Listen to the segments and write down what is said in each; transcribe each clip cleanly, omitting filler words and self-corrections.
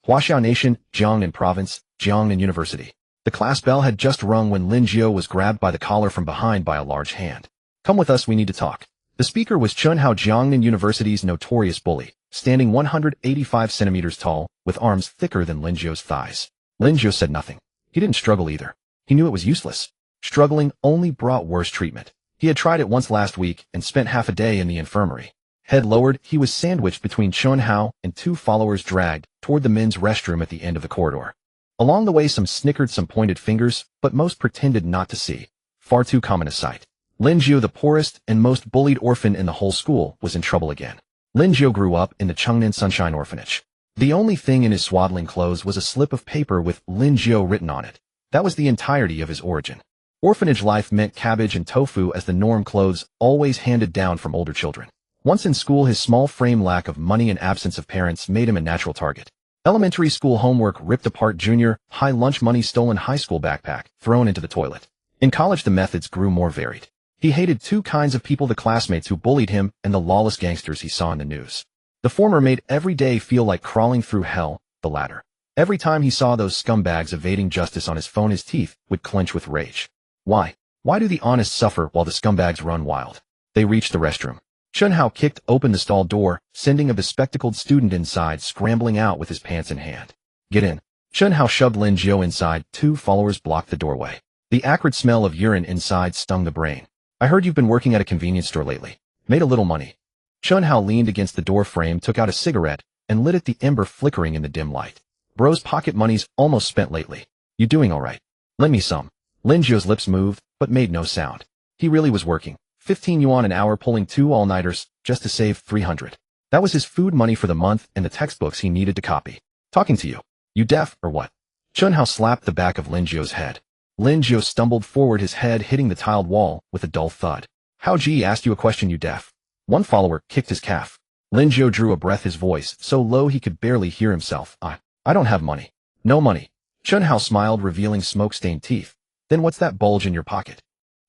Huaxiao Nation, Jiangnan Province, Jiangnan University. The class bell had just rung when Lin Jiu was grabbed by the collar from behind by a large hand. Come with us, we need to talk. The speaker was Chunhao, Jiangnan University's notorious bully, standing 185 centimeters tall, with arms thicker than Lin Jiu's thighs. Lin Jiu said nothing. He didn't struggle either. He knew it was useless. Struggling only brought worse treatment. He had tried it once last week and spent half a day in the infirmary. Head lowered, he was sandwiched between Chunhao and two followers dragged toward the men's restroom at the end of the corridor. Along the way, some snickered, some pointed fingers, but most pretended not to see. Far too common a sight. Lin Jiu, the poorest and most bullied orphan in the whole school, was in trouble again. Lin Jiu grew up in the Chengnan Sunshine Orphanage. The only thing in his swaddling clothes was a slip of paper with Lin Jiu written on it. That was the entirety of his origin. Orphanage life meant cabbage and tofu as the norm, clothes always handed down from older children. Once in school, his small frame, lack of money and absence of parents made him a natural target. Elementary school homework ripped apart, junior high lunch money stolen, high school backpack thrown into the toilet. In college, the methods grew more varied. He hated two kinds of people: the classmates who bullied him and the lawless gangsters he saw in the news. The former made every day feel like crawling through hell, the latter. Every time he saw those scumbags evading justice on his phone, his teeth would clench with rage. Why? Why do the honest suffer while the scumbags run wild? They reached the restroom. Chunhao kicked open the stall door, sending a bespectacled student inside, scrambling out with his pants in hand. Get in. Chunhao shoved Lin Jiu inside. Two followers blocked the doorway. The acrid smell of urine inside stung the brain. I heard you've been working at a convenience store lately. Made a little money. Chunhao leaned against the door frame, took out a cigarette, and lit it, the ember flickering in the dim light. Bro's pocket money's almost spent lately. You doing all right? Lend me some. Lin Jiu's lips moved, but made no sound. He really was working. 15 yuan an hour, pulling 2 all-nighters, just to save 300. That was his food money for the month and the textbooks he needed to copy. Talking to you. You deaf, or what? Chunhao slapped the back of Lin Jiu's head. Lin Jiu stumbled forward, his head hitting the tiled wall with a dull thud. How G asked you a question, you deaf? One follower kicked his calf. Lin Jiu drew a breath, his voice so low he could barely hear himself. I don't have money. No money. Chunhao smiled, revealing smoke-stained teeth. Then what's that bulge in your pocket?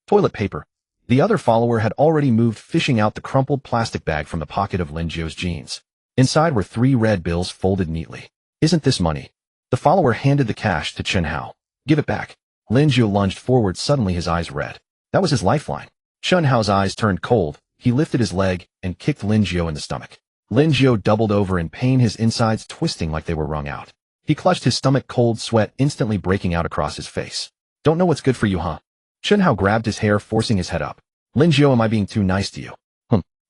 Toilet paper. The other follower had already moved, fishing out the crumpled plastic bag from the pocket of Lin Jiu's jeans. Inside were 3 red bills folded neatly. Isn't this money? The follower handed the cash to Chunhao. Give it back. Lin Jiu lunged forward, suddenly his eyes red. That was his lifeline. Chunhao's eyes turned cold. He lifted his leg and kicked Lin Jiu in the stomach. Lin Jiu doubled over in pain, his insides twisting like they were wrung out. He clutched his stomach, cold sweat instantly breaking out across his face. Don't know what's good for you, huh? Chunhao grabbed his hair, forcing his head up. Lin Jiu, am I being too nice to you?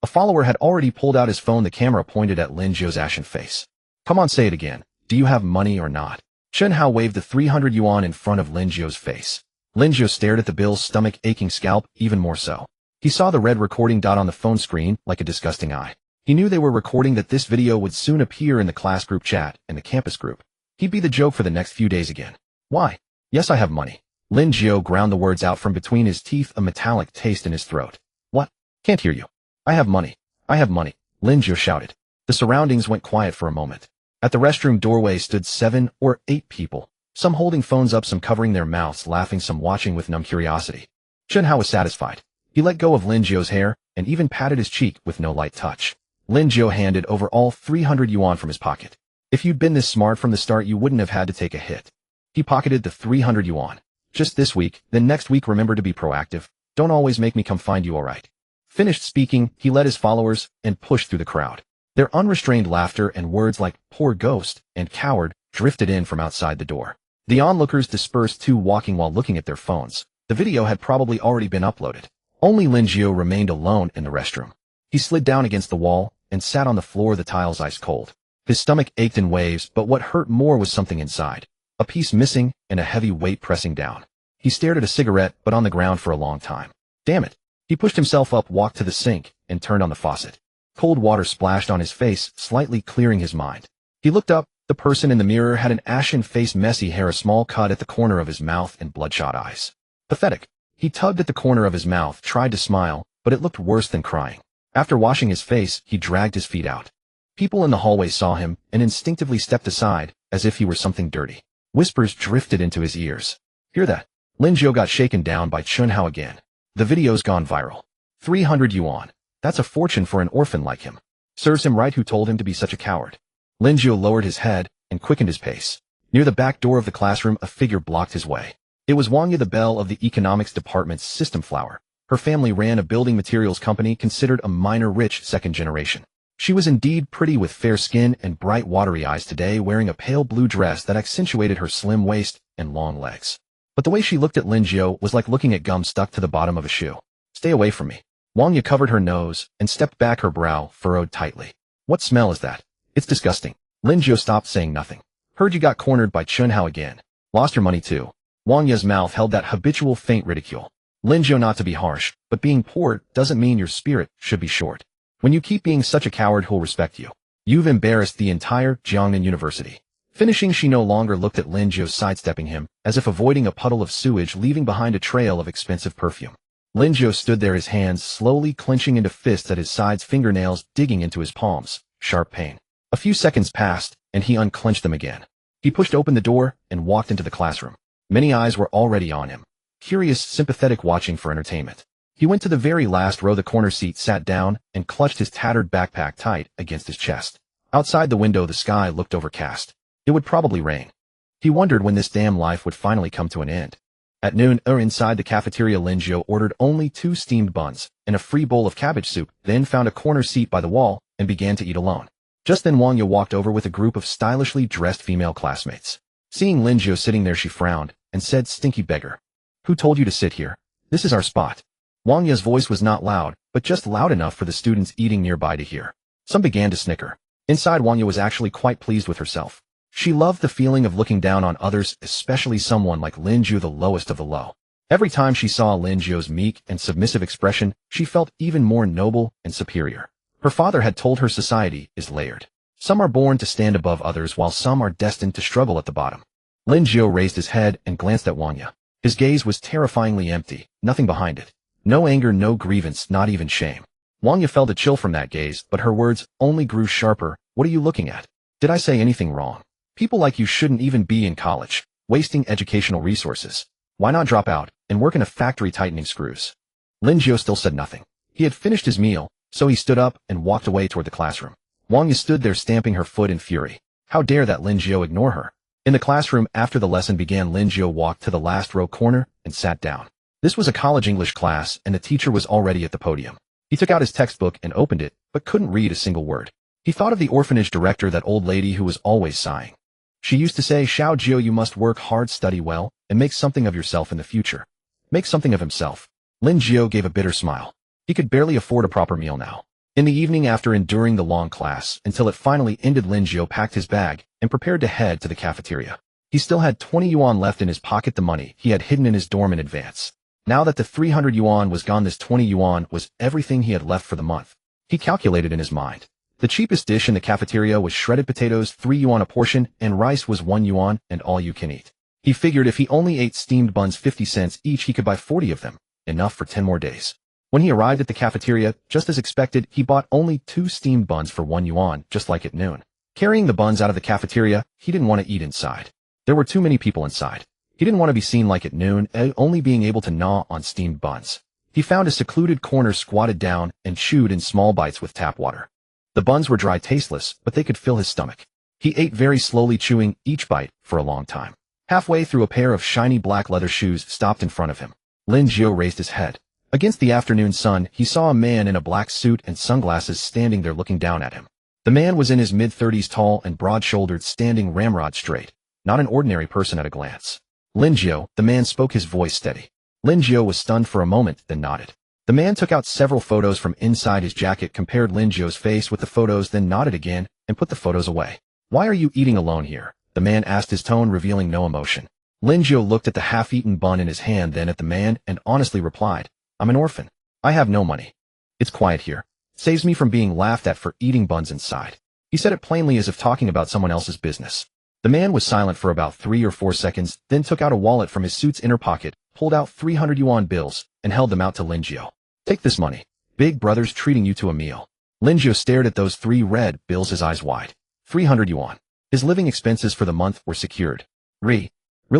A follower had already pulled out his phone, the camera pointed at Lin Jiu's ashen face. Come on, say it again. Do you have money or not? Chunhao waved the 300 yuan in front of Lin Jiu's face. Lin Jiu stared at the bill's stomach-aching scalp, even more so. He saw the red recording dot on the phone screen like a disgusting eye. He knew they were recording, that this video would soon appear in the class group chat and the campus group. He'd be the joke for the next few days again. Why? Yes, I have money. Lin Jiu ground the words out from between his teeth, a metallic taste in his throat. What? Can't hear you. I have money. I have money. Lin Jiu shouted. The surroundings went quiet for a moment. At the restroom doorway stood 7 or 8 people, some holding phones up, some covering their mouths, laughing, some watching with numb curiosity. Chunhao was satisfied. He let go of Lin Jiu's hair and even patted his cheek with no light touch. Lin Jiu handed over all 300 yuan from his pocket. If you'd been this smart from the start, you wouldn't have had to take a hit. He pocketed the 300 yuan. Just this week, then next week remember to be proactive. Don't always make me come find you, alright? Finished speaking, he led his followers and pushed through the crowd. Their unrestrained laughter and words like poor ghost and coward drifted in from outside the door. The onlookers dispersed too, walking while looking at their phones. The video had probably already been uploaded. Only Lin Jiu remained alone in the restroom. He slid down against the wall and sat on the floor, the tiles ice cold. His stomach ached in waves, but what hurt more was something inside. A piece missing and a heavy weight pressing down. He stared at a cigarette, but on the ground for a long time. Damn it. He pushed himself up, walked to the sink, and turned on the faucet. Cold water splashed on his face, slightly clearing his mind. He looked up. The person in the mirror had an ashen face, messy hair, a small cut at the corner of his mouth, and bloodshot eyes. Pathetic. He tugged at the corner of his mouth, tried to smile, but it looked worse than crying. After washing his face, he dragged his feet out. People in the hallway saw him and instinctively stepped aside, as if he were something dirty. Whispers drifted into his ears. Hear that? Lin Jiu got shaken down by Chunhao again. The video's gone viral. 300 yuan. That's a fortune for an orphan like him. Serves him right, who told him to be such a coward. Lin Jiu lowered his head, and quickened his pace. Near the back door of the classroom, a figure blocked his way. It was Wang Yu, the belle of the economics department's system flower. Her family ran a building materials company considered a minor rich second generation. She was indeed pretty with fair skin and bright watery eyes today, wearing a pale blue dress that accentuated her slim waist and long legs. But the way she looked at Lin Jiu was like looking at gum stuck to the bottom of a shoe. Stay away from me. Wang Yu covered her nose and stepped back, her brow furrowed tightly. What smell is that? It's disgusting. Lin Jiu stopped, saying nothing. Heard you got cornered by Chun Hao again. Lost your money too. Wang Yu's mouth held that habitual faint ridicule. Lin Jiu, not to be harsh, but being poor doesn't mean your spirit should be short. When you keep being such a coward, who'll respect you? You've embarrassed the entire Jiangnan University. Finishing, she no longer looked at Lin Jiu, sidestepping him, as if avoiding a puddle of sewage leaving behind a trail of expensive perfume. Lin Jiu stood there, his hands slowly clenching into fists at his sides, fingernails digging into his palms. Sharp pain. A few seconds passed, and he unclenched them again. He pushed open the door and walked into the classroom. Many eyes were already on him. Curious, sympathetic, watching for entertainment. He went to the very last row, the corner seat, sat down, and clutched his tattered backpack tight against his chest. Outside the window, the sky looked overcast. It would probably rain. He wondered when this damn life would finally come to an end. At noon, inside the cafeteria, Lin Jiu ordered only 2 steamed buns and a free bowl of cabbage soup, then found a corner seat by the wall and began to eat alone. Just then Wang Yu walked over with a group of stylishly dressed female classmates. Seeing Lin Jiu sitting there, she frowned and said, "Stinky beggar. Who told you to sit here? This is our spot." Wang Yu's voice was not loud, but just loud enough for the students eating nearby to hear. Some began to snicker. Inside, Wang Yu was actually quite pleased with herself. She loved the feeling of looking down on others, especially someone like Lin Jiu, the lowest of the low. Every time she saw Lin Jiu's meek and submissive expression, she felt even more noble and superior. Her father had told her society is layered. Some are born to stand above others, while some are destined to struggle at the bottom. Lin Jiu raised his head and glanced at Wang Yu. His gaze was terrifyingly empty, nothing behind it. No anger, no grievance, not even shame. Wang Yu felt a chill from that gaze, but her words only grew sharper. "What are you looking at? Did I say anything wrong? People like you shouldn't even be in college, wasting educational resources. Why not drop out and work in a factory tightening screws?" Lin Jiu still said nothing. He had finished his meal, so he stood up and walked away toward the classroom. Wang Yu stood there, stamping her foot in fury. How dare that Lin Jiu ignore her? In the classroom, after the lesson began, Lin Jiu walked to the last row corner and sat down. This was a college English class, and the teacher was already at the podium. He took out his textbook and opened it, but couldn't read a single word. He thought of the orphanage director, that old lady who was always sighing. She used to say, "Xiao Jiu, you must work hard, study well, and make something of yourself in the future." Make something of himself. Lin Jiu gave a bitter smile. He could barely afford a proper meal now. In the evening, after enduring the long class until it finally ended, Lin Jiu packed his bag and prepared to head to the cafeteria. He still had 20 yuan left in his pocket, the money he had hidden in his dorm in advance. Now that the 300 yuan was gone, this 20 yuan was everything he had left for the month. He calculated in his mind. The cheapest dish in the cafeteria was shredded potatoes, 3 yuan a portion, and rice was 1 yuan and all you can eat. He figured if he only ate steamed buns 50 cents each, he could buy 40 of them, enough for 10 more days. When he arrived at the cafeteria, just as expected, he bought only 2 steamed buns for 1 yuan, just like at noon. Carrying the buns out of the cafeteria, he didn't want to eat inside. There were too many people inside. He didn't want to be seen like at noon, only being able to gnaw on steamed buns. He found a secluded corner, squatted down, and chewed in small bites with tap water. The buns were dry, tasteless, but they could fill his stomach. He ate very slowly, chewing each bite for a long time. Halfway through, a pair of shiny black leather shoes stopped in front of him. Lin Jiu raised his head. Against the afternoon sun, he saw a man in a black suit and sunglasses standing there looking down at him. The man was in his mid-30s, tall and broad-shouldered, standing ramrod straight. Not an ordinary person at a glance. "Lin Jiu," the man spoke, his voice steady. Lin Jiu was stunned for a moment, then nodded. The man took out several photos from inside his jacket, compared Lin Jiu's face with the photos, then nodded again and put the photos away. "Why are you eating alone here?" the man asked, his tone revealing no emotion. Lin Jiu looked at the half-eaten bun in his hand, then at the man, and honestly replied, "I'm an orphan. I have no money. It's quiet here. Saves me from being laughed at for eating buns inside." He said it plainly, as if talking about someone else's business. The man was silent for about 3 or 4 seconds, then took out a wallet from his suit's inner pocket, pulled out 300 yuan bills, and held them out to Lin Jiu. "Take this money. Big brother's treating you to a meal." Lin Jiu stared at those 3 red bills, his eyes wide. 300 yuan. His living expenses for the month were secured. Really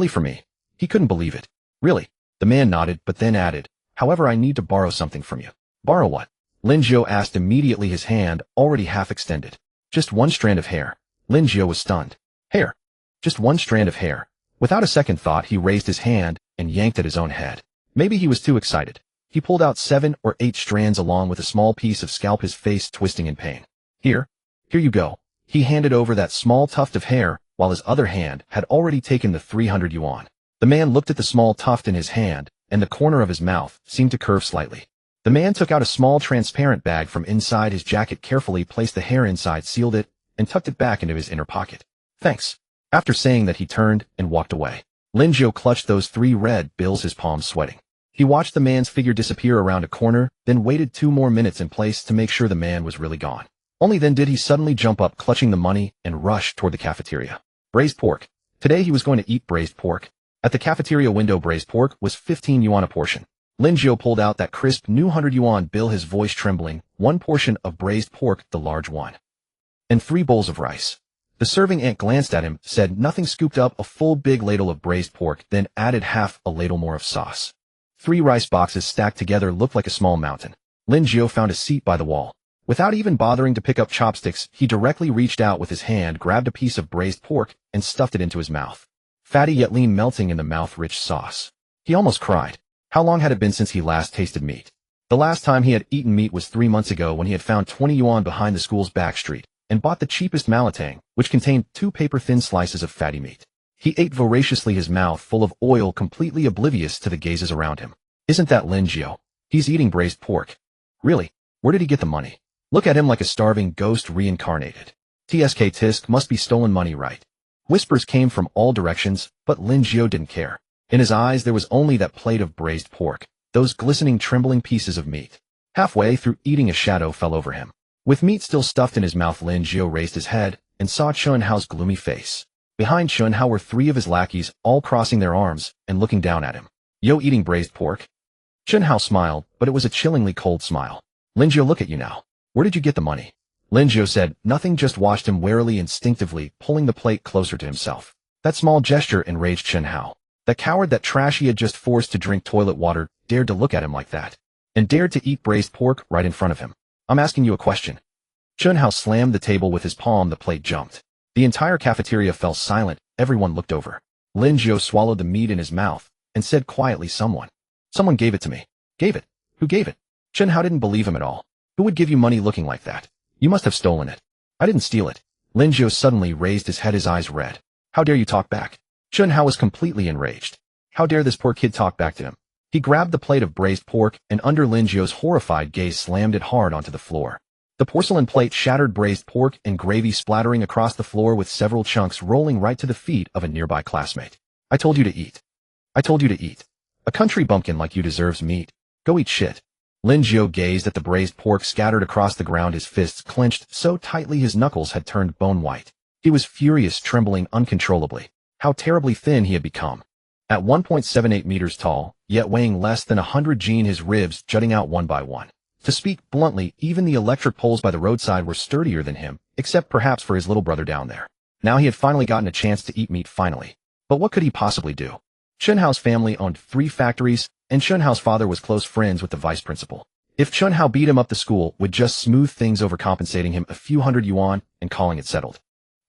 for me?" He couldn't believe it. "Really?" The man nodded, but then added, "However, I need to borrow something from you." "Borrow what?" Lin Jiu asked, immediately, his hand already half extended. "Just 1 strand of hair." Lin Jiu was stunned. Hair. Just one strand of hair. Without a second thought, he raised his hand and yanked at his own head. Maybe he was too excited. He pulled out 7 or 8 strands along with a small piece of scalp, his face twisting in pain. Here you go. He handed over that small tuft of hair, while his other hand had already taken the 300 yuan. The man looked at the small tuft in his hand, and the corner of his mouth seemed to curve slightly. The man took out a small transparent bag from inside his jacket, carefully placed the hair inside, sealed it, and tucked it back into his inner pocket. Thanks. After saying that, he turned and walked away. Lin Jiu clutched those 3 red bills, his palms sweating. He watched the man's figure disappear around a corner, then waited 2 more minutes in place to make sure the man was really gone. Only then did he suddenly jump up, clutching the money, and rush toward the cafeteria. Braised pork. Today he was going to eat braised pork. At the cafeteria window, braised pork was 15 yuan a portion. Lin Jiu pulled out that crisp new 100 yuan bill, his voice trembling. 1 portion of braised pork, the large one. And 3 bowls of rice. The serving aunt glanced at him, said nothing, scooped up a full big ladle of braised pork, then added half a ladle more of sauce. 3 rice boxes stacked together looked like a small mountain. Lin Jiu found a seat by the wall. Without even bothering to pick up chopsticks, he directly reached out with his hand, grabbed a piece of braised pork, and stuffed it into his mouth. Fatty yet lean, melting in the mouth-rich sauce. He almost cried. How long had it been since he last tasted meat? The last time he had eaten meat was 3 months ago, when he had found 20 yuan behind the school's back street and bought the cheapest malatang, which contained 2 paper-thin slices of fatty meat. He ate voraciously, his mouth full of oil, completely oblivious to the gazes around him. Isn't that Lin Jiu? He's eating braised pork. Really? Where did he get the money? Look at him like a starving ghost reincarnated. Tsk tisk, must be stolen money, right? Whispers came from all directions, but Lin Jiu didn't care. In his eyes there was only that plate of braised pork, those glistening, trembling pieces of meat. Halfway through eating, a shadow fell over him. With meat still stuffed in his mouth, Lin Jiu raised his head and saw Chun Hao's gloomy face. Behind Chun Hao were 3 of his lackeys, all crossing their arms and looking down at him. Yo, eating braised pork? Chun Hao smiled, but it was a chillingly cold smile. Lin Jiu, look at you now. Where did you get the money? Lin Jiu said nothing, just watched him warily, instinctively pulling the plate closer to himself. That small gesture enraged Chun Hao. That coward, that trash he had just forced to drink toilet water, dared to look at him like that. And dared to eat braised pork right in front of him. I'm asking you a question. Chun Hao slammed the table with his palm. The plate jumped. The entire cafeteria fell silent. Everyone looked over. Lin Jiu swallowed the meat in his mouth and said quietly, Someone gave it to me. Gave it? Who gave it? Chun Hao didn't believe him at all. Who would give you money looking like that? You must have stolen it. I didn't steal it. Lin Jiu suddenly raised his head, his eyes red. How dare you talk back? Chun Hao was completely enraged. How dare this poor kid talk back to him? He grabbed the plate of braised pork and, under Lin Jiu's horrified gaze, slammed it hard onto the floor. The porcelain plate shattered, braised pork and gravy splattering across the floor, with several chunks rolling right to the feet of a nearby classmate. I told you to eat. I told you to eat. A country bumpkin like you deserves meat. Go eat shit. Lin Jiu gazed at the braised pork scattered across the ground, his fists clenched so tightly his knuckles had turned bone white. He was furious, trembling uncontrollably. How terribly thin he had become. At 1.78 meters tall, yet weighing less than 100 kg, his ribs jutting out one by one. To speak bluntly, even the electric poles by the roadside were sturdier than him, except perhaps for his little brother down there. Now he had finally gotten a chance to eat meat, finally. But what could he possibly do? Chun Hao's family owned 3 factories, and Chun Hao's father was close friends with the vice principal. If Chun Hao beat him up, the school would just smooth things over, compensating him a few hundred yuan and calling it settled.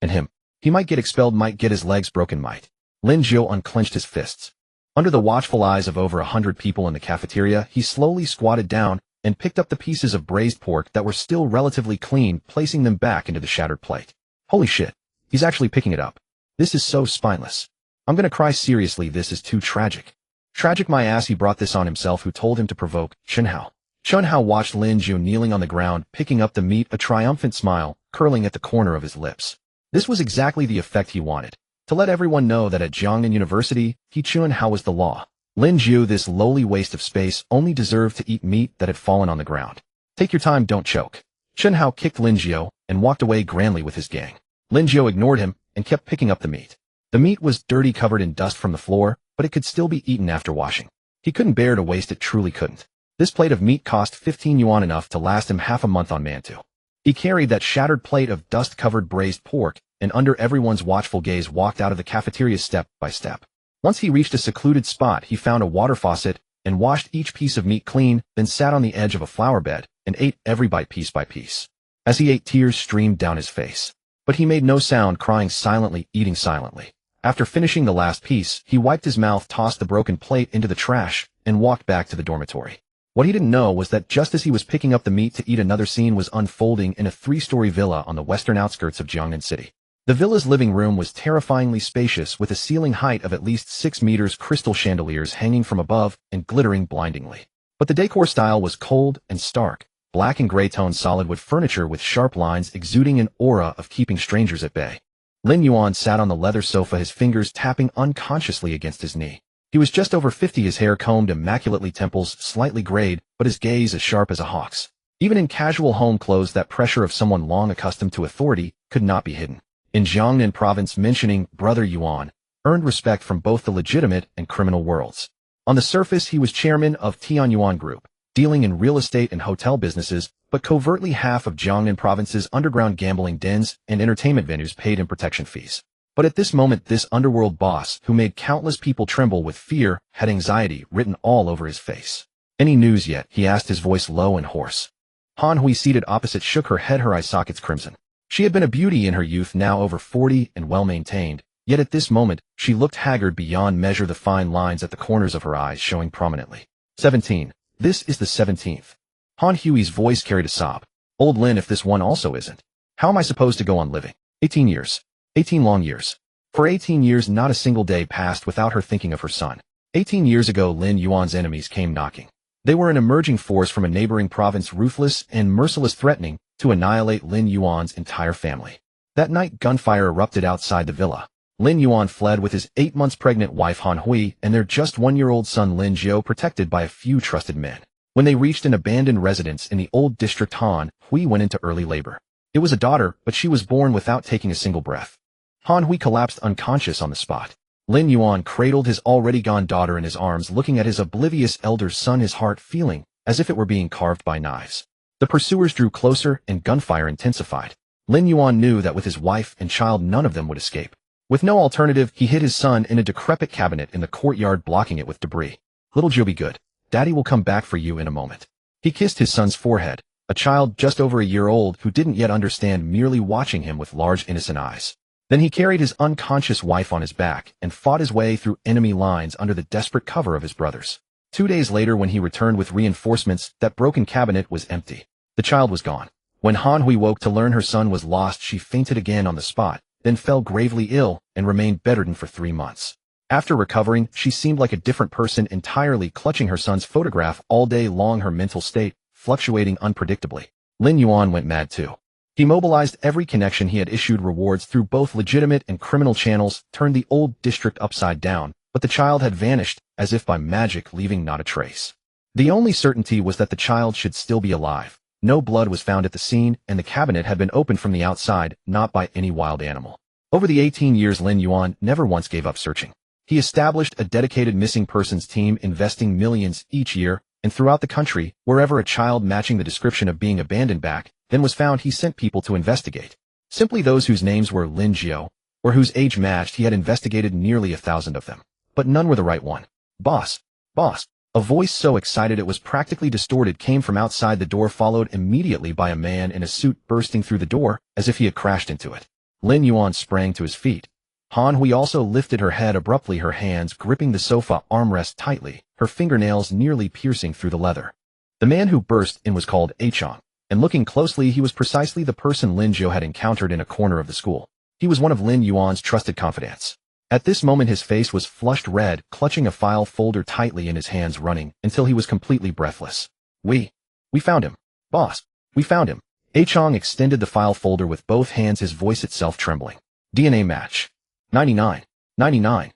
And him? He might get expelled, might get his legs broken, might. Lin Jiu unclenched his fists. Under the watchful eyes of over 100 people in the cafeteria, he slowly squatted down and picked up the pieces of braised pork that were still relatively clean, placing them back into the shattered plate. Holy shit. He's actually picking it up. This is so spineless. I'm gonna cry, seriously, this is too tragic. Tragic my ass, he brought this on himself. Who told him to provoke Chun Hao? Chun Hao watched Lin Jiu kneeling on the ground, picking up the meat, a triumphant smile curling at the corner of his lips. This was exactly the effect he wanted. To let everyone know that at Jiangnan University, Chun Hao was the law. Lin Jiu, this lowly waste of space, only deserved to eat meat that had fallen on the ground. Take your time, don't choke. Chun Hao kicked Lin Jiu and walked away grandly with his gang. Lin Jiu ignored him and kept picking up the meat. The meat was dirty, covered in dust from the floor, but it could still be eaten after washing. He couldn't bear to waste it, truly couldn't. This plate of meat cost 15 yuan, enough to last him half a month on Mantu. He carried that shattered plate of dust-covered braised pork, and under everyone's watchful gaze walked out of the cafeteria step by step. Once he reached a secluded spot, he found a water faucet and washed each piece of meat clean, then sat on the edge of a flower bed and ate every bite piece by piece. As he ate, tears streamed down his face. But he made no sound, crying silently, eating silently. After finishing the last piece, he wiped his mouth, tossed the broken plate into the trash, and walked back to the dormitory. What he didn't know was that just as he was picking up the meat to eat, another scene was unfolding in a 3-story villa on the western outskirts of Jiangnan City. The villa's living room was terrifyingly spacious, with a ceiling height of at least 6 meters, crystal chandeliers hanging from above and glittering blindingly. But the decor style was cold and stark, black and gray tone solid wood furniture with sharp lines exuding an aura of keeping strangers at bay. Lin Yuan sat on the leather sofa, his fingers tapping unconsciously against his knee. He was just over 50, his hair combed immaculately, temples slightly grayed, but his gaze as sharp as a hawk's. Even in casual home clothes, that pressure of someone long accustomed to authority could not be hidden. In Jiangnan province, mentioning Brother Yuan earned respect from both the legitimate and criminal worlds. On the surface, he was chairman of Tian Yuan Group, dealing in real estate and hotel businesses, but covertly half of Jiangnan province's underground gambling dens and entertainment venues paid him protection fees. But at this moment, this underworld boss, who made countless people tremble with fear, had anxiety written all over his face. "Any news yet?" he asked, his voice low and hoarse. Han Hui, seated opposite, shook her head, her eye sockets crimson. She had been a beauty in her youth, now over 40 and well-maintained, yet at this moment, she looked haggard beyond measure, the fine lines at the corners of her eyes showing prominently. 17. This is the 17th. Han Hui's voice carried a sob. Old Lin, if this one also isn't. How am I supposed to go on living? 18 years. 18 long years. For 18 years, not a single day passed without her thinking of her son. 18 years ago, Lin Yuan's enemies came knocking. They were an emerging force from a neighboring province, ruthless and merciless, threatening to annihilate Lin Yuan's entire family. That night, gunfire erupted outside the villa. Lin Yuan fled with his 8 months pregnant wife Han Hui and their just 1-year-old son Lin Jiu, protected by a few trusted men. When they reached an abandoned residence in the old district, Han Hui went into early labor. It was a daughter, but she was born without taking a single breath. Han Hui collapsed unconscious on the spot. Lin Yuan cradled his already gone daughter in his arms, looking at his oblivious elder son, his heart feeling as if it were being carved by knives. The pursuers drew closer and gunfire intensified. Lin Yuan knew that with his wife and child, none of them would escape. With no alternative, he hid his son in a decrepit cabinet in the courtyard, blocking it with debris. "Little Jiu, be good. Daddy will come back for you in a moment." He kissed his son's forehead, a child just over a year old who didn't yet understand, merely watching him with large innocent eyes. Then he carried his unconscious wife on his back and fought his way through enemy lines under the desperate cover of his brothers. 2 days later, when he returned with reinforcements, that broken cabinet was empty. The child was gone. When Han Hui woke to learn her son was lost, she fainted again on the spot, then fell gravely ill and remained bedridden for 3 months. After recovering, she seemed like a different person entirely, clutching her son's photograph all day long, her mental state fluctuating unpredictably. Lin Yuan went mad too. He mobilized every connection he had, issued rewards through both legitimate and criminal channels, turned the old district upside down, but the child had vanished, as if by magic, leaving not a trace. The only certainty was that the child should still be alive. No blood was found at the scene, and the cabinet had been opened from the outside, not by any wild animal. Over the 18 years, Lin Yuan never once gave up searching. He established a dedicated missing persons team, investing millions each year, and throughout the country, wherever a child matching the description of being abandoned back then was found, he sent people to investigate. Simply those whose names were Lin Jiu, or whose age matched. He had investigated nearly 1,000 of them, but none were the right one. "Boss, boss." A voice so excited it was practically distorted came from outside the door, followed immediately by a man in a suit bursting through the door as if he had crashed into it. Lin Yuan sprang to his feet. Han Hui also lifted her head abruptly, her hands gripping the sofa armrest tightly, her fingernails nearly piercing through the leather. The man who burst in was called Heir, and looking closely, he was precisely the person Lin Jiu had encountered in a corner of the school. He was one of Lin Yuan's trusted confidants. At this moment, his face was flushed red, clutching a file folder tightly in his hands, running until he was completely breathless. We found him. Boss, we found him." Heir extended the file folder with both hands, his voice itself trembling. "DNA match. 99. 99.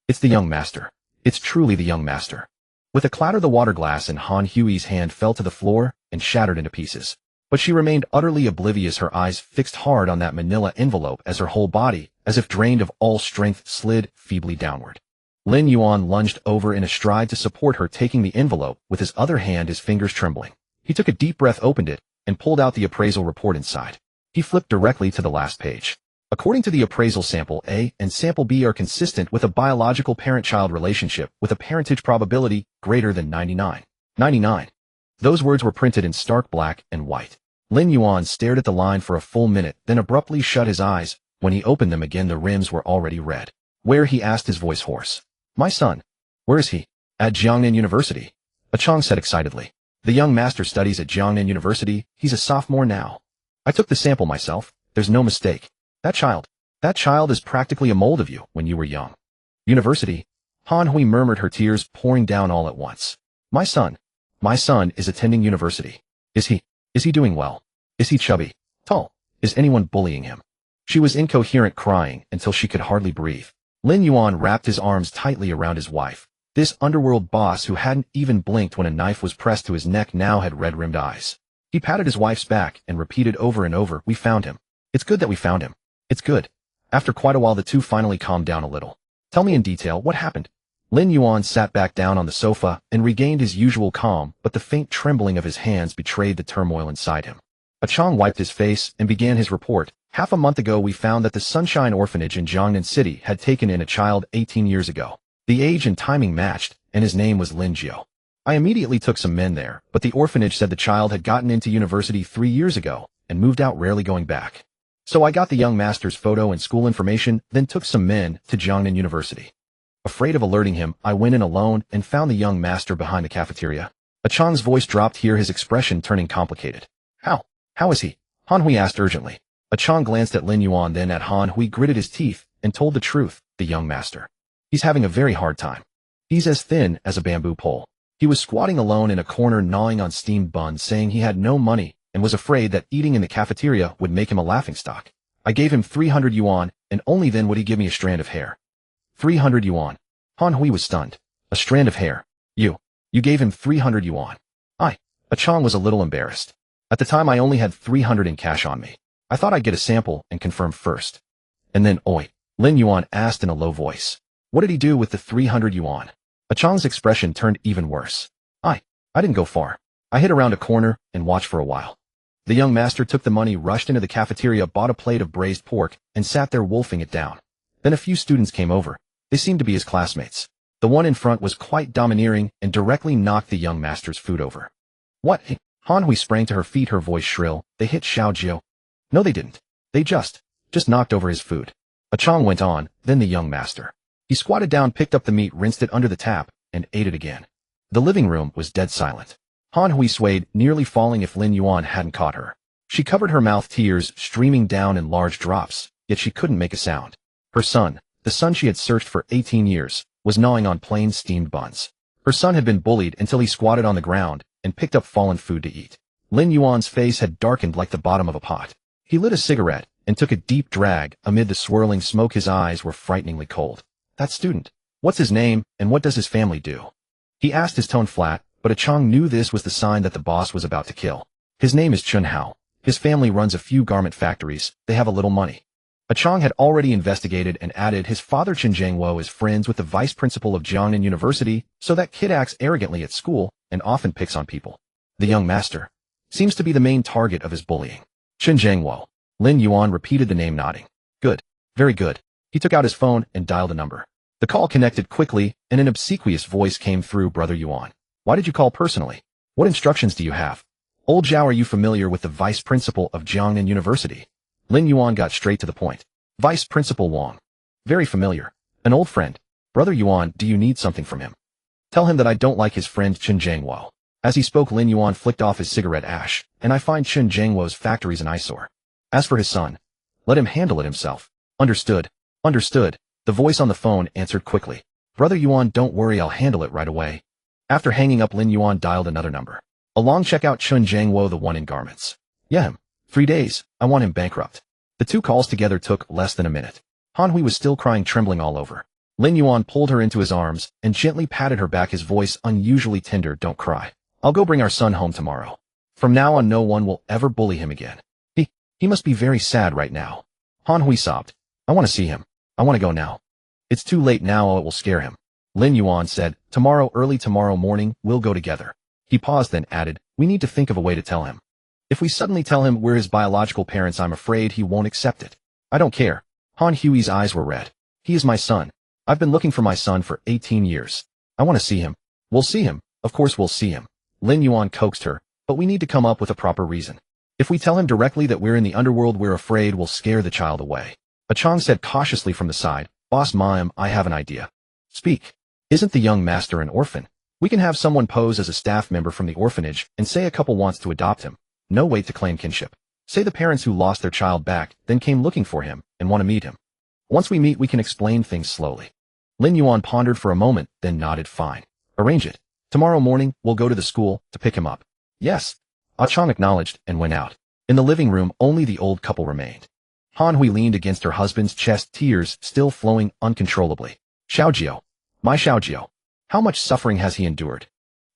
It's the young master. It's truly the young master." With a clatter, the water glass in Han Hui's hand fell to the floor and shattered into pieces. But she remained utterly oblivious, her eyes fixed hard on that manila envelope as her whole body, as if drained of all strength, slid feebly downward. Lin Yuan lunged over in a stride to support her, taking the envelope with his other hand, his fingers trembling. He took a deep breath, opened it, and pulled out the appraisal report inside. He flipped directly to the last page. According to the appraisal, sample A and sample B are consistent with a biological parent-child relationship with a parentage probability greater than 99. 99. Those words were printed in stark black and white. Lin Yuan stared at the line for a full minute, then abruptly shut his eyes. When he opened them again, the rims were already red. Where? He asked, his voice hoarse. My son. Where is he? At Jiangnan University. A Chong said excitedly. The young master studies at Jiangnan University. He's a sophomore now. I took the sample myself. There's no mistake. That child is practically a mold of you when you were young. University? Han Hui murmured, her tears pouring down all at once. My son is attending university. Is he doing well? Is he chubby? Tall? Is anyone bullying him? She was incoherent, crying until she could hardly breathe. Lin Yuan wrapped his arms tightly around his wife. This underworld boss, who hadn't even blinked when a knife was pressed to his neck, now had red-rimmed eyes. He patted his wife's back and repeated over and over, we found him. It's good that we found him. It's good. After quite a while, the two finally calmed down a little. Tell me in detail what happened. Lin Yuan sat back down on the sofa and regained his usual calm, but the faint trembling of his hands betrayed the turmoil inside him. A Chong wiped his face and began his report. Half a month ago, we found that the Sunshine Orphanage in Jiangnan City had taken in a child 18 years ago. The age and timing matched, and his name was Lin Jiu. I immediately took some men there, but the orphanage said the child had gotten into university 3 years ago and moved out, rarely going back. So I got the young master's photo and school information, then took some men to Jiangnan University. Afraid of alerting him, I went in alone and found the young master behind the cafeteria. A Chong's voice dropped here, his expression turning complicated. How is he? Han Hui asked urgently. A Chong glanced at Lin Yuan, then at Han Hui, gritted his teeth, and told the truth, the young master. He's having a very hard time. He's as thin as a bamboo pole. He was squatting alone in a corner, gnawing on steamed buns, saying he had no money and was afraid that eating in the cafeteria would make him a laughingstock. I gave him 300 yuan, and only then would he give me a strand of hair. 300 yuan. Han Hui was stunned. A strand of hair. You gave him 300 yuan. A Chong was a little embarrassed. At the time, I only had 300 in cash on me. I thought I'd get a sample and confirm first. And then, oi, Lin Yuan asked in a low voice. What did he do with the 300 yuan? A Chong's expression turned even worse. I didn't go far. I hid around a corner and watched for a while. The young master took the money, rushed into the cafeteria, bought a plate of braised pork, and sat there wolfing it down. Then a few students came over. They seemed to be his classmates. The one in front was quite domineering and directly knocked the young master's food over. What? Han Hui sprang to her feet, her voice shrill. They hit Xiao Jiu. No, they didn't. They just knocked over his food. A Chong went on, then the young master. He squatted down, picked up the meat, rinsed it under the tap, and ate it again. The living room was dead silent. Han Hui swayed, nearly falling if Lin Yuan hadn't caught her. She covered her mouth, tears streaming down in large drops, yet she couldn't make a sound. Her son, the son she had searched for 18 years, was gnawing on plain steamed buns. Her son had been bullied until he squatted on the ground and picked up fallen food to eat. Lin Yuan's face had darkened like the bottom of a pot. He lit a cigarette and took a deep drag. Amid the swirling smoke, his eyes were frighteningly cold. That student. What's his name, and what does his family do? He asked, his tone flat, but A Chong knew this was the sign that the boss was about to kill. His name is Chun Hao. His family runs a few garment factories. They have a little money. A Chong had already investigated and added, his father Chen Jiangwo is friends with the vice principal of Jiangnan University, so that kid acts arrogantly at school and often picks on people. The young master seems to be the main target of his bullying. Chen Jiangwo. Lin Yuan repeated the name, nodding. Good. Very good. He took out his phone and dialed a number. The call connected quickly, and an obsequious voice came through. Brother Yuan. Why did you call personally? What instructions do you have? Old Zhao, are you familiar with the vice principal of Jiangnan University? Lin Yuan got straight to the point. Vice Principal Wang. Very familiar. An old friend. Brother Yuan, do you need something from him? Tell him that I don't like his friend Chen Jiangwo. As he spoke, Lin Yuan flicked off his cigarette ash, and I find Chen Jiangwo's factories an eyesore. As for his son, let him handle it himself. Understood. Understood. The voice on the phone answered quickly. Brother Yuan, don't worry, I'll handle it right away. After hanging up, Lin Yuan dialed another number. Along, check out Chen Jiangwo, the one in garments. Yeah, him. 3 days. I want him bankrupt. The two calls together took less than a minute. Han Hui was still crying, trembling all over. Lin Yuan pulled her into his arms and gently patted her back, his voice unusually tender. Don't cry. I'll go bring our son home tomorrow. From now on, no one will ever bully him again. He must be very sad right now. Han Hui sobbed. I want to see him. I want to go now. It's too late now, or it will scare him. Lin Yuan said, tomorrow, early tomorrow morning, we'll go together. He paused, then added, we need to think of a way to tell him. If we suddenly tell him we're his biological parents, I'm afraid he won't accept it. I don't care. Han Hui's eyes were red. He is my son. I've been looking for my son for 18 years. I want to see him. We'll see him. Of course we'll see him. Lin Yuan coaxed her, but we need to come up with a proper reason. If we tell him directly that we're in the underworld, we're afraid we'll scare the child away. A Chong said cautiously from the side, Boss Ma'am, I have an idea. Speak. Isn't the young master an orphan? We can have someone pose as a staff member from the orphanage and say a couple wants to adopt him. No wait to claim kinship. Say the parents who lost their child back, then came looking for him and want to meet him. Once we meet, we can explain things slowly. Lin Yuan pondered for a moment, then nodded fine. Arrange it. Tomorrow morning, we'll go to the school to pick him up. Yes. Ah Chong acknowledged and went out. In the living room, only the old couple remained. Han Hui leaned against her husband's chest, tears still flowing uncontrollably. Xiaojiao. My Xiaojiao. How much suffering has he endured?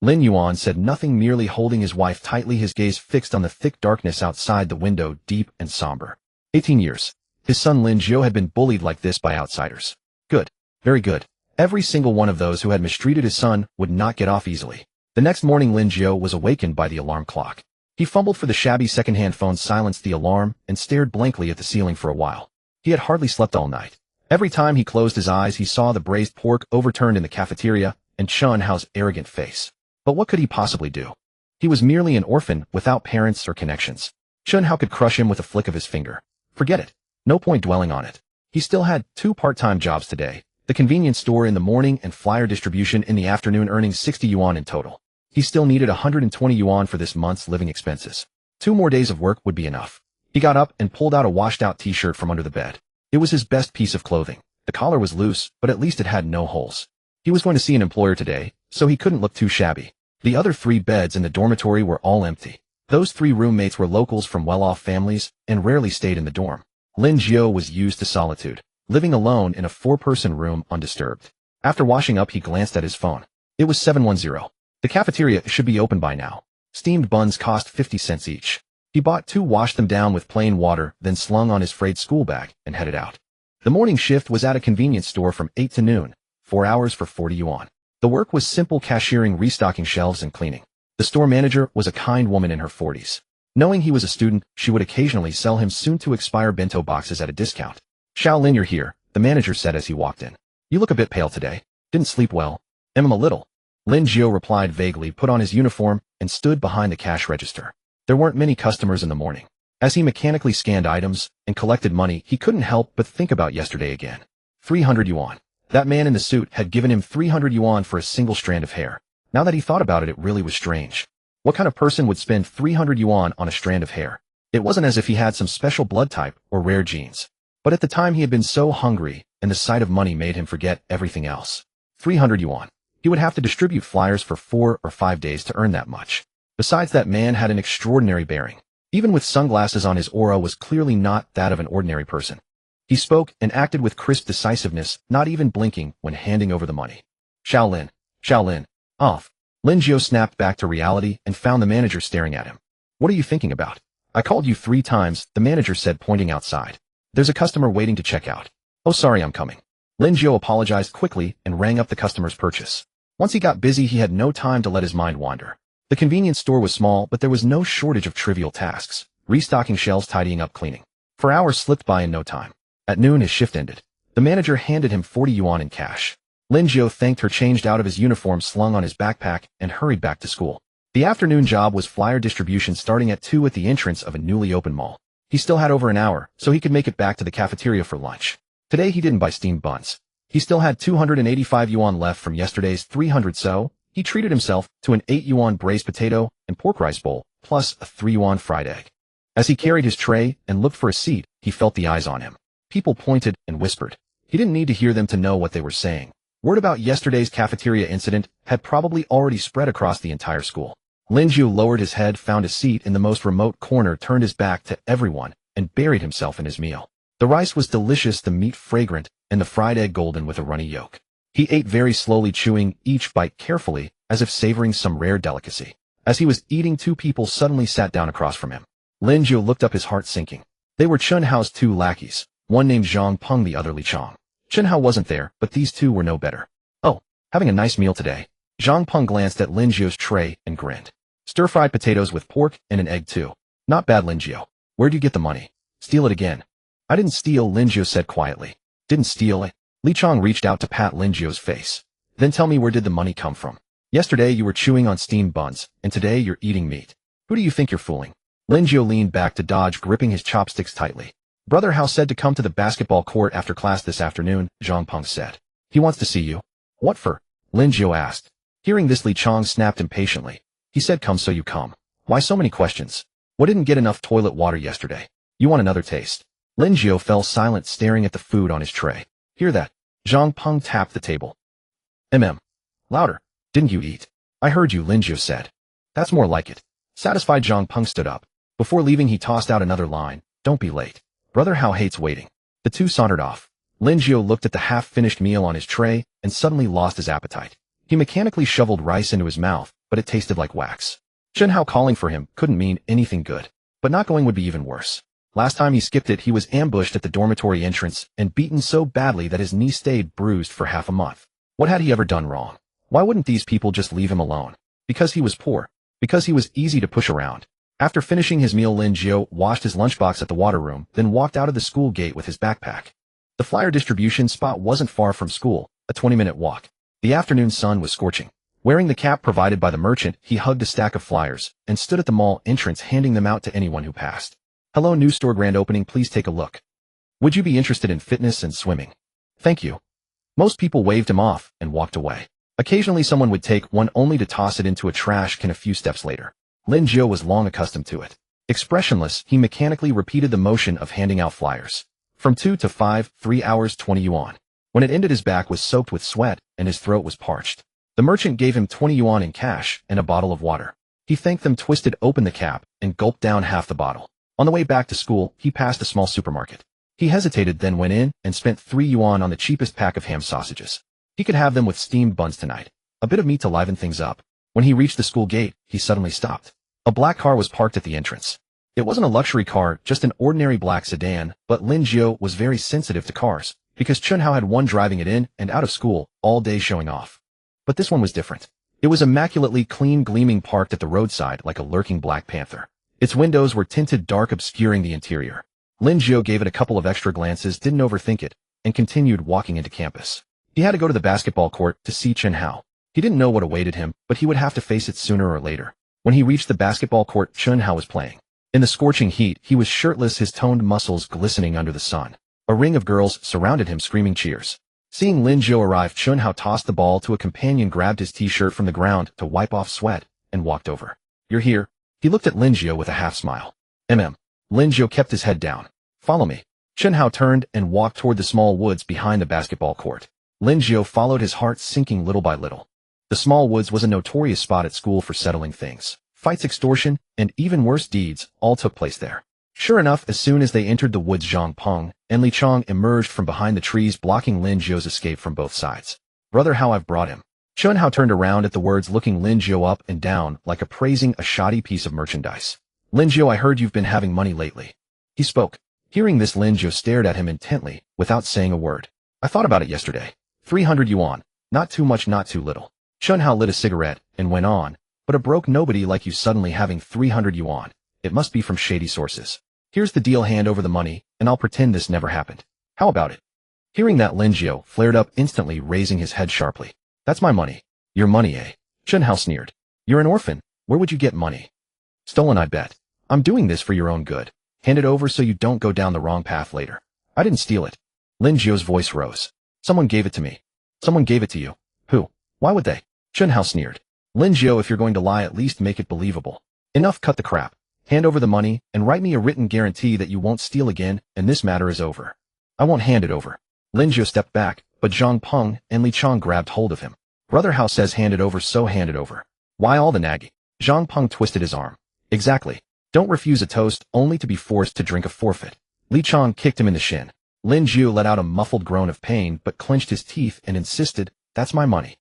Lin Yuan said nothing, merely holding his wife tightly, his gaze fixed on the thick darkness outside the window, deep and somber. 18 years. His son Lin Jiu had been bullied like this by outsiders. Good. Very good. Every single one of those who had mistreated his son would not get off easily. The next morning, Lin Jiu was awakened by the alarm clock. He fumbled for the shabby second-hand phone, silenced the alarm, and stared blankly at the ceiling for a while. He had hardly slept all night. Every time he closed his eyes, he saw the braised pork overturned in the cafeteria and Chun Hao's arrogant face. But what could he possibly do? He was merely an orphan without parents or connections. Chun Hao could crush him with a flick of his finger. Forget it. No point dwelling on it. He still had 2 part-time jobs today, the convenience store in the morning and flyer distribution in the afternoon, earning 60 yuan in total. He still needed 120 yuan for this month's living expenses. 2 more days of work would be enough. He got up and pulled out a washed-out t-shirt from under the bed. It was his best piece of clothing. The collar was loose, but at least it had no holes. He was going to see an employer today, so he couldn't look too shabby. The other 3 beds in the dormitory were all empty. Those 3 roommates were locals from well-off families and rarely stayed in the dorm. Lin Jiu was used to solitude, living alone in a 4-person room undisturbed. After washing up, he glanced at his phone. It was 7:10. The cafeteria should be open by now. Steamed buns cost 50 cents each. He bought 2, washed them down with plain water, then slung on his frayed school bag and headed out. The morning shift was at a convenience store from 8 to noon, 4 hours for 40 yuan. The work was simple: cashiering, restocking shelves, and cleaning. The store manager was a kind woman in her 40s. Knowing he was a student, she would occasionally sell him soon-to-expire bento boxes at a discount. Xiao Lin, you're here, the manager said as he walked in. You look a bit pale today. Didn't sleep well? A little. Lin Jiu replied vaguely, put on his uniform, and stood behind the cash register. There weren't many customers in the morning. As he mechanically scanned items and collected money, he couldn't help but think about yesterday again. 300 yuan. That man in the suit had given him 300 yuan for a single strand of hair. Now that he thought about it, it really was strange. What kind of person would spend 300 yuan on a strand of hair? It wasn't as if he had some special blood type or rare genes. But at the time he had been so hungry, and the sight of money made him forget everything else. 300 yuan. He would have to distribute flyers for 4 or 5 days to earn that much. Besides, that man had an extraordinary bearing. Even with sunglasses on, his aura was clearly not that of an ordinary person. He spoke and acted with crisp decisiveness, not even blinking when handing over the money. Xiao Lin, off. Lin Jiu snapped back to reality and found the manager staring at him. What are you thinking about? I called you 3 times, the manager said, pointing outside. There's a customer waiting to check out. Oh, sorry, I'm coming. Lin Jiu apologized quickly and rang up the customer's purchase. Once he got busy, he had no time to let his mind wander. The convenience store was small, but there was no shortage of trivial tasks: restocking shelves, tidying up, cleaning. 4 hours slipped by in no time. At noon, his shift ended. The manager handed him 40 yuan in cash. Lin Jiu thanked her, changed out of his uniform slung on his backpack, and hurried back to school. The afternoon job was flyer distribution, starting at 2 at the entrance of a newly opened mall. He still had over an hour, so he could make it back to the cafeteria for lunch. Today he didn't buy steamed buns. He still had 285 yuan left from yesterday's 300, so he treated himself to an 8 yuan braised potato and pork rice bowl, plus a 3 yuan fried egg. As he carried his tray and looked for a seat, he felt the eyes on him. People pointed and whispered. He didn't need to hear them to know what they were saying. Word about yesterday's cafeteria incident had probably already spread across the entire school. Lin Jiu lowered his head, found a seat in the most remote corner, turned his back to everyone, and buried himself in his meal. The rice was delicious, the meat fragrant, and the fried egg golden with a runny yolk. He ate very slowly, chewing each bite carefully, as if savoring some rare delicacy. As he was eating, 2 people suddenly sat down across from him. Lin Jiu looked up, his heart sinking. They were Chun Hao's 2 lackeys, one named Zhang Peng, the other Li Chong. Chun Hao wasn't there, but these 2 were no better. Oh, having a nice meal today. Zhang Peng glanced at Lin Jiu's tray and grinned. Stir-fried potatoes with pork and an egg too. Not bad, Lin Jiu. Where'd you get the money? Steal it again? I didn't steal, Lin Jiu said quietly. Didn't steal it? Li Chong reached out to pat Lin Jiu's face. Then tell me, where did the money come from? Yesterday you were chewing on steamed buns, and today you're eating meat. Who do you think you're fooling? Lin Jiu leaned back to dodge, gripping his chopsticks tightly. Brother Hao said to come to the basketball court after class this afternoon, Zhang Peng said. He wants to see you. What for? Lin Jiu asked. Hearing this, Li Chong snapped impatiently. He said come so you come. Why so many questions? What didn't get enough toilet water yesterday? You want another taste? Lin Jiu fell silent, staring at the food on his tray. Hear that? Zhang Peng tapped the table. Louder. Didn't you eat? I heard you, Lin Jiu said. That's more like it. Satisfied, Zhang Peng stood up. Before leaving, he tossed out another line. Don't be late. Brother Hao hates waiting. The two sauntered off. Lin Jiu looked at the half-finished meal on his tray and suddenly lost his appetite. He mechanically shoveled rice into his mouth, but it tasted like wax. Chen Hao calling for him couldn't mean anything good, but not going would be even worse. Last time he skipped it, he was ambushed at the dormitory entrance and beaten so badly that his knee stayed bruised for half a month. What had he ever done wrong? Why wouldn't these people just leave him alone? Because he was poor. Because he was easy to push around. After finishing his meal, Lin Jiu washed his lunchbox at the water room, then walked out of the school gate with his backpack. The flyer distribution spot wasn't far from school, a 20-minute walk. The afternoon sun was scorching. Wearing the cap provided by the merchant, he hugged a stack of flyers and stood at the mall entrance handing them out to anyone who passed. Hello, new store grand opening, please take a look. Would you be interested in fitness and swimming? Thank you. Most people waved him off and walked away. Occasionally someone would take one only to toss it into a trash can a few steps later. Lin Jiu was long accustomed to it. Expressionless, he mechanically repeated the motion of handing out flyers. From 2 to 5, 3 hours, 20 yuan. When it ended, his back was soaked with sweat and his throat was parched. The merchant gave him 20 yuan in cash and a bottle of water. He thanked them, twisted open the cap, and gulped down half the bottle. On the way back to school, he passed a small supermarket. He hesitated, then went in and spent 3 yuan on the cheapest pack of ham sausages. He could have them with steamed buns tonight. A bit of meat to liven things up. When he reached the school gate, he suddenly stopped. A black car was parked at the entrance. It wasn't a luxury car, just an ordinary black sedan, but Lin Jiu was very sensitive to cars, because Chun Hao had one driving it in and out of school, all day showing off. But this one was different. It was immaculately clean, gleaming, parked at the roadside like a lurking black panther. Its windows were tinted dark, obscuring the interior. Lin Jiu gave it a couple of extra glances, didn't overthink it, and continued walking into campus. He had to go to the basketball court to see Chun Hao. He didn't know what awaited him, but he would have to face it sooner or later. When he reached the basketball court, Chun Hao was playing. In the scorching heat, he was shirtless, his toned muscles glistening under the sun. A ring of girls surrounded him, screaming cheers. Seeing Lin Jiu arrive, Chun Hao tossed the ball to a companion, grabbed his t-shirt from the ground to wipe off sweat, and walked over. You're here? He looked at Lin Jiu with a half smile. Lin Jiu kept his head down. Follow me. Chun Hao turned and walked toward the small woods behind the basketball court. Lin Jiu followed, his heart sinking little by little. The small woods was a notorious spot at school for settling things. Fights, extortion, and even worse deeds all took place there. Sure enough, as soon as they entered the woods, Zhang Peng and Li Chong emerged from behind the trees, blocking Lin Jiu's escape from both sides. Brother Hao, I've brought him. Chun Hao turned around at the words, looking Lin Jiu up and down like appraising a shoddy piece of merchandise. Lin Jiu, I heard you've been having money lately. He spoke. Hearing this, Lin Jiu stared at him intently, without saying a word. I thought about it yesterday. 300 yuan. Not too much, not too little. Chun Hao lit a cigarette and went on. But a broke nobody like you suddenly having 300 yuan. It must be from shady sources. Here's the deal, hand over the money, and I'll pretend this never happened. How about it? Hearing that, Lin Jiu flared up instantly, raising his head sharply. That's my money. Your money, eh? Chun Hao sneered. You're an orphan. Where would you get money? Stolen, I bet. I'm doing this for your own good. Hand it over so you don't go down the wrong path later. I didn't steal it. Lin Jiu's voice rose. Someone gave it to me. Someone gave it to you. Who? Why would they? Chun Hao sneered. Lin Jiu, if you're going to lie, at least make it believable. Enough, cut the crap. Hand over the money and write me a written guarantee that you won't steal again, and this matter is over. I won't hand it over. Lin Jiu stepped back, but Zhang Peng and Li Chong grabbed hold of him. Brother Hao says hand it over, so hand it over. Why all the nagging? Zhang Peng twisted his arm. Exactly. Don't refuse a toast only to be forced to drink a forfeit. Li Chong kicked him in the shin. Lin Jiu let out a muffled groan of pain but clenched his teeth and insisted, that's my money.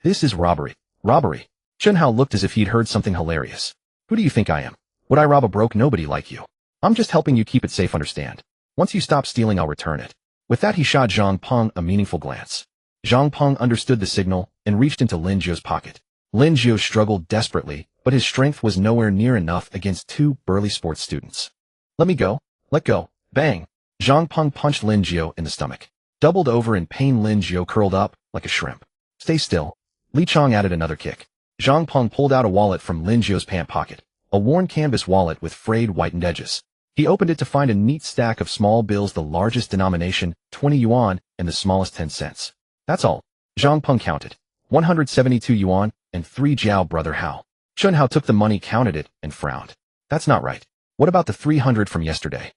This is robbery. Robbery. Chun Hao looked as if he'd heard something hilarious. Who do you think I am? Would I rob a broke nobody like you? I'm just helping you keep it safe, understand? Once you stop stealing, I'll return it. With that, he shot Zhang Peng a meaningful glance. Zhang Peng understood the signal and reached into Lin Jiu's pocket. Lin Jiu struggled desperately, but his strength was nowhere near enough against two burly sports students. Let me go. Let go. Bang. Zhang Peng punched Lin Jiu in the stomach. Doubled over in pain, Lin Jiu curled up like a shrimp. Stay still. Li Chong added another kick. Zhang Peng pulled out a wallet from Lin Jiu's pant pocket. a worn canvas wallet with frayed whitened edges. He opened it to find a neat stack of small bills, the largest denomination, 20 yuan, and the smallest 10 cents. That's all. Zhang Peng counted. 172 yuan, and 3 jiao. Brother Hao. Chun Hao took the money, counted it, and frowned. That's not right. What about the 300 from yesterday?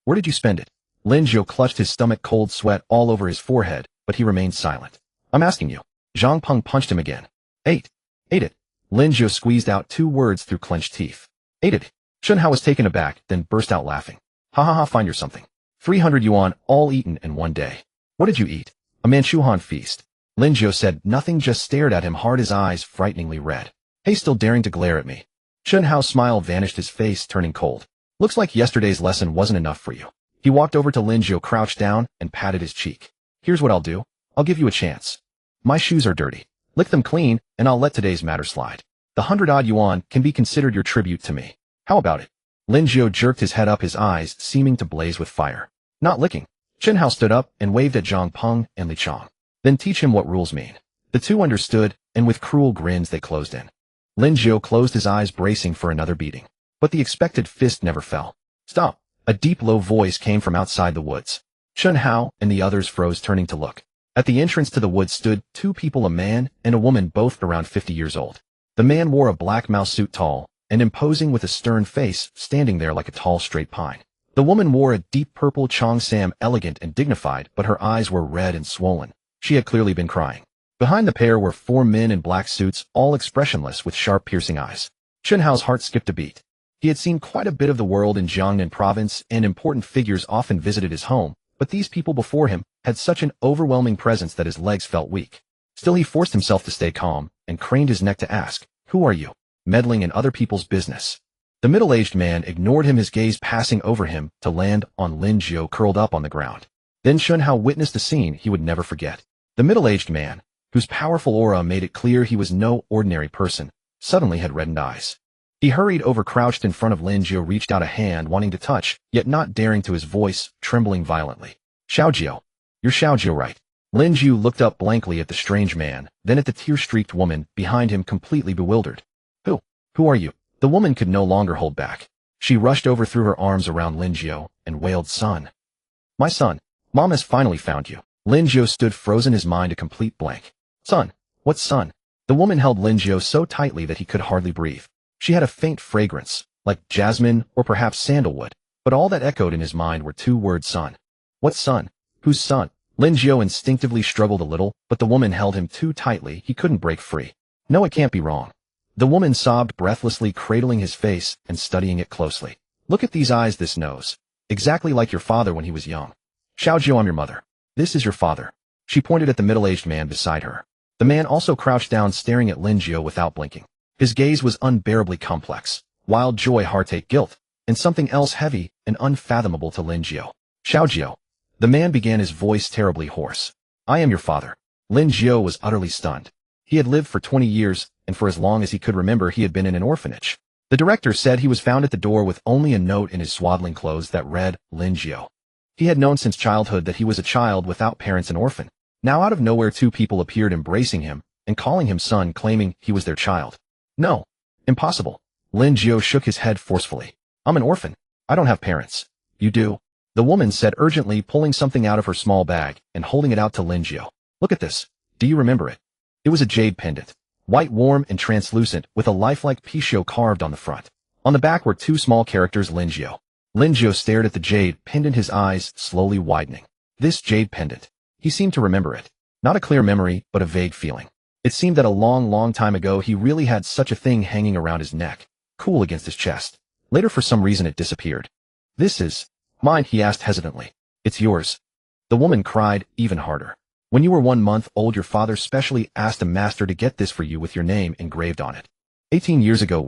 Where did you spend it? Lin Jiu clutched his stomach, cold sweat all over his forehead, but he remained silent. I'm asking you. Zhang Peng punched him again. Ate it. Lin Jiu squeezed out 2 words through clenched teeth. Ate it. Chun Hao was taken aback, then burst out laughing. Ha ha ha, find your something. 300 yuan, all eaten in one day. What did you eat? A Manchuhan feast. Lin Jiu said nothing, just stared at him hard, his eyes frighteningly red. Hey, still daring to glare at me. Chun Hao's smile vanished, his face turning cold. Looks like yesterday's lesson wasn't enough for you. He walked over to Lin Jiu, crouched down, and patted his cheek. Here's what I'll do. I'll give you a chance. My shoes are dirty. Lick them clean, and I'll let today's matter slide. The 100-odd yuan can be considered your tribute to me. How about it? Lin Jiu jerked his head up, his eyes seeming to blaze with fire. Not licking. Chun Hao stood up and waved at Zhang Peng and Li Chong. Then teach him what rules mean. The two understood, and with cruel grins they closed in. Lin Jiu closed his eyes, bracing for another beating. But the expected fist never fell. Stop! A deep, low voice came from outside the woods. Chun Hao and the others froze, turning to look. At the entrance to the woods stood 2 people, a man and a woman, both around 50 years old. The man wore a black mouse suit, tall and imposing with a stern face, standing there like a tall, straight pine. The woman wore a deep purple cheongsam, elegant and dignified, but her eyes were red and swollen. She had clearly been crying. Behind the pair were 4 men in black suits, all expressionless with sharp, piercing eyes. Chun Hao's heart skipped a beat. He had seen quite a bit of the world in Jiangnan province, and important figures often visited his home, but these people before him had such an overwhelming presence that his legs felt weak. Still, he forced himself to stay calm and craned his neck to ask, "Who are you? Meddling in other people's business." The middle-aged man ignored him, his gaze passing over him to land on Lin Jiu, curled up on the ground. Then Chun Hao witnessed a scene he would never forget. The middle-aged man, whose powerful aura made it clear he was no ordinary person, suddenly had reddened eyes. He hurried over, crouched in front of Lin Jiu, reached out a hand, wanting to touch, yet not daring to, his voice trembling violently. Xiaojiu. You're Xiaojiu, right? Lin Jiu looked up blankly at the strange man, then at the tear-streaked woman behind him, completely bewildered. Who are you? The woman could no longer hold back. She rushed over, threw her arms around Lin Jiu, and wailed, "Son. My son. Mom has finally found you." Lin Jiu stood frozen, his mind a complete blank. Son? What son? The woman held Lin Jiu so tightly that he could hardly breathe. She had a faint fragrance, like jasmine or perhaps sandalwood, but all that echoed in his mind were 2 words, son. What son? Whose son? Lin Jiu instinctively struggled a little, but the woman held him too tightly, he couldn't break free. No, it can't be wrong. The woman sobbed breathlessly, cradling his face and studying it closely. Look at these eyes, this nose. Exactly like your father when he was young. Xiaojiu, I'm your mother. This is your father. She pointed at the middle-aged man beside her. The man also crouched down, staring at Lin Jiu without blinking. His gaze was unbearably complex. Wild joy, heartache, guilt, and something else heavy and unfathomable to Lin Jiu. Xiaojiu. The man began, his voice terribly hoarse. I am your father. Lin Jiu was utterly stunned. He had lived for 20 years, and for as long as he could remember he had been in an orphanage. The director said he was found at the door with only a note in his swaddling clothes that read, Lin Jiu. He had known since childhood that he was a child without parents, an orphan. Now out of nowhere 2 people appeared, embracing him and calling him son, claiming he was their child. No. Impossible. Lin Jiu shook his head forcefully. I'm an orphan. I don't have parents. You do? The woman said urgently, pulling something out of her small bag and holding it out to Lin Jiu. Look at this. Do you remember it? It was a jade pendant. White, warm, and translucent, with a lifelike Pichot carved on the front. On the back were 2 small characters, Lin Jiu. Lin Jiu stared at the jade pendant, his eyes slowly widening. This jade pendant. He seemed to remember it. Not a clear memory, but a vague feeling. It seemed that a long, long time ago he really had such a thing hanging around his neck, cool against his chest. Later, for some reason, it disappeared. This is mine, he asked hesitantly. It's yours. The woman cried even harder. When you were 1 month old, your father specially asked a master to get this for you with your name engraved on it. 18 years ago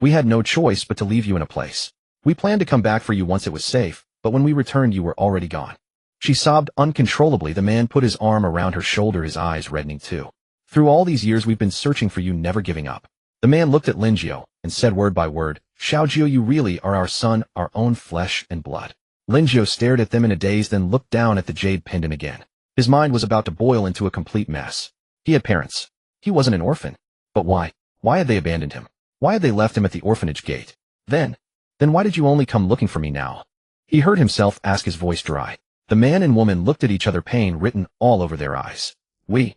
we had no choice but to leave you in a place. We planned to come back for you once it was safe, but when we returned you were already gone. She sobbed uncontrollably. The man put his arm around her shoulder, his eyes reddening too. Through all these years we've been searching for you, never giving up. The man looked at Lin Jiu and said word by word, Xiaojiu, you really are our son, our own flesh and blood. Lin Jiu stared at them in a daze, then looked down at the jade pendant again. His mind was about to boil into a complete mess. He had parents. He wasn't an orphan. But why? Why had they abandoned him? Why had they left him at the orphanage gate? Then why did you only come looking for me now? He heard himself ask, his voice dry. The man and woman looked at each other, pain written all over their eyes. The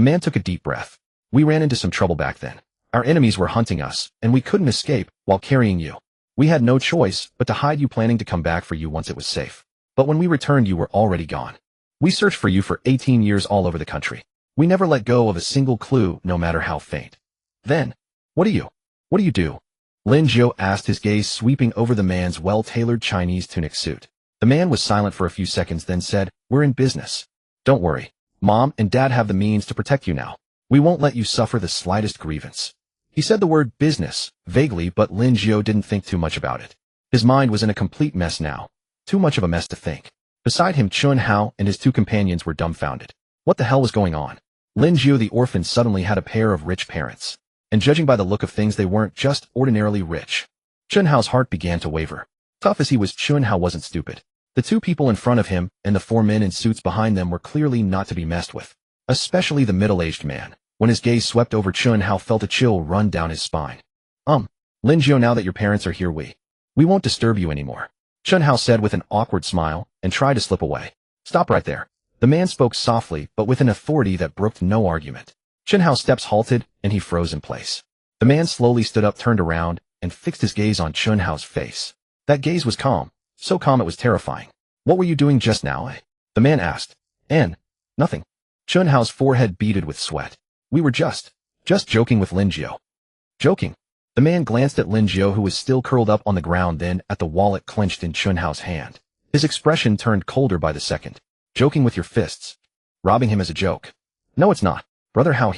man took a deep breath. We ran into some trouble back then. Our enemies were hunting us, and we couldn't escape while carrying you. We had no choice but to hide you, planning to come back for you once it was safe. But when we returned, you were already gone. We searched for you for 18 years all over the country. We never let go of a single clue, no matter how faint. Then, what do you do? Lin Jiu asked, his gaze sweeping over the man's well-tailored Chinese tunic suit. The man was silent for a few seconds, then said, "We're in business. Don't worry. Mom and Dad have the means to protect you now. We won't let you suffer the slightest grievance." He said the word business vaguely, but Lin Jiu didn't think too much about it. His mind was in a complete mess now. Too much of a mess to think. Beside him, Chun Hao and his two companions were dumbfounded. What the hell was going on? Lin Jiu, the orphan, suddenly had a pair of rich parents. And judging by the look of things, they weren't just ordinarily rich. Chun Hao's heart began to waver. Tough as he was, Chun Hao wasn't stupid. The two people in front of him and the four men in suits behind them were clearly not to be messed with. Especially the middle-aged man. When his gaze swept over, Chun Hao felt a chill run down his spine. Lin Jiu, now that your parents are here, we won't disturb you anymore," Chun Hao said with an awkward smile, and tried to slip away. "Stop right there." The man spoke softly, but with an authority that brooked no argument. Chun Hao's steps halted, and he froze in place. The man slowly stood up, turned around, and fixed his gaze on Chun Hao's face. That gaze was calm, so calm it was terrifying. "What were you doing just now, eh?" the man asked. Nothing." Chun Hao's forehead beaded with sweat. "We were just joking with Lin Jiu." "Joking?" The man glanced at Lin Jiu, who was still curled up on the ground, then at the wallet clenched in Chun Hao's hand. His expression turned colder by the second. "Joking with your fists? Robbing him as a joke?" "No, it's not, brother Hao."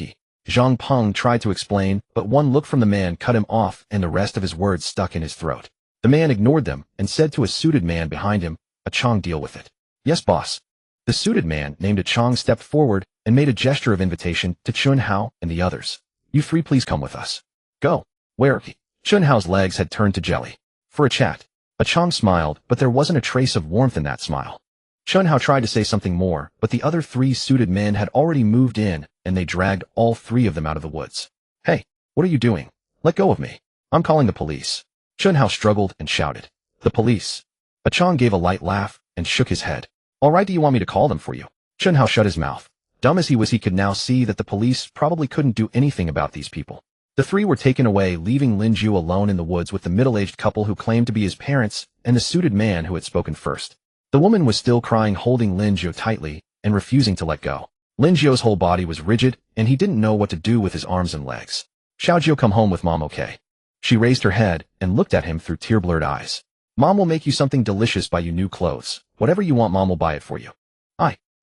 Zhang Peng tried to explain, but one look from the man cut him off, and the rest of his words stuck in his throat. The man ignored them and said to a suited man behind him, "A Chong, deal with it." "Yes, boss." The suited man named a Chong stepped forward and made a gesture of invitation to Chun Hao and the others. "You three please come with us." "Go. Where?" Chun Hao's legs had turned to jelly. "For a chat." A Chong smiled, but there wasn't a trace of warmth in that smile. Chun Hao tried to say something more, but the other three suited men had already moved in, and they dragged all three of them out of the woods. "Hey, what are you doing? Let go of me. I'm calling the police." Chun Hao struggled and shouted. "The police?" A Chong gave a light laugh and shook his head. "All right, do you want me to call them for you?" Chun Hao shut his mouth. Dumb as he was, he could now see that the police probably couldn't do anything about these people. The three were taken away, leaving Lin Jiu alone in the woods with the middle-aged couple who claimed to be his parents and the suited man who had spoken first. The woman was still crying, holding Lin Jiu tightly and refusing to let go. Lin Jiu's whole body was rigid, and he didn't know what to do with his arms and legs. "Xiaojiu, come home with Mom, okay?" She raised her head and looked at him through tear-blurred eyes. "Mom will make you something delicious, buy you new clothes. Whatever you want, Mom will buy it for you."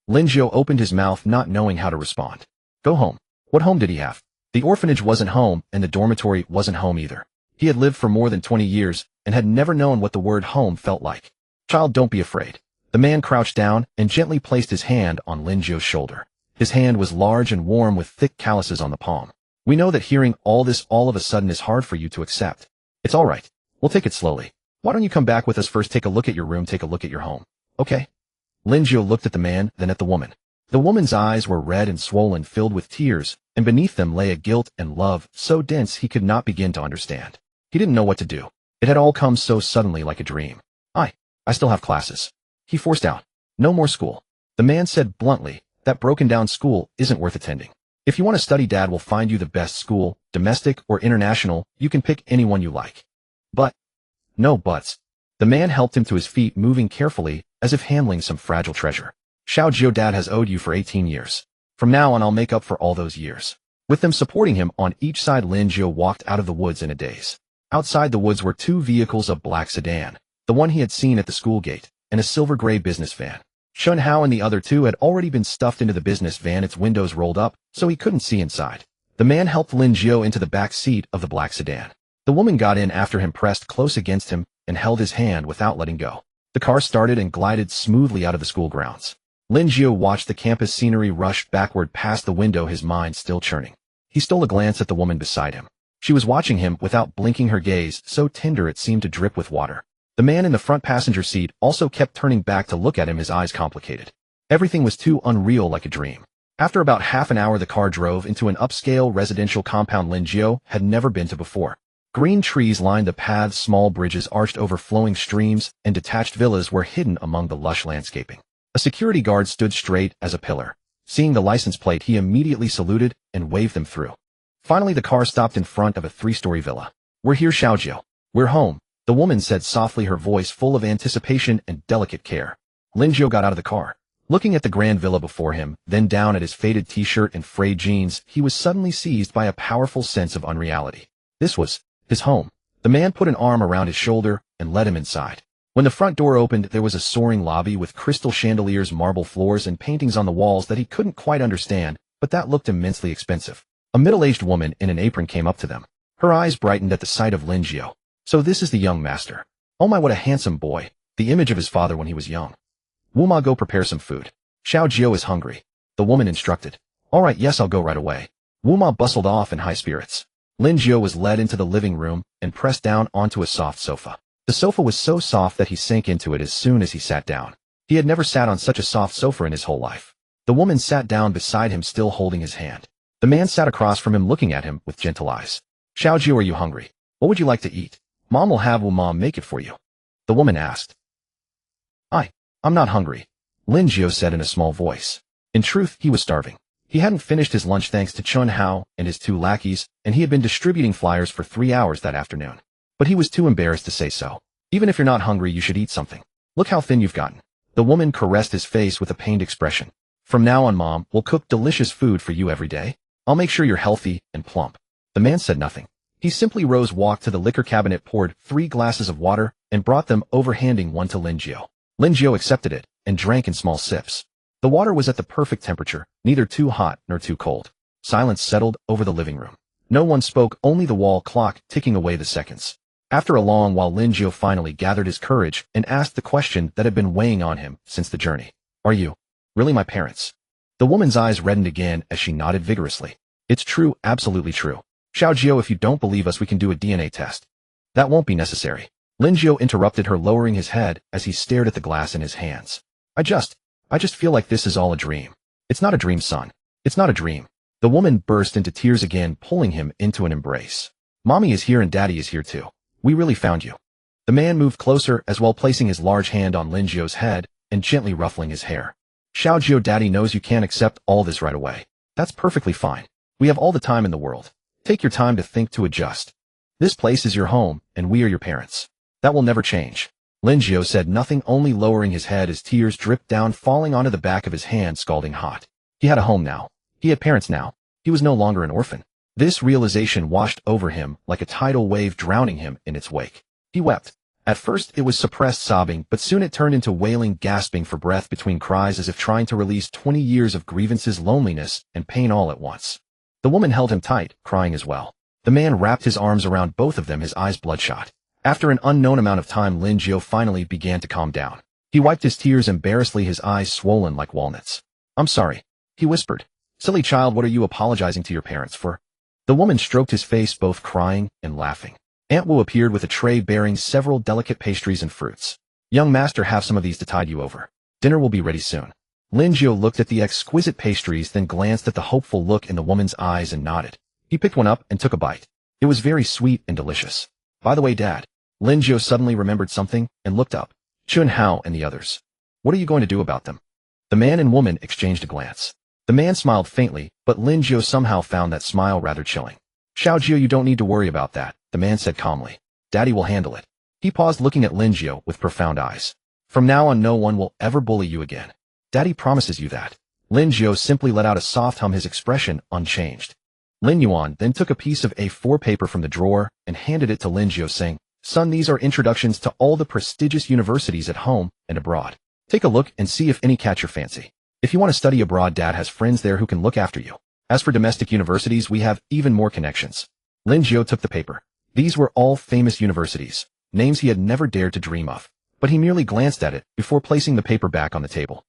Lin Jiu opened his mouth, not knowing how to respond. Go home. What home did he have? The orphanage wasn't home, and the dormitory wasn't home either. He had lived for more than 20 years and had never known what the word home felt like. "Child, don't be afraid." The man crouched down and gently placed his hand on Lin Jiu's shoulder. His hand was large and warm with thick calluses on the palm. "We know that hearing all this all of a sudden is hard for you to accept. It's all right. We'll take it slowly. Why don't you come back with us first? Take a look at your room, take a look at your home. Okay?" Lin Jiu looked at the man, then at the woman. The woman's eyes were red and swollen, filled with tears, and beneath them lay a guilt and love so dense he could not begin to understand. He didn't know what to do. It had all come so suddenly, like a dream. I still have classes." He forced out. "No more school." The man said bluntly, "That broken-down school isn't worth attending. If you want to study, Dad will find you the best school, domestic or international. You can pick any one you like." "But..." "No buts." The man helped him to his feet, moving carefully, as if handling some fragile treasure. "Xiaojiu, Dad has owed you for 18 years. From now on, I'll make up for all those years." With them supporting him on each side, Lin Jiu walked out of the woods in a daze. Outside the woods were two vehicles, a black sedan, the one he had seen at the school gate, and a silver-gray business van. Chun Hao and the other two had already been stuffed into the business van, its windows rolled up, so he couldn't see inside. The man helped Lin Jiu into the back seat of the black sedan. The woman got in after him, pressed close against him, and held his hand without letting go. The car started and glided smoothly out of the school grounds. Lin Jiu watched the campus scenery rush backward past the window, his mind still churning. He stole a glance at the woman beside him. She was watching him without blinking, her gaze so tender it seemed to drip with water. The man in the front passenger seat also kept turning back to look at him, his eyes complicated. Everything was too unreal, like a dream. After about half an hour, the car drove into an upscale residential compound Lin Jiu had never been to before. Green trees lined the paths, small bridges arched over flowing streams, and detached villas were hidden among the lush landscaping. A security guard stood straight as a pillar. Seeing the license plate, he immediately saluted and waved them through. Finally, the car stopped in front of a 3-story villa. "We're here, Lin Jiu. We're home," the woman said softly, her voice full of anticipation and delicate care. Lin Jiu got out of the car. Looking at the grand villa before him, then down at his faded t-shirt and frayed jeans, he was suddenly seized by a powerful sense of unreality. This was his home. The man put an arm around his shoulder and led him inside. When the front door opened, there was a soaring lobby with crystal chandeliers, marble floors, and paintings on the walls that he couldn't quite understand, but that looked immensely expensive. A middle-aged woman in an apron came up to them. Her eyes brightened at the sight of Lin Jiu. "So this is the young master. Oh my, what a handsome boy, the image of his father when he was young. Wuma, go prepare some food. Lin Jiu is hungry," the woman instructed. "All right, yes, I'll go right away." Wuma bustled off in high spirits. Lin Jiu was led into the living room and pressed down onto a soft sofa. The sofa was so soft that he sank into it as soon as he sat down. He had never sat on such a soft sofa in his whole life. The woman sat down beside him, still holding his hand. The man sat across from him, looking at him with gentle eyes. "Lin Jiu, are you hungry? What would you like to eat? Mom will have Wuma make it for you," the woman asked. I'm not hungry," Lin Jiu said in a small voice. In truth, he was starving. He hadn't finished his lunch thanks to Chun Hao and his 2 lackeys, and he had been distributing flyers for 3 hours that afternoon. But he was too embarrassed to say so. "Even if you're not hungry, you should eat something. Look how thin you've gotten." The woman caressed his face with a pained expression. "From now on, Mom will cook delicious food for you every day. I'll make sure you're healthy and plump." The man said nothing. He simply rose, walked to the liquor cabinet, poured 3 glasses of water, and brought them over, handing one to Lin Jiu. Lin Jiu accepted it and drank in small sips. The water was at the perfect temperature, neither too hot nor too cold. Silence settled over the living room. No one spoke, only the wall clock ticking away the seconds. After a long while, Lin Jiu finally gathered his courage and asked the question that had been weighing on him since the journey. "Are you really my parents?" The woman's eyes reddened again as she nodded vigorously. "It's true, absolutely true. Lin Jiu, if you don't believe us, we can do a DNA test." "That won't be necessary," Lin Jiu interrupted her, lowering his head as he stared at the glass in his hands. I just feel like this is all a dream." "It's not a dream, son. It's not a dream." The woman burst into tears again, pulling him into an embrace. "Mommy is here and Daddy is here too. We really found you." The man moved closer as well, placing his large hand on Lin Jiu's head and gently ruffling his hair. "Lin Jiu, Daddy knows you can't accept all this right away. That's perfectly fine. We have all the time in the world. Take your time to think, to adjust. This place is your home, and we are your parents. That will never change." Lin Jiu said nothing, only lowering his head as tears dripped down, falling onto the back of his hand, scalding hot. He had a home now. He had parents now. He was no longer an orphan. This realization washed over him like a tidal wave, drowning him in its wake. He wept. At first it was suppressed sobbing, but soon it turned into wailing, gasping for breath between cries, as if trying to release 20 years of grievances, loneliness, and pain all at once. The woman held him tight, crying as well. The man wrapped his arms around both of them, his eyes bloodshot. After an unknown amount of time, Lin Jiu finally began to calm down. He wiped his tears embarrassedly, his eyes swollen like walnuts. "I'm sorry," he whispered. "Silly child, what are you apologizing to your parents for?" The woman stroked his face, both crying and laughing. Aunt Wu appeared with a tray bearing several delicate pastries and fruits. "Young master, have some of these to tide you over. Dinner will be ready soon." Lin Jiu looked at the exquisite pastries, then glanced at the hopeful look in the woman's eyes and nodded. He picked one up and took a bite. It was very sweet and delicious. "By the way, Dad," Lin Jiu suddenly remembered something and looked up. "Chun Hao and the others. What are you going to do about them?" The man and woman exchanged a glance. The man smiled faintly, but Lin Jiu somehow found that smile rather chilling. "Lin Jiu, you don't need to worry about that," the man said calmly. "Daddy will handle it." He paused, looking at Lin Jiu with profound eyes. "From now on, no one will ever bully you again. Daddy promises you that." Lin Jiu simply let out a soft hum, his expression unchanged. Lin Yuan then took a piece of A4 paper from the drawer and handed it to Lin Jiu, saying, "Son, these are introductions to all the prestigious universities at home and abroad. Take a look and see if any catch your fancy. If you want to study abroad, Dad has friends there who can look after you. As for domestic universities, we have even more connections." Lin Jiu took the paper. These were all famous universities, names he had never dared to dream of, but he merely glanced at it before placing the paper back on the table.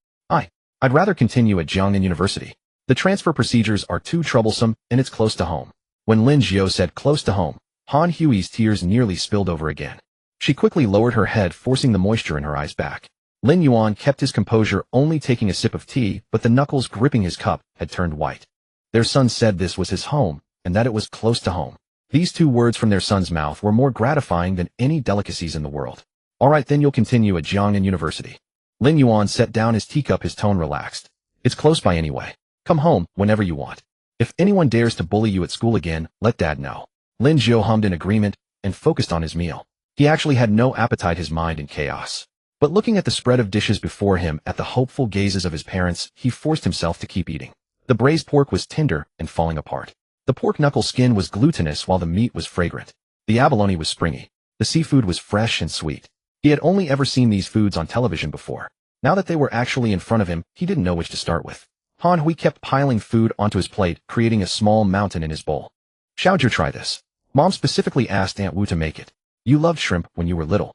I'd rather continue at Jiangnan University. The transfer procedures are too troublesome, and it's close to home." When Lin Jiu said close to home, Han Hui's tears nearly spilled over again. She quickly lowered her head, forcing the moisture in her eyes back. Lin Yuan kept his composure, only taking a sip of tea, but the knuckles gripping his cup had turned white. Their son said this was his home, and that it was close to home. These two words from their son's mouth were more gratifying than any delicacies in the world. All right, then you'll continue at Jiangnan University. Lin Yuan set down his teacup, his tone relaxed. It's close by anyway. Come home whenever you want. If anyone dares to bully you at school again, let Dad know. Lin Jiu hummed in agreement and focused on his meal. He actually had no appetite, his mind in chaos. But looking at the spread of dishes before him, at the hopeful gazes of his parents, he forced himself to keep eating. The braised pork was tender and falling apart. The pork knuckle skin was glutinous while the meat was fragrant. The abalone was springy. The seafood was fresh and sweet. He had only ever seen these foods on television before. Now that they were actually in front of him, he didn't know which to start with. Han Hui kept piling food onto his plate, creating a small mountain in his bowl. Xiao Jiu, try this. Mom specifically asked Aunt Wu to make it. You loved shrimp when you were little.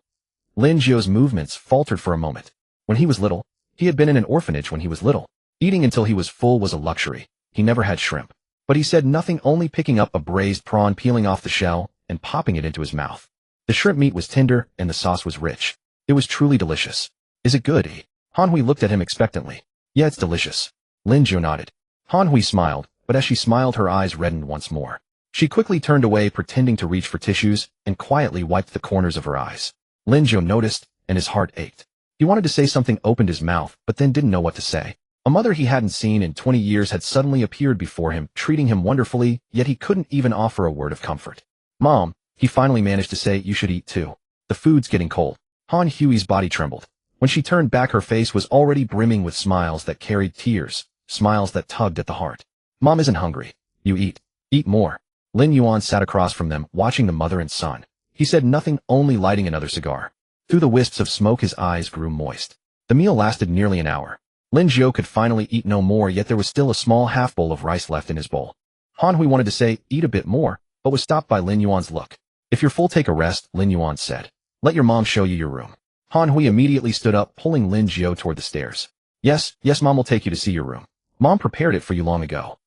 Lin Jiu's movements faltered for a moment. When he was little, he had been in an orphanage when he was little. Eating until he was full was a luxury. He never had shrimp. But he said nothing, only picking up a braised prawn, peeling off the shell, and popping it into his mouth. The shrimp meat was tender, and the sauce was rich. It was truly delicious. Is it good, eh? Han Hui looked at him expectantly. Yeah, it's delicious. Lin Jiu nodded. Han Hui smiled, but as she smiled her eyes reddened once more. She quickly turned away, pretending to reach for tissues, and quietly wiped the corners of her eyes. Lin Jiu noticed, and his heart ached. He wanted to say something, opened his mouth, but then didn't know what to say. A mother he hadn't seen in 20 years had suddenly appeared before him, treating him wonderfully, yet he couldn't even offer a word of comfort. Mom, he finally managed to say, you should eat too. The food's getting cold. Han Hui's body trembled. When she turned back, her face was already brimming with smiles that carried tears, smiles that tugged at the heart. Mom isn't hungry. You eat. Eat more. Lin Yuan sat across from them, watching the mother and son. He said nothing, only lighting another cigar. Through the wisps of smoke, his eyes grew moist. The meal lasted nearly an hour. Lin Jiu could finally eat no more, yet there was still a small half bowl of rice left in his bowl. Han Hui wanted to say, eat a bit more, but was stopped by Lin Yuan's look. If you're full, take a rest, Lin Yuan said. Let your mom show you your room. Han Hui immediately stood up, pulling Lin Jiu toward the stairs. Yes, Mom will take you to see your room. Mom prepared it for you long ago.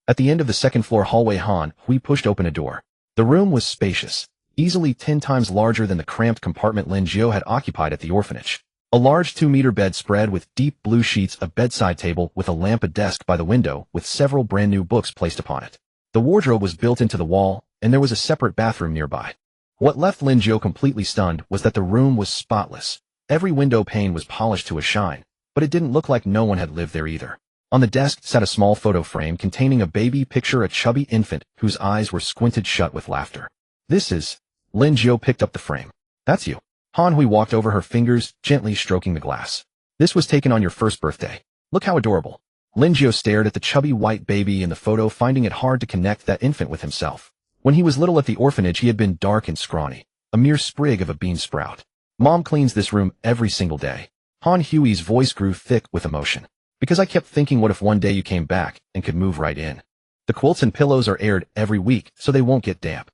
At the end of the second-floor hallway, Han Hui pushed open a door. The room was spacious, easily 10 times larger than the cramped compartment Lin Jiu had occupied at the orphanage. A large 2-meter bed spread with deep blue sheets, a bedside table with a lamp, a desk by the window with several brand new books placed upon it. The wardrobe was built into the wall, and there was a separate bathroom nearby. What left Lin Jiu completely stunned was that the room was spotless. Every window pane was polished to a shine, but it didn't look like no one had lived there either. On the desk sat a small photo frame containing a baby picture, a chubby infant whose eyes were squinted shut with laughter. This is... Lin Jiu picked up the frame. That's you. Han Hui walked over, her fingers gently stroking the glass. This was taken on your first birthday. Look how adorable. Lin Jiu stared at the chubby white baby in the photo, finding it hard to connect that infant with himself. When he was little at the orphanage, he had been dark and scrawny, a mere sprig of a bean sprout. Mom cleans this room every single day. Han Hui's voice grew thick with emotion. Because I kept thinking, what if one day you came back and could move right in? The quilts and pillows are aired every week, so they won't get damp.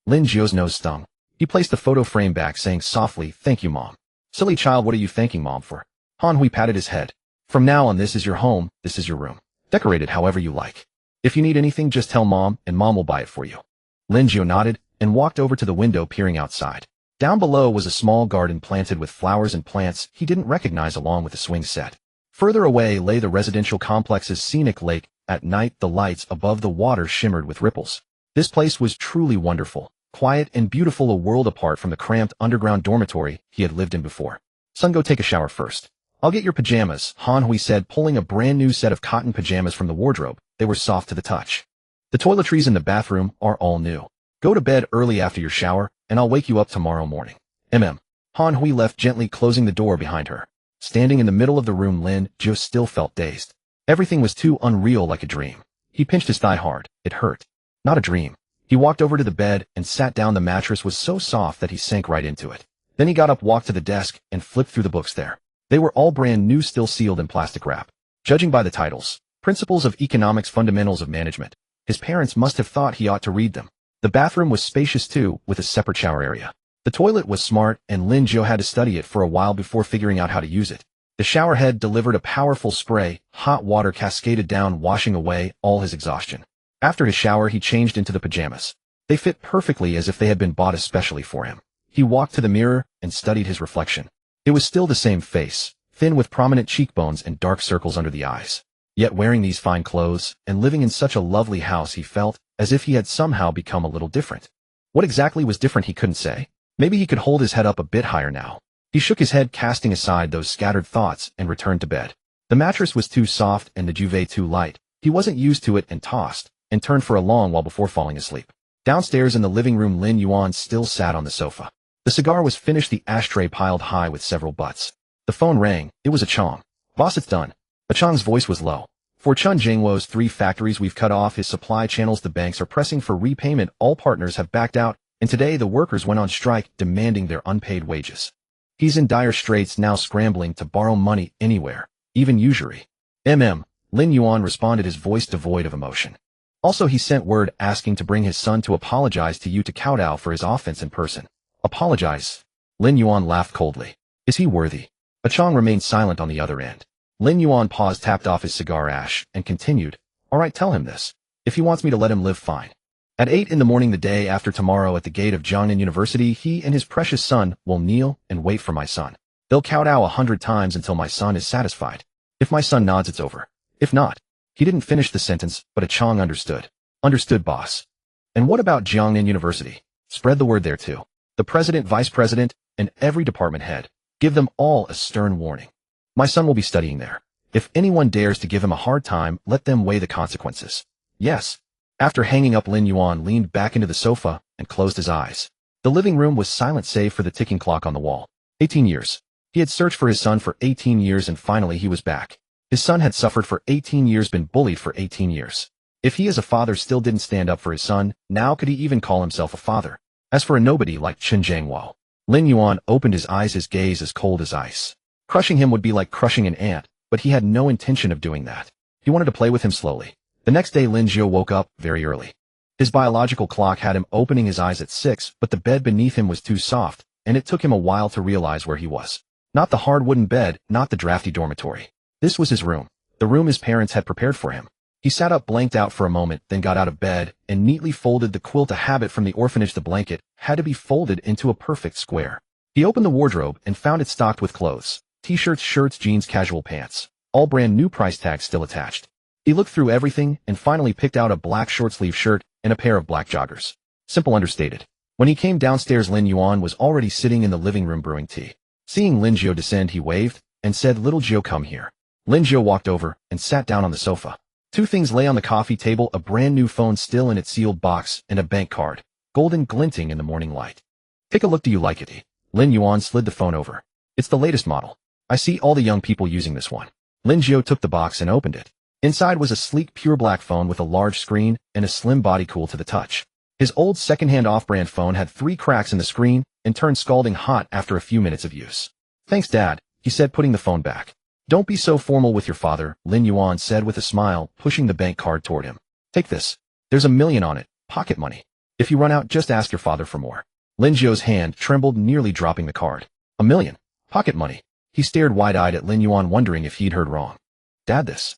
Lin Jiu's nose stung. He placed the photo frame back, saying softly, thank you, Mom. Silly child, what are you thanking Mom for? Han Hui patted his head. From now on, this is your home, this is your room. Decorate it however you like. If you need anything, just tell Mom, and Mom will buy it for you. Lin Jiu nodded and walked over to the window, peering outside. Down below was a small garden planted with flowers and plants he didn't recognize, along with a swing set. Further away lay the residential complex's scenic lake. At night, the lights above the water shimmered with ripples. This place was truly wonderful, quiet and beautiful, a world apart from the cramped underground dormitory he had lived in before. Son, go take a shower first. I'll get your pajamas, Han Hui said, pulling a brand new set of cotton pajamas from the wardrobe. They were soft to the touch. The toiletries in the bathroom are all new. Go to bed early after your shower, and I'll wake you up tomorrow morning. Han Hui left, gently closing the door behind her. Standing in the middle of the room, Lin Jiu still felt dazed. Everything was too unreal, like a dream. He pinched his thigh hard. It hurt. Not a dream. He walked over to the bed and sat down. The mattress was so soft that he sank right into it. Then he got up, walked to the desk, and flipped through the books there. They were all brand new, still sealed in plastic wrap. Judging by the titles, Principles of Economics, Fundamentals of Management, his parents must have thought he ought to read them. The bathroom was spacious too, with a separate shower area. The toilet was smart, and Lin Jiu had to study it for a while before figuring out how to use it. The shower head delivered a powerful spray. Hot water cascaded down, washing away all his exhaustion. After his shower, he changed into the pajamas. They fit perfectly, as if they had been bought especially for him. He walked to the mirror and studied his reflection. It was still the same face, thin with prominent cheekbones and dark circles under the eyes. Yet wearing these fine clothes and living in such a lovely house, he felt as if he had somehow become a little different. What exactly was different he couldn't say. Maybe he could hold his head up a bit higher now. He shook his head, casting aside those scattered thoughts, and returned to bed. The mattress was too soft and the duvet too light. He wasn't used to it and tossed, and turned for a long while before falling asleep. Downstairs in the living room, Lin Yuan still sat on the sofa. The cigar was finished, the ashtray piled high with several butts. The phone rang. It was Chong. Boss, it's done. Chong's voice was low. For Chun Jingwo's 3 factories, we've cut off his supply channels. The banks are pressing for repayment. All partners have backed out, and today the workers went on strike, demanding their unpaid wages. He's in dire straits now, scrambling to borrow money anywhere, even usury. Lin Yuan responded, his voice devoid of emotion. Also, he sent word asking to bring his son to apologize to you, to kowtow for his offense in person. Apologize? Lin Yuan laughed coldly. Is he worthy? Chong remained silent on the other end. Lin Yuan paused, tapped off his cigar ash, and continued. All right, tell him this. If he wants me to let him live, fine. At 8 in the morning the day after tomorrow, at the gate of Jiangnan University, he and his precious son will kneel and wait for my son. They'll kowtow 100 times until my son is satisfied. If my son nods, it's over. If not. He didn't finish the sentence, but Chong understood. Understood, boss. And what about Jiangnan University? Spread the word there too. The president, vice president, and every department head. Give them all a stern warning. My son will be studying there. If anyone dares to give him a hard time, let them weigh the consequences. Yes. After hanging up, Lin Yuan leaned back into the sofa and closed his eyes. The living room was silent save for the ticking clock on the wall. 18 years. He had searched for his son for 18 years and finally he was back. His son had suffered for 18 years, been bullied for 18 years. If he as a father still didn't stand up for his son, now could he even call himself a father? As for a nobody like Chen Jiangwo, Lin Yuan opened his eyes, his gaze as cold as ice. Crushing him would be like crushing an ant, but he had no intention of doing that. He wanted to play with him slowly. The next day, Lin Jiu woke up very early. His biological clock had him opening his eyes at 6, but the bed beneath him was too soft, and it took him a while to realize where he was. Not the hard wooden bed, not the drafty dormitory. This was his room, the room his parents had prepared for him. He sat up, blanked out for a moment, then got out of bed and neatly folded the quilt, a habit from the orphanage. The blanket had to be folded into a perfect square. He opened the wardrobe and found it stocked with clothes, t-shirts, shirts, jeans, casual pants, all brand new, price tags still attached. He looked through everything and finally picked out a black short-sleeve shirt and a pair of black joggers. Simple, understated. When he came downstairs, Lin Yuan was already sitting in the living room brewing tea. Seeing Lin Jiu descend, he waved and said, "Little Jiu, come here." Lin Jiu walked over and sat down on the sofa. 2 things lay on the coffee table, a brand new phone still in its sealed box and a bank card, golden glinting in the morning light. Take a look, do you like it? Lin Yuan slid the phone over. It's the latest model. I see all the young people using this one. Lin Jiu took the box and opened it. Inside was a sleek, pure black phone with a large screen and a slim body, cool to the touch. His old second-hand off-brand phone had 3 cracks in the screen and turned scalding hot after a few minutes of use. Thanks, Dad, he said, putting the phone back. Don't be so formal with your father, Lin Yuan said with a smile, pushing the bank card toward him. Take this. There's $1 million on it, pocket money. If you run out, just ask your father for more. Lin Jiu's hand trembled, nearly dropping the card. $1 million? Pocket money? He stared wide-eyed at Lin Yuan, wondering if he'd heard wrong. Dad, this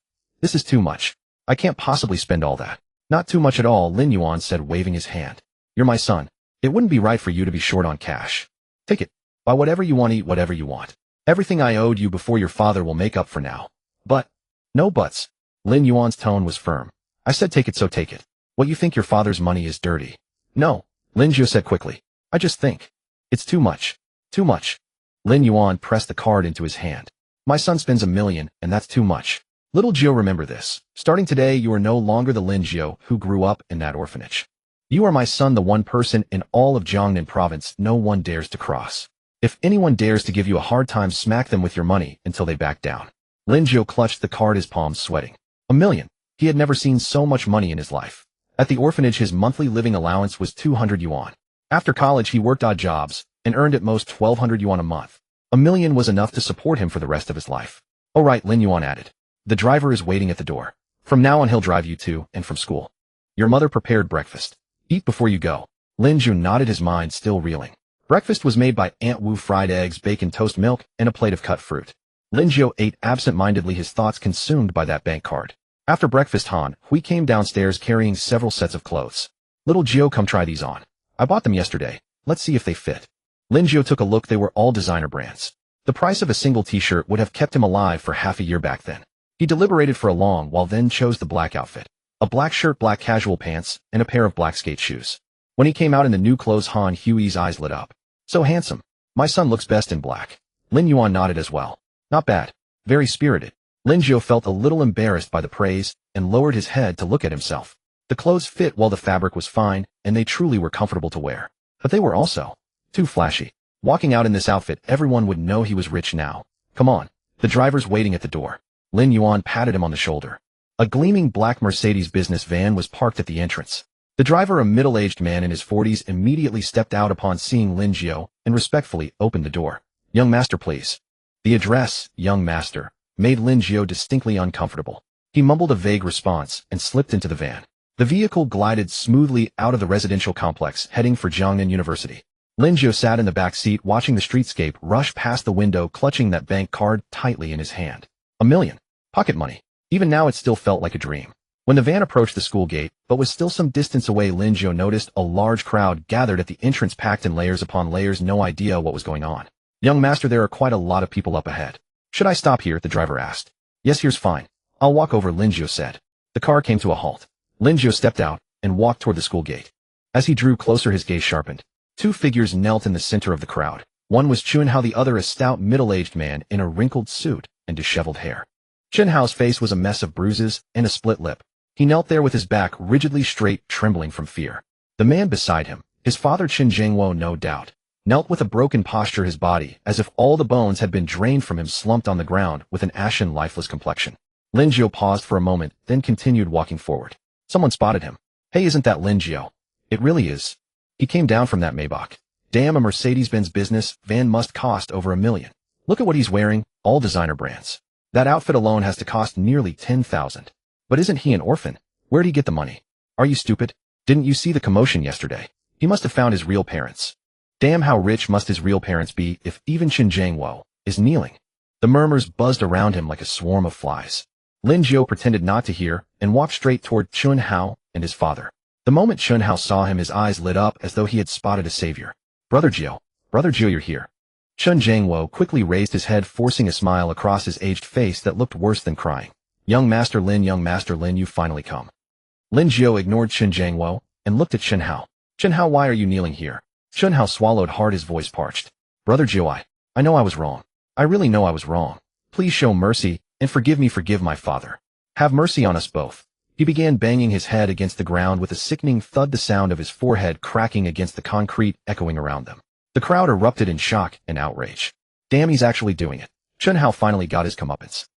is too much. I can't possibly spend all that. Not too much at all, Lin Yuan said, waving his hand. You're my son. It wouldn't be right for you to be short on cash. Take it. Buy whatever you want, eat whatever you want. Everything I owed you before your father will make up for now. But, no buts. Lin Yuan's tone was firm. I said take it, so take it. What, you think your father's money is dirty? No, Lin Jiu said quickly. I just think. It's too much. Too much. Lin Yuan pressed the card into his hand. My son spends $1 million, and that's too much. Little Jiu, remember this. Starting today, you are no longer the Lin Jiu who grew up in that orphanage. You are my son, the one person in all of Jiangnan province no one dares to cross. If anyone dares to give you a hard time, smack them with your money until they back down. Lin Jiu clutched the card, his palms sweating. $1 million. He had never seen so much money in his life. At the orphanage, his monthly living allowance was 200 yuan. After college, he worked odd jobs and earned at most 1,200 yuan a month. $1 million was enough to support him for the rest of his life. All right, Lin Yuan added. The driver is waiting at the door. From now on, he'll drive you to and from school. Your mother prepared breakfast. Eat before you go. Lin Jiu nodded, his mind still reeling. Breakfast was made by Aunt Wu: fried eggs, bacon, toast, milk, and a plate of cut fruit. Lin Jiu ate absent-mindedly, his thoughts consumed by that bank card. After breakfast, Han Hui came downstairs carrying several sets of clothes. Little Jiu, come try these on. I bought them yesterday. Let's see if they fit. Lin Jiu took a look. They were all designer brands. The price of a single t-shirt would have kept him alive for half a year back then. He deliberated for a long while, then chose the black outfit. A black shirt, black casual pants, and a pair of black skate shoes. When he came out in the new clothes, Han Hui's eyes lit up. So handsome. My son looks best in black. Lin Yuan nodded as well. Not bad. Very spirited. Lin Jiu felt a little embarrassed by the praise and lowered his head to look at himself. The clothes fit well, the fabric was fine, and they truly were comfortable to wear. But they were also too flashy. Walking out in this outfit, everyone would know he was rich now. Come on. The driver's waiting at the door. Lin Yuan patted him on the shoulder. A gleaming black Mercedes business van was parked at the entrance. The driver, a middle-aged man in his 40s, immediately stepped out upon seeing Lin Jiu and respectfully opened the door. Young master, please. The address, young master, made Lin Jiu distinctly uncomfortable. He mumbled a vague response and slipped into the van. The vehicle glided smoothly out of the residential complex, heading for Jiangnan University. Lin Jiu sat in the back seat watching the streetscape rush past the window, clutching that bank card tightly in his hand. $1 million. Pocket money. Even now it still felt like a dream. When the van approached the school gate, but was still some distance away, Lin Jiu noticed a large crowd gathered at the entrance, packed in layers upon layers, no idea what was going on. Young master, there are quite a lot of people up ahead. Should I stop here? The driver asked. Yes, here's fine. I'll walk over, Lin Jiu said. The car came to a halt. Lin Jiu stepped out and walked toward the school gate. As he drew closer, his gaze sharpened. Two figures knelt in the center of the crowd. One was Chun Hao, the other a stout middle-aged man in a wrinkled suit and disheveled hair. Chun Hao's face was a mess of bruises and a split lip. He knelt there with his back rigidly straight, trembling from fear. The man beside him, his father Qin Zhengwo no doubt, knelt with a broken posture, his body, as if all the bones had been drained from him, slumped on the ground with an ashen, lifeless complexion. Lin Jiu paused for a moment, then continued walking forward. Someone spotted him. Hey, isn't that Lin Jiu? It really is. He came down from that Maybach. Damn, a Mercedes-Benz business van must cost over $1 million. Look at what he's wearing, all designer brands. That outfit alone has to cost nearly $10,000. But isn't he an orphan? Where'd he get the money? Are you stupid? Didn't you see the commotion yesterday? He must have found his real parents. Damn, how rich must his real parents be if even Qin Zhengwo is kneeling? The murmurs buzzed around him like a swarm of flies. Lin Jiu pretended not to hear and walked straight toward Chun Hao and his father. The moment Chun Hao saw him, his eyes lit up as though he had spotted a savior. Brother Jiu, you're here. Chun Zhengwo quickly raised his head, forcing a smile across his aged face that looked worse than crying. Young Master Lin, you've finally come. Lin Jiu ignored Chun Zhengwo and looked at Chun Hao. Chun Hao, why are you kneeling here? Chun Hao swallowed hard, his voice parched. Brother Jiu, I know I was wrong. I really know I was wrong. Please show mercy and forgive me, forgive my father. Have mercy on us both. He began banging his head against the ground with a sickening thud, the sound of his forehead cracking against the concrete echoing around them. The crowd erupted in shock and outrage. Damn, he's actually doing it. Chun Hao finally got his comeuppance.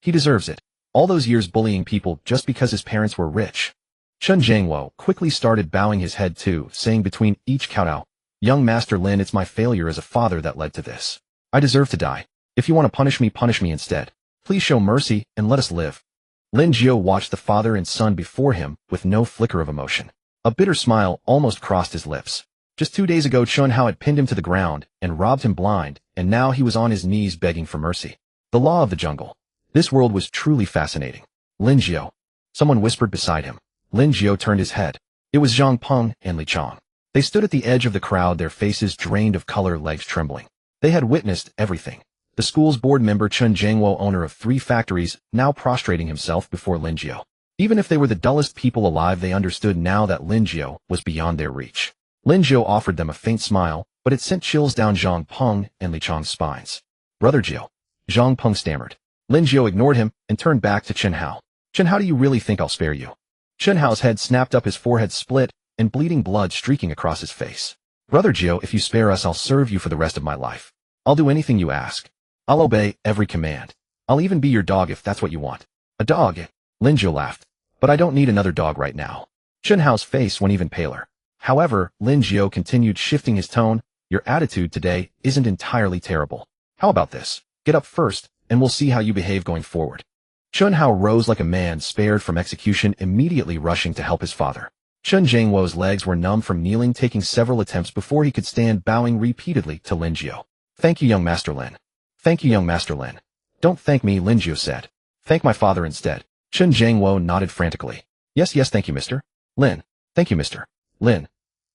He deserves it. All those years bullying people just because his parents were rich. Chun Zhengwo quickly started bowing his head too, saying between each kowtow, Young Master Lin, it's my failure as a father that led to this. I deserve to die. If you want to punish me instead. Please show mercy and let us live. Lin Jiu watched the father and son before him with no flicker of emotion. A bitter smile almost crossed his lips. Just 2 days ago, Chun Hao had pinned him to the ground and robbed him blind, and now he was on his knees begging for mercy. The law of the jungle. This world was truly fascinating. Lin Jiu. Someone whispered beside him. Lin Jiu turned his head. It was Zhang Peng and Li Chong. They stood at the edge of the crowd, their faces drained of color, legs trembling. They had witnessed everything. The school's board member Chun Zhengwo, owner of 3 factories, now prostrating himself before Lin Jiu. Even if they were the dullest people alive, they understood now that Lin Jiu was beyond their reach. Lin Jiu offered them a faint smile, but it sent chills down Zhang Peng and Li Chong's spines. Brother Jiu. Zhang Peng stammered. Lin Jiu ignored him and turned back to Chun Hao. Chun, how do you really think I'll spare you? Chun Hao's head snapped up, his forehead split, and bleeding blood streaking across his face. Brother Jiu, if you spare us, I'll serve you for the rest of my life. I'll do anything you ask. I'll obey every command. I'll even be your dog if that's what you want. A dog? Lin Jiu laughed. But I don't need another dog right now. Chun Hao's face went even paler. However, Lin Jiu continued, shifting his tone. Your attitude today isn't entirely terrible. How about this? Get up first, and we'll see how you behave going forward. Chun Hao rose like a man spared from execution, immediately rushing to help his father. Chun Zhengwo's legs were numb from kneeling, taking several attempts before he could stand, bowing repeatedly to Lin Jiu. Thank you, young Master Lin. Thank you, young Master Lin. Don't thank me, Lin Jiu said. Thank my father instead. Chun Zhengwo nodded frantically. Yes, thank you, Mr. Lin. Thank you, Mr. Lin.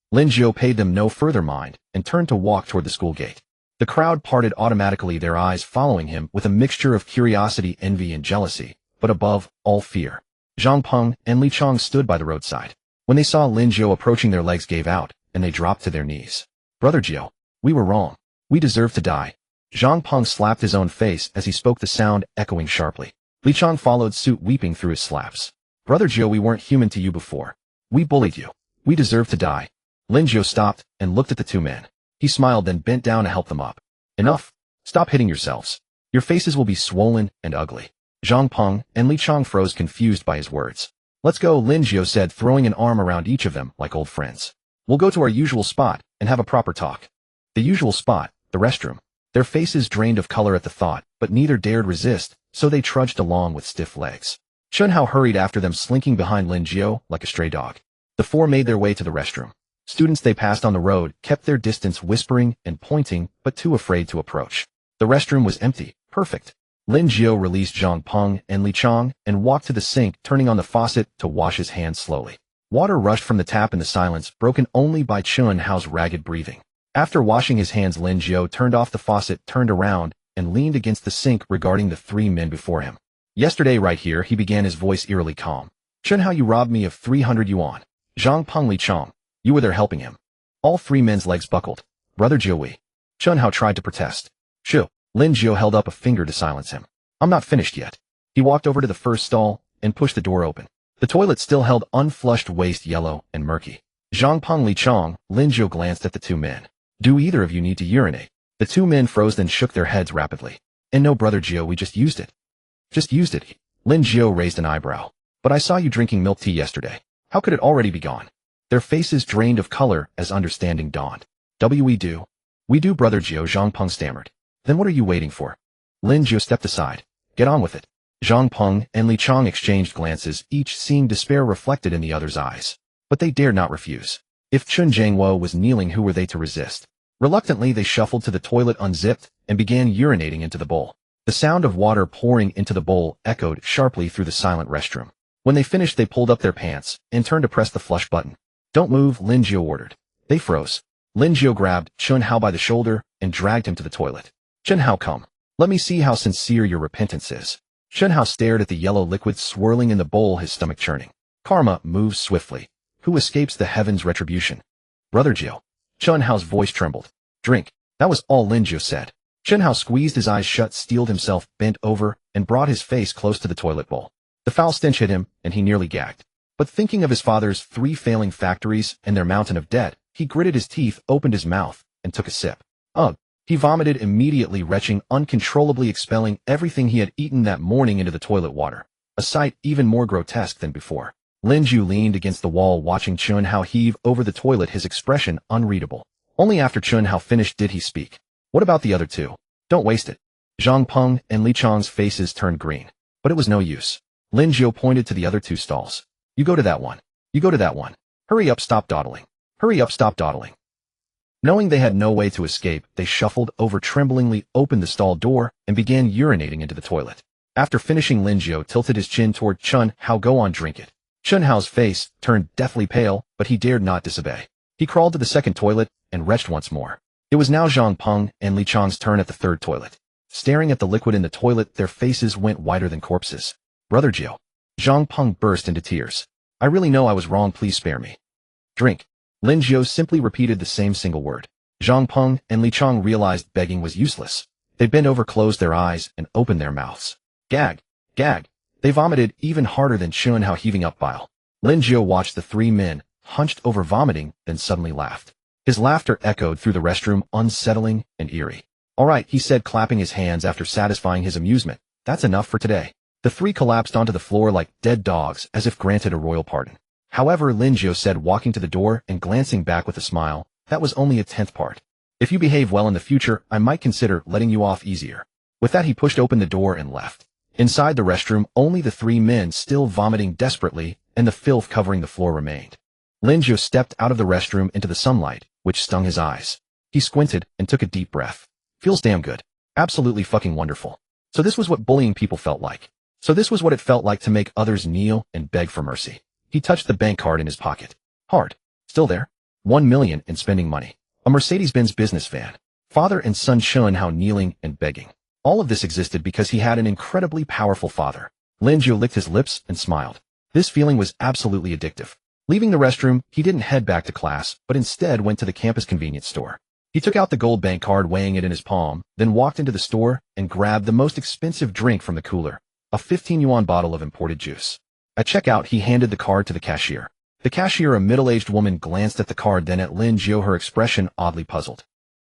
Lin Jiu paid them no further mind and turned to walk toward the school gate. The crowd parted automatically, their eyes following him with a mixture of curiosity, envy, and jealousy, but above all fear. Zhang Peng and Li Chong stood by the roadside. When they saw Lin Jiu approaching, their legs gave out, and they dropped to their knees. Brother Jiu, we were wrong. We deserve to die. Zhang Peng slapped his own face as he spoke, the sound echoing sharply. Li Chang followed suit, weeping through his slaps. Brother Jiu, we weren't human to you before. We bullied you. We deserve to die. Lin Jiu stopped and looked at the two men. He smiled, then bent down to help them up. Enough. Stop hitting yourselves. Your faces will be swollen and ugly. Zhang Peng and Li Chang froze, confused by his words. Let's go, Lin Jiu said, throwing an arm around each of them like old friends. We'll go to our usual spot and have a proper talk. The usual spot, the restroom. Their faces drained of color at the thought, but neither dared resist, so they trudged along with stiff legs. Chun Hao hurried after them, slinking behind Lin Jiu like a stray dog. The four made their way to the restroom. Students they passed on the road kept their distance, whispering and pointing, but too afraid to approach. The restroom was empty. Perfect. Lin Jiu released Zhang Peng and Li Chang and walked to the sink, turning on the faucet to wash his hands slowly. Water rushed from the tap in the silence, broken only by Chun Hao's ragged breathing. After washing his hands, Lin Jiu turned off the faucet, turned around, and leaned against the sink, regarding the three men before him. Yesterday right here, he began, his voice eerily calm. Chun Hao, you robbed me of 300 yuan. Zhang Peng, Li Chang, you were there helping him. All three men's legs buckled. Brother Jiu, we. Chun Hao tried to protest. Shoo. Lin Jiu held up a finger to silence him. I'm not finished yet. He walked over to the first stall and pushed the door open. The toilet still held unflushed waste, yellow and murky. Zhang Peng, Li Chang, Lin Jiu glanced at the two men. Do either of you need to urinate? The two men froze, then shook their heads rapidly. And no, Brother Jiu, we just used it. Just used it. Lin Jiu raised an eyebrow. But I saw you drinking milk tea yesterday. How could it already be gone? Their faces drained of color as understanding dawned. We do. We do, Brother Jiu, Zhang Peng stammered. Then what are you waiting for? Lin Jiu stepped aside. Get on with it. Zhang Peng and Li Chang exchanged glances, each seeing despair reflected in the other's eyes. But they dared not refuse. If Chun Jiangwo was kneeling, who were they to resist? Reluctantly, they shuffled to the toilet, unzipped, and began urinating into the bowl. The sound of water pouring into the bowl echoed sharply through the silent restroom. When they finished, they pulled up their pants and turned to press the flush button. Don't move, Lin Jiu ordered. They froze. Lin Jiu grabbed Chun Hao by the shoulder and dragged him to the toilet. Chun Hao, come. Let me see how sincere your repentance is. Chun Hao stared at the yellow liquid swirling in the bowl, his stomach churning. Karma moves swiftly. Who escapes the heavens' retribution? Brother Jiu. Chun Hao's voice trembled. Drink. That was all Lin Jiu said. Chun Hao squeezed his eyes shut, steeled himself, bent over, and brought his face close to the toilet bowl. The foul stench hit him, and he nearly gagged. But thinking of his father's 3 failing factories and their mountain of debt, he gritted his teeth, opened his mouth, and took a sip. Ugh. He vomited immediately, retching uncontrollably, expelling everything he had eaten that morning into the toilet water. A sight even more grotesque than before. Lin Jiu leaned against the wall, watching Chun Hao heave over the toilet, his expression unreadable. Only after Chun Hao finished did he speak. What about the other two? Don't waste it. Zhang Peng and Li Chang's faces turned green. But it was no use. Lin Jiu pointed to the other 2 stalls. You go to that one. You go to that one. Hurry up, stop dawdling. Hurry up, stop dawdling. Knowing they had no way to escape, they shuffled over, tremblingly opened the stall door, and began urinating into the toilet. After finishing, Lin Jiu tilted his chin toward Chun Hao. Go on, drink it. Chun Hao's face turned deathly pale, but he dared not disobey. He crawled to the second toilet and retched once more. It was now Zhang Peng and Li Chang's turn at the third toilet. Staring at the liquid in the toilet, their faces went whiter than corpses. Brother Jiu. Zhang Peng burst into tears. I really know I was wrong, please spare me. Drink. Lin Jiu simply repeated the same single word. Zhang Peng and Li Chang realized begging was useless. They bent over, closed their eyes, and opened their mouths. Gag. Gag. They vomited even harder than Chun Hao, heaving up bile. Lin Jiu watched the 3 men, hunched over vomiting, then suddenly laughed. His laughter echoed through the restroom, unsettling and eerie. All right, he said, clapping his hands after satisfying his amusement. That's enough for today. The 3 collapsed onto the floor like dead dogs, as if granted a royal pardon. However, Lin Jiu said, walking to the door and glancing back with a smile, that was only a 10th part. If you behave well in the future, I might consider letting you off easier. With that, he pushed open the door and left. Inside the restroom, only the 3 men, still vomiting desperately, and the filth covering the floor, remained. Lin Jiu stepped out of the restroom into the sunlight, which stung his eyes. He squinted and took a deep breath. Feels damn good. Absolutely fucking wonderful. So this was what bullying people felt like. So this was what it felt like to make others kneel and beg for mercy. He touched the bank card in his pocket. Hard. Still there. 1 million in spending money. A Mercedes-Benz business van. Father and son Chun Hao kneeling and begging. All of this existed because he had an incredibly powerful father. Lin Jiu licked his lips and smiled. This feeling was absolutely addictive. Leaving the restroom, he didn't head back to class, but instead went to the campus convenience store. He took out the gold bank card, weighing it in his palm, then walked into the store and grabbed the most expensive drink from the cooler, a 15 yuan bottle of imported juice. At checkout, he handed the card to the cashier. The cashier, a middle-aged woman, glanced at the card, then at Lin Jiu, her expression oddly puzzled.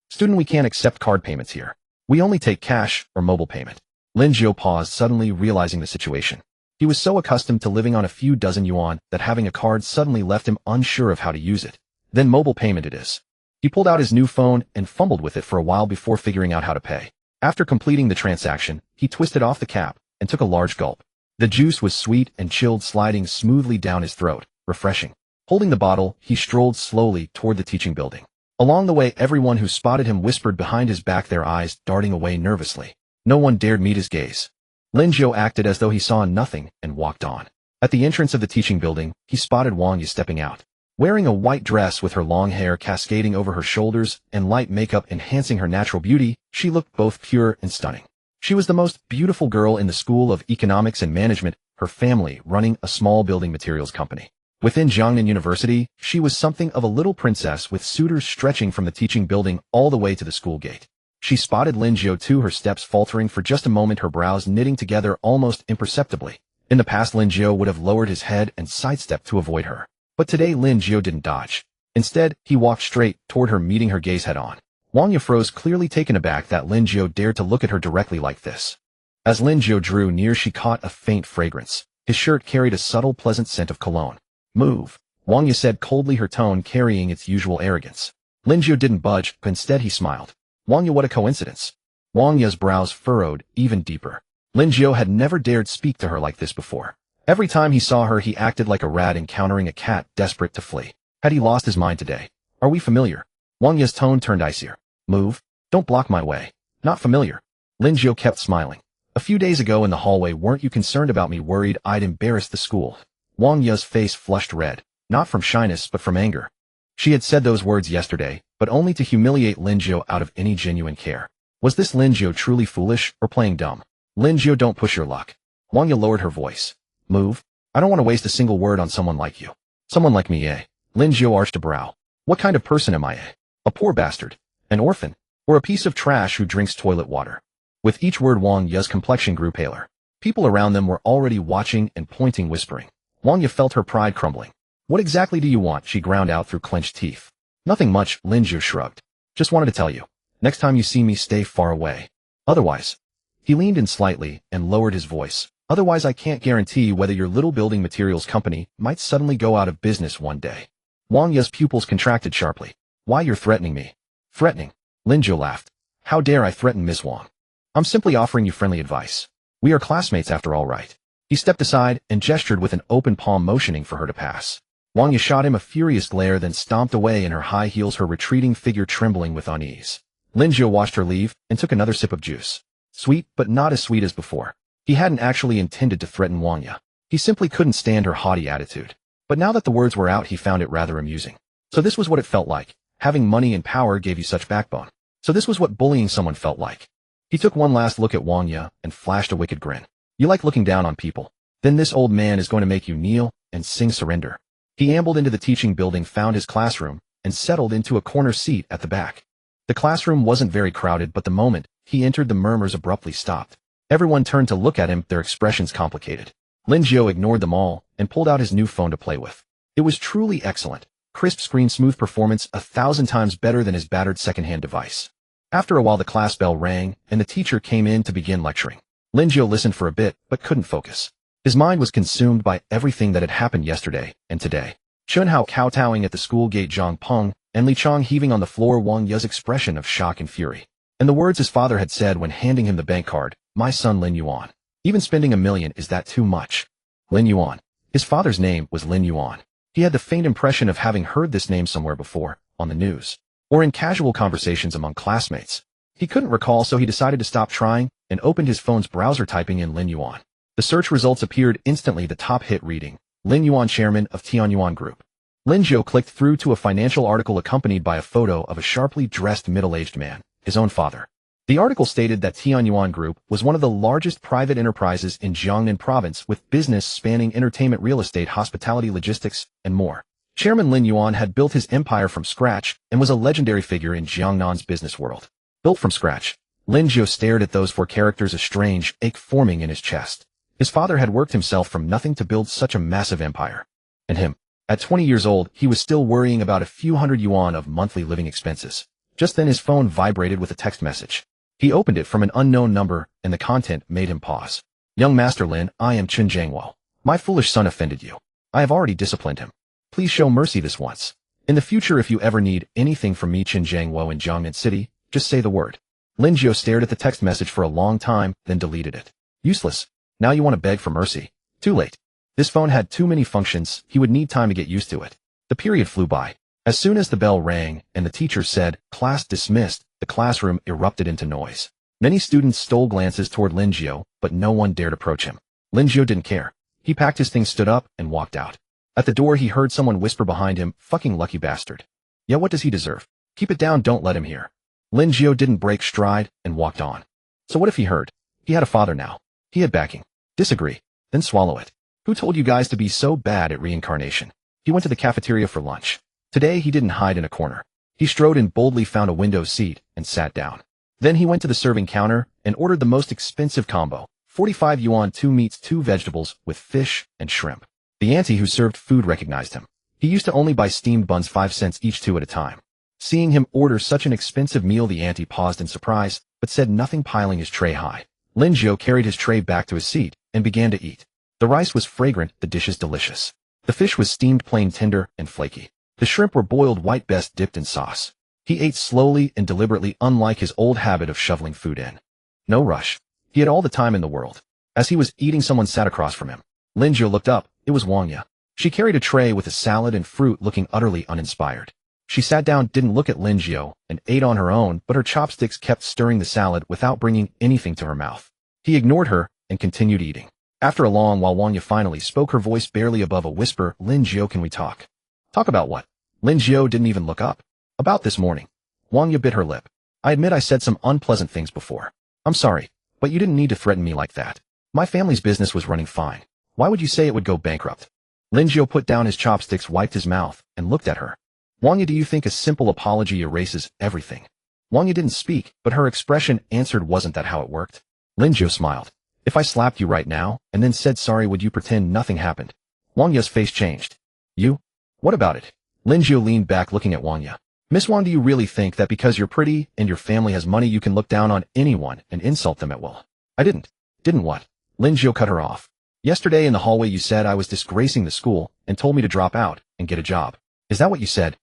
"Student, we can't accept card payments here. We only take cash or mobile payment." Lin Jiu paused, suddenly realizing the situation. He was so accustomed to living on a few dozen yuan that having a card suddenly left him unsure of how to use it. Then mobile payment it is. He pulled out his new phone and fumbled with it for a while before figuring out how to pay. After completing the transaction, he twisted off the cap and took a large gulp. The juice was sweet and chilled, sliding smoothly down his throat, refreshing. Holding the bottle, he strolled slowly toward the teaching building. Along the way, everyone who spotted him whispered behind his back, their eyes darting away nervously. No one dared meet his gaze. Lin Jiu acted as though he saw nothing and walked on. At the entrance of the teaching building, he spotted Wang Yi stepping out. Wearing a white dress with her long hair cascading over her shoulders and light makeup enhancing her natural beauty, she looked both pure and stunning. She was the most beautiful girl in the School of Economics and Management, her family running a small building materials company. Within Jiangnan University, she was something of a little princess, with suitors stretching from the teaching building all the way to the school gate. She spotted Lin Jiu too, her steps faltering for just a moment, her brows knitting together almost imperceptibly. In the past, Lin Jiu would have lowered his head and sidestepped to avoid her. But today Lin Jiu didn't dodge. Instead, he walked straight toward her, meeting her gaze head-on. Wang Yi froze, clearly taken aback that Lin Jiu dared to look at her directly like this. As Lin Jiu drew near, she caught a faint fragrance. His shirt carried a subtle, pleasant scent of cologne. "Move," Wang Yi said coldly, her tone carrying its usual arrogance. Lin Jiu didn't budge, but instead he smiled. "Wang Yi, what a coincidence." Wang Yi's brows furrowed even deeper. Lin Jiu had never dared speak to her like this before. Every time he saw her, he acted like a rat encountering a cat desperate to flee. Had he lost his mind today? "Are we familiar?" Wang Yi's tone turned icier. "Move. Don't block my way." "Not familiar." Lin Jiu kept smiling. "A few days ago in the hallway, weren't you concerned about me, worried I'd embarrass the school?" Wang Yi's face flushed red, not from shyness but from anger. She had said those words yesterday, but only to humiliate Lin Jiu out of any genuine care. Was this Lin Jiu truly foolish or playing dumb? "Lin Jiu, don't push your luck." Wang Yi lowered her voice. "Move. I don't want to waste a single word on someone like you." "Someone like me, eh?" Lin Jiu arched a brow. "What kind of person am I, eh? A poor bastard? An orphan? Or a piece of trash who drinks toilet water?" With each word, Wang Yi's complexion grew paler. People around them were already watching and pointing, whispering. Wang Yi felt her pride crumbling. "What exactly do you want?" she ground out through clenched teeth. "Nothing much," Lin Jiu shrugged. "Just wanted to tell you. Next time you see me, stay far away. Otherwise..." He leaned in slightly and lowered his voice. "Otherwise, I can't guarantee whether your little building materials company might suddenly go out of business one day." Wang Yi's pupils contracted sharply. "Why, you're threatening me?" "Threatening?" Lin Jiu laughed. "How dare I threaten Miss Wang? I'm simply offering you friendly advice. We are classmates after all, right?" He stepped aside and gestured with an open palm, motioning for her to pass. Wang Yi shot him a furious glare, then stomped away in her high heels, her retreating figure trembling with unease. Lin Jiu watched her leave and took another sip of juice. Sweet, but not as sweet as before. He hadn't actually intended to threaten Wang Yi. He simply couldn't stand her haughty attitude. But now that the words were out, he found it rather amusing. So this was what it felt like. Having money and power gave you such backbone. So this was what bullying someone felt like. He took one last look at Wang Yi and flashed a wicked grin. "You like looking down on people? Then this old man is going to make you kneel and sing surrender." He ambled into the teaching building, found his classroom, and settled into a corner seat at the back. The classroom wasn't very crowded, but the moment he entered, the murmurs abruptly stopped. Everyone turned to look at him, their expressions complicated. Lin Jiu ignored them all and pulled out his new phone to play with. It was truly excellent. Crisp screen, smooth performance, 1,000 times better than his battered second-hand device. After a while, the class bell rang, and the teacher came in to begin lecturing. Lin Jiu listened for a bit, but couldn't focus. His mind was consumed by everything that had happened yesterday and today. Chun Hao kowtowing at the school gate, Zhang Peng, and Li Chong heaving on the floor, Wang Yi's expression of shock and fury. And the words his father had said when handing him the bank card, "My son Lin Yuan. Even spending 1,000,000, is that too much?" Lin Yuan. His father's name was Lin Yuan. He had the faint impression of having heard this name somewhere before, on the news, or in casual conversations among classmates. He couldn't recall, so he decided to stop trying and opened his phone's browser, typing in Lin Yuan. The search results appeared instantly, the top hit reading, "Lin Yuan, chairman of Tianyuan Group." Lin Jiu clicked through to a financial article accompanied by a photo of a sharply dressed middle-aged man, his own father. The article stated that Tianyuan Group was one of the largest private enterprises in Jiangnan province, with business spanning entertainment, real estate, hospitality, logistics, and more. Chairman Lin Yuan had built his empire from scratch and was a legendary figure in Jiangnan's business world. Built from scratch. Lin Jiu stared at those four characters, a strange ache forming in his chest. His father had worked himself from nothing to build such a massive empire. And him. At 20 years old, he was still worrying about a few hundred yuan of monthly living expenses. Just then his phone vibrated with a text message. He opened it from an unknown number, and the content made him pause. Young Master Lin, I am Chen Jiangwo. My foolish son offended you. I have already disciplined him. Please show mercy this once. In the future, if you ever need anything from me, Chen Jiangwo, in Jiangnan City, just say the word. Lin Jiu stared at the text message for a long time, then deleted it. Useless. Now you want to beg for mercy. Too late. This phone had too many functions, he would need time to get used to it. The period flew by. As soon as the bell rang and the teacher said, "Class dismissed," the classroom erupted into noise. Many students stole glances toward Lin Jiu, but no one dared approach him. Lin Jiu didn't care. He packed his things, stood up, and walked out. At the door he heard someone whisper behind him, "Fucking lucky bastard. Yeah, what does he deserve? Keep it down, don't let him hear." Lin Jiu didn't break stride and walked on. So what if he heard? He had a father now. He had backing. Disagree. Then swallow it. Who told you guys to be so bad at reincarnation? He went to the cafeteria for lunch. Today he didn't hide in a corner. He strode in boldly, found a window seat, and sat down. Then he went to the serving counter and ordered the most expensive combo, 45 yuan, 2 meats, 2 vegetables, with fish and shrimp. The auntie who served food recognized him. He used to only buy steamed buns 5 cents each, 2 at a time. Seeing him order such an expensive meal, the auntie paused in surprise, but said nothing, piling his tray high. Lin Jiu carried his tray back to his seat and began to eat. The rice was fragrant, the dishes delicious. The fish was steamed plain, tender and flaky. The shrimp were boiled white, best dipped in sauce. He ate slowly and deliberately, unlike his old habit of shoveling food in. No rush. He had all the time in the world. As he was eating, someone sat across from him. Lin Jiu looked up. It was Wang Ye. She carried a tray with a salad and fruit, looking utterly uninspired. She sat down, didn't look at Lin Jiu, and ate on her own, but her chopsticks kept stirring the salad without bringing anything to her mouth. He ignored her and continued eating. After a long while, Wang Ye finally spoke, her voice barely above a whisper. "Lin Jiu, can we talk?" "Talk about what?" Lin Jiu didn't even look up. "About this morning." Wang Ye bit her lip. "I admit I said some unpleasant things before. I'm sorry, but you didn't need to threaten me like that. My family's business was running fine. Why would you say it would go bankrupt?" Lin Jiu put down his chopsticks, wiped his mouth, and looked at her. "Wang Ye, do you think a simple apology erases everything?" Wang Ye didn't speak, but her expression answered, "Wasn't that how it worked?" Lin Jiu smiled. "If I slapped you right now, and then said sorry, would you pretend nothing happened?" Wang Ye's face changed. "You? What about it?" Lin Jiu leaned back, looking at Wang Ye. "Miss Wang, do you really think that because you're pretty and your family has money, you can look down on anyone and insult them at will?" "I didn't." "Didn't what?" Lin Jiu cut her off. "Yesterday in the hallway you said I was disgracing the school and told me to drop out and get a job. Is that what you said?"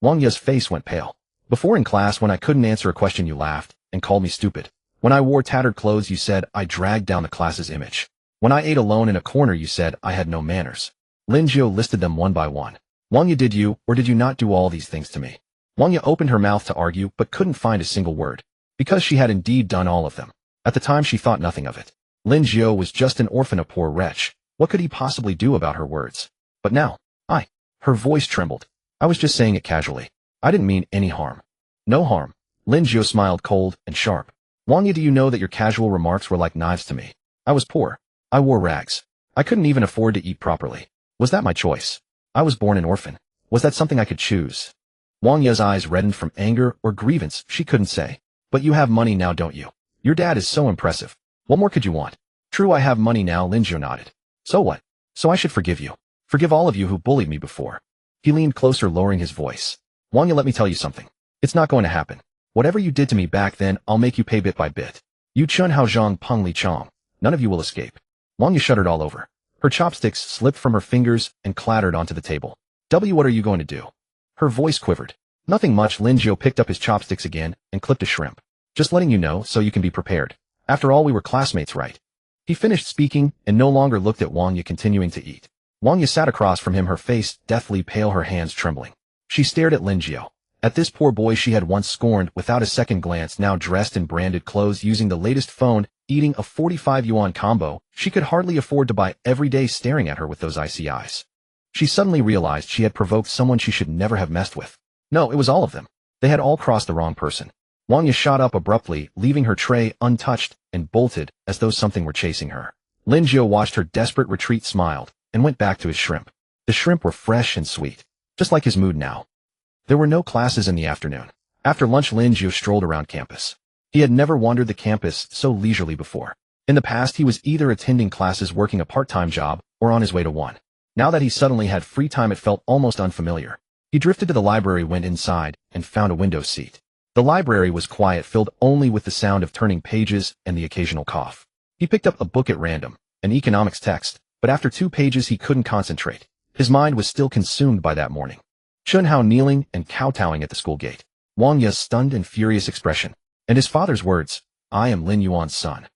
Wang Ye's face went pale. "Before in class, when I couldn't answer a question, you laughed and called me stupid. When I wore tattered clothes, you said I dragged down the class's image. When I ate alone in a corner, you said I had no manners." Lin Jiu listed them one by one. "Wang Ye, did you or did you not do all these things to me?" Wang Ye opened her mouth to argue, but couldn't find a single word, because she had indeed done all of them. At the time, she thought nothing of it. Lin Jiu was just an orphan, a poor wretch. What could he possibly do about her words? But now, her voice trembled. "I was just saying it casually. I didn't mean any harm." "No harm." Lin Jiu smiled cold and sharp. "Wang Ye, do you know that your casual remarks were like knives to me? I was poor. I wore rags. I couldn't even afford to eat properly. Was that my choice? I was born an orphan. Was that something I could choose?" Wang Ye's eyes reddened from anger or grievance, she couldn't say. "But you have money now, don't you? Your dad is so impressive. What more could you want?" "True, I have money now," Lin Jiu nodded. "So what? So I should forgive you. Forgive all of you who bullied me before." He leaned closer, lowering his voice. "Wang Ye, let me tell you something. It's not going to happen. Whatever you did to me back then, I'll make you pay bit by bit. You Chun Hao Zhang Peng Li Chong. None of you will escape." Wang Ye shuddered all over. Her chopsticks slipped from her fingers and clattered onto the table. What are you going to do?" Her voice quivered. "Nothing much." Lin Jiu picked up his chopsticks again and clipped a shrimp. "Just letting you know so you can be prepared. After all, we were classmates, right?" He finished speaking and no longer looked at Wang Ye, continuing to eat. Wang Ye sat across from him, her face deathly pale, her hands trembling. She stared at Lin Jiu. At this poor boy she had once scorned without a second glance, now dressed in branded clothes, using the latest phone, eating a 45 yuan combo she could hardly afford to buy every day, staring at her with those icy eyes. She suddenly realized she had provoked someone she should never have messed with. No, it was all of them. They had all crossed the wrong person. Wang Ye shot up abruptly, leaving her tray untouched, and bolted as though something were chasing her. Lin Jiu watched her desperate retreat, smiled, and went back to his shrimp. The shrimp were fresh and sweet. just like his mood now. There were no classes in the afternoon. After lunch, Lin Jiu strolled around campus. He had never wandered the campus so leisurely before. In the past, he was either attending classes, working a part-time job, or on his way to one. Now that he suddenly had free time, it felt almost unfamiliar. He drifted to the library, went inside, and found a window seat. The library was quiet, filled only with the sound of turning pages and the occasional cough. He picked up a book at random, an economics text, but after 2 pages he couldn't concentrate. His mind was still consumed by that morning. Chun Hao kneeling and kowtowing at the school gate. Wang Ye's stunned and furious expression. And his father's words, "I am Lin Yuan's son."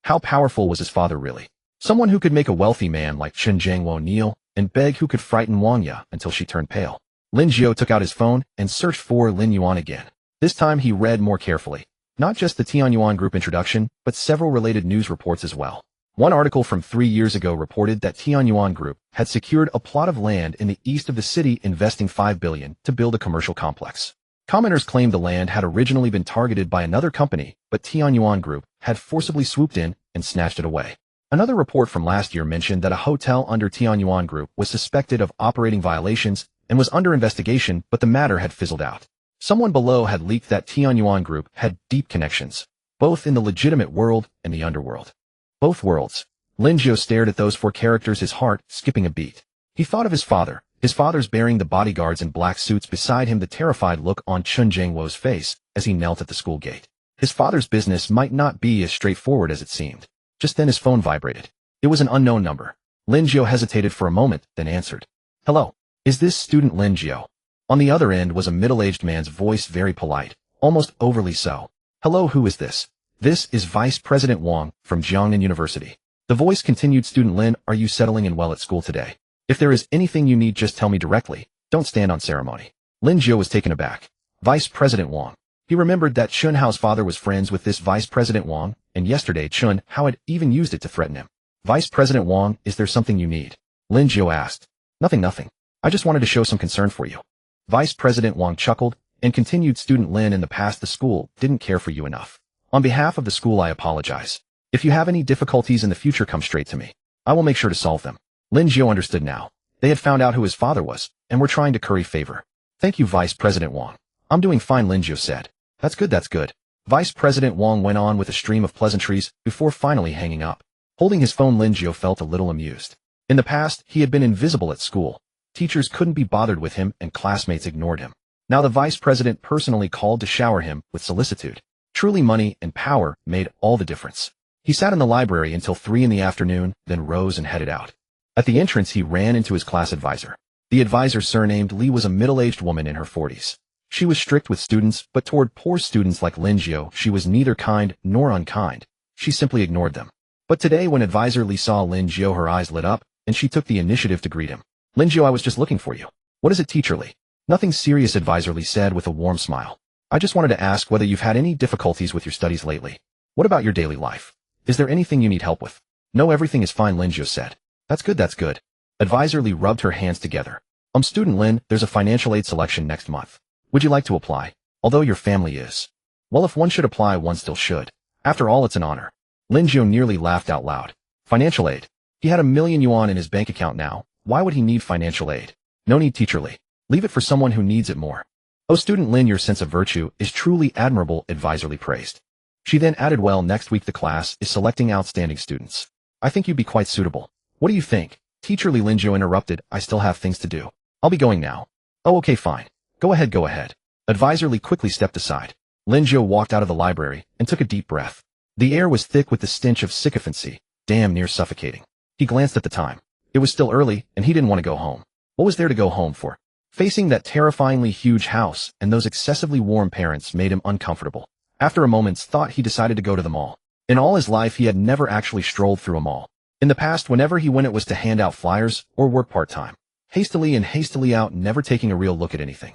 How powerful was his father really? Someone who could make a wealthy man like Chen Jiangwo kneel, and beg who could frighten Wang Ye until she turned pale. Lin Jiu took out his phone and searched for Lin Yuan again. This time he read more carefully. Not just the Tianyuan Group introduction, but several related news reports as well. One article from 3 years ago reported that Tianyuan Group had secured a plot of land in the east of the city, investing 5 billion to build a commercial complex. Commenters claimed the land had originally been targeted by another company, but Tianyuan Group had forcibly swooped in and snatched it away. Another report from last year mentioned that a hotel under Tianyuan Group was suspected of operating violations and was under investigation, but the matter had fizzled out. Someone below had leaked that Tianyuan Group had deep connections, both in the legitimate world and the underworld. Both worlds. Lin Jiu stared at those 4 characters, his heart skipping a beat. He thought of his father's bearing the bodyguards in black suits beside him, the terrified look on Chen Jiangwo's face as he knelt at the school gate. His father's business might not be as straightforward as it seemed. Just then his phone vibrated. It was an unknown number. Lin Jiu hesitated for a moment, then answered. "Hello. Is this student Lin Jiu?" On the other end was a middle-aged man's voice, very polite, almost overly so. "Hello, who is this?" "This is Vice President Wang from Jiangnan University." The voice continued. "Student Lin, are you settling in well at school today? If there is anything you need, just tell me directly. Don't stand on ceremony." Lin Jiu was taken aback. Vice President Wang. He remembered that Chun Hao's father was friends with this Vice President Wang, and yesterday Chun Hao had even used it to threaten him. "Vice President Wang, is there something you need?" Lin Jiu asked. Nothing. I just wanted to show some concern for you." Vice President Wang chuckled and continued. "Student Lin, in the past the school didn't care for you enough. On behalf of the school, I apologize. If you have any difficulties in the future, come straight to me. I will make sure to solve them." Lin Jiu understood now. They had found out who his father was, and were trying to curry favor. "Thank you, Vice President Wang. I'm doing fine," Lin Jiu said. That's good. Vice President Wang went on with a stream of pleasantries before finally hanging up. Holding his phone, Lin Jiu felt a little amused. In the past, he had been invisible at school. Teachers couldn't be bothered with him, and classmates ignored him. Now the vice president personally called to shower him with solicitude. Truly, money and power made all the difference. He sat in the library until 3 in the afternoon, then rose and headed out. At the entrance, he ran into his class advisor. The advisor, surnamed Li, was a middle-aged woman in her 40s. She was strict with students, but toward poor students like Lin Jiu, she was neither kind nor unkind. She simply ignored them. But today, when advisor Li saw Lin Jiu, her eyes lit up, and she took the initiative to greet him. "Lin Jiu, I was just looking for you." "What is it, teacher Li?" "Nothing serious," advisor Li said with a warm smile. "I just wanted to ask whether you've had any difficulties with your studies lately. What about your daily life? Is there anything you need help with?" "No, everything is fine," Lin Jiu said. That's good. Advisor Li rubbed her hands together. Student Lin, there's a financial aid selection next month. Would you like to apply? Although your family is. Well, if one should apply, one still should. After all, it's an honor." Lin Jiu nearly laughed out loud. Financial aid? He had 1,000,000 yuan in his bank account now. Why would he need financial aid? "No need, teacher Li. Leave it for someone who needs it more." "Oh, student Lin, your sense of virtue is truly admirable," advisor Li praised. She then added, "Well, next week the class is selecting outstanding students. I think you'd be quite suitable. What do you think?" "Teacher Li," Lin Jiu interrupted, "I still have things to do. I'll be going now." "Oh, okay, fine. Go ahead. Advisor Li quickly stepped aside. Lin Jiu walked out of the library and took a deep breath. The air was thick with the stench of sycophancy, damn near suffocating. He glanced at the time. It was still early, and he didn't want to go home. What was there to go home for? Facing that terrifyingly huge house and those excessively warm parents made him uncomfortable. After a moment's thought, he decided to go to the mall. In all his life, he had never actually strolled through a mall. In the past, whenever he went, it was to hand out flyers or work part-time. Hastily out, never taking a real look at anything.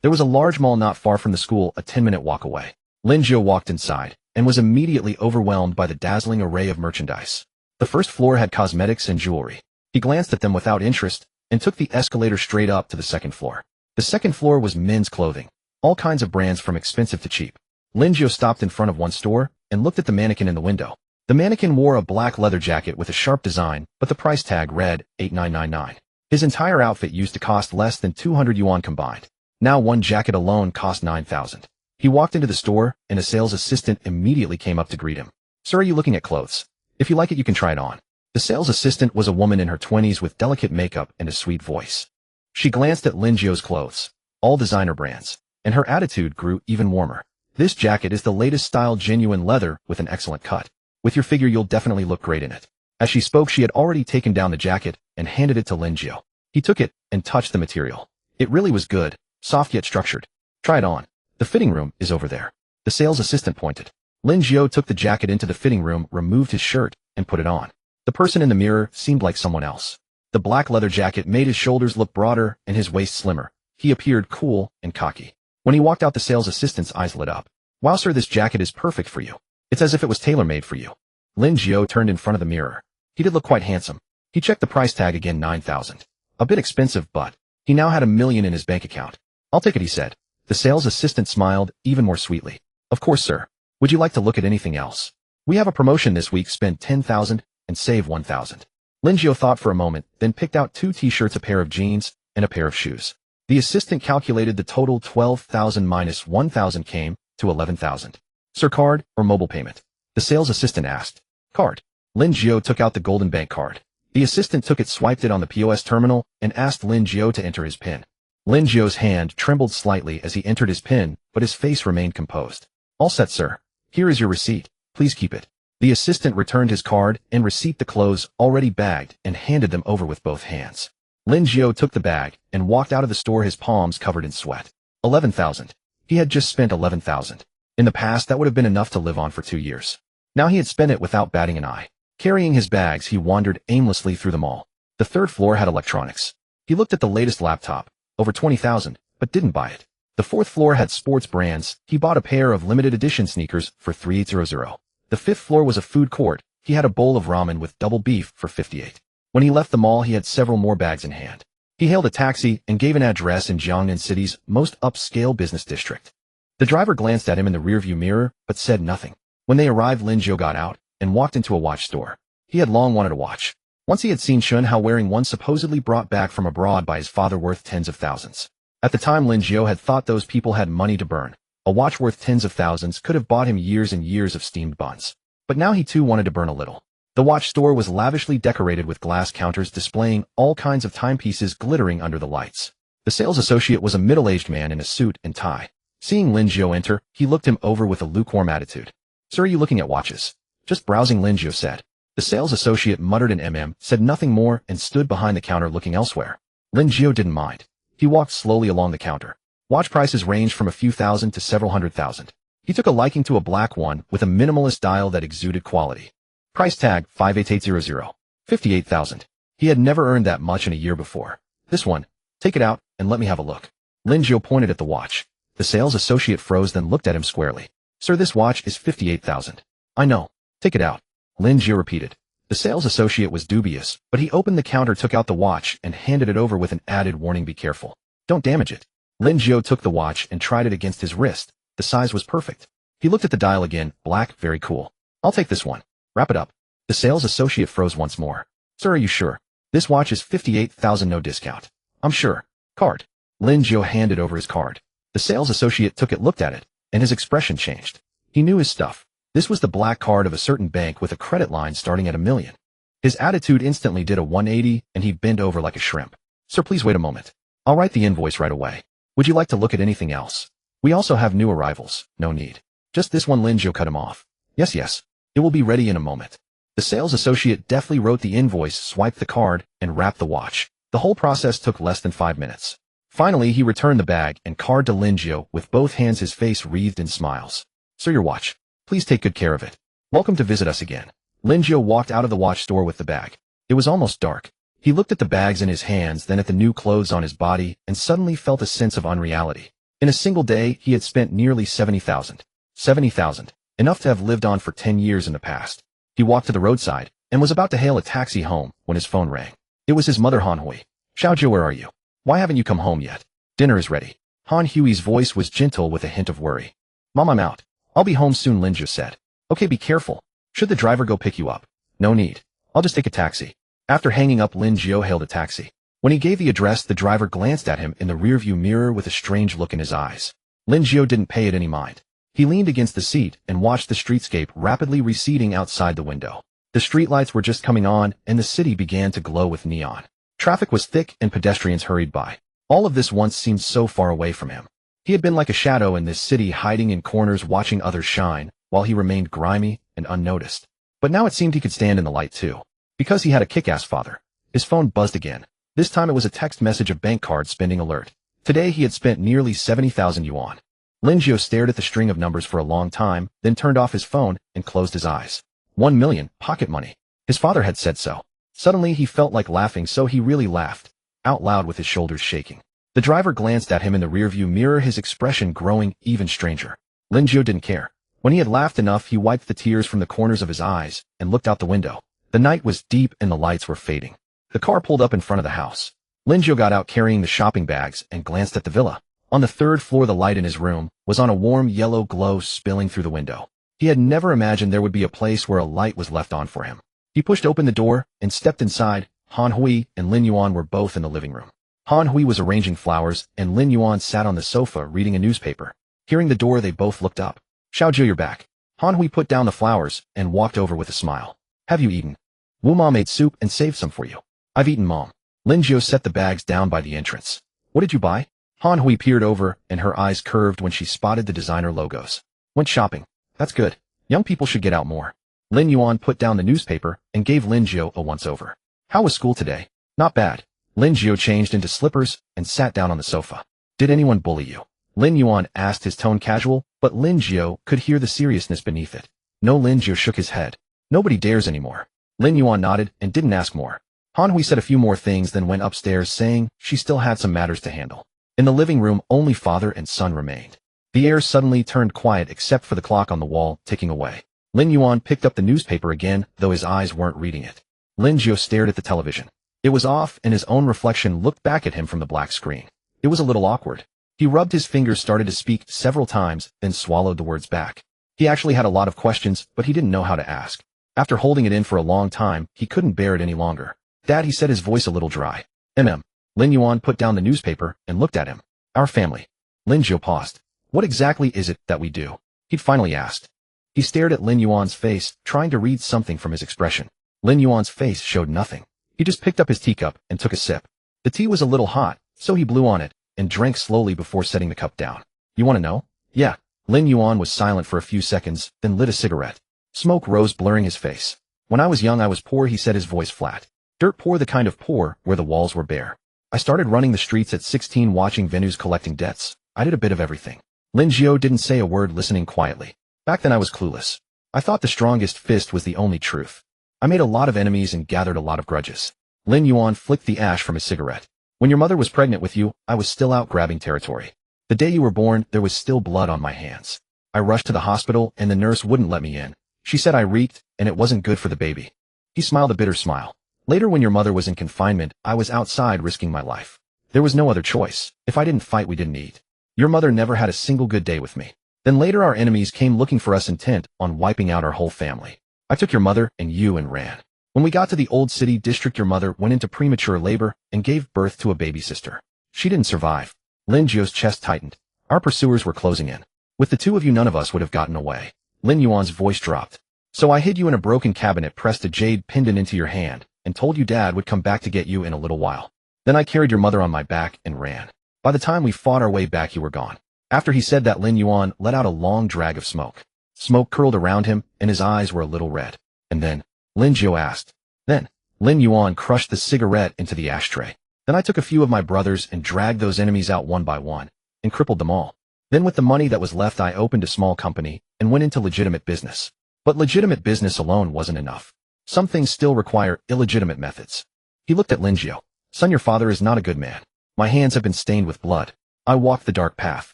There was a large mall not far from the school, a 10-minute walk away. Lin Jiu walked inside and was immediately overwhelmed by the dazzling array of merchandise. The first floor had cosmetics and jewelry. He glanced at them without interest and took the escalator straight up to the second floor. The second floor was men's clothing, all kinds of brands from expensive to cheap. Lin Jiu stopped in front of one store and looked at the mannequin in the window. The mannequin wore a black leather jacket with a sharp design, but the price tag read $8,999. His entire outfit used to cost less than 200 yuan combined. Now one jacket alone cost 9,000. He walked into the store, and a sales assistant immediately came up to greet him. "Sir, are you looking at clothes? If you like it, you can try it on." The sales assistant was a woman in her 20s with delicate makeup and a sweet voice. She glanced at Lin Jiu's clothes, all designer brands, and her attitude grew even warmer. "This jacket is the latest style, genuine leather with an excellent cut. With your figure, you'll definitely look great in it." As she spoke, she had already taken down the jacket and handed it to Lin Jiu. He took it and touched the material. It really was good, soft yet structured. "Try it on. The fitting room is over there." The sales assistant pointed. Lin Jiu took the jacket into the fitting room, removed his shirt, and put it on. The person in the mirror seemed like someone else. The black leather jacket made his shoulders look broader and his waist slimmer. He appeared cool and cocky. When he walked out, the sales assistant's eyes lit up. "Wow, sir, this jacket is perfect for you. It's as if it was tailor-made for you." Lin Jiu turned in front of the mirror. He did look quite handsome. He checked the price tag again, 9,000. A bit expensive, but he now had 1 million in his bank account. "I'll take it," he said. The sales assistant smiled even more sweetly. "Of course, sir. Would you like to look at anything else? We have a promotion this week. Spend 10,000 and save 1,000. Lin Jiu thought for a moment, then picked out 2 t-shirts, a pair of jeans, and a pair of shoes. The assistant calculated the total. 12,000 minus 1,000 came to 11,000. "Sir, card or mobile payment?" the sales assistant asked. "Card." Lin Jiu took out the golden bank card. The assistant took it, swiped it on the POS terminal, and asked Lin Jiu to enter his PIN. Lin Jiu's hand trembled slightly as he entered his PIN, but his face remained composed. "All set, sir. Here is your receipt. Please keep it." The assistant returned his card and receipt, the clothes already bagged, and handed them over with both hands. Lin Jiu took the bag and walked out of the store, his palms covered in sweat. 11,000. He had just spent 11,000. In the past, that would have been enough to live on for 2 years. Now he had spent it without batting an eye. Carrying his bags, he wandered aimlessly through the mall. The 3rd floor had electronics. He looked at the latest laptop, over 20,000, but didn't buy it. The 4th floor had sports brands. He bought a pair of limited edition sneakers for 3,800. The 5th floor was a food court. He had a bowl of ramen with double beef for 58. When he left the mall, he had several more bags in hand. He hailed a taxi and gave an address in Jiangnan City's most upscale business district. The driver glanced at him in the rearview mirror, but said nothing. When they arrived, Lin Jiu got out and walked into a watch store. He had long wanted a watch. Once he had seen Chun Hao wearing one supposedly brought back from abroad by his father, worth tens of thousands. At the time, Lin Jiu had thought those people had money to burn. A watch worth tens of thousands could have bought him years and years of steamed buns. But now he too wanted to burn a little. The watch store was lavishly decorated with glass counters displaying all kinds of timepieces glittering under the lights. The sales associate was a middle-aged man in a suit and tie. Seeing Lin Jiu enter, he looked him over with a lukewarm attitude. "Sir, are you looking at watches?" "Just browsing," Lin Jiu said. The sales associate muttered an said nothing more, and stood behind the counter looking elsewhere. Lin Jiu didn't mind. He walked slowly along the counter. Watch prices ranged from a few thousand to several 100,000. He took a liking to a black one with a minimalist dial that exuded quality. Price tag 58800. 58,000. He had never earned that much in a year before. "This one. Take it out and let me have a look." Lin Jiu pointed at the watch. The sales associate froze, then looked at him squarely. "Sir, this watch is 58,000. "I know. Take it out." Lin Jiu repeated. The sales associate was dubious, but he opened the counter, took out the watch, and handed it over with an added warning, "Be careful. Don't damage it." Lin Jiu took the watch and tried it against his wrist. The size was perfect. He looked at the dial again. "Black, very cool. I'll take this one. Wrap it up." The sales associate froze once more. "Sir, are you sure? This watch is 58,000, no discount." "I'm sure." "Card." Lin Jiu handed over his card. The sales associate took it, looked at it, and his expression changed. He knew his stuff. This was the black card of a certain bank with a credit line starting at 1 million. His attitude instantly did a 180, and he bent over like a shrimp. "Sir, please wait a moment. I'll write the invoice right away. Would you like to look at anything else? We also have new arrivals." "No need. Just this one." Lin Jiu cut him off. Yes. It will be ready in a moment." The sales associate deftly wrote the invoice, swiped the card, and wrapped the watch. The whole process took less than 5 minutes. Finally, he returned the bag and card to Lin Jiu with both hands, his face wreathed in smiles. "Sir, your watch. Please take good care of it. Welcome to visit us again." Lin Jiu walked out of the watch store with the bag. It was almost dark. He looked at the bags in his hands, then at the new clothes on his body, and suddenly felt a sense of unreality. In a single day, he had spent nearly 70,000. 70,000. Enough to have lived on for 10 years in the past. He walked to the roadside and was about to hail a taxi home when his phone rang. It was his mother, Han Hui. "Xiaojiu, where are you? Why haven't you come home yet? Dinner is ready." Han Hui's voice was gentle with a hint of worry. "Mom, I'm out. I'll be home soon," Lin Jiu said. "Okay, be careful. Should the driver go pick you up?" "No need. I'll just take a taxi." After hanging up, Lin Jiu hailed a taxi. When he gave the address, the driver glanced at him in the rearview mirror with a strange look in his eyes. Lin Jiu didn't pay it any mind. He leaned against the seat and watched the streetscape rapidly receding outside the window. The streetlights were just coming on, and the city began to glow with neon. Traffic was thick and pedestrians hurried by. All of this once seemed so far away from him. He had been like a shadow in this city, hiding in corners watching others shine, while he remained grimy and unnoticed. But now it seemed he could stand in the light too. Because he had a kick-ass father. His phone buzzed again. This time it was a text message of bank card spending alert. Today he had spent nearly 70,000 yuan. Lin Jiu stared at the string of numbers for a long time, then turned off his phone and closed his eyes. 1 million, pocket money. His father had said so. Suddenly he felt like laughing, so he really laughed, out loud with his shoulders shaking. The driver glanced at him in the rearview mirror, his expression growing even stranger. Lin Jiu didn't care. When he had laughed enough, he wiped the tears from the corners of his eyes and looked out the window. The night was deep and the lights were fading. The car pulled up in front of the house. Lin Jiu got out carrying the shopping bags and glanced at the villa. On the third floor, the light in his room was on a warm yellow glow spilling through the window. He had never imagined there would be a place where a light was left on for him. He pushed open the door and stepped inside. Han Hui and Lin Yuan were both in the living room. Han Hui was arranging flowers, and Lin Yuan sat on the sofa reading a newspaper. Hearing the door, they both looked up. Xiao Jiu, you're back. Han Hui put down the flowers and walked over with a smile. Have you eaten? Wu Ma made soup and saved some for you. I've eaten, Mom. Lin Jiu set the bags down by the entrance. What did you buy? Han Hui peered over, and her eyes curved when she spotted the designer logos. Went shopping. That's good. Young people should get out more. Lin Yuan put down the newspaper and gave Lin Jiu a once-over. How was school today? Not bad. Lin Jiu changed into slippers and sat down on the sofa. Did anyone bully you? Lin Yuan asked, his tone casual, but Lin Jiu could hear the seriousness beneath it. No. Lin Jiu shook his head. Nobody dares anymore. Lin Yuan nodded and didn't ask more. Han Hui said a few more things, then went upstairs, saying she still had some matters to handle. In the living room, only father and son remained. The air suddenly turned quiet except for the clock on the wall ticking away. Lin Yuan picked up the newspaper again, though his eyes weren't reading it. Lin Jiu stared at the television. It was off, and his own reflection looked back at him from the black screen. It was a little awkward. He rubbed his fingers, started to speak several times, then swallowed the words back. He actually had a lot of questions, but he didn't know how to ask. After holding it in for a long time, he couldn't bear it any longer. Dad, he said, his voice a little dry. Lin Yuan put down the newspaper and looked at him. Our family. Lin Jiu paused. What exactly is it that we do? He'd finally asked. He stared at Lin Yuan's face, trying to read something from his expression. Lin Yuan's face showed nothing. He just picked up his teacup and took a sip. The tea was a little hot, so he blew on it and drank slowly before setting the cup down. You want to know? Yeah. Lin Yuan was silent for a few seconds, then lit a cigarette. Smoke rose, blurring his face. When I was young, I was poor, he said, his voice flat. Dirt poor, the kind of poor where the walls were bare. I started running the streets at 16, watching venues, collecting debts. I did a bit of everything. Lin Jiu didn't say a word, listening quietly. Back then I was clueless. I thought the strongest fist was the only truth. I made a lot of enemies and gathered a lot of grudges. Lin Yuan flicked the ash from his cigarette. When your mother was pregnant with you, I was still out grabbing territory. The day you were born, there was still blood on my hands. I rushed to the hospital, and the nurse wouldn't let me in. She said I reeked, and it wasn't good for the baby. He smiled a bitter smile. Later, when your mother was in confinement, I was outside risking my life. There was no other choice. If I didn't fight, we didn't eat. Your mother never had a single good day with me. Then later our enemies came looking for us, intent on wiping out our whole family. I took your mother and you and ran. When we got to the old city district, your mother went into premature labor and gave birth to a baby sister. She didn't survive. Lin Jiu's chest tightened. Our pursuers were closing in. With the two of you, none of us would have gotten away. Lin Yuan's voice dropped. So I hid you in a broken cabinet, pressed a jade pendant into your hand, and told you Dad would come back to get you in a little while. Then I carried your mother on my back and ran. By the time we fought our way back, you were gone. After he said that, Lin Yuan let out a long drag of smoke. Smoke curled around him, and his eyes were a little red. And then, Lin Jiu asked. Then, Lin Yuan crushed the cigarette into the ashtray. Then I took a few of my brothers and dragged those enemies out one by one, and crippled them all. Then with the money that was left, I opened a small company and went into legitimate business. But legitimate business alone wasn't enough. Some things still require illegitimate methods. He looked at Lin Jiu. Son, your father is not a good man. My hands have been stained with blood. I walked the dark path.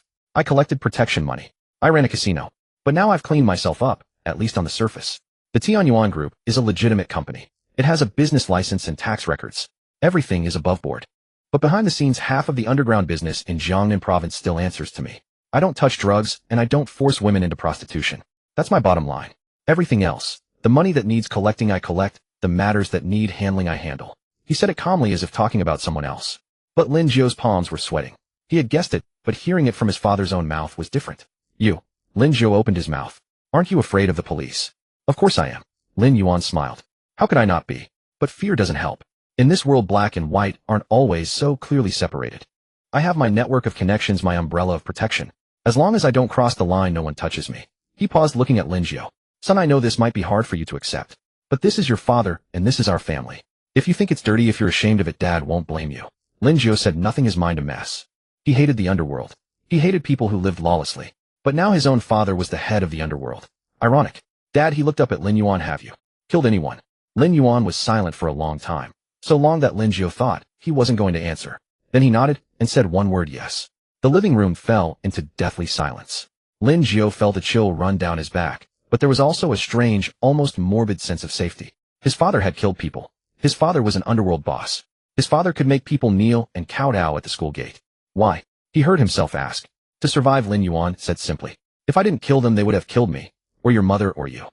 I collected protection money. I ran a casino. But now I've cleaned myself up, at least on the surface. The Tianyuan Group is a legitimate company. It has a business license and tax records. Everything is above board. But behind the scenes, half of the underground business in Jiangnan province still answers to me. I don't touch drugs, and I don't force women into prostitution. That's my bottom line. Everything else, the money that needs collecting, I collect. The matters that need handling, I handle. He said it calmly as if talking about someone else. But Lin Jiu's palms were sweating. He had guessed it, but hearing it from his father's own mouth was different. You. Lin Jiu opened his mouth. Aren't you afraid of the police? Of course I am. Lin Yuan smiled. How could I not be? But fear doesn't help. In this world, black and white aren't always so clearly separated. I have my network of connections, my umbrella of protection. As long as I don't cross the line, no one touches me. He paused, looking at Lin Jiu. Son, I know this might be hard for you to accept. But this is your father, and this is our family. If you think it's dirty, if you're ashamed of it, Dad won't blame you. Lin Jiu said, nothing his mind a mess. He hated the underworld. He hated people who lived lawlessly. But now his own father was the head of the underworld. Ironic. Dad, he looked up at Lin Yuan. Have you killed anyone? Lin Yuan was silent for a long time. So long that Lin Jiu thought he wasn't going to answer. Then he nodded and said one word, yes. The living room fell into deathly silence. Lin Jiu felt a chill run down his back, but there was also a strange, almost morbid sense of safety. His father had killed people. His father was an underworld boss. His father could make people kneel and kowtow at the school gate. Why? He heard himself ask. To survive, Lin Yuan said simply. If I didn't kill them, they would have killed me, or your mother, or you.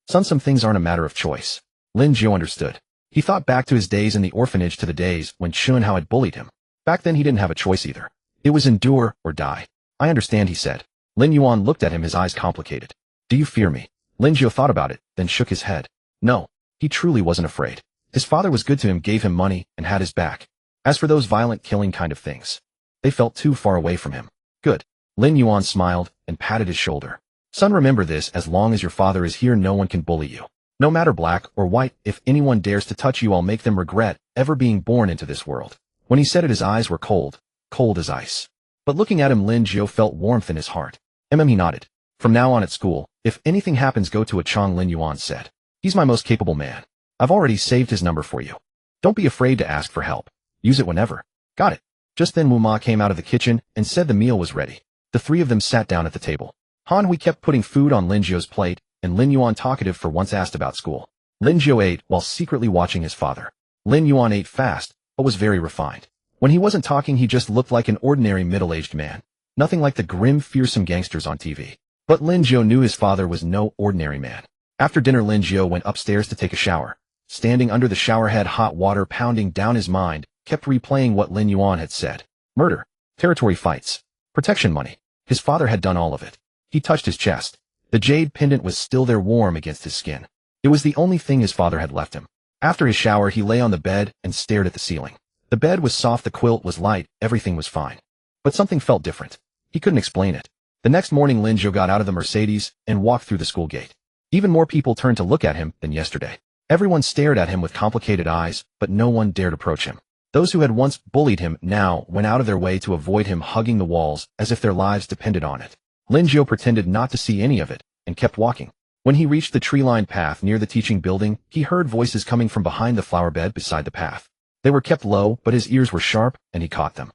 Son, some things aren't a matter of choice. Lin Jiu understood. He thought back to his days in the orphanage, to the days when Chun-Hao had bullied him. Back then he didn't have a choice either. It was endure or die. I understand, he said. Lin Yuan looked at him, his eyes complicated. Do you fear me? Lin Jiu thought about it, then shook his head. No, he truly wasn't afraid. His father was good to him, gave him money, and had his back. As for those violent killing kind of things, they felt too far away from him. Good. Lin Yuan smiled and patted his shoulder. Son, remember this, as long as your father is here, no one can bully you. No matter black or white, if anyone dares to touch you, I'll make them regret ever being born into this world. When he said it, his eyes were cold, cold as ice. But looking at him, Lin Jiu felt warmth in his heart. He nodded. From now on at school, if anything happens, go to a Chong, Lin Yuan said. He's my most capable man. I've already saved his number for you. Don't be afraid to ask for help. Use it whenever. Got it. Just then Wu Ma came out of the kitchen and said the meal was ready. The three of them sat down at the table. Han Hui kept putting food on Lin Jiu's plate, and Lin Yuan, talkative for once, asked about school. Lin Jiu ate while secretly watching his father. Lin Yuan ate fast, but was very refined. When he wasn't talking, he just looked like an ordinary middle-aged man. Nothing like the grim, fearsome gangsters on TV. But Lin Jiu knew his father was no ordinary man. After dinner, Lin Jiu went upstairs to take a shower. Standing under the shower head, hot water pounding down his mind, kept replaying what Lin Yuan had said. Murder, territory fights, protection money. His father had done all of it. He touched his chest. The jade pendant was still there, warm against his skin. It was the only thing his father had left him. After his shower, he lay on the bed and stared at the ceiling. The bed was soft, the quilt was light, everything was fine. But something felt different. He couldn't explain it. The next morning, Lin Jiu got out of the Mercedes and walked through the school gate. Even more people turned to look at him than yesterday. Everyone stared at him with complicated eyes, but no one dared approach him. Those who had once bullied him now went out of their way to avoid him, hugging the walls as if their lives depended on it. Lin Jiu pretended not to see any of it and kept walking. When he reached the tree-lined path near the teaching building, he heard voices coming from behind the flower bed beside the path. They were kept low, but his ears were sharp, and he caught them.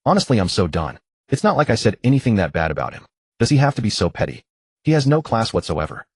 Honestly, I'm so done. It's not like I said anything that bad about him. Does he have to be so petty? He has no class whatsoever.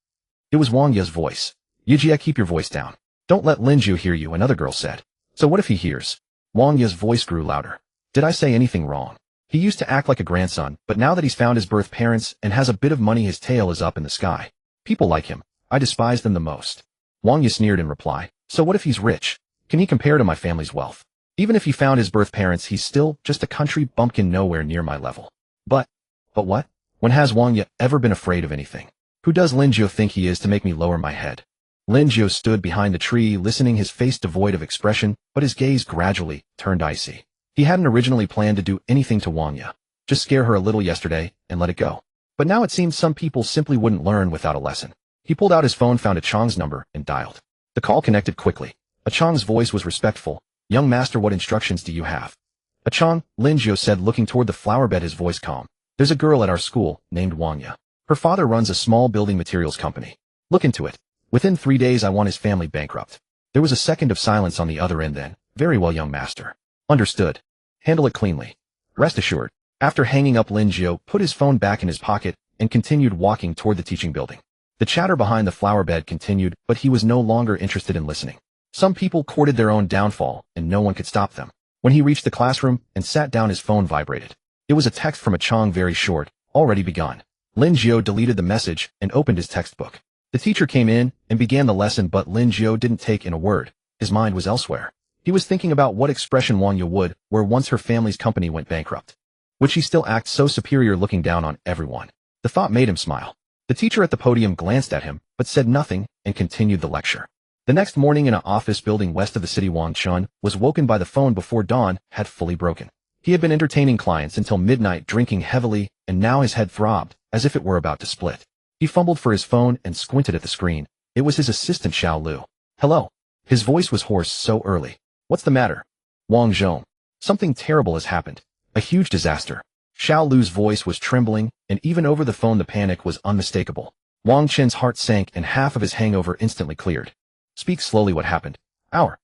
It was Wang Ye's voice. Yijie, keep your voice down. Don't let Lin Jiu hear you, another girl said. So what if he hears? Wang Ye's voice grew louder. Did I say anything wrong? He used to act like a grandson, but now that he's found his birth parents and has a bit of money, his tail is up in the sky. People like him. I despise them the most. Wang Ye sneered in reply. So what if he's rich? Can he compare to my family's wealth? Even if he found his birth parents, he's still just a country bumpkin, nowhere near my level. But what? When has Wang Ye ever been afraid of anything? Who does Lin Jiu think he is to make me lower my head? Lin Jiu stood behind the tree, listening, his face devoid of expression, but his gaze gradually turned icy. He hadn't originally planned to do anything to Wang Ye. Just scare her a little yesterday and let it go. But now it seemed some people simply wouldn't learn without a lesson. He pulled out his phone, found a Chong's number, and dialed. The call connected quickly. A Chong's voice was respectful. Young master, what instructions do you have? A Chong, Lin Jiu said, looking toward the flower bed, his voice calm. There's a girl at our school named Wang Ye. Her father runs a small building materials company. Look into it. Within 3 days I want his family bankrupt. There was a second of silence on the other end then. Very well, young master. Understood. Handle it cleanly. Rest assured. After hanging up, Lin Jiu put his phone back in his pocket and continued walking toward the teaching building. The chatter behind the flower bed continued, but he was no longer interested in listening. Some people courted their own downfall, and no one could stop them. When he reached the classroom and sat down, his phone vibrated. It was a text from a Chong, very short, already begun. Lin Jiu deleted the message and opened his textbook. The teacher came in and began the lesson, but Lin Jiu didn't take in a word. His mind was elsewhere. He was thinking about what expression Wang Yu would wear once her family's company went bankrupt. Would she still act so superior looking down on everyone? The thought made him smile. The teacher at the podium glanced at him, but said nothing, and continued the lecture. The next morning in an office building west of the city, Wang Chun was woken by the phone before dawn had fully broken. He had been entertaining clients until midnight, drinking heavily, and now his head throbbed, as if it were about to split. He fumbled for his phone and squinted at the screen. It was his assistant Xiao Lu. Hello. His voice was hoarse so early. What's the matter? Wang Zhong. Something terrible has happened. A huge disaster. Xiao Lu's voice was trembling, and even over the phone the panic was unmistakable. Wang Chen's heart sank and half of his hangover instantly cleared. Speak slowly, what happened? Our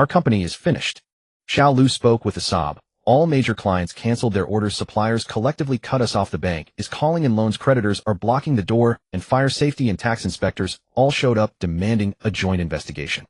company is finished. Xiao Lu spoke with a sob. All major clients canceled their orders, suppliers collectively cut us off, the bank is calling in loans, creditors are blocking the door, and fire safety and tax inspectors all showed up demanding a joint investigation.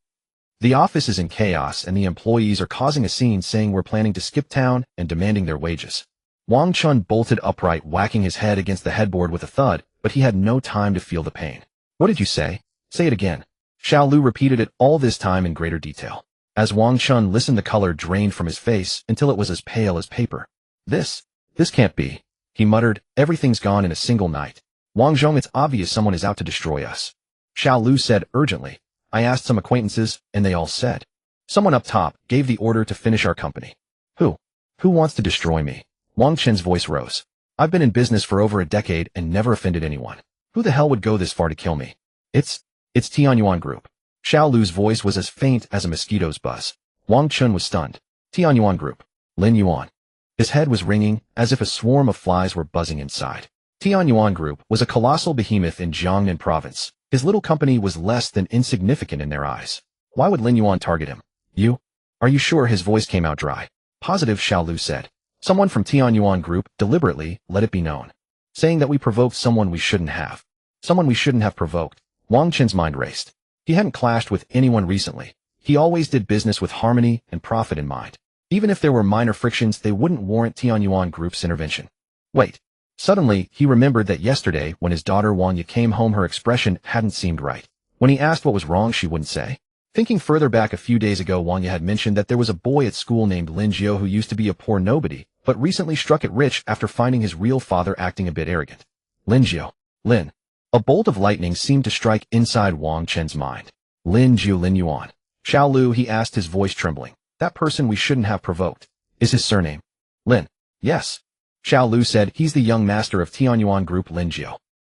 The office is in chaos and the employees are causing a scene, saying we're planning to skip town and demanding their wages. Wang Chun bolted upright, whacking his head against the headboard with a thud, but he had no time to feel the pain. What did you say? Say it again. Xiao Lu repeated it, all this time in greater detail. As Wang Chun listened, the color drained from his face until it was as pale as paper. This can't be, he muttered. Everything's gone in a single night. Wang Zhong, it's obvious someone is out to destroy us. Xiao Lu said urgently. I asked some acquaintances, and they all said. Someone up top gave the order to finish our company. Who wants to destroy me? Wang Chen's voice rose. I've been in business for over a decade and never offended anyone. Who the hell would go this far to kill me? It's Tianyuan Group. Xiao Lu's voice was as faint as a mosquito's buzz. Wang Chun was stunned. Tianyuan Group. Lin Yuan. His head was ringing, as if a swarm of flies were buzzing inside. Tianyuan Group was a colossal behemoth in Jiangnan province. His little company was less than insignificant in their eyes. Why would Lin Yuan target him? You? Are you sure? His voice came out dry. Positive, Xiao Lu said. Someone from Tianyuan Group deliberately let it be known, saying that we provoked someone we shouldn't have. Someone we shouldn't have provoked. Wang Chen's mind raced. He hadn't clashed with anyone recently. He always did business with harmony and profit in mind. Even if there were minor frictions, they wouldn't warrant Tianyuan Group's intervention. Wait. Suddenly, he remembered that yesterday, when his daughter Wang Yu came home, her expression hadn't seemed right. When he asked what was wrong, she wouldn't say. Thinking further back, a few days ago, Wang Yu had mentioned that there was a boy at school named Lin Jiu who used to be a poor nobody, but recently struck it rich after finding his real father acting a bit arrogant. Lin Jiu. Lin. A bolt of lightning seemed to strike inside Wang Chen's mind. Lin Jiu, Lin Yuan. Xiao Lu, he asked, his voice trembling. That person we shouldn't have provoked. Is his surname Lin? Yes. Xiao Lu said. He's the young master of Tianyuan Group, Lin Jiu.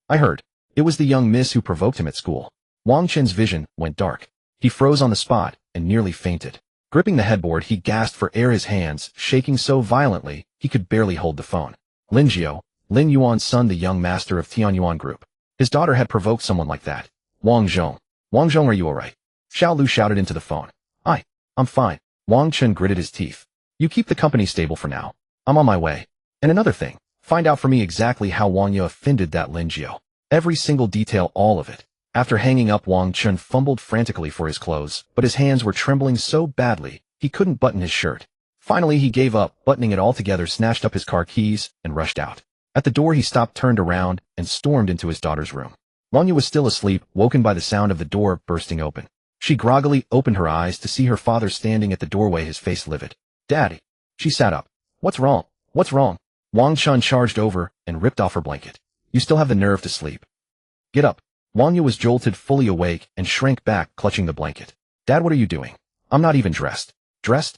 I heard. It was the young miss who provoked him at school. Wang Chen's vision went dark. He froze on the spot and nearly fainted. Gripping the headboard, he gasped for air, his hands shaking so violently he could barely hold the phone. Lin Jiu, Lin Yuan's son, the young master of Tianyuan Group. His daughter had provoked someone like that. Wang Zhong. Wang Zhong, are you alright? Xiao Lu shouted into the phone. I'm fine. Wang Chen gritted his teeth. You keep the company stable for now. I'm on my way. And another thing, find out for me exactly how Wang Yu offended that Lin Jiu. Every single detail, all of it. After hanging up, Wang Chen fumbled frantically for his clothes, but his hands were trembling so badly, he couldn't button his shirt. Finally, he gave up, buttoning it all together, snatched up his car keys, and rushed out. At the door, he stopped, turned around, and stormed into his daughter's room. Wang Yu was still asleep, woken by the sound of the door bursting open. She groggily opened her eyes to see her father standing at the doorway, his face livid. Daddy. She sat up. What's wrong? What's wrong? Wang Chun charged over and ripped off her blanket. You still have the nerve to sleep. Get up. Wang Yu was jolted, fully awake, and shrank back, clutching the blanket. Dad, what are you doing? I'm not even dressed. Dressed?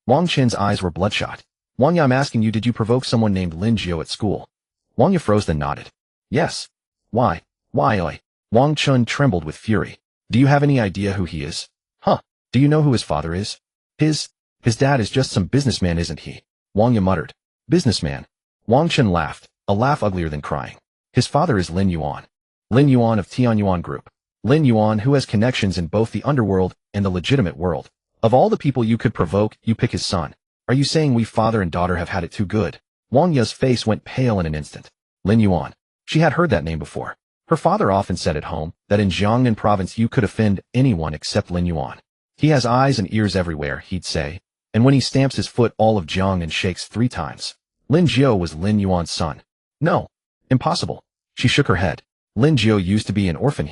Wang Chen's eyes were bloodshot. Wang Yu, I'm asking you, did you provoke someone named Lin Jiu at school? Wang Yu froze, then nodded. Yes. Why? Why? Wang Chun trembled with fury. Do you have any idea who he is? Huh. Do you know who his father is? His dad is just some businessman, isn't he? Wang Yu muttered. Businessman. Wang Chen laughed, a laugh uglier than crying. His father is Lin Yuan. Lin Yuan of Tianyuan Group. Lin Yuan, who has connections in both the underworld and the legitimate world. Of all the people you could provoke, you pick his son. Are you saying we father and daughter have had it too good? Wang Yu's face went pale in an instant. Lin Yuan. She had heard that name before. Her father often said at home that in Jiangnan province you could offend anyone except Lin Yuan. He has eyes and ears everywhere, he'd say, and when he stamps his foot, all of Jiangnan shakes 3 times. Lin Jiu was Lin Yuan's son. No. Impossible. She shook her head. Lin Jiu used to be an orphan.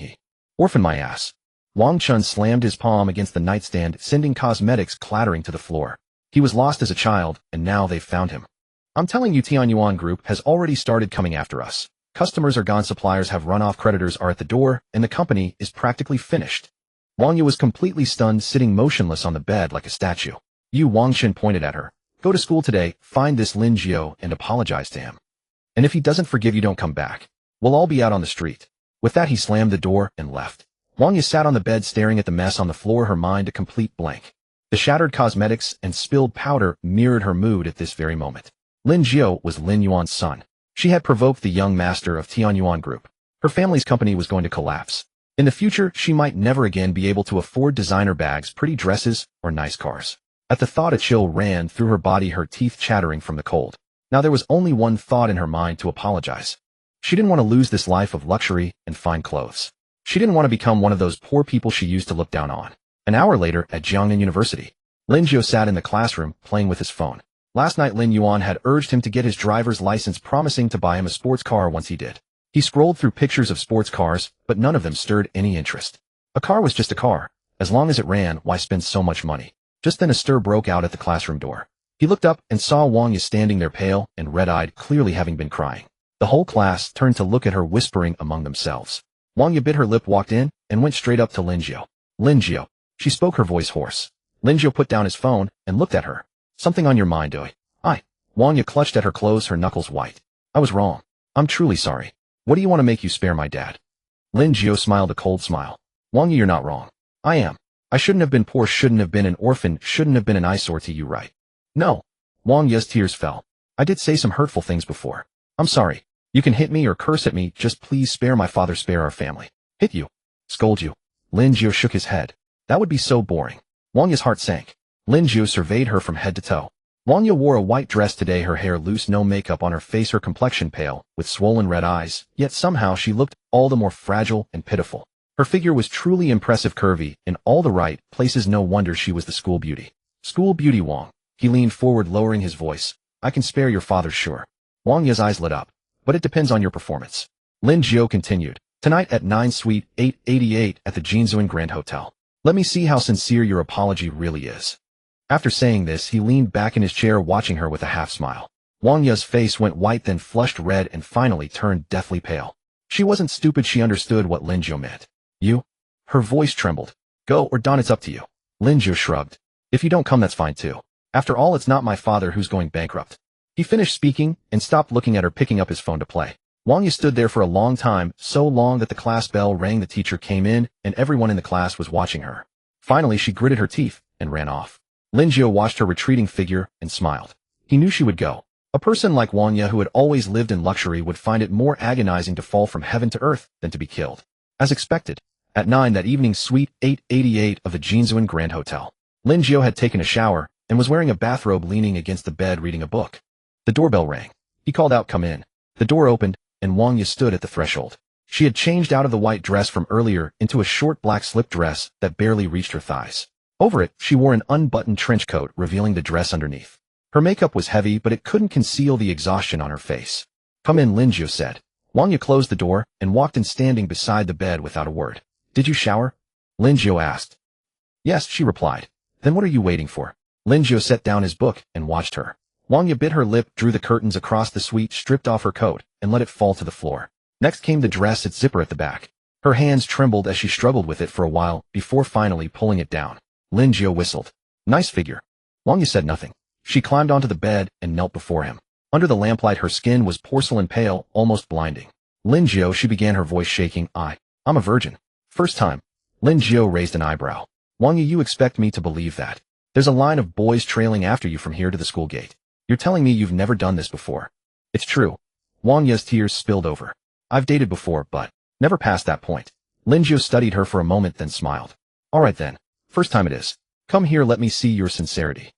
Orphan, my ass. Wang Chun slammed his palm against the nightstand, sending cosmetics clattering to the floor. He was lost as a child, and now they've found him. I'm telling you, Tianyuan Group has already started coming after us. Customers are gone, suppliers have run off, creditors are at the door, and the company is practically finished. Wang Yu was completely stunned, sitting motionless on the bed like a statue. Wang Chun pointed at her. Go to school today, find this Lin Jiu, and apologize to him. And if he doesn't forgive you, don't come back. We'll all be out on the street. With that, he slammed the door and left. Wang Yu sat on the bed staring at the mess on the floor, her mind a complete blank. The shattered cosmetics and spilled powder mirrored her mood at this very moment. Lin Jiu was Lin Yuan's son. She had provoked the young master of Tianyuan Group. Her family's company was going to collapse. In the future, she might never again be able to afford designer bags, pretty dresses, or nice cars. At the thought, a chill ran through her body, her teeth chattering from the cold. Now there was only one thought in her mind: to apologize. She didn't want to lose this life of luxury and fine clothes. She didn't want to become one of those poor people she used to look down on. An hour later, at Jiangnan University, Lin Jiu sat in the classroom, playing with his phone. Last night, Lin Yuan had urged him to get his driver's license, promising to buy him a sports car once he did. He scrolled through pictures of sports cars, but none of them stirred any interest. A car was just a car. As long as it ran, why spend so much money? Just then a stir broke out at the classroom door. He looked up and saw Wang Yu standing there, pale and red-eyed, clearly having been crying. The whole class turned to look at her, whispering among themselves. Wang Yu bit her lip, walked in, and went straight up to Lin Jiu. Lin Jiu. She spoke, her voice hoarse. Lin Jiu put down his phone and looked at her. Something on your mind, Doi? Wang Yu clutched at her clothes, her knuckles white. I was wrong. I'm truly sorry. What do you want to make you spare my dad? Lin Jiu smiled a cold smile. Wang Yu, you're not wrong. I am. I shouldn't have been poor, shouldn't have been an orphan, shouldn't have been an eyesore to you, right? No. Wang Yu's tears fell. I did say some hurtful things before. I'm sorry. You can hit me or curse at me, just please spare my father, spare our family. Hit you? Scold you? Lin Jiu shook his head. That would be so boring. Wang Yu's heart sank. Lin Jiu surveyed her from head to toe. Wang Yu wore a white dress today, her hair loose, no makeup on her face, her complexion pale, with swollen red eyes, yet somehow she looked all the more fragile and pitiful. Her figure was truly impressive, curvy, in all the right places. No wonder she was the school beauty. School beauty, Wang. He leaned forward, lowering his voice. I can spare your father, sure. Wang Yu's eyes lit up. But it depends on your performance. Lin Jiu continued. Tonight at 9 Suite 888 at the Jinzuan Grand Hotel. Let me see how sincere your apology really is. After saying this, he leaned back in his chair, watching her with a half smile. Wang Yu's face went white, then flushed red, and finally turned deathly pale. She wasn't stupid, she understood what Lin Jiu meant. You? Her voice trembled. Go or don't, it's up to you. Lin Jiu shrugged. If you don't come, that's fine too. After all, it's not my father who's going bankrupt. He finished speaking and stopped looking at her, picking up his phone to play. Wang Yu stood there for a long time, so long that the class bell rang. The teacher came in, and everyone in the class was watching her. Finally, she gritted her teeth and ran off. Lin Jiu watched her retreating figure and smiled. He knew she would go. A person like Wang Yu, who had always lived in luxury, would find it more agonizing to fall from heaven to earth than to be killed. As expected, at 9 that evening, Suite 888 of the Jinzuan Grand Hotel. Lin Jiu had taken a shower and was wearing a bathrobe, leaning against the bed reading a book. The doorbell rang. He called out, "Come in." The door opened, and Wang Yu stood at the threshold. She had changed out of the white dress from earlier into a short black slip dress that barely reached her thighs. Over it, she wore an unbuttoned trench coat, revealing the dress underneath. Her makeup was heavy, but it couldn't conceal the exhaustion on her face. "Come in," Lin Jiu said. Wang Yu closed the door and walked in, standing beside the bed without a word. "Did you shower?" Lin Jiu asked. "Yes," she replied. "Then what are you waiting for?" Lin Jiu set down his book and watched her. Wang Yu bit her lip, drew the curtains across the suite, stripped off her coat, and let it fall to the floor. Next came the dress, its zipper at the back. Her hands trembled as she struggled with it for a while, before finally pulling it down. Lin Jiu whistled. "Nice figure." Wang Yu said nothing. She climbed onto the bed and knelt before him. Under the lamplight, her skin was porcelain pale, almost blinding. "Lin Jiu," she began, her voice shaking. I'm a virgin." "First time." Lin Jiu raised an eyebrow. "Wang Yu, you expect me to believe that? There's a line of boys trailing after you from here to the school gate. You're telling me you've never done this before?" "It's true." Wang Yu's tears spilled over. "I've dated before, but never past that point." Lin Jiu studied her for a moment, then smiled. "All right then. First time it is. Come here, let me see your sincerity."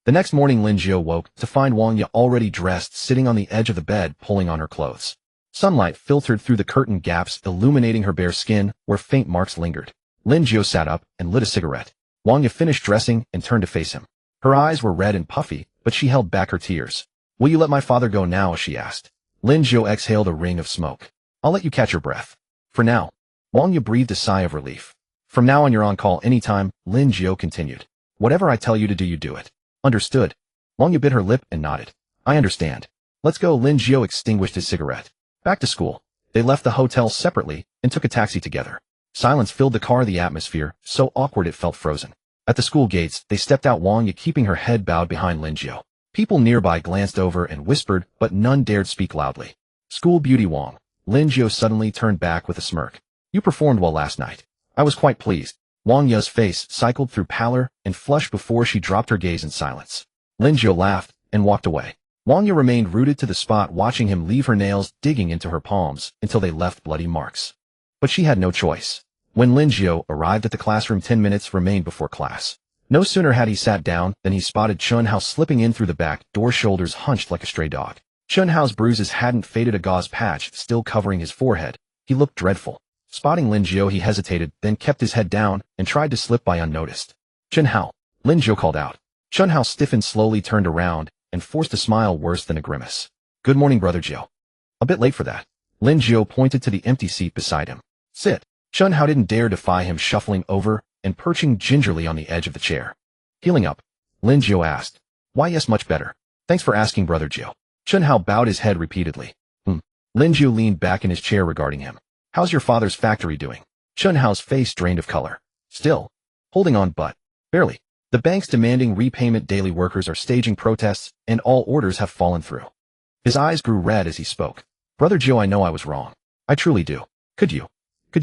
The next morning, Lin Jiu woke to find Wang Yu already dressed, sitting on the edge of the bed, pulling on her clothes. Sunlight filtered through the curtain gaps, illuminating her bare skin, where faint marks lingered. Lin Jiu sat up and lit a cigarette. Wang Yu finished dressing and turned to face him. Her eyes were red and puffy, but she held back her tears. "Will you let my father go now?" she asked. Lin Jiu exhaled a ring of smoke. "I'll let you catch your breath. For now." Wang Yu breathed a sigh of relief. From now on you're on call anytime, Lin Jiu continued. Whatever I tell you to do, you do it. Understood? Wang Yu bit her lip and nodded. I understand. Let's go. Lin Jiu extinguished his cigarette. Back to school. They left the hotel separately and took a taxi together. Silence filled the car, the atmosphere, so awkward it felt frozen. At the school gates, they stepped out, Wang Yu keeping her head bowed behind Lin Jiu. People nearby glanced over and whispered, but none dared speak loudly. School beauty Wang. Lin Jiu suddenly turned back with a smirk. You performed well last night. I was quite pleased. Wang Yu's face cycled through pallor and flush before she dropped her gaze in silence. Lin Jiu laughed and walked away. Wang Yu remained rooted to the spot, watching him leave, her nails digging into her palms until they left bloody marks. But she had no choice. When Lin Jiu arrived at the classroom, 10 minutes remained before class. No sooner had he sat down than he spotted Chun Hao slipping in through the back door, shoulders hunched like a stray dog. Chun Hao's bruises hadn't faded, a gauze patch still covering his forehead. He looked dreadful. Spotting Lin Jiu, he hesitated, then kept his head down and tried to slip by unnoticed. Chun Hao, Lin Jiu called out. Chun Hao stiffened, slowly turned around, and forced a smile worse than a grimace. Good morning, Brother Jiu. A bit late for that. Lin Jiu pointed to the empty seat beside him. Sit. Chun Hao didn't dare defy him, shuffling over and perching gingerly on the edge of the chair. Healing up? Lin Jiu asked. Why, yes, much better. Thanks for asking, Brother Jiu. Chun Hao bowed his head repeatedly. Lin Jiu leaned back in his chair, regarding him. How's your father's factory doing? Chun Hao's face drained of color. Still. Holding on, but barely. The bank's demanding repayment, daily workers are staging protests, and all orders have fallen through. His eyes grew red as he spoke. Brother Jiu, I know I was wrong. I truly do. Could you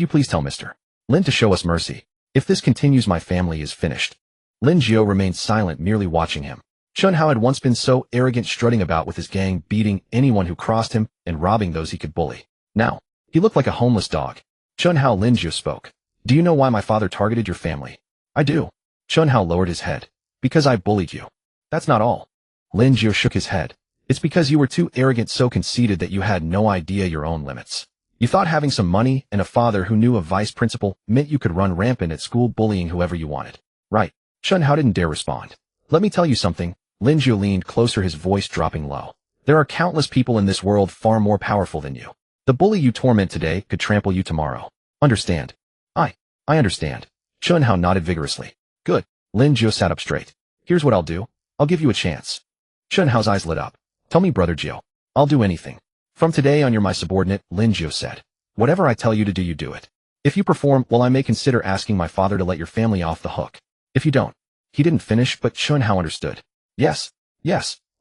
please tell Mr. Lin to show us mercy? If this continues, my family is finished. Lin Jiu remained silent, merely watching him. Chun Hao had once been so arrogant, strutting about with his gang, beating anyone who crossed him and robbing those he could bully. Now, he looked like a homeless dog. Chun Hao, Lin Jiu spoke. Do you know why my father targeted your family? I do. Chun Hao lowered his head. Because I bullied you. That's not all. Lin Jiu shook his head. It's because you were too arrogant, so conceited that you had no idea your own limits. You thought having some money and a father who knew a vice principal meant you could run rampant at school, bullying whoever you wanted. Right. Chun Hao didn't dare respond. Let me tell you something. Lin Jiu leaned closer, his voice dropping low. There are countless people in this world far more powerful than you. The bully you torment today could trample you tomorrow. Understand? I understand. Chun Hao nodded vigorously. Good. Lin Jiu sat up straight. Here's what I'll do. I'll give you a chance. Chun Hao's eyes lit up. Tell me, Brother Jiu. I'll do anything. From today on, you're my subordinate, Lin Jiu said. Whatever I tell you to do, you do it. If you perform, well, I may consider asking my father to let your family off the hook. If you don't. He didn't finish, but Chun Hao understood. Yes,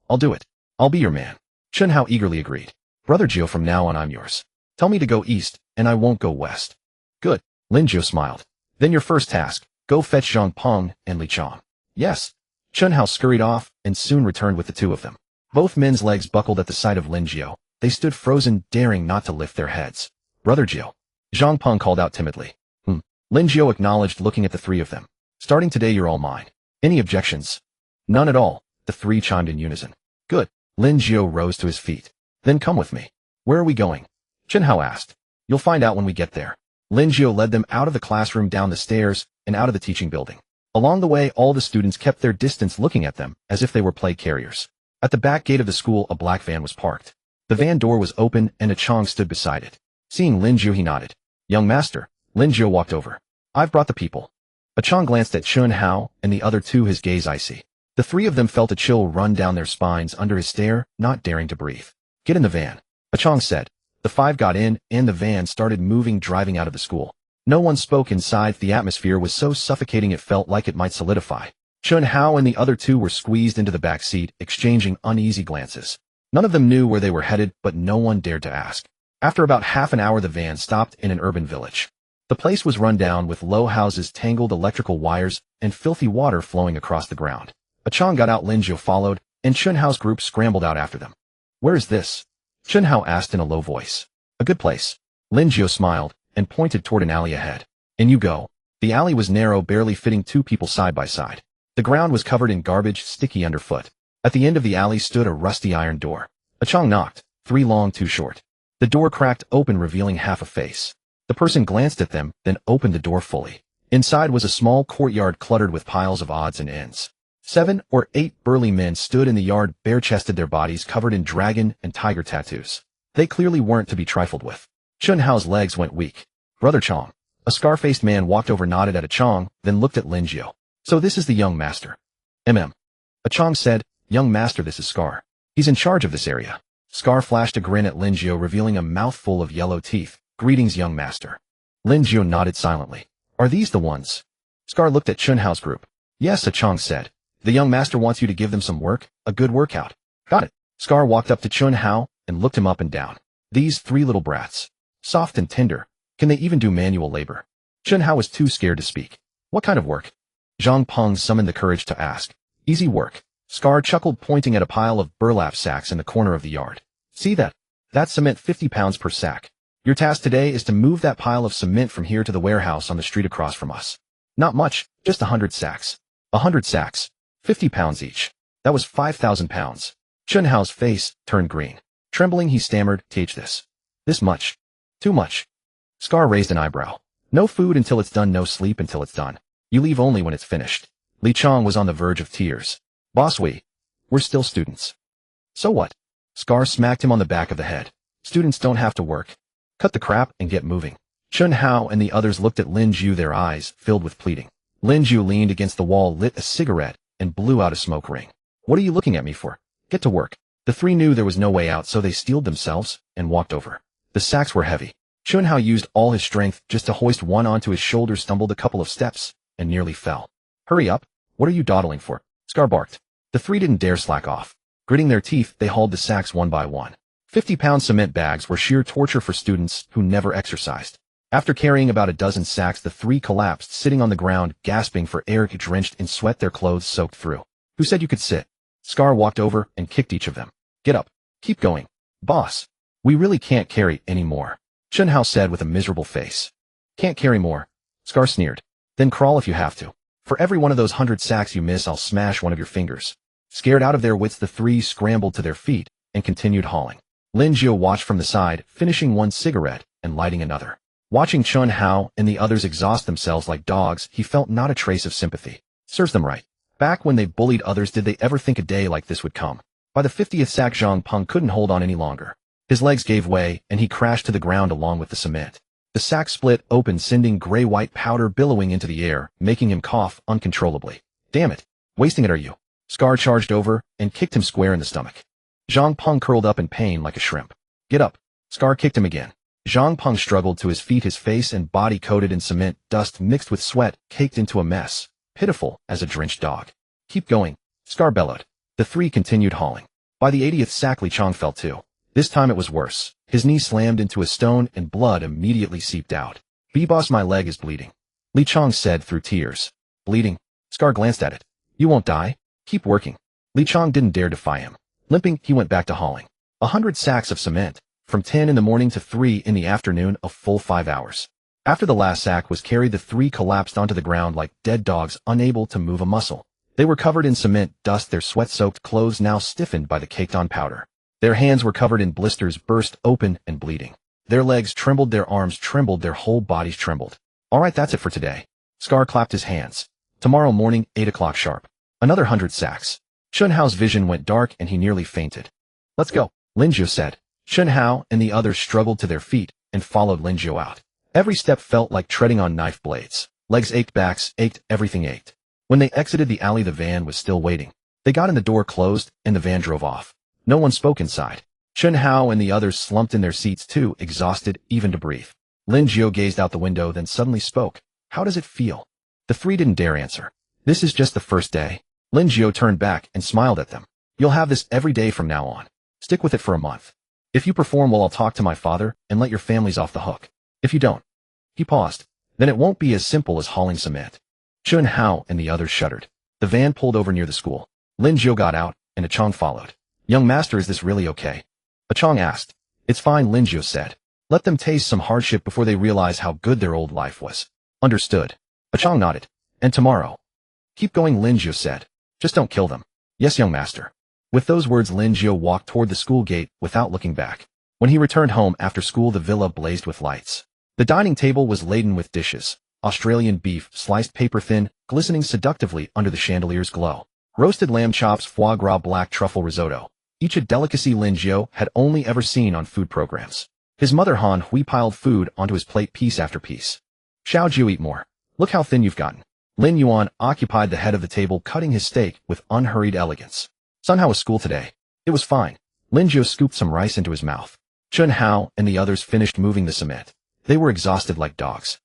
I'll do it. I'll be your man. Chun Hao eagerly agreed. Brother Jiu, from now on I'm yours. Tell me to go east, and I won't go west. Good. Lin Jiu smiled. Then your first task, go fetch Zhang Peng and Li Chong. Yes. Chun Hao scurried off, and soon returned with the two of them. Both men's legs buckled at the sight of Lin Jiu. They stood frozen, daring not to lift their heads. Brother Jiu. Zhang Peng called out timidly. Lin Jiu acknowledged, looking at the three of them. Starting today, you're all mine. Any objections? None at all, the three chimed in unison. Good. Lin Jiu rose to his feet. Then come with me. Where are we going? Chun Hao asked. You'll find out when we get there. Lin Jiu led them out of the classroom, down the stairs, and out of the teaching building. Along the way, all the students kept their distance, looking at them as if they were plague carriers. At the back gate of the school, a black van was parked. The van door was open, and a Chong stood beside it. Seeing Lin Jiu, he nodded. Young master. Lin Jiu walked over. I've brought the people. A Chong glanced at Chun Hao and the other two, his gaze icy. The three of them felt a chill run down their spines under his stare, not daring to breathe. Get in the van. A Chong said. The five got in, and the van started moving, driving out of the school. No one spoke inside. The atmosphere was so suffocating it felt like it might solidify. Chun Hao and the other two were squeezed into the back seat, exchanging uneasy glances. None of them knew where they were headed, but no one dared to ask. After about half an hour, the van stopped in an urban village. The place was run down, with low houses, tangled electrical wires, and filthy water flowing across the ground. A Chong got out, Lin Jiu followed, and Chun Hao's group scrambled out after them. Where is this? Chun Hao asked in a low voice. A good place. Lin Jiu smiled and pointed toward an alley ahead. In you go. The alley was narrow, barely fitting two people side by side. The ground was covered in garbage, sticky underfoot. At the end of the alley stood a rusty iron door. A Chong knocked, 3 long, 2 short. The door cracked open, revealing half a face. The person glanced at them, then opened the door fully. Inside was a small courtyard cluttered with piles of odds and ends. 7 or 8 burly men stood in the yard, bare-chested, their bodies covered in dragon and tiger tattoos. They clearly weren't to be trifled with. Chun Hao's legs went weak. Brother Chong. A scar-faced man walked over, nodded at Chong, then looked at Lin Jiu. So this is the young master. Chong said, young master, this is Scar. He's in charge of this area. Scar flashed a grin at Lin Jiu, revealing a mouthful of yellow teeth. Greetings, young master. Lin Jiu nodded silently. Are these the ones? Scar looked at Chunhao's group. Yes, Chong said. The young master wants you to give them some work, a good workout. Got it. Scar walked up to Chunhao and looked him up and down. These three little brats. Soft and tender. Can they even do manual labor? Chunhao was too scared to speak. What kind of work? Zhang Peng summoned the courage to ask. Easy work. Scar chuckled, pointing at a pile of burlap sacks in the corner of the yard. See that? That's cement, 50 pounds per sack. Your task today is to move that pile of cement from here to the warehouse on the street across from us. Not much, just 100 sacks. 100 sacks. 50 pounds each. That was 5,000 pounds. Chunhao's face turned green. Trembling, he stammered, "Teach this. This much. Too much." Scar raised an eyebrow. No food until it's done, no sleep until it's done. You leave only when it's finished. Li Chong was on the verge of tears. Boss, we're still students. So what? Scar smacked him on the back of the head. Students don't have to work. Cut the crap and get moving. Chunhao and the others looked at Lin Jiu, their eyes filled with pleading. Lin Jiu leaned against the wall, lit a cigarette, and blew out a smoke ring. What are you looking at me for? Get to work. The three knew there was no way out, so they steeled themselves and walked over. The sacks were heavy. Chunhao used all his strength just to hoist one onto his shoulder, stumbled a couple of steps, and nearly fell. Hurry up. What are you dawdling for? Scar barked. The three didn't dare slack off. Gritting their teeth, they hauled the sacks one by one. 50-pound cement bags were sheer torture for students who never exercised. After carrying about a dozen sacks, the three collapsed, sitting on the ground, gasping for air, drenched in sweat, their clothes soaked through. Who said you could sit? Scar walked over and kicked each of them. Get up. Keep going. Boss. We really can't carry any more. Chunhao said with a miserable face. Can't carry more. Scar sneered. Then crawl if you have to. For every one of those 100 sacks you miss, I'll smash one of your fingers. Scared out of their wits, the three scrambled to their feet and continued hauling. Lin Jiu watched from the side, finishing one cigarette and lighting another. Watching Chunhao and the others exhaust themselves like dogs, he felt not a trace of sympathy. Serves them right. Back when they bullied others, did they ever think a day like this would come? By the 50th sack, Zhang Peng couldn't hold on any longer. His legs gave way, and he crashed to the ground along with the cement. The sack split open, sending gray-white powder billowing into the air, making him cough uncontrollably. Damn it. Wasting it, are you? Scar charged over and kicked him square in the stomach. Zhang Peng curled up in pain like a shrimp. Get up. Scar kicked him again. Zhang Peng struggled to his feet, his face and body coated in cement, dust mixed with sweat, caked into a mess, pitiful as a drenched dog. Keep going. Scar bellowed. The three continued hauling. By the 80th sack, Li Chong fell too. This time it was worse. His knee slammed into a stone and blood immediately seeped out. "B-boss, my leg is bleeding," Li Chong said through tears. Bleeding? Scar glanced at it. You won't die. Keep working. Li Chong didn't dare defy him. Limping, he went back to hauling. 100 sacks of cement. From 10 in the morning to 3 in the afternoon, a full 5 hours. After the last sack was carried, the three collapsed onto the ground like dead dogs, unable to move a muscle. They were covered in cement dust, their sweat-soaked clothes now stiffened by the caked-on powder. Their hands were covered in blisters, burst open and bleeding. Their legs trembled, their arms trembled, their whole bodies trembled. All right, that's it for today. Scar clapped his hands. Tomorrow morning, 8 o'clock sharp. Another 100 sacks. Chunhao's vision went dark and he nearly fainted. Let's go, Lin Jiu said. Chunhao and the others struggled to their feet and followed Lin Jiu out. Every step felt like treading on knife blades. Legs ached, backs ached, everything ached. When they exited the alley, the van was still waiting. They got in, the door closed, and the van drove off. No one spoke inside. Chunhao and the others slumped in their seats too, exhausted even to breathe. Lin Jiu gazed out the window, then suddenly spoke. How does it feel? The three didn't dare answer. This is just the first day. Lin Jiu turned back and smiled at them. You'll have this every day from now on. Stick with it for a month. If you perform well, I'll talk to my father and let your families off the hook. If you don't. He paused. Then it won't be as simple as hauling cement. Chunhao and the others shuddered. The van pulled over near the school. Lin Jiu got out, and Chong followed. Young master, is this really okay? Chong asked. It's fine, Lin Jiu said. Let them taste some hardship before they realize how good their old life was. Understood. Chong nodded. And tomorrow. Keep going, Lin Jiu said. Just don't kill them. Yes, young master. With those words, Lin Jiu walked toward the school gate without looking back. When he returned home after school, the villa blazed with lights. The dining table was laden with dishes. Australian beef, sliced paper thin, glistening seductively under the chandelier's glow. Roasted lamb chops, foie gras, black truffle risotto. Each a delicacy Lin Jiu had only ever seen on food programs. His mother Han Hui piled food onto his plate piece after piece. Xiao Jiu, eat more. Look how thin you've gotten. Lin Yuan occupied the head of the table, cutting his steak with unhurried elegance. Son, how was school today? It was fine. Lin Jiu scooped some rice into his mouth. Chun Hao and the others finished moving the cement. They were exhausted like dogs.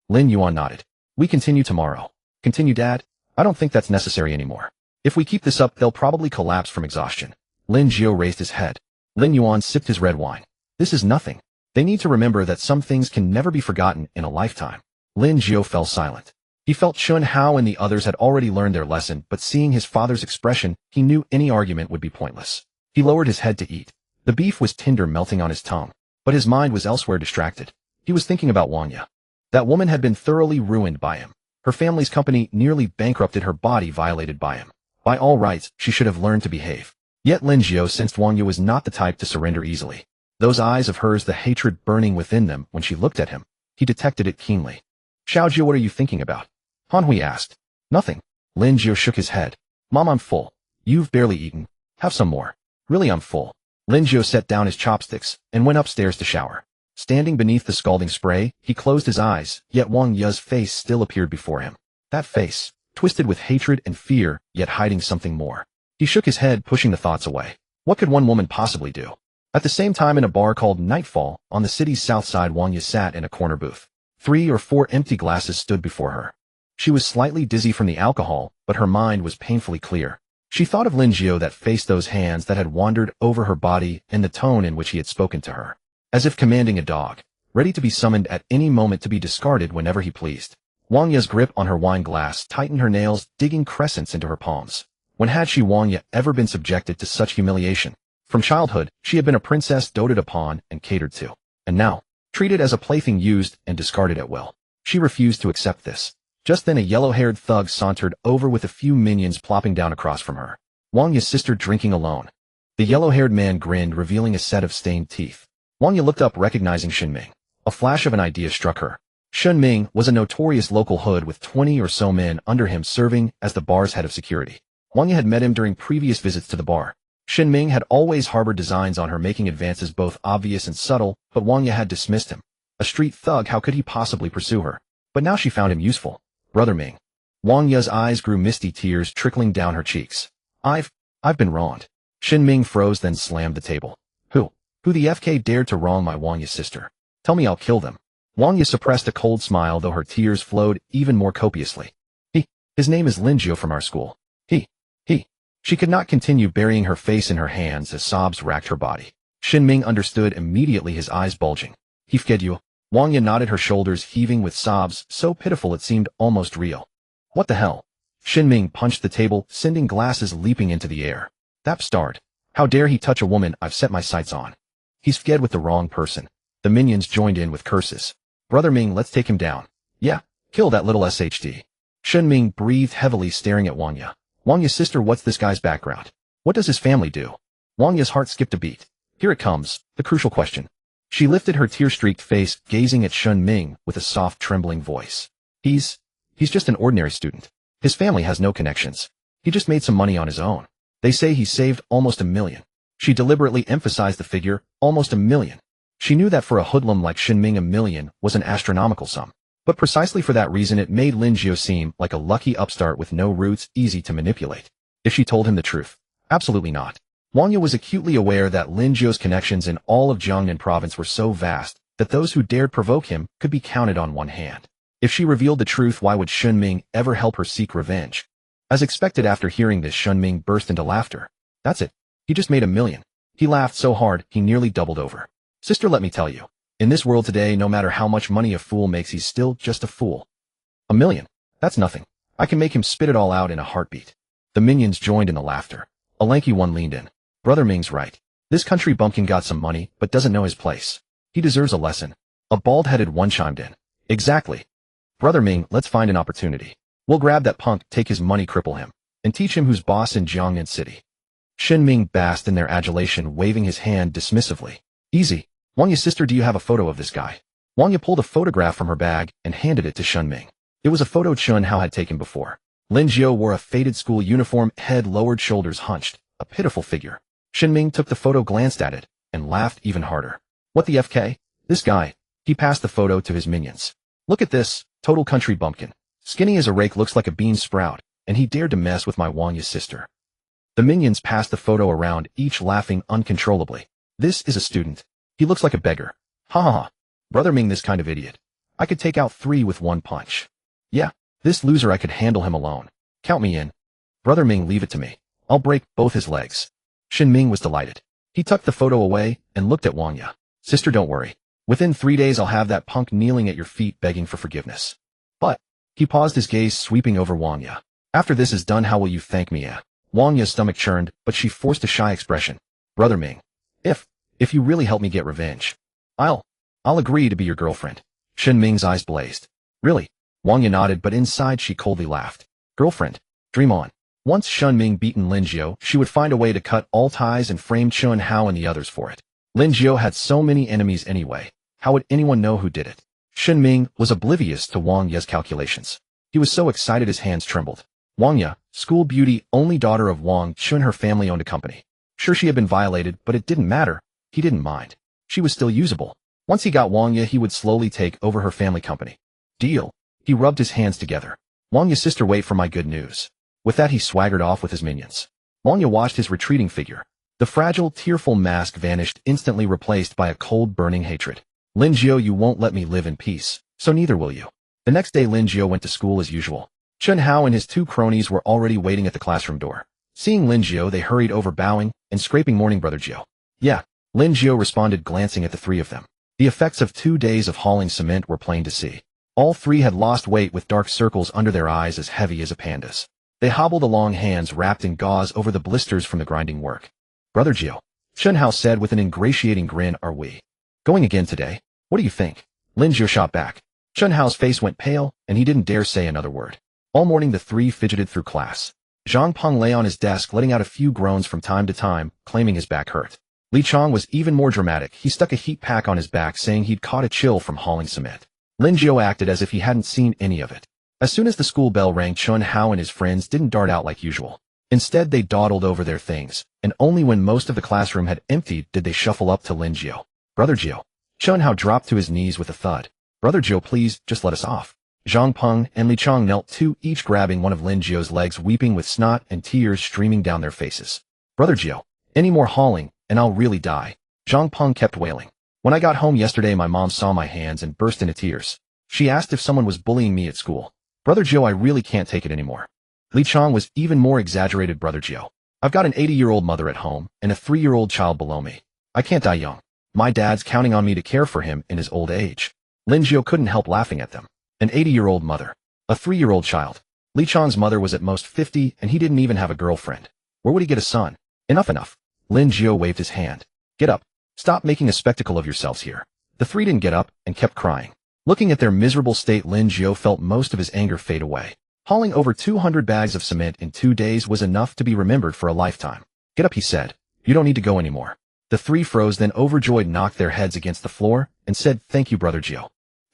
Lin Yuan nodded. We continue tomorrow. Continue, Dad? I don't think that's necessary anymore. If we keep this up, they'll probably collapse from exhaustion. Lin Jiu raised his head. Lin Yuan sipped his red wine. This is nothing. They need to remember that some things can never be forgotten in a lifetime. Lin Jiu fell silent. He felt Chun Hao and the others had already learned their lesson, but seeing his father's expression, he knew any argument would be pointless. He lowered his head to eat. The beef was tender, melting on his tongue, but his mind was elsewhere, distracted. He was thinking about Wanya. That woman had been thoroughly ruined by him. Her family's company nearly bankrupted, her body violated by him. By all rights, she should have learned to behave. Yet Lin Jiu sensed Wanya was not the type to surrender easily. Those eyes of hers, the hatred burning within them when she looked at him. He detected it keenly. Xiao Jiu, what are you thinking about? Han Hui asked. Nothing. Lin Jiu shook his head. Mom, I'm full. You've barely eaten. Have some more. Really, I'm full. Lin Jiu set down his chopsticks and went upstairs to shower. Standing beneath the scalding spray, he closed his eyes, yet Wang Ye's face still appeared before him. That face, twisted with hatred and fear, yet hiding something more. He shook his head, pushing the thoughts away. What could one woman possibly do? At the same time, in a bar called Nightfall, on the city's south side, Wang Ye sat in a corner booth. 3 or 4 empty glasses stood before her. She was slightly dizzy from the alcohol, but her mind was painfully clear. She thought of Lin Jiu, that face, those hands that had wandered over her body, and the tone in which he had spoken to her. As if commanding a dog, ready to be summoned at any moment to be discarded whenever he pleased. Wang Ye's grip on her wine glass tightened, her nails digging crescents into her palms. When had she, Wang Ye, ever been subjected to such humiliation? From childhood, she had been a princess doted upon and catered to. And now, treated as a plaything, used and discarded at will. She refused to accept this. Just then a yellow-haired thug sauntered over with a few minions plopping down across from her. Wang Ye's sister drinking alone. The yellow-haired man grinned, revealing a set of stained teeth. Wang Ye looked up, recognizing Shen Ming. A flash of an idea struck her. Shen Ming was a notorious local hood with 20 or so men under him serving as the bar's head of security. Wang Ye had met him during previous visits to the bar. Shen Ming had always harbored designs on her, making advances both obvious and subtle, but Wang Ye had dismissed him. A street thug, how could he possibly pursue her? But now she found him useful. Brother Ming. Wang Ye's eyes grew misty, tears trickling down her cheeks. I've been wronged. Shen Ming froze, then slammed the table. Who the FK dared to wrong my Wang Ye's sister? Tell me, I'll kill them. Wang Ye suppressed a cold smile, though her tears flowed even more copiously. His name is Lin Jiu from our school. She could not continue, burying her face in her hands as sobs racked her body. Shen Ming understood immediately, his eyes bulging. He fed you. Wang Ye nodded, her shoulders heaving with sobs so pitiful it seemed almost real. What the hell? Shen Ming punched the table, sending glasses leaping into the air. That bastard. How dare he touch a woman I've set my sights on? He's fed with the wrong person. The minions joined in with curses. Brother Ming, let's take him down. Yeah, kill that little SHD. Shen Ming breathed heavily, staring at Wang Ye. Wang Ye's sister, what's this guy's background? What does his family do? Wang Ye's heart skipped a beat. Here it comes, the crucial question. She lifted her tear-streaked face, gazing at Shen Ming with a soft, trembling voice. He's just an ordinary student. His family has no connections. He just made some money on his own. They say he saved almost $1 million. She deliberately emphasized the figure, almost $1 million. She knew that for a hoodlum like Shen Ming, $1 million was an astronomical sum. But precisely for that reason, it made Lin Jiu seem like a lucky upstart with no roots, easy to manipulate. If she told him the truth? Absolutely not. Wang Ye was acutely aware that Lin Jiu's connections in all of Jiangnan province were so vast that those who dared provoke him could be counted on one hand. If she revealed the truth, why would Shen Ming ever help her seek revenge? As expected, after hearing this, Shen Ming burst into laughter. That's it. He just made $1 million. He laughed so hard, he nearly doubled over. Sister, let me tell you. In this world today, no matter how much money a fool makes, he's still just a fool. $1 million. That's nothing. I can make him spit it all out in a heartbeat. The minions joined in the laughter. A lanky one leaned in. Brother Ming's right. This country bumpkin got some money, but doesn't know his place. He deserves a lesson. A bald-headed one chimed in. Exactly. Brother Ming, let's find an opportunity. We'll grab that punk, take his money, cripple him, and teach him who's boss in Jiangnan City. Shen Ming basked in their adulation, waving his hand dismissively. Easy. Wang Ye's sister, do you have a photo of this guy? Wang Ye pulled a photograph from her bag and handed it to Shen Ming. It was a photo Chun Hao had taken before. Lin Jiu wore a faded school uniform, head lowered, shoulders hunched, a pitiful figure. Shen Ming took the photo, glanced at it, and laughed even harder. What the FK? This guy. He passed the photo to his minions. Look at this, total country bumpkin. Skinny as a rake, looks like a bean sprout, and he dared to mess with my Wanya's sister. The minions passed the photo around, each laughing uncontrollably. This is a student. He looks like a beggar. Ha ha ha. Brother Ming, this kind of idiot. I could take out 3 with 1 punch. Yeah, this loser, I could handle him alone. Count me in. Brother Ming, leave it to me. I'll break both his legs. Shen Ming was delighted. He tucked the photo away and looked at Wanya. Sister, don't worry. Within 3 days I'll have that punk kneeling at your feet begging for forgiveness. But, he paused, his gaze sweeping over Wanya. After this is done, how will you thank me? Wanya's stomach churned, but she forced a shy expression. Brother Ming. If you really help me get revenge, I'll agree to be your girlfriend. Shen Ming's eyes blazed. Really? Wanya nodded, but inside she coldly laughed. Girlfriend? Dream on. Once Shen Ming beaten Lin Jiu, she would find a way to cut all ties and frame Chun Hao and the others for it. Lin Jiu had so many enemies anyway. How would anyone know who did it? Shen Ming was oblivious to Wang Ye's calculations. He was so excited his hands trembled. Wang Ye, school beauty, only daughter of Wang Chun, her family owned a company. Sure, she had been violated, but it didn't matter. He didn't mind. She was still usable. Once he got Wang Ye, he would slowly take over her family company. Deal. He rubbed his hands together. Wang Ye's sister, wait for my good news. With that he swaggered off with his minions. Wang Ye watched his retreating figure. The fragile, tearful mask vanished, instantly replaced by a cold, burning hatred. Lin Jiu, you won't let me live in peace, so neither will you. The next day Lin Jiu went to school as usual. Chun Hao and his 2 cronies were already waiting at the classroom door. Seeing Lin Jiu, they hurried over, bowing and scraping. Morning, Brother Jiu. Yeah, Lin Jiu responded, glancing at the 3 of them. The effects of 2 days of hauling cement were plain to see. All 3 had lost weight, with dark circles under their eyes as heavy as a panda's. They hobbled along, hands wrapped in gauze over the blisters from the grinding work. Brother Jiu, Chun Hao said with an ingratiating grin, are we going again today? What do you think? Lin Jiu shot back. Chun Hao's face went pale, and he didn't dare say another word. All morning the 3 fidgeted through class. Zhang Peng lay on his desk, letting out a few groans from time to time, claiming his back hurt. Li Chong was even more dramatic. He stuck a heat pack on his back, saying he'd caught a chill from hauling cement. Lin Jiu acted as if he hadn't seen any of it. As soon as the school bell rang, Chun Hao and his friends didn't dart out like usual. Instead, they dawdled over their things, and only when most of the classroom had emptied did they shuffle up to Lin Jiu. Brother Jiu. Chun Hao dropped to his knees with a thud. Brother Jiu, please, just let us off. Zhang Peng and Li Chong knelt too, each grabbing one of Lin Jiu's legs, weeping with snot and tears streaming down their faces. Brother Jiu, any more hauling, and I'll really die. Zhang Peng kept wailing. When I got home yesterday, my mom saw my hands and burst into tears. She asked if someone was bullying me at school. Brother Jiu, I really can't take it anymore. Li Chong was even more exaggerated. Brother Jiu, I've got an 80-year-old mother at home and a 3-year-old child below me. I can't die young. My dad's counting on me to care for him in his old age. Lin Jiu couldn't help laughing at them. An 80-year-old mother. A 3-year-old child. Li Chong's mother was at most 50, and he didn't even have a girlfriend. Where would he get a son? Enough. Lin Jiu waved his hand. Get up. Stop making a spectacle of yourselves here. The 3 didn't get up and kept crying. Looking at their miserable state, Lin Jiu felt most of his anger fade away. Hauling over 200 bags of cement in 2 days was enough to be remembered for a lifetime. Get up, he said. You don't need to go anymore. The 3 froze, then overjoyed knocked their heads against the floor and said, thank you, Brother Jiu.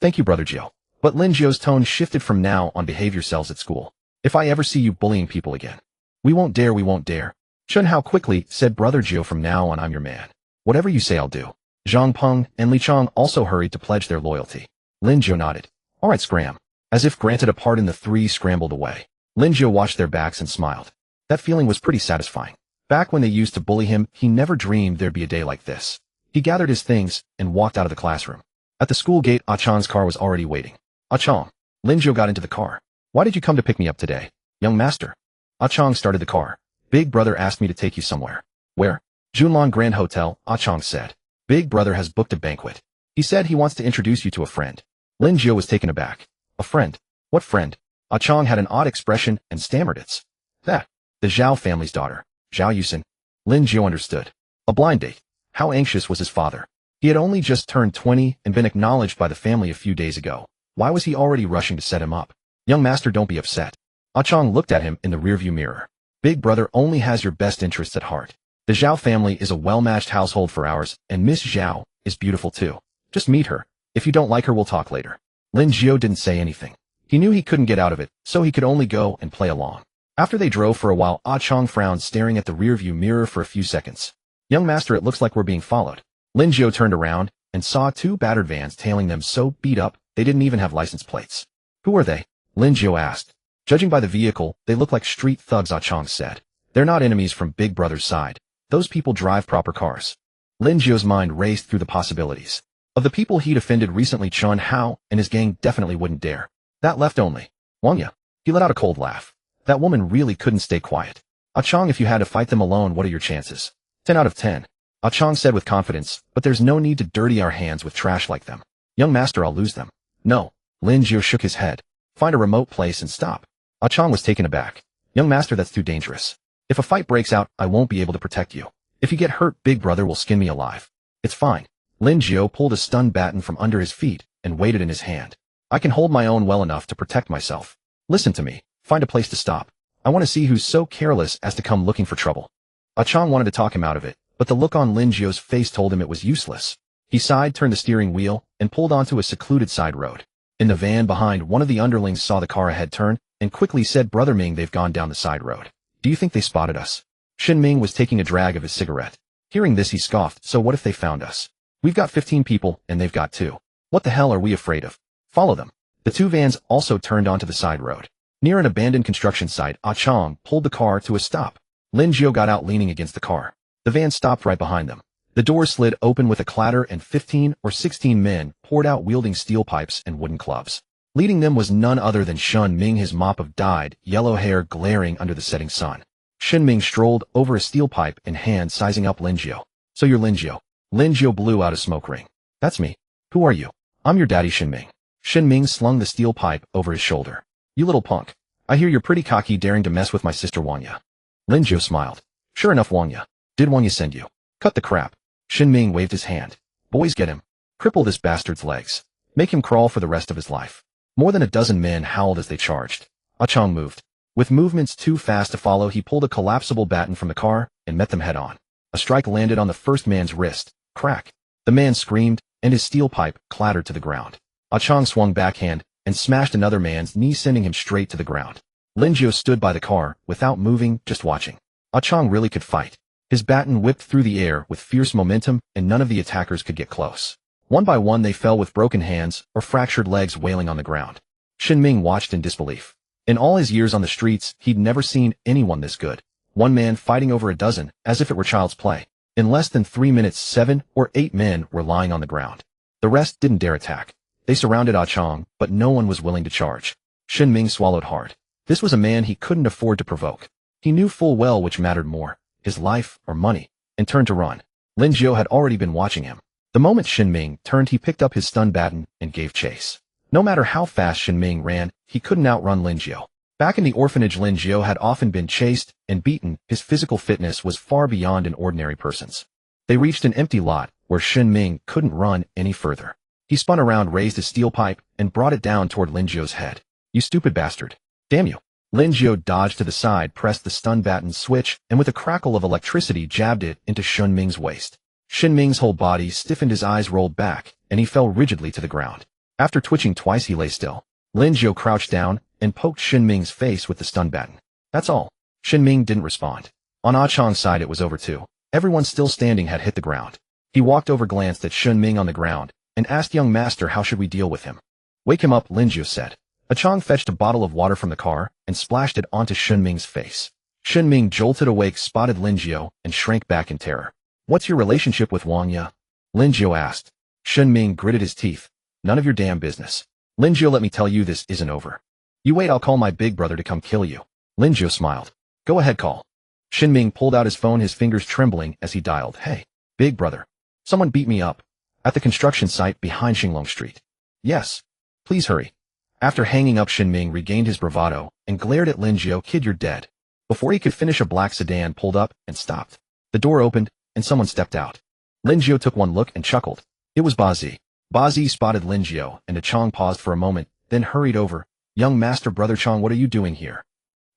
Thank you, Brother Jiu. But Lin Jiu's tone shifted. From now on, behave yourselves at school. If I ever see you bullying people again. We won't dare. Chun Hao quickly said, Brother Jiu, from now on I'm your man. Whatever you say I'll do. Zhang Peng and Li Chong also hurried to pledge their loyalty. Lin Jiu nodded. All right, scram. As if granted a pardon, the 3 scrambled away. Lin Jiu watched their backs and smiled. That feeling was pretty satisfying. Back when they used to bully him, he never dreamed there'd be a day like this. He gathered his things and walked out of the classroom. At the school gate, Ah Chong's car was already waiting. Ah Chong. Lin Jiu got into the car. Why did you come to pick me up today, young master? Ah Chong started the car. Big brother asked me to take you somewhere. Where? Junlan Grand Hotel, Ah Chong said. Big brother has booked a banquet. He said he wants to introduce you to a friend. Lin Jiu was taken aback. A friend? What friend? Ah Chong had an odd expression and stammered, it's that. The Zhao family's daughter, Zhao Yusin. Lin Jiu understood. A blind date. How anxious was his father? He had only just turned 20 and been acknowledged by the family a few days ago. Why was he already rushing to set him up? Young master, don't be upset. Ah Chong looked at him in the rearview mirror. Big brother only has your best interests at heart. The Zhao family is a well-matched household for ours, and Miss Zhao is beautiful too. Just meet her. If you don't like her, we'll talk later. Lin Jiu didn't say anything. He knew he couldn't get out of it, so he could only go and play along. After they drove for a while, Ah Chong frowned, staring at the rearview mirror for a few seconds. Young master, it looks like we're being followed. Lin Jiu turned around and saw 2 battered vans tailing them, so beat up They didn't even have license plates. Who are they? Lin Jiu asked. Judging by the vehicle, they look like street thugs, Ah Chong said. They're not enemies from Big Brother's side. Those people drive proper cars. Lin Jiu's mind raced through the possibilities. Of the people he'd offended recently, Chun Hao and his gang definitely wouldn't dare. That left only Wangya. He let out a cold laugh. That woman really couldn't stay quiet. Ah Chong, if you had to fight them alone, what are your chances? 10 out of 10. Ah Chong said with confidence, but there's no need to dirty our hands with trash like them. Young master, I'll lose them. No. Lin Jiu shook his head. Find a remote place and stop. Ah Chong was taken aback. Young master, that's too dangerous. If a fight breaks out, I won't be able to protect you. If you get hurt, Big Brother will skin me alive. It's fine. Lin Jiu pulled a stun baton from under his feet and weighed it in his hand. I can hold my own well enough to protect myself. Listen to me. Find a place to stop. I want to see who's so careless as to come looking for trouble. Ah Chong wanted to talk him out of it, but the look on Lin Jiu's face told him it was useless. He sighed, turned the steering wheel, and pulled onto a secluded side road. In the van behind, one of the underlings saw the car ahead turn and quickly said, Brother Ming, they've gone down the side road. Do you think they spotted us? Shin Ming was taking a drag of his cigarette. Hearing this, he scoffed. So what if they found us? We've got 15 people, and they've got 2. What the hell are we afraid of? Follow them. The 2 vans also turned onto the side road. Near an abandoned construction site, Ah Chong pulled the car to a stop. Lin Jiu got out leaning against the car. The van stopped right behind them. The doors slid open with a clatter and 15 or 16 men poured out wielding steel pipes and wooden clubs. Leading them was none other than Shun Ming, his mop of dyed, yellow hair glaring under the setting sun. Shin Ming strolled over a steel pipe in hand, sizing up Lin Jiu. So you're Lin Jiu. Lin Jiu blew out a smoke ring. That's me. Who are you? I'm your daddy, Shin Ming. Shin Ming slung the steel pipe over his shoulder. You little punk. I hear you're pretty cocky, daring to mess with my sister Wangya. Lin Jiu smiled. Sure enough, Wangya. Did Wangya send you? Cut the crap. Shin Ming waved his hand. Boys, get him. Cripple this bastard's legs. Make him crawl for the rest of his life. More than a dozen men howled as they charged. Ah Chong moved. With movements too fast to follow, he pulled a collapsible baton from the car and met them head on. A strike landed on the first man's wrist. Crack. The man screamed, and his steel pipe clattered to the ground. Ah Chong swung backhand and smashed another man's knee, sending him straight to the ground. Lin Jiu stood by the car, without moving, just watching. Ah Chong really could fight. His baton whipped through the air with fierce momentum, and none of the attackers could get close. One by one they fell with broken hands or fractured legs wailing on the ground. Shin Ming watched in disbelief. In all his years on the streets, he'd never seen anyone this good. One man fighting over a dozen, as if it were child's play. In less than 3 minutes, 7 or 8 men were lying on the ground. The rest didn't dare attack. They surrounded Ah Chong, but no one was willing to charge. Shin Ming swallowed hard. This was a man he couldn't afford to provoke. He knew full well which mattered more, his life or money, and turned to run. Lin Jiu had already been watching him. The moment Shin Ming turned, he picked up his stun baton and gave chase. No matter how fast Shin Ming ran, he couldn't outrun Lin Jiu. Back in the orphanage, Lin Jiu had often been chased and beaten. His physical fitness was far beyond an ordinary person's. They reached an empty lot where Shin Ming couldn't run any further. He spun around, raised his steel pipe, and brought it down toward Lin Jiu's head. You stupid bastard. Damn you. Lin Jiu dodged to the side, pressed the stun baton switch, and with a crackle of electricity jabbed it into Shin Ming's waist. Shin Ming's whole body stiffened, his eyes rolled back, and he fell rigidly to the ground. After twitching twice, he lay still. Lin Jiu crouched down and poked Shin Ming's face with the stun baton. That's all. Shin Ming didn't respond. On Ah Chong's side, it was over too. Everyone still standing had hit the ground. He walked over, glanced at Shin Ming on the ground, and asked, Young master, how should we deal with him? Wake him up, Lin Jiu said. Ah Chong fetched a bottle of water from the car and splashed it onto Shin Ming's face. Shin Ming jolted awake, spotted Lin Jiu, and shrank back in terror. What's your relationship with Wangya? Lin Jiu asked. Shin Ming gritted his teeth. None of your damn business. Lin Jiu, let me tell you, this isn't over. You wait, I'll call my big brother to come kill you. Lin Jiu smiled. Go ahead, call. Shin Ming pulled out his phone, his fingers trembling as he dialed. Hey, big brother. Someone beat me up. At the construction site behind Xinglong Street. Yes. Please hurry. After hanging up, Shin Ming regained his bravado and glared at Lin Jiu. Kid, you're dead. Before he could finish, a black sedan pulled up and stopped. The door opened and someone stepped out. Lin Jiu took one look and chuckled. It was Ba Zi. Ba Zi spotted Lin Jiu, and Ah Chong paused for a moment, then hurried over. Young master, brother Chong, what are you doing here?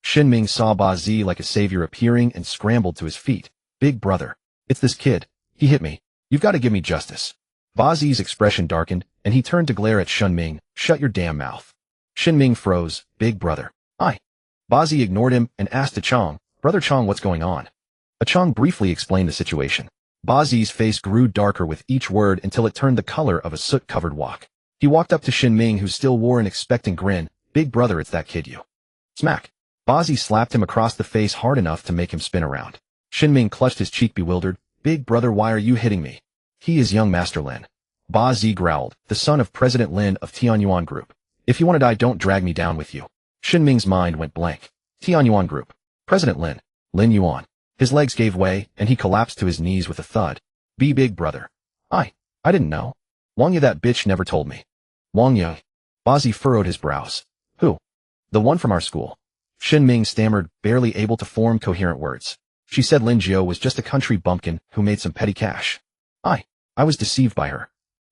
Shin Ming saw Ba Zi like a savior appearing and scrambled to his feet. Big brother. It's this kid. He hit me. You've got to give me justice. Ba Zi's expression darkened, and he turned to glare at Shin Ming. Shut your damn mouth. Shin Ming froze. Big brother. Ba Zi ignored him and asked Ah Chong, Brother Chong, what's going on? Ah Chong briefly explained the situation. Ba Zi's face grew darker with each word until it turned the color of a soot-covered wok. He walked up to Shin Ming, who still wore an expectant grin. Big brother, it's that kid you. Smack. Bazi slapped him across the face hard enough to make him spin around. Shin Ming clutched his cheek, bewildered. Big brother, why are you hitting me? He is young Master Lin. Bazi growled, the son of President Lin of Tianyuan Group. If you want to die, don't drag me down with you. Shin Ming's mind went blank. Tianyuan Group. President Lin. Lin Yuan. His legs gave way, and he collapsed to his knees with a thud. Big brother. I didn't know. Wang Ye, that bitch never told me. Wang Ye. Bazi furrowed his brows. Who? The one from our school. Shin Ming stammered, barely able to form coherent words. She said Lin Jiu was just a country bumpkin who made some petty cash. I was deceived by her.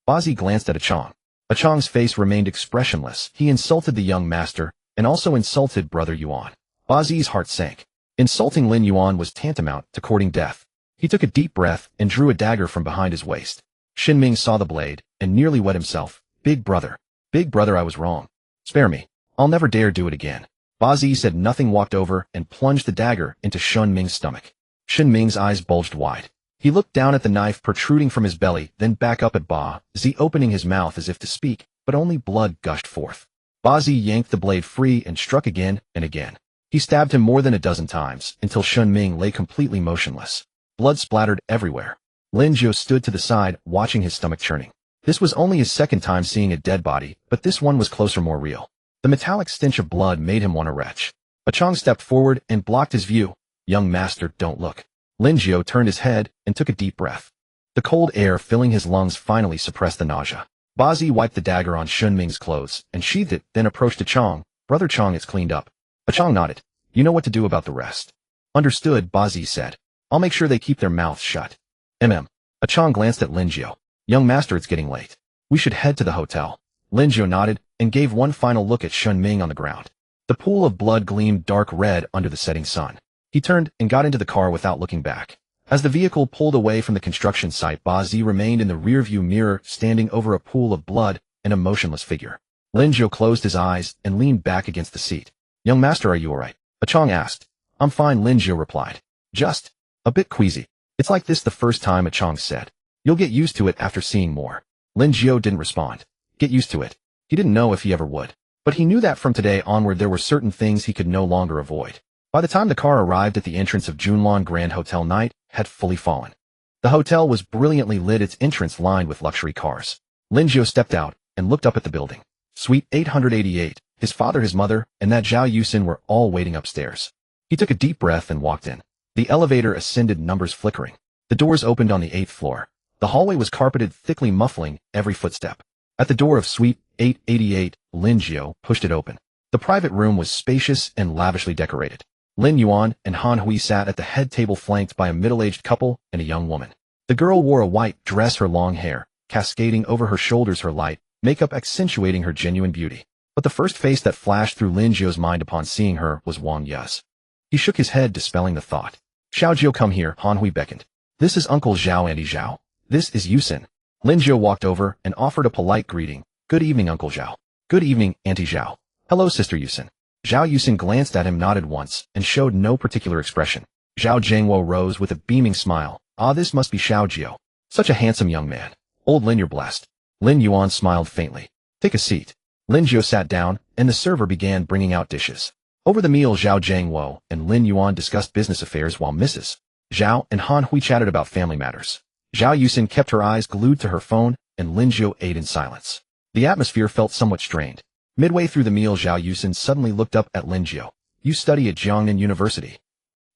Bazi glanced at Achong. Achong's face remained expressionless. He insulted the young master, and also insulted Brother Yuan. Bazi's heart sank. Insulting Lin Yuan was tantamount to courting death. He took a deep breath and drew a dagger from behind his waist. Shin Ming saw the blade, and nearly wet himself. Big brother, I was wrong. Spare me. I'll never dare do it again. Bazi said nothing, walked over, and plunged the dagger into Shin Ming's stomach. Shin Ming's eyes bulged wide. He looked down at the knife protruding from his belly, then back up at Bazi, opening his mouth as if to speak, but only blood gushed forth. Bazi yanked the blade free and struck again and again. He stabbed him more than a dozen times, until Shin Ming lay completely motionless. Blood splattered everywhere. Lin Jiu stood to the side, watching his stomach churning. This was only his second time seeing a dead body, but this one was closer, more real. The metallic stench of blood made him want to retch. Achong stepped forward and blocked his view. Young master, don't look. Lin Jiu turned his head and took a deep breath. The cold air filling his lungs finally suppressed the nausea. Bazi wiped the dagger on Shin Ming's clothes and sheathed it, then approached Achong. Brother Chong, it's cleaned up. Achong nodded. You know what to do about the rest. Understood, Bazi said. I'll make sure they keep their mouths shut. Achong glanced at Lin Jiu. Young master, it's getting late. We should head to the hotel. Lin Jiu nodded and gave one final look at Shin Ming on the ground. The pool of blood gleamed dark red under the setting sun. He turned and got into the car without looking back. As the vehicle pulled away from the construction site, Bazi remained in the rearview mirror, standing over a pool of blood and a motionless figure. Lin Jiu closed his eyes and leaned back against the seat. Young master, are you alright? Achong asked. I'm fine, Lin Jiu replied. Just a bit queasy. It's like this the first time, Achong said. You'll get used to it after seeing more. Lin Jiu didn't respond. Get used to it. He didn't know if he ever would. But he knew that from today onward there were certain things he could no longer avoid. By the time the car arrived at the entrance of Junlan Grand Hotel, night had fully fallen. The hotel was brilliantly lit, its entrance lined with luxury cars. Lin Jiu stepped out and looked up at the building. Suite 888, his father, his mother, and that Zhao Yusin were all waiting upstairs. He took a deep breath and walked in. The elevator ascended, numbers flickering. The doors opened on the 8th floor. The hallway was carpeted, thickly muffling every footstep. At the door of Suite 888, Lin Jiu pushed it open. The private room was spacious and lavishly decorated. Lin Yuan and Han Hui sat at the head table, flanked by a middle-aged couple and a young woman. The girl wore a white dress, her long hair cascading over her shoulders, her light makeup accentuating her genuine beauty. But the first face that flashed through Lin Jiu's mind upon seeing her was Wang Ye's. He shook his head, dispelling the thought. Xiao Jiu, come here, Han Hui beckoned. This is Uncle Zhao, Auntie Zhao. This is Yusin. Lin Jiu walked over and offered a polite greeting. Good evening, Uncle Zhao. Good evening, Auntie Zhao. Hello, Sister Yusin. Zhao Yusin glanced at him, nodded once, and showed no particular expression. Zhao Zhengwo rose with a beaming smile. Ah, this must be Xiao Jiu. Such a handsome young man. Old Lin, you're blessed. Lin Yuan smiled faintly. Take a seat. Lin Jiu sat down, and the server began bringing out dishes. Over the meal, Zhao Zhengwo and Lin Yuan discussed business affairs while Mrs. Zhao and Han Hui chatted about family matters. Zhao Yusin kept her eyes glued to her phone, and Lin Jiu ate in silence. The atmosphere felt somewhat strained. Midway through the meal, Zhao Yusin suddenly looked up at Lin Jiu. You study at Jiangnan University?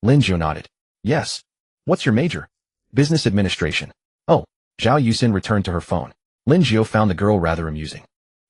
Lin Jiu nodded. Yes. What's your major? Business administration. Oh. Zhao Yusin returned to her phone. Lin Jiu found the girl rather amusing.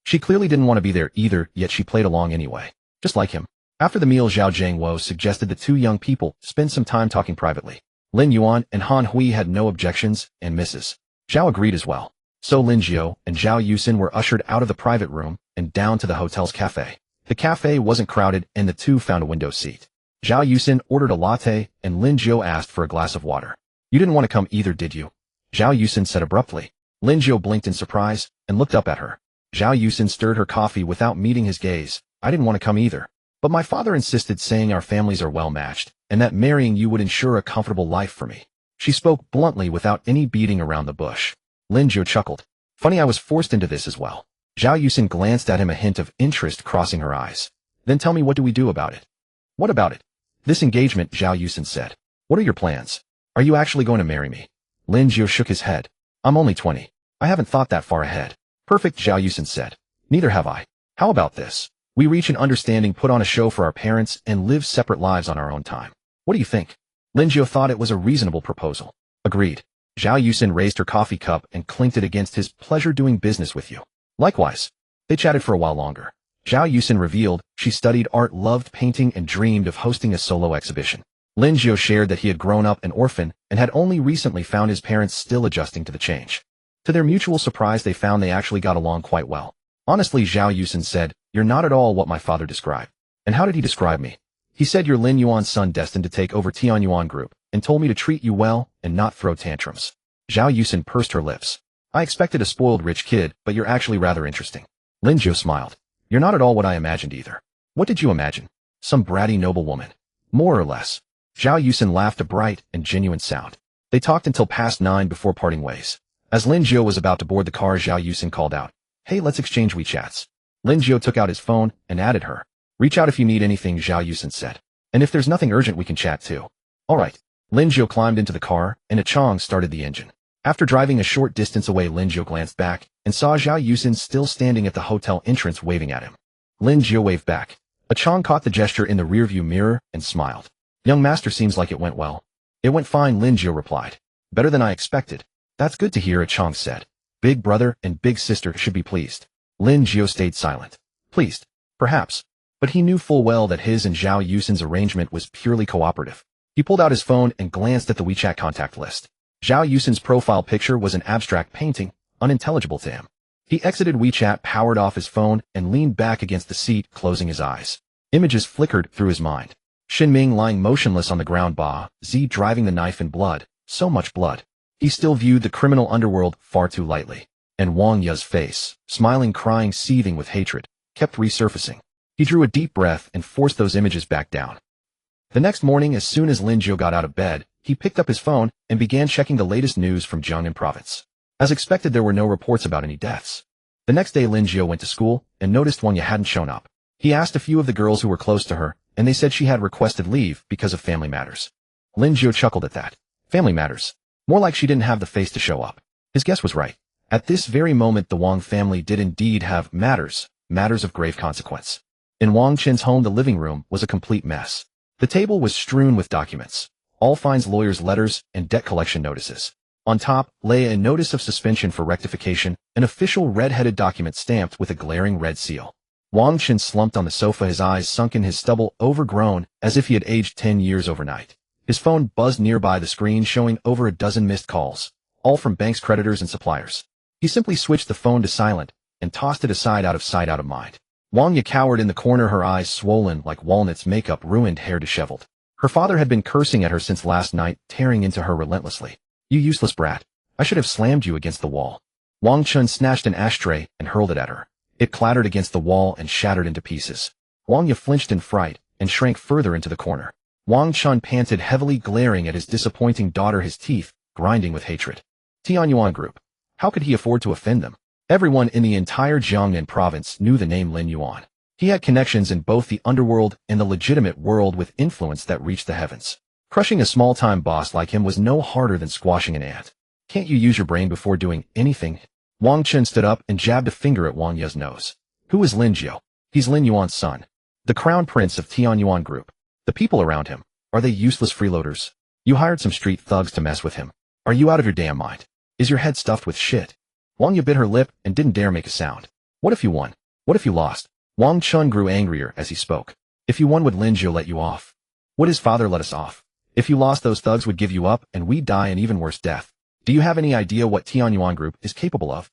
She clearly didn't want to be there either, yet she played along anyway. Just like him. After the meal, Zhao Zhengwo suggested the two young people spend some time talking privately. Lin Yuan and Han Hui had no objections, and Mrs. Zhao agreed as well. So Lin Jiu and Zhao Yusin were ushered out of the private room and down to the hotel's cafe. The cafe wasn't crowded, and the two found a window seat. Zhao Yusin ordered a latte, and Lin Jiu asked for a glass of water. You didn't want to come either, did you? Zhao Yusin said abruptly. Lin Jiu blinked in surprise and looked up at her. Zhao Yusin stirred her coffee without meeting his gaze. I didn't want to come either. But my father insisted, saying our families are well matched, and that marrying you would ensure a comfortable life for me. She spoke bluntly without any beating around the bush. Lin Jiu chuckled. Funny, I was forced into this as well. Zhao Yusin glanced at him, a hint of interest crossing her eyes. Then tell me, what do we do about it? What about it? This engagement, Zhao Yusin said. What are your plans? Are you actually going to marry me? Lin Jiu shook his head. I'm only 20. I haven't thought that far ahead. Perfect, Zhao Yusin said. Neither have I. How about this? We reach an understanding, put on a show for our parents, and live separate lives on our own time. What do you think? Lin Jiu thought it was a reasonable proposal. Agreed. Zhao Yusin raised her coffee cup and clinked it against his. Pleasure doing business with you. Likewise. They chatted for a while longer. Zhao Yusin revealed she studied art, loved painting, and dreamed of hosting a solo exhibition. Lin Jiu shared that he had grown up an orphan and had only recently found his parents still adjusting to the change. To their mutual surprise, they found they actually got along quite well. Honestly, Zhao Yusin said, you're not at all what my father described. And how did he describe me? He said you're Lin Yuan's son destined to take over Yuan Group, and told me to treat you well and not throw tantrums. Zhao Yusin pursed her lips. I expected a spoiled rich kid, but you're actually rather interesting. Lin Jiu smiled. You're not at all what I imagined either. What did you imagine? Some bratty noble woman. More or less. Zhao Yusin laughed, a bright and genuine sound. They talked until past 9 before parting ways. As Lin Jiu was about to board the car, Zhao Yusin called out, Hey, let's exchange WeChats. Lin Jiu took out his phone and added her. Reach out if you need anything, Zhao Yusin said. And if there's nothing urgent, we can chat too. Alright. Lin Jiu climbed into the car, and a Chong started the engine. After driving a short distance away, Lin Jiu glanced back and saw Zhao Yusin still standing at the hotel entrance waving at him. Lin Jiu waved back. A Chong caught the gesture in the rearview mirror and smiled. Young master, seems like it went well. It went fine, Lin Jiu replied. Better than I expected. That's good to hear, a Chong said. Big brother and big sister should be pleased. Lin Jiu stayed silent. Pleased? Perhaps. But he knew full well that his and Zhao Yusin's arrangement was purely cooperative. He pulled out his phone and glanced at the WeChat contact list. Zhao Yusin's profile picture was an abstract painting, unintelligible to him. He exited WeChat, powered off his phone, and leaned back against the seat, closing his eyes. Images flickered through his mind. Shin Ming lying motionless on the ground, Ba Zi driving the knife in blood, so much blood. He still viewed the criminal underworld far too lightly. And Wang Ye's face, smiling, crying, seething with hatred, kept resurfacing. He drew a deep breath and forced those images back down. The next morning, as soon as Lin Jiu got out of bed, he picked up his phone and began checking the latest news from Jiangnan province. As expected, there were no reports about any deaths. The next day, Lin Jiu went to school and noticed Wang Ye hadn't shown up. He asked a few of the girls who were close to her, and they said she had requested leave because of family matters. Lin Jiu chuckled at that. Family matters. More like she didn't have the face to show up. His guess was right. At this very moment, the Wang family did indeed have matters of grave consequence. In Wang Qin's home, the living room was a complete mess. The table was strewn with documents, all fines, lawyers' letters, and debt collection notices. On top lay a notice of suspension for rectification, an official red-headed document stamped with a glaring red seal. Wang Qin slumped on the sofa, his eyes sunken, his stubble overgrown, as if he had aged 10 years overnight. His phone buzzed nearby, the screen showing over a dozen missed calls, all from banks, creditors, and suppliers. He simply switched the phone to silent and tossed it aside, out of sight, out of mind. Wang Ye cowered in the corner, her eyes swollen like walnuts, makeup ruined, hair disheveled. Her father had been cursing at her since last night, tearing into her relentlessly. You useless brat. I should have slammed you against the wall. Wang Chun snatched an ashtray and hurled it at her. It clattered against the wall and shattered into pieces. Wang Ye flinched in fright and shrank further into the corner. Wang Chun panted heavily, glaring at his disappointing daughter, his teeth grinding with hatred. Yuan Group. How could he afford to offend them? Everyone in the entire Jiangnan province knew the name Lin Yuan. He had connections in both the underworld and the legitimate world, with influence that reached the heavens. Crushing a small-time boss like him was no harder than squashing an ant. Can't you use your brain before doing anything? Wang Chun stood up and jabbed a finger at Wang Ye's nose. Who is Lin Jiu? He's Lin Yuan's son. The crown prince of Yuan Group. The people around him, are they useless freeloaders? You hired some street thugs to mess with him. Are you out of your damn mind? Is your head stuffed with shit? Wang Ye bit her lip and didn't dare make a sound. What if you won? What if you lost? Wang Chun grew angrier as he spoke. If you won, would Lin Jiu let you off? Would his father let us off? If you lost, those thugs would give you up and we'd die an even worse death. Do you have any idea what Yuan Group is capable of?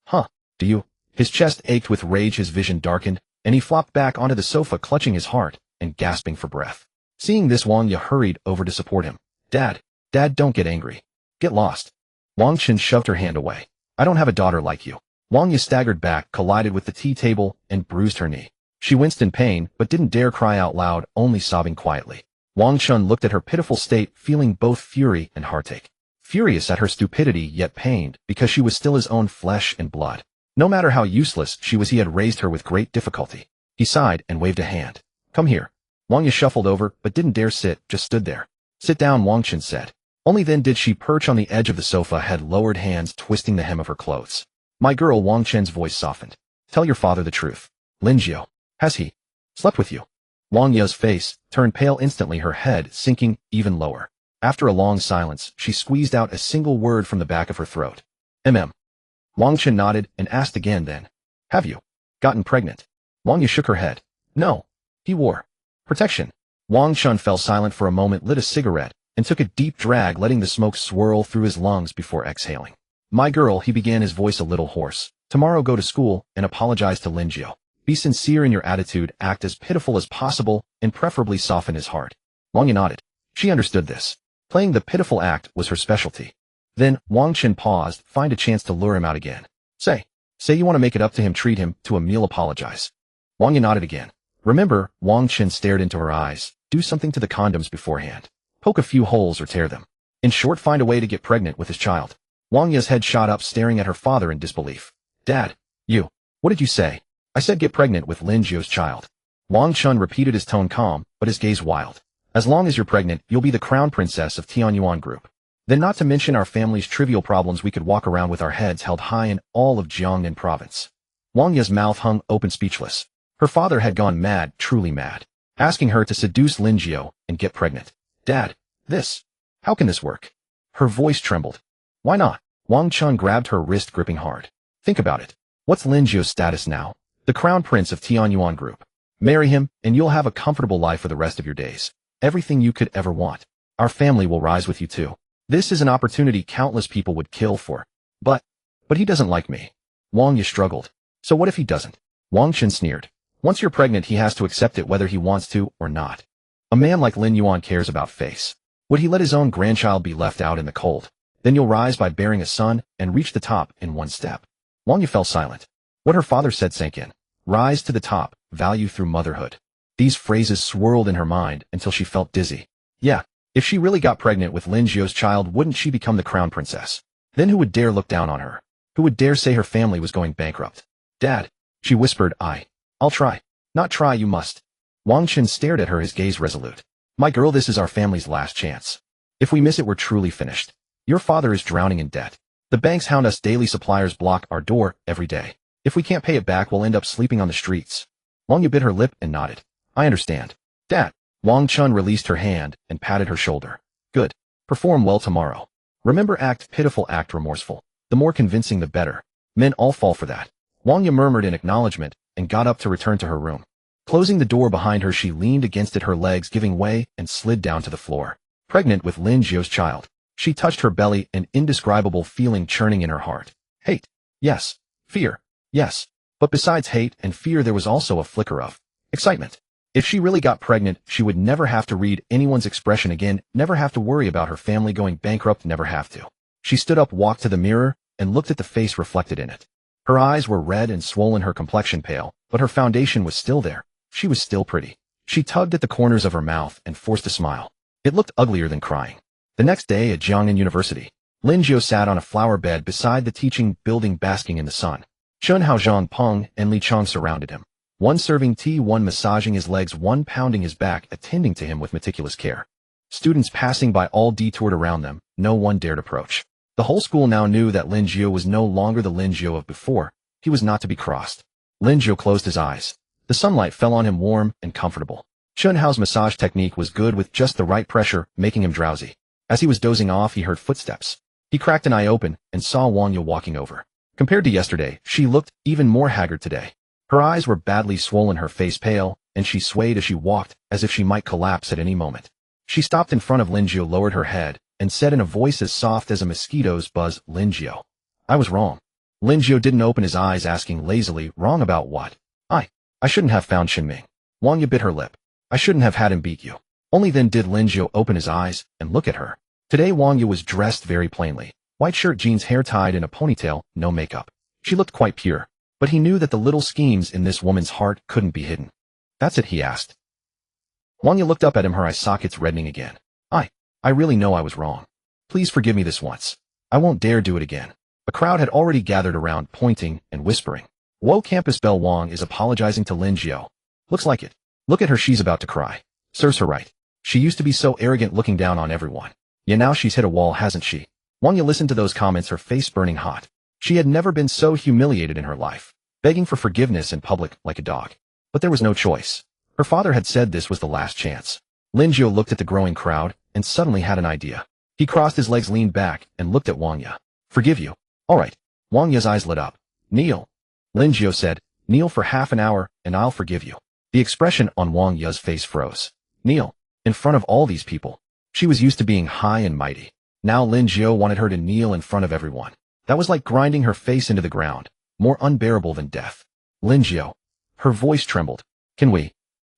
Huh, do you? His chest ached with rage, his vision darkened, and he flopped back onto the sofa, clutching his heart and gasping for breath. Seeing this, Wang Ye hurried over to support him. Dad, don't get angry. Get lost. Wang Chun shoved her hand away. I don't have a daughter like you. Wang Ye staggered back, collided with the tea table, and bruised her knee. She winced in pain, but didn't dare cry out loud, only sobbing quietly. Wang Chun looked at her pitiful state, feeling both fury and heartache. Furious at her stupidity, yet pained, because she was still his own flesh and blood. No matter how useless she was, he had raised her with great difficulty. He sighed and waved a hand. Come here. Wang Yu shuffled over, but didn't dare sit, just stood there. Sit down, Wang Chen said. Only then did she perch on the edge of the sofa, head lowered, hands twisting the hem of her clothes. My girl, Wang Chen's voice softened. Tell your father the truth. Lin Jiu, has he slept with you? Wang Yu's face turned pale instantly, her head sinking even lower. After a long silence, she squeezed out a single word from the back of her throat. Wang Chen nodded and asked again then. Have you gotten pregnant? Wang Yu shook her head. No. He wore protection. Wang Chen fell silent for a moment, lit a cigarette, and took a deep drag, letting the smoke swirl through his lungs before exhaling. My girl, he began, his voice a little hoarse. Tomorrow go to school and apologize to Lin Jiu. Be sincere in your attitude, act as pitiful as possible, and preferably soften his heart. Wang Yu nodded. She understood this. Playing the pitiful act was her specialty. Then, Wang Chen paused, find a chance to lure him out again. Say you want to make it up to him, treat him to a meal, apologize. Wang Yu nodded again. Remember, Wang Chen stared into her eyes, do something to the condoms beforehand. Poke a few holes or tear them. In short, find a way to get pregnant with his child. Wang Yu's head shot up, staring at her father in disbelief. Dad, what did you say? I said get pregnant with Lin Jiu's child. Wang Chen repeated, his tone calm, but his gaze wild. As long as you're pregnant, you'll be the crown princess of Tianyuan Group. Then, not to mention our family's trivial problems, we could walk around with our heads held high in all of Jiangnan province. Wang Yu's mouth hung open, speechless. Her father had gone mad, truly mad, asking her to seduce Lin Jiu and get pregnant. Dad, how can this work? Her voice trembled. Why not? Wang Chen grabbed her wrist, gripping hard. Think about it. What's Lin Jiu's status now? The crown prince of Tianyuan Group. Marry him, and you'll have a comfortable life for the rest of your days. Everything you could ever want. Our family will rise with you too. This is an opportunity countless people would kill for. But he doesn't like me. Wang Yu struggled. So what if he doesn't? Wang Chen sneered. Once you're pregnant, he has to accept it whether he wants to or not. A man like Lin Yuan cares about face. Would he let his own grandchild be left out in the cold? Then you'll rise by bearing a son and reach the top in one step. Wang Yu fell silent. What her father said sank in. Rise to the top, value through motherhood. These phrases swirled in her mind until she felt dizzy. Yeah, if she really got pregnant with Lin Jiu's child, wouldn't she become the crown princess? Then who would dare look down on her? Who would dare say her family was going bankrupt? Dad, she whispered, I'll try. Not try, you must. Wang Chen stared at her, his gaze resolute. My girl, this is our family's last chance. If we miss it, we're truly finished. Your father is drowning in debt. The banks hound us daily, suppliers block our door every day. If we can't pay it back, we'll end up sleeping on the streets. Wang Yu bit her lip and nodded. I understand. Dad. Wang Chen released her hand and patted her shoulder. Good. Perform well tomorrow. Remember, act pitiful, act remorseful. The more convincing, the better. Men all fall for that. Wang Yu murmured in acknowledgement and got up to return to her room. Closing the door behind her, she leaned against it, her legs giving way, and slid down to the floor. Pregnant with Lin Jiu's child. She touched her belly, an indescribable feeling churning in her heart. Hate. Yes. Fear. Yes. But besides hate and fear, there was also a flicker of excitement. If she really got pregnant, she would never have to read anyone's expression again, never have to worry about her family going bankrupt, never have to. She stood up, walked to the mirror, and looked at the face reflected in it. Her eyes were red and swollen, her complexion pale, but her foundation was still there. She was still pretty. She tugged at the corners of her mouth and forced a smile. It looked uglier than crying. The next day at Jiangnan University, Lin Jiu sat on a flower bed beside the teaching building, basking in the sun. Chun Haozhang Peng and Li Chong surrounded him. One serving tea, one massaging his legs, one pounding his back, attending to him with meticulous care. Students passing by all detoured around them, no one dared approach. The whole school now knew that Lin Jiu was no longer the Lin Jiu of before. He was not to be crossed. Lin Jiu closed his eyes. The sunlight fell on him warm and comfortable. Chun Hao's massage technique was good, with just the right pressure, making him drowsy. As he was dozing off, he heard footsteps. He cracked an eye open and saw Wang Yu walking over. Compared to yesterday, she looked even more haggard today. Her eyes were badly swollen, her face pale, and she swayed as she walked, as if she might collapse at any moment. She stopped in front of Lin Jiu, lowered her head, and said in a voice as soft as a mosquito's buzz, Lin Jiu. I was wrong. Lin Jiu didn't open his eyes, asking lazily, wrong about what? I shouldn't have found Qinming. Wang Yu bit her lip. I shouldn't have had him beat you. Only then did Lin Jiu open his eyes and look at her. Today Wang Yu was dressed very plainly. White shirt, jeans, hair tied in a ponytail, no makeup. She looked quite pure, but he knew that the little schemes in this woman's heart couldn't be hidden. That's it, he asked. Wang Yu looked up at him, her eye sockets reddening again. I really know I was wrong. Please forgive me this once. I won't dare do it again. A crowd had already gathered around, pointing and whispering. Whoa, Campus Belle Wang is apologizing to Lin Jiu. Looks like it. Look at her, she's about to cry. Serves her right. She used to be so arrogant, looking down on everyone. Yeah, now she's hit a wall, hasn't she? Wang Yi listened to those comments, her face burning hot. She had never been so humiliated in her life, begging for forgiveness in public like a dog. But there was no choice. Her father had said this was the last chance. Lin Jiu looked at the growing crowd and suddenly had an idea. He crossed his legs, leaned back, and looked at Wang Yi. Forgive you. All right. Wang Yi's eyes lit up. Kneel. Lin Jiu said, kneel for half an hour, and I'll forgive you. The expression on Wang Yi's face froze. Kneel. In front of all these people. She was used to being high and mighty. Now Lin Jiu wanted her to kneel in front of everyone. That was like grinding her face into the ground, more unbearable than death. Lin Jiu. Her voice trembled. Can we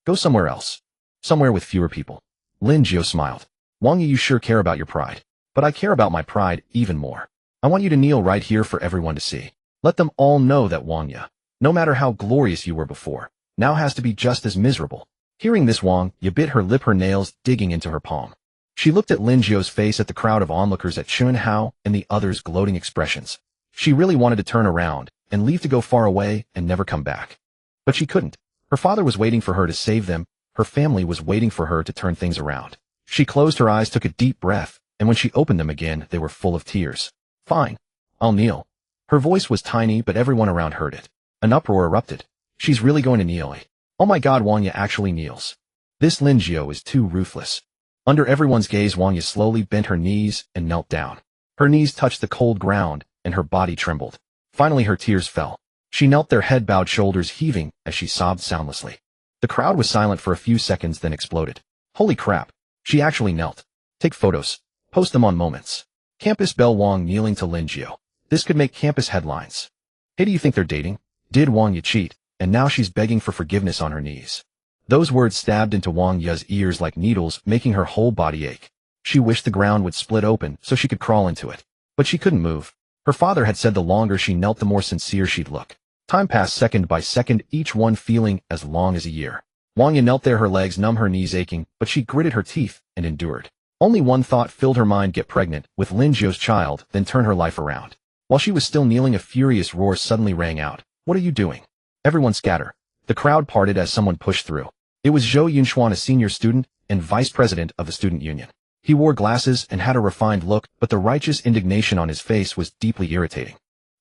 go somewhere else? Somewhere with fewer people. Lin Jiu smiled. Wang Yi, you sure care about your pride. But I care about my pride even more. I want you to kneel right here for everyone to see. Let them all know that Wang Yi, no matter how glorious you were before, now has to be just as miserable. Hearing this, Wang Yi bit her lip, her nails digging into her palm. She looked at Lin Jiu's face, at the crowd of onlookers, at Chun Hao and the others' gloating expressions. She really wanted to turn around and leave, to go far away and never come back. But she couldn't. Her father was waiting for her to save them. Her family was waiting for her to turn things around. She closed her eyes, took a deep breath, and when she opened them again, they were full of tears. Fine. I'll kneel. Her voice was tiny, but everyone around heard it. An uproar erupted. She's really going to kneel. Oh my God, Wang Yi actually kneels. This Lin Jiu is too ruthless. Under everyone's gaze, Wang Yi slowly bent her knees and knelt down. Her knees touched the cold ground, and her body trembled. Finally, her tears fell. She knelt there, head bowed, shoulders heaving, as she sobbed soundlessly. The crowd was silent for a few seconds, then exploded. Holy crap. She actually knelt. Take photos. Post them on Moments. Campus Belle Wang kneeling to Lin Jiu. This could make campus headlines. Hey, do you think they're dating? Did Wang Yi cheat? And now she's begging for forgiveness on her knees. Those words stabbed into Wang Yi's ears like needles, making her whole body ache. She wished the ground would split open so she could crawl into it. But she couldn't move. Her father had said the longer she knelt, the more sincere she'd look. Time passed second by second, each one feeling as long as a year. Wang Yi knelt there, her legs numb, her knees aching, but she gritted her teeth and endured. Only one thought filled her mind: get pregnant with Lin Jiu's child, then turn her life around. While she was still kneeling, a furious roar suddenly rang out. What are you doing? Everyone scatter. The crowd parted as someone pushed through. It was Zhou Yunxuan, a senior student and vice president of the student union. He wore glasses and had a refined look, but the righteous indignation on his face was deeply irritating.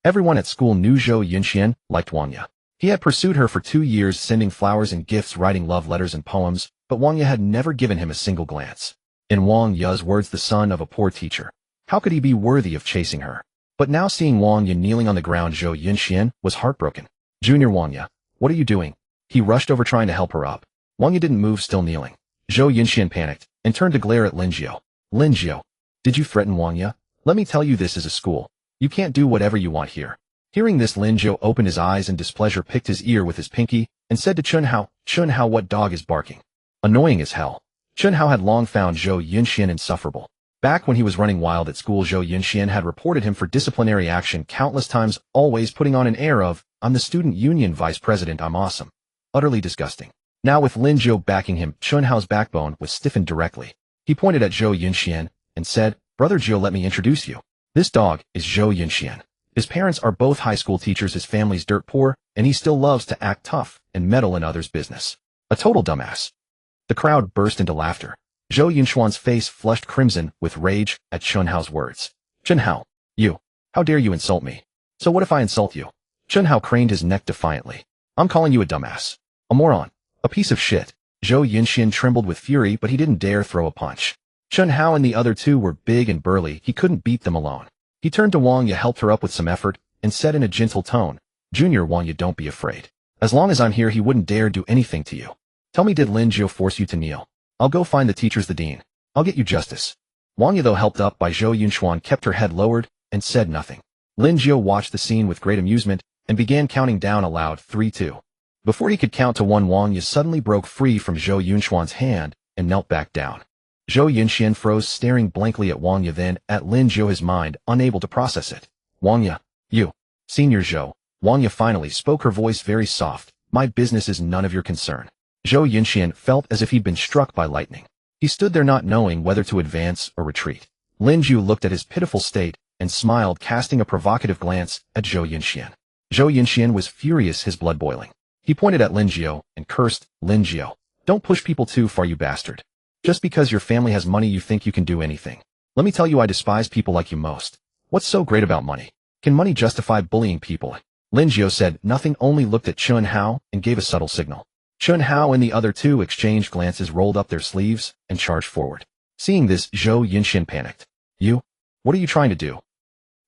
Everyone at school knew Zhou Yunxian liked Wang Yi. He had pursued her for 2 years, sending flowers and gifts, writing love letters and poems, but Wang Yi had never given him a single glance. In Wang Yi's words, the son of a poor teacher. How could he be worthy of chasing her? But now, seeing Wang Yi kneeling on the ground, Zhou Yunxian was heartbroken. Junior Wang Yi, what are you doing? He rushed over, trying to help her up. Wang Yi didn't move, still kneeling. Zhou Yunxian panicked and turned to glare at Lin Jiu. Lin Jiu, did you threaten Wang Yi? Let me tell you, this is a school. You can't do whatever you want here. Hearing this, Lin Jiu opened his eyes in displeasure, picked his ear with his pinky, and said to Chun Hao, what dog is barking? Annoying as hell. Chun Hao had long found Zhou Yunxian insufferable. Back when he was running wild at school, Zhou Yunxian had reported him for disciplinary action countless times, always putting on an air of, I'm the student union vice president, I'm awesome. Utterly disgusting. Now, with Lin Jiu backing him, Chun Hao's backbone was stiffened directly. He pointed at Zhou Yunxian and said, Brother Jiu, let me introduce you. This dog is Zhou Yunxian. His parents are both high school teachers, his family's dirt poor, and he still loves to act tough and meddle in others' business. A total dumbass. The crowd burst into laughter. Zhou Yunxuan's face flushed crimson with rage at Chun Hao's words. Chun Hao, how dare you insult me? So what if I insult you? Chun Hao craned his neck defiantly. I'm calling you a dumbass. A moron. A piece of shit. Zhou Yunxian trembled with fury, but he didn't dare throw a punch. Chun Hao and the other two were big and burly. He couldn't beat them alone. He turned to Wang Yi, helped her up with some effort, and said in a gentle tone, Junior Wang Yi, don't be afraid. As long as I'm here, he wouldn't dare do anything to you. Tell me, did Lin Jiu force you to kneel? I'll go find the teachers, the dean. I'll get you justice. Wang Yi, though helped up by Zhou Yunxuan, kept her head lowered and said nothing. Lin Jiu watched the scene with great amusement and began counting down aloud, 3, 2. Before he could count to 1, Wang Yi suddenly broke free from Zhou Yunxuan's hand and knelt back down. Zhou Yunxian froze, staring blankly at Wang Yi, then at Lin Jiu, his mind unable to process it. Wang Yi, you. Senior Zhou. Wang Yi finally spoke, her voice very soft. My business is none of your concern. Zhou Yunxian felt as if he'd been struck by lightning. He stood there not knowing whether to advance or retreat. Lin Jiu looked at his pitiful state and smiled, casting a provocative glance at Zhou Yinxian. Zhou Yinxian was furious, his blood boiling. He pointed at Lin Jiu and cursed, "Lin Jiu, don't push people too far, you bastard. Just because your family has money you think you can do anything. Let me tell you, I despise people like you most. What's so great about money? Can money justify bullying people?" Lin Jiu said nothing, only looked at Chun Hao and gave a subtle signal. Chun Hao and the other two exchanged glances, rolled up their sleeves, and charged forward. Seeing this, Zhou Yinxian panicked. "You? What are you trying to do?"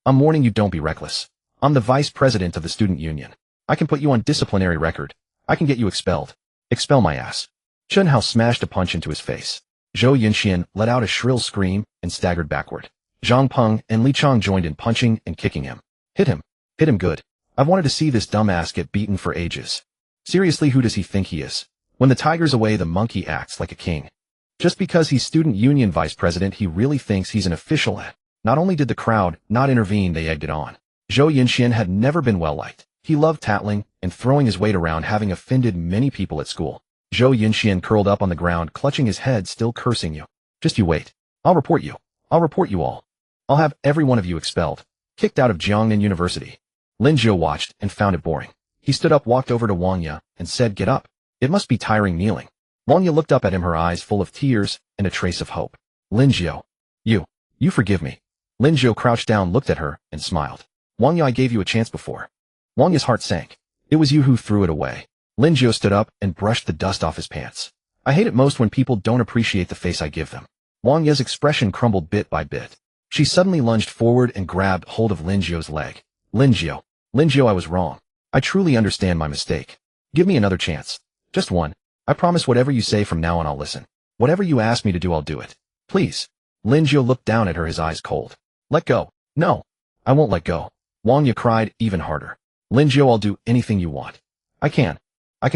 "I'm warning you, don't be reckless. I'm the vice president of the student union. I can put you on disciplinary record. I can get you expelled. Expel my ass." Chun Hao smashed a punch into his face. Zhou Yinxian let out a shrill scream and staggered backward. Zhang Peng and Li Chang joined in punching and kicking him. Hit him. Hit him good. I've wanted to see this dumbass get beaten for ages. Seriously, who does he think he is? When the tiger's away, the monkey acts like a king. Just because he's student union vice president, he really thinks he's an official. Not only did the crowd not intervene, they egged it on. Zhou Yinxian had never been well liked. He loved tattling and throwing his weight around, having offended many people at school. Zhou Yinxian curled up on the ground, clutching his head, still cursing. "You. Just you wait. I'll report you. I'll report you all. I'll have every one of you expelled. Kicked out of Jiangnan University." Lin Jiu watched and found it boring. He stood up, walked over to Wang Ye, and said, "Get up. It must be tiring kneeling." Wang Ye looked up at him, her eyes full of tears and a trace of hope. "Lin Jiu. You forgive me." Lin Jiu crouched down, looked at her, and smiled. "Wang Ye, I gave you a chance before." Wang Ye's heart sank. "It was you who threw it away." Lin Jiu stood up and brushed the dust off his pants. "I hate it most when people don't appreciate the face I give them." Wang Ye's expression crumbled bit by bit. She suddenly lunged forward and grabbed hold of Lin Jiu's leg. Lin Jiu, I was wrong. I truly understand my mistake. Give me another chance. Just one. I promise whatever you say from now on I'll listen. Whatever you ask me to do I'll do it. Please." Lin Jiu looked down at her, his eyes cold. "Let go." "No. I won't let go." Wang Ye cried even harder. "Lin Jiu, I'll do anything you want. I can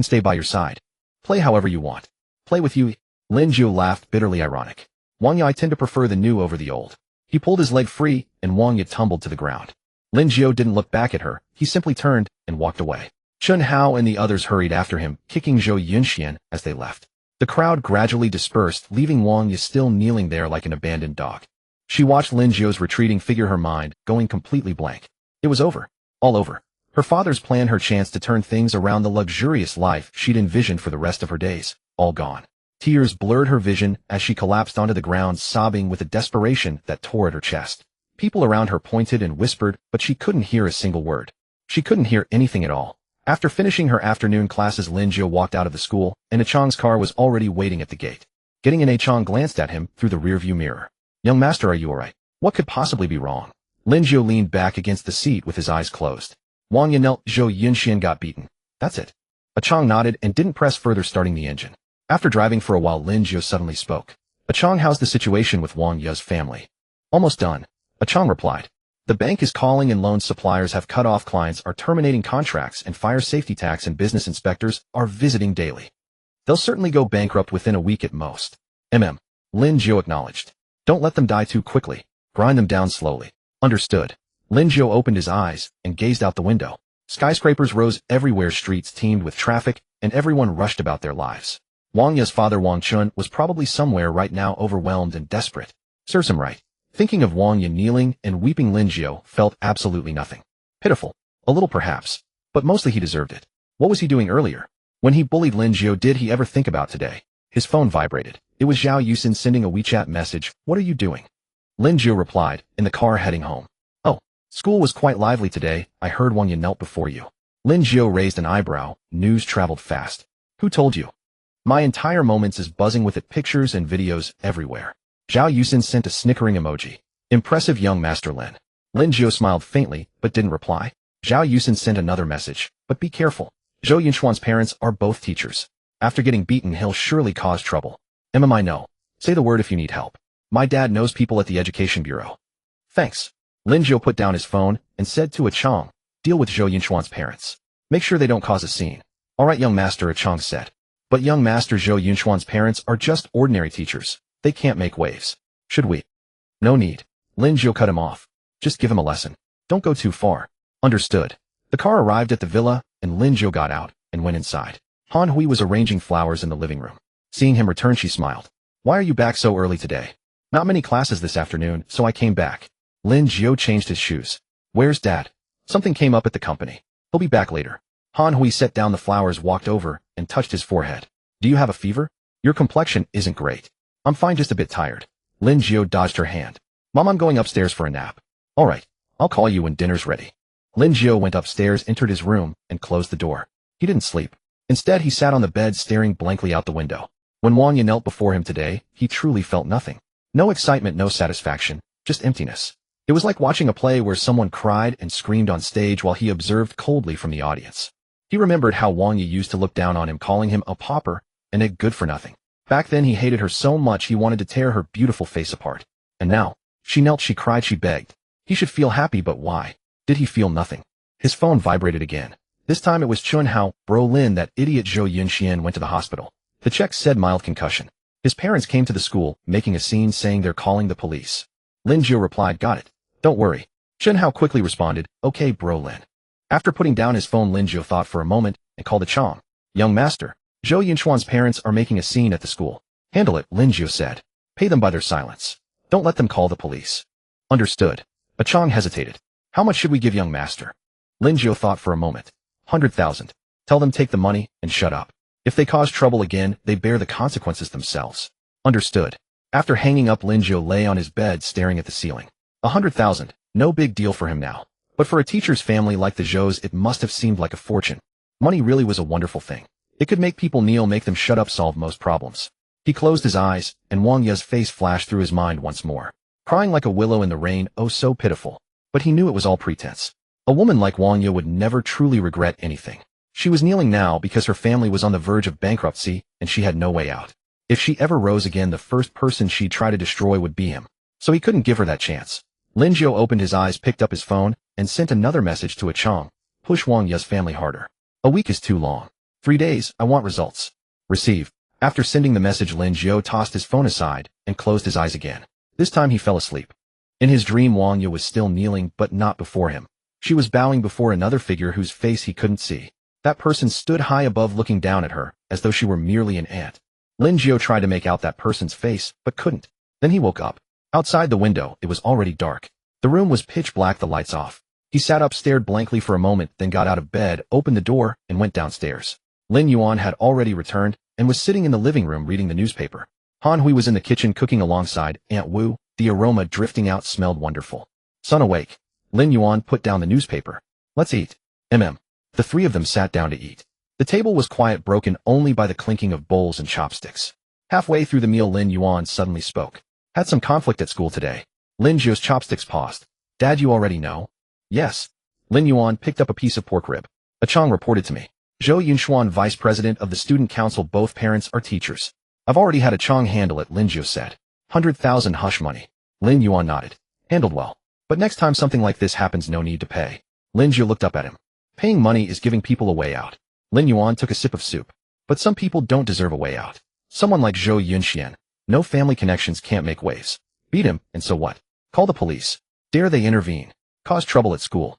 stay by your side. Play however you want. Play with you." Lin Jiu laughed bitterly ironic. "Wang Ye, I tend to prefer the new over the old." He pulled his leg free and Wang Ye tumbled to the ground. Lin Jiu didn't look back at her, he simply turned and walked away. Chun Hao and the others hurried after him, kicking Zhou Yinxian as they left. The crowd gradually dispersed, leaving Wang Ye still kneeling there like an abandoned dog. She watched Lin Jiu's retreating figure, her mind going completely blank. It was over. All over. Her father's plan, her chance to turn things around, the luxurious life she'd envisioned for the rest of her days, all gone. Tears blurred her vision as she collapsed onto the ground, sobbing with a desperation that tore at her chest. People around her pointed and whispered, but she couldn't hear a single word. She couldn't hear anything at all. After finishing her afternoon classes, Lin Jiu walked out of the school, and Chang's car was already waiting at the gate. Getting in, Chang glanced at him through the rearview mirror. "Young master, are you alright? What could possibly be wrong?" Lin Jiu leaned back against the seat with his eyes closed. Wang Ye knelt. "Zhou Yinxian got beaten. That's it." Chang nodded and didn't press further, starting the engine. After driving for a while, Lin Jiu suddenly spoke. "Chang, how's the situation with Wang Ye's family?" "Almost done." Chang replied. "The bank is calling and loan suppliers have cut off, clients are terminating contracts, and fire safety tax and business inspectors are visiting daily. They'll certainly go bankrupt within a week at most." Lin Jiu acknowledged. "Don't let them die too quickly. Grind them down slowly." "Understood." Lin Jiu opened his eyes and gazed out the window. Skyscrapers rose everywhere, streets teemed with traffic, and everyone rushed about their lives. Wang Ye's father, Wang Chun, was probably somewhere right now, overwhelmed and desperate. Serves him right. Thinking of Wang Ye kneeling and weeping, Lin Jiu felt absolutely nothing. Pitiful. A little perhaps. But mostly he deserved it. What was he doing earlier? When he bullied Lin Jiu, did he ever think about today? His phone vibrated. It was Zhao Yusin sending a WeChat message. "What are you doing?" Lin Jiu replied, "In the car heading home." "Oh, school was quite lively today. I heard Wang Ye knelt before you." Lin Jiu raised an eyebrow. News traveled fast. "Who told you?" "My entire Moments is buzzing with it, pictures and videos everywhere." Zhao Yusin sent a snickering emoji. "Impressive, young master Lin." Lin Jiu smiled faintly, but didn't reply. Zhao Yusin sent another message. "But be careful. Zhou Yinchuan's parents are both teachers. After getting beaten, he'll surely cause trouble." "I know. Say the word if you need help. My dad knows people at the education bureau." "Thanks." Lin Jiu put down his phone and said to Chang, "Deal with Zhou Yinchuan's parents. Make sure they don't cause a scene." "All right, young master," Chang said. "But young master, Zhou Yinchuan's parents are just ordinary teachers. They can't make waves. Should we?" "No need." Lin Jiu cut him off. "Just give him a lesson. Don't go too far." "Understood." The car arrived at the villa, and Lin Jiu got out and went inside. Han Hui was arranging flowers in the living room. Seeing him return, she smiled. "Why are you back so early today?" "Not many classes this afternoon, so I came back." Lin Jiu changed his shoes. Where's Dad? Something came up at the company. He'll be back later. Han Hui set down the flowers, walked over, and touched his forehead. Do you have a fever? Your complexion isn't great. I'm fine, just a bit tired. Lin Jiu dodged her hand. Mom, I'm going upstairs for a nap. All right. I'll call you when dinner's ready. Lin Jiu went upstairs, entered his room, and closed the door. He didn't sleep. Instead, he sat on the bed staring blankly out the window. When Wang Yi knelt before him today, he truly felt nothing. No excitement, no satisfaction, just emptiness. It was like watching a play where someone cried and screamed on stage while he observed coldly from the audience. He remembered how Wang Yi used to look down on him, calling him a pauper and a good-for-nothing. Back then he hated her so much he wanted to tear her beautiful face apart. And now, she knelt, she cried, she begged. He should feel happy, but why? Did he feel nothing? His phone vibrated again. This time it was Chun Hao. Bro, Lin, that idiot Zhou Yunxian went to the hospital. The check said mild concussion. His parents came to the school, making a scene, saying they're calling the police. Lin Jiu replied, got it. Don't worry. Chun Hao quickly responded, okay bro Lin. After putting down his phone, Lin Jiu thought for a moment and called a Chong. Young master, Zhou Yunxuan's parents are making a scene at the school. Handle it, Lin Jiu said. Pay them by their silence. Don't let them call the police. Understood. A Chong hesitated. How much should we give young master? Lin Jiu thought for a moment. 100,000. Tell them take the money and shut up. If they cause trouble again, they bear the consequences themselves. Understood. After hanging up, Lin Jiu lay on his bed staring at the ceiling. 100,000. No big deal for him now. But for a teacher's family like the Zhous, it must have seemed like a fortune. Money really was a wonderful thing. It could make people kneel, make them shut up, solve most problems. He closed his eyes, and Wang Yi's face flashed through his mind once more. Crying like a willow in the rain, oh so pitiful. But he knew it was all pretense. A woman like Wang Yi would never truly regret anything. She was kneeling now because her family was on the verge of bankruptcy, and she had no way out. If she ever rose again, the first person she'd try to destroy would be him. So he couldn't give her that chance. Lin Jiu opened his eyes, picked up his phone, and sent another message to a Chong. Push Wang Yi's family harder. A week is too long. 3 days, I want results. Receive. After sending the message, Lin Jiu tossed his phone aside and closed his eyes again. This time he fell asleep. In his dream, Wang Yi was still kneeling, but not before him. She was bowing before another figure whose face he couldn't see. That person stood high above, looking down at her, as though she were merely an ant. Lin Jiu tried to make out that person's face, but couldn't. Then he woke up. Outside the window, it was already dark. The room was pitch black, the lights off. He sat up, stared blankly for a moment, then got out of bed, opened the door, and went downstairs. Lin Yuan had already returned, and was sitting in the living room reading the newspaper. Han Hui was in the kitchen cooking alongside Aunt Wu. The aroma drifting out smelled wonderful. Son awake. Lin Yuan put down the newspaper. Let's eat. The three of them sat down to eat. The table was quiet, broken only by the clinking of bowls and chopsticks. Halfway through the meal, Lin Yuan suddenly spoke. Had some conflict at school today. Lin Jiu's chopsticks paused. Dad, you already know? Yes. Lin Yuan picked up a piece of pork rib. A Chong reported to me. Zhou Yunxuan, vice president of the student council, both parents are teachers. I've already had a Chong handle it, Lin Jiu said. 100,000 hush money. Lin Yuan nodded. Handled well. But next time something like this happens, no need to pay. Lin Jiu looked up at him. Paying money is giving people a way out. Lin Yuan took a sip of soup. But some people don't deserve a way out. Someone like Zhou Yunxian. No family connections, can't make waves. Beat him, and so what? Call the police. Dare they intervene? Cause trouble at school?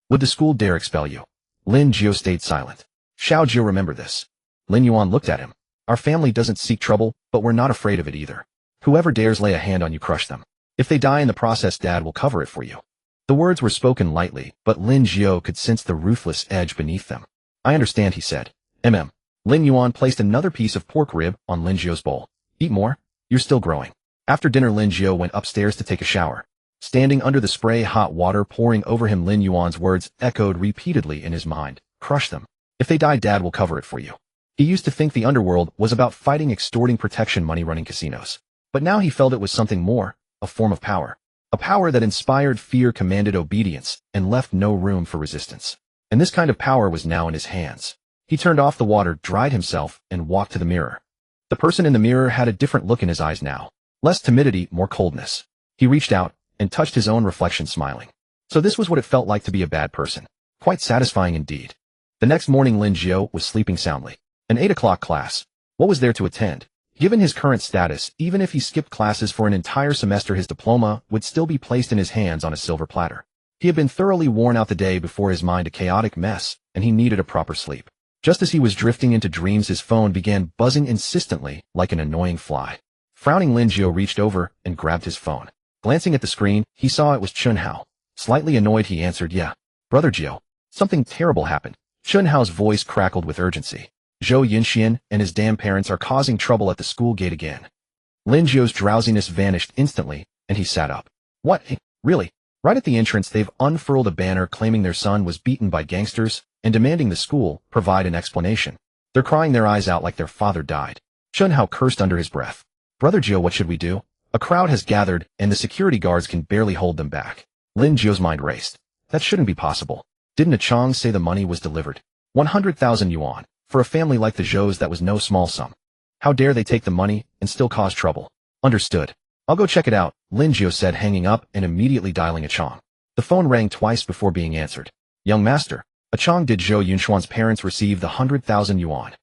Would the school dare expel you? Lin Jiu stayed silent. Xiao Jiu, remember this. Lin Yuan looked at him. Our family doesn't seek trouble, but we're not afraid of it either. Whoever dares lay a hand on you, crush them. If they die in the process, Dad will cover it for you. The words were spoken lightly, but Lin Jiu could sense the ruthless edge beneath them. I understand, he said. Lin Yuan placed another piece of pork rib on Lin Jiu's bowl. Eat more? You're still growing. After dinner, Lin Jiu went upstairs to take a shower. Standing under the spray hot water pouring over him, Lin Yuan's words echoed repeatedly in his mind. Crush them. If they die, Dad will cover it for you. He used to think the underworld was about fighting, extorting protection, money, running casinos. But now he felt it was something more, a form of power. A power that inspired fear, commanded obedience, and left no room for resistance. And this kind of power was now in his hands. He turned off the water, dried himself, and walked to the mirror. The person in the mirror had a different look in his eyes now. Less timidity, more coldness. He reached out and touched his own reflection, smiling. So this was what it felt like to be a bad person. Quite satisfying indeed. The next morning, Lin Jiu was sleeping soundly. An 8 o'clock class. What was there to attend? Given his current status, even if he skipped classes for an entire semester, his diploma would still be placed in his hands on a silver platter. He had been thoroughly worn out the day before, his mind a chaotic mess, and he needed a proper sleep. Just as he was drifting into dreams, his phone began buzzing insistently like an annoying fly. Frowning, Lin Jiu reached over and grabbed his phone. Glancing at the screen, he saw it was Chunhao. Slightly annoyed, he answered, "Yeah. Brother Jiu, something terrible happened." Chunhao's voice crackled with urgency. "Zhou Yunxian and his damn parents are causing trouble at the school gate again." Lin Jiu's drowsiness vanished instantly, and he sat up. "What? Really?" Right at the entrance, they've unfurled a banner claiming their son was beaten by gangsters and demanding the school provide an explanation. They're crying their eyes out like their father died. Chunhao cursed under his breath. "Brother Jiu, what should we do?" A crowd has gathered, and the security guards can barely hold them back. Lin Jiu's mind raced. That shouldn't be possible. Didn't a Chong say the money was delivered? 100,000 yuan. For a family like the Zhous, that was no small sum. How dare they take the money and still cause trouble? Understood. I'll go check it out, Lin Jiu said, hanging up and immediately dialing a Chong. The phone rang twice before being answered. "Young master, a Chong, did Zhou Yunxuan's parents receive the 100,000 yuan?"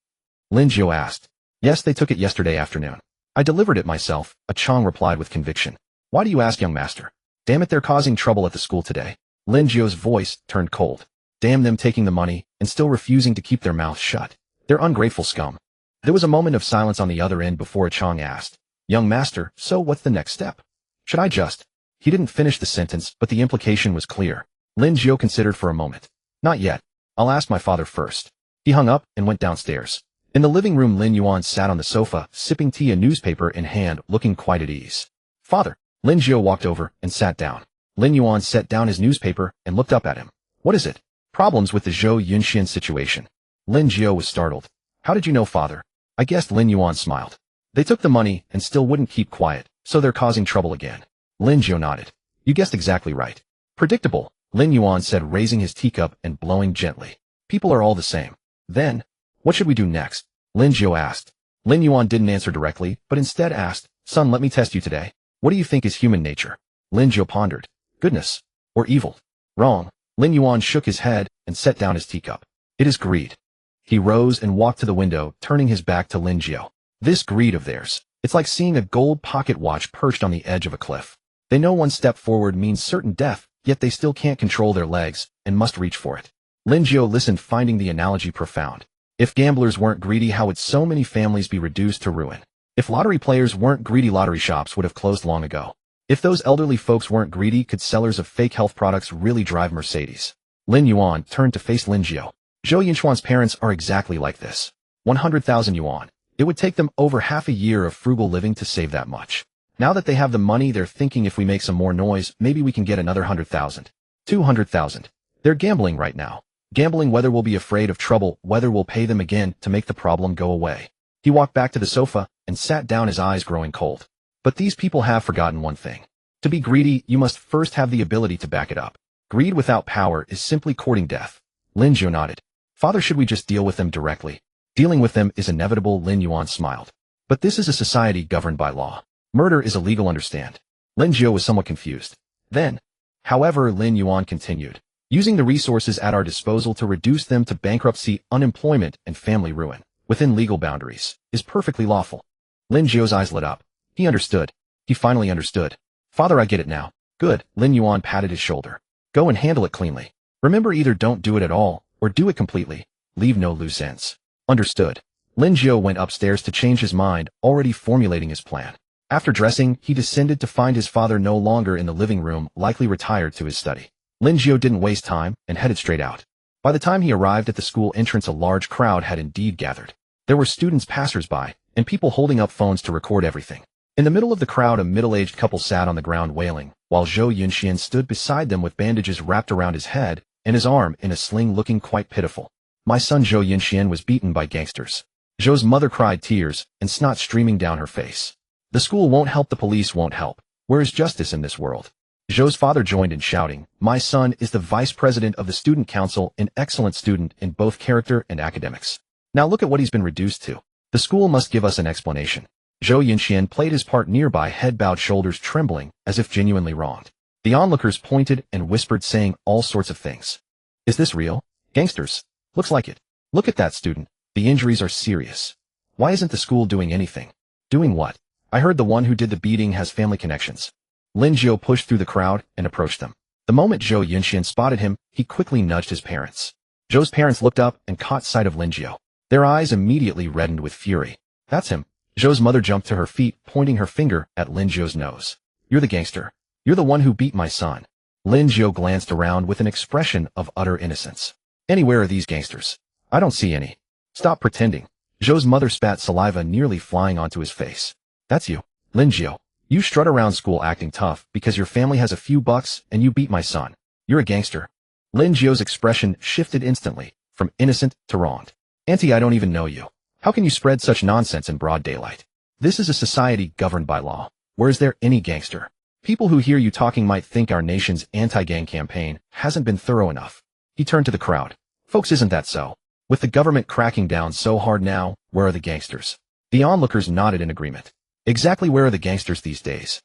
Lin Jiu asked. "Yes, they took it yesterday afternoon. I delivered it myself," a Chong replied with conviction. "Why do you ask, young master?" "Damn it, they're causing trouble at the school today." Lin Jiu's voice turned cold. Damn them, taking the money and still refusing to keep their mouths shut. They're ungrateful scum. There was a moment of silence on the other end before a Chong asked, "Young master, so what's the next step? Should I just—" He didn't finish the sentence, but the implication was clear. Lin Jiu considered for a moment. "Not yet. I'll ask my father first." He hung up and went downstairs. In the living room, Lin Yuan sat on the sofa, sipping tea, a newspaper in hand, looking quite at ease. "Father." Lin Jiu walked over and sat down. Lin Yuan set down his newspaper and looked up at him. "What is it?" "Problems with the Zhou Yunxian situation." Lin Jiu was startled. "How did you know, father?" "I guessed." Lin Yuan smiled. "They took the money and still wouldn't keep quiet, so they're causing trouble again." Lin Jiu nodded. "You guessed exactly right." "Predictable," Lin Yuan said, raising his teacup and blowing gently. "People are all the same." "Then, what should we do next?" Lin Jiu asked. Lin Yuan didn't answer directly, but instead asked, "Son, let me test you today. What do you think is human nature?" Lin Jiu pondered. "Goodness. Or evil?" "Wrong." Lin Yuan shook his head and set down his teacup. "It is greed." He rose and walked to the window, turning his back to Lin Jiu. "This greed of theirs. It's like seeing a gold pocket watch perched on the edge of a cliff. They know one step forward means certain death, yet they still can't control their legs and must reach for it." Lin Jiu listened, finding the analogy profound. If gamblers weren't greedy, how would so many families be reduced to ruin? If lottery players weren't greedy, lottery shops would have closed long ago. If those elderly folks weren't greedy, could sellers of fake health products really drive Mercedes? Lin Yuan turned to face Lin Jiu. Zhou Yunxuan's parents are exactly like this. 100,000 yuan. It would take them over half a year of frugal living to save that much. Now that they have the money, they're thinking, if we make some more noise, maybe we can get another 100,000. 200,000. They're gambling right now. Gambling whether we'll be afraid of trouble, whether we'll pay them again to make the problem go away. He walked back to the sofa and sat down, his eyes growing cold. But these people have forgotten one thing. To be greedy, you must first have the ability to back it up. Greed without power is simply courting death. Lin Jiu nodded. "Father, should we just deal with them directly?" "Dealing with them is inevitable," Lin Yuan smiled. "But this is a society governed by law. Murder is illegal, understand?" Lin Jiu was somewhat confused. Then, however, Lin Yuan continued, "Using the resources at our disposal to reduce them to bankruptcy, unemployment, and family ruin, within legal boundaries, is perfectly lawful." Lin Jiu's eyes lit up. He understood. He finally understood. "Father, I get it now." "Good." Lin Yuan patted his shoulder. "Go and handle it cleanly. Remember, either don't do it at all, or do it completely. Leave no loose ends." "Understood." Lin Jiu went upstairs to change his mind, already formulating his plan. After dressing, he descended to find his father no longer in the living room, likely retired to his study. Lin Jiu didn't waste time and headed straight out. By the time he arrived at the school entrance, a large crowd had indeed gathered. There were students, passers-by, and people holding up phones to record everything. In the middle of the crowd, a middle-aged couple sat on the ground wailing, while Zhou Yunxian stood beside them with bandages wrapped around his head and his arm in a sling, looking quite pitiful. "My son Zhou Yunxian was beaten by gangsters." Zhou's mother cried, tears and snot streaming down her face. "The school won't help, the police won't help. Where is justice in this world?" Zhou's father joined in shouting, "My son is the vice president of the student council, an excellent student in both character and academics. Now look at what he's been reduced to. The school must give us an explanation." Zhou Yunxian played his part nearby, head bowed, shoulders trembling, as if genuinely wronged. The onlookers pointed and whispered, saying all sorts of things. "Is this real? Gangsters? Looks like it. Look at that student. The injuries are serious. Why isn't the school doing anything?" "Doing what? I heard the one who did the beating has family connections." Lin Jiu pushed through the crowd and approached them. The moment Zhou Yunxian spotted him, he quickly nudged his parents. Zhou's parents looked up and caught sight of Lin Jiu. Their eyes immediately reddened with fury. "That's him." Zhou's mother jumped to her feet, pointing her finger at Lin Jiu's nose. "You're the gangster." You're the one who beat my son. Lin Jiu glanced around with an expression of utter innocence. Anywhere are these gangsters? I don't see any. Stop pretending. Zhou's mother spat saliva nearly flying onto his face. That's you, Lin Jiu. You strut around school acting tough because your family has a few bucks and you beat my son. You're a gangster. Lin Jiu's expression shifted instantly, from innocent to wronged. Auntie, I don't even know you. How can you spread such nonsense in broad daylight? This is a society governed by law. Where is there any gangster? People who hear you talking might think our nation's anti-gang campaign hasn't been thorough enough. He turned to the crowd. Folks, isn't that so? With the government cracking down so hard now, where are the gangsters? The onlookers nodded in agreement. Exactly where are the gangsters these days?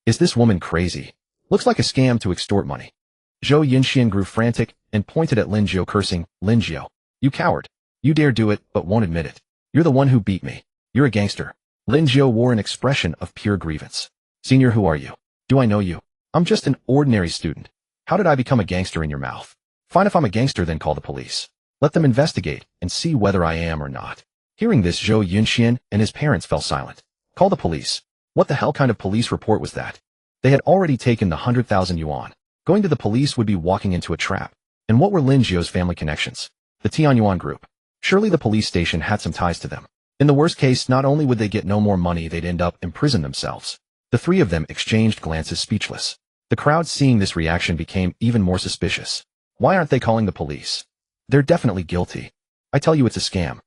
Is this woman crazy? Looks like a scam to extort money. Zhou Yunxian grew frantic and pointed at Lin Jiu, cursing, Lin Jiu, you coward. You dare do it, but won't admit it. You're the one who beat me. You're a gangster. Lin Jiu wore an expression of pure grievance. Senior, who are you? Do I know you? I'm just an ordinary student. How did I become a gangster in your mouth? Fine, if I'm a gangster, then call the police. Let them investigate and see whether I am or not. Hearing this, Zhou Yunxian and his parents fell silent. Call the police. What the hell kind of police report was that? They had already taken the 100,000 yuan. Going to the police would be walking into a trap. And what were Lin Jiu's family connections? The Tianyuan group. Surely the police station had some ties to them. In the worst case, not only would they get no more money, they'd end up imprisoned themselves. The three of them exchanged glances, speechless. The crowd, seeing this reaction, became even more suspicious. Why aren't they calling the police? They're definitely guilty. I tell you, it's a scam.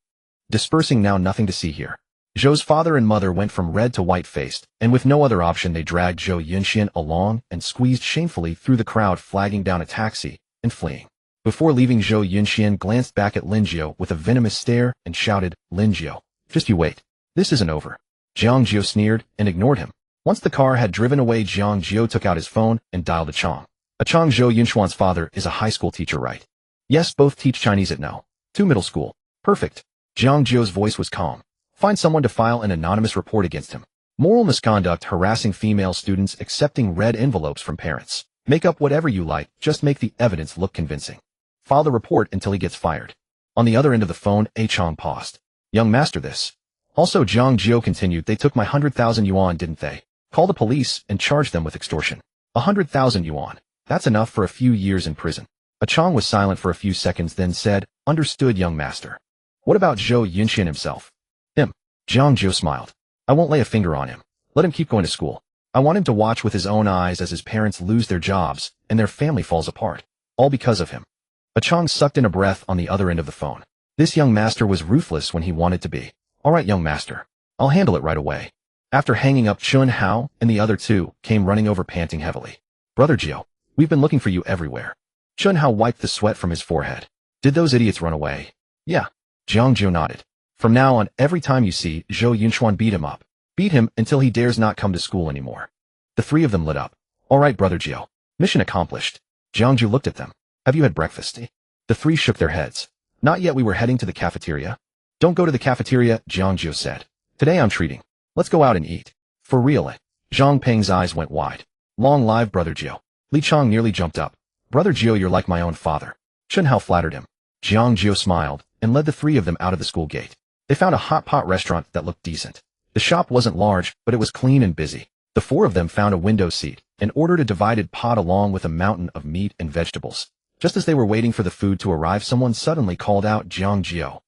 Dispersing now, nothing to see here. Zhou's father and mother went from red to white-faced, and with no other option they dragged Zhou Yunxian along and squeezed shamefully through the crowd, flagging down a taxi and fleeing. Before leaving, Zhou Yunxian glanced back at Lin Jiu with a venomous stare and shouted, Lin Jiu, just you wait. This isn't over. Jiang Jiu sneered and ignored him. Once the car had driven away, Jiang Jiu took out his phone and dialed a Chong. A Chong. Zhou Yunxuan's father is a high school teacher, right? Yes, both teach Chinese at No. 2 middle school. Perfect. Jiang Jiu's voice was calm. Find someone to file an anonymous report against him. Moral misconduct, harassing female students, accepting red envelopes from parents. Make up whatever you like, just make the evidence look convincing. File the report until he gets fired. On the other end of the phone, A Chong paused. Young master, this. Also, Jiang Jiu continued, they took my 100,000 yuan, didn't they? Call the police and charge them with extortion. 100,000 yuan. That's enough for a few years in prison. A Chong was silent for a few seconds, then said, understood, young master. What about Zhou Yunxian himself? Him. Jiang Jiu smiled. I won't lay a finger on him. Let him keep going to school. I want him to watch with his own eyes as his parents lose their jobs and their family falls apart. All because of him. A Chong sucked in a breath on the other end of the phone. This young master was ruthless when he wanted to be. All right, young master. I'll handle it right away. After hanging up, Chun Hao and the other two came running over, panting heavily. Brother Jiu, we've been looking for you everywhere. Chun Hao wiped the sweat from his forehead. Did those idiots run away? Yeah. Jiang Jiu nodded. From now on, every time you see Zhou Yunxuan, beat him up. Beat him until he dares not come to school anymore. The three of them lit up. All right, Brother Jiu. Mission accomplished. Jiang Jiu looked at them. Have you had breakfast? The three shook their heads. Not yet, we were heading to the cafeteria. Don't go to the cafeteria, Jiang Jiu said. Today I'm treating. Let's go out and eat. For real, eh? Zhang Peng's eyes went wide. Long live Brother Jiu. Li Chong nearly jumped up. Brother Jiu, you're like my own father. Chun Hao flattered him. Jiang Jiu smiled and led the three of them out of the school gate. They found a hot pot restaurant that looked decent. The shop wasn't large, but it was clean and busy. The four of them found a window seat and ordered a divided pot along with a mountain of meat and vegetables. Just as they were waiting for the food to arrive, someone suddenly called out, Jiang Jiu.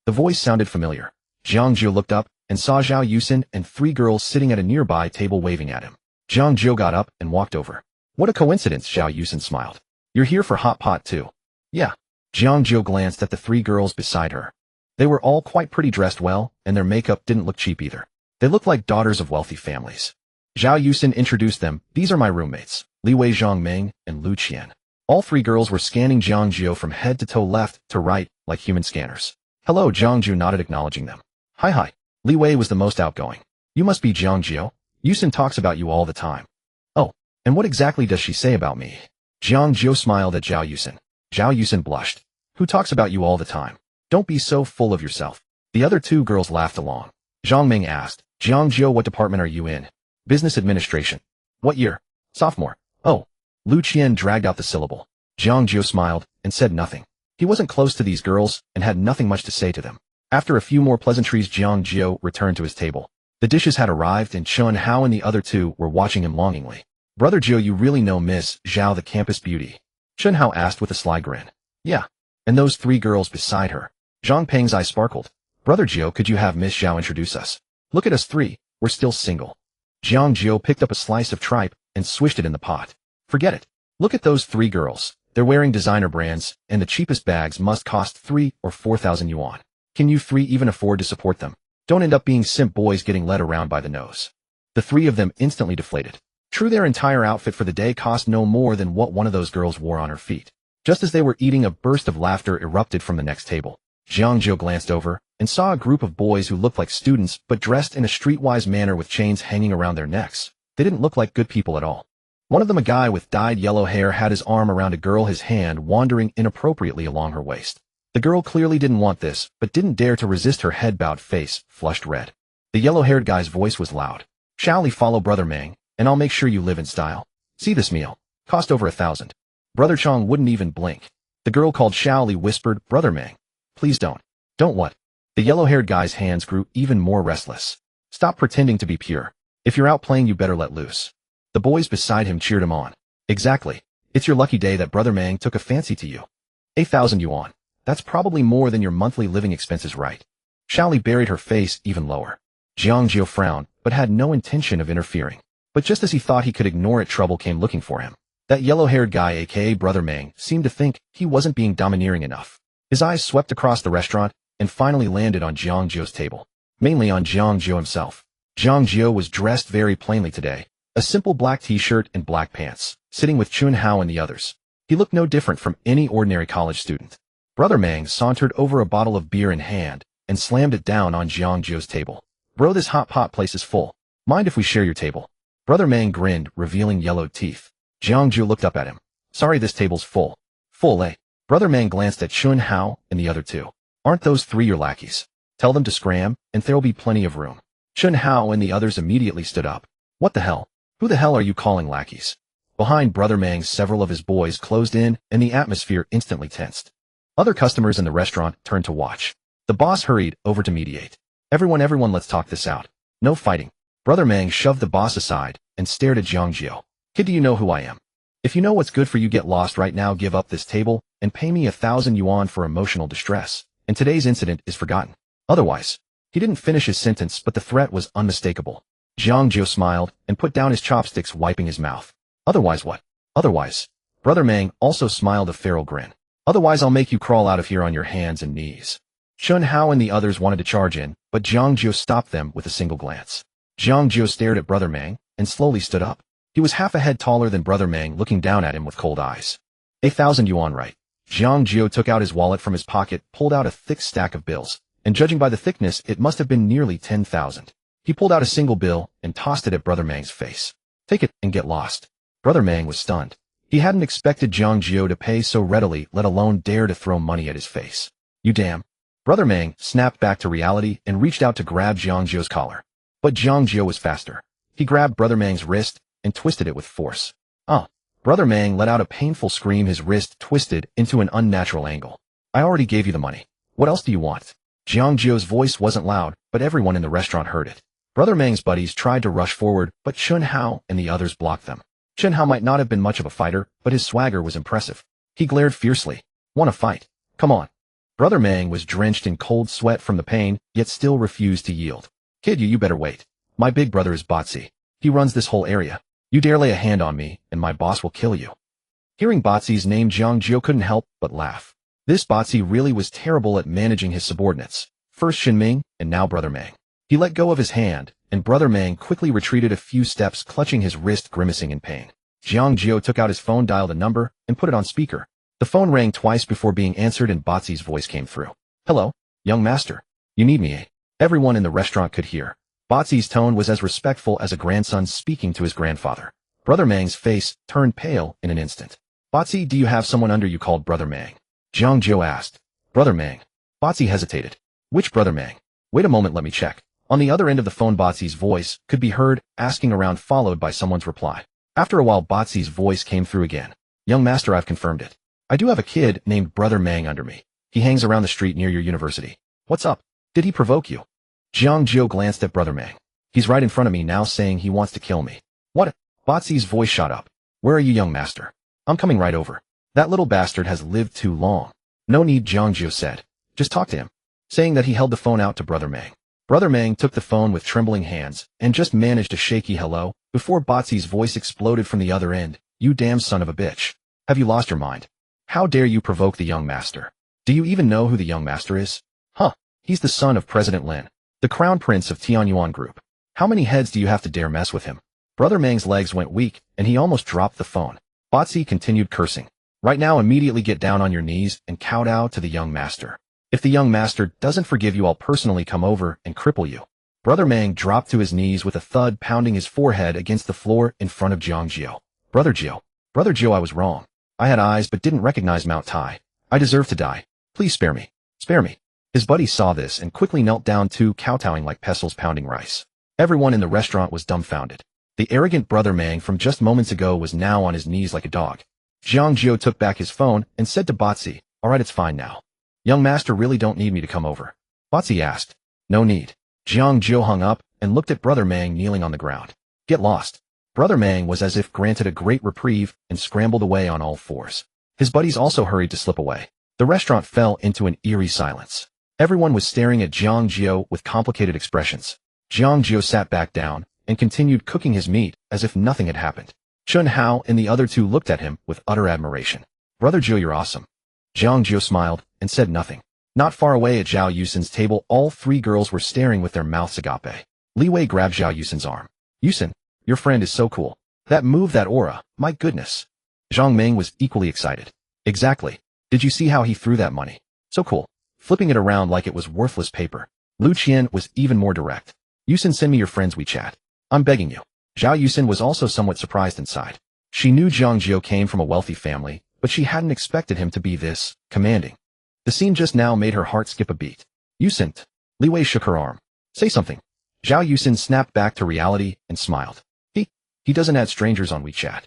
The voice sounded familiar. Jiang Jiu looked up and saw Zhao Yusin and three girls sitting at a nearby table waving at him. Jiang Jiu got up and walked over. What a coincidence, Zhao Yusin smiled. You're here for hot pot too? Yeah. Jiang Jiu glanced at the three girls beside her. They were all quite pretty, dressed well, and their makeup didn't look cheap either. They looked like daughters of wealthy families. Zhao Yusin introduced them. These are my roommates, Li Wei, Zhongming, and Lu Qian. All three girls were scanning Jiang Jiu from head to toe, left to right, like human scanners. Hello, Jiang Jiu nodded, acknowledging them. Hi. Li Wei was the most outgoing. You must be Jiang Jiu. Yusin talks about you all the time. Oh, and what exactly does she say about me? Jiang Jiu smiled at Zhao Yusin. Zhao Yusin blushed. Who talks about you all the time? Don't be so full of yourself. The other two girls laughed along. Zhongming asked, Jiang Jiu, what department are you in? Business administration. What year? Sophomore. Oh. Lu Qian dragged out the syllable. Jiang Jiu smiled and said nothing. He wasn't close to these girls and had nothing much to say to them. After a few more pleasantries, Jiang Jiu returned to his table. The dishes had arrived and Chun Hao and the other two were watching him longingly. Brother Jiu, you really know Miss Zhao, the campus beauty? Chun Hao asked with a sly grin. Yeah. And those three girls beside her. Zhang Peng's eyes sparkled. Brother Jiu, could you have Miss Zhao introduce us? Look at us three, we're still single. Jiang Jiu picked up a slice of tripe and swished it in the pot. Forget it. Look at those three girls. They're wearing designer brands, and the cheapest bags must cost 3 or 4,000 yuan. Can you three even afford to support them? Don't end up being simp boys getting led around by the nose. The three of them instantly deflated. True, their entire outfit for the day cost no more than what one of those girls wore on her feet. Just as they were eating, a burst of laughter erupted from the next table. Jiang Jiu glanced over and saw a group of boys who looked like students but dressed in a streetwise manner with chains hanging around their necks. They didn't look like good people at all. One of them, a guy with dyed yellow hair, had his arm around a girl, his hand wandering inappropriately along her waist. The girl clearly didn't want this, but didn't dare to resist, her head bowed, face flushed red. The yellow-haired guy's voice was loud. Shall we follow Brother Mang, and I'll make sure you live in style. See this meal. Cost over 1,000. Brother Chong wouldn't even blink. The girl called Shao Li whispered, Brother Mang, please don't. Don't what? The yellow-haired guy's hands grew even more restless. Stop pretending to be pure. If you're out playing, you better let loose. The boys beside him cheered him on. Exactly. It's your lucky day that Brother Mang took a fancy to you. 8,000 yuan. That's probably more than your monthly living expenses, right? Shao Li buried her face even lower. Jiang Jiu frowned, but had no intention of interfering. But just as he thought he could ignore it, trouble came looking for him. That yellow-haired guy, aka Brother Mang, seemed to think he wasn't being domineering enough. His eyes swept across the restaurant and finally landed on Jiang Jiu's table. Mainly on Jiang Jiu himself. Jiang Jiu was dressed very plainly today. A simple black t-shirt and black pants, sitting with Chun Hao and the others. He looked no different from any ordinary college student. Brother Mang sauntered over, a bottle of beer in hand, and slammed it down on Jiang Jiu's table. Bro, this hot pot place is full. Mind if we share your table? Brother Mang grinned, revealing yellowed teeth. Jiang Jiu looked up at him. Sorry, this table's full. Full, eh? Brother Mang glanced at Chun Hao and the other two. Aren't those three your lackeys? Tell them to scram, and there'll be plenty of room. Chun Hao and the others immediately stood up. What the hell? Who the hell are you calling lackeys? Behind Brother Mang, several of his boys closed in, and the atmosphere instantly tensed. Other customers in the restaurant turned to watch. The boss hurried over to mediate. Everyone, let's talk this out. No fighting. Brother Mang shoved the boss aside and stared at Jiang Jiu. Kid, do you know who I am? If you know what's good for you, get lost right now, give up this table, and pay me 1,000 yuan for emotional distress, and today's incident is forgotten. Otherwise, he didn't finish his sentence, but the threat was unmistakable. Jiang Jiu smiled and put down his chopsticks, wiping his mouth. Otherwise what? Otherwise. Brother Mang also smiled a feral grin. Otherwise, I'll make you crawl out of here on your hands and knees. Chun Hao and the others wanted to charge in, but Jiang Jiu stopped them with a single glance. Jiang Jiu stared at Brother Mang and slowly stood up. He was half a head taller than Brother Mang, looking down at him with cold eyes. 8,000 yuan, right? Jiang Jiu took out his wallet from his pocket, pulled out a thick stack of bills, and judging by the thickness, it must have been nearly 10,000. He pulled out a single bill and tossed it at Brother Mang's face. Take it and get lost. Brother Mang was stunned. He hadn't expected Jiang Jiu to pay so readily, let alone dare to throw money at his face. You damn. Brother Mang snapped back to reality and reached out to grab Jiang Jiu's collar. But Jiang Jiu was faster. He grabbed Brother Mang's wrist and twisted it with force. Brother Mang let out a painful scream, his wrist twisted into an unnatural angle. I already gave you the money. What else do you want? Jiang Jiu's voice wasn't loud, but everyone in the restaurant heard it. Brother Mang's buddies tried to rush forward, but Chun Hao and the others blocked them. Chun Hao might not have been much of a fighter, but his swagger was impressive. He glared fiercely. Want to fight? Come on. Brother Mang was drenched in cold sweat from the pain, yet still refused to yield. Kid, you better wait. My big brother is Botsy. He runs this whole area. You dare lay a hand on me, and my boss will kill you. Hearing Botsy's name, Jiang Jiu couldn't help but laugh. This Botsy really was terrible at managing his subordinates. First Shinming, and now Brother Mang. He let go of his hand, and Brother Mang quickly retreated a few steps, clutching his wrist, grimacing in pain. Jiang Jiu took out his phone, dialed a number, and put it on speaker. The phone rang twice before being answered, and Botsy's voice came through. Hello, young master. You need me, eh? Everyone in the restaurant could hear. Botsy's tone was as respectful as a grandson speaking to his grandfather. Brother Mang's face turned pale in an instant. Botsy, do you have someone under you called Brother Mang? Jiang Jiu asked. Brother Mang. Botsy hesitated. Which Brother Mang? Wait a moment, let me check. On the other end of the phone, Botsy's voice could be heard, asking around, followed by someone's reply. After a while, Botsy's voice came through again. Young master, I've confirmed it. I do have a kid named Brother Mang under me. He hangs around the street near your university. What's up? Did he provoke you? Jiang Jiu glanced at Brother Mang. He's right in front of me now, saying he wants to kill me. What? Botzi's voice shot up. Where are you, young master? I'm coming right over. That little bastard has lived too long. No need, Lin Jiu said. Just talk to him. Saying that, he held the phone out to Brother Mang. Brother Mang took the phone with trembling hands and just managed a shaky hello before Botzi's voice exploded from the other end. You damn son of a bitch. Have you lost your mind? How dare you provoke the young master? Do you even know who the young master is? Huh. He's the son of President Lin, the crown prince of Yuan Group. How many heads do you have to dare mess with him? Brother Mang's legs went weak and he almost dropped the phone. Botzi continued cursing. Right now, immediately get down on your knees and kowtow to the young master. If the young master doesn't forgive you, I'll personally come over and cripple you. Brother Mang dropped to his knees with a thud, pounding his forehead against the floor in front of Lin Jiu. Brother Jiu, I was wrong. I had eyes but didn't recognize Mount Tai. I deserve to die. Please spare me. Spare me. His buddies saw this and quickly knelt down too, kowtowing like pestles pounding rice. Everyone in the restaurant was dumbfounded. The arrogant Brother Mang from just moments ago was now on his knees like a dog. Lin Jiu took back his phone and said to Botzi, "Alright, it's fine now. Young master really don't need me to come over?" Botzi asked. "No need." Lin Jiu hung up and looked at Brother Mang kneeling on the ground. "Get lost." Brother Mang was as if granted a great reprieve and scrambled away on all fours. His buddies also hurried to slip away. The restaurant fell into an eerie silence. Everyone was staring at Lin Jiu with complicated expressions. Lin Jiu sat back down and continued cooking his meat as if nothing had happened. Chun Hao and the other two looked at him with utter admiration. "Brother Jiu, you're awesome." Lin Jiu smiled and said nothing. Not far away at Zhao Yusin's table, all three girls were staring with their mouths agape. Li Wei grabbed Zhao Yusin's arm. "Yusin, your friend is so cool. That move, that aura, my goodness." Zhang Ming was equally excited. "Exactly. Did you see how he threw that money? So cool. Flipping it around like it was worthless paper." Lu Qian was even more direct. "Yusin, send me your friend's WeChat. I'm begging you." Zhao Yusin was also somewhat surprised inside. She knew Lin Jiu came from a wealthy family, but she hadn't expected him to be this commanding. The scene just now made her heart skip a beat. "Yusin." Li Wei shook her arm. "Say something." Zhao Yusin snapped back to reality and smiled. He doesn't add strangers on WeChat."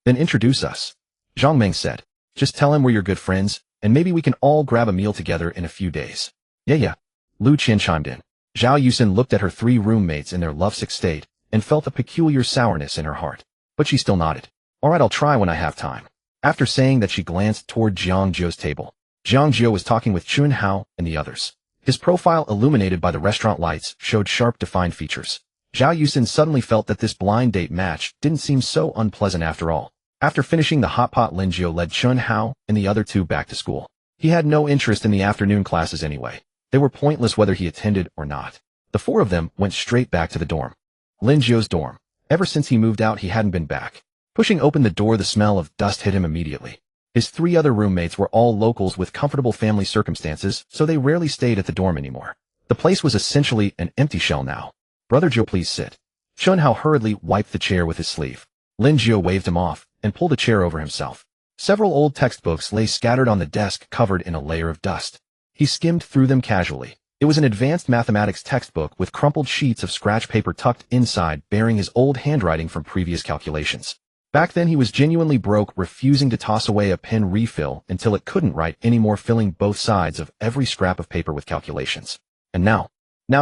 "Then introduce us." Zhang Ming said. "Just tell him we're your good friends, and maybe we can all grab a meal together in a few days." Yeah. Lu Qian chimed in. Zhao Yusin looked at her three roommates in their lovesick state and felt a peculiar sourness in her heart. But she still nodded. "Alright, I'll try when I have time." After saying that, she glanced toward Lin Jiu's table. Lin Jiu was talking with Chun Hao and the others. His profile, illuminated by the restaurant lights, showed sharp, defined features. Zhao Yusin suddenly felt that this blind date match didn't seem so unpleasant after all. After finishing the hot pot, Lin Jiu led Chun Hao and the other two back to school. He had no interest in the afternoon classes anyway. They were pointless whether he attended or not. The four of them went straight back to the dorm. Lin Jiu's dorm. Ever since he moved out, he hadn't been back. Pushing open the door, the smell of dust hit him immediately. His three other roommates were all locals with comfortable family circumstances, so they rarely stayed at the dorm anymore. The place was essentially an empty shell now. "Brother Jiu, please sit." Chun Hao hurriedly wiped the chair with his sleeve. Lin Jiu waved him off and pulled a chair over himself. Several old textbooks lay scattered on the desk, covered in a layer of dust. He skimmed through them casually. It was an advanced mathematics textbook with crumpled sheets of scratch paper tucked inside, bearing his old handwriting from previous calculations. Back then he was genuinely broke, refusing to toss away a pen refill until it couldn't write anymore, filling both sides of every scrap of paper with calculations. And now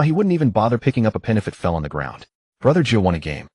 he wouldn't even bother picking up a pen if it fell on the ground. Brother Jiu won a game.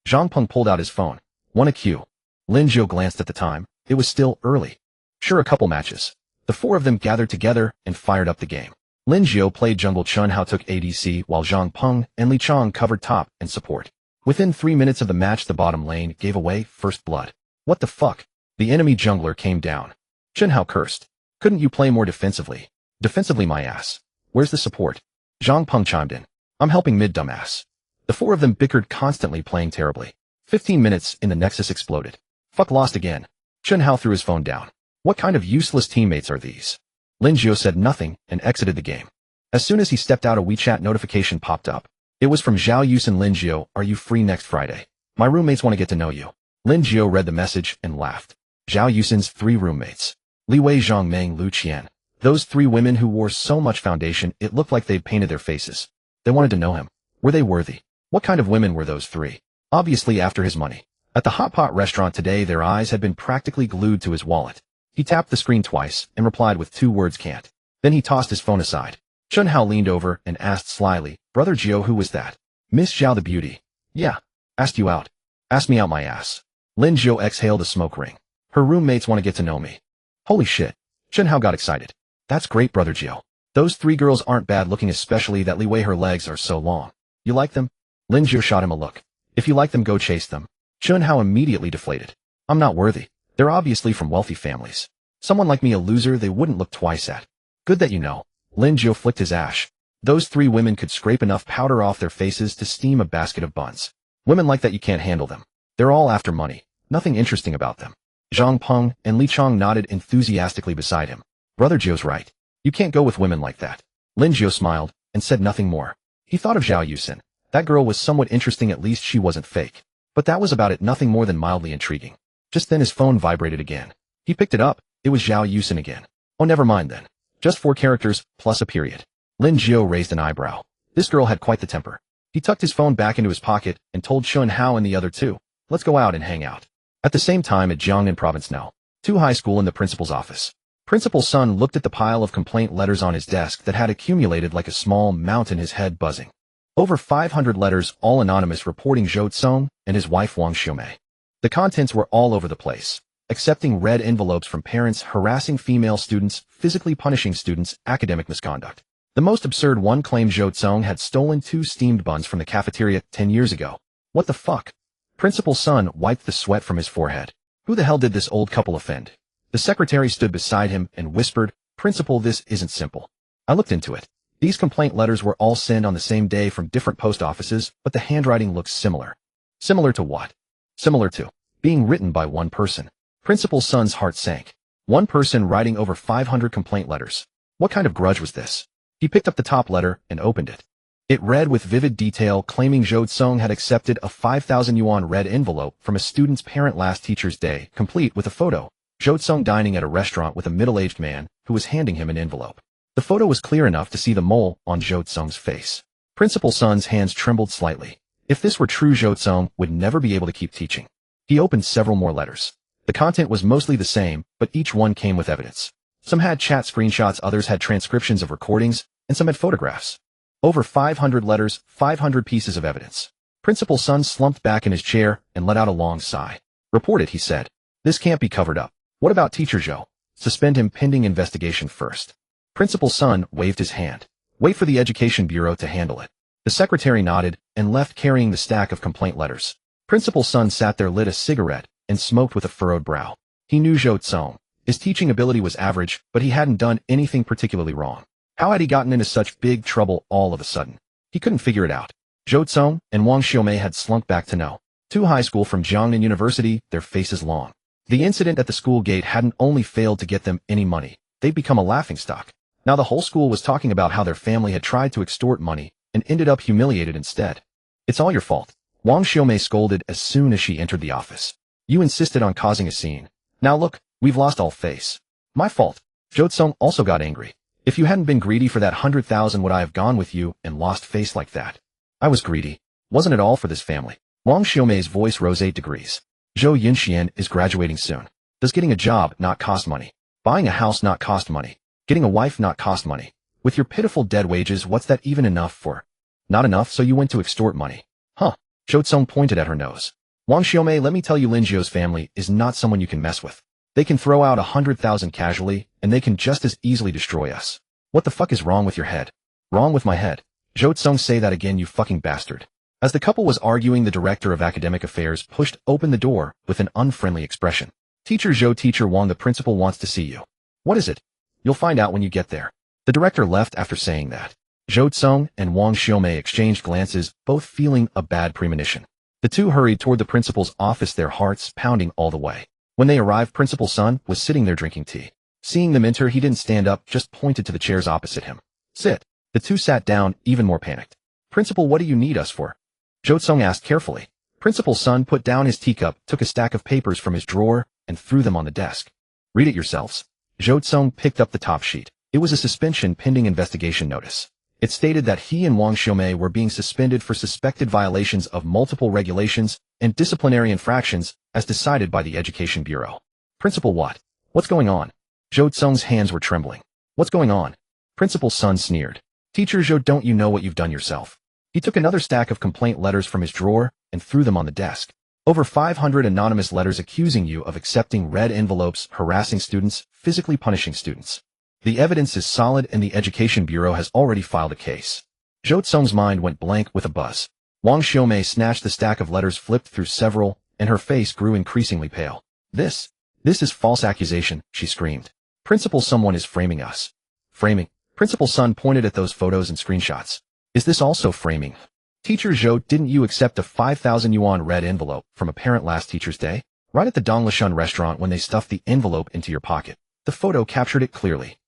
Zhang Peng pulled out his phone. "Won a Q." Lin Jiu glanced at the time. It was still early. "Sure, a couple matches." The four of them gathered together and fired up the game. Lin Jiu played jungle, Chun Hao took ADC, while Zhang Peng and Li Chong covered top and support. Within 3 minutes of the match, the bottom lane gave away first blood. "What the fuck?" The enemy jungler came down. Chun Hao cursed. "Couldn't you play more defensively?" "Defensively, my ass. Where's the support?" Zhang Peng chimed in. "I'm helping mid, dumbass." The four of them bickered constantly, playing terribly. 15 minutes in, the Nexus exploded. "Fuck, lost again." Chun Hao threw his phone down. "What kind of useless teammates are these?" Lin Jiu said nothing and exited the game. As soon as he stepped out, a WeChat notification popped up. It was from Zhao Yusin. "Lin Jiu, are you free next Friday? My roommates want to get to know you." Lin Jiu read the message and laughed. Zhao Yusin's three roommates. Li Wei, Zhang Ming, Lu Qian. Those three women who wore so much foundation it looked like they'd painted their faces. They wanted to know him. Were they worthy? What kind of women were those three? Obviously after his money. At the hot pot restaurant today, their eyes had been practically glued to his wallet. He tapped the screen twice and replied with 2 words, "Can't." Then he tossed his phone aside. Chun Hao leaned over and asked slyly, "Brother Jiu, who was that?" "Miss Zhao the beauty." "Yeah. Asked you out." Ask me out my ass. Lin Jiu exhaled a smoke ring. Her roommates want to get to know me. Holy shit. Chunhao got excited. That's great, brother Jiu. Those three girls aren't bad looking, especially that Li her legs are so long. You like them? Lin Jiu shot him a look. If you like them, go chase them. Chunhao immediately deflated. I'm not worthy. They're obviously from wealthy families. Someone like me, a loser, they wouldn't look twice at. Good that you know. Lin Jiu flicked his ash. Those three women could scrape enough powder off their faces to steam a basket of buns. Women like that, you can't handle them. They're all after money. Nothing interesting about them. Zhang Peng and Li Chong nodded enthusiastically beside him. Brother Jiu's right. You can't go with women like that. Lin Jiu smiled and said nothing more. He thought of Zhao Yusin. That girl was somewhat interesting, at least she wasn't fake. But that was about it, nothing more than mildly intriguing. Just then his phone vibrated again. He picked it up. It was Zhao Yusin again. Oh, never mind then. Just 4 characters, plus a period. Lin Jiu raised an eyebrow. This girl had quite the temper. He tucked his phone back into his pocket and told Chunhao and the other two, let's go out and hang out. At the same time at Jiangnan Province now, 2 high school in the principal's office. Principal Sun looked at the pile of complaint letters on his desk that had accumulated like a small mountain, his head buzzing. Over 500 letters, all anonymous, reporting Zhou Tsong and his wife Wang Xiumei. The contents were all over the place, accepting red envelopes from parents, harassing female students, physically punishing students, academic misconduct. The most absurd one claimed Zhou Tsong had stolen 2 steamed buns from the cafeteria 10 years ago. What the fuck? Principal Sun wiped the sweat from his forehead. Who the hell did this old couple offend? The secretary stood beside him and whispered, Principal, this isn't simple. I looked into it. These complaint letters were all sent on the same day from different post offices, but the handwriting looks similar. Similar to what? Similar to being written by one person. Principal Sun's heart sank. One person writing over 500 complaint letters. What kind of grudge was this? He picked up the top letter and opened it. It read with vivid detail, claiming Zhou Tsong had accepted a 5,000 yuan red envelope from a student's parent last Teacher's Day, complete with a photo. Zhou Tsong dining at a restaurant with a middle-aged man who was handing him an envelope. The photo was clear enough to see the mole on Zhou Tsong's face. Principal Sun's hands trembled slightly. If this were true, Zhou Tsong would never be able to keep teaching. He opened several more letters. The content was mostly the same, but each one came with evidence. Some had chat screenshots, others had transcriptions of recordings, and some had photographs. Over 500 letters, 500 pieces of evidence. Principal Sun slumped back in his chair and let out a long sigh. Report it, he said. This can't be covered up. What about Teacher Zhou? Suspend him pending investigation first. Principal Sun waved his hand. Wait for the Education Bureau to handle it. The secretary nodded and left carrying the stack of complaint letters. Principal Sun sat there, lit a cigarette, and smoked with a furrowed brow. He knew Zhou Tsong. His teaching ability was average, but he hadn't done anything particularly wrong. How had he gotten into such big trouble all of a sudden? He couldn't figure it out. Zhou Tsong and Wang Xiumei had slunk back to No. 2 high school from Jiangnan University, their faces long. The incident at the school gate hadn't only failed to get them any money, they'd become a laughingstock. Now the whole school was talking about how their family had tried to extort money and ended up humiliated instead. It's all your fault. Wang Xiumei scolded as soon as she entered the office. You insisted on causing a scene. Now look, we've lost all face. My fault. Zhou Tsong also got angry. If you hadn't been greedy for that 100,000, would I have gone with you and lost face like that? I was greedy. Wasn't it all for this family? Wang Xiumei's voice rose 8 degrees. Zhou Yunxian is graduating soon. Does getting a job not cost money? Buying a house not cost money? Getting a wife not cost money? With your pitiful dead wages, what's that even enough for? Not enough, so you went to extort money. Huh. Zhou Tsong pointed at her nose. Wang Xiumei, let me tell you, Lin Jiu's family is not someone you can mess with. They can throw out 100,000 casually, and they can just as easily destroy us. What the fuck is wrong with your head? Wrong with my head? Zhou Tsong, say that again, you fucking bastard. As the couple was arguing, the director of academic affairs pushed open the door with an unfriendly expression. Teacher Zhou, Teacher Wang, the principal wants to see you. What is it? You'll find out when you get there. The director left after saying that. Zhou Tsong and Wang Xiumei exchanged glances, both feeling a bad premonition. The two hurried toward the principal's office, their hearts pounding all the way. When they arrived, Principal Sun was sitting there drinking tea. Seeing them enter, he didn't stand up, just pointed to the chairs opposite him. Sit. The two sat down, even more panicked. Principal, what do you need us for? Zhou Tsong asked carefully. Principal Sun put down his teacup, took a stack of papers from his drawer, and threw them on the desk. Read it yourselves. Zhou Tsong picked up the top sheet. It was a suspension pending investigation notice. It stated that he and Wang Xiumei were being suspended for suspected violations of multiple regulations and disciplinary infractions as decided by the Education Bureau. Principal, what? What's going on? Zhou Tsong's hands were trembling. What's going on? Principal Sun sneered. Teacher Zhou, don't you know what you've done yourself? He took another stack of complaint letters from his drawer and threw them on the desk. Over 500 anonymous letters accusing you of accepting red envelopes, harassing students, physically punishing students. The evidence is solid and the Education Bureau has already filed a case. Zhou Tsung's mind went blank with a buzz. Wang Xiaomei snatched the stack of letters, flipped through several, and her face grew increasingly pale. This is false accusation, she screamed. Principal, someone is framing us. Framing? Principal Sun pointed at those photos and screenshots. Is this also framing? Teacher Zhou, didn't you accept a 5,000 yuan red envelope from a parent last Teacher's Day? Right at the Donglishun restaurant when they stuffed the envelope into your pocket. The photo captured it clearly.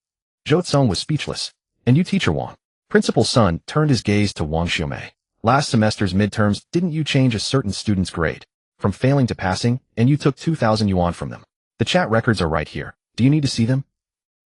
Zhou Tsung was speechless. And you, Teacher Wang? Principal Sun turned his gaze to Wang Xiaomei. Last semester's midterms, didn't you change a certain student's grade from failing to passing, and you took 2,000 yuan from them? The chat records are right here. Do you need to see them?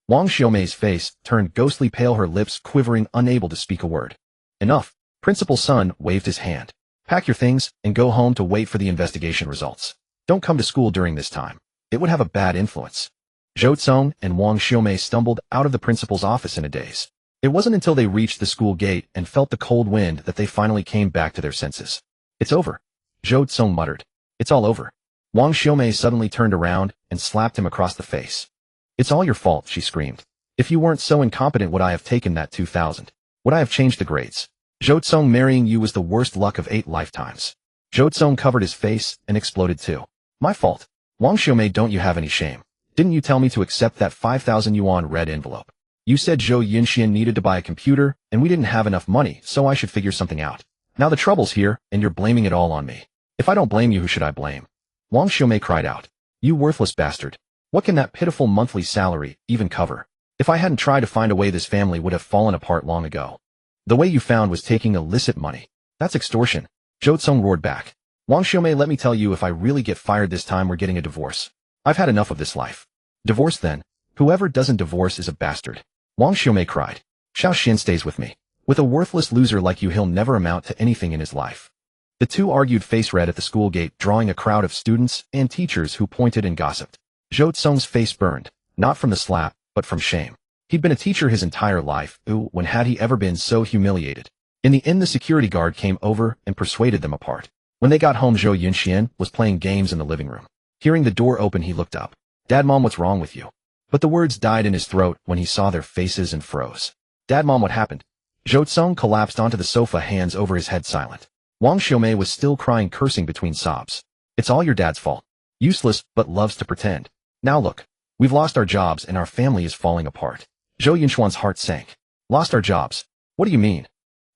Wang Xiaomei's face turned ghostly pale, her lips quivering, unable to speak a word. Enough. Principal Sun waved his hand. Pack your things and go home to wait for the investigation results. Don't come to school during this time. It would have a bad influence. Zhou Tsung and Wang Xiaomei stumbled out of the principal's office in a daze. It wasn't until they reached the school gate and felt the cold wind that they finally came back to their senses. It's over. Zhou Tsung muttered. It's all over. Wang Xiaomei suddenly turned around and slapped him across the face. It's all your fault, she screamed. If you weren't so incompetent, would I have taken that 2,000? Would I have changed the grades? Zhou Tsung, marrying you was the worst luck of 8 lifetimes. Zhou Tsung covered his face and exploded too. My fault. Wang Xiaomei, don't you have any shame? Didn't you tell me to accept that 5,000 yuan red envelope? You said Zhou Yunxian needed to buy a computer, and we didn't have enough money, so I should figure something out. Now the trouble's here, and you're blaming it all on me. If I don't blame you, who should I blame? Wang Xiaomei cried out. You worthless bastard. What can that pitiful monthly salary even cover? If I hadn't tried to find a way, this family would have fallen apart long ago. The way you found was taking illicit money. That's extortion. Zhou Tsung roared back. Wang Xiaomei, let me tell you, if I really get fired this time, we're getting a divorce. I've had enough of this life. Divorce then? Whoever doesn't divorce is a bastard. Wang Xiaomei cried. Xiao Xin stays with me. With a worthless loser like you, he'll never amount to anything in his life. The two argued, face red, at the school gate, drawing a crowd of students and teachers who pointed and gossiped. Zhou Tsung's face burned, not from the slap, but from shame. He'd been a teacher his entire life. When had he ever been so humiliated? In the end, the security guard came over and persuaded them apart. When they got home, Zhou Yunxian was playing games in the living room. Hearing the door open, he looked up. Dad, Mom, what's wrong with you? But the words died in his throat when he saw their faces and froze. Dad, Mom, what happened? Zhou Tsung collapsed onto the sofa, hands over his head, silent. Wang Xiaomei was still crying, cursing between sobs. It's all your dad's fault. Useless, but loves to pretend. Now look. We've lost our jobs and our family is falling apart. Zhou Yunxuan's heart sank. Lost our jobs? What do you mean?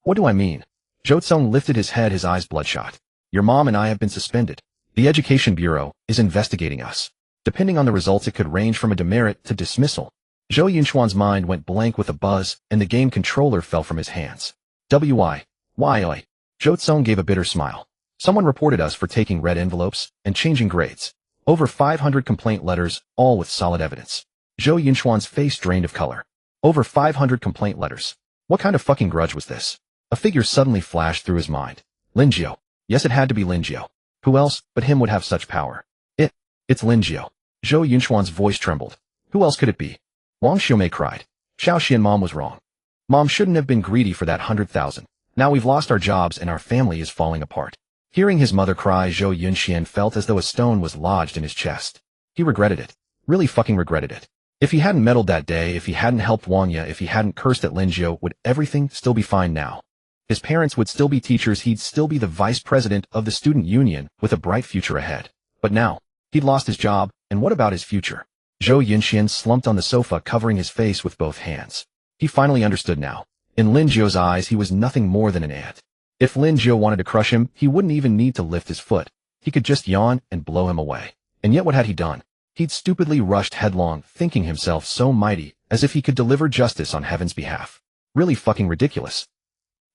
What do I mean? Zhou Tsung lifted his head, his eyes bloodshot. Your mom and I have been suspended. The Education Bureau is investigating us. Depending on the results, it could range from a demerit to dismissal. Zhou Yunxuan's mind went blank with a buzz, and the game controller fell from his hands. Why? Zhou Tsung gave a bitter smile. Someone reported us for taking red envelopes and changing grades. Over 500 complaint letters, all with solid evidence. Zhou Yunxuan's face drained of color. Over 500 complaint letters. What kind of fucking grudge was this? A figure suddenly flashed through his mind. Lin Jiu. Yes, it had to be Lin Jiu. Who else but him would have such power? It's Lin Jiu. Zhou Yunxuan's voice trembled. Who else could it be? Wang Xiaomei cried. Xiao Xian, Mom was wrong. Mom shouldn't have been greedy for that 100,000. Now we've lost our jobs and our family is falling apart. Hearing his mother cry, Zhou Yunxian felt as though a stone was lodged in his chest. He regretted it. Really fucking regretted it. If he hadn't meddled that day, if he hadn't helped Wangya, if he hadn't cursed at Lin Jiu, would everything still be fine now? His parents would still be teachers, he'd still be the vice president of the student union with a bright future ahead. But now, he'd lost his job, and what about his future? Zhou Yunxian slumped on the sofa, covering his face with both hands. He finally understood now. In Lin Jiu's eyes, he was nothing more than an ant. If Lin Jiu wanted to crush him, he wouldn't even need to lift his foot. He could just yawn and blow him away. And yet what had he done? He'd stupidly rushed headlong, thinking himself so mighty, as if he could deliver justice on heaven's behalf. Really fucking ridiculous.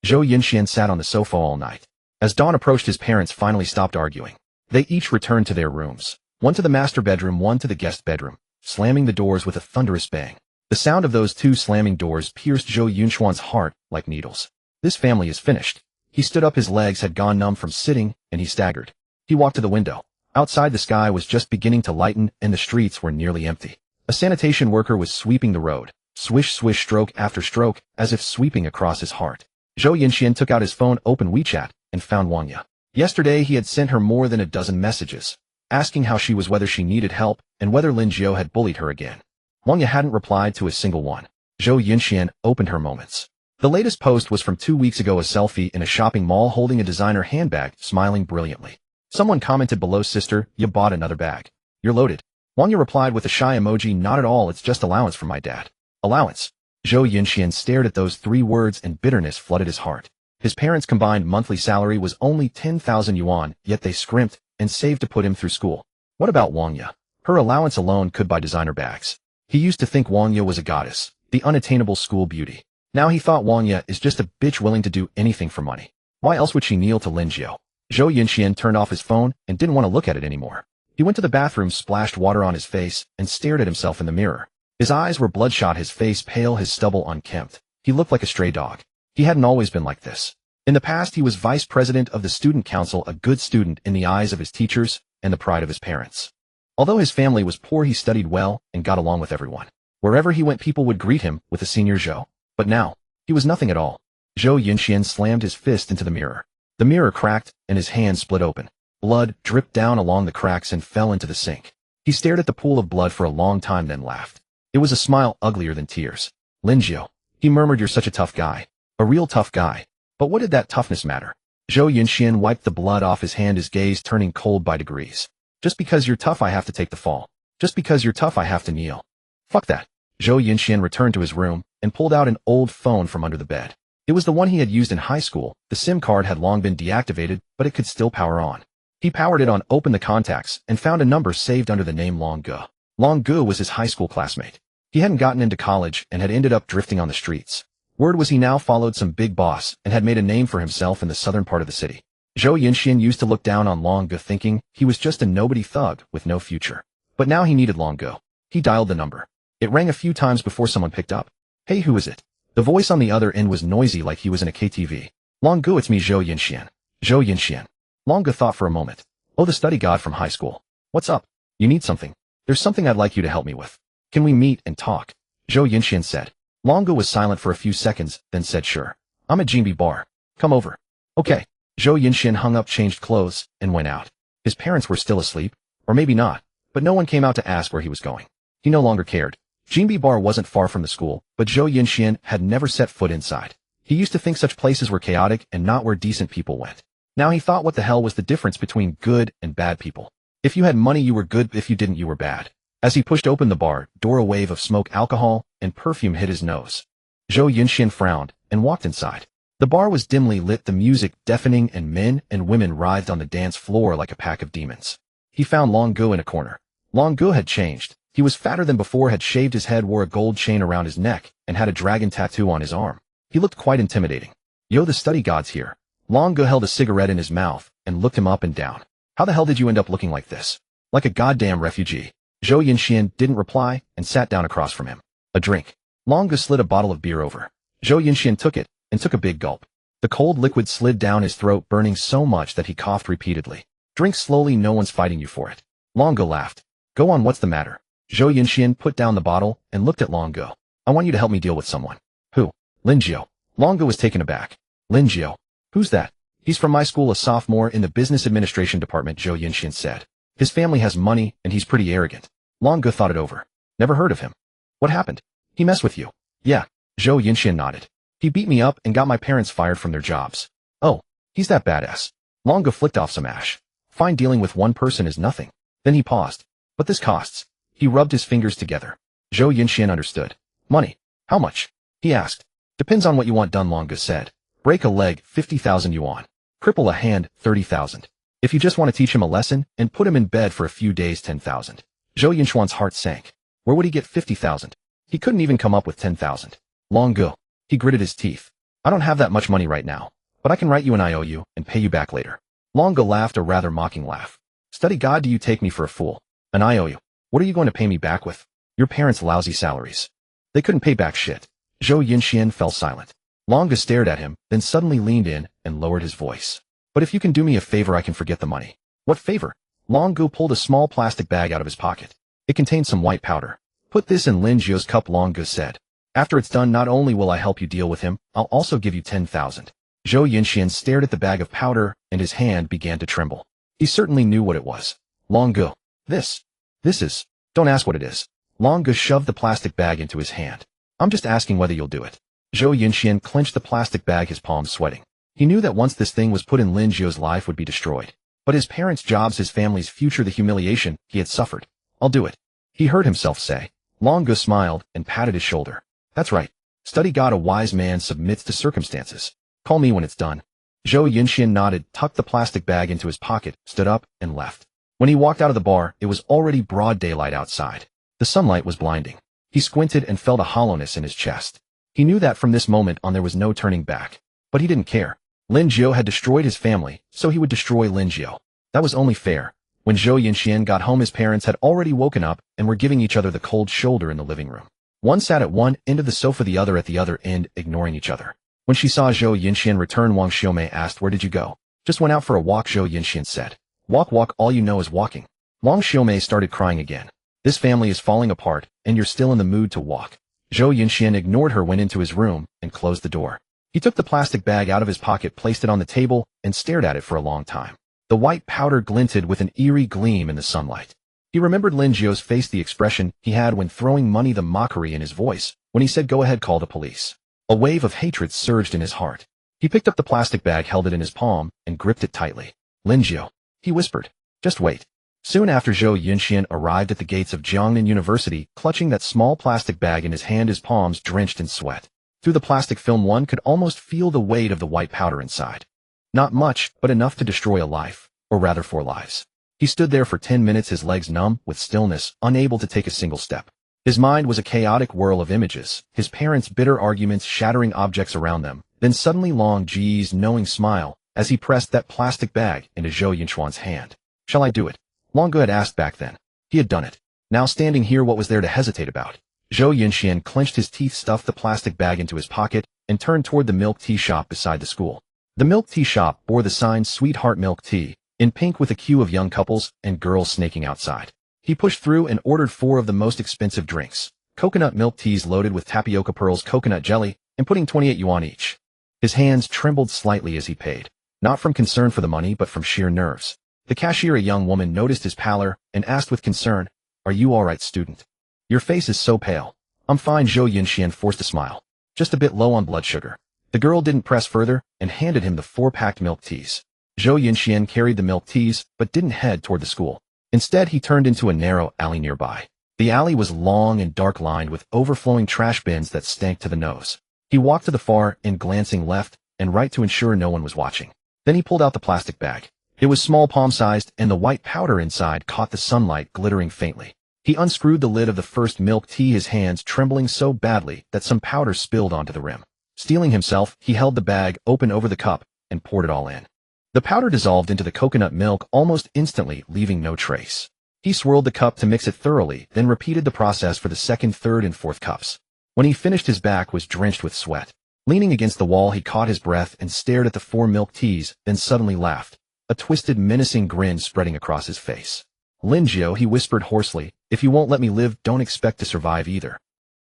Zhou Yunxian sat on the sofa all night. As dawn approached, his parents finally stopped arguing. They each returned to their rooms. One to the master bedroom, one to the guest bedroom, slamming the doors with a thunderous bang. The sound of those two slamming doors pierced Zhou Yunxuan's heart like needles. This family is finished. He stood up, his legs had gone numb from sitting, and he staggered. He walked to the window. Outside, the sky was just beginning to lighten, and the streets were nearly empty. A sanitation worker was sweeping the road, swish swish, stroke after stroke, as if sweeping across his heart. Zhou Yunxian took out his phone, opened WeChat, and found Wangya. Yesterday he had sent her more than a dozen messages, asking how she was, whether she needed help, and whether Lin Jiu had bullied her again. Wang Ye hadn't replied to a single one. Zhou Yunxian opened her moments. The latest post was from 2 weeks ago, a selfie in a shopping mall holding a designer handbag, smiling brilliantly. Someone commented below, "Sister, you bought another bag. You're loaded." Wang Ye replied with a shy emoji, "Not at all, it's just allowance from my dad." Allowance. Zhou Yunxian stared at those 3 words and bitterness flooded his heart. His parents' combined monthly salary was only 10,000 yuan, yet they scrimped and saved to put him through school. What about Wang Ye? Her allowance alone could buy designer bags. He used to think Wang Ye was a goddess, the unattainable school beauty. Now he thought Wang Ye is just a bitch willing to do anything for money. Why else would she kneel to Lin Jiu? Zhou Yunxian turned off his phone and didn't want to look at it anymore. He went to the bathroom, splashed water on his face, and stared at himself in the mirror. His eyes were bloodshot, his face pale, his stubble unkempt. He looked like a stray dog. He hadn't always been like this. In the past, he was vice president of the student council, a good student in the eyes of his teachers and the pride of his parents. Although his family was poor, he studied well and got along with everyone. Wherever he went, people would greet him with the senior Zhou. But now, he was nothing at all. Zhou Yunxian slammed his fist into the mirror. The mirror cracked and his hand split open. Blood dripped down along the cracks and fell into the sink. He stared at the pool of blood for a long time, then laughed. It was a smile uglier than tears. "Lin Jiu," he murmured, "you're such a tough guy. A real tough guy." But what did that toughness matter? Zhou Yunxian wiped the blood off his hand, his gaze turning cold by degrees. "Just because you're tough, I have to take the fall. Just because you're tough, I have to kneel. Fuck that." Zhou Yunxian returned to his room and pulled out an old phone from under the bed. It was the one he had used in high school. The SIM card had long been deactivated, but it could still power on. He powered it on, opened the contacts, and found a number saved under the name Lin Jiu. Lin Jiu was his high school classmate. He hadn't gotten into college and had ended up drifting on the streets. Word was he now followed some big boss and had made a name for himself in the southern part of the city. Zhou Yunxian used to look down on Lin Jiu, thinking he was just a nobody thug with no future. But now he needed Lin Jiu. He dialed the number. It rang a few times before someone picked up. "Hey, who is it?" The voice on the other end was noisy, like he was in a KTV. "Lin Jiu, it's me, Zhou Yunxian." Zhou Yunxian. Lin Jiu thought for a moment. "Oh, the study god from high school. What's up? You need something? There's something I'd like you to help me with. Can we meet and talk?" Zhou Yunxian said. Lin Jiu was silent for a few seconds, then said, "Sure. I'm at Jinbi bar. Come over." "Okay." Zhou Yunxian hung up, changed clothes, and went out. His parents were still asleep, or maybe not, but no one came out to ask where he was going. He no longer cared. Jinbi bar wasn't far from the school, but Zhou Yunxian had never set foot inside. He used to think such places were chaotic and not where decent people went. Now he thought, what the hell was the difference between good and bad people? If you had money, you were good. If you didn't, you were bad. As he pushed open the bar door, a wave of smoke, alcohol, and perfume hit his nose. Zhou Yunxian frowned and walked inside. The bar was dimly lit, the music deafening, and men and women writhed on the dance floor like a pack of demons. He found Lin Jiu in a corner. Lin Jiu had changed. He was fatter than before, had shaved his head, wore a gold chain around his neck, and had a dragon tattoo on his arm. He looked quite intimidating. "Yo, the study god's here." Lin Jiu held a cigarette in his mouth and looked him up and down. "How the hell did you end up looking like this? Like a goddamn refugee." Zhou Yunxian didn't reply and sat down across from him. "A drink." Lin Jiu slid a bottle of beer over. Zhou Yunxian took it and took a big gulp. The cold liquid slid down his throat, burning so much that he coughed repeatedly. "Drink slowly, no one's fighting you for it." Lin Jiu laughed. "Go on, what's the matter?" Zhou Yunxian put down the bottle and looked at Lin Jiu. "I want you to help me deal with someone." "Who?" "Lin Jiu." Lin Jiu was taken aback. "Lin Jiu? Who's that?" "He's from my school, a sophomore in the business administration department," Zhou Yunxian said. "His family has money and he's pretty arrogant." Lin Jiu thought it over. "Never heard of him. What happened?" "He messed with you." "Yeah." Zhou Yunxian nodded. "He beat me up and got my parents fired from their jobs." "Oh, he's that badass." Lin Jiu flicked off some ash. "Fine, dealing with one person is nothing." Then he paused. "But this costs." He rubbed his fingers together. Zhou Yunxian understood. "Money. How much?" he asked. "Depends on what you want done," Lin Jiu said. "Break a leg, 50,000 yuan. Cripple a hand, 30,000. If you just want to teach him a lesson and put him in bed for a few days, 10,000. Zhou Yunxian's heart sank. Where would he get 50,000? He couldn't even come up with 10,000. Lin Jiu. He gritted his teeth. "I don't have that much money right now, but I can write you an IOU and pay you back later." Lin Jiu laughed a rather mocking laugh. "Study god, do you take me for a fool? An IOU. What are you going to pay me back with? Your parents' lousy salaries. They couldn't pay back shit." Zhou Yunxian fell silent. Lin Jiu stared at him, then suddenly leaned in and lowered his voice. "But if you can do me a favor, I can forget the money." "What favor?" Lin Jiu pulled a small plastic bag out of his pocket. It contained some white powder. "Put this in Lin Jiu's cup," Lin Jiu said. "After it's done, not only will I help you deal with him, I'll also give you 10,000. Zhou Yinxian stared at the bag of powder, and his hand began to tremble. He certainly knew what it was. Long Gu. This is. Don't ask what it is. Long Gu shoved the plastic bag into his hand. I'm just asking whether you'll do it. Zhou Yinxian clenched the plastic bag, his palms sweating. He knew that once this thing was put in, Lin Jiu's life would be destroyed. But his parents' jobs, his family's future, the humiliation he had suffered. I'll do it. He heard himself say. Long Gu smiled and patted his shoulder. That's right. Study God, a wise man submits to circumstances. Call me when it's done. Zhou Yinxian nodded, tucked the plastic bag into his pocket, stood up, and left. When he walked out of the bar, it was already broad daylight outside. The sunlight was blinding. He squinted and felt a hollowness in his chest. He knew that from this moment on there was no turning back. But he didn't care. Lin Jiu had destroyed his family, so he would destroy Lin Jiu. That was only fair. When Zhou Yinxian got home, his parents had already woken up and were giving each other the cold shoulder in the living room. One sat at one end of the sofa, the other at the other end, ignoring each other. When she saw Zhou Yinxian return, Wang Xiaomei asked, "Where did you go?" "Just went out for a walk," Zhou Yinxian said. "Walk, walk, all you know is walking." Wang Xiaomei started crying again. "This family is falling apart, and you're still in the mood to walk." Zhou Yinxian ignored her, went into his room, and closed the door. He took the plastic bag out of his pocket, placed it on the table, and stared at it for a long time. The white powder glinted with an eerie gleam in the sunlight. He remembered Lin Jiu's face, the expression he had when throwing money, the mockery in his voice, when he said, "Go ahead, call the police." A wave of hatred surged in his heart. He picked up the plastic bag, held it in his palm, and gripped it tightly. "Lin Jiu," he whispered. "Just wait." Soon after, Zhou Yinxian arrived at the gates of Jiangnan University, clutching that small plastic bag in his hand, his palms drenched in sweat. Through the plastic film, one could almost feel the weight of the white powder inside. Not much, but enough to destroy a life, or rather 4 lives. He stood there for 10 minutes, his legs numb with stillness, unable to take a single step. His mind was a chaotic whirl of images, his parents' bitter arguments, shattering objects around them, then suddenly Long Ji's knowing smile as he pressed that plastic bag into Zhou Yinxian's hand. "Shall I do it?" Long Gu had asked back then. He had done it. Now standing here, what was there to hesitate about? Zhou Yinxian clenched his teeth, stuffed the plastic bag into his pocket, and turned toward the milk tea shop beside the school. The milk tea shop bore the sign "Sweetheart Milk Tea," in pink, with a queue of young couples and girls snaking outside. He pushed through and ordered 4 of the most expensive drinks, coconut milk teas loaded with tapioca pearls, coconut jelly, and putting 28 yuan each. His hands trembled slightly as he paid, not from concern for the money but from sheer nerves. The cashier, a young woman, noticed his pallor and asked with concern, "Are you all right, student? Your face is so pale." "I'm fine," Zhou Yinxian forced a smile. "Just a bit low on blood sugar." The girl didn't press further and handed him the 4 packed milk teas. Zhou Yinxian carried the milk teas but didn't head toward the school. Instead, he turned into a narrow alley nearby. The alley was long and dark, lined with overflowing trash bins that stank to the nose. He walked to the far end, glancing left and right to ensure no one was watching. Then he pulled out the plastic bag. It was small, palm-sized, and the white powder inside caught the sunlight, glittering faintly. He unscrewed the lid of the first milk tea, his hands trembling so badly that some powder spilled onto the rim. Steeling himself, he held the bag open over the cup and poured it all in. The powder dissolved into the coconut milk almost instantly, leaving no trace. He swirled the cup to mix it thoroughly, then repeated the process for the 2nd, 3rd, and 4th cups. When he finished, his back was drenched with sweat. Leaning against the wall, he caught his breath and stared at the 4 milk teas, then suddenly laughed, a twisted, menacing grin spreading across his face. "Lin Jiu," he whispered hoarsely, "if you won't let me live, don't expect to survive either.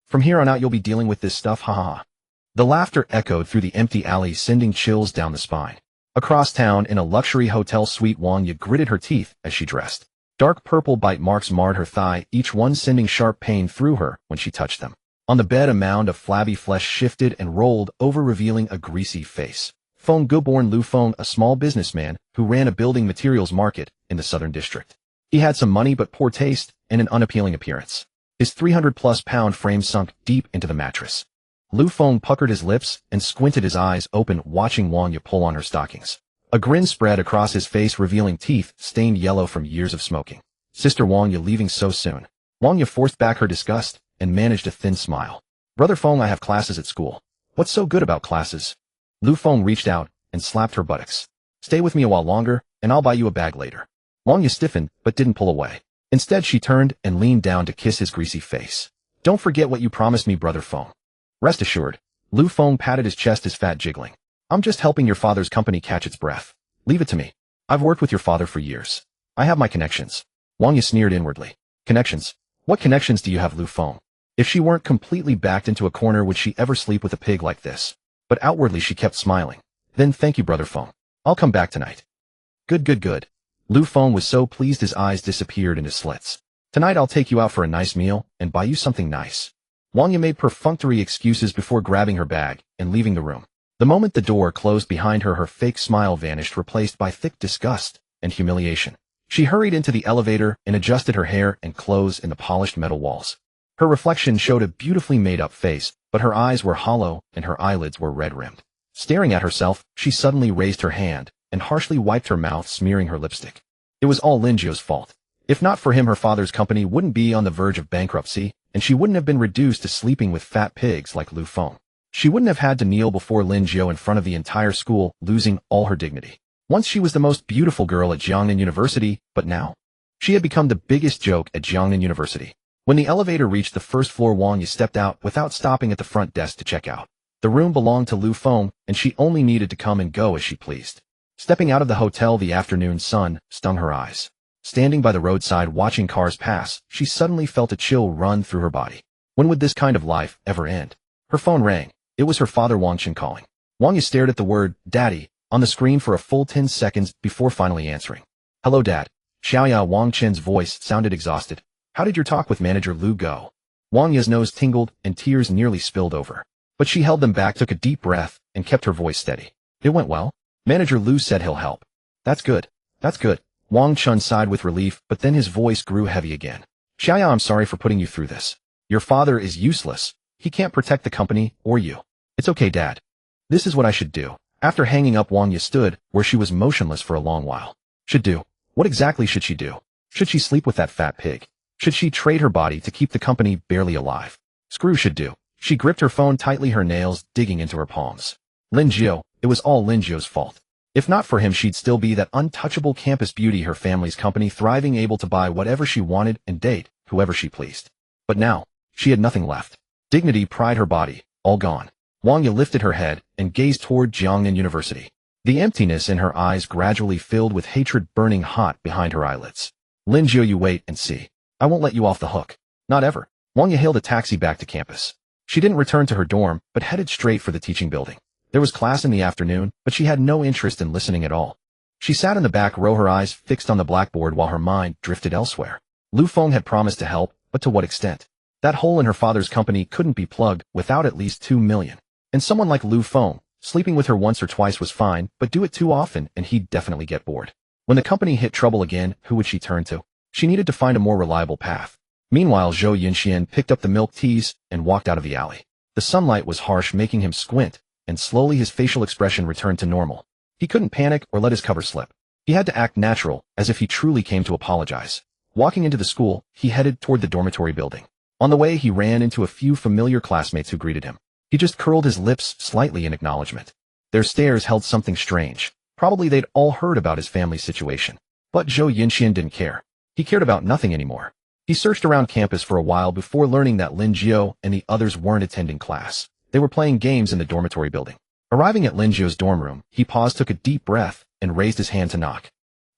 From here on out, you'll be dealing with this stuff, ha ha ha." The laughter echoed through the empty alley, sending chills down the spine. Across town, in a luxury hotel suite, Wang Yu gritted her teeth as she dressed. Dark purple bite marks marred her thigh, each one sending sharp pain through her when she touched them. On the bed, a mound of flabby flesh shifted and rolled over, revealing a greasy face. Feng Gu, born Lu Feng, a small businessman who ran a building materials market in the southern district. He had some money but poor taste and an unappealing appearance. His 300-plus-pound frame sunk deep into the mattress. Lu Feng puckered his lips and squinted his eyes open, watching Wang Yu pull on her stockings. A grin spread across his face, revealing teeth stained yellow from years of smoking. "Sister Wang Yu, leaving so soon?" Wang Yu forced back her disgust and managed a thin smile. "Brother Feng, I have classes at school." "What's so good about classes?" Lu Feng reached out and slapped her buttocks. "Stay with me a while longer, and I'll buy you a bag later." Wang Yu stiffened, but didn't pull away. Instead, she turned and leaned down to kiss his greasy face. "Don't forget what you promised me, Brother Feng." "Rest assured." Lu Feng patted his chest, his fat jiggling. "I'm just helping your father's company catch its breath. Leave it to me. I've worked with your father for years. I have my connections." Wang Yu sneered inwardly. "Connections? What connections do you have, Lu Feng?" If she weren't completely backed into a corner, would she ever sleep with a pig like this? But outwardly she kept smiling. Then thank you, Brother Feng. I'll come back tonight. Good, good, good. Lu Feng was so pleased his eyes disappeared in his slits. Tonight I'll take you out for a nice meal and buy you something nice. Wang Ye made perfunctory excuses before grabbing her bag and leaving the room. The moment the door closed behind her, her fake smile vanished, replaced by thick disgust and humiliation. She hurried into the elevator and adjusted her hair and clothes in the polished metal walls. Her reflection showed a beautifully made-up face, but her eyes were hollow and her eyelids were red-rimmed. Staring at herself, she suddenly raised her hand and harshly wiped her mouth, smearing her lipstick. It was all Lin Jiu's fault. If not for him, her father's company wouldn't be on the verge of bankruptcy, and she wouldn't have been reduced to sleeping with fat pigs like Lu Feng. She wouldn't have had to kneel before Lin Jiu in front of the entire school, losing all her dignity. Once she was the most beautiful girl at Jiangnan University, but now she had become the biggest joke at Jiangnan University. When the elevator reached the first floor, Wang Ye stepped out without stopping at the front desk to check out. The room belonged to Lu Feng, and she only needed to come and go as she pleased. Stepping out of the hotel, the afternoon sun stung her eyes. Standing by the roadside watching cars pass, she suddenly felt a chill run through her body. When would this kind of life ever end? Her phone rang. It was her father Wang Chen calling. Wang Ye stared at the word, Daddy, on the screen for a full 10 seconds before finally answering. Hello, Dad. Xiaoya. Wang Chen's voice sounded exhausted. How did your talk with manager Lu go? Wang Ye's nose tingled and tears nearly spilled over. But she held them back, took a deep breath, and kept her voice steady. It went well. Manager Lu said he'll help. That's good. That's good. Wang Chen sighed with relief, but then his voice grew heavy again. Xiaoya, I'm sorry for putting you through this. Your father is useless. He can't protect the company or you. It's okay, Dad. This is what I should do. After hanging up, Wang Ye stood where she was motionless for a long while. Should do? What exactly should she do? Should she sleep with that fat pig? Should she trade her body to keep the company barely alive? Screw should do. She gripped her phone tightly, her nails digging into her palms. Lin Jiu, it was all Lin Jiu's fault. If not for him, she'd still be that untouchable campus beauty, her family's company thriving, able to buy whatever she wanted and date whoever she pleased. But now, she had nothing left. Dignity, pride, her body, all gone. Wang Ye lifted her head and gazed toward Jiangnan University. The emptiness in her eyes gradually filled with hatred burning hot behind her eyelids. Lin Jiu, you wait and see. I won't let you off the hook. Not ever. Wang Ye hailed a taxi back to campus. She didn't return to her dorm, but headed straight for the teaching building. There was class in the afternoon, but she had no interest in listening at all. She sat in the back row, her eyes fixed on the blackboard while her mind drifted elsewhere. Lu Feng had promised to help, but to what extent? That hole in her father's company couldn't be plugged without at least 2 million. And someone like Lu Feng, sleeping with her once or twice was fine, but do it too often and he'd definitely get bored. When the company hit trouble again, who would she turn to? She needed to find a more reliable path. Meanwhile, Zhou Yinxian picked up the milk teas and walked out of the alley. The sunlight was harsh, making him squint, and slowly his facial expression returned to normal. He couldn't panic or let his cover slip. He had to act natural, as if he truly came to apologize. Walking into the school, he headed toward the dormitory building. On the way, he ran into a few familiar classmates who greeted him. He just curled his lips slightly in acknowledgement. Their stares held something strange. Probably they'd all heard about his family's situation. But Zhou Yinxian didn't care. He cared about nothing anymore. He searched around campus for a while before learning that Lin Jiu and the others weren't attending class. They were playing games in the dormitory building. Arriving at Lin Jiu's dorm room, he paused, took a deep breath, and raised his hand to knock.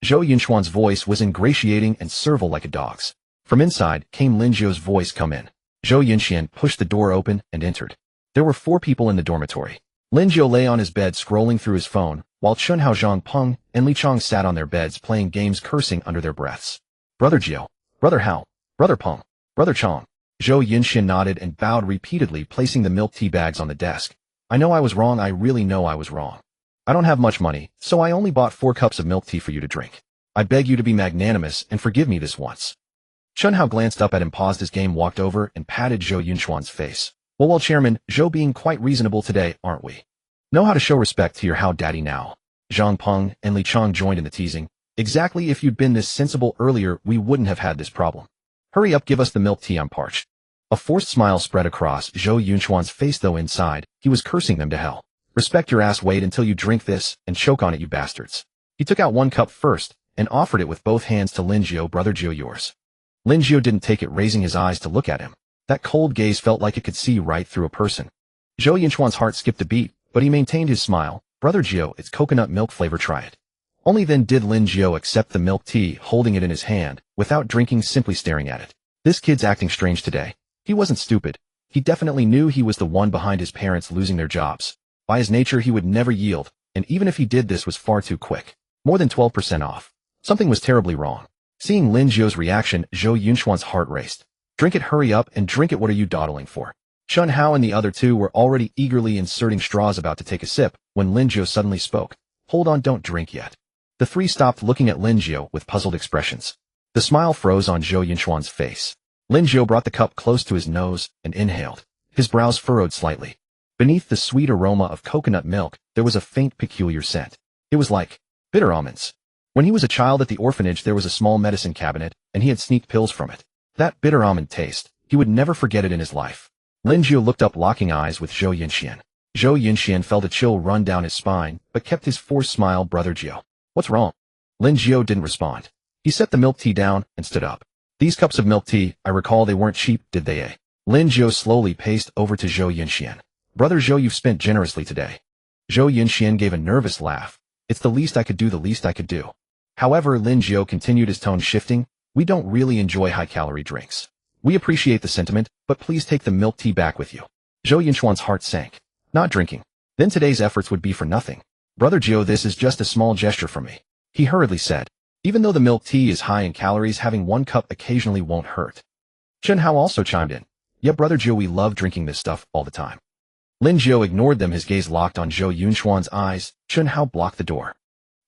Zhou Yinxuan's voice was ingratiating and servile like a dog's. From inside came Lin Jiu's voice, come in. Zhou Yinxian pushed the door open and entered. There were 4 people in the dormitory. Lin Jiu lay on his bed scrolling through his phone, while Chun Hao, Zhang Peng, and Li Chong sat on their beds playing games, cursing under their breaths. Brother Jiu, Brother Hao, Brother Peng, Brother Chong. Zhou Yinxian nodded and bowed repeatedly, placing the milk tea bags on the desk. I know I was wrong, I really know I was wrong. I don't have much money, so I only bought 4 cups of milk tea for you to drink. I beg you to be magnanimous and forgive me this once. Chun Hao glanced up at him, paused his game, walked over, and patted Zhou Yinxuan's face. Well, Chairman, Zhou being quite reasonable today, aren't we? Know how to show respect to your Hao daddy now. Zhang Peng and Li Chong joined in the teasing. Exactly, if you'd been this sensible earlier, we wouldn't have had this problem. Hurry up, give us the milk tea, I'm parched. A forced smile spread across Zhou Yinxuan's face, though inside, he was cursing them to hell. Respect your ass, wait until you drink this and choke on it, you bastards. He took out 1 cup first and offered it with both hands to Lin Jiu. Brother Jiu, yours. Lin Jiu didn't take it, raising his eyes to look at him. That cold gaze felt like it could see right through a person. Zhou Yinxuan's heart skipped a beat, but he maintained his smile. Brother Jiu, it's coconut milk flavor, try it. Only then did Lin Jiu accept the milk tea, holding it in his hand, without drinking, simply staring at it. This kid's acting strange today. He wasn't stupid. He definitely knew he was the one behind his parents losing their jobs. By his nature, he would never yield, and even if he did, this was far too quick. More than 12% off. Something was terribly wrong. Seeing Lin Jiu's reaction, Zhou Yunxuan's heart raced. Drink it, hurry up and drink it, what are you dawdling for? Chun Hao and the other two were already eagerly inserting straws about to take a sip when Lin Jiu suddenly spoke. Hold on, don't drink yet. The three stopped looking at Lin Jiu with puzzled expressions. The smile froze on Zhou Yunxuan's face. Lin Jiu brought the cup close to his nose and inhaled. His brows furrowed slightly. Beneath the sweet aroma of coconut milk, there was a faint peculiar scent. It was like bitter almonds. When he was a child at the orphanage, there was a small medicine cabinet, and he had sneaked pills from it. That bitter almond taste, he would never forget it in his life. Lin Jiu looked up, locking eyes with Zhou Yunxian. Zhou Yunxian felt a chill run down his spine, but kept his forced smile. Brother Jiu. What's wrong? Lin Jiu didn't respond. He set the milk tea down and stood up. These cups of milk tea, I recall they weren't cheap, did they, eh? Lin Jiu slowly paced over to Zhou Yunxian. Brother Zhou, you've spent generously today. Zhou Yunxian gave a nervous laugh. It's the least I could do, the least I could do. However, Lin Jiu continued, his tone shifting. We don't really enjoy high-calorie drinks. We appreciate the sentiment, but please take the milk tea back with you. Zhou Yunxuan's heart sank. Not drinking. Then today's efforts would be for nothing. Brother Jiu, this is just a small gesture from me. He hurriedly said. Even though the milk tea is high in calories, having one cup occasionally won't hurt. Chun Hao also chimed in. Yeah, Brother Jiu, we love drinking this stuff all the time. Lin Jiu ignored them, his gaze locked on Zhou Yunxuan's eyes. Chun Hao blocked the door.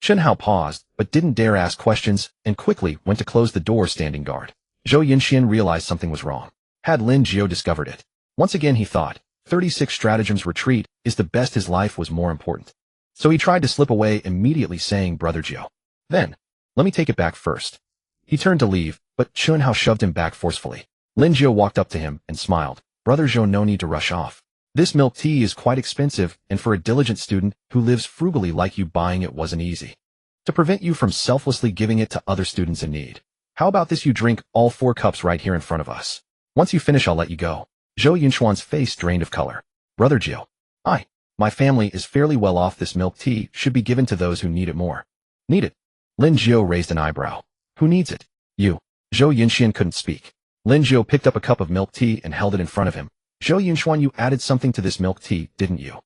Chun Hao paused, but didn't dare ask questions, and quickly went to close the door, standing guard. Zhou Yunxian realized something was wrong. Had Lin Jiu discovered it? Once again he thought, 36 stratagems retreat is the best, his life was more important. So he tried to slip away, immediately saying, Brother Jiu. Then, let me take it back first. He turned to leave, but Chun Hao shoved him back forcefully. Lin Jiu walked up to him and smiled. Brother Jiu, no need to rush off. This milk tea is quite expensive, and for a diligent student who lives frugally like you, buying it wasn't easy. To prevent you from selflessly giving it to other students in need. How about this, you drink all 4 cups right here in front of us. Once you finish, I'll let you go. Zhou Yunxuan's face drained of color. Brother Jiu. My family is fairly well off. This milk tea should be given to those who need it more. Need it? Lin Jiu raised an eyebrow. Who needs it? You. Zhou Yunxian couldn't speak. Lin Jiu picked up a cup of milk tea and held it in front of him. Zhou Yunxuan, you added something to this milk tea, didn't you?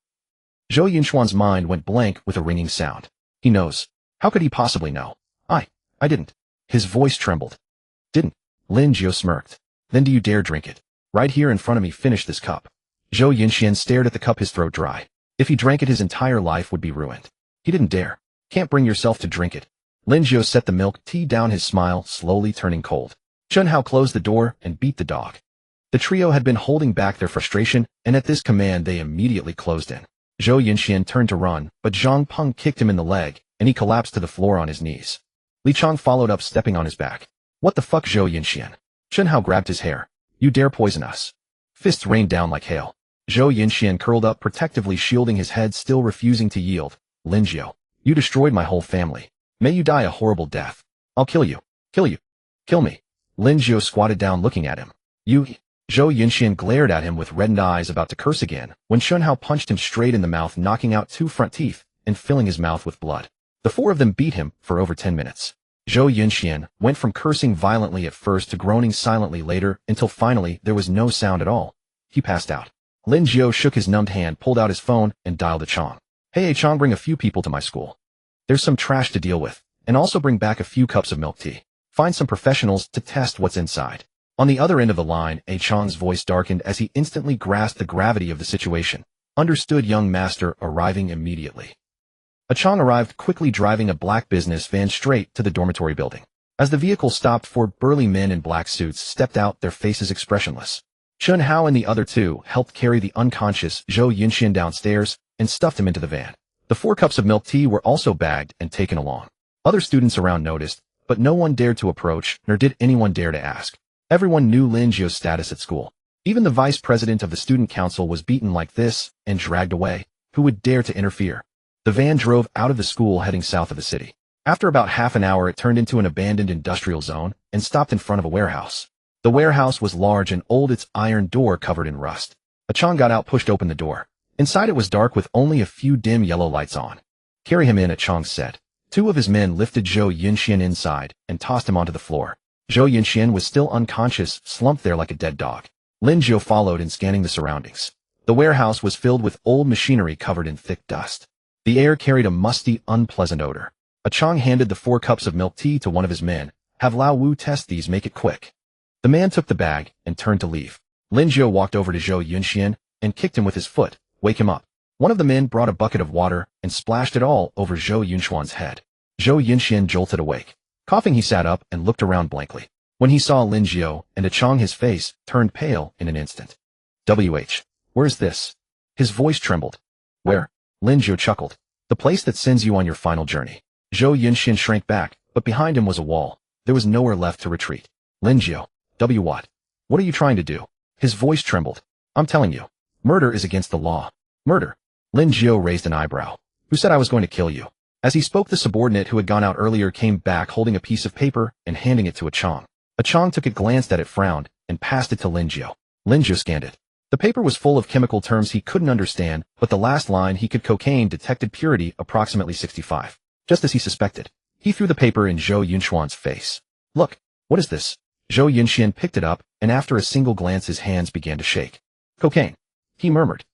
Zhou Yunxuan's mind went blank with a ringing sound. He knows. How could he possibly know? I didn't. His voice trembled. Didn't? Lin Jiu smirked. Then do you dare drink it? Right here in front of me, finish this cup. Zhou Yunxian stared at the cup, his throat dry. If he drank it, his entire life would be ruined. He didn't dare. Can't bring yourself to drink it. Lin Jiu set the milk tea down, his smile slowly turning cold. Chun Hao closed the door and beat the dog. The trio had been holding back their frustration, and at this command they immediately closed in. Zhou Yunxian turned to run, but Zhang Peng kicked him in the leg, and he collapsed to the floor on his knees. Li Chang followed up, stepping on his back. What the fuck, Zhou Yunxian? Chun Hao grabbed his hair. You dare poison us? Fists rained down like hail. Zhou Yunxian curled up, protectively shielding his head, still refusing to yield. Lin Jiu, you destroyed my whole family. May you die a horrible death. I'll kill you. Kill you. Kill me. Lin Jiu squatted down, looking at him. You. Zhou Yunxian glared at him with reddened eyes, about to curse again, when Chun Hao punched him straight in the mouth, knocking out 2 front teeth and filling his mouth with blood. The 4 of them beat him for over 10 minutes. Zhou Yunxian went from cursing violently at first to groaning silently later, until finally there was no sound at all. He passed out. Lin Jiu shook his numbed hand, pulled out his phone, and dialed a Chong. Hey Chong, bring a few people to my school. There's some trash to deal with, and also bring back a few cups of milk tea. Find some professionals to test what's inside. On the other end of the line, A Chong's voice darkened as he instantly grasped the gravity of the situation. Understood, young master, arriving immediately. A Chong arrived quickly, driving a black business van straight to the dormitory building. As the vehicle stopped, 4 burly men in black suits stepped out, their faces expressionless. Chun Hao and the other 2 helped carry the unconscious Zhou Yunxian downstairs and stuffed him into the van. The 4 cups of milk tea were also bagged and taken along. Other students around noticed, but no one dared to approach, nor did anyone dare to ask. Everyone knew Lin Jiu's status at school. Even the vice president of the student council was beaten like this and dragged away. Who would dare to interfere? The van drove out of the school, heading south of the city. After about half an hour, it turned into an abandoned industrial zone and stopped in front of a warehouse. The warehouse was large and old, its iron door covered in rust. A Chong got out, pushed open the door. Inside it was dark with only a few dim yellow lights on. Carry him in, A Chong said. 2 of his men lifted Zhou Yunxian inside and tossed him onto the floor. Zhou Yunxian was still unconscious, slumped there like a dead dog. Lin Jiu followed in, scanning the surroundings. The warehouse was filled with old machinery covered in thick dust. The air carried a musty, unpleasant odor. A Chong handed the 4 cups of milk tea to one of his men. Have Lao Wu test these, make it quick. The man took the bag and turned to leave. Lin Jiu walked over to Zhou Yunxian and kicked him with his foot. Wake him up. One of the men brought a bucket of water and splashed it all over Zhou Yunxuan's head. Zhou Yunxian jolted awake. Coughing, he sat up and looked around blankly. When he saw Lin Jiu and a Chong, his face turned pale in an instant. Where's this? His voice trembled. Where? Lin Jiu chuckled. The place that sends you on your final journey. Zhou Yunxian shrank back, but behind him was a wall. There was nowhere left to retreat. Lin Jiu. What? What are you trying to do? His voice trembled. I'm telling you. Murder is against the law. Murder. Lin Jiu raised an eyebrow. Who said I was going to kill you? As he spoke, the subordinate who had gone out earlier came back holding a piece of paper and handing it to a Chong. A Chong took it, glanced at it, frowned, and passed it to Lin Jiu. Lin Jiu scanned it. The paper was full of chemical terms he couldn't understand, but the last line he could: cocaine detected, purity approximately 65. Just as he suspected. He threw the paper in Zhou Yunxuan's face. Look, what is this? Zhou Yunxian picked it up, and after a single glance his hands began to shake. Cocaine. He murmured.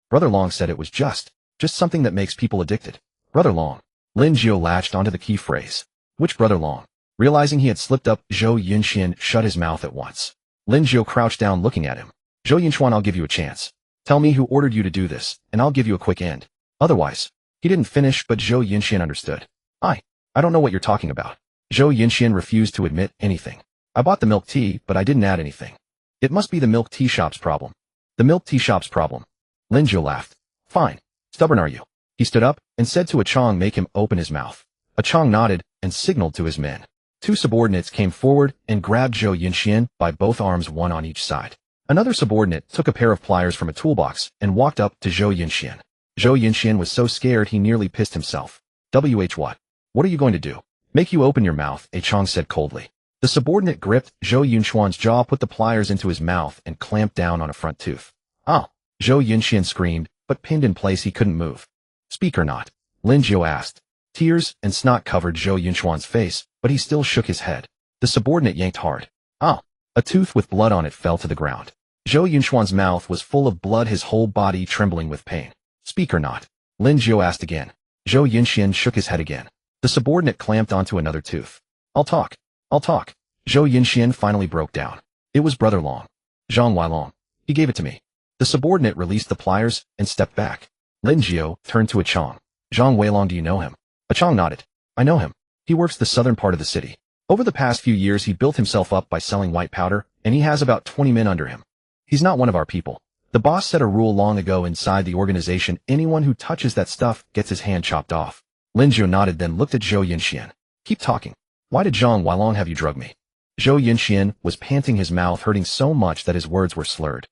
Brother Long said it was just something that makes people addicted. Brother Long. Lin Jiu latched onto the key phrase. Which Brother Long? Realizing he had slipped up, Zhou Yunxian shut his mouth at once. Lin Jiu crouched down looking at him. Zhou Yunxuan, I'll give you a chance. Tell me who ordered you to do this, and I'll give you a quick end. Otherwise. He didn't finish, but Zhou Yunxian understood. I don't know what you're talking about. Zhou Yunxian refused to admit anything. I bought the milk tea, but I didn't add anything. It must be the milk tea shop's problem. The milk tea shop's problem. Lin Jiu laughed. Fine. Stubborn are you? He stood up and said to a Chong, make him open his mouth. A Chong nodded and signaled to his men. 2 subordinates came forward and grabbed Zhou Yunxian by both arms, one on each side. Another subordinate took a pair of pliers from a toolbox and walked up to Zhou Yunxian. Zhou Yunxian was so scared he nearly pissed himself. What? What are you going to do? Make you open your mouth, a Chong said coldly. The subordinate gripped Zhou Yunxuan's jaw, put the pliers into his mouth, and clamped down on a front tooth. Oh! Zhou Yunxian screamed, but pinned in place he couldn't move. Speak or not? Lin Jiu asked. Tears and snot covered Zhou Yunxuan's face, but he still shook his head. The subordinate yanked hard. Oh! A tooth with blood on it fell to the ground. Zhou Yunxuan's mouth was full of blood, his whole body trembling with pain. Speak or not? Lin Jiu asked again. Zhou Yunxian shook his head again. The subordinate clamped onto another tooth. I'll talk. Zhou Yunxian finally broke down. It was Brother Long. Zhang Weilong. He gave it to me. The subordinate released the pliers and stepped back. Lin Jiu turned to a Chong. Zhang Weilong, do you know him? A Chong nodded. I know him. He works the southern part of the city. Over the past few years he built himself up by selling white powder, and he has about 20 men under him. He's not one of our people. The boss set a rule long ago inside the organization: anyone who touches that stuff gets his hand chopped off. Lin Jiu nodded, then looked at Zhou Yunxian. Keep talking. Why did Zhang Weilong have you drug me? Zhou Yunxian was panting, his mouth hurting so much that his words were slurred.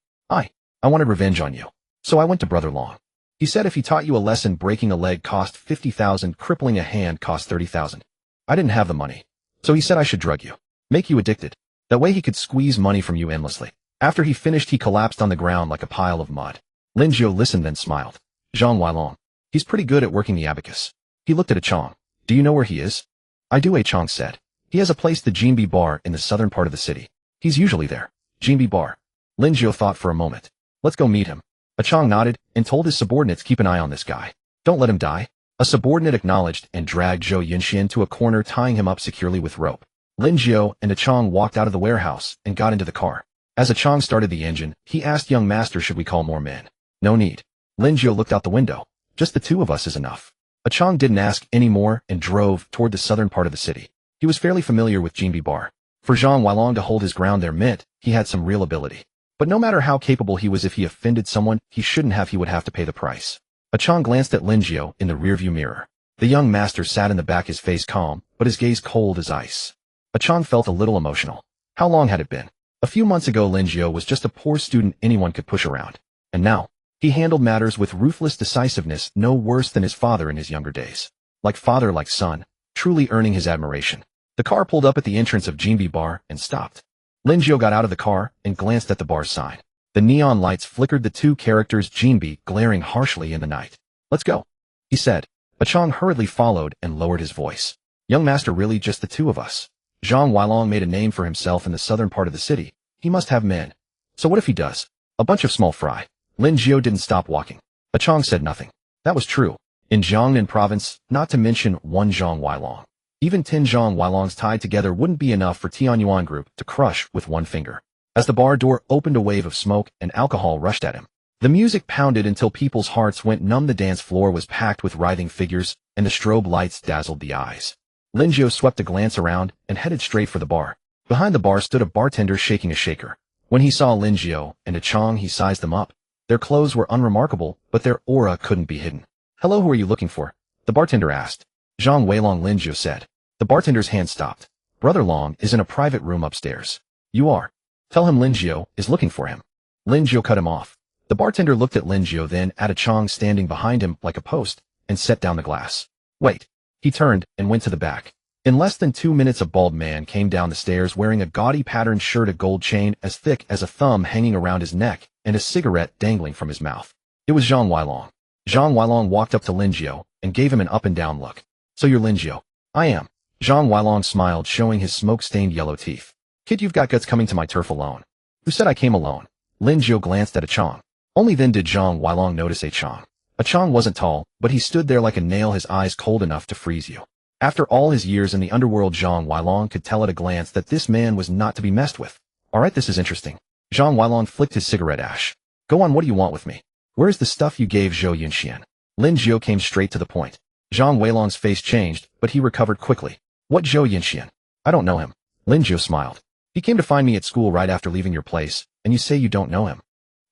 I wanted revenge on you. So I went to Brother Long. He said if he taught you a lesson, breaking a leg cost 50,000, crippling a hand cost 30,000. I didn't have the money. So he said I should drug you. Make you addicted. That way he could squeeze money from you endlessly. After he finished, he collapsed on the ground like a pile of mud. Lin Jiu listened, then smiled. Zhang Weilong. He's pretty good at working the abacus. He looked at a Chong. Do you know where he is? I do, a Chong said. He has a place, the Jinbi Bar, in the southern part of the city. He's usually there. Jinbi Bar. Lin Jiu thought for a moment. Let's go meet him. A Chong nodded and told his subordinates, keep an eye on this guy. Don't let him die. A subordinate acknowledged and dragged Zhou Yunxian to a corner, tying him up securely with rope. Lin Jiu and a Chong walked out of the warehouse and got into the car. As a Chong started the engine, he asked, young master, should we call more men? No need. Lin Jiu looked out the window. Just the 2 of us is enough. A Chong didn't ask any more and drove toward the southern part of the city. He was fairly familiar with Jinbi Bar. For Zhang Weilong to hold his ground there meant he had some real ability. But no matter how capable he was, if he offended someone he shouldn't have, he would have to pay the price. A Chong glanced at Lin Jiu in the rearview mirror. The young master sat in the back, his face calm, but his gaze cold as ice. A Chong felt a little emotional. How long had it been? A few months ago Lin Jiu was just a poor student anyone could push around. And now, he handled matters with ruthless decisiveness, no worse than his father in his younger days. Like father, like son, truly earning his admiration. The car pulled up at the entrance of Jinbi Bar and stopped. Lin Jiu got out of the car and glanced at the bar's sign. The neon lights flickered, the 2 characters Jinbi glaring harshly in the night. Let's go, he said. A Chong hurriedly followed and lowered his voice. Young master, really just the 2 of us? Zhang Weilong made a name for himself in the southern part of the city. He must have men. So what if he does? A bunch of small fry. Lin Jiu didn't stop walking. A Chong said nothing. That was true. in Jiangnan province, not to mention one Zhang Weilong. Even 10 Zhang Weilongs tied together wouldn't be enough for Tian Yuan Group to crush with one finger. As the bar door opened, a wave of smoke and alcohol rushed at him. The music pounded until people's hearts went numb. The dance floor was packed with writhing figures, and the strobe lights dazzled the eyes. Lin Jiu swept a glance around and headed straight for the bar. Behind the bar stood a bartender shaking a shaker. When he saw Lin Jiu and a Chong, he sized them up. Their clothes were unremarkable, but their aura couldn't be hidden. "Hello, who are you looking for?" the bartender asked. "Zhang Weilong," Lin Jiu said. The bartender's hand stopped. "Brother Long is in a private room upstairs. You are. Tell him Lin Jiu is looking for him." Lin Jiu cut him off. The bartender looked at Lin Jiu, then at a Chong standing behind him like a post, and set down the glass. "Wait." He turned and went to the back. In less than 2 minutes, a bald man came down the stairs wearing a gaudy patterned shirt, a gold chain as thick as a thumb hanging around his neck, and a cigarette dangling from his mouth. It was Zhang Weilong. Zhang Weilong walked up to Lin Jiu and gave him an up-and-down look. "So you're Lin Jiu?" "I am." Zhang Weilong smiled, showing his smoke-stained yellow teeth. "Kid, you've got guts coming to my turf alone." "Who said I came alone?" Lin Jiu glanced at a Chong. Only then did Zhang Weilong notice a Chong. A Chong wasn't tall, but he stood there like a nail, his eyes cold enough to freeze you. After all his years in the underworld, Zhang Weilong could tell at a glance that this man was not to be messed with. "All right, this is interesting." Zhang Weilong flicked his cigarette ash. "Go on, what do you want with me?" "Where's the stuff you gave Zhou Yunxian?" Lin Jiu came straight to the point. Zhang Weilong's face changed, but he recovered quickly. "What Zhou Yunxian?" "I don't know him." Lin Jiu smiled. "He came to find me at school right after leaving your place, and you say you don't know him?"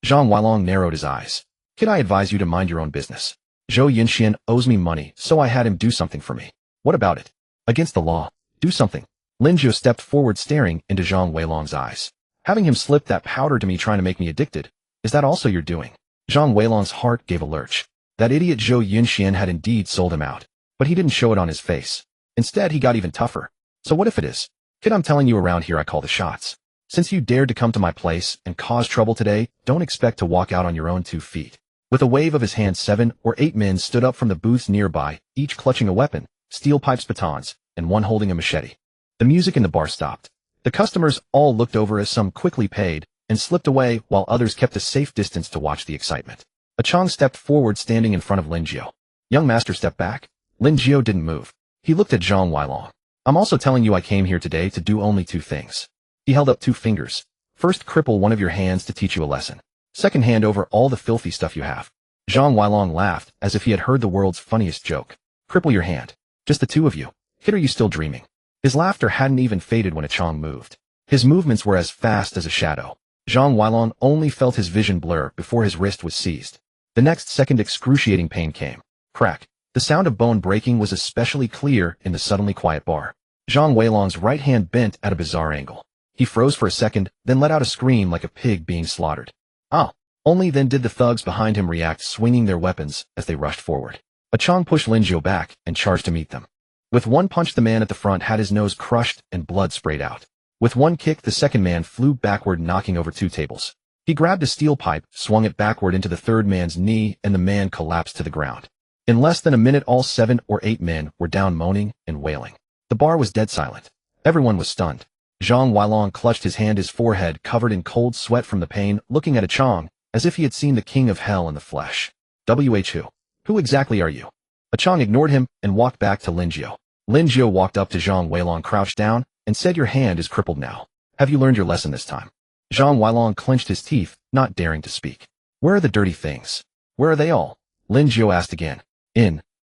Zhang Weilong narrowed his eyes. "Kid, I advise you to mind your own business. Zhou Yunxian owes me money, so I had him do something for me." "What about it?" "Against the law. Do something." Lin Jiu stepped forward, staring into Zhang Weilong's eyes. "Having him slip that powder to me, trying to make me addicted. Is that also you're doing?" Zhang Weilong's heart gave a lurch. That idiot Zhou Yunxian had indeed sold him out. But he didn't show it on his face. Instead, he got even tougher. "So what if it is? Kid, I'm telling you, around here I call the shots. Since you dared to come to my place and cause trouble today, don't expect to walk out on your own 2 feet." With a wave of his hand, 7 or 8 men stood up from the booths nearby, each clutching a weapon, steel pipes, batons, and one holding a machete. The music in the bar stopped. The customers all looked over as some quickly paid and slipped away while others kept a safe distance to watch the excitement. A Chong stepped forward, standing in front of Lin Jiu. "Young master, step back." Lin Jiu didn't move. He looked at Zhang Weilong. "I'm also telling you I came here today to do only 2 things. He held up 2 fingers. "First, cripple one of your hands to teach you a lesson. Second, hand over all the filthy stuff you have." Zhang Weilong laughed as if he had heard the world's funniest joke. "Cripple your hand. Just the 2 of you. Kid, are you still dreaming?" His laughter hadn't even faded when a Chong moved. His movements were as fast as a shadow. Zhang Weilong only felt his vision blur before his wrist was seized. The next second, excruciating pain came. Crack. The sound of bone breaking was especially clear in the suddenly quiet bar. Zhang Weilong's right hand bent at a bizarre angle. He froze for a second, then let out a scream like a pig being slaughtered. "Ah!" Only then did the thugs behind him react, swinging their weapons as they rushed forward. A Chong pushed Lin Jiu back and charged to meet them. With one punch, the man at the front had his nose crushed and blood sprayed out. With one kick, the second man flew backward, knocking over 2 tables. He grabbed a steel pipe, swung it backward into the third man's knee, and the man collapsed to the ground. In less than a minute, all 7 or 8 men were down, moaning and wailing. The bar was dead silent. Everyone was stunned. Zhang Weilong clutched his hand, his forehead covered in cold sweat from the pain, looking at a Chong as if he had seen the king of hell in the flesh. Who exactly are you?" A Chong ignored him and walked back to Lin Jiu. Lin Jiu walked up to Zhang Weilong, crouched down, and said, "Your hand is crippled now. Have you learned your lesson this time?" Zhang Weilong clenched his teeth, not daring to speak. "Where are the dirty things? Where are they all?" Lin Jiu asked again.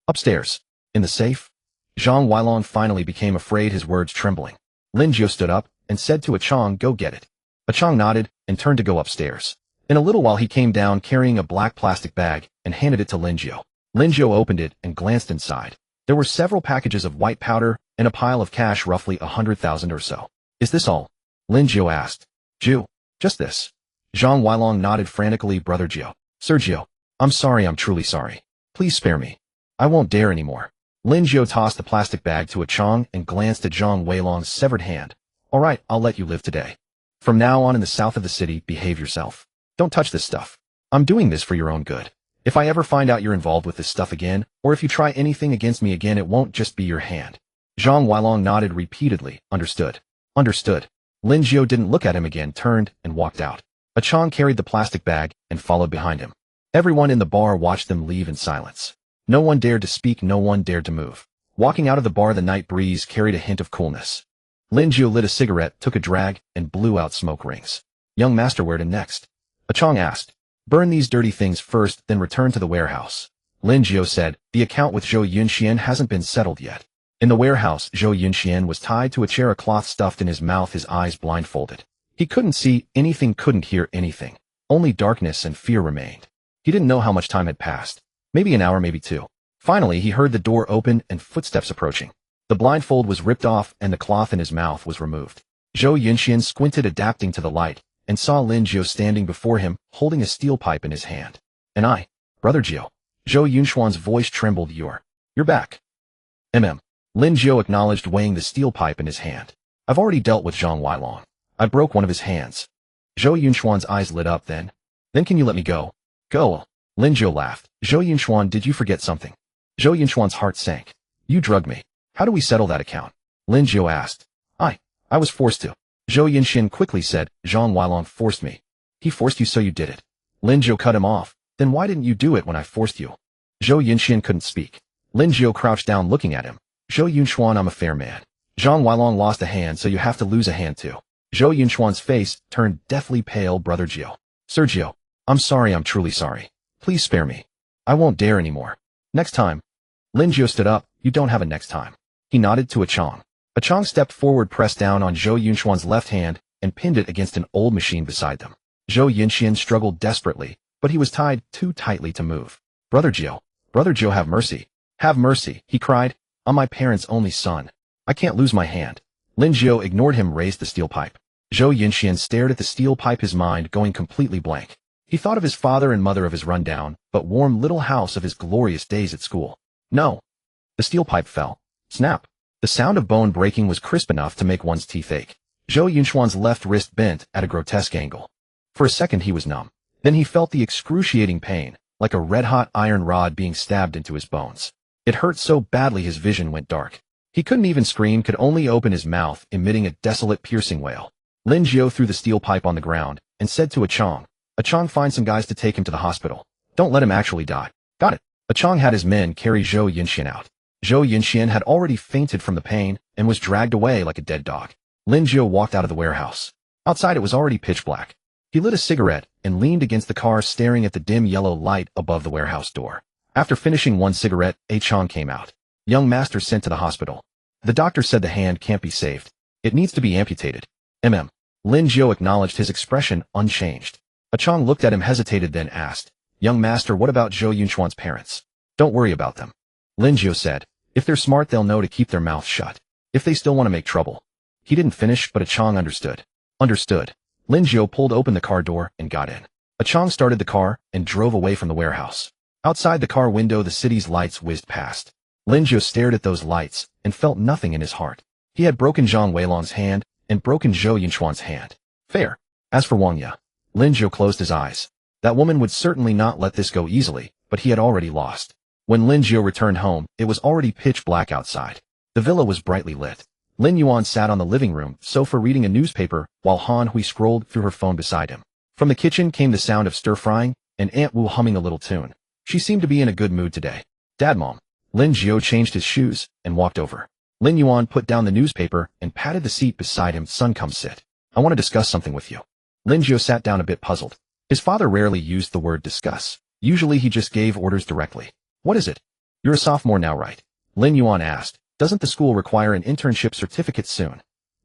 Upstairs. In the safe?" Zhang Weilong finally became afraid, his words trembling. Lin Jiu stood up and said to a Chong, "Go get it." A Chong nodded and turned to go upstairs. In a little while, he came down carrying a black plastic bag and handed it to Lin Jiu. Lin Jiu opened it and glanced inside. There were several packages of white powder and a pile of cash, roughly 100,000 or so. "Is this all?" Lin Jiu asked. "Jiu, just this." Zhang Weilong nodded frantically. "Brother Jiu. Sir Jiu. I'm sorry, I'm truly sorry. Please spare me. I won't dare anymore." Lin Jiu tossed the plastic bag to a Chong and glanced at Zhang Weilong's severed hand. "All right, I'll let you live today. From now on, in the south of the city, behave yourself. Don't touch this stuff. I'm doing this for your own good. If I ever find out you're involved with this stuff again, or if you try anything against me again, it won't just be your hand." Zhang Weilong nodded repeatedly. "Understood. Understood." Lin Jiu didn't look at him again, turned and walked out. A Chong carried the plastic bag and followed behind him. Everyone in the bar watched them leave in silence. No one dared to speak, no one dared to move. Walking out of the bar, the night breeze carried a hint of coolness. Lin Jiu lit a cigarette, took a drag, and blew out smoke rings. Young master, where to next? A Chong asked. Burn these dirty things first, then return to the warehouse. Lin Jiu said, the account with Zhou Yunxian hasn't been settled yet. In the warehouse, Zhou Yunxian was tied to a chair, a cloth stuffed in his mouth, his eyes blindfolded. He couldn't see anything, couldn't hear anything. Only darkness and fear remained. He didn't know how much time had passed. Maybe an hour, maybe two. Finally, he heard the door open and footsteps approaching. The blindfold was ripped off and the cloth in his mouth was removed. Zhou Yunxian squinted, adapting to the light, and saw Lin Jiu standing before him, holding a steel pipe in his hand. And I, Brother Jiu. Zhou Yunxuan's voice trembled. You're back. Lin Jiu acknowledged, weighing the steel pipe in his hand. I've already dealt with Zhang Weilong. I broke one of his hands. Zhou Yunxuan's eyes lit up. Then can you let me go? Go. Lin Jiu laughed. Zhou Yunxuan, did you forget something? Zhou Yunxuan's heart sank. You drugged me. How do we settle that account? Lin Jiu asked. I was forced to. Zhou Yunxian quickly said. Zhang Weilong forced me. He forced you, so you did it. Lin Jiu cut him off. Then why didn't you do it when I forced you? Zhou Yunxian couldn't speak. Lin Jiu crouched down, looking at him. Zhou Yunxuan, I'm a fair man. Zhang Weilong lost a hand, so you have to lose a hand too. Zhou Yunxuan's face turned deathly pale. Brother Jiu. Sir Jiu. I'm sorry, I'm truly sorry. Please spare me. I won't dare anymore. Next time. Lin Jiu stood up. You don't have a next time. He nodded to a Chong. A Chong stepped forward, pressed down on Zhou Yunxuan's left hand, and pinned it against an old machine beside them. Zhou Yunxian struggled desperately, but he was tied too tightly to move. Brother Jiu, have mercy. Have mercy, he cried. I'm my parents' only son. I can't lose my hand. Lin Jiu ignored him, raised the steel pipe. Zhou Yunxian stared at the steel pipe, his mind going completely blank. He thought of his father and mother, of his rundown, but warm little house, of his glorious days at school. No. The steel pipe fell. Snap. The sound of bone breaking was crisp enough to make one's teeth ache. Zhou Yunxuan's left wrist bent at a grotesque angle. For a second he was numb. Then he felt the excruciating pain, like a red-hot iron rod being stabbed into his bones. It hurt so badly his vision went dark. He couldn't even scream, could only open his mouth, emitting a desolate, piercing wail. Lin Jiu threw the steel pipe on the ground and said to a Chong, find some guys to take him to the hospital. Don't let him actually die. Got it. A Chong had his men carry Zhou Yunxian out. Zhou Yunxian had already fainted from the pain and was dragged away like a dead dog. Lin Jiu walked out of the warehouse. Outside it was already pitch black. He lit a cigarette and leaned against the car, staring at the dim yellow light above the warehouse door. After finishing one cigarette, a Chong came out. Young master sent to the hospital. The doctor said the hand can't be saved. It needs to be amputated. Lin Jiu acknowledged, his expression unchanged. A Chong looked at him, hesitated, then asked, Young master, what about Zhou Yunxuan's parents? Don't worry about them. Lin Jiu said, if they're smart, they'll know to keep their mouths shut. If they still want to make trouble. He didn't finish, but a Chong understood. Understood. Lin Jiu pulled open the car door and got in. A Chong started the car and drove away from the warehouse. Outside the car window, the city's lights whizzed past. Lin Jiu stared at those lights and felt nothing in his heart. He had broken Zhang Weilong's hand and broken Zhou Yunxuan's hand. Fair. As for Wang Ya, Lin Jiu closed his eyes. That woman would certainly not let this go easily, but he had already lost. When Lin Jiu returned home, it was already pitch black outside. The villa was brightly lit. Lin Yuan sat on the living room sofa reading a newspaper while Han Hui scrolled through her phone beside him. From the kitchen came the sound of stir-frying and Aunt Wu humming a little tune. She seemed to be in a good mood today. Dad, Mom. Lin Jiu changed his shoes and walked over. Lin Yuan put down the newspaper and patted the seat beside him. Son, come sit. I want to discuss something with you. Lin Jiu sat down, a bit puzzled. His father rarely used the word discuss. Usually he just gave orders directly. What is it? You're a sophomore now, right? Lin Yuan asked. Doesn't the school require an internship certificate soon?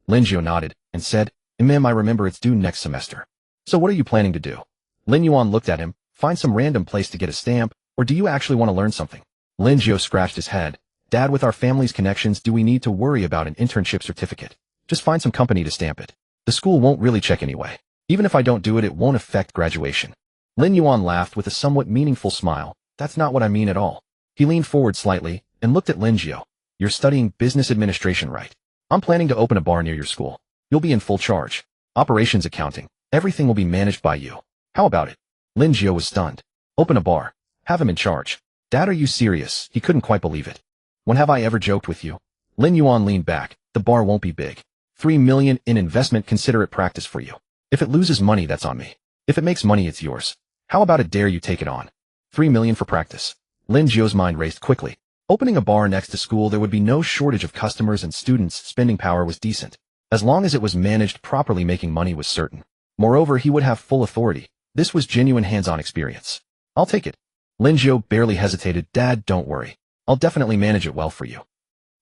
Lin Jiu nodded and said, Ma'am, I remember it's due next semester. So what are you planning to do? Lin Yuan looked at him. Find some random place to get a stamp, or do you actually want to learn something? Lin Jiu scratched his head. Dad, with our family's connections, do we need to worry about an internship certificate? Just find some company to stamp it. The school won't really check anyway. Even if I don't do it, it won't affect graduation. Lin Yuan laughed with a somewhat meaningful smile. That's not what I mean at all. He leaned forward slightly and looked at Lin Jiu. You're studying business administration, right? I'm planning to open a bar near your school. You'll be in full charge. Operations, accounting. Everything will be managed by you. How about it? Lin Jiu was stunned. Open a bar. Have him in charge. Dad, are you serious? He couldn't quite believe it. When have I ever joked with you? Lin Yuan leaned back. The bar won't be big. 3 million in investment, consider it practice for you. If it loses money, that's on me. If it makes money, it's yours. How about it? Dare you take it on? 3 million for practice. Lin Jiu's mind raced quickly. Opening a bar next to school, there would be no shortage of customers and students. Spending power was decent. As long as it was managed properly, making money was certain. Moreover, he would have full authority. This was genuine hands-on experience. I'll take it. Lin Jiu barely hesitated. Dad, don't worry. I'll definitely manage it well for you.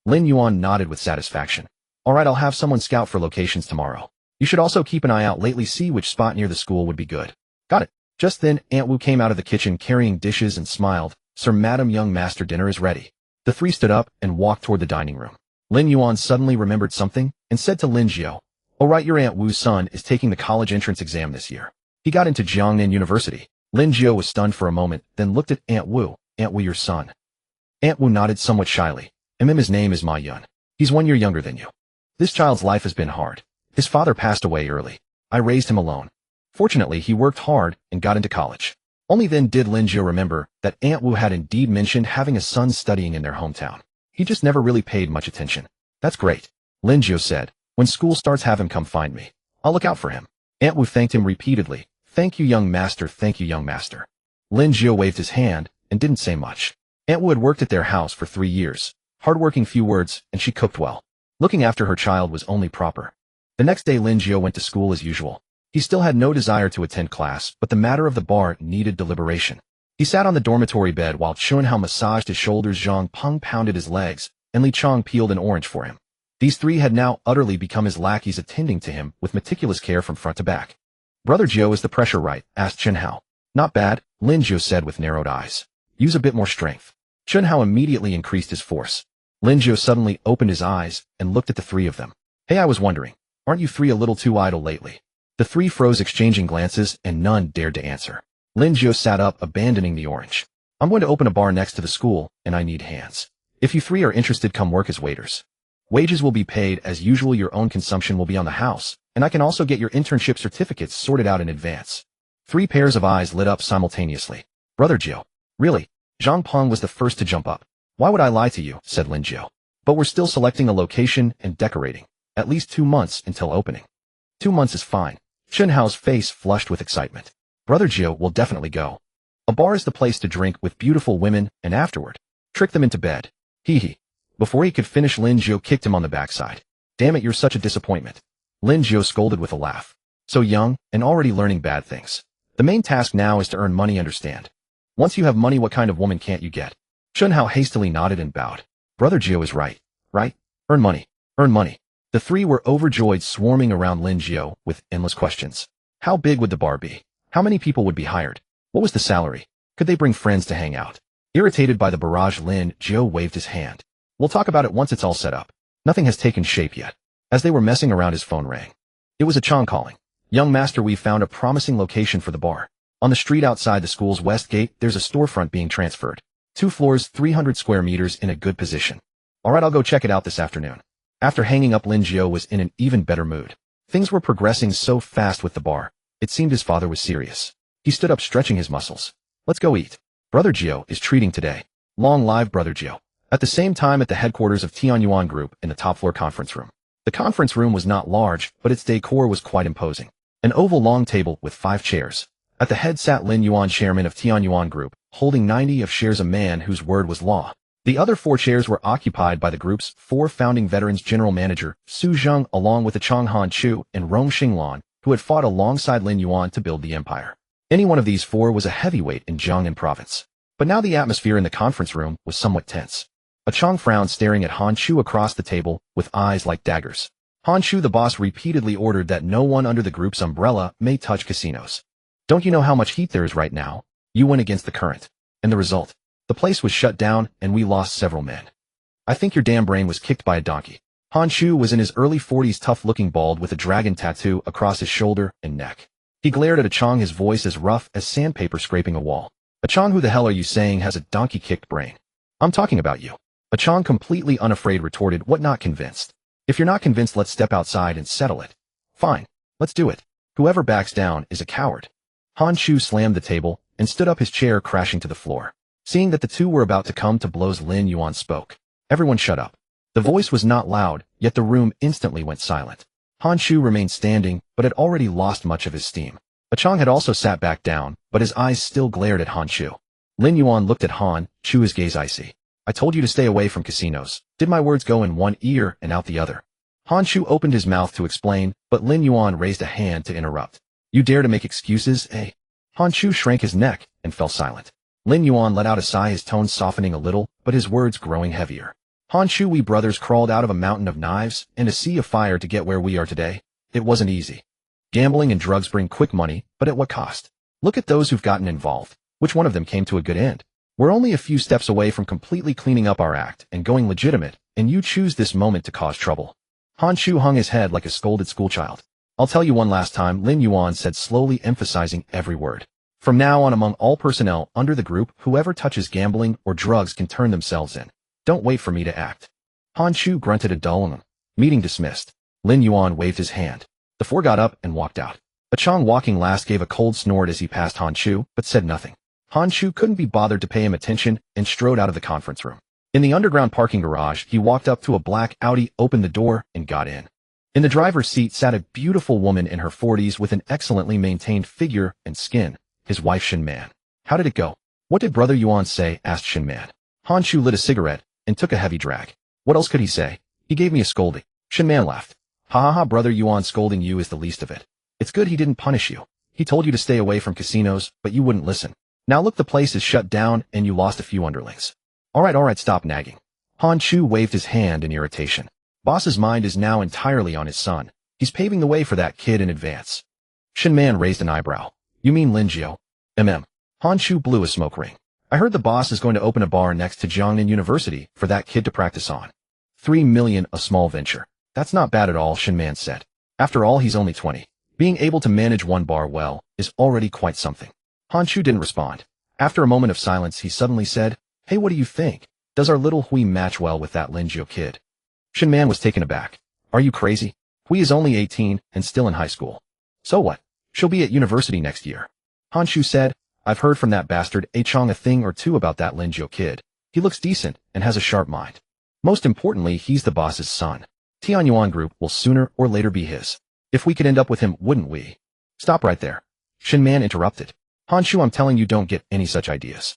Lin Yuan nodded with satisfaction. All right, I'll have someone scout for locations tomorrow. You should also keep an eye out lately, see which spot near the school would be good. Got it. Just then, Aunt Wu came out of the kitchen carrying dishes and smiled. Sir, Madam, young master, dinner is ready. The three stood up and walked toward the dining room. Lin Yuan suddenly remembered something and said to Lin Jiu, "Oh right, your Aunt Wu's son is taking the college entrance exam this year. He got into Jiangnan University." Lin Jiu was stunned for a moment, then looked at Aunt Wu. "Aunt Wu, your son?" Aunt Wu nodded somewhat shyly. His name is Ma Yun. He's 1 year younger than you. This child's life has been hard. His father passed away early. I raised him alone. Fortunately, he worked hard and got into college. Only then did Lin Jiu remember that Aunt Wu had indeed mentioned having a son studying in their hometown. He just never really paid much attention. That's great, Lin Jiu said. When school starts, have him come find me. I'll look out for him. Aunt Wu thanked him repeatedly. Thank you, young master. Thank you, young master. Lin Jiu waved his hand and didn't say much. Aunt Wu had worked at their house for 3 years. Hardworking, few words, and she cooked well. Looking after her child was only proper. The next day, Lin Jiu went to school as usual. He still had no desire to attend class, but the matter of the bar needed deliberation. He sat on the dormitory bed while Chunhao massaged his shoulders, Zhang Peng pounded his legs, and Li Chong peeled an orange for him. These three had now utterly become his lackeys, attending to him with meticulous care from front to back. Brother Jiu, is the pressure right? Asked Chunhao. Not bad, Lin Jiu said with narrowed eyes. Use a bit more strength. Chunhao immediately increased his force. Lin Jiu suddenly opened his eyes and looked at the three of them. Hey, I was wondering, aren't you three a little too idle lately? The three froze, exchanging glances, and none dared to answer. Lin Jiu sat up, abandoning the orange. I'm going to open a bar next to the school, and I need hands. If you three are interested, come work as waiters. Wages will be paid as usual, your own consumption will be on the house, and I can also get your internship certificates sorted out in advance. 3 pairs of eyes lit up simultaneously. Brother Jiu. Really? Zhang Peng was the first to jump up. Why would I lie to you, said Lin Jiu. But we're still selecting a location and decorating. At least 2 months until opening. 2 months is fine. Chunhao's face flushed with excitement. Brother Jiu will definitely go. A bar is the place to drink with beautiful women, and afterward, trick them into bed. Hee hee. Before he could finish, Lin Jiu kicked him on the backside. Damn it, you're such a disappointment. Lin Jiu scolded with a laugh. So young, and already learning bad things. The main task now is to earn money, understand? Once you have money, what kind of woman can't you get? Chunhao hastily nodded and bowed. Brother Jiu is right. Right? Earn money. Earn money. The three were overjoyed, swarming around Lin Jiu with endless questions. How big would the bar be? How many people would be hired? What was the salary? Could they bring friends to hang out? Irritated by the barrage, Lin Jiu waved his hand. We'll talk about it once it's all set up. Nothing has taken shape yet. As they were messing around, his phone rang. It was a Chong calling. Young master, we've found a promising location for the bar. On the street outside the school's west gate, there's a storefront being transferred. 2 floors, 300 square meters, in a good position. All right, I'll go check it out this afternoon. After hanging up, Lin Jiu was in an even better mood. Things were progressing so fast with the bar. It seemed his father was serious. He stood up, stretching his muscles. Let's go eat. Brother Jiu is treating today. Long live Brother Jiu. At the same time, at the headquarters of Tianyuan Group in the top floor conference room. The conference room was not large, but its decor was quite imposing. An oval long table with 5 chairs. At the head sat Lin Yuan, chairman of Tianyuan Group, holding 90 of shares, a man whose word was law. The other 4 chairs were occupied by the group's 4 founding veterans, General Manager Su Zheng, along with the Changhan Chu and Rong Xinglan, who had fought alongside Lin Yuan to build the empire. Any one of these 4 was a heavyweight in Jiangnan province. But now the atmosphere in the conference room was somewhat tense. A Chong frowned, staring at Han Chu across the table with eyes like daggers. Han Chu, the boss, repeatedly ordered that no one under the group's umbrella may touch casinos. Don't you know how much heat there is right now? You went against the current. And the result? The place was shut down and we lost several men. I think your damn brain was kicked by a donkey. Han Chu was in his early 40s, tough-looking, bald, with a dragon tattoo across his shoulder and neck. He glared at a Chong, his voice as rough as sandpaper scraping a wall. A Chong, who the hell are you saying has a donkey-kicked brain? I'm talking about you. A Chong, completely unafraid, retorted. What, not convinced? If you're not convinced, let's step outside and settle it. Fine. Let's do it. Whoever backs down is a coward. Han Chu slammed the table and stood up, his chair crashing to the floor. Seeing that the two were about to come to blows, Lin Yuan spoke. Everyone shut up. The voice was not loud, yet the room instantly went silent. Han Chu remained standing, but had already lost much of his steam. A Chong had also sat back down, but his eyes still glared at Han Chu. Lin Yuan looked at Han Chu, his gaze icy. I told you to stay away from casinos. Did my words go in one ear and out the other? Han Chu opened his mouth to explain, but Lin Yuan raised a hand to interrupt. You dare to make excuses, eh? Han Chu shrank his neck and fell silent. Lin Yuan let out a sigh, his tone softening a little, but his words growing heavier. Han Chu, we brothers crawled out of a mountain of knives and a sea of fire to get where we are today. It wasn't easy. Gambling and drugs bring quick money, but at what cost? Look at those who've gotten involved. Which one of them came to a good end? We're only a few steps away from completely cleaning up our act and going legitimate, and you choose this moment to cause trouble. Han Chu hung his head like a scolded schoolchild. I'll tell you one last time, Lin Yuan said, slowly emphasizing every word. From now on, among all personnel under the group, whoever touches gambling or drugs can turn themselves in. Don't wait for me to act. Han Chu grunted a dull Meeting dismissed. Lin Yuan waved his hand. The four got up and walked out. A Chong walking last gave a cold snort as he passed Han Chu, but said nothing. Han Chu couldn't be bothered to pay him attention and strode out of the conference room. In the underground parking garage, he walked up to a black Audi, opened the door, and got in. In the driver's seat sat a beautiful woman in her 40s with an excellently maintained figure and skin, his wife Shin Man. How did it go? What did Brother Yuan say? Asked Shin Man. Han Chu lit a cigarette and took a heavy drag. What else could he say? He gave me a scolding. Shin Man laughed. Ha ha ha, Brother Yuan scolding you is the least of it. It's good he didn't punish you. He told you to stay away from casinos, but you wouldn't listen. Now look, the place is shut down and you lost a few underlings. Alright, stop nagging. Han Chu waved his hand in irritation. Boss's mind is now entirely on his son. He's paving the way for that kid in advance. Shin Man raised an eyebrow. You mean Lin Jiu? Han Chu blew a smoke ring. I heard the boss is going to open a bar next to Jiangnan University for that kid to practice on. 3 million, a small venture. That's not bad at all, Shin Man said. After all, he's only 20. Being able to manage one bar well is already quite something. Han Chu didn't respond. After a moment of silence, he suddenly said, Hey, what do you think? Does our little Hui match well with that Lin Jiu kid? Shin Man was taken aback. Are you crazy? Hui is only 18 and still in high school. So what? She'll be at university next year. Han Chu said, I've heard from that bastard A Chong a thing or two about that Lin Jiu kid. He looks decent and has a sharp mind. Most importantly, he's the boss's son. Tianyuan Group will sooner or later be his. If we could end up with him, wouldn't we? Stop right there. Shin Man interrupted. Han Chu, I'm telling you, don't get any such ideas.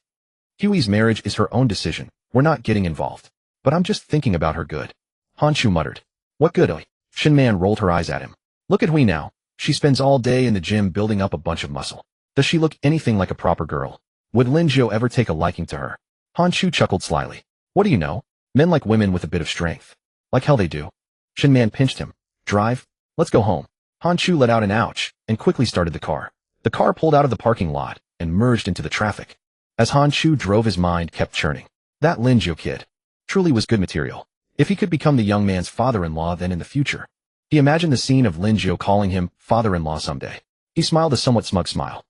Hui's marriage is her own decision. We're not getting involved. But I'm just thinking about her good. Han Chu muttered. What good, Oi? Shin Man rolled her eyes at him. Look at Hui now. She spends all day in the gym building up a bunch of muscle. Does she look anything like a proper girl? Would Lin Jiu ever take a liking to her? Han Chu chuckled slyly. What do you know? Men like women with a bit of strength. Like hell they do. Shin Man pinched him. Drive? Let's go home. Han Chu let out an ouch and quickly started the car. The car pulled out of the parking lot and merged into the traffic. As Han Chu drove, his mind kept churning. That Lin Jiu kid truly was good material. If he could become the young man's father-in-law, then in the future. He imagined the scene of Lin Jiu calling him father-in-law someday. He smiled a somewhat smug smile.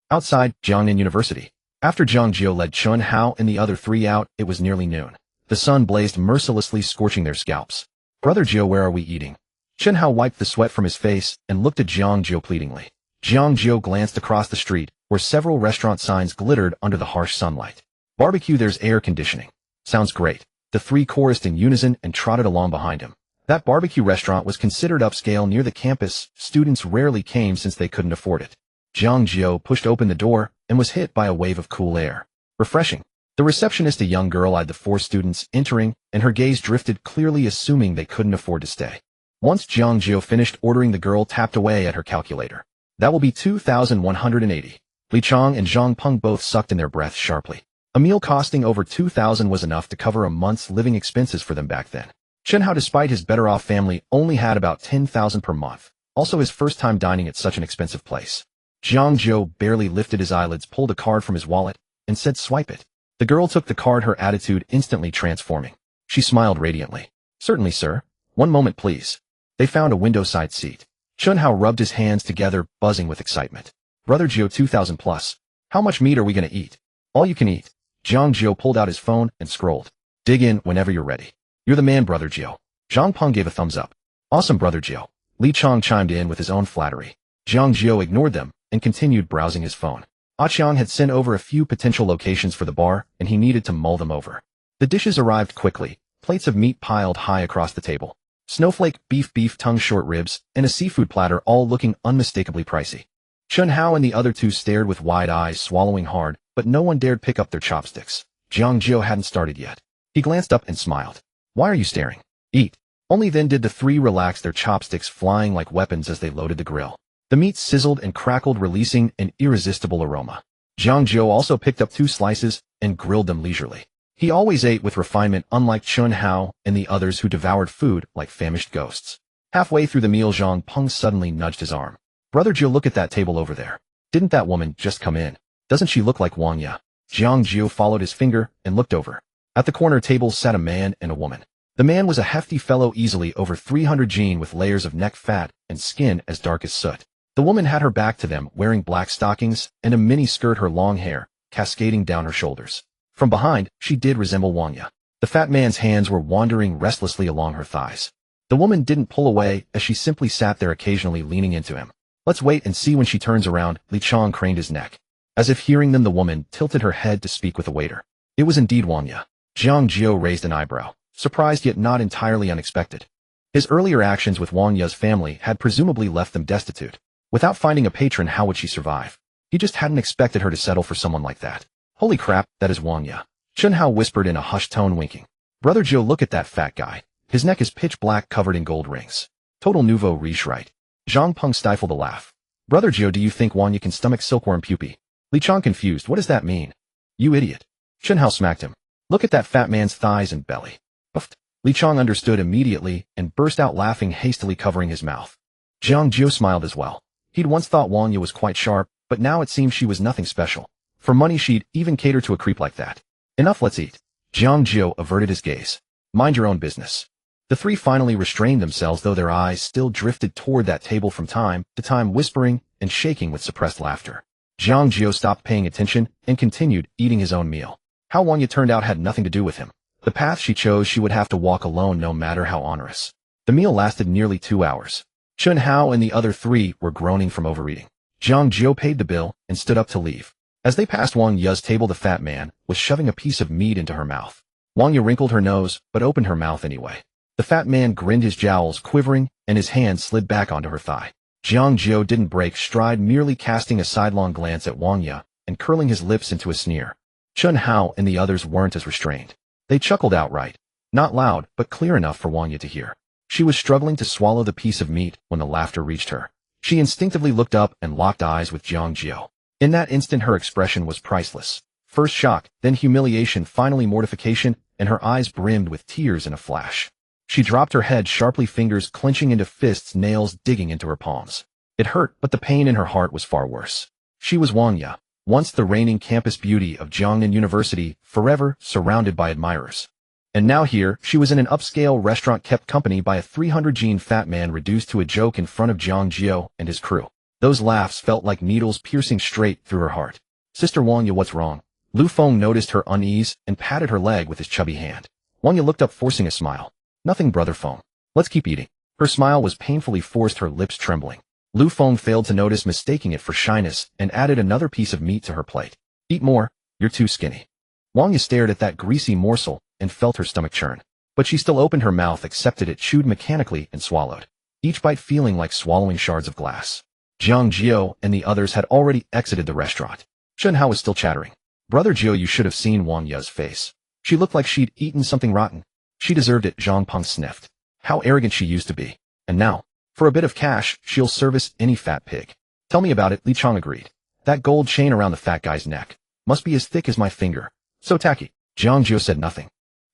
Outside Jiangnan University. After Jiang Jiu led Chun Hao and the other three out, it was nearly noon. The sun blazed mercilessly, scorching their scalps. Brother Jiu, where are we eating? Chun Hao wiped the sweat from his face and looked at Jiang Jiu pleadingly. Jiang Jiu glanced across the street, where several restaurant signs glittered under the harsh sunlight. Barbecue, there's air conditioning. Sounds great. The three chorused in unison and trotted along behind him. That barbecue restaurant was considered upscale near the campus. Students rarely came since they couldn't afford it. Jiang Jiu pushed open the door and was hit by a wave of cool air. Refreshing. The receptionist, a young girl, eyed the four students entering, and her gaze drifted, clearly assuming they couldn't afford to stay. Once Jiang Jiu finished ordering, the girl tapped away at her calculator. That will be 2,180. Li Chong and Zhang Peng both sucked in their breath sharply. A meal costing over 2,000 was enough to cover a month's living expenses for them back then. Chun Hao, despite his better-off family, only had about 10,000 per month. Also his first time dining at such an expensive place. Jiang Jiu barely lifted his eyelids, pulled a card from his wallet, and said, "Swipe it." The girl took the card, her attitude instantly transforming. She smiled radiantly. "Certainly, sir. One moment, please." They found a window-side seat. Chun Hao rubbed his hands together, buzzing with excitement. "Brother Jiu, 2,000 plus. How much meat are we going to eat?" "All you can eat." Jiang Jiu pulled out his phone and scrolled. "Dig in whenever you're ready." "You're the man, Brother Jiu." Zhang Peng gave a thumbs up. "Awesome, Brother Jiu." Li Chong chimed in with his own flattery. Jiang Jiu ignored them and continued browsing his phone. Qiang had sent over a few potential locations for the bar, and he needed to mull them over. The dishes arrived quickly, plates of meat piled high across the table. Snowflake, beef tongue, short ribs, and a seafood platter, all looking unmistakably pricey. Chun Hao and the other two stared with wide eyes, swallowing hard, but but no one dared pick up their chopsticks. Jiang Jiu hadn't started yet. He glanced up and smiled. Why are you staring? Eat. Only then did the three relax, their chopsticks flying like weapons as they loaded the grill. The meat sizzled and crackled, releasing an irresistible aroma. Jiang Jiu also picked up 2 slices and grilled them leisurely. He always ate with refinement, unlike Chun Hao and the others who devoured food like famished ghosts. Halfway through the meal, Zhang Peng suddenly nudged his arm. Brother Jiu, look at that table over there. Didn't that woman just come in? Doesn't she look like Wang Ya? Jiang Jiu followed his finger and looked over. At the corner table sat a man and a woman. The man was a hefty fellow, easily over 300 gene, with layers of neck fat and skin as dark as soot. The woman had her back to them, wearing black stockings and a mini skirt, her long hair cascading down her shoulders. From behind, she did resemble Wang Ya. The fat man's hands were wandering restlessly along her thighs. The woman didn't pull away, as she simply sat there, occasionally leaning into him. Let's wait and see when she turns around. Li Chong craned his neck. As if hearing them, the woman tilted her head to speak with a waiter. It was indeed Wang Ya. Jiang Jiu raised an eyebrow, surprised yet not entirely unexpected. His earlier actions with Wang Ya's family had presumably left them destitute. Without finding a patron, how would she survive? He just hadn't expected her to settle for someone like that. Holy crap, that is Wang Ya. Chun Hao whispered in a hushed tone, winking. Brother Jiu, look at that fat guy. His neck is pitch black, covered in gold rings. Total nouveau riche, right? Zhang Peng stifled a laugh. Brother Jiu, do you think Wang Ya can stomach silkworm pupae? Li Chong confused. What does that mean? You idiot. Chun Hao smacked him. Look at that fat man's thighs and belly. Uffed. Li Chong understood immediately and burst out laughing, hastily covering his mouth. Jiang Jiu smiled as well. He'd once thought Wang Ya was quite sharp, but now it seemed she was nothing special. For money, she'd even cater to a creep like that. Enough, let's eat. Jiang Jiu averted his gaze. Mind your own business. The three finally restrained themselves, though their eyes still drifted toward that table from time to time, whispering and shaking with suppressed laughter. Jiang Jiu stopped paying attention and continued eating his own meal. How Wang Ya turned out had nothing to do with him. The path she chose, she would have to walk alone, no matter how onerous. The meal lasted nearly 2 hours. Chun Hao and the other 3 were groaning from overeating. Jiang Jiu paid the bill and stood up to leave. As they passed Wang Ya's table, the fat man was shoving a piece of meat into her mouth. Wang Ya wrinkled her nose, but opened her mouth anyway. The fat man grinned, his jowls quivering, and his hand slid back onto her thigh. Jiang Jiu didn't break stride, merely casting a sidelong glance at Wang Ya and curling his lips into a sneer. Chun Hao and the others weren't as restrained. They chuckled outright. Not loud, but clear enough for Wang Ya to hear. She was struggling to swallow the piece of meat when the laughter reached her. She instinctively looked up and locked eyes with Jiang Jiu. In that instant, her expression was priceless. First shock, then humiliation, finally mortification, and her eyes brimmed with tears in a flash. She dropped her head sharply, fingers clenching into fists, nails digging into her palms. It hurt, but the pain in her heart was far worse. She was Wang Ya, once the reigning campus beauty of Jiangnan University, forever surrounded by admirers. And now here, she was in an upscale restaurant kept company by a 300-gene fat man, reduced to a joke in front of Jiang Jiu and his crew. Those laughs felt like needles piercing straight through her heart. Sister Wang Ya, what's wrong? Lu Feng noticed her unease and patted her leg with his chubby hand. Wang Ya looked up, forcing a smile. Nothing, Brother Feng. Let's keep eating. Her smile was painfully forced, her lips trembling. Lu Feng failed to notice, mistaking it for shyness, and added another piece of meat to her plate. Eat more, you're too skinny. Wang Ya stared at that greasy morsel and felt her stomach churn. But she still opened her mouth, accepted it, chewed mechanically, and swallowed. Each bite feeling like swallowing shards of glass. Jiang Jiu and the others had already exited the restaurant. Chun Hao was still chattering. Brother Jiu, you should have seen Wang Ya's face. She looked like she'd eaten something rotten. She deserved it, Zhang Peng sniffed. How arrogant she used to be. And now, for a bit of cash, she'll service any fat pig. Tell me about it, Li Chong agreed. That gold chain around the fat guy's neck must be as thick as my finger. So tacky. Jiang Jiu said nothing.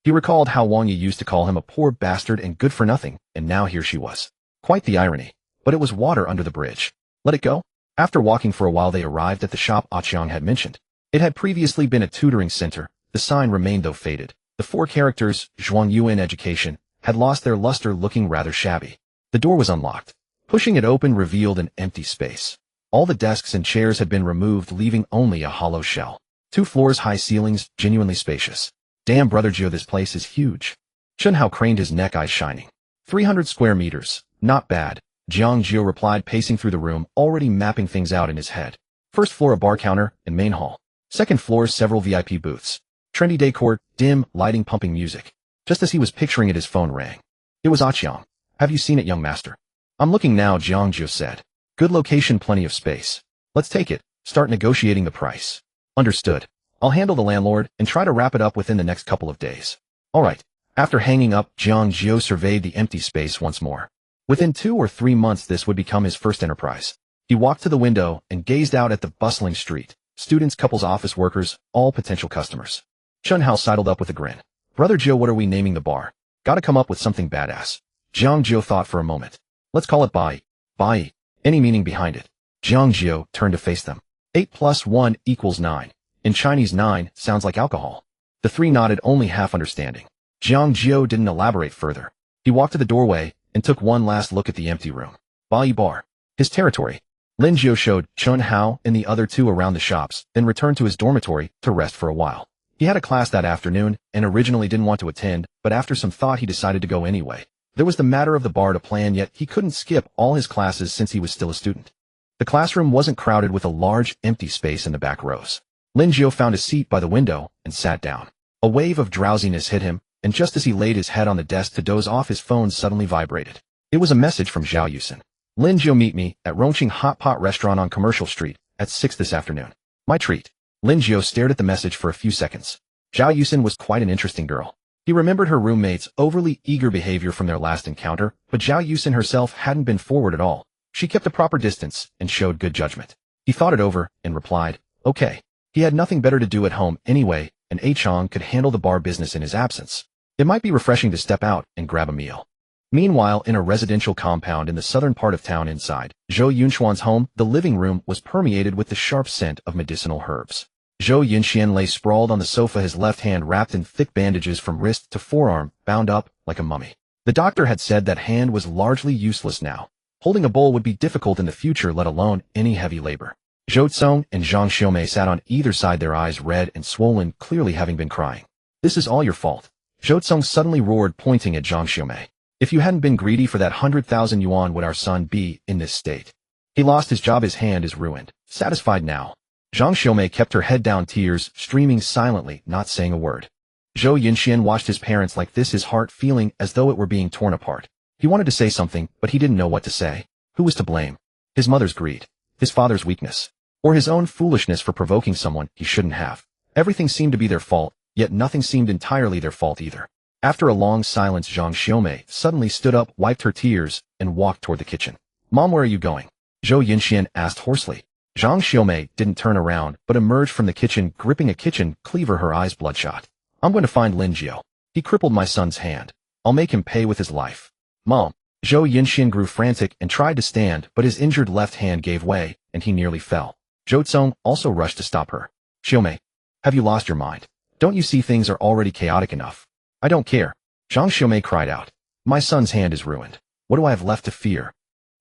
He recalled how Wang Ya used to call him a poor bastard and good for nothing, and now here she was. Quite the irony. But it was water under the bridge. Let it go? After walking for a while, they arrived at the shop Aqiang had mentioned. It had previously been a tutoring center. The sign remained, though faded. The 4 characters, Yuan education, had lost their luster, looking rather shabby. The door was unlocked. Pushing it open revealed an empty space. All the desks and chairs had been removed, leaving only a hollow shell. 2 floors high ceilings, genuinely spacious. Damn, Brother Jiu, this place is huge. Chun Hao craned his neck, eyes shining. 300 square meters. Not bad. Jiang Jiu replied, pacing through the room, already mapping things out in his head. First floor, a bar counter and main hall. Second floor, several VIP booths. Trendy decor, dim lighting, pumping music. Just as he was picturing it, his phone rang. It was Aqiang. Have you seen it, young master? I'm looking now, Jiang Jiu said. Good location, plenty of space. Let's take it. Start negotiating the price. Understood. I'll handle the landlord and try to wrap it up within the next couple of days. All right. After hanging up, Lin Jiu surveyed the empty space once more. Within 2 or 3 months this would become his first enterprise. He walked to the window and gazed out at the bustling street. Students, couples, office workers, all potential customers. Chun Hao sidled up with a grin. Brother Joe, what are we naming the bar? Gotta come up with something badass. Lin Jiu thought for a moment. Let's call it Bai. Bai. Any meaning behind it? Lin Jiu turned to face them. 8 plus 1 equals 9. In Chinese 9 sounds like alcohol. The three nodded, only half understanding. Lin Jiu didn't elaborate further. He walked to the doorway and took one last look at the empty room. Bai bar. His territory. Lin Jiu showed Chun Hao and the other two around the shops, then returned to his dormitory to rest for a while. He had a class that afternoon and originally didn't want to attend, but after some thought he decided to go anyway. There was the matter of the bar to plan, yet he couldn't skip all his classes since he was still a student. The classroom wasn't crowded, with a large empty space in the back rows. Lin Jiu found a seat by the window and sat down. A wave of drowsiness hit him, and just as he laid his head on the desk to doze off, his phone suddenly vibrated. It was a message from Zhao Yusin. Lin Jiu, meet me at Rongqing Hot Pot Restaurant on Commercial Street at 6 this afternoon. My treat. Lin Jiu stared at the message for a few seconds. Zhao Yusin was quite an interesting girl. He remembered her roommate's overly eager behavior from their last encounter, but Zhao Yusin herself hadn't been forward at all. She kept a proper distance and showed good judgment. He thought it over and replied, okay. He had nothing better to do at home anyway, and Chong could handle the bar business in his absence. It might be refreshing to step out and grab a meal. Meanwhile, in a residential compound in the southern part of town inside Zhou Yunxuan's home, the living room was permeated with the sharp scent of medicinal herbs. Zhou Yunxian lay sprawled on the sofa, his left hand wrapped in thick bandages from wrist to forearm, bound up like a mummy. The doctor had said that hand was largely useless now. Holding a bowl would be difficult in the future, let alone any heavy labor. Zhou Tsong and Zhang Xiumei sat on either side, their eyes red and swollen, clearly having been crying. This is all your fault. Zhou Tsong suddenly roared, pointing at Zhang Xiumei. If you hadn't been greedy for that 100,000 yuan, would our son be in this state? He lost his job, his hand is ruined. Satisfied now. Zhang Xiumei kept her head down, tears streaming silently, not saying a word. Zhou Yunxian watched his parents like this, his heart feeling as though it were being torn apart. He wanted to say something, but he didn't know what to say. Who was to blame? His mother's greed? His father's weakness? Or his own foolishness for provoking someone he shouldn't have? Everything seemed to be their fault, yet nothing seemed entirely their fault either. After a long silence, Zhang Xiumei suddenly stood up, wiped her tears, and walked toward the kitchen. Mom, where are you going? Zhou Yunxian asked hoarsely. Zhang Xiumei didn't turn around, but emerged from the kitchen, gripping a kitchen cleaver, her eyes bloodshot. I'm going to find Lin Jiu. He crippled my son's hand. I'll make him pay with his life. Mom. Zhou Yunxian grew frantic and tried to stand, but his injured left hand gave way, and he nearly fell. Zhou Tsong also rushed to stop her. Xiumei, have you lost your mind? Don't you see things are already chaotic enough? I don't care. Zhang Xiumei cried out. My son's hand is ruined. What do I have left to fear?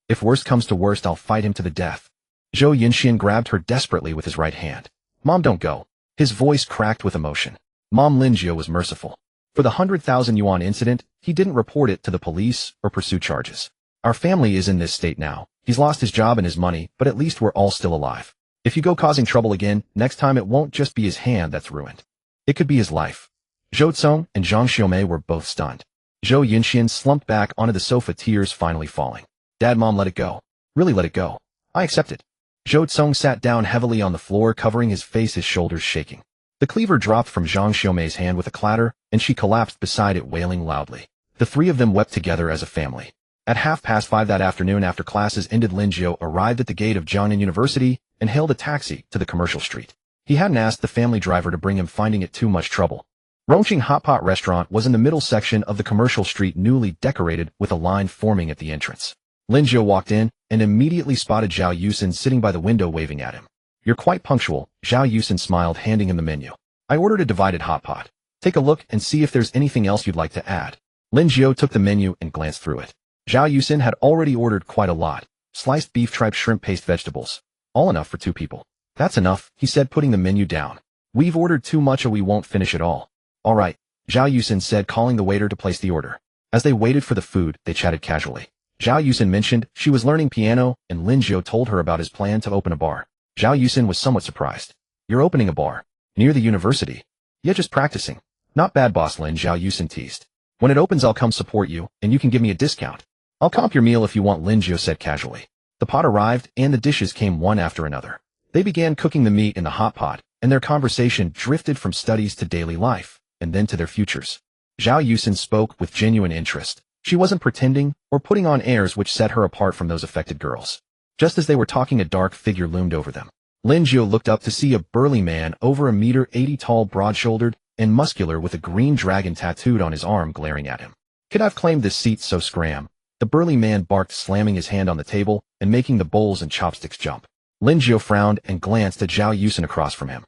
If worst comes to worst, I'll fight him to the death. Zhou Yunxian grabbed her desperately with his right hand. Mom, don't go. His voice cracked with emotion. Mom, Lin Jiu was merciful. For the 100,000 yuan incident, he didn't report it to the police or pursue charges. Our family is in this state now. He's lost his job and his money, but at least we're all still alive. If you go causing trouble again, next time it won't just be his hand that's ruined. It could be his life. Zhou Tsong and Zhang Xiumei were both stunned. Zhou Yunxian slumped back onto the sofa, tears finally falling. Dad, Mom, let it go. Really, let it go. I accept it. Zhou Tsong sat down heavily on the floor, covering his face, his shoulders shaking. The cleaver dropped from Zhang Xiumei's hand with a clatter, and she collapsed beside it, wailing loudly. The three of them wept together as a family. At 5:30 that afternoon, after classes ended, Lin Jiu arrived at the gate of Jiangnan University and hailed a taxi to the Commercial Street. He hadn't asked the family driver to bring him, finding it too much trouble. Rongqing Hot Pot Restaurant was in the middle section of the Commercial Street, newly decorated, with a line forming at the entrance. Lin Jiu walked in and immediately spotted Zhao Yusin sitting by the window, waving at him. You're quite punctual, Zhao Yusin smiled, handing him the menu. I ordered a divided hot pot. Take a look and see if there's anything else you'd like to add. Lin Jiu took the menu and glanced through it. Zhao Yusin had already ordered quite a lot. Sliced beef, tripe, shrimp, paste, vegetables. All enough for 2 people. That's enough, he said, putting the menu down. We've ordered too much or we won't finish it all. All right, Zhao Yusin said, calling the waiter to place the order. As they waited for the food, they chatted casually. Zhao Yusin mentioned she was learning piano, and Lin Jiu told her about his plan to open a bar. Zhao Yusin was somewhat surprised. You're opening a bar? Near the university? Yeah, just practicing. Not bad, boss Lin, Zhao Yusin teased. When it opens, I'll come support you, and you can give me a discount. I'll comp your meal if you want, Lin Jiu said casually. The pot arrived, and the dishes came one after another. They began cooking the meat in the hot pot, and their conversation drifted from studies to daily life, and then to their futures. Zhao Yusin spoke with genuine interest. She wasn't pretending or putting on airs which set her apart from those affected girls. Just as they were talking, a dark figure loomed over them. Lin Jiu looked up to see a burly man over 1.80 m tall, broad-shouldered, and muscular with a green dragon tattooed on his arm glaring at him. Could I've claimed this seat, so scram? The burly man barked, slamming his hand on the table and making the bowls and chopsticks jump. Lin Jiu frowned and glanced at Zhao Yusin across from him.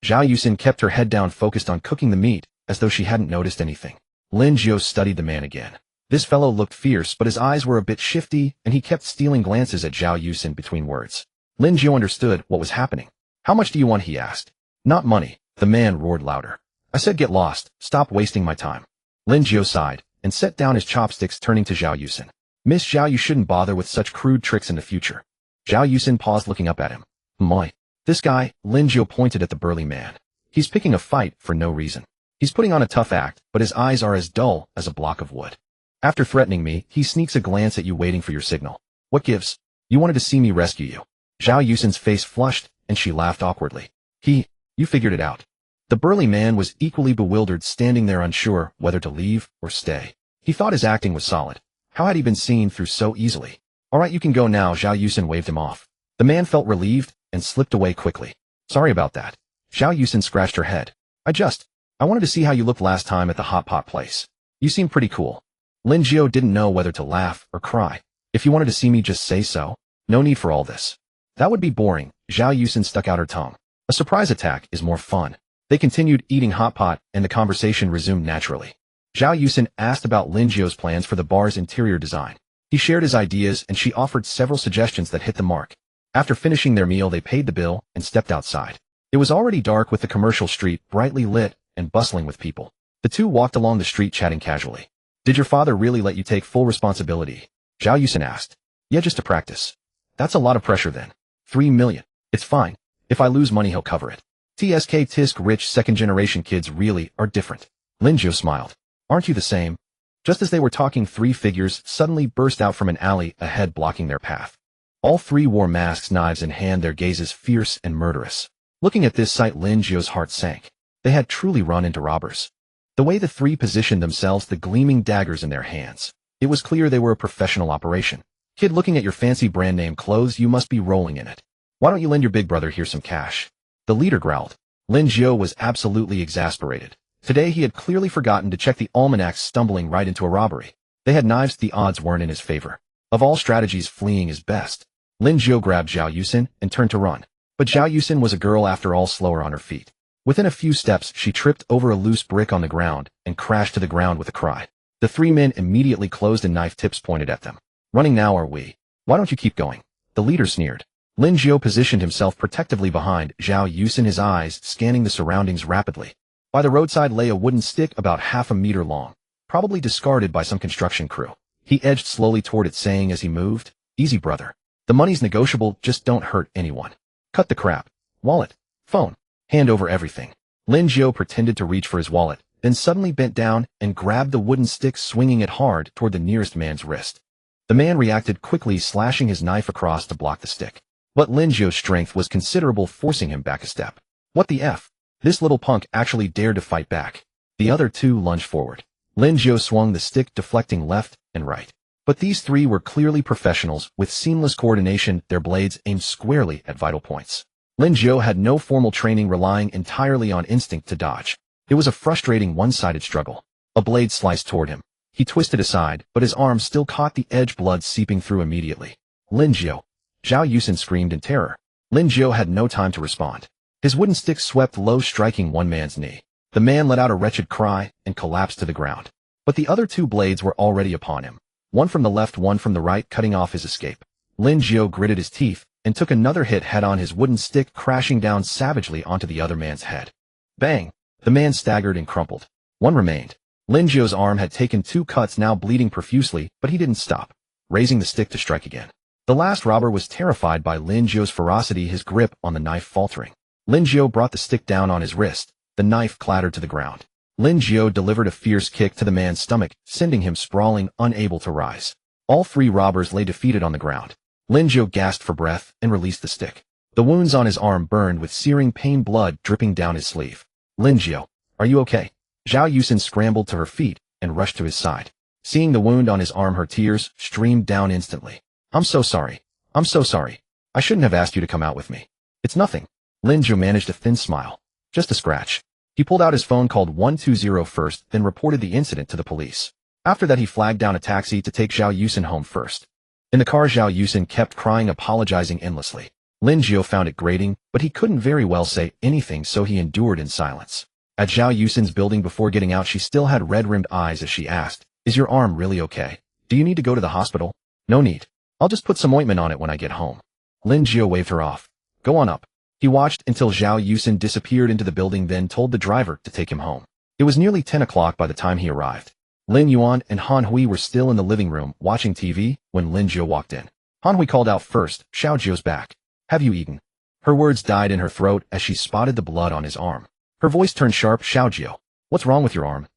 Zhao Yusin kept her head down, focused on cooking the meat, as though she hadn't noticed anything. Lin Jiu studied the man again. This fellow looked fierce, but his eyes were a bit shifty, and he kept stealing glances at Zhao Yusin between words. Lin Jiu understood what was happening. How much do you want? He asked. Not money, the man roared louder. I said get lost, stop wasting my time. Lin Jiu sighed and set down his chopsticks, turning to Zhao Yusin. Miss Zhao, you shouldn't bother with such crude tricks in the future. Zhao Yusin paused, looking up at him. My. This guy, Lin Jiu pointed at the burly man. He's picking a fight for no reason. He's putting on a tough act, but his eyes are as dull as a block of wood. After threatening me, he sneaks a glance at you, waiting for your signal. What gives? You wanted to see me rescue you. Zhao Yusin's face flushed, and she laughed awkwardly. You figured it out. The burly man was equally bewildered, standing there unsure whether to leave or stay. He thought his acting was solid. How had he been seen through so easily? All right, you can go now. Zhao Yusin waved him off. The man felt relieved and slipped away quickly. Sorry about that. Zhao Yusin scratched her head. I wanted to see how you looked last time at the hot pot place. You seem pretty cool. Lin Jiu didn't know whether to laugh or cry. If you wanted to see me, just say so. No need for all this. That would be boring. Zhao Yusin stuck out her tongue. A surprise attack is more fun. They continued eating hot pot, and the conversation resumed naturally. Zhao Yusin asked about Lin Jiu's plans for the bar's interior design. He shared his ideas, and she offered several suggestions that hit the mark. After finishing their meal, they paid the bill and stepped outside. It was already dark, with the commercial street brightly lit and bustling with people. The two walked along the street, chatting casually. Did your father really let you take full responsibility? Zhao Yusin asked. Yeah, just to practice. That's a lot of pressure then. 3 million. It's fine. If I lose money, he'll cover it. Tisk, rich second-generation kids really are different. Lin Jiu smiled. Aren't you the same? Just as they were talking, 3 figures suddenly burst out from an alley ahead, blocking their path. All 3 wore masks, knives in hand, their gazes fierce and murderous. Looking at this sight, Lin Jiu's heart sank. They had truly run into robbers. The way the 3 positioned themselves, the gleaming daggers in their hands. It was clear they were a professional operation. Kid, looking at your fancy brand name clothes, you must be rolling in it. Why don't you lend your big brother here some cash? The leader growled. Lin Jiu was absolutely exasperated. Today he had clearly forgotten to check the almanacs, stumbling right into a robbery. They had knives, the odds weren't in his favor. Of all strategies, fleeing is best. Lin Jiu grabbed Zhao Yusin and turned to run. But Zhao Yusin was a girl after all, slower on her feet. Within a few steps, she tripped over a loose brick on the ground and crashed to the ground with a cry. The 3 men immediately closed, and knife tips pointed at them. Running now, are we? Why don't you keep going? The leader sneered. Lin Jiu positioned himself protectively behind Zhao Yusin, his eyes scanning the surroundings rapidly. By the roadside lay a wooden stick about 1/2 meter long, probably discarded by some construction crew. He edged slowly toward it, saying as he moved, Easy, brother. The money's negotiable, just don't hurt anyone. Cut the crap. Wallet. Phone. Hand over everything. Lin Jiu pretended to reach for his wallet, then suddenly bent down and grabbed the wooden stick, swinging it hard toward the nearest man's wrist. The man reacted quickly, slashing his knife across to block the stick. But Lin Jiu's strength was considerable, forcing him back a step. What the F? This little punk actually dared to fight back. The other 2 lunged forward. Lin Jiu swung the stick, deflecting left and right. But these 3 were clearly professionals, with seamless coordination, their blades aimed squarely at vital points. Lin Jiu had no formal training, relying entirely on instinct to dodge. It was a frustrating one-sided struggle. A blade sliced toward him. He twisted aside, but his arm still caught the edge, blood seeping through immediately. Lin Jiu. Zhao Yusin screamed in terror. Lin Jiu had no time to respond. His wooden stick swept low, striking one man's knee. The man let out a wretched cry and collapsed to the ground. But the other 2 blades were already upon him. One from the left, one from the right, cutting off his escape. Lin Jiu gritted his teeth and took another hit head on, his wooden stick crashing down savagely onto the other man's head. Bang! The man staggered and crumpled. One remained. Lin Jiu's arm had taken 2 cuts, now bleeding profusely, but he didn't stop, raising the stick to strike again. The last robber was terrified by Lin Jiu's ferocity, his grip on the knife faltering. Lin Jiu brought the stick down on his wrist. The knife clattered to the ground. Lin Jiu delivered a fierce kick to the man's stomach, sending him sprawling, unable to rise. All 3 robbers lay defeated on the ground. Lin Jiu gasped for breath and released the stick. The wounds on his arm burned with searing pain, blood dripping down his sleeve. Lin Jiu, are you okay? Zhao Yusin scrambled to her feet and rushed to his side. Seeing the wound on his arm, her tears streamed down instantly. I'm so sorry. I'm so sorry. I shouldn't have asked you to come out with me. It's nothing. Lin Jiu managed a thin smile. Just a scratch. He pulled out his phone, called 120 first, then reported the incident to the police. After that, he flagged down a taxi to take Zhao Yusin home first. In the car, Zhao Yusin kept crying, apologizing endlessly. Lin Jiu found it grating, but he couldn't very well say anything, so he endured in silence. At Zhao Yusin's building, before getting out, she still had red-rimmed eyes as she asked, "Is your arm really okay? Do you need to go to the hospital?" "No need. I'll just put some ointment on it when I get home." Lin Jiu waved her off. "Go on up." He watched until Zhao Yusin disappeared into the building, then told the driver to take him home. It was nearly 10 o'clock by the time he arrived. Lin Yuan and Han Hui were still in the living room watching TV when Lin Jiu walked in. Han Hui called out first, "Xiao Jiu's back. Have you eaten?" Her words died in her throat as she spotted the blood on his arm. Her voice turned sharp. "Xiao Jiu, what's wrong with your arm?"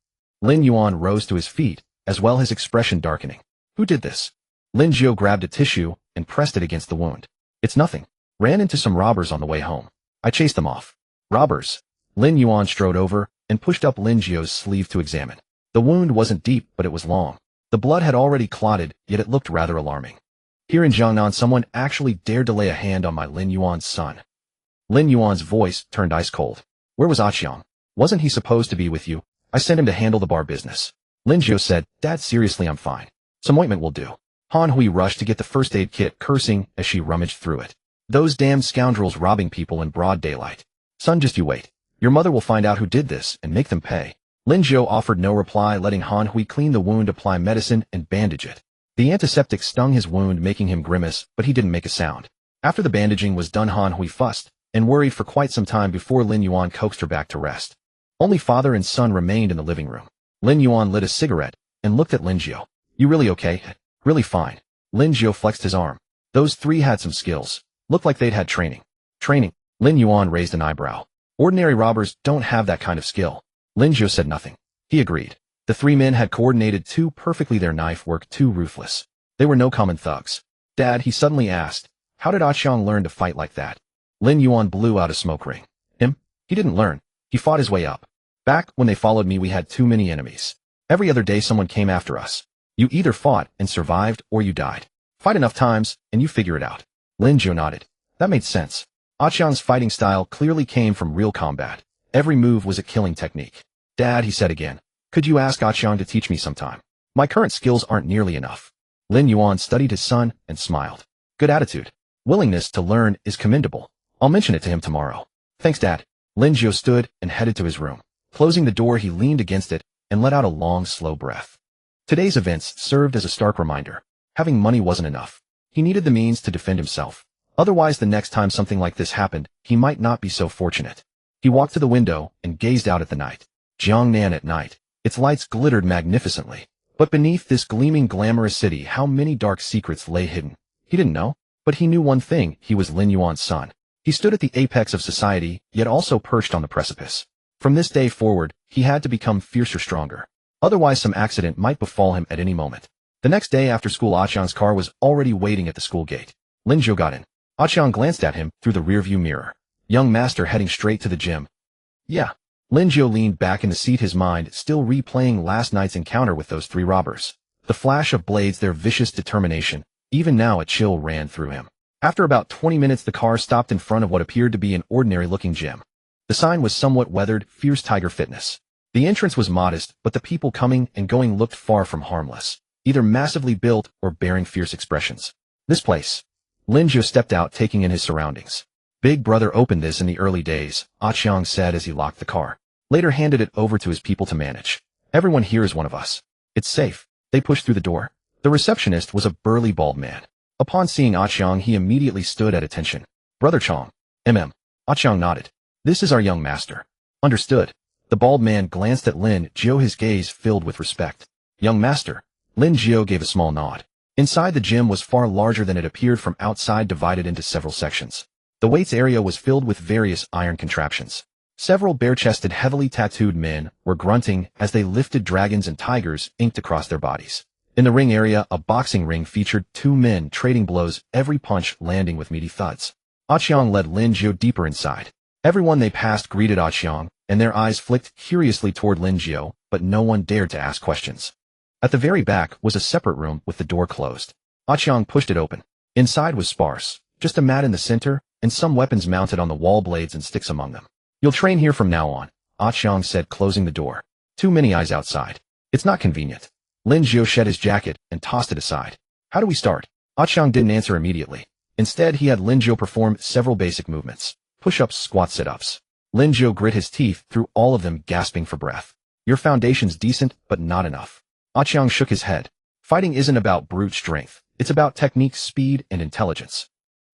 Lin Yuan rose to his feet, as well his expression darkening. "Who did this?" Lin Jiu grabbed a tissue and pressed it against the wound. "It's nothing. Ran into some robbers on the way home. I chased them off." "Robbers?" Lin Yuan strode over and pushed up Lin Jiu's sleeve to examine. The wound wasn't deep, but it was long. The blood had already clotted, yet it looked rather alarming. "Here in Jiangnan, someone actually dared to lay a hand on my Lin Yuan's son." Lin Yuan's voice turned ice cold. "Where was Aqiang? Wasn't he supposed to be with you? I sent him to handle the bar business." Lin Jiu said, "Dad, seriously, I'm fine. Some ointment will do." Han Hui rushed to get the first aid kit, cursing as she rummaged through it. "Those damned scoundrels robbing people in broad daylight. Son, just you wait. Your mother will find out who did this and make them pay." Lin Jiu offered no reply, letting Han Hui clean the wound, apply medicine, and bandage it. The antiseptic stung his wound, making him grimace, but he didn't make a sound. After the bandaging was done, Han Hui fussed and worried for quite some time before Lin Yuan coaxed her back to rest. Only father and son remained in the living room. Lin Yuan lit a cigarette and looked at Lin Jiu. "You really okay?" "Really fine." Lin Jiu flexed his arm. "Those three had some skills. Looked like they'd had training." "Training?" Lin Yuan raised an eyebrow. "Ordinary robbers don't have that kind of skill." Lin Jiu said nothing. He agreed. The three men had coordinated too perfectly, their knife work too ruthless. They were no common thugs. "Dad," he suddenly asked, "how did Aqiang learn to fight like that?" Lin Yuan blew out a smoke ring. "Him? He didn't learn. He fought his way up. Back when they followed me, we had too many enemies. Every other day someone came after us. You either fought and survived or you died. Fight enough times and you figure it out." Lin Jiu nodded. That made sense. Aqiang's fighting style clearly came from real combat. Every move was a killing technique. "Dad," he said again, "could you ask Aqiang to teach me sometime? My current skills aren't nearly enough." Lin Yuan studied his son and smiled. "Good attitude. Willingness to learn is commendable. I'll mention it to him tomorrow." "Thanks, Dad." Lin Jiu stood and headed to his room. Closing the door, he leaned against it and let out a long, slow breath. Today's events served as a stark reminder. Having money wasn't enough. He needed the means to defend himself. Otherwise, the next time something like this happened, he might not be so fortunate. He walked to the window and gazed out at the night. Jiangnan at night. Its lights glittered magnificently. But beneath this gleaming, glamorous city, how many dark secrets lay hidden? He didn't know. But he knew one thing: he was Lin Yuan's son. He stood at the apex of society, yet also perched on the precipice. From this day forward, he had to become fiercer, stronger. Otherwise, some accident might befall him at any moment. The next day after school, Aqiang's car was already waiting at the school gate. Lin Jiu got in. Aqiang glanced at him through the rearview mirror. "Young master heading straight to the gym?" "Yeah." Lin Jiu leaned back in the seat, his mind still replaying last night's encounter with those three robbers. The flash of blades, their vicious determination. Even now a chill ran through him. After about 20 minutes, the car stopped in front of what appeared to be an ordinary-looking gym. The sign was somewhat weathered, "Fierce Tiger Fitness." The entrance was modest, but the people coming and going looked far from harmless, either massively built or bearing fierce expressions. "This place." Lin Jiu stepped out, taking in his surroundings. "Big brother opened this in the early days," Aqiang said as he locked the car. Later handed it over to his people to manage. "Everyone here is one of us. It's safe." They pushed through the door. The receptionist was a burly, bald man. Upon seeing Aqiang, he immediately stood at attention. "Brother Chong." Aqiang nodded. "This is our young master." "Understood." The bald man glanced at Lin Jiu, his gaze filled with respect. "Young master." Lin Jiu gave a small nod. Inside, the gym was far larger than it appeared from outside, divided into several sections. The weights area was filled with various iron contraptions. Several bare-chested, heavily tattooed men were grunting as they lifted dragons and tigers inked across their bodies. In the ring area, a boxing ring featured two men trading blows, every punch landing with meaty thuds. Qiang led Lin Jiu deeper inside. Everyone they passed greeted Qiang, and their eyes flicked curiously toward Lin Jiu, but no one dared to ask questions. At the very back was a separate room with the door closed. Qiang pushed it open. Inside was sparse, just a mat in the center, and some weapons mounted on the wall, blades and sticks among them. You'll train here from now on, Qiang said, closing the door. Too many eyes outside. It's not convenient. Lin Jiu shed his jacket and tossed it aside. How do we start? Qiang didn't answer immediately. Instead, he had Lin Jiu perform several basic movements. Push-ups, squat, sit-ups. Lin Jiu grit his teeth through all of them, gasping for breath. Your foundation's decent, but not enough. Qiang shook his head. Fighting isn't about brute strength. It's about technique, speed, and intelligence.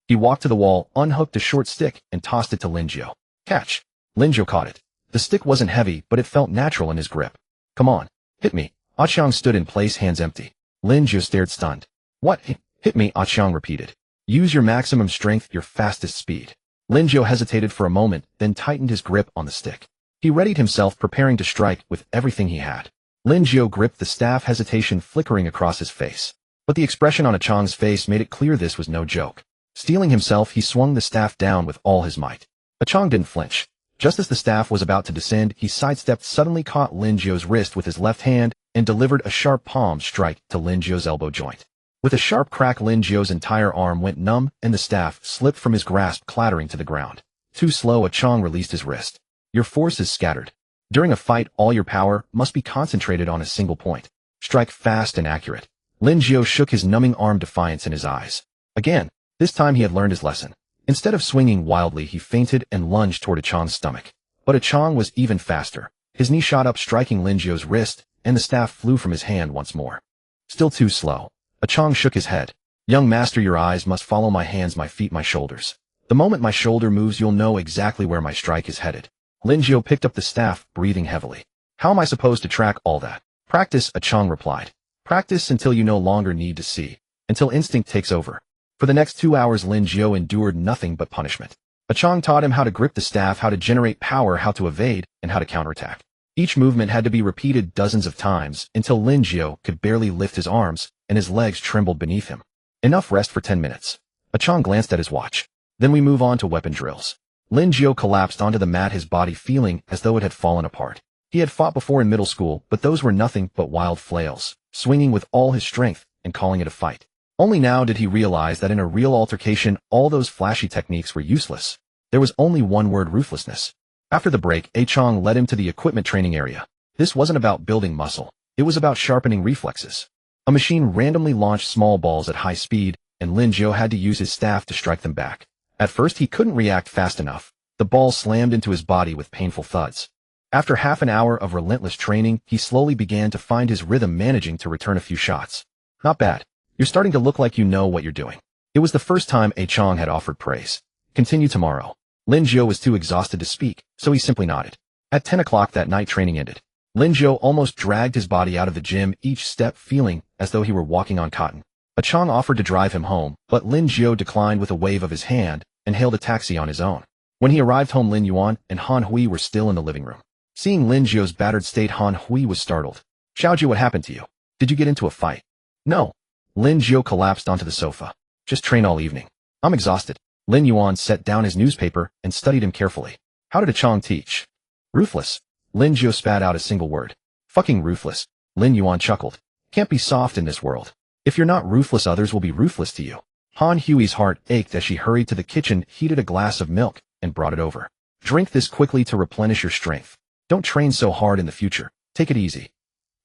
He walked to the wall, unhooked a short stick, and tossed it to Lin Jiu. Catch. Lin Jiu caught it. The stick wasn't heavy, but it felt natural in his grip. Come on. Hit me. Qiang stood in place, hands empty. Lin Jiu stared stunned. What? Hit me, Qiang repeated. Use your maximum strength, your fastest speed. Lin Jiu hesitated for a moment, then tightened his grip on the stick. He readied himself, preparing to strike with everything he had. Lin Jiu gripped the staff, hesitation flickering across his face. But the expression on Qiang's face made it clear this was no joke. Steeling himself, he swung the staff down with all his might. Qiang didn't flinch. Just as the staff was about to descend, he sidestepped, suddenly caught Lin Jiu's wrist with his left hand, and delivered a sharp palm strike to Lin Jiu's elbow joint. With a sharp crack, Lin Jiu's entire arm went numb, and the staff slipped from his grasp, clattering to the ground. Too slow, Qiang released his wrist. Your force is scattered. During a fight, all your power must be concentrated on a single point. Strike fast and accurate. Lin Jiu shook his numbing arm, defiance in his eyes. Again, this time he had learned his lesson. Instead of swinging wildly, he feinted and lunged toward Qiang's stomach. But Qiang was even faster. His knee shot up, striking Lin Jiu's wrist, and the staff flew from his hand once more. Still too slow. Qiang shook his head. Young master, your eyes must follow my hands, my feet, my shoulders. The moment my shoulder moves, you'll know exactly where my strike is headed. Lin Jiu picked up the staff, breathing heavily. How am I supposed to track all that? Practice, Qiang replied. Practice until you no longer need to see. Until instinct takes over. For the next 2 hours, Lin Jiu endured nothing but punishment. Qiang taught him how to grip the staff, how to generate power, how to evade, and how to counterattack. Each movement had to be repeated dozens of times until Lin Jiu could barely lift his arms, and his legs trembled beneath him. Enough rest for 10 minutes. Qiang glanced at his watch. Then we move on to weapon drills. Lin Jiu collapsed onto the mat, his body feeling as though it had fallen apart. He had fought before in middle school, but those were nothing but wild flails, swinging with all his strength and calling it a fight. Only now did he realize that in a real altercation, all those flashy techniques were useless. There was only one word: ruthlessness. After the break, Qiang led him to the equipment training area. This wasn't about building muscle. It was about sharpening reflexes. A machine randomly launched small balls at high speed, and Lin Jiu had to use his staff to strike them back. At first, he couldn't react fast enough. The ball slammed into his body with painful thuds. After half an hour of relentless training, he slowly began to find his rhythm, managing to return a few shots. Not bad. You're starting to look like you know what you're doing. It was the first time Qiang had offered praise. Continue tomorrow. Lin Jiu was too exhausted to speak, so he simply nodded. At 10 o'clock that night, training ended. Lin Jiu almost dragged his body out of the gym, each step feeling as though he were walking on cotton. Qiang offered to drive him home, but Lin Jiu declined with a wave of his hand and hailed a taxi on his own. When he arrived home, Lin Yuan and Han Hui were still in the living room. Seeing Lin Jiu's battered state, Han Hui was startled. Xiaoji, what happened to you? Did you get into a fight? No. Lin Jiu collapsed onto the sofa. Just train all evening. I'm exhausted. Lin Yuan set down his newspaper and studied him carefully. How did Qiang teach? Ruthless. Lin Jiu spat out a single word. Fucking ruthless. Lin Yuan chuckled. Can't be soft in this world. If you're not ruthless, others will be ruthless to you. Han Hui's heart ached as she hurried to the kitchen, heated a glass of milk, and brought it over. Drink this quickly to replenish your strength. Don't train so hard in the future. Take it easy.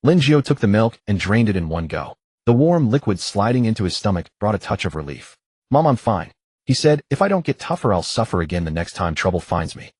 Lin Jiu took the milk and drained it in one go. The warm liquid sliding into his stomach brought a touch of relief. Mom, I'm fine. He said, if I don't get tougher, I'll suffer again the next time trouble finds me.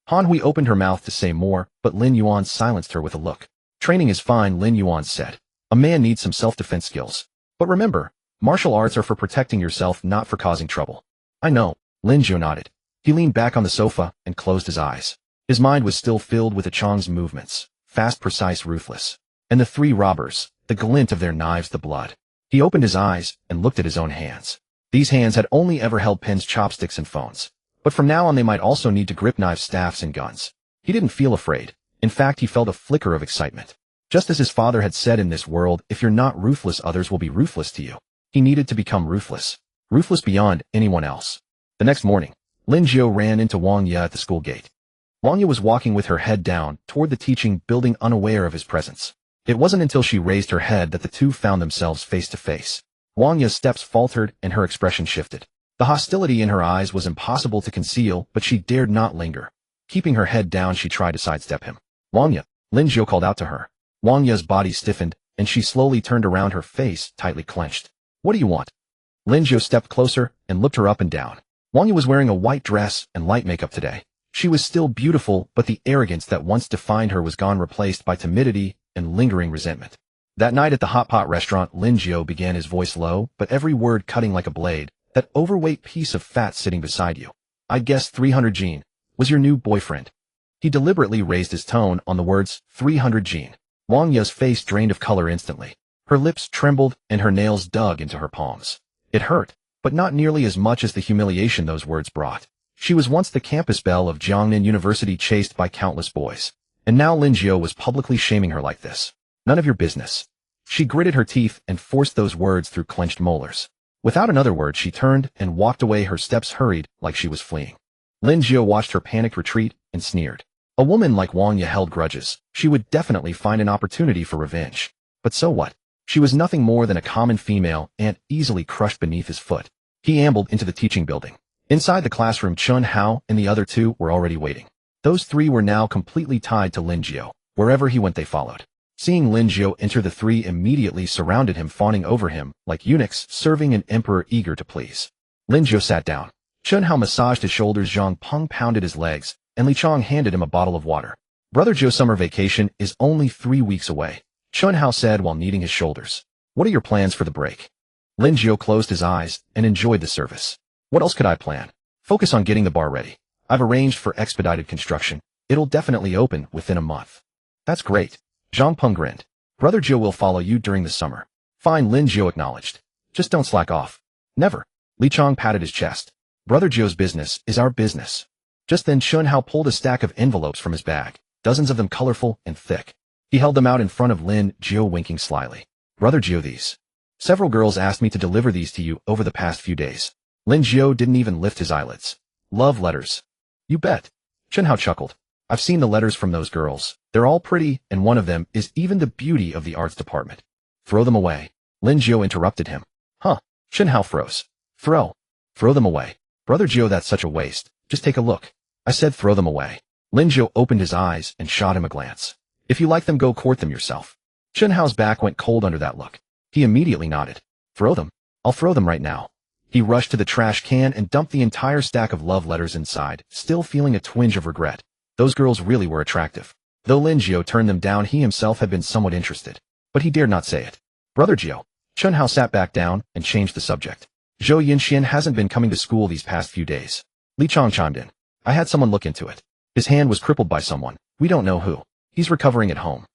Han Hui opened her mouth to say more, but Lin Yuan silenced her with a look. Training is fine, Lin Yuan said. A man needs some self-defense skills. But remember, martial arts are for protecting yourself, not for causing trouble. I know. Lin Jiu nodded. He leaned back on the sofa and closed his eyes. His mind was still filled with Qiang's movements, fast, precise, ruthless. And the three robbers, the glint of their knives, the blood. He opened his eyes and looked at his own hands. These hands had only ever held pens, chopsticks, and phones. But from now on they might also need to grip knives, staffs, and guns. He didn't feel afraid. In fact, he felt a flicker of excitement. Just as his father had said, in this world, if you're not ruthless, others will be ruthless to you. He needed to become ruthless. Ruthless beyond anyone else. The next morning, Lin Jiu ran into Wang Ye at the school gate. Wang Ye was walking with her head down toward the teaching building, unaware of his presence. It wasn't until she raised her head that the two found themselves face to face. Wang Ye's steps faltered and her expression shifted. The hostility in her eyes was impossible to conceal, but she dared not linger. Keeping her head down, she tried to sidestep him. Wang Ye, Lin Jiu called out to her. Wang Ye's body stiffened, and she slowly turned around, her face tightly clenched. What do you want? Lin Jiu stepped closer and looked her up and down. Wang Ye was wearing a white dress and light makeup today. She was still beautiful, but the arrogance that once defined her was gone, replaced by timidity and lingering resentment. That night at the hot pot restaurant, Lin Jiu began, his voice low, but every word cutting like a blade. That overweight piece of fat sitting beside you, I guess 300 Jean, was your new boyfriend. He deliberately raised his tone on the words 300 Jean. Wang Ye's face drained of color instantly. Her lips trembled and her nails dug into her palms. It hurt, but not nearly as much as the humiliation those words brought. She was once the campus belle of Jiangnan University, chased by countless boys. And now Lin Jiu was publicly shaming her like this. None of your business. She gritted her teeth and forced those words through clenched molars. Without another word, she turned and walked away, her steps hurried like she was fleeing. Lin Jiu watched her panicked retreat and sneered. A woman like Wang Ye held grudges. She would definitely find an opportunity for revenge. But so what? She was nothing more than a common female ant, easily crushed beneath his foot. He ambled into the teaching building. Inside the classroom, Chun Hao and the other two were already waiting. Those three were now completely tied to Lin Jiu. Wherever he went, they followed. Seeing Lin Jiu enter, the three immediately surrounded him, fawning over him like eunuchs serving an emperor eager to please. Lin Jiu sat down. Chun Hao massaged his shoulders, Zhang Peng pounded his legs, and Li Chong handed him a bottle of water. Brother Zhou's summer vacation is only 3 weeks away, Chun Hao said while kneading his shoulders. What are your plans for the break? Lin Jiu closed his eyes and enjoyed the service. What else could I plan? Focus on getting the bar ready. I've arranged for expedited construction. It'll definitely open within a month. That's great. Zhang Peng grinned. Brother Jiu will follow you during the summer. Fine, Lin Jiu acknowledged. Just don't slack off. Never. Li Chong patted his chest. Brother Jiu's business is our business. Just then Chun Hao pulled a stack of envelopes from his bag, dozens of them colorful and thick. He held them out in front of Lin Jiu, winking slyly. Brother Jiu, these. Several girls asked me to deliver these to you over the past few days. Lin Jiu didn't even lift his eyelids. Love letters. You bet. Chun Hao chuckled. I've seen the letters from those girls. They're all pretty, and one of them is even the beauty of the arts department. Throw them away. Lin Jiu interrupted him. Huh. Chun Hao froze. Throw them away. Brother Jiu, that's such a waste. Just take a look. I said throw them away. Lin Jiu opened his eyes and shot him a glance. If you like them, go court them yourself. Chun Hao's back went cold under that look. He immediately nodded. Throw them. I'll throw them right now. He rushed to the trash can and dumped the entire stack of love letters inside, still feeling a twinge of regret. Those girls really were attractive. Though Lin Jiu turned them down, he himself had been somewhat interested. But he dared not say it. Brother Jiu. Chun Hao sat back down and changed the subject. Zhou Yinxian hasn't been coming to school these past few days. Li Chong chimed in. I had someone look into it. His hand was crippled by someone. We don't know who. He's recovering at home.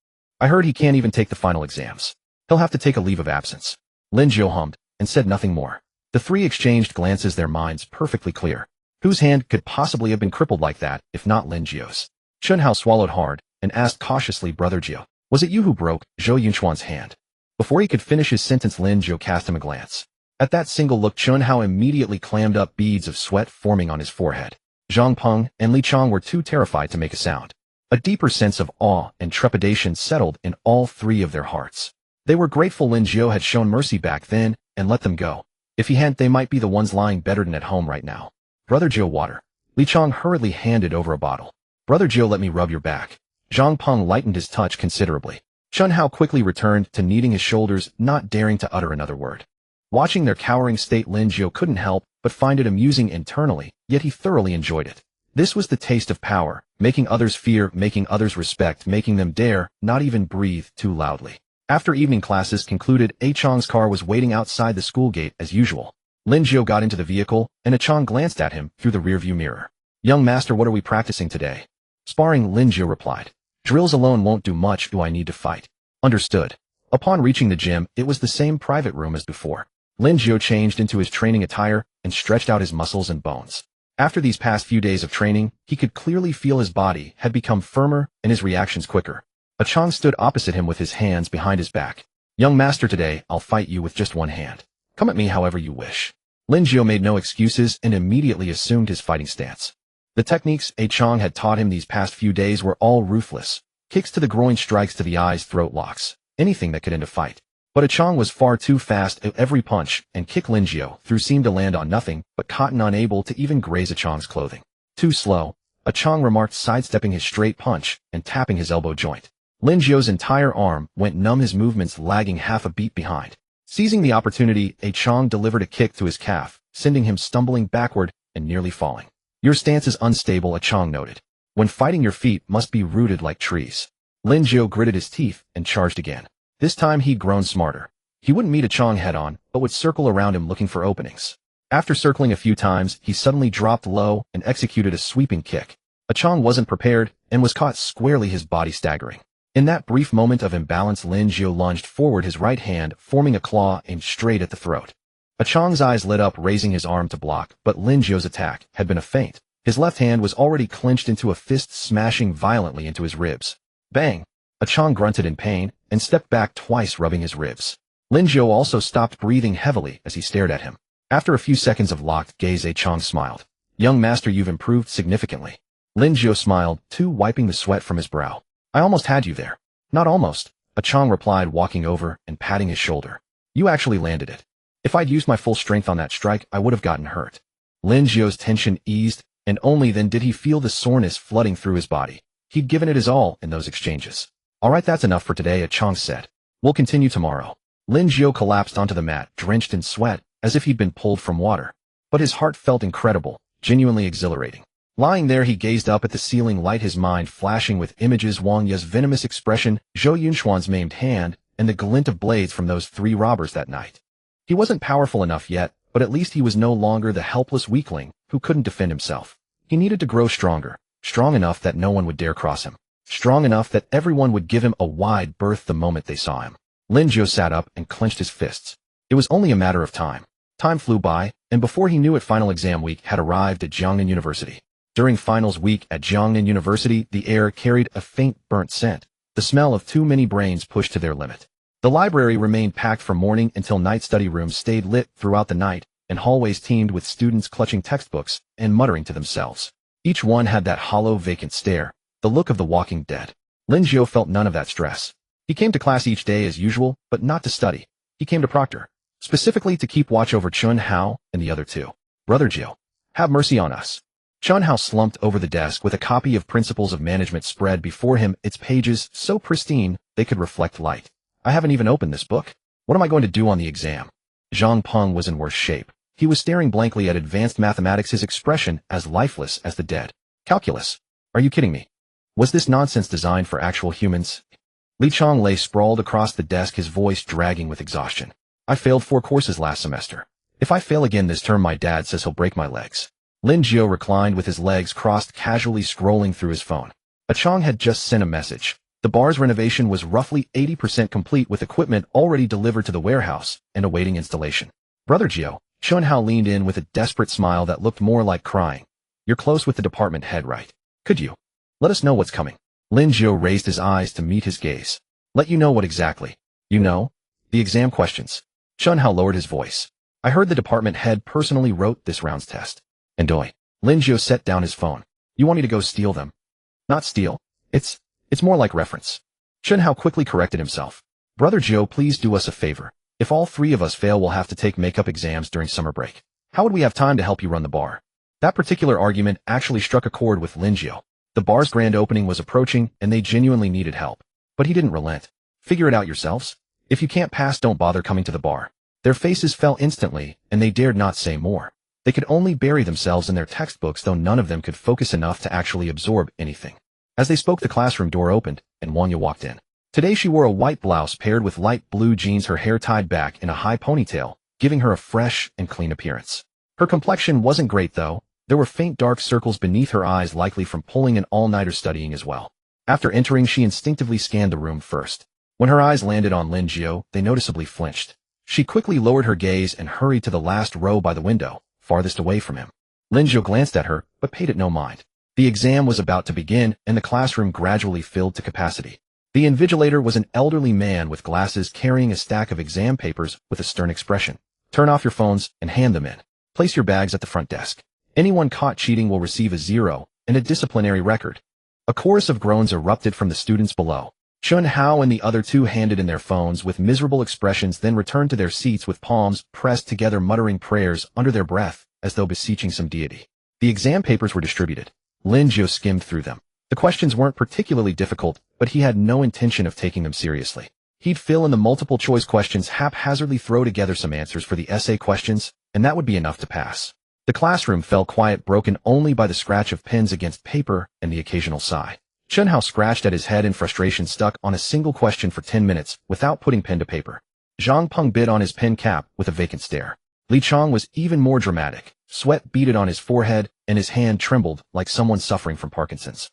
I heard he can't even take the final exams. He'll have to take a leave of absence. Lin Jiu hummed and said nothing more. The three exchanged glances, their minds perfectly clear. Whose hand could possibly have been crippled like that, if not Lin Jiu's? Chun Hao swallowed hard and asked cautiously, Brother Jiu, was it you who broke Zhou Yunchuan's hand? Before he could finish his sentence, Lin Jiu cast him a glance. At that single look, Chun Hao immediately clammed up, beads of sweat forming on his forehead. Zhang Peng and Li Chong were too terrified to make a sound. A deeper sense of awe and trepidation settled in all three of their hearts. They were grateful Lin Jiu had shown mercy back then and let them go. If he hadn't, they might be the ones lying bedridden at home right now. Brother Jiu, water. Li Chong hurriedly handed over a bottle. Brother Jiu, let me rub your back. Zhang Peng lightened his touch considerably. Chun Hao quickly returned to kneading his shoulders, not daring to utter another word. Watching their cowering state, Lin Jiu couldn't help but find it amusing internally, yet he thoroughly enjoyed it. This was the taste of power, making others fear, making others respect, making them dare not even breathe too loudly. After evening classes concluded, A Chong's car was waiting outside the school gate as usual. Lin Jiu got into the vehicle, and A Chong glanced at him through the rearview mirror. Young master, what are we practicing today? Sparring, Lin Jiu replied. Drills alone won't do much, do I need to fight? Understood. Upon reaching the gym, it was the same private room as before. Lin Jiu changed into his training attire and stretched out his muscles and bones. After these past few days of training, he could clearly feel his body had become firmer and his reactions quicker. A Chong stood opposite him with his hands behind his back. Young master, today I'll fight you with just one hand. Come at me however you wish. Lin Jiu made no excuses and immediately assumed his fighting stance. The techniques Chang had taught him these past few days were all ruthless. Kicks to the groin, strikes to the eyes, throat locks, anything that could end a fight. But Chang was far too fast at every punch, and kick Lin Jiu threw seemed to land on nothing but cotton, unable to even graze Chang's clothing. Too slow, Chang remarked, sidestepping his straight punch and tapping his elbow joint. Lin Jiu's entire arm went numb, his movements lagging half a beat behind. Seizing the opportunity, Chang delivered a kick to his calf, sending him stumbling backward and nearly falling. Your stance is unstable, Chang noted. When fighting, your feet must be rooted like trees. Lin Jiu gritted his teeth and charged again. This time he'd grown smarter. He wouldn't meet Chang head-on, but would circle around him looking for openings. After circling a few times, he suddenly dropped low and executed a sweeping kick. Chang wasn't prepared and was caught squarely, his body staggering. In that brief moment of imbalance, Lin Jiu lunged forward, his right hand forming a claw aimed straight at the throat. Chang's eyes lit up, raising his arm to block, but Lin Jiu's attack had been a feint. His left hand was already clenched into a fist, smashing violently into his ribs. Bang! Chang grunted in pain and stepped back twice, rubbing his ribs. Lin Jiu also stopped breathing heavily as he stared at him. After a few seconds of locked gaze, Chang smiled. Young master, you've improved significantly. Lin Jiu smiled, too, wiping the sweat from his brow. I almost had you there. Not almost, Chang replied, walking over and patting his shoulder. You actually landed it. If I'd used my full strength on that strike, I would have gotten hurt. Lin Jiu's tension eased, and only then did he feel the soreness flooding through his body. He'd given it his all in those exchanges. All right, that's enough for today, Chang said. We'll continue tomorrow. Lin Jiu collapsed onto the mat, drenched in sweat, as if he'd been pulled from water. But his heart felt incredible, genuinely exhilarating. Lying there, he gazed up at the ceiling light, his mind flashing with images: Wang Ye's venomous expression, Zhou Yunxuan's maimed hand, and the glint of blades from those 3 robbers that night. He wasn't powerful enough yet, but at least he was no longer the helpless weakling who couldn't defend himself. He needed to grow stronger, strong enough that no one would dare cross him. Strong enough that everyone would give him a wide berth the moment they saw him. Lin Jiu sat up and clenched his fists. It was only a matter of time. Time flew by, and before he knew it, final exam week had arrived at Jiangnan University. During finals week at Jiangnan University, the air carried a faint burnt scent, the smell of too many brains pushed to their limit. The library remained packed from morning until night. Study rooms stayed lit throughout the night, and hallways teemed with students clutching textbooks and muttering to themselves. Each one had that hollow, vacant stare, the look of the walking dead. Lin Jiu felt none of that stress. He came to class each day as usual, but not to study. He came to proctor, specifically to keep watch over Chun Hao and the other 2. Brother Jiu, have mercy on us. Chun Hao slumped over the desk with a copy of Principles of Management spread before him, its pages so pristine they could reflect light. I haven't even opened this book. What am I going to do on the exam? Zhang Peng was in worse shape. He was staring blankly at advanced mathematics, his expression as lifeless as the dead. Calculus? Are you kidding me? Was this nonsense designed for actual humans? Li Chong lay sprawled across the desk, his voice dragging with exhaustion. I failed 4 courses last semester. If I fail again this term, my dad says he'll break my legs. Lin Jiu reclined with his legs crossed, casually scrolling through his phone. Chang had just sent a message. The bar's renovation was roughly 80% complete, with equipment already delivered to the warehouse and awaiting installation. Brother Jiu, Chun Hao leaned in with a desperate smile that looked more like crying. You're close with the department head, right? Could you let us know what's coming? Lin Jiu raised his eyes to meet his gaze. Let you know what exactly? You know? The exam questions. Chun Hao lowered his voice. I heard the department head personally wrote this round's test. And oi. Lin Jiu set down his phone. You want me to go steal them? Not steal. It's more like reference. Chun Hao quickly corrected himself. Brother Jiu, please do us a favor. If all 3 of us fail, we'll have to take makeup exams during summer break. How would we have time to help you run the bar? That particular argument actually struck a chord with Lin Jiu. The bar's grand opening was approaching, and they genuinely needed help. But he didn't relent. Figure it out yourselves. If you can't pass, don't bother coming to the bar. Their faces fell instantly, and they dared not say more. They could only bury themselves in their textbooks, though none of them could focus enough to actually absorb anything. As they spoke, the classroom door opened, and Wang Ye walked in. Today she wore a white blouse paired with light blue jeans, her hair tied back in a high ponytail, giving her a fresh and clean appearance. Her complexion wasn't great, though. There were faint dark circles beneath her eyes, likely from pulling an all-nighter studying as well. After entering, she instinctively scanned the room first. When her eyes landed on Lin Jiu, they noticeably flinched. She quickly lowered her gaze and hurried to the last row by the window, farthest away from him. Lin Jiu glanced at her, but paid it no mind. The exam was about to begin, and the classroom gradually filled to capacity. The invigilator was an elderly man with glasses, carrying a stack of exam papers with a stern expression. Turn off your phones and hand them in. Place your bags at the front desk. Anyone caught cheating will receive a 0 and a disciplinary record. A chorus of groans erupted from the students below. Chun Hao and the other two handed in their phones with miserable expressions, then returned to their seats with palms pressed together, muttering prayers under their breath as though beseeching some deity. The exam papers were distributed. Lin Jiu skimmed through them. The questions weren't particularly difficult, but he had no intention of taking them seriously. He'd fill in the multiple-choice questions, haphazardly throw together some answers for the essay questions, and that would be enough to pass. The classroom fell quiet, broken only by the scratch of pens against paper and the occasional sigh. Chun Hao scratched at his head in frustration, stuck on a single question for 10 minutes without putting pen to paper. Zhang Peng bit on his pen cap with a vacant stare. Li Chong was even more dramatic. Sweat beaded on his forehead, and his hand trembled like someone suffering from Parkinson's.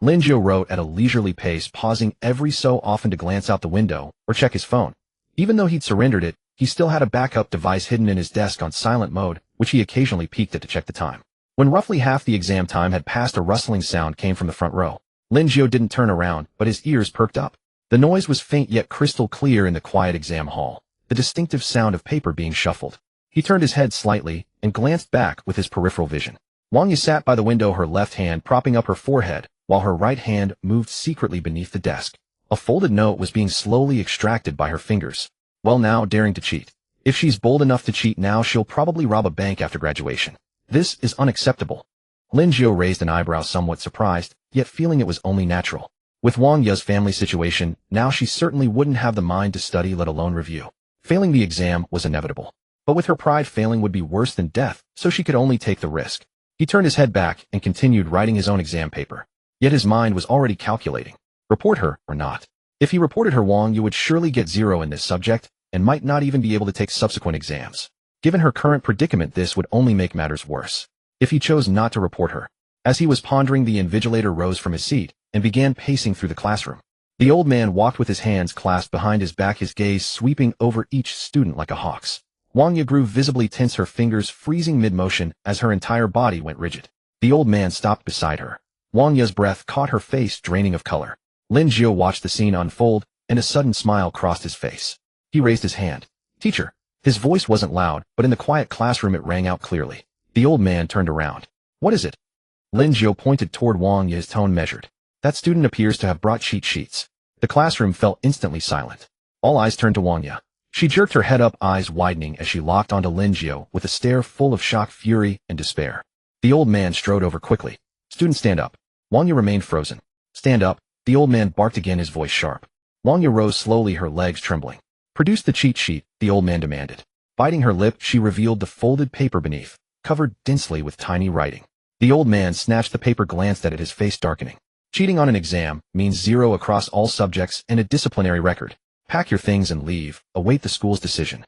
Lin Jiu wrote at a leisurely pace, pausing every so often to glance out the window or check his phone. Even though he'd surrendered it, he still had a backup device hidden in his desk on silent mode, which he occasionally peeked at to check the time. When roughly half the exam time had passed, a rustling sound came from the front row. Lin Jiu didn't turn around, but his ears perked up. The noise was faint yet crystal clear in the quiet exam hall, the distinctive sound of paper being shuffled. He turned his head slightly and glanced back with his peripheral vision. Wang Yi sat by the window, her left hand propping up her forehead, while her right hand moved secretly beneath the desk. A folded note was being slowly extracted by her fingers. Well, now daring to cheat. If she's bold enough to cheat now, she'll probably rob a bank after graduation. This is unacceptable. Lin Jiu raised an eyebrow, somewhat surprised, yet feeling it was only natural. With Wang Yi's family situation, now she certainly wouldn't have the mind to study, let alone review. Failing the exam was inevitable. But with her pride, failing would be worse than death, so she could only take the risk. He turned his head back and continued writing his own exam paper. Yet his mind was already calculating. Report her or not. If he reported her, Wang Yi would surely get 0 in this subject, and might not even be able to take subsequent exams. Given her current predicament, this would only make matters worse. If he chose not to report her. As he was pondering, the invigilator rose from his seat and began pacing through the classroom. The old man walked with his hands clasped behind his back, his gaze sweeping over each student like a hawk's. Wang Yi grew visibly tense, her fingers freezing mid-motion as her entire body went rigid. The old man stopped beside her. Wang Yi's breath caught her face, draining of color. Lin Jiu watched the scene unfold, and a sudden smile crossed his face. He raised his hand. Teacher. His voice wasn't loud, but in the quiet classroom it rang out clearly. The old man turned around. What is it? Lin Jiu pointed toward Wang Yi, his tone measured. That student appears to have brought cheat sheets. The classroom fell instantly silent. All eyes turned to Wang Yi. She jerked her head up, eyes widening as she locked onto Lin Jiu with a stare full of shock, fury, and despair. The old man strode over quickly. Student, stand up. Wang Yi remained frozen. Stand up. The old man barked again, his voice sharp. Wang Yi rose slowly, her legs trembling. Produce the cheat sheet, the old man demanded. Biting her lip, she revealed the folded paper beneath, covered densely with tiny writing. The old man snatched the paper, glanced at it, his face darkening. Cheating on an exam means 0 across all subjects and a disciplinary record. Pack your things and leave. Await the school's decision.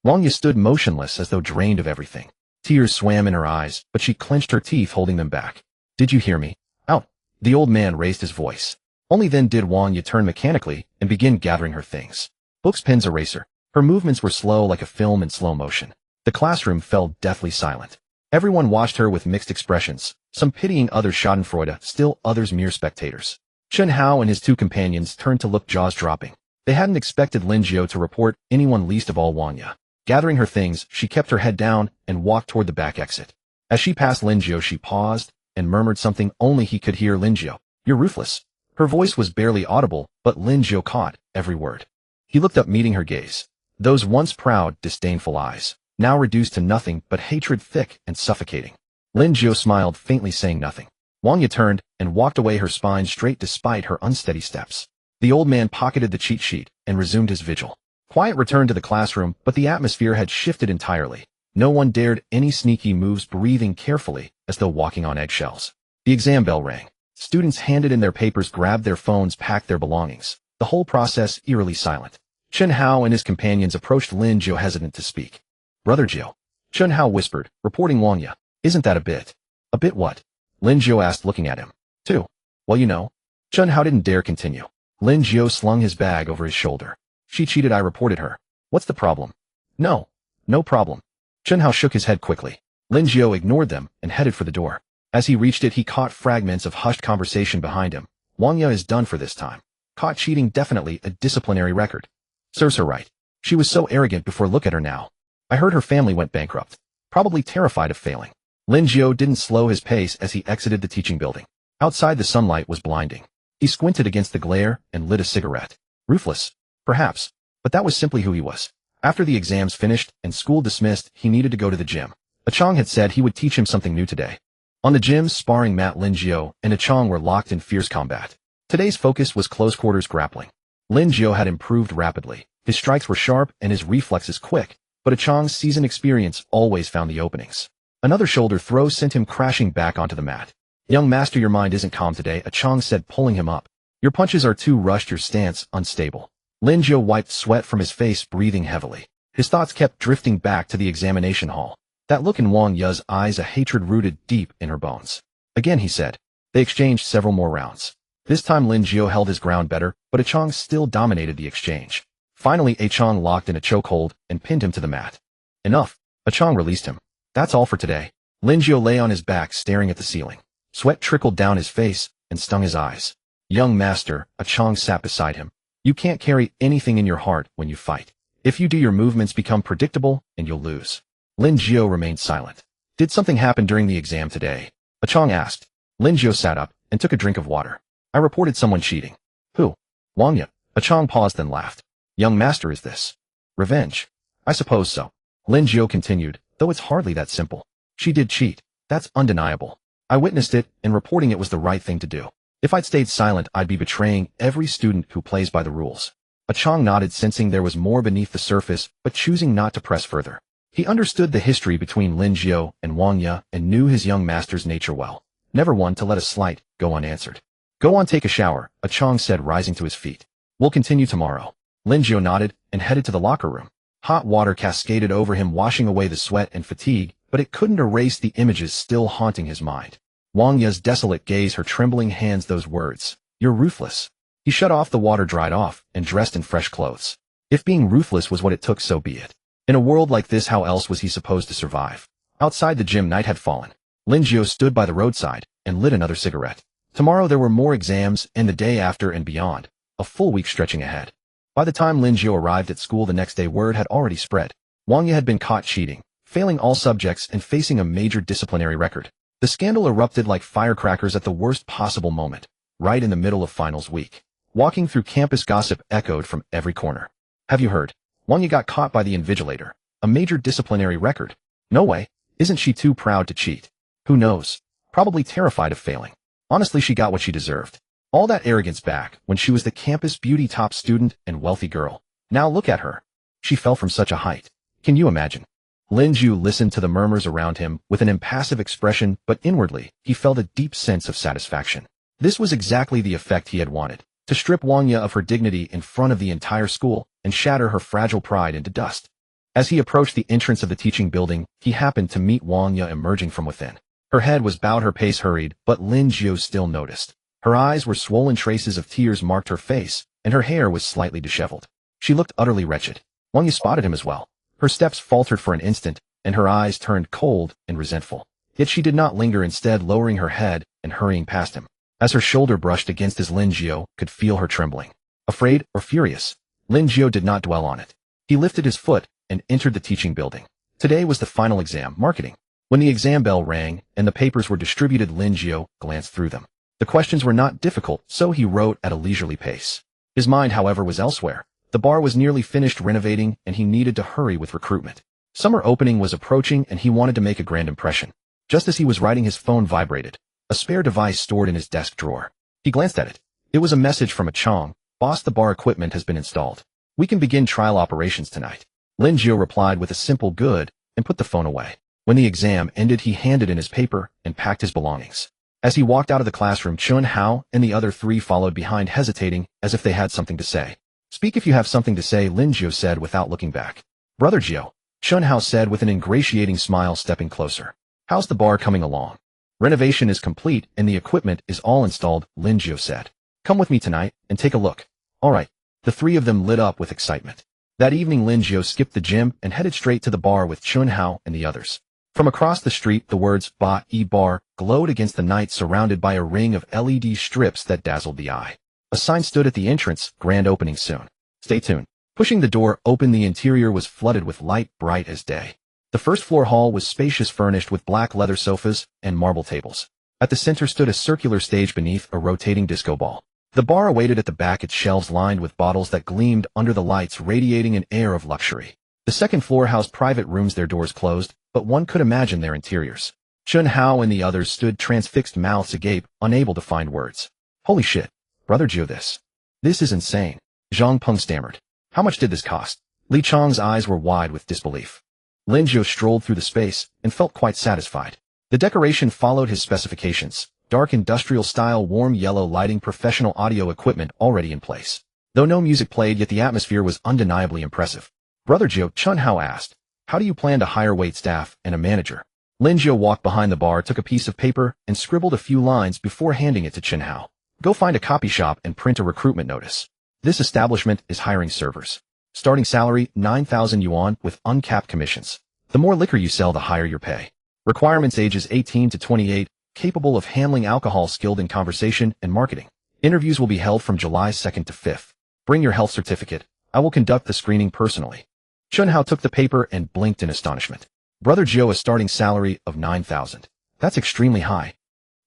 Wang Yi stood motionless as though drained of everything. Tears swam in her eyes, but she clenched her teeth, holding them back. Did you hear me? Out. The old man raised his voice. Only then did Wang Yi turn mechanically and begin gathering her things. Books, pens, eraser. Her movements were slow, like a film in slow motion. The classroom fell deathly silent. Everyone watched her with mixed expressions, some pitying, others schadenfreude, still others mere spectators. Chun Hao and his two companions turned to look, jaws dropping. They hadn't expected Lin Jiu to report anyone, least of all Wang Yi. Gathering her things, she kept her head down and walked toward the back exit. As she passed Lin Jiu, she paused and murmured something only he could hear. Lin Jiu, you're ruthless. Her voice was barely audible, but Lin Jiu caught every word. He looked up, meeting her gaze. Those once proud, disdainful eyes, now reduced to nothing but hatred, thick and suffocating. Lin Jiu smiled faintly, saying nothing. Wang Yi turned and walked away, her spine straight despite her unsteady steps. The old man pocketed the cheat sheet and resumed his vigil. Quiet returned to the classroom, but the atmosphere had shifted entirely. No one dared any sneaky moves, breathing carefully as though walking on eggshells. The exam bell rang. Students handed in their papers, grabbed their phones, packed their belongings. The whole process eerily silent. Chun Hao and his companions approached Lin Jiu, hesitant to speak. Brother Jiu. Chun Hao whispered, reporting Wang Yi. Isn't that a bit? A bit what? Lin Jiu asked, looking at him. 2. Well, you know. Chun Hao didn't dare continue. Lin Jiu slung his bag over his shoulder. She cheated, I reported her. What's the problem? No. No problem. Chun Hao shook his head quickly. Lin Jiu ignored them and headed for the door. As he reached it, he caught fragments of hushed conversation behind him. Wang Yi is done for this time. Caught cheating, definitely a disciplinary record. Serves her right. She was so arrogant before, look at her now. I heard her family went bankrupt. probably terrified of failing. Lin Jiu didn't slow his pace as he exited the teaching building. Outside, the sunlight was blinding. He squinted against the glare and lit a cigarette. Ruthless, perhaps, but that was simply who he was. After the exams finished and school dismissed, he needed to go to the gym. Chong had said he would teach him something new today. On the gym's sparring mat, Lin Jiu and Chong were locked in fierce combat. Today's focus was close-quarters grappling. Lin Jiu had improved rapidly. His strikes were sharp and his reflexes quick, but Chong's seasoned experience always found the openings. Another shoulder throw sent him crashing back onto the mat. "Young master, your mind isn't calm today," Chong said, pulling him up. "Your punches are too rushed, your stance unstable." Lin Jiu wiped sweat from his face, breathing heavily. His thoughts kept drifting back to the examination hall. That look in Wang Ya's eyes, a hatred rooted deep in her bones. "Again," he said. They exchanged several more rounds. This time Lin Jiu held his ground better, but Chong still dominated the exchange. Finally, Chong locked in a chokehold and pinned him to the mat. "Enough." Chong released him. "That's all for today." Lin Jiu lay on his back, staring at the ceiling. Sweat trickled down his face and stung his eyes. "Young master," Chong sat beside him. "You can't carry anything in your heart when you fight. If you do, your movements become predictable and you'll lose." Lin Jiu remained silent. "Did something happen during the exam today?" Chong asked. Lin Jiu sat up and took a drink of water. "I reported someone cheating." "Who?" "Wang Ya." Chong paused, then laughed. "Young master, is this revenge?" "I suppose so." Lin Jiu continued, "Though it's hardly that simple. She did cheat. That's undeniable. I witnessed it, and reporting it was the right thing to do. If I'd stayed silent, I'd be betraying every student who plays by the rules." Chong nodded, sensing there was more beneath the surface, but choosing not to press further. He understood the history between Lin Jiu and Wang Ya and knew his young master's nature well. Never one to let a slight go unanswered. "Go on, take a shower," Chong said, rising to his feet. "We'll continue tomorrow." Lin Jiu nodded and headed to the locker room. Hot water cascaded over him, washing away the sweat and fatigue, but it couldn't erase the images still haunting his mind. Wang Ya's desolate gaze, her trembling hands, those words, "You're ruthless." He shut off the water, dried off, and dressed in fresh clothes. If being ruthless was what it took, so be it. In a world like this, how else was he supposed to survive? Outside the gym, night had fallen. Lin Jiu stood by the roadside and lit another cigarette. Tomorrow there were more exams, and the day after and beyond, a full week stretching ahead. By the time Lin Jiu arrived at school the next day, word had already spread. Wang Ya had been caught cheating, failing all subjects and facing a major disciplinary record. The scandal erupted like firecrackers at the worst possible moment, right in the middle of finals week. Walking through campus, gossip echoed from every corner. "Have you heard? Wang Ya got caught by the invigilator. A major disciplinary record." "No way. Isn't she too proud to cheat?" "Who knows? Probably terrified of failing. Honestly, she got what she deserved. All that arrogance back when she was the campus beauty, top student and wealthy girl. Now look at her. She fell from such a height. Can you imagine?" Lin Jiu listened to the murmurs around him with an impassive expression, but inwardly, he felt a deep sense of satisfaction. This was exactly the effect he had wanted. To strip Wang Ya of her dignity in front of the entire school and shatter her fragile pride into dust. As he approached the entrance of the teaching building, he happened to meet Wang Ya emerging from within. Her head was bowed, her pace hurried, but Lin Jiu still noticed. Her eyes were swollen, traces of tears marked her face, and her hair was slightly disheveled. She looked utterly wretched. Wang Ya spotted him as well. Her steps faltered for an instant, and her eyes turned cold and resentful. Yet she did not linger, instead lowering her head and hurrying past him. As her shoulder brushed against his, Lin Jiu could feel her trembling. Afraid or furious, Lin Jiu did not dwell on it. He lifted his foot and entered the teaching building. Today was the final exam, marketing. When the exam bell rang and the papers were distributed, Lin Jiu glanced through them. The questions were not difficult, so he wrote at a leisurely pace. His mind, however, was elsewhere. The bar was nearly finished renovating, and he needed to hurry with recruitment. Summer opening was approaching, and he wanted to make a grand impression. Just as he was writing, his phone vibrated. A spare device stored in his desk drawer. He glanced at it. It was a message from Chong. "Boss, the bar equipment has been installed. We can begin trial operations tonight." Lin Jiu replied with a simple "good" and put the phone away. When the exam ended, he handed in his paper and packed his belongings. As he walked out of the classroom, Chun Hao and the other three followed behind, hesitating as if they had something to say. "Speak if you have something to say," Lin Jiu said without looking back. "Brother Jiu," Chun Hao said with an ingratiating smile, stepping closer. "How's the bar coming along?" "Renovation is complete and the equipment is all installed," Lin Jiu said. "Come with me tonight and take a look." "All right." The three of them lit up with excitement. That evening, Lin Jiu skipped the gym and headed straight to the bar with Chun Hao and the others. From across the street, the words "Bar" glowed against the night, surrounded by a ring of LED strips that dazzled the eye. A sign stood at the entrance, "Grand opening soon. Stay tuned." Pushing the door open, the interior was flooded with light, bright as day. The first-floor hall was spacious, furnished with black leather sofas and marble tables. At the center stood a circular stage beneath a rotating disco ball. The bar awaited at the back, its shelves lined with bottles that gleamed under the lights, radiating an air of luxury. The second floor housed private rooms, their doors closed, but one could imagine their interiors. Chun Hao and the others stood transfixed, mouths agape, unable to find words. Holy shit, Brother Jiu, this is insane. Zhang Peng stammered. How much did this cost? Li Chang's eyes were wide with disbelief. Lin Jiu strolled through the space and felt quite satisfied. The decoration followed his specifications. Dark industrial style, warm yellow lighting, professional audio equipment already in place. Though no music played, yet the atmosphere was undeniably impressive. Brother Jiu, Chun Hao asked, how do you plan to hire wait staff and a manager? Lin Jiu walked behind the bar, took a piece of paper, and scribbled a few lines before handing it to Chun Hao. Go find a copy shop and print a recruitment notice. This establishment is hiring servers. Starting salary, 9,000 yuan with uncapped commissions. The more liquor you sell, the higher your pay. Requirements: ages 18 to 28, capable of handling alcohol, skilled in conversation and marketing. Interviews will be held from July 2nd to 5th. Bring your health certificate. I will conduct the screening personally. Chun Hao took the paper and blinked in astonishment. Brother Jiu, a starting salary of 9,000. That's extremely high.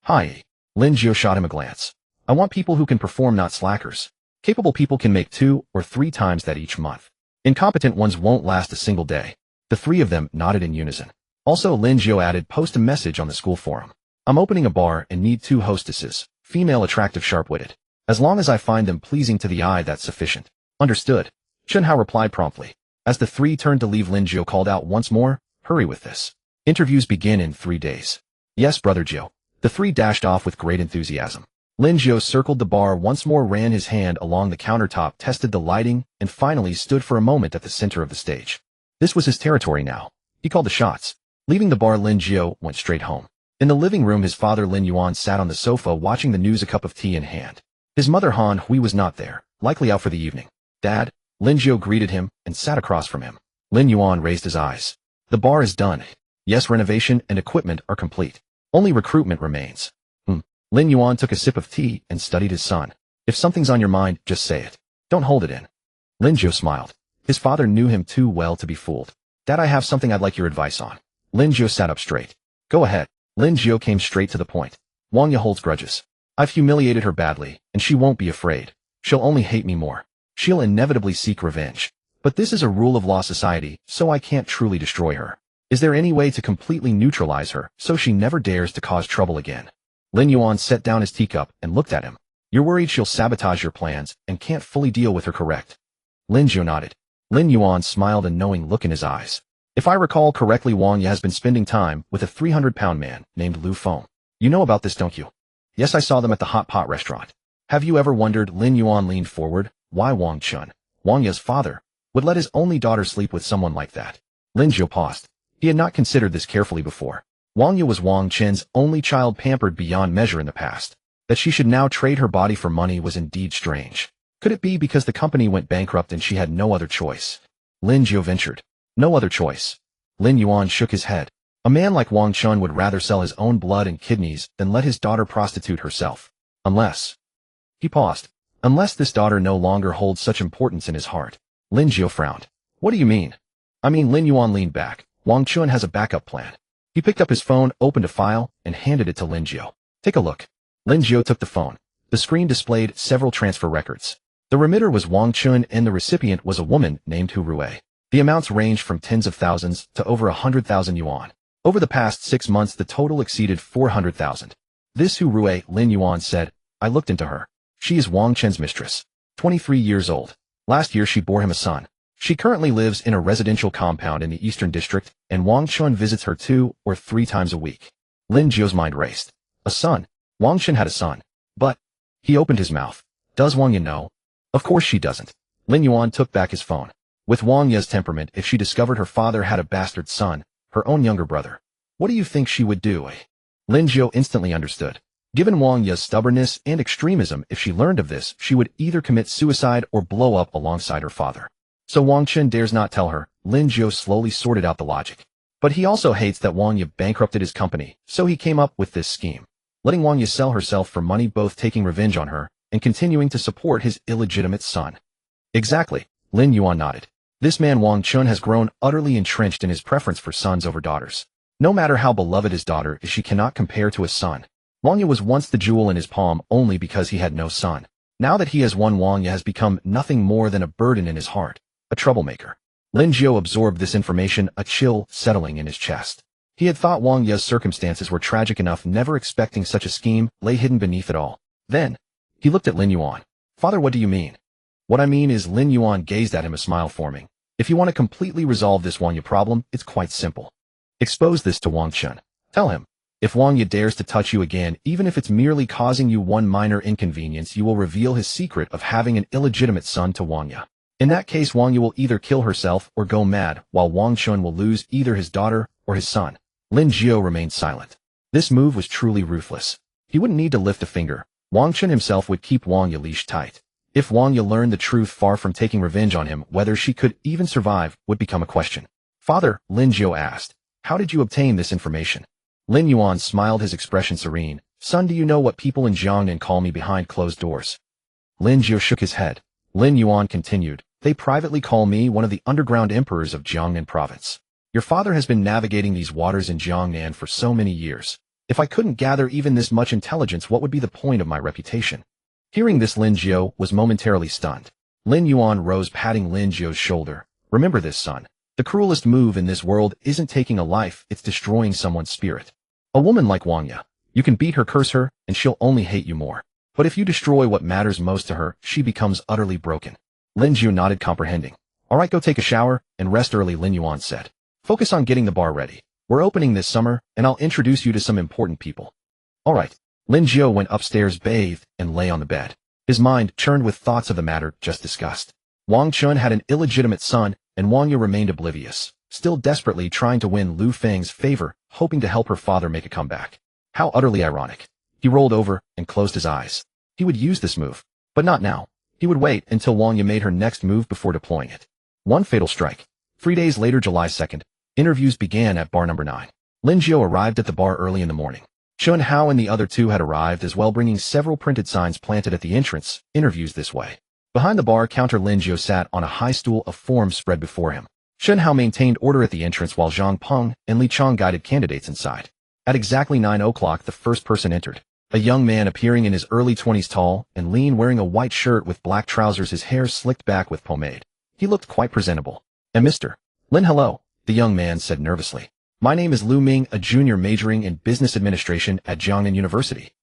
Hi. Lin Jiu shot him a glance. I want people who can perform, not slackers. Capable people can make 2 or 3 times that each month. Incompetent ones won't last a single day. The three of them nodded in unison. Also, Lin Jiu added, post a message on the school forum. I'm opening a bar and need 2 hostesses, female, attractive, sharp-witted. As long as I find them pleasing to the eye, that's sufficient. Understood. Chun Hao replied promptly. As the three turned to leave, Lin Jiu called out once more, hurry with this. Interviews begin in 3 days. Yes, Brother Jiu. The three dashed off with great enthusiasm. Lin Jiu circled the bar once more, ran his hand along the countertop, tested the lighting, and finally stood for a moment at the center of the stage. This was his territory now. He called the shots. Leaving the bar, Lin Jiu went straight home. In the living room, his father Lin Yuan sat on the sofa watching the news, a cup of tea in hand. His mother Han Hui was not there, likely out for the evening. Dad? Lin Jiu greeted him and sat across from him. Lin Yuan raised his eyes. The bar is done. Yes, renovation and equipment are complete. Only recruitment remains. Lin Yuan took a sip of tea and studied his son. If something's on your mind, just say it. Don't hold it in. Lin Jiu smiled. His father knew him too well to be fooled. Dad, I have something I'd like your advice on. Lin Jiu sat up straight. Go ahead. Lin Jiu came straight to the point. Wang Ye holds grudges. I've humiliated her badly, and she won't be afraid. She'll only hate me more. She'll inevitably seek revenge. But this is a rule of law society, so I can't truly destroy her. Is there any way to completely neutralize her, so she never dares to cause trouble again? Lin Yuan set down his teacup and looked at him. You're worried she'll sabotage your plans and can't fully deal with her, correct? Lin Jiu nodded. Lin Yuan smiled, a knowing look in his eyes. If I recall correctly, Wang Ye has been spending time with a 300-pound man named Lu Feng. You know about this, don't you? Yes, I saw them at the hot pot restaurant. Have you ever wondered? Lin Yuan leaned forward. Why Wang Chun, Wang Ye's father, would let his only daughter sleep with someone like that? Lin Jiu paused. He had not considered this carefully before. Wang Ye was Wang Chen's only child, pampered beyond measure in the past. That she should now trade her body for money was indeed strange. Could it be because the company went bankrupt and she had no other choice? Lin Jiu ventured. No other choice. Lin Yuan shook his head. A man like Wang Chun would rather sell his own blood and kidneys than let his daughter prostitute herself. Unless... He paused. Unless this daughter no longer holds such importance in his heart. Lin Jiu frowned. What do you mean? I mean, Lin Yuan leaned back. Wang Chun has a backup plan. He picked up his phone, opened a file, and handed it to Lin Jiu. Take a look. Lin Jiu took the phone. The screen displayed several transfer records. The remitter was Wang Chun and the recipient was a woman named Hu Rui. The amounts ranged from tens of thousands to over 100,000 yuan. Over the past 6 months, the total exceeded 400,000. This Hu Rui, Lin Yuan said, I looked into her. She is Wang Chen's mistress. 23 years old. Last year she bore him a son. She currently lives in a residential compound in the Eastern District, and Wang Chun visits her 2 or 3 times a week. Lin Jiu's mind raced. A son? Wang Chen had a son. But... He opened his mouth. Does Wang Ye know? Of course she doesn't. Lin Yuan took back his phone. With Wang Ye's temperament, if she discovered her father had a bastard son, her own younger brother, what do you think she would do? Lin Jiu instantly understood. Given Wang Ye's stubbornness and extremism, if she learned of this, she would either commit suicide or blow up alongside her father. So Wang Chen dares not tell her. Lin Jiu slowly sorted out the logic. But he also hates that Wang Ye bankrupted his company, so he came up with this scheme. Letting Wang Ye sell herself for money, both taking revenge on her and continuing to support his illegitimate son. Exactly. Lin Yuan nodded. This man Wang Chun has grown utterly entrenched in his preference for sons over daughters. No matter how beloved his daughter is, she cannot compare to his son. Wang Yu was once the jewel in his palm only because he had no son. Now that he has won, Wang Yu has become nothing more than a burden in his heart, a troublemaker. Lin Jiu absorbed this information, a chill settling in his chest. He had thought Wang Yu's circumstances were tragic enough, never expecting such a scheme lay hidden beneath it all. Then, he looked at Lin Yuan. Father, what do you mean? What I mean is, Lin Yuan gazed at him, a smile forming. If you want to completely resolve this Wang Yu problem, it's quite simple. Expose this to Wang Chun. Tell him, if Wang Yu dares to touch you again, even if it's merely causing you one minor inconvenience, you will reveal his secret of having an illegitimate son to Wang Yu. In that case, Wang Yu will either kill herself or go mad, while Wang Chun will lose either his daughter or his son. Lin Jiu remained silent. This move was truly ruthless. He wouldn't need to lift a finger. Wang Chun himself would keep Wang Yu leashed tight. If Wang Yu learned the truth, far from taking revenge on him, whether she could even survive would become a question. Father, Lin Jiu asked, how did you obtain this information? Lin Yuan smiled, his expression serene. Son, do you know what people in Jiangnan call me behind closed doors? Lin Jiu shook his head. Lin Yuan continued, they privately call me one of the underground emperors of Jiangnan province. Your father has been navigating these waters in Jiangnan for so many years. If I couldn't gather even this much intelligence, what would be the point of my reputation? Hearing this, Lin Jiu was momentarily stunned. Lin Yuan rose, patting Lin Jiu's shoulder. Remember this, son. The cruelest move in this world isn't taking a life, it's destroying someone's spirit. A woman like Wang Yu, you can beat her, curse her, and she'll only hate you more. But if you destroy what matters most to her, she becomes utterly broken. Lin Jiu nodded, comprehending. All right, go take a shower and rest early, Lin Yuan said. Focus on getting the bar ready. We're opening this summer, and I'll introduce you to some important people. All right. Lin Jiu went upstairs, bathed, and lay on the bed. His mind churned with thoughts of the matter just discussed. Wang Chun had an illegitimate son, and Wang Yu remained oblivious, still desperately trying to win Lu Feng's favor, hoping to help her father make a comeback. How utterly ironic. He rolled over and closed his eyes. He would use this move, but not now. He would wait until Wang Yu made her next move before deploying it. One fatal strike. 3 days later, July 2nd, interviews began at bar number 9. Lin Jiu arrived at the bar early in the morning. Chun Hao and the other two had arrived as well, bringing several printed signs planted at the entrance, interviews this way. Behind the bar counter, Lin Jiu sat on a high stool, of forms spread before him. Chun Hao maintained order at the entrance while Zhang Peng and Li Chong guided candidates inside. At exactly 9 o'clock, the first person entered. A young man appearing in his early 20s, tall and lean, wearing a white shirt with black trousers, his hair slicked back with pomade. He looked quite presentable. And Mr. Lin, hello, the young man said nervously. My name is Lu Ming, a junior majoring in business administration at Jiangnan University.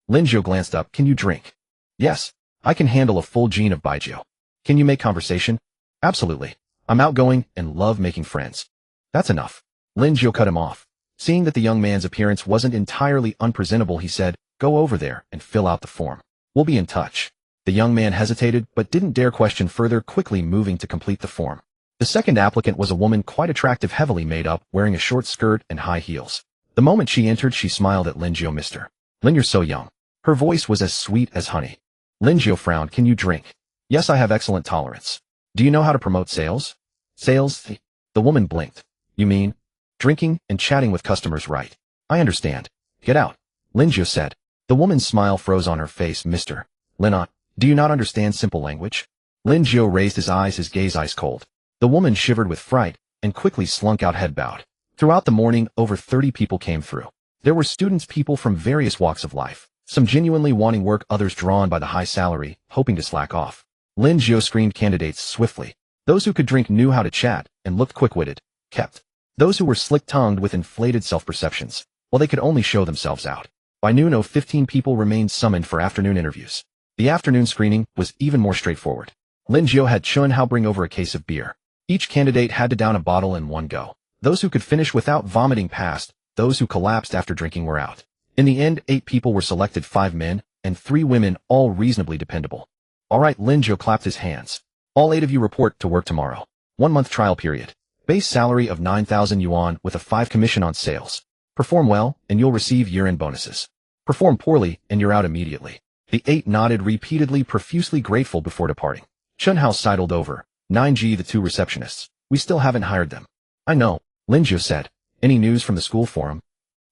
Lin Jiu glanced up. Can you drink? Yes, I can handle a full gene of baijiu. Can you make conversation? Absolutely. I'm outgoing and love making friends. That's enough. Lin Jiu cut him off. Seeing that the young man's appearance wasn't entirely unpresentable, he said, go over there and fill out the form. We'll be in touch. The young man hesitated but didn't dare question further, quickly moving to complete the form. The second applicant was a woman, quite attractive, heavily made up, wearing a short skirt and high heels. The moment she entered, she smiled at Lin Jiu. Mr. Lin, you're so young. Her voice was as sweet as honey. Lin Jiu frowned. Can you drink? Yes, I have excellent tolerance. Do you know how to promote sales? Sales? The woman blinked. You mean drinking and chatting with customers, right? I understand. Get out, Lin Jiu said. The woman's smile froze on her face. Mr. Lin, do you not understand simple language? Lin Jiu raised his eyes, his gaze ice cold. The woman shivered with fright and quickly slunk out, head bowed. Throughout the morning, over 30 people came through. There were students, people from various walks of life, some genuinely wanting work, others drawn by the high salary, hoping to slack off. Lin Jiu screened candidates swiftly. Those who could drink, knew how to chat, and looked quick-witted, kept. Those who were slick-tongued with inflated self-perceptions, well, they could only show themselves out. By noon, 15 people remained summoned for afternoon interviews. The afternoon screening was even more straightforward. Lin Jiu had Chun Hao bring over a case of beer. Each candidate had to down a bottle in one go. Those who could finish without vomiting passed, those who collapsed after drinking were out. In the end, 8 people were selected, 5 men and 3 women, all reasonably dependable. All right, Lin Jiu clapped his hands. All 8 of you report to work tomorrow. 1-month trial period. Base salary of 9,000 yuan with a 5 commission on sales. Perform well, and you'll receive year-end bonuses. Perform poorly, and you're out immediately. The 8 nodded repeatedly, profusely grateful before departing. Chun Hao sidled over. 9G, the 2 receptionists. We still haven't hired them. I know, Lin Jiu said. Any news from the school forum?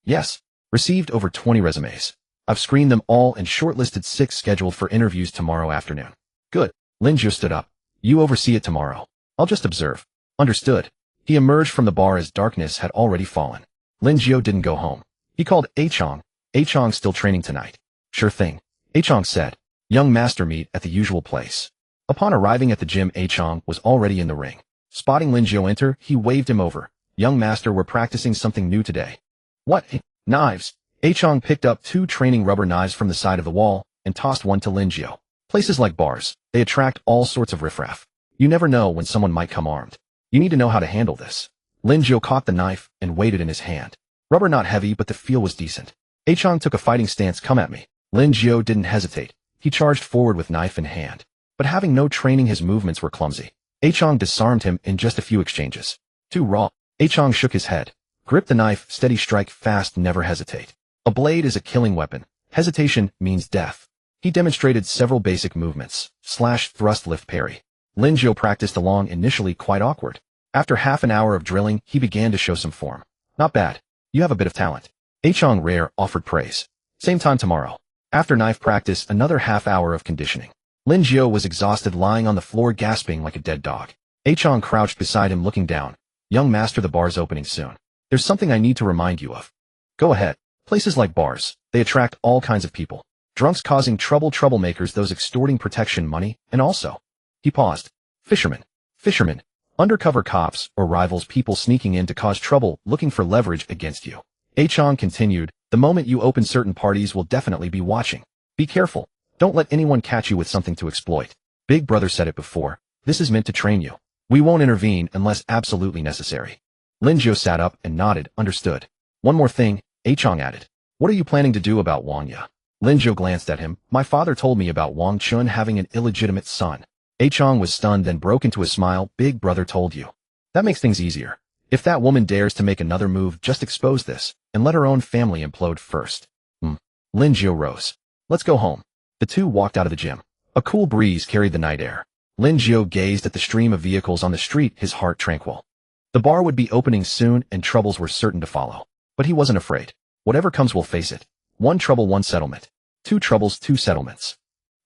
Yes. Received over 20 resumes. I've screened them all and shortlisted 6 scheduled for interviews tomorrow afternoon. Good. Lin Jiu stood up. You oversee it tomorrow. I'll just observe. Understood. He emerged from the bar as darkness had already fallen. Lin Jiu didn't go home. He called A-Chong. A-Chong still training tonight. Sure thing. A-Chong said. Young master meet at the usual place. Upon arriving at the gym, A-Chong was already in the ring. Spotting Lin Jiu enter, he waved him over. Young master, we're practicing something new today. What? Knives. A-Chong picked up 2 training rubber knives from the side of the wall and tossed one to Lin Jiu. Places like bars, they attract all sorts of riffraff. You never know when someone might come armed. You need to know how to handle this. Lin Jiu caught the knife and weighed it in his hand. Rubber not heavy, but the feel was decent. A-Chong took a fighting stance. Come at me. Lin Jiu didn't hesitate. He charged forward with knife in hand. But having no training, his movements were clumsy. A-Chong disarmed him in just a few exchanges. Too raw. A-Chong shook his head. Grip the knife, steady strike, fast, never hesitate. A blade is a killing weapon. Hesitation means death. He demonstrated several basic movements. Slash, thrust, lift, parry. Lin Jiu practiced along, initially quite awkward. After half an hour of drilling, he began to show some form. Not bad. You have a bit of talent. A-Chong Rare offered praise. Same time tomorrow. After knife practice, another half hour of conditioning. Lin Jiu was exhausted, lying on the floor gasping like a dead dog. A-Chong crouched beside him looking down. Young master, the bar's opening soon. There's something I need to remind you of. Go ahead. Places like bars, they attract all kinds of people. Drunks causing trouble, troublemakers, those extorting protection money, and also. He paused. Fishermen, undercover cops or rivals, people sneaking in to cause trouble, looking for leverage against you. A-Chong continued, the moment you open, certain parties will definitely be watching. Be careful. Don't let anyone catch you with something to exploit. Big brother said it before. This is meant to train you. We won't intervene unless absolutely necessary. Lin Jiu sat up and nodded. Understood. One more thing, A-Chong added. What are you planning to do about Wang Ya? Lin Jiu glanced at him. My father told me about Wang Chun having an illegitimate son. A-Chong was stunned, then broke into a smile. Big brother told you. That makes things easier. If that woman dares to make another move, just expose this, and let her own family implode first. Lin Jiu rose. Let's go home. The two walked out of the gym. A cool breeze carried the night air. Lin Jiu gazed at the stream of vehicles on the street, his heart tranquil. The bar would be opening soon, and troubles were certain to follow. But he wasn't afraid. Whatever comes, we'll face it. 1 trouble, 1 settlement. 2 troubles, 2 settlements.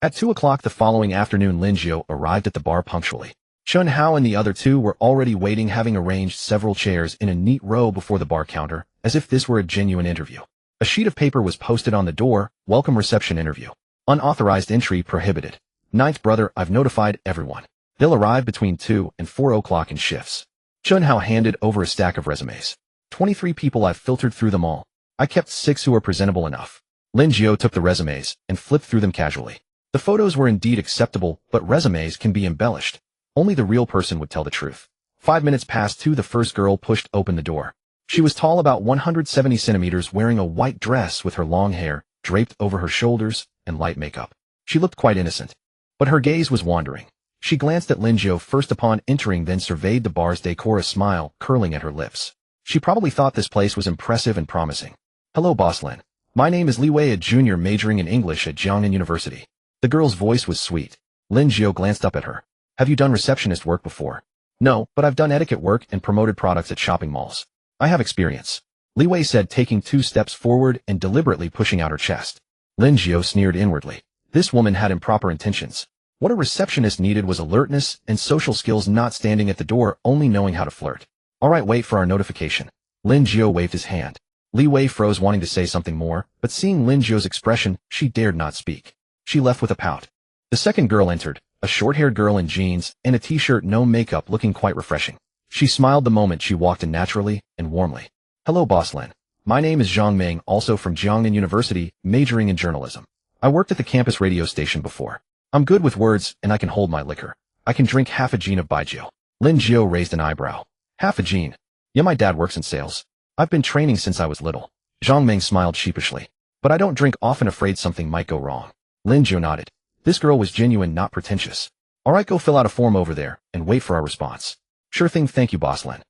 At 2 o'clock the following afternoon, Lin Jiu arrived at the bar punctually. Chun Hao and the other 2 were already waiting, having arranged several chairs in a neat row before the bar counter, as if this were a genuine interview. A sheet of paper was posted on the door. Welcome reception interview. Unauthorized entry prohibited. Ninth brother, I've notified everyone. They'll arrive between 2 and 4 o'clock in shifts. Chun Hao handed over a stack of resumes. 23 people, I've filtered through them all. I kept 6 who were presentable enough. Lin Jiu took the resumes and flipped through them casually. The photos were indeed acceptable, but resumes can be embellished. Only the real person would tell the truth. 5 minutes past 2, the first girl pushed open the door. She was tall, about 170 centimeters, wearing a white dress with her long hair draped over her shoulders and light makeup. She looked quite innocent. But her gaze was wandering. She glanced at Lin Jiu first upon entering, then surveyed the bar's decor, a smile curling at her lips. She probably thought this place was impressive and promising. Hello, Boss Lin. My name is Li Wei, a junior majoring in English at Jiangnan University. The girl's voice was sweet. Lin Jiu glanced up at her. Have you done receptionist work before? No, but I've done etiquette work and promoted products at shopping malls. I have experience. Li Wei said, taking 2 steps forward and deliberately pushing out her chest. Lin Jiu sneered inwardly. This woman had improper intentions. What a receptionist needed was alertness and social skills, not standing at the door, only knowing how to flirt. All right, wait for our notification. Lin Jiu waved his hand. Li Wei froze, wanting to say something more, but seeing Lin Jiu's expression, she dared not speak. She left with a pout. The second girl entered, a short-haired girl in jeans and a t-shirt, no makeup, looking quite refreshing. She smiled the moment she walked in, naturally and warmly. Hello, Boss Lin. My name is Zhang Meng, also from Jiangnan University, majoring in journalism. I worked at the campus radio station before. I'm good with words, and I can hold my liquor. I can drink half a jean of baijiu. Lin Jiu raised an eyebrow. Half a jean? Yeah, my dad works in sales. I've been training since I was little. Zhang Meng smiled sheepishly. But I don't drink often, afraid something might go wrong. Lin Jiu nodded. This girl was genuine, not pretentious. All right, go fill out a form over there, and wait for our response. Sure thing, thank you, Boss Lin.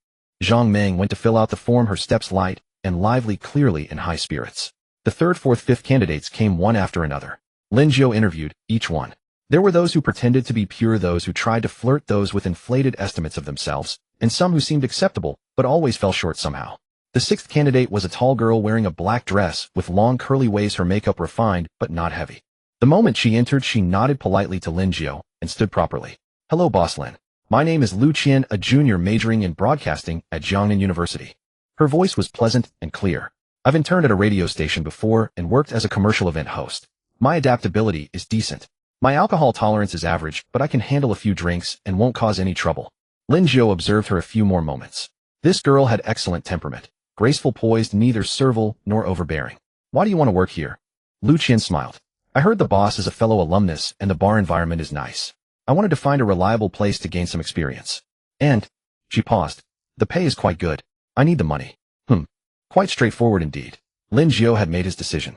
Zhang Meng went to fill out the form, her steps light and lively, clearly in high spirits. The 3rd, 4th, 5th candidates came one after another. Lin Jiu interviewed each one. There were those who pretended to be pure, those who tried to flirt, those with inflated estimates of themselves, and some who seemed acceptable, but always fell short somehow. The 6th candidate was a tall girl wearing a black dress with long curly waves, her makeup refined but not heavy. The moment she entered, she nodded politely to Lin Jiu and stood properly. Hello, Boss Lin. My name is Lu Qian, a junior majoring in broadcasting at Jiangnan University. Her voice was pleasant and clear. I've interned at a radio station before and worked as a commercial event host. My adaptability is decent. My alcohol tolerance is average, but I can handle a few drinks and won't cause any trouble. Lin Jiu observed her a few more moments. This girl had excellent temperament, graceful, poised, neither servile nor overbearing. Why do you want to work here? Lu Qian smiled. I heard the boss is a fellow alumnus and the bar environment is nice. I wanted to find a reliable place to gain some experience. And, she paused, the pay is quite good. I need the money. Quite straightforward indeed. Lin Jiu had made his decision.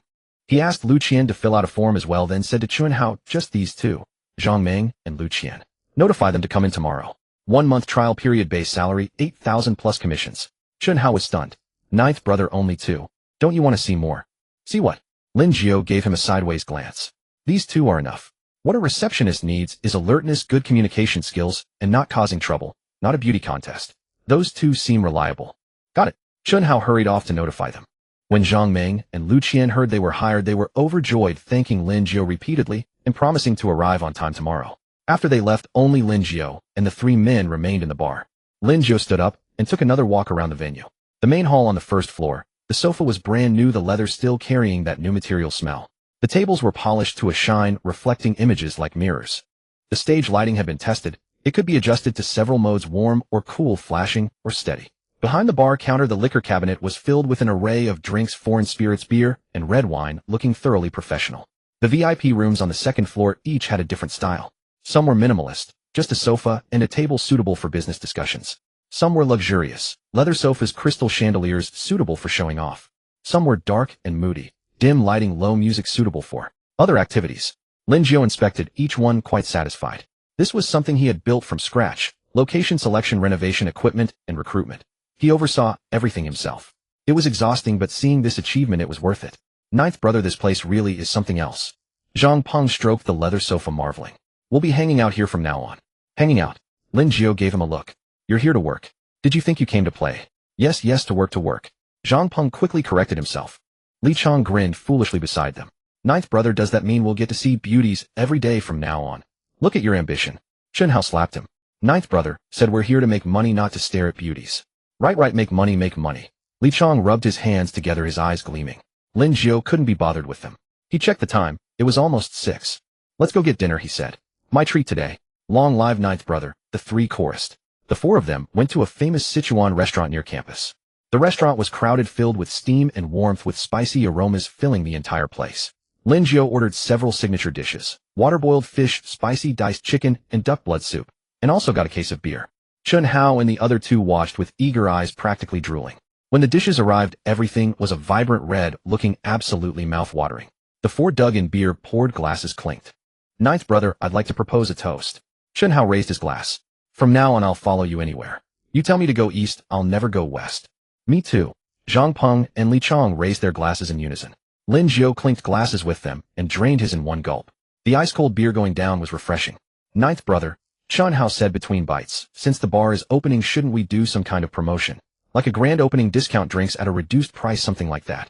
He asked Lu Qian to fill out a form as well, then said to Chunhao, just these two, Zhang Meng and Lu Qian. Notify them to come in tomorrow. 1 month trial period, base salary, 8,000 plus commissions. Chunhao was stunned. Ninth brother, only 2. Don't you want to see more? See what? Lin Jiu gave him a sideways glance. These 2 are enough. What a receptionist needs is alertness, good communication skills, and not causing trouble, not a beauty contest. Those 2 seem reliable. Got it. Chunhao hurried off to notify them. When Zhang Meng and Lu Qian heard they were hired, they were overjoyed, thanking Lin Jiu repeatedly and promising to arrive on time tomorrow. After they left, only Lin Jiu and the 3 men remained in the bar. Lin Jiu stood up and took another walk around the venue. The main hall on the first floor, the sofa was brand new, the leather still carrying that new material smell. The tables were polished to a shine, reflecting images like mirrors. The stage lighting had been tested. It could be adjusted to several modes: warm or cool, flashing or steady. Behind the bar counter, the liquor cabinet was filled with an array of drinks, foreign spirits, beer, and red wine, looking thoroughly professional. The VIP rooms on the second floor each had a different style. Some were minimalist, just a sofa and a table suitable for business discussions. Some were luxurious, leather sofas, crystal chandeliers suitable for showing off. Some were dark and moody, dim lighting, low music suitable for other activities. Lin Jiu inspected each one, quite satisfied. This was something he had built from scratch: location selection, renovation, equipment, and recruitment. He oversaw everything himself. It was exhausting, but seeing this achievement, it was worth it. Ninth brother, this place really is something else. Zhang Peng stroked the leather sofa, marveling. We'll be hanging out here from now on. Hanging out? Lin Jiu gave him a look. You're here to work. Did you think you came to play? Yes, to work, to work. Zhang Peng quickly corrected himself. Li Chong grinned foolishly beside them. Ninth brother, does that mean we'll get to see beauties every day from now on? Look at your ambition. Chunhao slapped him. Ninth brother said, we're here to make money, not to stare at beauties. Right, make money, make money. Li Chong rubbed his hands together, his eyes gleaming. Lin Jiu couldn't be bothered with them. He checked the time. It was almost 6. Let's go get dinner, he said. My treat today. Long live Ninth brother, the 3 chorused. The 4 of them went to a famous Sichuan restaurant near campus. The restaurant was crowded, filled with steam and warmth, with spicy aromas filling the entire place. Lin Jiu ordered several signature dishes: water-boiled fish, spicy diced chicken, and duck blood soup, and also got a case of beer. Chunhao and the other 2 watched with eager eyes, practically drooling. When the dishes arrived, everything was a vibrant red, looking absolutely mouth-watering. The 4 dug in beer, poured, glasses clinked. Ninth brother, I'd like to propose a toast. Chunhao raised his glass. From now on, I'll follow you anywhere. You tell me to go east, I'll never go west. Me too. Zhang Peng and Li Chong raised their glasses in unison. Lin Jiu clinked glasses with them and drained his in one gulp. The ice-cold beer going down was refreshing. Ninth brother, Chunhao said between bites, since the bar is opening, shouldn't we do some kind of promotion? Like a grand opening, discount drinks at a reduced price, something like that.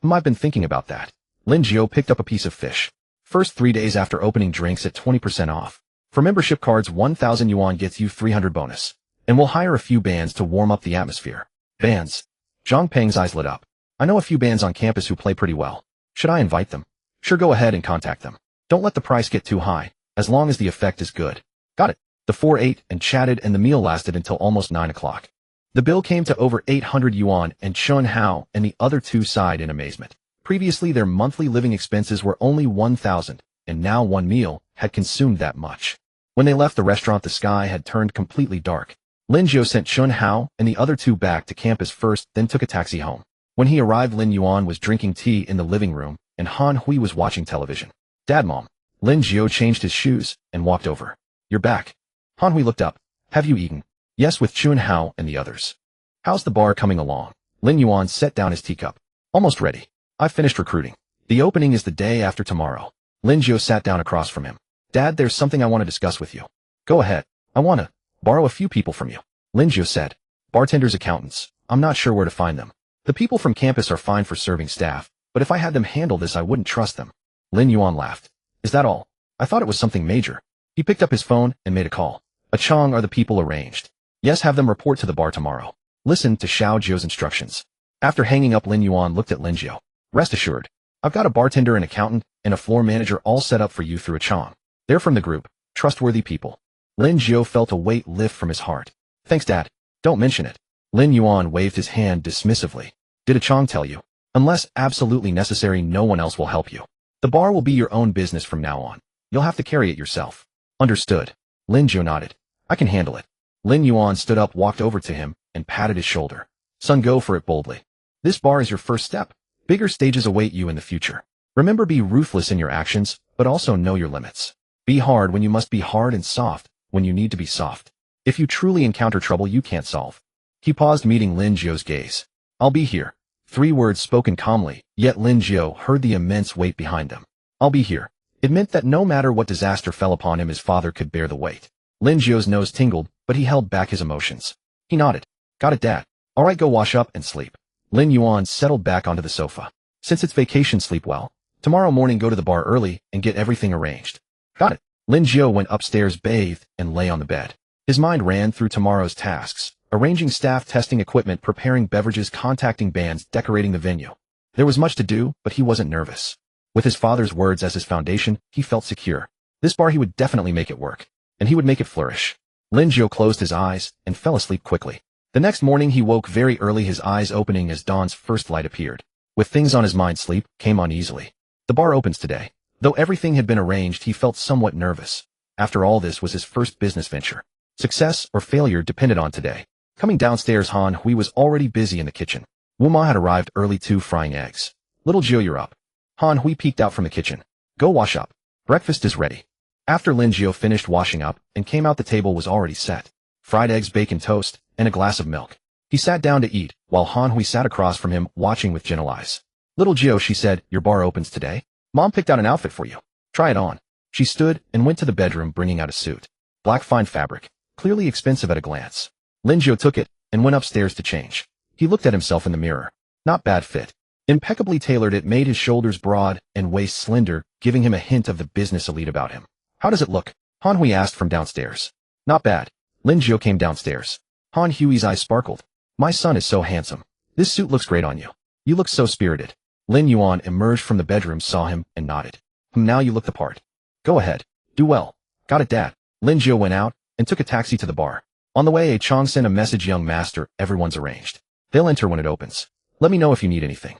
I've been thinking about that. Lin Jiu picked up a piece of fish. First 3 days after opening, drinks at 20% off. For membership cards, 1,000 yuan gets you 300 bonus. And we'll hire a few bands to warm up the atmosphere. Bands? Zhang Peng's eyes lit up. I know a few bands on campus who play pretty well. Should I invite them? Sure, go ahead and contact them. Don't let the price get too high, as long as the effect is good. Got it. The 4 ate and chatted, and the meal lasted until almost 9 o'clock. The bill came to over 800 yuan, and Chunhao and the other 2 sighed in amazement. Previously, their monthly living expenses were only 1,000, and now one meal had consumed that much. When they left the restaurant, the sky had turned completely dark. Lin Jiu sent Chunhao and the other 2 back to campus first, then took a taxi home. When he arrived, Lin Yuan was drinking tea in the living room, and Han Hui was watching television. Dad, Mom. Lin Jiu changed his shoes and walked over. You're back. Han Hui looked up. Have you eaten? Yes, with Chunhao and the others. How's the bar coming along? Lin Yuan set down his teacup. Almost ready. I've finished recruiting. The opening is the day after tomorrow. Lin Jiu sat down across from him. Dad, there's something I want to discuss with you. Go ahead. I want to borrow a few people from you. Lin Jiu said. Bartenders, accountants. I'm not sure where to find them. The people from campus are fine for serving staff, but if I had them handle this, I wouldn't trust them. Lin Yuan laughed. Is that all? I thought it was something major. He picked up his phone and made a call. A Chong are the people arranged. Yes, have them report to the bar tomorrow. Listen to Xiao Jiu's instructions. After hanging up, Lin Yuan looked at Lin Jiu. Rest assured, I've got a bartender, an accountant, and a floor manager all set up for you through a Chong. They're from the group, trustworthy people. Lin Jiu felt a weight lift from his heart. Thanks, Dad. Don't mention it. Lin Yuan waved his hand dismissively. Did a Chong tell you? Unless absolutely necessary, no one else will help you. The bar will be your own business from now on. You'll have to carry it yourself. Understood. Lin Jiu nodded. I can handle it. Lin Yuan stood up, walked over to him, and patted his shoulder. Son, go for it boldly. This bar is your first step. Bigger stages await you in the future. Remember, be ruthless in your actions, but also know your limits. Be hard when you must be hard and soft when you need to be soft. If you truly encounter trouble you can't solve. He paused, meeting Lin Jiu's gaze. I'll be here. 3 words spoken calmly, yet Lin Jiu heard the immense weight behind them. I'll be here. It meant that no matter what disaster fell upon him, his father could bear the weight. Lin Jiu's nose tingled, but he held back his emotions. He nodded. Got it, Dad. All right, go wash up and sleep. Lin Yuan settled back onto the sofa. Since it's vacation, sleep well. Tomorrow morning go to the bar early and get everything arranged. Got it. Lin Jiu went upstairs, bathed, and lay on the bed. His mind ran through tomorrow's tasks, arranging staff, testing equipment, preparing beverages, contacting bands, decorating the venue. There was much to do, but he wasn't nervous. With his father's words as his foundation, he felt secure. This bar, he would definitely make it work, and he would make it flourish. Lin Jiu closed his eyes and fell asleep quickly. The next morning he woke very early, his eyes opening as dawn's first light appeared. With things on his mind, sleep came on easily. The bar opens today. Though everything had been arranged, he felt somewhat nervous. After all, this was his first business venture. Success or failure depended on today. Coming downstairs, Han Hui was already busy in the kitchen. Wu Ma had arrived early too, frying eggs. Little Jiu, you're up. Han Hui peeked out from the kitchen. Go wash up. Breakfast is ready. After Lin Jiu finished washing up and came out, the table was already set. Fried eggs, bacon toast, and a glass of milk. He sat down to eat, while Han Hui sat across from him, watching with gentle eyes. Little Jiu, she said, your bar opens today? Mom picked out an outfit for you. Try it on. She stood and went to the bedroom, bringing out a suit. Black fine fabric, clearly expensive at a glance. Lin Jiu took it and went upstairs to change. He looked at himself in the mirror. Not bad fit. Impeccably tailored, it made his shoulders broad and waist slender, giving him a hint of the business elite about him. How does it look? Han Hui asked from downstairs. Not bad. Lin Jiu came downstairs. Han Hui's eyes sparkled. My son is so handsome. This suit looks great on you. You look so spirited. Lin Yuan emerged from the bedroom, saw him, and nodded. Now you look the part. Go ahead. Do well. Got it, Dad. Lin Jiu went out and took a taxi to the bar. On the way, a Chong sent a message, young master, everyone's arranged. They'll enter when it opens. Let me know if you need anything.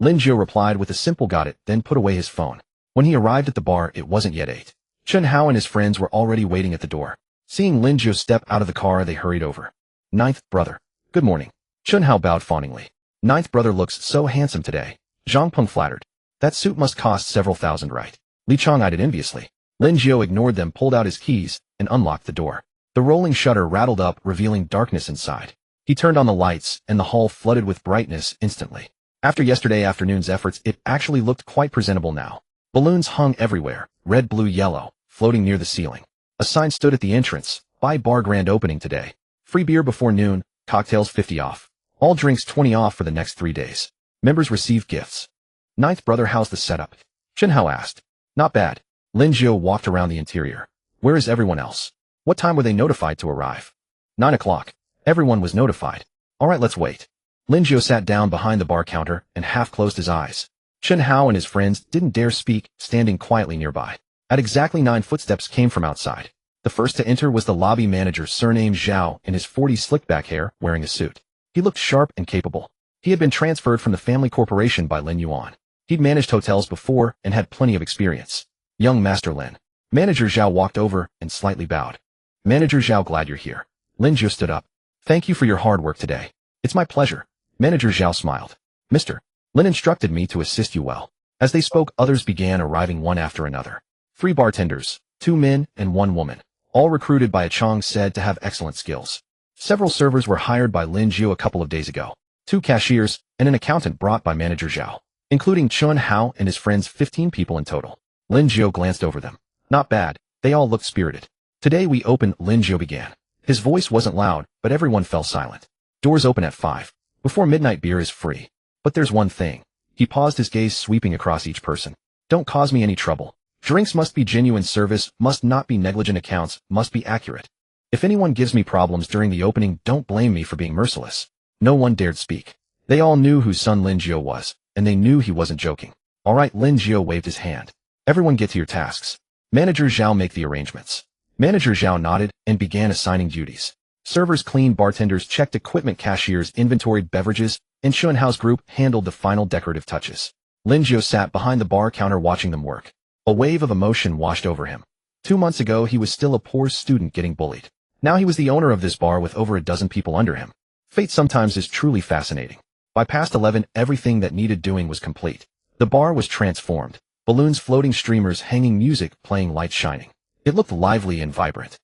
Lin Jiu replied with a simple got it, then put away his phone. When he arrived at the bar, it wasn't yet 8. Chun Hao and his friends were already waiting at the door. Seeing Lin Jiu step out of the car, they hurried over. Ninth brother. Good morning. Chun Hao bowed fawningly. Ninth brother looks so handsome today. Zhang Peng flattered. That suit must cost several thousand, right? Li Chong eyed it enviously. Lin Jiu ignored them, pulled out his keys, and unlocked the door. The rolling shutter rattled up, revealing darkness inside. He turned on the lights, and the hall flooded with brightness instantly. After yesterday afternoon's efforts, it actually looked quite presentable now. Balloons hung everywhere, red, blue, yellow, floating near the ceiling. A sign stood at the entrance, Buy bar grand opening today. Free beer before noon, cocktails 50 off. All drinks 20 off for the next 3 days. Members receive gifts. Ninth brother, how's the setup? Chen Hao asked. Not bad. Lin Jiu walked around the interior. Where is everyone else? What time were they notified to arrive? 9 o'clock. Everyone was notified. All right, let's wait. Lin Jiu sat down behind the bar counter and half closed his eyes. Chen Hao and his friends didn't dare speak, standing quietly nearby. At exactly 9, footsteps came from outside. The first to enter was the lobby manager, surnamed Zhao, in his 40s slick-back hair, wearing a suit. He looked sharp and capable. He had been transferred from the family corporation by Lin Yuan. He'd managed hotels before and had plenty of experience. Young Master Lin. Manager Zhao walked over and slightly bowed. Manager Zhao, glad you're here. Lin Jiu stood up. Thank you for your hard work today. It's my pleasure. Manager Zhao smiled. Mr. Lin instructed me to assist you well. As they spoke, others began arriving one after another. 3 bartenders, 2 men and 1 woman, all recruited by a Chong said to have excellent skills. Several servers were hired by Lin Jiu a couple of days ago. 2 cashiers and an accountant brought by Manager Zhao, including Chun Hao and his friends, 15 people in total. Lin Jiu glanced over them. Not bad. They all looked spirited. Today we open, Lin Jiu began. His voice wasn't loud, but everyone fell silent. Doors open at 5. Before midnight, beer is free. But there's one thing. He paused, his gaze sweeping across each person. Don't cause me any trouble. Drinks must be genuine, service must not be negligent, accounts must be accurate. If anyone gives me problems during the opening, don't blame me for being merciless. No one dared speak. They all knew whose son Lin Jiu was, and they knew he wasn't joking. All right, Lin Jiu waved his hand. Everyone get to your tasks. Manager Zhao make the arrangements. Manager Zhao nodded and began assigning duties. Servers cleaned, bartenders checked equipment, cashiers inventoried beverages, and Shunhao's group handled the final decorative touches. Lin Jiu sat behind the bar counter watching them work. A wave of emotion washed over him. 2 months ago he was still a poor student getting bullied. Now he was the owner of this bar with over a dozen people under him. Fate sometimes is truly fascinating. By past 11, everything that needed doing was complete. The bar was transformed. Balloons floating, streamers hanging, music playing, lights shining. It looked lively and vibrant.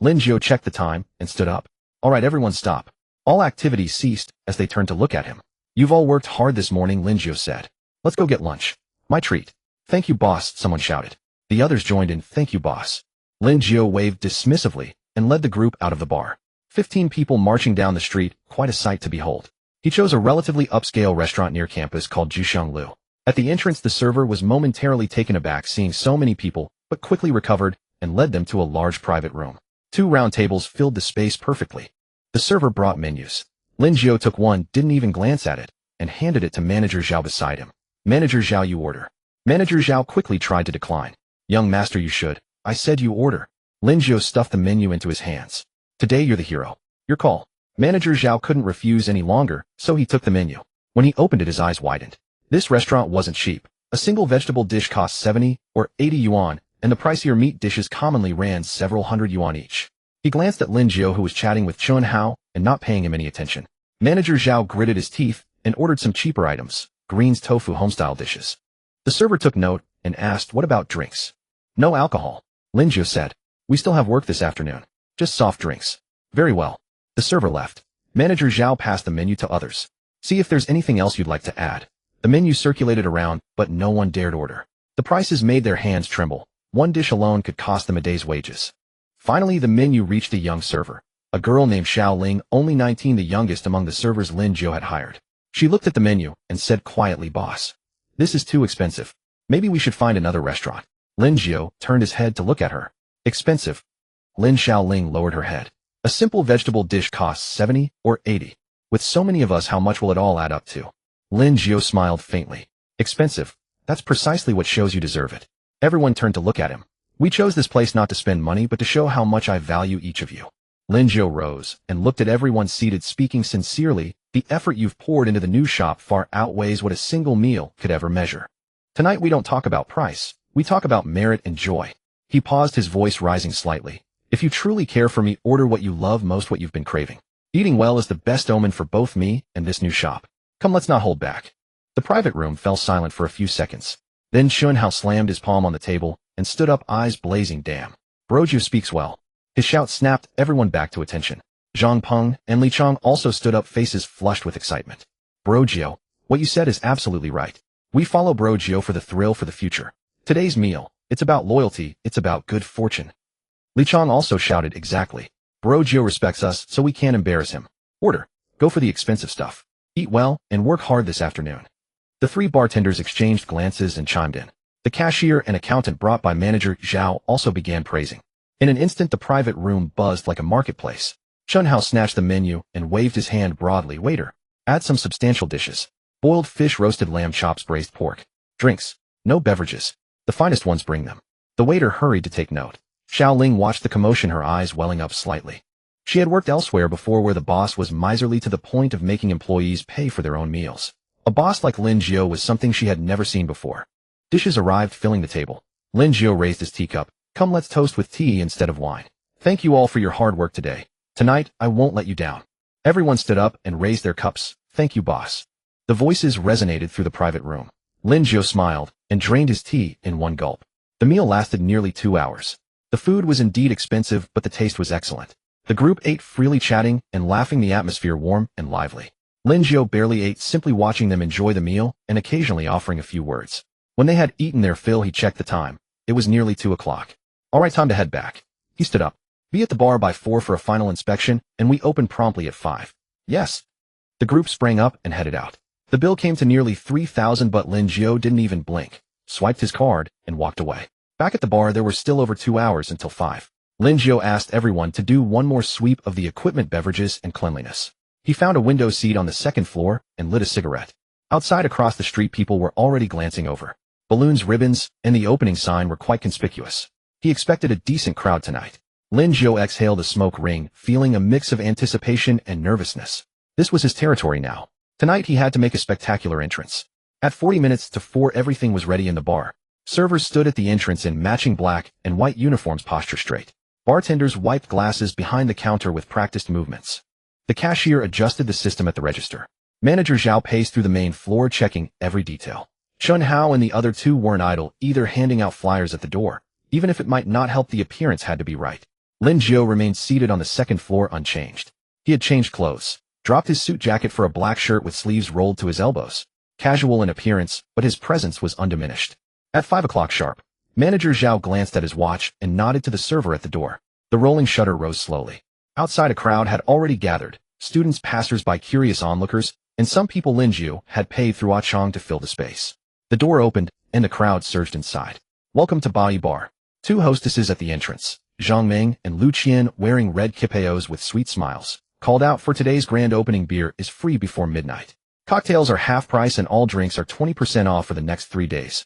Lin Jiu checked the time and stood up. All right, everyone stop. All activity ceased as they turned to look at him. You've all worked hard this morning, Lin Jiu said. Let's go get lunch. My treat. Thank you, boss, someone shouted. The others joined in, thank you, boss. Lin Jiu waved dismissively and led the group out of the bar. 15 people marching down the street, quite a sight to behold. He chose a relatively upscale restaurant near campus called Juxianglu. At the entrance, the server was momentarily taken aback seeing so many people, but quickly recovered and led them to a large private room. 2 round tables filled the space perfectly. The server brought menus. Lin Jiu took one, didn't even glance at it, and handed it to Manager Zhao beside him. Manager Zhao, you order. Manager Zhao quickly tried to decline. Young master, you should. I said you order. Lin Jiu stuffed the menu into his hands. Today you're the hero. Your call. Manager Zhao couldn't refuse any longer, so he took the menu. When he opened it, his eyes widened. This restaurant wasn't cheap. A single vegetable dish cost 70 or 80 yuan, and the pricier meat dishes commonly ran several hundred yuan each. He glanced at Lin Jiu, who was chatting with Chunhao and not paying him any attention. Manager Zhao gritted his teeth and ordered some cheaper items, greens, tofu, homestyle dishes. The server took note and asked, what about drinks? No alcohol. Lin Jiu said. We still have work this afternoon. Just soft drinks. Very well. The server left. Manager Zhao passed the menu to others. See if there's anything else you'd like to add. The menu circulated around, but no one dared order. The prices made their hands tremble. One dish alone could cost them a day's wages. Finally, the menu reached a young server. A girl named Xiao Ling, only 19, the youngest among the servers Lin Jiu had hired. She looked at the menu and said quietly, boss, this is too expensive. Maybe we should find another restaurant. Lin Jiu turned his head to look at her. Expensive. Xiao Ling lowered her head. A simple vegetable dish costs 70 or 80. With so many of us, how much will it all add up to? Lin Jiu smiled faintly. Expensive. That's precisely what shows you deserve it. Everyone turned to look at him. We chose this place not to spend money, but to show how much I value each of you. Lin Jiu rose and looked at everyone seated, speaking sincerely. The effort you've poured into the new shop far outweighs what a single meal could ever measure. Tonight we don't talk about price. We talk about merit and joy. He paused, his voice rising slightly. If you truly care for me, order what you love most, what you've been craving. Eating well is the best omen for both me and this new shop. Come, let's not hold back. The private room fell silent for a few seconds. Then Chunhao slammed his palm on the table and stood up, eyes blazing. Damn. Broju speaks well. His shout snapped everyone back to attention. Zhang Peng and Li Chong also stood up, faces flushed with excitement. Broju, what you said is absolutely right. We follow Broju for the thrill, for the future. Today's meal, it's about loyalty, it's about good fortune. Li Chong also shouted, exactly. Broju respects us, so we can't embarrass him. Order. Go for the expensive stuff. Eat well and work hard this afternoon. The 3 bartenders exchanged glances and chimed in. The cashier and accountant brought by Manager Zhao also began praising. In an instant, the private room buzzed like a marketplace. Chunhao snatched the menu and waved his hand broadly. Waiter, add some substantial dishes. Boiled fish, roasted lamb chops, braised pork. Drinks. No beverages. The finest ones, bring them. The waiter hurried to take note. Xiao Ling watched the commotion, her eyes welling up slightly. She had worked elsewhere before, where the boss was miserly to the point of making employees pay for their own meals. A boss like Lin Jiu was something she had never seen before. Dishes arrived, filling the table. Lin Jiu raised his teacup. Come, let's toast with tea instead of wine. Thank you all for your hard work today. Tonight, I won't let you down. Everyone stood up and raised their cups. Thank you, boss. The voices resonated through the private room. Lin Jiu smiled and drained his tea in one gulp. The meal lasted nearly 2 hours. The food was indeed expensive, but the taste was excellent. The group ate freely, chatting and laughing, the atmosphere warm and lively. Lin Jiu barely ate, simply watching them enjoy the meal and occasionally offering a few words. When they had eaten their fill, he checked the time. It was nearly 2 o'clock. All right, time to head back. He stood up. Be at the bar by 4 for a final inspection, and we open promptly at 5. Yes. The group sprang up and headed out. The bill came to nearly 3,000, but Lin Jiu didn't even blink, swiped his card, and walked away. Back at the bar, there were still over 2 hours until 5. Lin Jiu asked everyone to do one more sweep of the equipment, beverages, and cleanliness. He found a window seat on the second floor and lit a cigarette. Outside across the street, people were already glancing over. Balloons, ribbons, and the opening sign were quite conspicuous. He expected a decent crowd tonight. Lin Jiu exhaled a smoke ring, feeling a mix of anticipation and nervousness. This was his territory now. Tonight he had to make a spectacular entrance. At 40 minutes to 4 everything was ready in the bar. Servers stood at the entrance in matching black and white uniforms, posture straight. Bartenders wiped glasses behind the counter with practiced movements. The cashier adjusted the system at the register. Manager Zhao paced through the main floor, checking every detail. Chun Hao and the other two weren't idle, either handing out flyers at the door. Even if it might not help, the appearance had to be right. Lin Jiu remained seated on the second floor unchanged. He had changed clothes, dropped his suit jacket for a black shirt with sleeves rolled to his elbows. Casual in appearance, but his presence was undiminished. At 5 o'clock sharp, Manager Zhao glanced at his watch and nodded to the server at the door. The rolling shutter rose slowly. Outside a crowd had already gathered, students, passers-by, curious onlookers, and some people. Lin Jiu had paid through Chong to fill the space. The door opened, and the crowd surged inside. Welcome to Bai Bar. Two hostesses at the entrance, Zhang Ming and Lu Qian, wearing red kipayos with sweet smiles, called out, for today's grand opening, beer is free before midnight. Cocktails are half price and all drinks are 20% off for the next 3 days.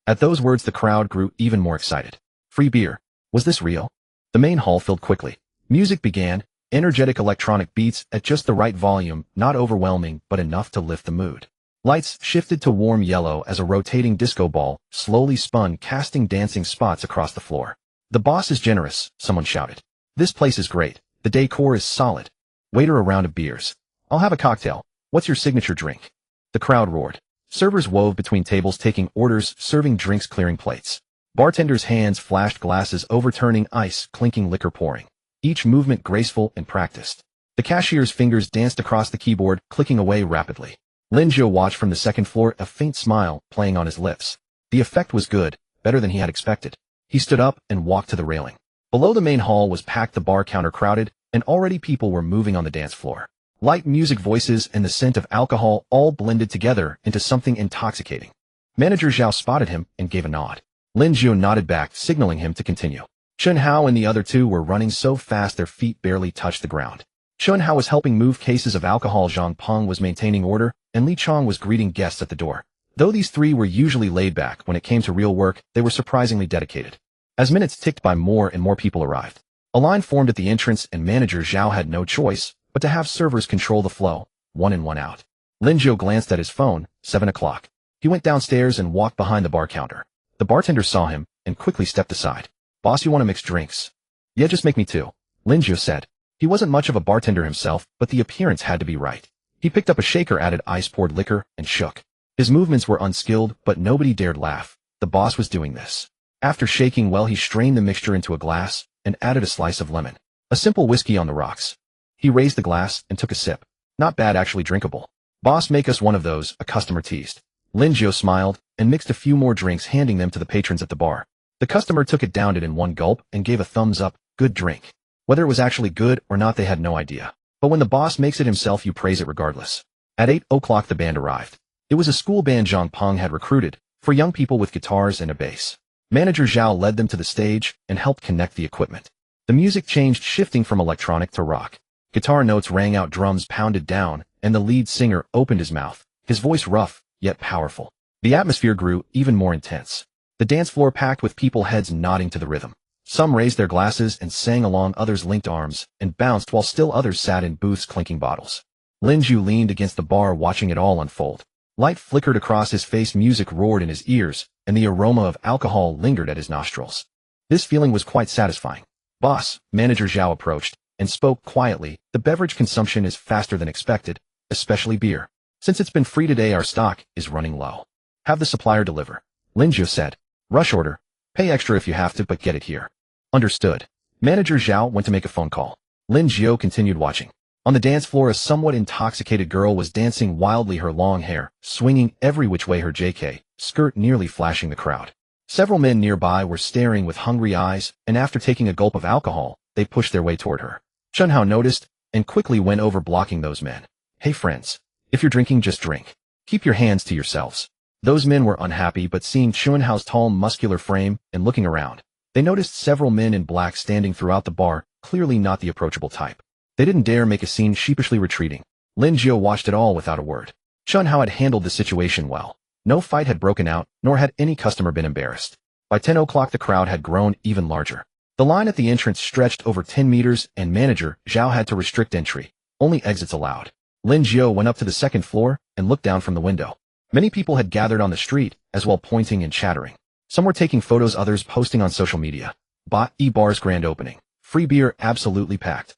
At those words, the crowd grew even more excited. Free beer. Was this real? The main hall filled quickly. Music began, energetic electronic beats at just the right volume, not overwhelming, but enough to lift the mood. Lights shifted to warm yellow as a rotating disco ball slowly spun, casting dancing spots across the floor. The boss is generous, someone shouted. This place is great. The decor is solid. Waiter, a round of beers. I'll have a cocktail. What's your signature drink? The crowd roared. Servers wove between tables, taking orders, serving drinks, clearing plates. Bartenders' hands flashed glasses, overturning ice, clinking liquor, pouring. Each movement graceful and practiced. The cashier's fingers danced across the keyboard, clicking away rapidly. Lin Jiu watched from the second floor, a faint smile playing on his lips. The effect was good, better than he had expected. He stood up and walked to the railing. Below the main hall was packed, the bar counter crowded, and already people were moving on the dance floor. Light music, voices, and the scent of alcohol all blended together into something intoxicating. Manager Zhao spotted him and gave a nod. Lin Jiu nodded back, signaling him to continue. Chun Hao and the other two were running so fast their feet barely touched the ground. Chun Hao was helping move cases of alcohol, Zhang Peng was maintaining order, and Li Chong was greeting guests at the door. Though these three were usually laid back, when it came to real work, they were surprisingly dedicated. As minutes ticked by, more and more people arrived. A line formed at the entrance, and Manager Zhao had no choice but to have servers control the flow, one in, one out. Lin Jiu glanced at his phone, 7 o'clock. He went downstairs and walked behind the bar counter. The bartender saw him and quickly stepped aside. Boss, you want to mix drinks? Yeah, just make me 2. Lin Jiu said. He wasn't much of a bartender himself, but the appearance had to be right. He picked up a shaker, added ice, poured liquor, and shook. His movements were unskilled, but nobody dared laugh. The boss was doing this. After shaking well, he strained the mixture into a glass and added a slice of lemon. A simple whiskey on the rocks. He raised the glass and took a sip. Not bad, actually drinkable. Boss, make us one of those, a customer teased. Lin Jiu smiled and mixed a few more drinks, handing them to the patrons at the bar. The customer took it, downed it in one gulp, and gave a thumbs up. Good drink. Whether it was actually good or not, they had no idea. But when the boss makes it himself, you praise it regardless. At 8 o'clock, the band arrived. It was a school band Zhang Peng had recruited, for young people with guitars and a bass. Manager Zhao led them to the stage and helped connect the equipment. The music changed, shifting from electronic to rock. Guitar notes rang out, drums pounded down, and the lead singer opened his mouth, his voice rough, yet powerful. The atmosphere grew even more intense. The dance floor packed with people, heads nodding to the rhythm. Some raised their glasses and sang along, others linked arms and bounced, while still others sat in booths clinking bottles. Lin Jiu leaned against the bar, watching it all unfold. Light flickered across his face, music roared in his ears, and the aroma of alcohol lingered at his nostrils. This feeling was quite satisfying. Boss, Manager Zhao approached and spoke quietly. The beverage consumption is faster than expected, especially beer. Since it's been free today, our stock is running low. Have the supplier deliver. Lin Jiu said. Rush order. Pay extra if you have to, but get it here. Understood. Manager Zhao went to make a phone call. Lin Jiu continued watching. On the dance floor, a somewhat intoxicated girl was dancing wildly, her long hair swinging every which way, her JK skirt nearly flashing the crowd. Several men nearby were staring with hungry eyes, and after taking a gulp of alcohol, they pushed their way toward her. Chun Hao noticed and quickly went over, blocking those men. Hey friends, if you're drinking, just drink. Keep your hands to yourselves. Those men were unhappy, but seeing Chun Hao's tall, muscular frame and looking around, They noticed several men in black standing throughout the bar, clearly not the approachable type. They didn't dare make a scene, sheepishly retreating. Lin Jiu watched it all without a word. Chun Hao had handled the situation well. No fight had broken out, nor had any customer been embarrassed. By 10 o'clock the crowd had grown even larger. The line at the entrance stretched over 10 meters, and manager Zhao had to restrict entry. Only exits allowed. Lin Jiu went up to the second floor and looked down from the window. Many people had gathered on the street, as well pointing and chattering. Some were taking photos, others posting on social media. Bar's grand opening. Free beer absolutely packed.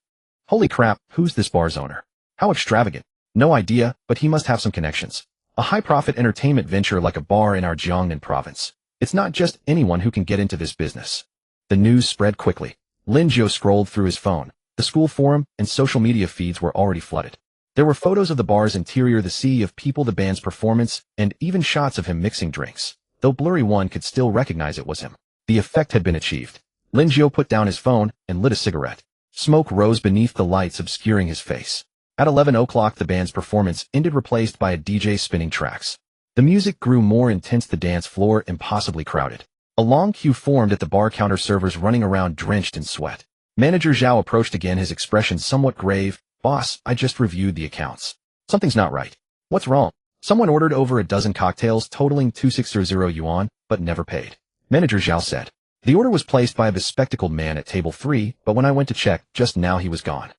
Holy crap, who's this bar's owner? How extravagant. No idea, but he must have some connections. A high-profit entertainment venture like a bar in our Jiangnan province. It's not just anyone who can get into this business. The news spread quickly. Lin Jiu scrolled through his phone. The school forum and social media feeds were already flooded. There were photos of the bar's interior, the sea of people, the band's performance, and even shots of him mixing drinks. Though blurry, one could still recognize it was him. The effect had been achieved. Lin Jiu put down his phone and lit a cigarette. Smoke rose beneath the lights, obscuring his face. At 11 o'clock the band's performance ended, replaced by a DJ spinning tracks. The music grew more intense, the dance floor impossibly crowded. A long queue formed at the bar counter, servers running around drenched in sweat. Manager Zhao approached again, his expression somewhat grave. Boss, I just reviewed the accounts. Something's not right. What's wrong? Someone ordered over a dozen cocktails totaling 2600 yuan, but never paid. Manager Zhao said. The order was placed by a bespectacled man at table 3, but when I went to check, just now he was gone.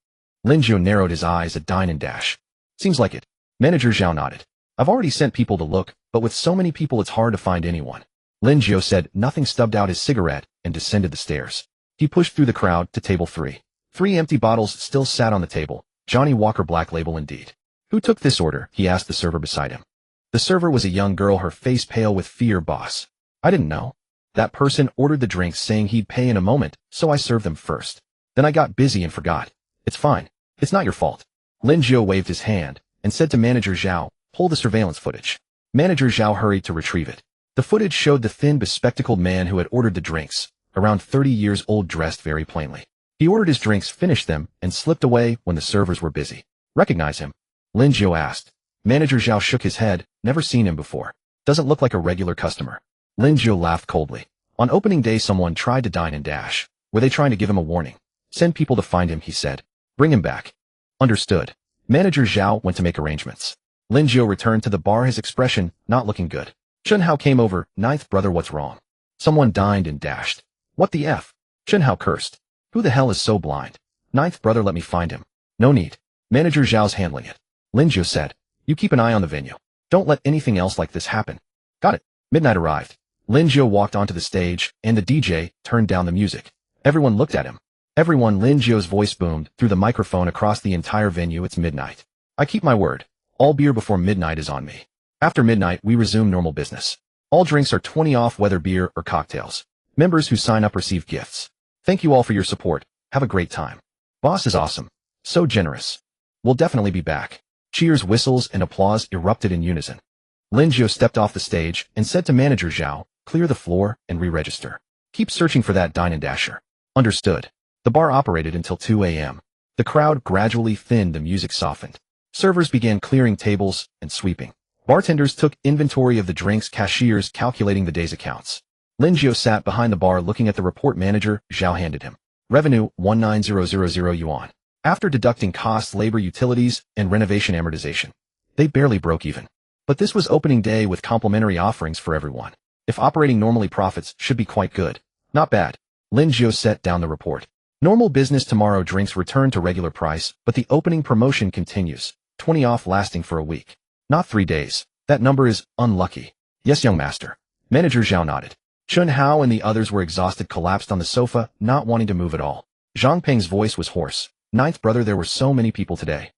Lin Jiu narrowed his eyes at dine and dash. Seems like it. Manager Zhao nodded. I've already sent people to look, but with so many people it's hard to find anyone. Lin Jiu said nothing, stubbed out his cigarette, and descended the stairs. He pushed through the crowd to table 3. 3 empty bottles still sat on the table. Johnny Walker Black Label indeed. Who took this order? He asked the server beside him. The server was a young girl, her face pale with fear. Boss. I didn't know. That person ordered the drinks saying he'd pay in a moment, so I served them first. Then I got busy and forgot. It's fine. It's not your fault. Lin Jiu waved his hand and said to Manager Zhao, pull the surveillance footage. Manager Zhao hurried to retrieve it. The footage showed the thin, bespectacled man who had ordered the drinks, around 30 years old, dressed very plainly. He ordered his drinks, finished them, and slipped away when the servers were busy. Recognize him? Lin Jiu asked. Manager Zhao shook his head. Never seen him before. Doesn't look like a regular customer. Lin Jiu laughed coldly. On opening day someone tried to dine and dash. Were they trying to give him a warning? Send people to find him, he said. Bring him back. Understood. Manager Zhao went to make arrangements. Lin Jiu returned to the bar, his expression not looking good. Chun Hao came over. Ninth brother, what's wrong? Someone dined and dashed. What the F? Chun Hao cursed. Who the hell is so blind? Ninth brother, let me find him. No need. Manager Zhao's handling it. Lin Jiu said. You keep an eye on the venue. Don't let anything else like this happen. Got it. Midnight arrived. Lin Jiu walked onto the stage, and the DJ turned down the music. Everyone looked at him. Everyone. Lin Jiu's voice boomed through the microphone across the entire venue. It's midnight. I keep my word. All beer before midnight is on me. After midnight, we resume normal business. All drinks are 20 off, whether beer or cocktails. Members who sign up receive gifts. Thank you all for your support. Have a great time. Boss is awesome. So generous. We'll definitely be back. Cheers, whistles, and applause erupted in unison. Lin Jiu stepped off the stage and said to Manager Zhao, clear the floor and re-register. Keep searching for that dine and dasher. Understood. The bar operated until 2 a.m. The crowd gradually thinned, the music softened. Servers began clearing tables and sweeping. Bartenders took inventory of the drinks, cashiers calculating the day's accounts. Lin Jiu sat behind the bar looking at the report. Manager Zhao handed him. Revenue, 19,000 yuan. After deducting costs, labor, utilities, and renovation amortization. They barely broke even. But this was opening day with complimentary offerings for everyone. If operating normally, profits should be quite good. Not bad. Lin Jiu set down the report. Normal business tomorrow, drinks return to regular price, but the opening promotion continues. 20 off, lasting for a week. Not 3 days. That number is unlucky. Yes, young master. Manager Zhao nodded. Chun Hao and the others were exhausted, collapsed on the sofa, not wanting to move at all. Zhang Peng's voice was hoarse. Ninth brother, there were so many people today.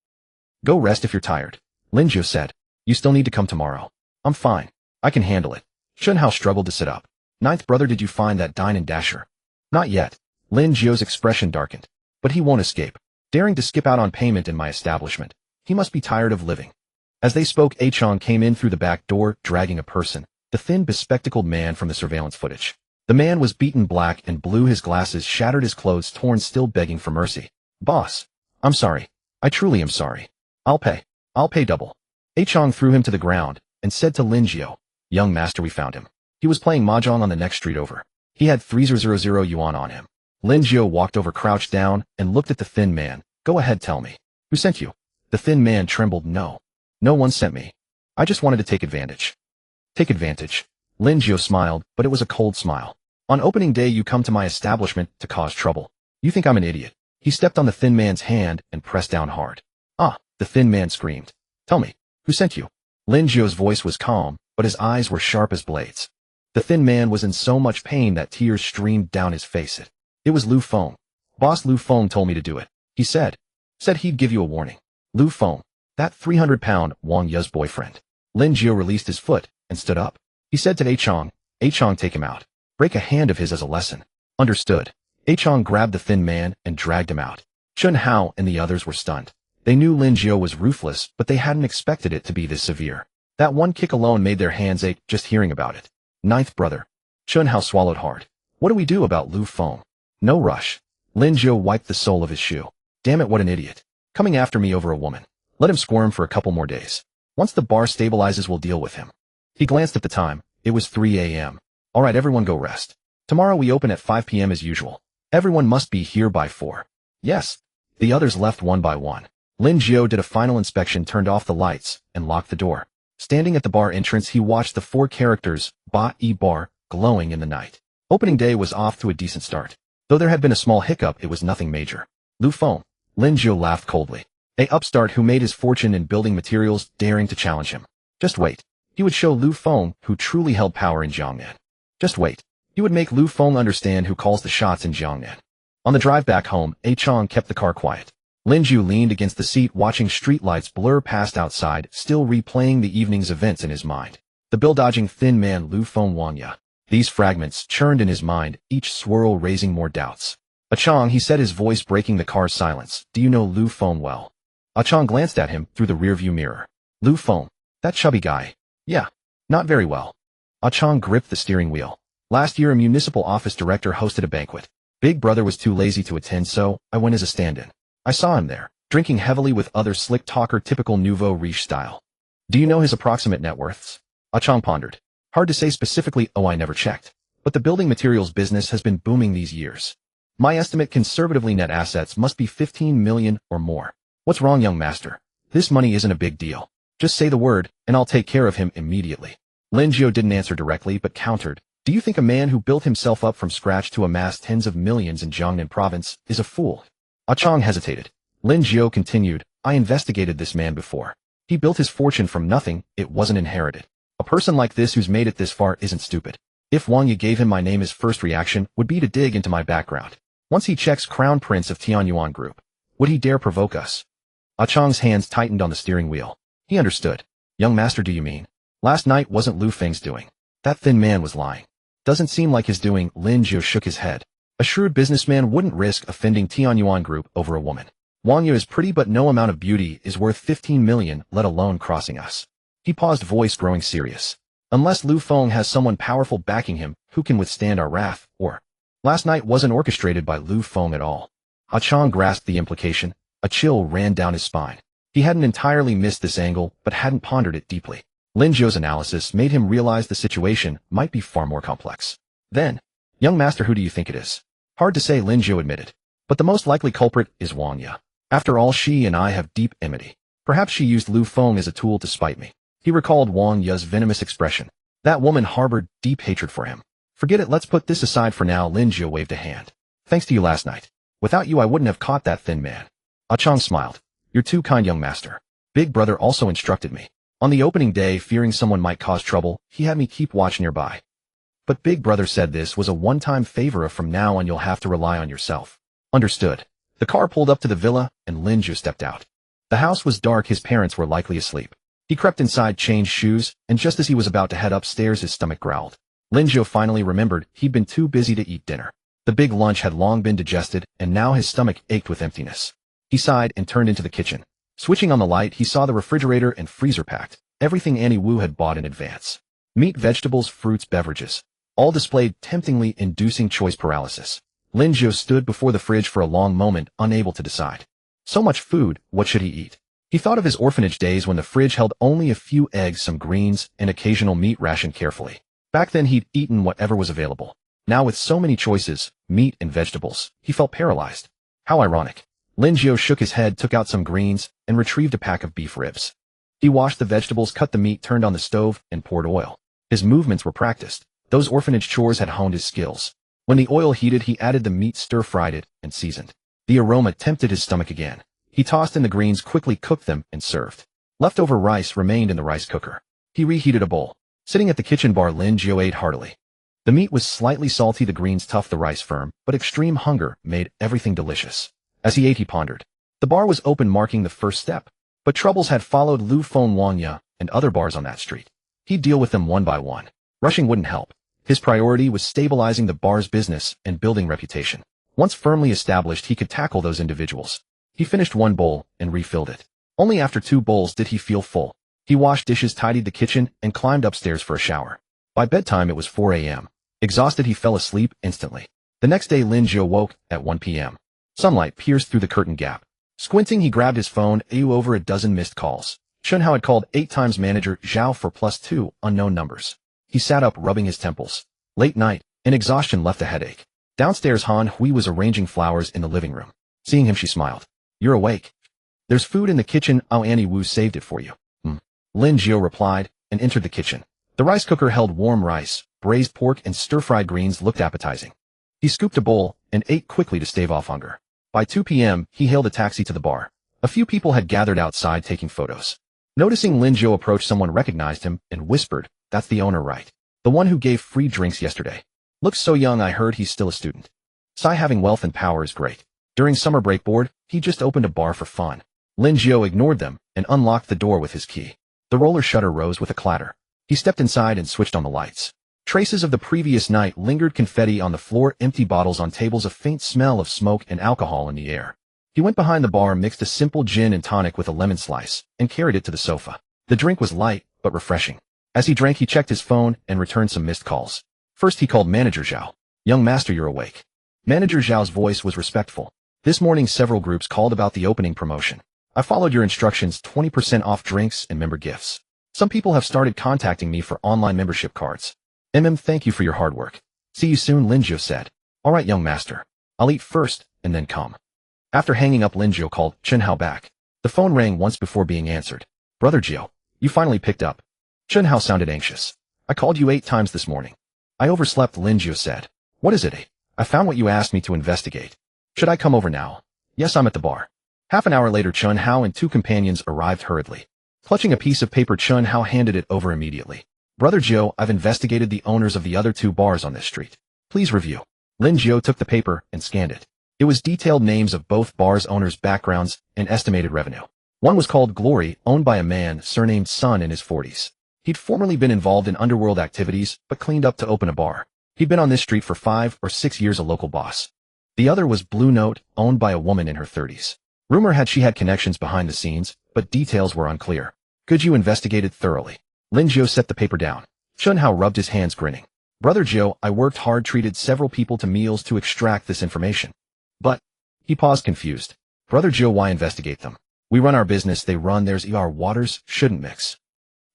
Go rest if you're tired. Lin Jiu said. You still need to come tomorrow. I'm fine. I can handle it. Chun Hao struggled to sit up. Ninth brother, did you find that dine and dasher? Not yet. Lin Jiu's expression darkened. But he won't escape. Daring to skip out on payment in my establishment. He must be tired of living. As they spoke, A Chong came in through the back door, dragging a person. The thin, bespectacled man from the surveillance footage. The man was beaten black and blue, his glasses shattered, his clothes torn, still begging for mercy. Boss. I'm sorry. I truly am sorry. I'll pay. I'll pay double. A Chong threw him to the ground and said to Lin Jiu, young master, we found him. He was playing mahjong on the next street over. He had 3,000 yuan on him. Lin Jiu walked over, crouched down, and looked at the thin man. Go ahead, tell me. Who sent you? The thin man trembled. No. No one sent me. I just wanted to take advantage. Take advantage? Lin Jiu smiled, but it was a cold smile. On opening day you come to my establishment to cause trouble. You think I'm an idiot. He stepped on the thin man's hand and pressed down hard. Ah, the thin man screamed. Tell me, who sent you? Lin Jiu's voice was calm, but his eyes were sharp as blades. The thin man was in so much pain that tears streamed down his face. It was Lu Feng. Boss Lu Feng told me to do it. He said he'd give you a warning. Lu Feng, that 300-pound Wang Yu's boyfriend. Lin Jiu released his foot and stood up. He said to Achong, take him out. Break a hand of his as a lesson. Understood. Achong grabbed the thin man and dragged him out. Chun Hao and the others were stunned. They knew Lin Jiu was ruthless, but they hadn't expected it to be this severe. That one kick alone made their hands ache just hearing about it. Ninth brother. Chun Hao swallowed hard. What do we do about Lu Feng? No rush. Lin Jiu wiped the sole of his shoe. Damn it, what an idiot. Coming after me over a woman. Let him squirm for a couple more days. Once the bar stabilizes, we'll deal with him. He glanced at the time. It was 3 a.m. All right, everyone go rest. Tomorrow we open at 5 p.m. as usual. Everyone must be here by 4. Yes. The others left one by one. Lin Jiu did a final inspection, turned off the lights, and locked the door. Standing at the bar entrance, he watched the 4 characters, bar, glowing in the night. Opening day was off to a decent start. Though there had been a small hiccup, it was nothing major. Lu Feng. Lin Jiu laughed coldly. A upstart who made his fortune in building materials, daring to challenge him. Just wait. He would show Lu Feng who truly held power in Jiangnan. Just wait. He would make Lu Feng understand who calls the shots in Jiangnan. On the drive back home, Achong kept the car quiet. Lin Jiu leaned against the seat, watching streetlights blur past outside, still replaying the evening's events in his mind. The bill-dodging thin man Lu Feng Wanya. These fragments churned in his mind, each swirl raising more doubts. Achong, he said, his voice breaking the car's silence. Do you know Lu Feng well? Achong glanced at him through the rearview mirror. Lu Feng. That chubby guy. Yeah. Not very well. Achong gripped the steering wheel. Last year a municipal office director hosted a banquet. Big brother was too lazy to attend, so I went as a stand-in. I saw him there, drinking heavily with other slick talker, typical nouveau riche style. Do you know his approximate net worths? Achong pondered. Hard to say specifically. Oh, I never checked. But the building materials business has been booming these years. My estimate, conservatively, net assets must be 15 million or more. What's wrong, young master? This money isn't a big deal. Just say the word, and I'll take care of him immediately. Lin Jiu didn't answer directly, but countered. Do you think a man who built himself up from scratch to amass tens of millions in Jiangnan province is a fool? Achong hesitated. Lin Jiu continued. I investigated this man before. He built his fortune from nothing. It wasn't inherited. A person like this who's made it this far isn't stupid. If Wang Yu gave him my name, his first reaction would be to dig into my background. Once he checks Crown Prince of Tianyuan Group, would he dare provoke us? Achong's hands tightened on the steering wheel. He understood. Young master, do you mean? Last night wasn't Lu Feng's doing. That thin man was lying. Doesn't seem like his doing. Lin Jiu shook his head. A shrewd businessman wouldn't risk offending Tianyuan Group over a woman. Wang Yu is pretty, but no amount of beauty is worth 15 million, let alone crossing us. He paused, voice growing serious. Unless Lu Feng has someone powerful backing him, who can withstand our wrath, or... Last night wasn't orchestrated by Lu Feng at all. Achong grasped the implication. A chill ran down his spine. He hadn't entirely missed this angle, but hadn't pondered it deeply. Lin Jiu's analysis made him realize the situation might be far more complex. Then, young master, who do you think it is? Hard to say, Lin Jiu admitted. But the most likely culprit is Wang Yu. After all, she and I have deep enmity. Perhaps she used Lu Feng as a tool to spite me. He recalled Wang Yu's venomous expression. That woman harbored deep hatred for him. Forget it, let's put this aside for now. Lin Jiu waved a hand. Thanks to you last night. Without you I wouldn't have caught that thin man. Achong smiled. You're too kind, young master. Big brother also instructed me. On the opening day, fearing someone might cause trouble, he had me keep watch nearby. But Big brother said this was a one-time favor. From now on you'll have to rely on yourself. Understood. The car pulled up to the villa, and Lin Jiu stepped out. The house was dark, his parents were likely asleep. He crept inside, changed shoes, and just as he was about to head upstairs his stomach growled. Lin Jiu finally remembered he'd been too busy to eat dinner. The big lunch had long been digested, and now his stomach ached with emptiness. He sighed and turned into the kitchen. Switching on the light, he saw the refrigerator and freezer packed. Everything Annie Wu had bought in advance. Meat, vegetables, fruits, beverages. All displayed temptingly, inducing choice paralysis. Lin Jiu stood before the fridge for a long moment, unable to decide. So much food, what should he eat? He thought of his orphanage days when the fridge held only a few eggs, some greens, and occasional meat ration carefully. Back then he'd eaten whatever was available. Now with so many choices, meat and vegetables, he felt paralyzed. How ironic. Lin Jiu shook his head, took out some greens, and retrieved a pack of beef ribs. He washed the vegetables, cut the meat, turned on the stove, and poured oil. His movements were practiced. Those orphanage chores had honed his skills. When the oil heated, he added the meat, stir-fried it, and seasoned. The aroma tempted his stomach again. He tossed in the greens, quickly cooked them, and served. Leftover rice remained in the rice cooker. He reheated a bowl. Sitting at the kitchen bar, Lin Jiu ate heartily. The meat was slightly salty, the greens tough, the rice firm, but extreme hunger made everything delicious. As he ate, he pondered. The bar was open, marking the first step. But troubles had followed Lu Feng Wanya and other bars on that street. He'd deal with them one by one. Rushing wouldn't help. His priority was stabilizing the bar's business and building reputation. Once firmly established, he could tackle those individuals. He finished one bowl and refilled it. Only after 2 bowls did he feel full. He washed dishes, tidied the kitchen, and climbed upstairs for a shower. By bedtime, it was 4 a.m. Exhausted, he fell asleep instantly. The next day, Lin Jiu woke at 1 p.m. Sunlight pierced through the curtain gap. Squinting, he grabbed his phone. Over a dozen missed calls. Chunhao had called 8 times. Manager Zhao for +2 unknown numbers. He sat up, rubbing his temples. Late night, and exhaustion left a headache. Downstairs, Han Hui was arranging flowers in the living room. Seeing him, she smiled. You're awake. There's food in the kitchen. Annie Wu saved it for you. Lin Jiu replied, and entered the kitchen. The rice cooker held warm rice, braised pork, and stir-fried greens looked appetizing. He scooped a bowl and ate quickly to stave off hunger. By 2 p.m., he hailed a taxi to the bar. A few people had gathered outside taking photos. Noticing Lin Jiu approach, someone recognized him and whispered, That's the owner, right? The one who gave free drinks yesterday. Looks so young. I heard he's still a student. Sai, having wealth and power is great. During summer break, bored, he just opened a bar for fun. Lin Jiu ignored them and unlocked the door with his key. The roller shutter rose with a clatter. He stepped inside and switched on the lights. Traces of the previous night lingered, confetti on the floor, empty bottles on tables, a faint smell of smoke and alcohol in the air. He went behind the bar, mixed a simple gin and tonic with a lemon slice, and carried it to the sofa. The drink was light, but refreshing. As he drank, he checked his phone and returned some missed calls. First, he called Manager Zhao. Young master, you're awake. Manager Zhao's voice was respectful. This morning, several groups called about the opening promotion. I followed your instructions, 20% off drinks and member gifts. Some people have started contacting me for online membership cards. Thank you for your hard work. See you soon, Lin Jiu said. All right, young master. I'll eat first, and then come. After hanging up, Lin Jiu called Chunhao back. The phone rang once before being answered. Brother Jiu, you finally picked up. Chunhao sounded anxious. I called you 8 times this morning. I overslept, Lin Jiu said. What is it? I found what you asked me to investigate. Should I come over now? Yes, I'm at the bar. Half an hour later, Chunhao and 2 companions arrived hurriedly. Clutching a piece of paper, Chunhao handed it over immediately. Brother Jiu, I've investigated the owners of the other 2 bars on this street. Please review. Lin Jiu took the paper and scanned it. It was detailed names of both bars' owners' backgrounds and estimated revenue. One was called Glory, owned by a man surnamed Sun in his 40s. He'd formerly been involved in underworld activities, but cleaned up to open a bar. He'd been on this street for 5 or 6 years, a local boss. The other was Blue Note, owned by a woman in her 30s. Rumor had she had connections behind the scenes, but details were unclear. Good, you investigated thoroughly. Lin Jiu set the paper down. Chunhao rubbed his hands, grinning. Brother Jiu, I worked hard, treated several people to meals to extract this information. But, he paused, confused. Brother Jiu, why investigate them? We run our business, they run theirs. Our waters shouldn't mix.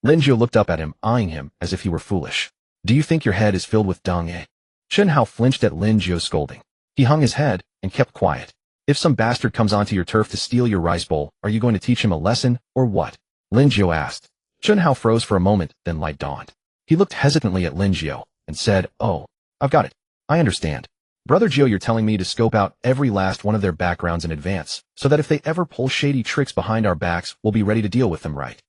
Lin Jiu looked up at him, eyeing him as if he were foolish. Do you think your head is filled with dung, eh? Chunhao flinched at Lin Jiu's scolding. He hung his head and kept quiet. If some bastard comes onto your turf to steal your rice bowl, are you going to teach him a lesson, or what? Lin Jiu asked. Chunhao froze for a moment, then light dawned. He looked hesitantly at Lin Jiu and said, Oh, I've got it. I understand. Brother Jiu, you're telling me to scope out every last one of their backgrounds in advance, so that if they ever pull shady tricks behind our backs, we'll be ready to deal with them, right?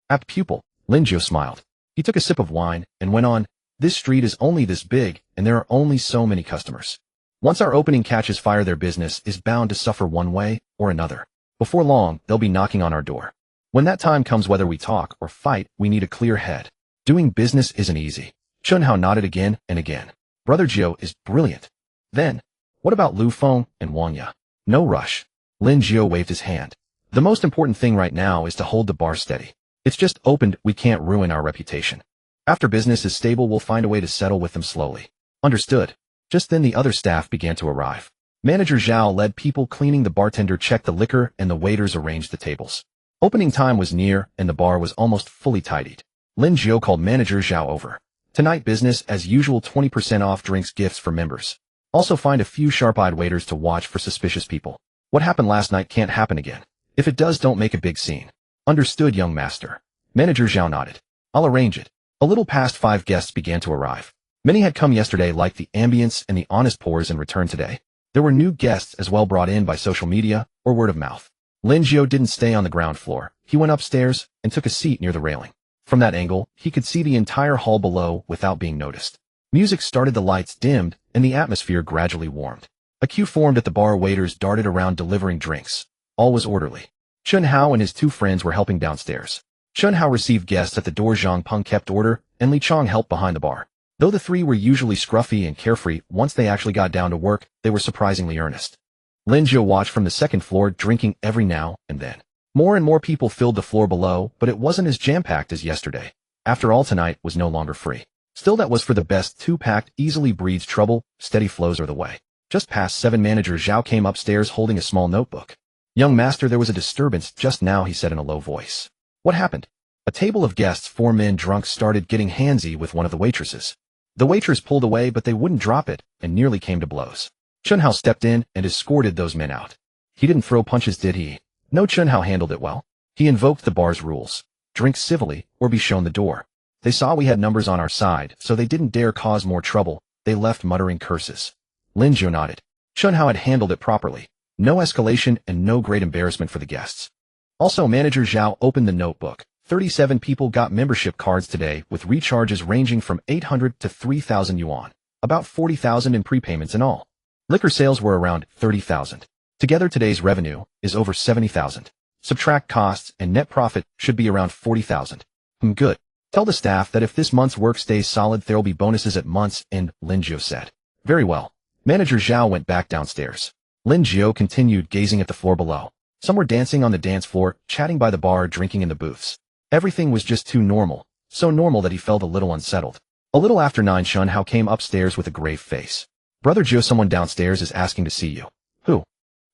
Apt pupil, Lin Jiu smiled. He took a sip of wine and went on, This street is only this big, and there are only so many customers. Once our opening catches fire, their business is bound to suffer one way or another. Before long, they'll be knocking on our door. When that time comes, whether we talk or fight, we need a clear head. Doing business isn't easy. Chunhao nodded again and again. Brother Jiu is brilliant. Then, what about Lu Feng and Wanya? No rush. Lin Jiu waved his hand. The most important thing right now is to hold the bar steady. It's just opened, we can't ruin our reputation. After business is stable, we'll find a way to settle with them slowly. Understood. Just then the other staff began to arrive. Manager Zhao led people cleaning, the bartender checked the liquor, and the waiters arranged the tables. Opening time was near, and the bar was almost fully tidied. Lin Jiu called Manager Zhao over. Tonight business as usual, 20% off drinks, gifts for members. Also find a few sharp-eyed waiters to watch for suspicious people. What happened last night can't happen again. If it does, don't make a big scene. Understood, young master. Manager Zhao nodded. I'll arrange it. A little past 5 guests began to arrive. Many had come yesterday, like the ambience and the honest pours, and returned today. There were new guests as well, brought in by social media or word of mouth. Lin Jiu didn't stay on the ground floor. He went upstairs and took a seat near the railing. From that angle, he could see the entire hall below without being noticed. Music started, the lights dimmed, and the atmosphere gradually warmed. A queue formed at the bar. Waiters darted around delivering drinks. All was orderly. Chun Hao and his 2 friends were helping downstairs. Chun Hao received guests at the door. Zhang Peng kept order, and Li Chong helped behind the bar. Though the 3 were usually scruffy and carefree, once they actually got down to work, they were surprisingly earnest. Lin Jiu watched from the second floor, drinking every now and then. More and more people filled the floor below, but it wasn't as jam-packed as yesterday. After all, tonight was no longer free. Still, that was for the best. 2 packed easily breeds trouble. Steady flows are the way. Just past 7, Manager Zhao came upstairs holding a small notebook. Young master, there was a disturbance just now, he said in a low voice. What happened? A table of guests, 4 men drunk, started getting handsy with one of the waitresses. The waitress pulled away, but they wouldn't drop it, and nearly came to blows. Chun Hao stepped in and escorted those men out. He didn't throw punches, did he? No, Chun Hao handled it well. He invoked the bar's rules. Drink civilly, or be shown the door. They saw we had numbers on our side, so they didn't dare cause more trouble. They left muttering curses. Lin Jiu nodded. Chun Hao had handled it properly. No escalation and no great embarrassment for the guests. Also, Manager Zhao opened the notebook. 37 people got membership cards today, with recharges ranging from 800 to 3,000 yuan. About 40,000 in prepayments in all. Liquor sales were around 30,000. Together, today's revenue is over 70,000. Subtract costs and net profit should be around 40,000. Good. Tell the staff that if this month's work stays solid, there'll be bonuses at month's end, Lin Jiu said. Very well. Manager Zhao went back downstairs. Lin Jiu continued gazing at the floor below. Some were dancing on the dance floor, chatting by the bar, drinking in the booths. Everything was just too normal, so normal that he felt a little unsettled. A little after 9, Chun Hao came upstairs with a grave face. Brother Jiu, someone downstairs is asking to see you. Who?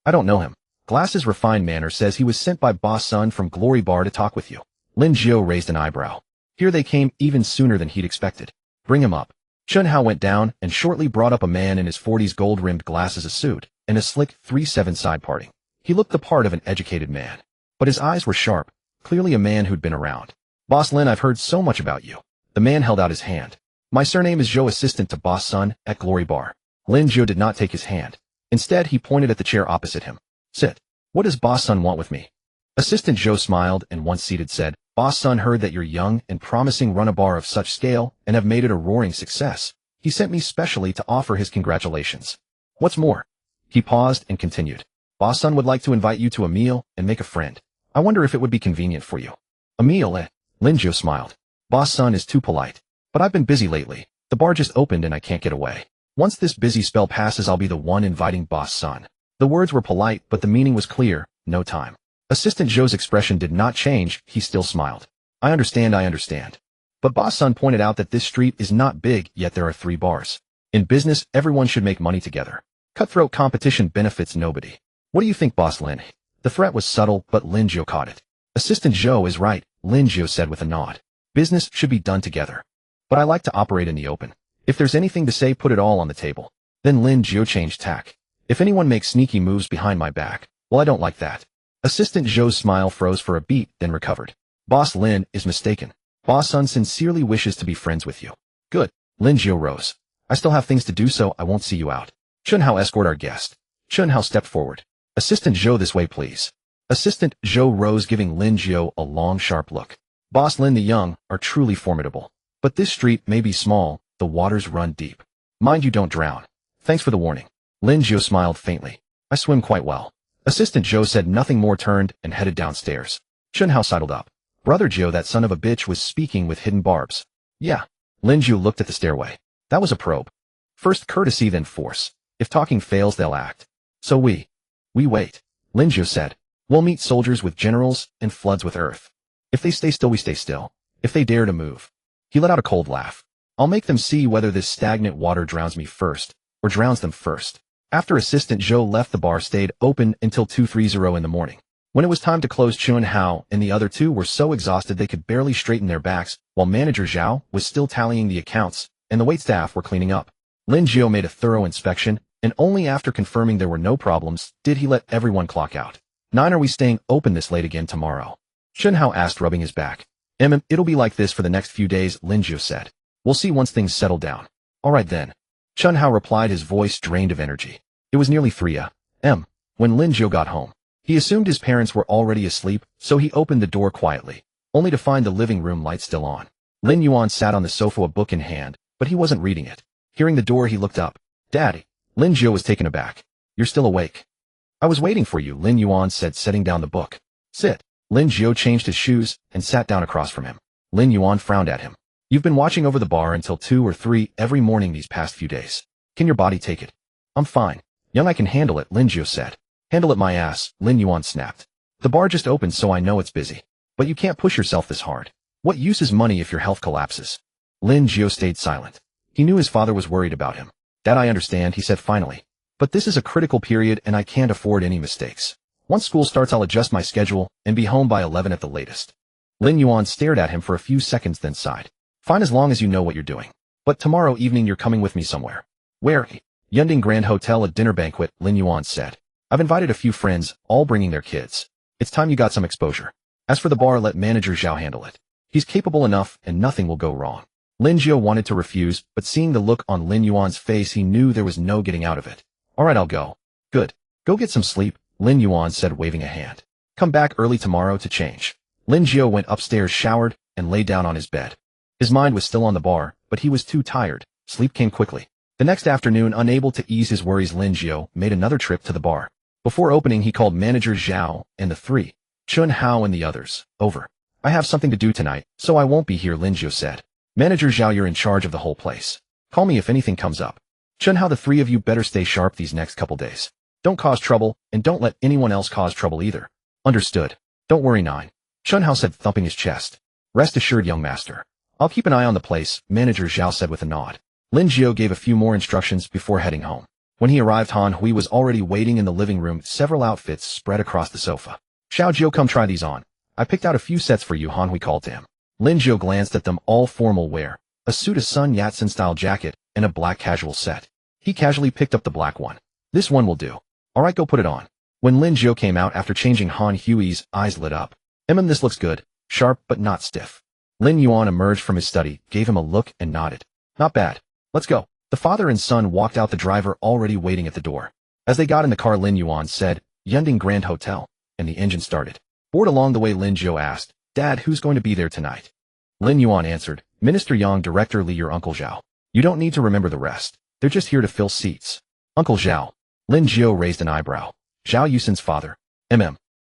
I don't know him. Glasses, refined manner, says he was sent by Boss Sun from Glory Bar to talk with you. Lin Jiu raised an eyebrow. Here they came even sooner than he'd expected. Bring him up. Chun Hao went down and shortly brought up a man in his 40s, gold-rimmed glasses, a suit, and a slick 3/7 side parting. He looked the part of an educated man. But his eyes were sharp, clearly a man who'd been around. Boss Lin, I've heard so much about you. The man held out his hand. My surname is Zhou, assistant to Boss Sun at Glory Bar. Lin Jiu did not take his hand. Instead, he pointed at the chair opposite him. Sit. What does Boss Sun want with me? Assistant Zhou smiled and, once seated, said, Boss Sun heard that you're young and promising, run a bar of such scale, and have made it a roaring success. He sent me specially to offer his congratulations. What's more? He paused and continued. Boss Sun would like to invite you to a meal and make a friend. I wonder if it would be convenient for you. A meal, eh? Lin Jiu smiled. Boss Sun is too polite. But I've been busy lately. The bar just opened and I can't get away. Once this busy spell passes, I'll be the one inviting Boss Sun. The words were polite, but the meaning was clear. No time. Assistant Zhou's expression did not change. He still smiled. I understand. But Boss Sun pointed out that this street is not big, yet there are 3 bars. In business, everyone should make money together. Cutthroat competition benefits nobody. What do you think, Boss Lin? The threat was subtle, but Lin Jiu caught it. Assistant Zhou is right, Lin Jiu said with a nod. Business should be done together. But I like to operate in the open. If there's anything to say, put it all on the table. Then Lin Jiu changed tack. If anyone makes sneaky moves behind my back, well, I don't like that. Assistant Zhou's smile froze for a beat, then recovered. Boss Lin is mistaken. Boss Sun sincerely wishes to be friends with you. Good. Lin Jiu rose. I still have things to do, so I won't see you out. Chun Hao, escort our guest. Chun Hao stepped forward. Assistant Zhou, this way, please. Assistant Zhou rose, giving Lin Jiu a long, sharp look. Boss Lin, the young are truly formidable. But this street may be small, the waters run deep. Mind you don't drown. Thanks for the warning. Lin Jiu smiled faintly. I swim quite well. Assistant Zhou said nothing more, turned and headed downstairs. Chun Hao sidled up. Brother Jiu, that son of a bitch was speaking with hidden barbs. Yeah. Lin Jiu looked at the stairway. That was a probe. First courtesy, then force. If talking fails, they'll act. So we wait. Lin Jiu said. We'll meet soldiers with generals and floods with earth. If they stay still, we stay still. If they dare to move. He let out a cold laugh. I'll make them see whether this stagnant water drowns me first, or drowns them first. After Assistant Zhou left, the bar stayed open until 2:30 in the morning. When it was time to close, Chun Hao and the other two were so exhausted they could barely straighten their backs, while manager Zhao was still tallying the accounts, and the waitstaff were cleaning up. Lin Jiu made a thorough inspection, and only after confirming there were no problems did he let everyone clock out. 9. Are we staying open this late again tomorrow? Chun Hao asked, rubbing his back. It'll be like this for the next few days, Lin Jiu said. We'll see once things settle down. All right then. Chun Hao replied, his voice drained of energy. It was nearly 3 a.m. when Lin Jiu got home. He assumed his parents were already asleep, so he opened the door quietly, only to find the living room light still on. Lin Yuan sat on the sofa, a book in hand, but he wasn't reading it. Hearing the door, he looked up. Daddy. Lin Jiu was taken aback. You're still awake? I was waiting for you, Lin Yuan said, setting down the book. Sit. Lin Jiu changed his shoes and sat down across from him. Lin Yuan frowned at him. You've been watching over the bar until 2 or 3 every morning these past few days. Can your body take it? I'm fine. Young, I can handle it, Lin Jiu said. Handle it my ass, Lin Yuan snapped. The bar just opened, so I know it's busy. But you can't push yourself this hard. What use is money if your health collapses? Lin Jiu stayed silent. He knew his father was worried about him. That I understand, he said finally. But this is a critical period and I can't afford any mistakes. Once school starts, I'll adjust my schedule and be home by 11 at the latest. Lin Yuan stared at him for a few seconds, then sighed. Fine, as long as you know what you're doing. But tomorrow evening you're coming with me somewhere. Where? Yunding Grand Hotel, a dinner banquet, Lin Yuan said. I've invited a few friends, all bringing their kids. It's time you got some exposure. As for the bar, let manager Zhao handle it. He's capable enough and nothing will go wrong. Lin Jiu wanted to refuse, but seeing the look on Lin Yuan's face, he knew there was no getting out of it. All right, I'll go. Good. Go get some sleep, Lin Yuan said, waving a hand. Come back early tomorrow to change. Lin Jiu went upstairs, showered, and lay down on his bed. His mind was still on the bar, but he was too tired. Sleep came quickly. The next afternoon, unable to ease his worries, Lin Jiu made another trip to the bar. Before opening, he called manager Zhao and the 3, Chun Hao and the others, over. I have something to do tonight, so I won't be here, Lin Jiu said. Manager Zhao, you're in charge of the whole place. Call me if anything comes up. Chun Hao, the 3 of you better stay sharp these next couple days. Don't cause trouble, and don't let anyone else cause trouble either. Understood. Don't worry, 9. Chun Hao said, thumping his chest. Rest assured, young master. I'll keep an eye on the place, manager Zhao said with a nod. Lin Jiu gave a few more instructions before heading home. When he arrived, Han Hui was already waiting in the living room, several outfits spread across the sofa. Xiao Jiu, come try these on. I picked out a few sets for you, Han Hui called to him. Lin Jiu glanced at them, all formal wear, a suit, a Sun Yat-sen-style jacket, and a black casual set. He casually picked up the black one. This one will do. All right, go put it on. When Lin Jiu came out after changing, Han Hui's eyes lit up. This looks good. Sharp, but not stiff. Lin Yuan emerged from his study, gave him a look, and nodded. Not bad. Let's go. The father and son walked out, the driver already waiting at the door. As they got in the car, Lin Yuan said, Yunding Grand Hotel, and the engine started. Bored along the way, Lin Jiu asked, Dad, who's going to be there tonight? Lin Yuan answered, Minister Yang, Director Li, your Uncle Zhao. You don't need to remember the rest. They're just here to fill seats. Uncle Zhao. Lin Jiu raised an eyebrow. Zhao Yusin's father.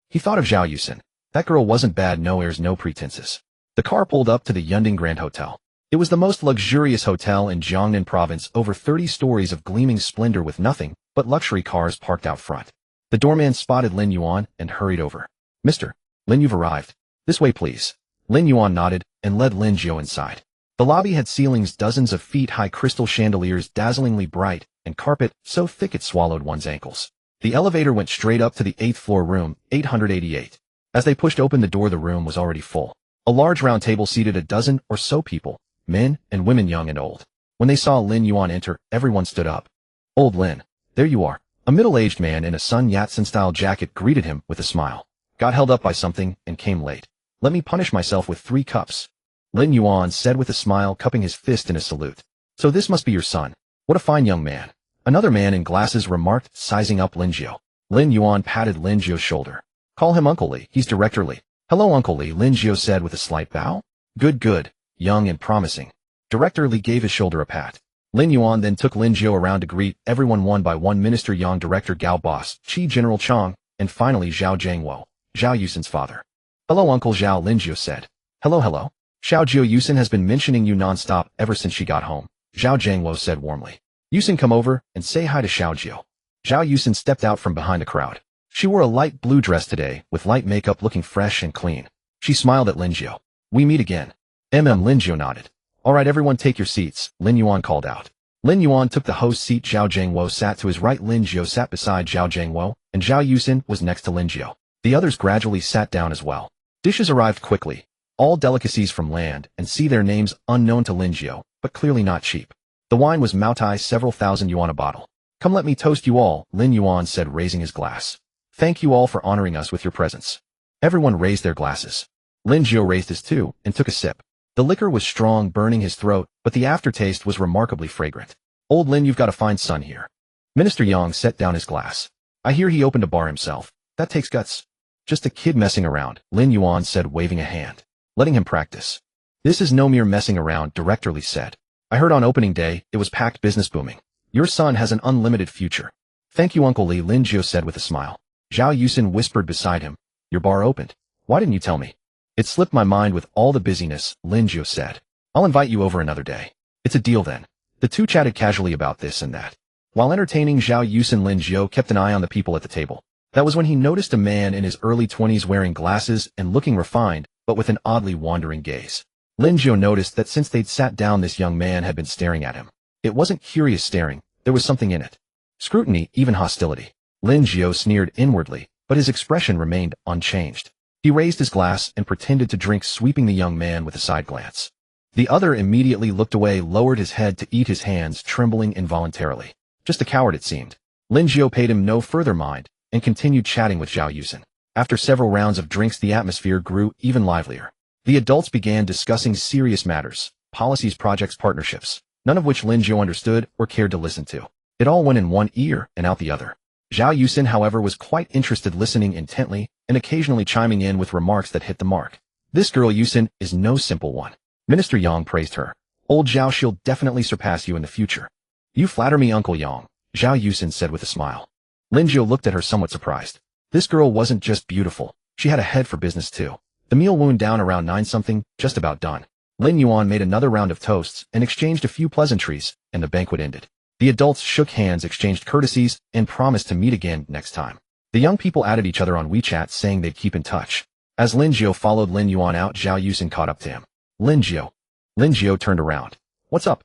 He thought of Zhao Yusin. That girl wasn't bad, no airs, no pretenses. The car pulled up to the Yunding Grand Hotel. It was the most luxurious hotel in Jiangnan province, over 30 stories of gleaming splendor with nothing but luxury cars parked out front. The doorman spotted Lin Yuan and hurried over. Mr. Lin, you've arrived. This way, please. Lin Yuan nodded and led Lin Jiu inside. The lobby had ceilings dozens of feet high, crystal chandeliers dazzlingly bright, and carpet so thick it swallowed one's ankles. The elevator went straight up to the 8th floor room, 888. As they pushed open the door, the room was already full. A large round table seated a dozen or so people, men and women, young and old. When they saw Lin Yuan enter, everyone stood up. Old Lin, there you are. A middle-aged man in a Sun Yat-sen-style jacket greeted him with a smile. Got held up by something and came late. Let me punish myself with 3 cups. Lin Yuan said with a smile, cupping his fist in a salute. So this must be your son. What a fine young man. Another man in glasses remarked, sizing up Lin Jiu. Lin Yuan patted Lin Jiu's shoulder. Call him Uncle Li, he's Director Li. Hello, Uncle Li, Lin Jiu said with a slight bow. Good. Young and promising. Director Li gave his shoulder a pat. Lin Yuan then took Lin Jiu around to greet everyone one by one, Minister Yang, Director Gao Boss, Qi General Chang, and finally Zhao Jiangwo, Zhao Yusin's father. Hello, Uncle Zhao, Lin Jiu said. Hello. Zhao Jiu Yusin has been mentioning you non-stop ever since she got home, Zhao Jiangwo said warmly. Yusin, come over and say hi to Zhao Jiu. Zhao Yusin stepped out from behind the crowd. She wore a light blue dress today, with light makeup, looking fresh and clean. She smiled at Lin Jiu. We meet again. Lin Jiu nodded. All right, everyone take your seats, Lin Yuan called out. Lin Yuan took the host seat. Zhao Jiangwo sat to his right, Lin Jiu sat beside Zhao Jiangwo, and Zhao Yusin was next to Lin Jiu. The others gradually sat down as well. Dishes arrived quickly, all delicacies from land and sea, their names unknown to Lin Jiu, but clearly not cheap. The wine was Maotai, several thousand yuan a bottle. Come, let me toast you all, Lin Yuan said, raising his glass. Thank you all for honoring us with your presence. Everyone raised their glasses. Lin Jiu raised his too, and took a sip. The liquor was strong, burning his throat, but the aftertaste was remarkably fragrant. Old Lin, you've got a fine son here. Minister Yang set down his glass. I hear he opened a bar himself. That takes guts. Just a kid messing around, Lin Yuan said, waving a hand. Letting him practice. This is no mere messing around, Director Li said. I heard on opening day, it was packed, business booming. Your son has an unlimited future. Thank you, Uncle Li, Lin Jiu said with a smile. Zhao Yusin whispered beside him. Your bar opened. Why didn't you tell me? It slipped my mind with all the busyness, Lin Jiu said. I'll invite you over another day. It's a deal then. The two chatted casually about this and that. While entertaining Zhao Yusin, Lin Jiu kept an eye on the people at the table. That was when he noticed a man in his early 20s wearing glasses and looking refined, but with an oddly wandering gaze. Lin Jiu noticed that since they'd sat down, this young man had been staring at him. It wasn't curious staring, there was something in it. Scrutiny, even hostility. Lin Jiu sneered inwardly, but his expression remained unchanged. He raised his glass and pretended to drink, sweeping the young man with a side glance. The other immediately looked away, lowered his head to eat his hands, trembling involuntarily. Just a coward, it seemed. Lin Jiu paid him no further mind, and continued chatting with Zhao Yusin. After several rounds of drinks, the atmosphere grew even livelier. The adults began discussing serious matters, policies, projects, partnerships, none of which Lin Jiu understood or cared to listen to. It all went in one ear and out the other. Zhao Yusin, however, was quite interested, listening intently and occasionally chiming in with remarks that hit the mark. This girl Yusin is no simple one. Minister Yang praised her. Old Zhao, she'll definitely surpass you in the future. You flatter me, Uncle Yang, Zhao Yusin said with a smile. Lin Jiu looked at her somewhat surprised. This girl wasn't just beautiful, she had a head for business too. The meal wound down around 9-something, just about done. Lin Yuan made another round of toasts and exchanged a few pleasantries, and the banquet ended. The adults shook hands, exchanged courtesies, and promised to meet again next time. The young people added each other on WeChat, saying they'd keep in touch. As Lin Jiu followed Lin Yuan out, Zhao Yusin caught up to him. Lin Jiu. Lin Jiu turned around. What's up?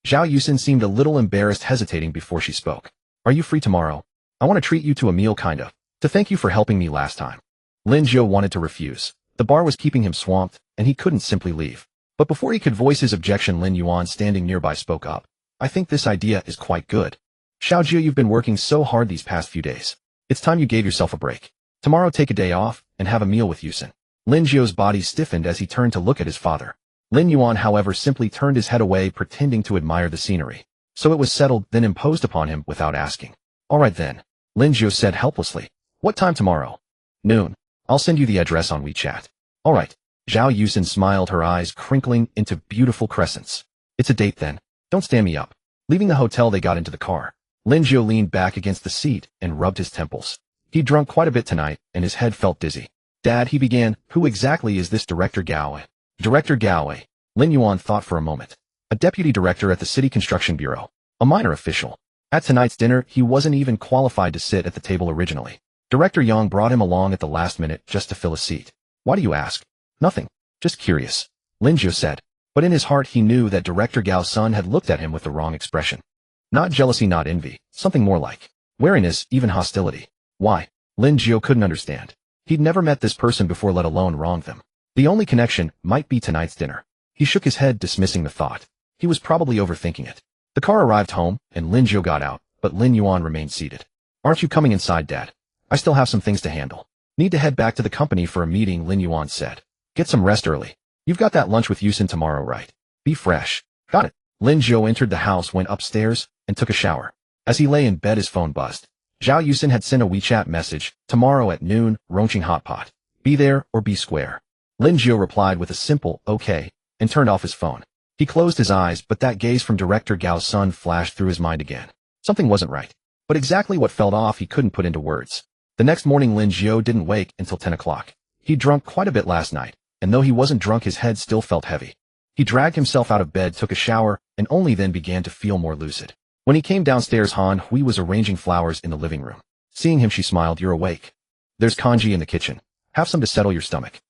Zhao Yusin seemed a little embarrassed, hesitating before she spoke. Are you free tomorrow? I want to treat you to a meal, kinda. To thank you for helping me last time. Lin Jiu wanted to refuse. The bar was keeping him swamped, and he couldn't simply leave. But before he could voice his objection, Lin Yuan, standing nearby, spoke up. I think this idea is quite good. Xiao Jiu, you've been working so hard these past few days. It's time you gave yourself a break. Tomorrow take a day off and have a meal with Yusin. Lin Jiu's body stiffened as he turned to look at his father. Lin Yuan, however, simply turned his head away, pretending to admire the scenery. So it was settled, then imposed upon him without asking. All right then, Lin Jiu said helplessly. What time tomorrow? Noon. I'll send you the address on WeChat. All right. Zhao Yusin smiled, her eyes crinkling into beautiful crescents. It's a date then. Don't stand me up. Leaving the hotel, they got into the car. Lin Jiu leaned back against the seat and rubbed his temples. He'd drunk quite a bit tonight, and his head felt dizzy. Dad, he began, who exactly is this Director Gao? Director Gao, Lin Yuan thought for a moment. A deputy director at the City Construction Bureau. A minor official. At tonight's dinner, he wasn't even qualified to sit at the table originally. Director Yang brought him along at the last minute just to fill a seat. Why do you ask? Nothing. Just curious. Lin Jiu said. But in his heart he knew that Director Gao's son had looked at him with the wrong expression. Not jealousy, not envy. Something more like wariness, even hostility. Why? Lin Jiu couldn't understand. He'd never met this person before, let alone wronged them. The only connection might be tonight's dinner. He shook his head, dismissing the thought. He was probably overthinking it. The car arrived home, and Lin Jiu got out, but Lin Yuan remained seated. Aren't you coming inside, Dad? I still have some things to handle. Need to head back to the company for a meeting, Lin Yuan said. Get some rest early. You've got that lunch with Yusin tomorrow, right? Be fresh. Got it. Lin Jiu entered the house, went upstairs, and took a shower. As he lay in bed, his phone buzzed. Zhao Yusin had sent a WeChat message. Tomorrow at noon, Rongqing Hot Pot. Be there or be square. Lin Jiu replied with a simple, okay, and turned off his phone. He closed his eyes, but that gaze from Director Gao's son flashed through his mind again. Something wasn't right. But exactly what felt off he couldn't put into words. The next morning Lin Jiu didn't wake until 10 o'clock. He'd drunk quite a bit last night, and though he wasn't drunk, his head still felt heavy. He dragged himself out of bed, took a shower, and only then began to feel more lucid. When he came downstairs, Han Hui was arranging flowers in the living room. Seeing him, she smiled. You're awake. There's congee in the kitchen. Have some to settle your stomach.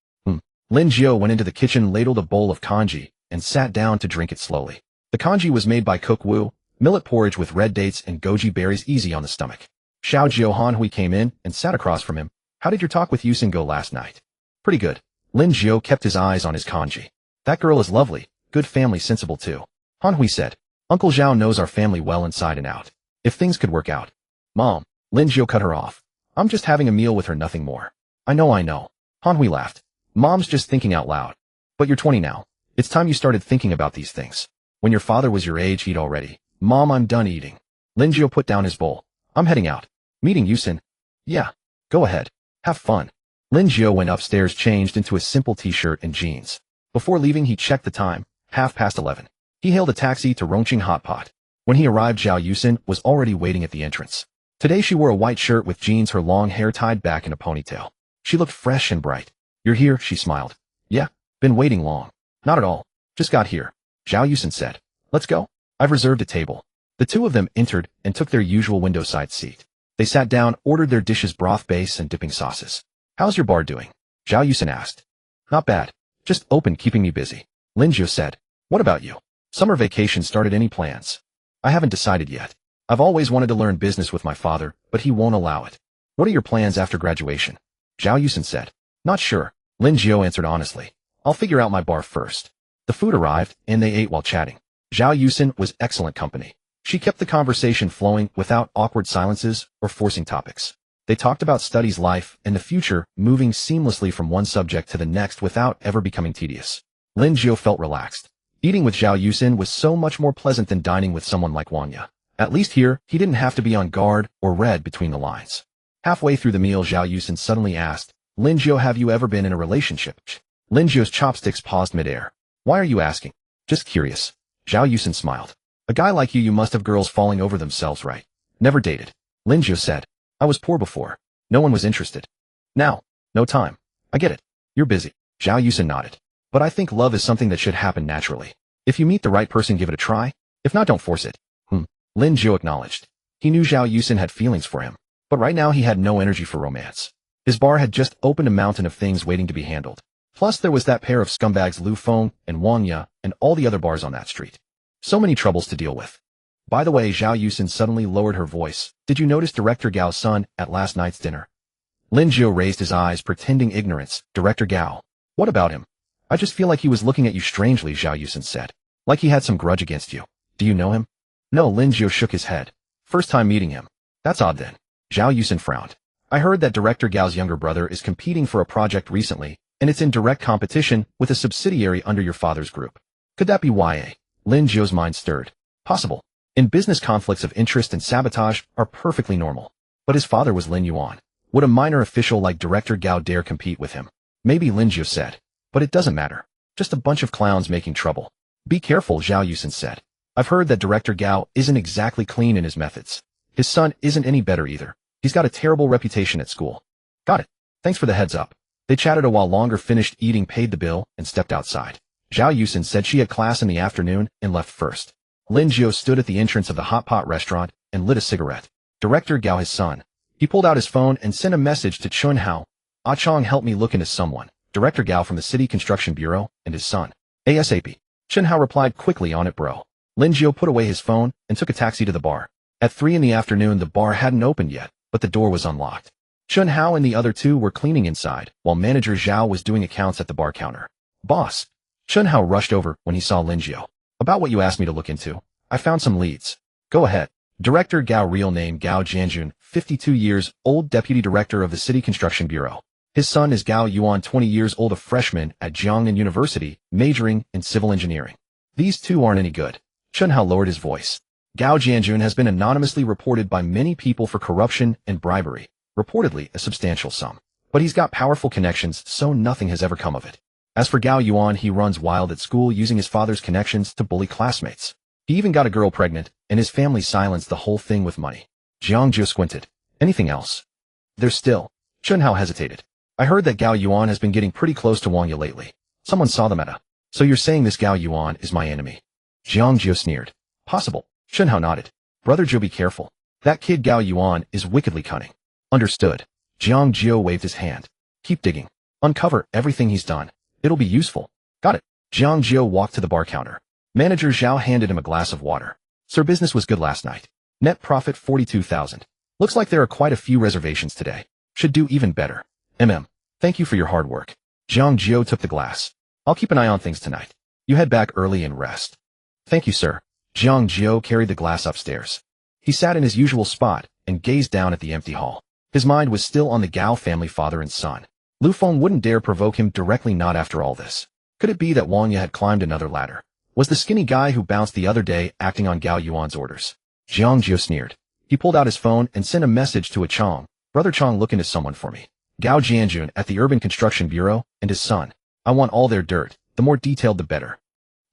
Lin Jiu went into the kitchen, ladled a bowl of congee, and sat down to drink it slowly. The congee was made by Cook Wu, millet porridge with red dates and goji berries, easy on the stomach. Xiao Jiu Han Hui came in and sat across from him. How did your talk with Yusin go last night? Pretty good. Lin Jiu kept his eyes on his kanji. That girl is lovely, good family, sensible too. Han Hui said. Uncle Zhao knows our family well inside and out. If things could work out. Mom, Lin Jiu cut her off. I'm just having a meal with her, nothing more. I know. Han Hui laughed. Mom's just thinking out loud. But you're 20 now. It's time you started thinking about these things. When your father was your age, he'd already. Mom, I'm done eating. Lin Jiu put down his bowl. I'm heading out. Meeting Yusin? Yeah. Go ahead. Have fun. Lin Jiu went upstairs, changed into a simple t-shirt and jeans. Before leaving, he checked the time, 11:30. He hailed a taxi to Rongqing Hot Pot. When he arrived, Zhao Yusin was already waiting at the entrance. Today she wore a white shirt with jeans, her long hair tied back in a ponytail. She looked fresh and bright. You're here, she smiled. Yeah, been waiting long. Not at all. Just got here. Zhao Yusin said. Let's go. I've reserved a table. The two of them entered and took their usual window side seat. They sat down, ordered their dishes, broth base and dipping sauces. How's your bar doing? Zhao Yusin asked. Not bad. Just open, keeping me busy. Lin Jiu said. What about you? Summer vacation started, any plans? I haven't decided yet. I've always wanted to learn business with my father, but he won't allow it. What are your plans after graduation? Zhao Yusin said. Not sure. Lin Jiu answered honestly. I'll figure out my bar first. The food arrived, and they ate while chatting. Zhao Yusin was excellent company. She kept the conversation flowing without awkward silences or forcing topics. They talked about studies, life, and the future, moving seamlessly from one subject to the next without ever becoming tedious. Lin Jiu felt relaxed. Eating with Zhao Yusin was so much more pleasant than dining with someone like Wanya. At least here, he didn't have to be on guard or read between the lines. Halfway through the meal, Zhao Yusin suddenly asked, Lin Jiu, have you ever been in a relationship? Lin Jiu's chopsticks paused midair. Why are you asking? Just curious. Zhao Yusin smiled. A guy like you must have girls falling over themselves, right? Never dated. Lin Jiu said. I was poor before. No one was interested. Now, no time. I get it. You're busy. Zhao Yusin nodded. But I think love is something that should happen naturally. If you meet the right person, give it a try. If not, don't force it. Lin Jiu acknowledged. He knew Zhao Yusin had feelings for him, but right now he had no energy for romance. His bar had just opened a mountain of things waiting to be handled. Plus there was that pair of scumbags Lu Feng and Wang Ya and all the other bars on that street. So many troubles to deal with. By the way, Zhao Yusin suddenly lowered her voice. Did you notice Director Gao's son at last night's dinner? Lin Jiu raised his eyes, pretending ignorance. Director Gao. What about him? I just feel like he was looking at you strangely, Zhao Yusin said. Like he had some grudge against you. Do you know him? No, Lin Jiu shook his head. First time meeting him. That's odd then. Zhao Yusin frowned. I heard that Director Gao's younger brother is competing for a project recently, and it's in direct competition with a subsidiary under your father's group. Could that be YA? Lin Jiu's mind stirred. Possible. In business, conflicts of interest and sabotage are perfectly normal. But his father was Lin Yuan. Would a minor official like Director Gao dare compete with him? Maybe, Lin Jiu said. But it doesn't matter. Just a bunch of clowns making trouble. Be careful, Zhao Yusin said. I've heard that Director Gao isn't exactly clean in his methods. His son isn't any better either. He's got a terrible reputation at school. Got it. Thanks for the heads up. They chatted a while longer, finished eating, paid the bill, and stepped outside. Zhao Yusin said she had class in the afternoon and left first. Lin Jiu stood at the entrance of the hot pot restaurant and lit a cigarette. Director Gao, his son. He pulled out his phone and sent a message to Chun Hao. Ah Chong, help me look into someone. Director Gao from the City Construction Bureau and his son. ASAP. Chun Hao replied quickly, on it, bro. Lin Jiu put away his phone and took a taxi to the bar. At 3 in the afternoon, the bar hadn't opened yet, but the door was unlocked. Chun Hao and the other two were cleaning inside, while manager Zhao was doing accounts at the bar counter. Boss. Chun Hao rushed over when he saw Lin Jiu. About what you asked me to look into. I found some leads. Go ahead. Director Gao, real name Gao Jianjun, 52 years old, deputy director of the City Construction Bureau. His son is Gao Yuan, 20 years old, a freshman at Jiangnan University, majoring in civil engineering. These two aren't any good. Chun Hao lowered his voice. Gao Jianjun has been anonymously reported by many people for corruption and bribery, reportedly a substantial sum. But he's got powerful connections, so nothing has ever come of it. As for Gao Yuan, he runs wild at school, using his father's connections to bully classmates. He even got a girl pregnant, and his family silenced the whole thing with money. Jiang Jiu squinted. Anything else? There's still. Chun Hao hesitated. I heard that Gao Yuan has been getting pretty close to Wang Ya lately. Someone saw them at a. So you're saying this Gao Yuan is my enemy? Jiang Jiu sneered. Possible. Chun Hao nodded. Brother Jiu, be careful. That kid Gao Yuan is wickedly cunning. Understood. Jiang Jiu waved his hand. Keep digging. Uncover everything he's done. It'll be useful. Got it. Jiang Jiu walked to the bar counter. Manager Zhao handed him a glass of water. Sir, business was good last night. Net profit 42,000. Looks like there are quite a few reservations today. Should do even better. Thank you for your hard work. Jiang Jiu took the glass. I'll keep an eye on things tonight. You head back early and rest. Thank you, sir. Jiang Jiu carried the glass upstairs. He sat in his usual spot and gazed down at the empty hall. His mind was still on the Gao family father and son. Lu Feng wouldn't dare provoke him directly, not after all this. Could it be that Wang Ye had climbed another ladder? Was the skinny guy who bounced the other day acting on Gao Yuan's orders? Jiang Jiu sneered. He pulled out his phone and sent a message to Chong. Brother Chong, look into someone for me. Gao Jianjun at the Urban Construction Bureau and his son. I want all their dirt. The more detailed, the better.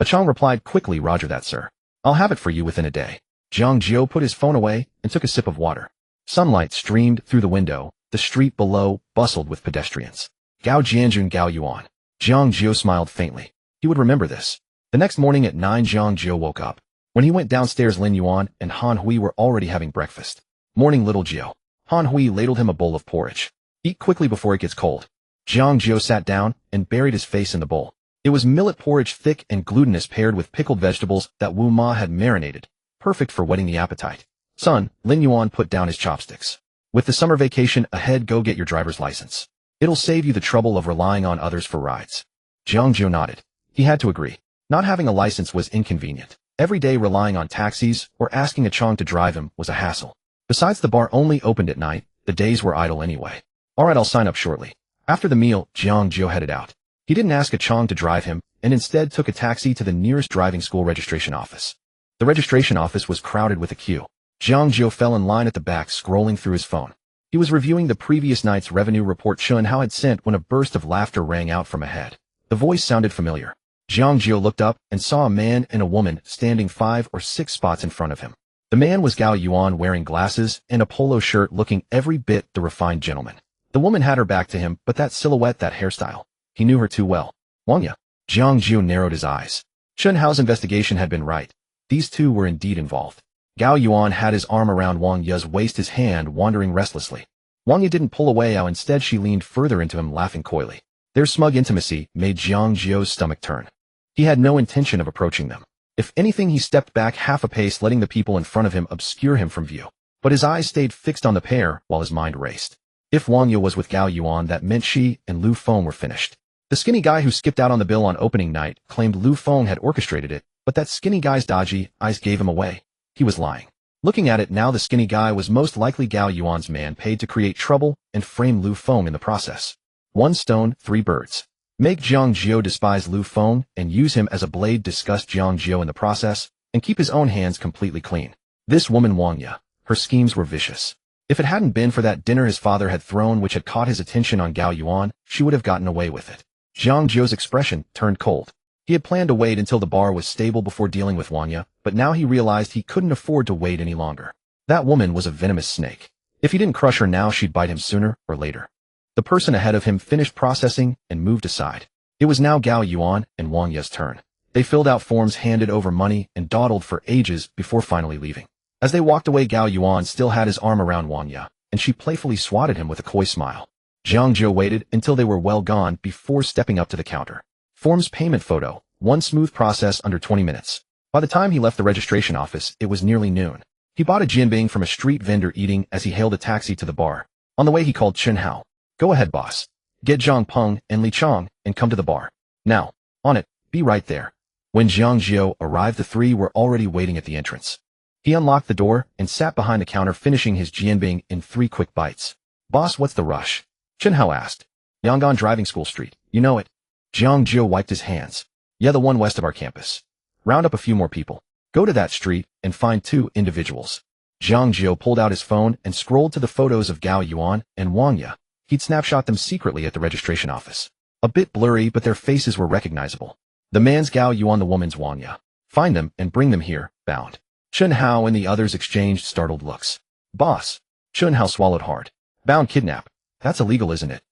Chong replied quickly, Roger that, sir. I'll have it for you within a day. Jiang Jiu put his phone away and took a sip of water. Sunlight streamed through the window. The street below bustled with pedestrians. Gao Jianjun, Gao Yuan. Jiang Jiu smiled faintly. He would remember this. The next morning at 9, Jiang Jiu woke up. When he went downstairs, Lin Yuan and Han Hui were already having breakfast. Morning, little Jiu. Han Hui ladled him a bowl of porridge. Eat quickly before it gets cold. Jiang Jiu sat down and buried his face in the bowl. It was millet porridge, thick and glutinous, paired with pickled vegetables that Wu Ma had marinated, perfect for whetting the appetite. Son, Lin Yuan put down his chopsticks. With the summer vacation ahead, go get your driver's license. It'll save you the trouble of relying on others for rides. Jiang Jiu nodded. He had to agree. Not having a license was inconvenient. Every day relying on taxis or asking a Chong to drive him was a hassle. Besides, the bar only opened at night. The days were idle anyway. Alright, I'll sign up shortly. After the meal, Jiang Jiu headed out. He didn't ask a Chong to drive him, and instead took a taxi to the nearest driving school registration office. The registration office was crowded with a queue. Jiang Jiu fell in line at the back, scrolling through his phone. He was reviewing the previous night's revenue report Chun Hao had sent when a burst of laughter rang out from ahead. The voice sounded familiar. Jiang Jiu looked up and saw a man and a woman standing 5 or 6 spots in front of him. The man was Gao Yuan, wearing glasses and a polo shirt, looking every bit the refined gentleman. The woman had her back to him, but that silhouette, that hairstyle. He knew her too well. Wang Ye. Jiang Jiu narrowed his eyes. Chun Hao's investigation had been right. These two were indeed involved. Gao Yuan had his arm around Wang Ye's waist, his hand wandering restlessly. Wang Ye didn't pull away, instead she leaned further into him, laughing coyly. Their smug intimacy made Jiang Jiu's stomach turn. He had no intention of approaching them. If anything, he stepped back half a pace, letting the people in front of him obscure him from view. But his eyes stayed fixed on the pair while his mind raced. If Wang Ye was with Gao Yuan, that meant she and Lu Feng were finished. The skinny guy who skipped out on the bill on opening night claimed Lu Feng had orchestrated it, but that skinny guy's dodgy eyes gave him away. He was lying. Looking at it now, the skinny guy was most likely Gao Yuan's man, paid to create trouble and frame Lu Feng in the process. 1 stone, 3 birds. Make Jiang Jiu despise Lu Feng and use him as a blade, disgust Jiang Jiu in the process, and keep his own hands completely clean. This woman Wang Ye, her schemes were vicious. If it hadn't been for that dinner his father had thrown, which had caught his attention on Gao Yuan, she would have gotten away with it. Jiang Jiu's expression turned cold. He had planned to wait until the bar was stable before dealing with Wang Ye, but now he realized he couldn't afford to wait any longer. That woman was a venomous snake. If he didn't crush her now, she'd bite him sooner or later. The person ahead of him finished processing and moved aside. It was now Gao Yuan and Wang Ye's turn. They filled out forms, handed over money, and dawdled for ages before finally leaving. As they walked away, Gao Yuan still had his arm around Wang Ye, and she playfully swatted him with a coy smile. Jiang Jiu waited until they were well gone before stepping up to the counter. Forms, payment, photo. One smooth process under 20 minutes. By the time he left the registration office, it was nearly noon. He bought a jianbing from a street vendor, eating as he hailed a taxi to the bar. On the way, he called Chun Hao. Go ahead, boss. Get Zhang Peng and Li Chong and come to the bar. Now. On it. Be right there. When Jiang Jiu arrived, the three were already waiting at the entrance. He unlocked the door and sat behind the counter, finishing his jianbing in 3 quick bites. Boss, what's the rush? Chun Hao asked. Yangon Driving School Street. You know it. Jiang Jiu wiped his hands. Yeah, the one west of our campus. Round up a few more people. Go to that street and find 2 individuals. Jiang Jiu pulled out his phone and scrolled to the photos of Gao Yuan and Wang Ye. He'd snapshot them secretly at the registration office. A bit blurry, but their faces were recognizable. The man's Gao Yuan, the woman's Wang Ye. Find them and bring them here, bound. Chun Hao and the others exchanged startled looks. Boss. Chun Hao swallowed hard. Bound, kidnap. That's illegal, isn't it?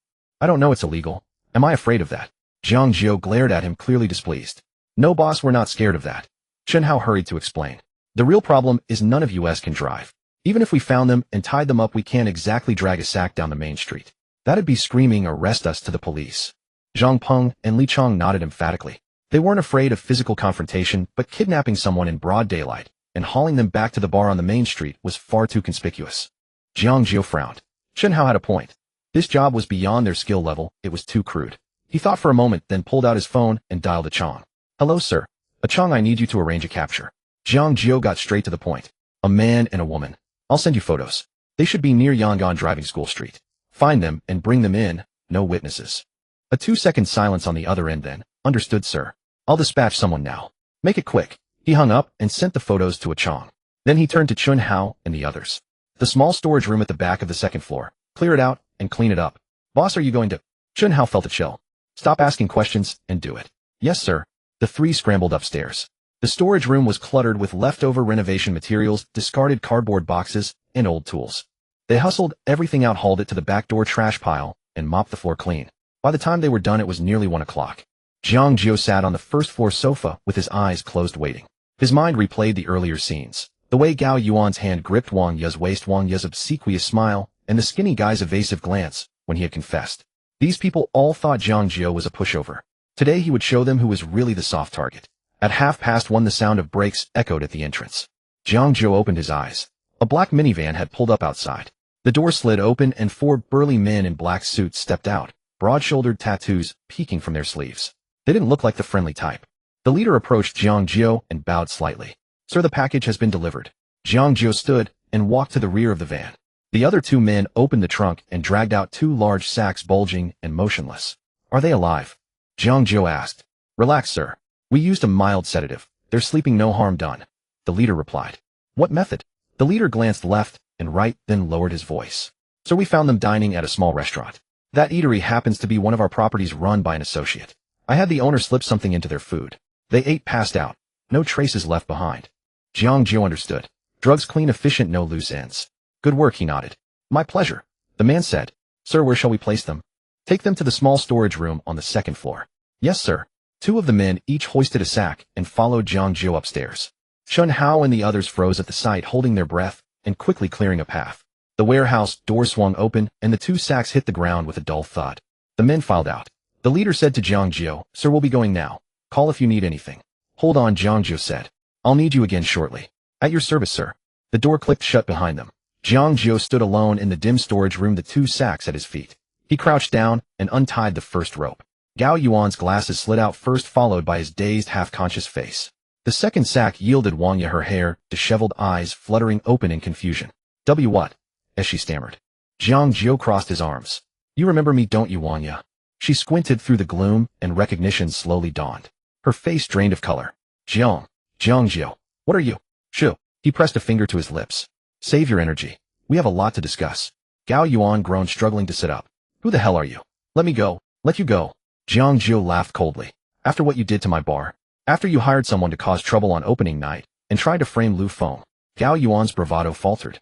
I don't know it's illegal. Am I afraid of that? Jiang Jiu glared at him, clearly displeased. No, boss, we're not scared of that. Chun Hao hurried to explain. The real problem is none of us can drive. Even if we found them and tied them up, we can't exactly drag a sack down the main street. That'd be screaming arrest us to the police. Zhang Peng and Li Chong nodded emphatically. They weren't afraid of physical confrontation, but kidnapping someone in broad daylight and hauling them back to the bar on the main street was far too conspicuous. Jiang Jiu frowned. Chun Hao had a point. This job was beyond their skill level, it was too crude. He thought for a moment, then pulled out his phone and dialed a Chong. Hello, sir. A Chong, I need you to arrange a capture. Jiang Jiu got straight to the point. A man and a woman. I'll send you photos. They should be near Yangon Driving School Street. Find them and bring them in, no witnesses. A 2-second silence on the other end then. Understood, sir. I'll dispatch someone now. Make it quick. He hung up and sent the photos to a Chong. Then he turned to Chun Hao and the others. The small storage room at the back of the second floor. Clear it out and clean it up. Boss, are you going to? Chun Hao felt a chill. Stop asking questions and do it. Yes, sir. The three scrambled upstairs. The storage room was cluttered with leftover renovation materials, discarded cardboard boxes, and old tools. They hustled everything out, hauled it to the back door trash pile, and mopped the floor clean. By the time they were done, it was nearly 1 o'clock. Jiang Jiu sat on the first floor sofa with his eyes closed, waiting. His mind replayed the earlier scenes. The way Gao Yuan's hand gripped Wang Ye's waist, Wang Ye's obsequious smile, and the skinny guy's evasive glance when he had confessed. These people all thought Jiang Jiu was a pushover. Today he would show them who was really the soft target. At 1:30, the sound of brakes echoed at the entrance. Jiang Jiu opened his eyes. A black minivan had pulled up outside. The door slid open and 4 burly men in black suits stepped out, broad-shouldered, tattoos peeking from their sleeves. They didn't look like the friendly type. The leader approached Jiang Jiu and bowed slightly. Sir, the package has been delivered. Jiang Jiu stood and walked to the rear of the van. The other 2 men opened the trunk and dragged out 2 large sacks, bulging and motionless. Are they alive? Jiang Jiu asked. Relax, sir. We used a mild sedative. They're sleeping, no harm done. The leader replied. What method? The leader glanced left and right, then lowered his voice. Sir, we found them dining at a small restaurant. That eatery happens to be one of our properties run by an associate. I had the owner slip something into their food. They ate, passed out. No traces left behind. Jiang Jiu understood. Drugs clean, efficient, no loose ends. Good work, he nodded. My pleasure. The man said. Sir, where shall we place them? Take them to the small storage room on the 2nd floor. Yes, sir. 2 of the men each hoisted a sack and followed Jiang Jiu upstairs. Chun Hao and the others froze at the sight, holding their breath and quickly clearing a path. The warehouse door swung open and the 2 sacks hit the ground with a dull thud. The men filed out. The leader said to Jiang Jiu, Sir, we'll be going now. Call if you need anything. Hold on, Jiang Jiu said. I'll need you again shortly. At your service, sir. The door clicked shut behind them. Jiang Jiu stood alone in the dim storage room, the 2 sacks at his feet. He crouched down and untied the first rope. Gao Yuan's glasses slid out first, followed by his dazed, half-conscious face. The second sack yielded Wang Ye, her hair, disheveled, eyes fluttering open in confusion. What? As she stammered. Jiang Jiu crossed his arms. You remember me, don't you, Wang Ye? She squinted through the gloom, and recognition slowly dawned. Her face drained of color. Jiang Jiu, what are you? Shoo. He pressed a finger to his lips. Save your energy. We have a lot to discuss. Gao Yuan groaned, struggling to sit up. Who the hell are you? Let me go. Let you go. Jiang Jiu laughed coldly. After what you did to my bar. After you hired someone to cause trouble on opening night and tried to frame Lu Feng. Gao Yuan's bravado faltered.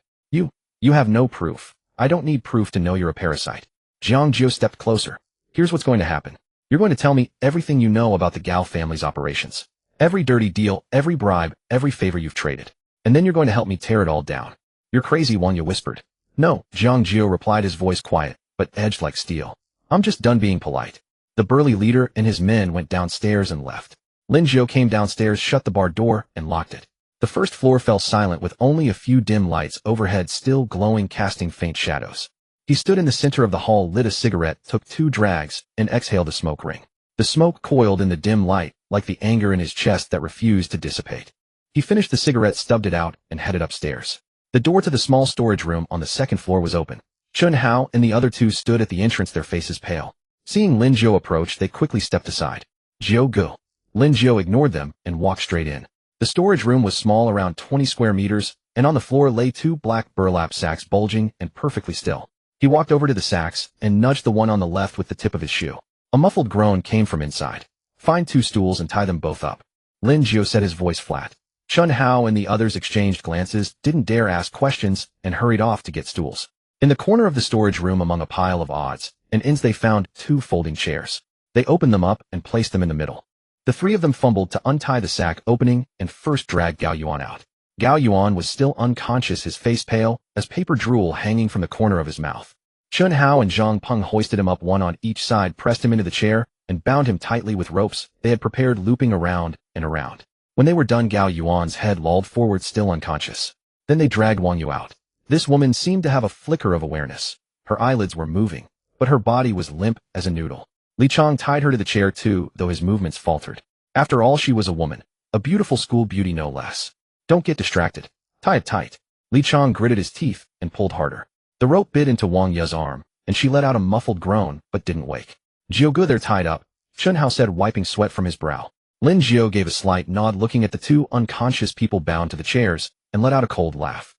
You have no proof. I don't need proof to know you're a parasite. Jiang Jiu stepped closer. Here's what's going to happen. You're going to tell me everything you know about the Gao family's operations. Every dirty deal, every bribe, every favor you've traded. And then you're going to help me tear it all down. You're crazy, Wang Ye whispered. No, Jiang Jiu replied, his voice quiet, but edged like steel. I'm just done being polite. The burly leader and his men went downstairs and left. Lin Jiu came downstairs, shut the bar door, and locked it. The first floor fell silent, with only a few dim lights overhead still glowing, casting faint shadows. He stood in the center of the hall, lit a cigarette, took 2 drags, and exhaled a smoke ring. The smoke coiled in the dim light, like the anger in his chest that refused to dissipate. He finished the cigarette, stubbed it out, and headed upstairs. The door to the small storage room on the 2nd floor was open. Chun Hao and the other 2 stood at the entrance, their faces pale. Seeing Lin Jiu approach, they quickly stepped aside. Jiu go. Lin Jiu ignored them and walked straight in. The storage room was small, around 20 square meters, and on the floor lay 2 black burlap sacks, bulging and perfectly still. He walked over to the sacks and nudged the one on the left with the tip of his shoe. A muffled groan came from inside. Find 2 stools and tie them both up. Lin Jiu said, his voice flat. Chun Hao and the others exchanged glances, didn't dare ask questions, and hurried off to get stools. In the corner of the storage room, among a pile of odds and ends, they found 2 folding chairs. They opened them up and placed them in the middle. The 3 of them fumbled to untie the sack opening and first dragged Gao Yuan out. Gao Yuan was still unconscious, his face pale, as paper drool hanging from the corner of his mouth. Chun Hao and Zhang Peng hoisted him up, one on each side, pressed him into the chair, and bound him tightly with ropes they had prepared, looping around and around. When they were done, Gao Yuan's head lolled forward, still unconscious. Then they dragged Wang Yu out. This woman seemed to have a flicker of awareness. Her eyelids were moving. but her body was limp as a noodle. Li Chang tied her to the chair too, though his movements faltered. After all, she was a woman. A beautiful school beauty no less. Don't get distracted. Tie it tight. Li Chang gritted his teeth and pulled harder. The rope bit into Wang Ye's arm, and she let out a muffled groan, but didn't wake. Jiu, they're tied up, Chun Hao said, wiping sweat from his brow. Lin Jiu gave a slight nod, looking at the two unconscious people bound to the chairs, and let out a cold laugh.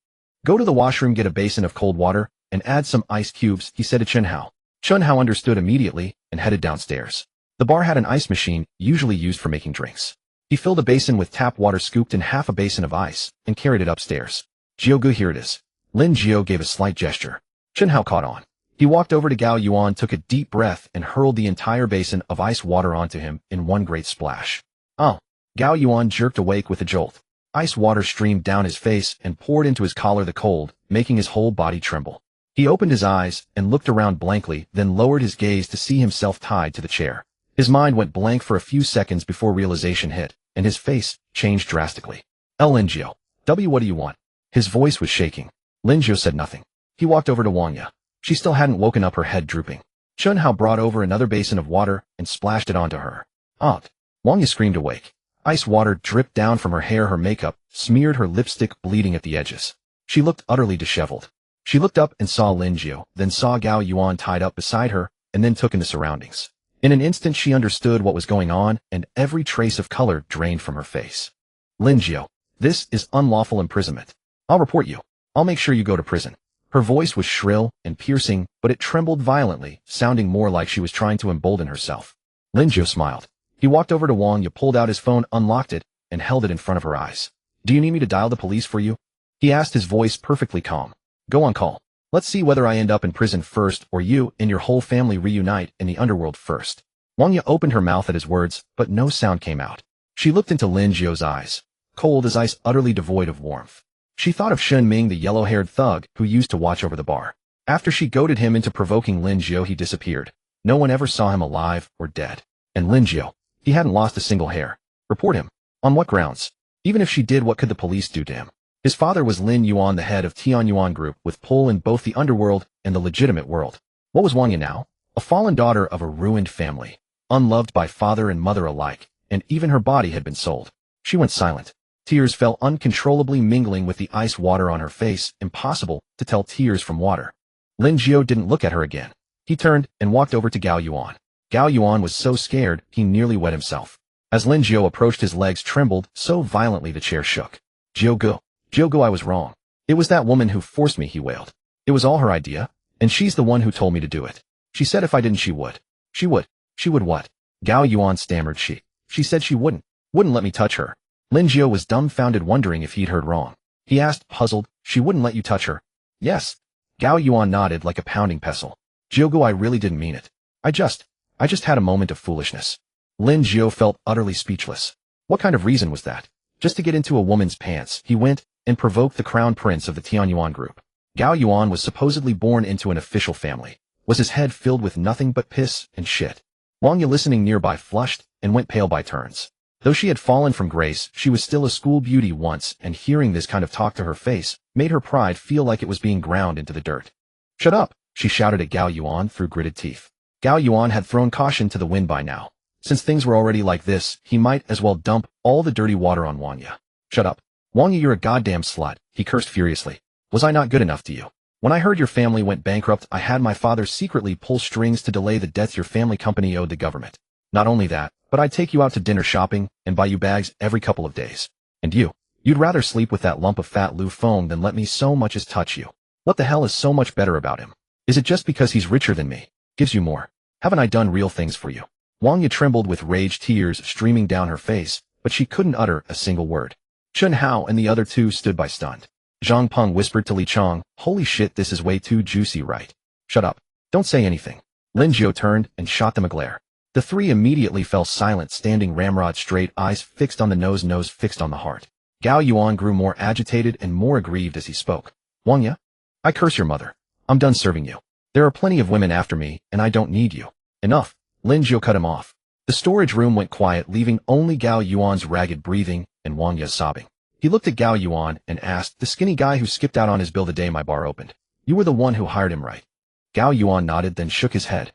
Go to the washroom, get a basin of cold water, and add some ice cubes, he said to Chun Hao. Chun Hao understood immediately and headed downstairs. The bar had an ice machine, usually used for making drinks. He filled a basin with tap water, scooped in half a basin of ice, and carried it upstairs. Jiu, here it is. Lin Jiu gave a slight gesture. Chun Hao caught on. He walked over to Gao Yuan, took a deep breath, and hurled the entire basin of ice water onto him in one great splash. Oh! Gao Yuan jerked awake with a jolt. Ice water streamed down his face and poured into his collar, the cold, making his whole body tremble. He opened his eyes and looked around blankly, then lowered his gaze to see himself tied to the chair. His mind went blank for a few seconds before realization hit, and his face changed drastically. Lin Jiu. What do you want? His voice was shaking. Lin Jiu said nothing. He walked over to Wang Ye. She still hadn't woken up, her head drooping. Chun Hao brought over another basin of water and splashed it onto her. Aunt! Wang Ye screamed awake. Ice water dripped down from her hair, her makeup, smeared her lipstick, bleeding at the edges. She looked utterly disheveled. She looked up and saw Lin Jiu, then saw Gao Yuan tied up beside her, and then took in the surroundings. In an instant she understood what was going on, and every trace of color drained from her face. Lin Jiu, this is unlawful imprisonment. I'll report you. I'll make sure you go to prison. Her voice was shrill and piercing, but it trembled violently, sounding more like she was trying to embolden herself. Lin Jiu smiled. He walked over to Wang Ye, pulled out his phone, unlocked it, and held it in front of her eyes. Do you need me to dial the police for you? He asked, his voice perfectly calm. Go on, call. Let's see whether I end up in prison first or you and your whole family reunite in the underworld first. Wang Ye opened her mouth at his words, but no sound came out. She looked into Lin Jiu's eyes, cold as ice, utterly devoid of warmth. She thought of Shen Ming, the yellow-haired thug who used to watch over the bar. After she goaded him into provoking Lin Jiu, he disappeared. No one ever saw him alive or dead. And Lin Jiu, he hadn't lost a single hair. Report him. On what grounds? Even if she did, what could the police do to him? His father was Lin Yuan, the head of Tian Yuan Group, with pull in both the underworld and the legitimate world. What was Wang Ye now? A fallen daughter of a ruined family, unloved by father and mother alike, and even her body had been sold. She went silent. Tears fell uncontrollably, mingling with the ice water on her face, impossible to tell tears from water. Lin Jiu didn't look at her again. He turned and walked over to Gao Yuan. Gao Yuan was so scared he nearly wet himself. As Lin Jiu approached, his legs trembled so violently the chair shook. Jiu, I was wrong. It was that woman who forced me, he wailed. It was all her idea, and she's the one who told me to do it. She said if I didn't, she would. She would what? Gao Yuan stammered. She said she wouldn't let me touch her. Lin Jiu was dumbfounded, wondering if he'd heard wrong. He asked, puzzled, she wouldn't let you touch her? Yes. Gao Yuan nodded like a pounding pestle. Jiu, I really didn't mean it. I just had a moment of foolishness. Lin Jiu felt utterly speechless. What kind of reason was that? Just to get into a woman's pants, he went and provoked the crown prince of the Tian Yuan Group. Gao Yuan was supposedly born into an official family. Was his head filled with nothing but piss and shit? Wang Ye, listening nearby, flushed and went pale by turns. Though she had fallen from grace, she was still a school beauty once, and hearing this kind of talk to her face made her pride feel like it was being ground into the dirt. Shut up, she shouted at Gao Yuan through gritted teeth. Gao Yuan had thrown caution to the wind by now. Since things were already like this, he might as well dump all the dirty water on Wang Ye. Shut up. Wang Ye, you're a goddamn slut, he cursed furiously. Was I not good enough to you? When I heard your family went bankrupt, I had my father secretly pull strings to delay the debt your family company owed the government. Not only that, but I'd take you out to dinner shopping and buy you bags every couple of days. And you'd rather sleep with that lump of fat Lu Feng than let me so much as touch you. What the hell is so much better about him? Is it just because he's richer than me? Gives you more? Haven't I done real things for you? Wang Ye trembled with rage, tears streaming down her face, but she couldn't utter a single word. Chun Hao and the other two stood by stunned. Zhang Peng whispered to Li Chang, holy shit, this is way too juicy, right? Shut up. Don't say anything. Lin Jiu turned and shot them a glare. The three immediately fell silent, standing ramrod straight, eyes fixed on the nose fixed on the heart. Gao Yuan grew more agitated and more aggrieved as he spoke. Wang Ye, I curse your mother. I'm done serving you. There are plenty of women after me, and I don't need you. Enough. Lin Jiu cut him off. The storage room went quiet, leaving only Gao Yuan's ragged breathing and Wang Ye's sobbing. He looked at Gao Yuan and asked, the skinny guy who skipped out on his bill the day my bar opened. You were the one who hired him, right? Gao Yuan nodded then shook his head.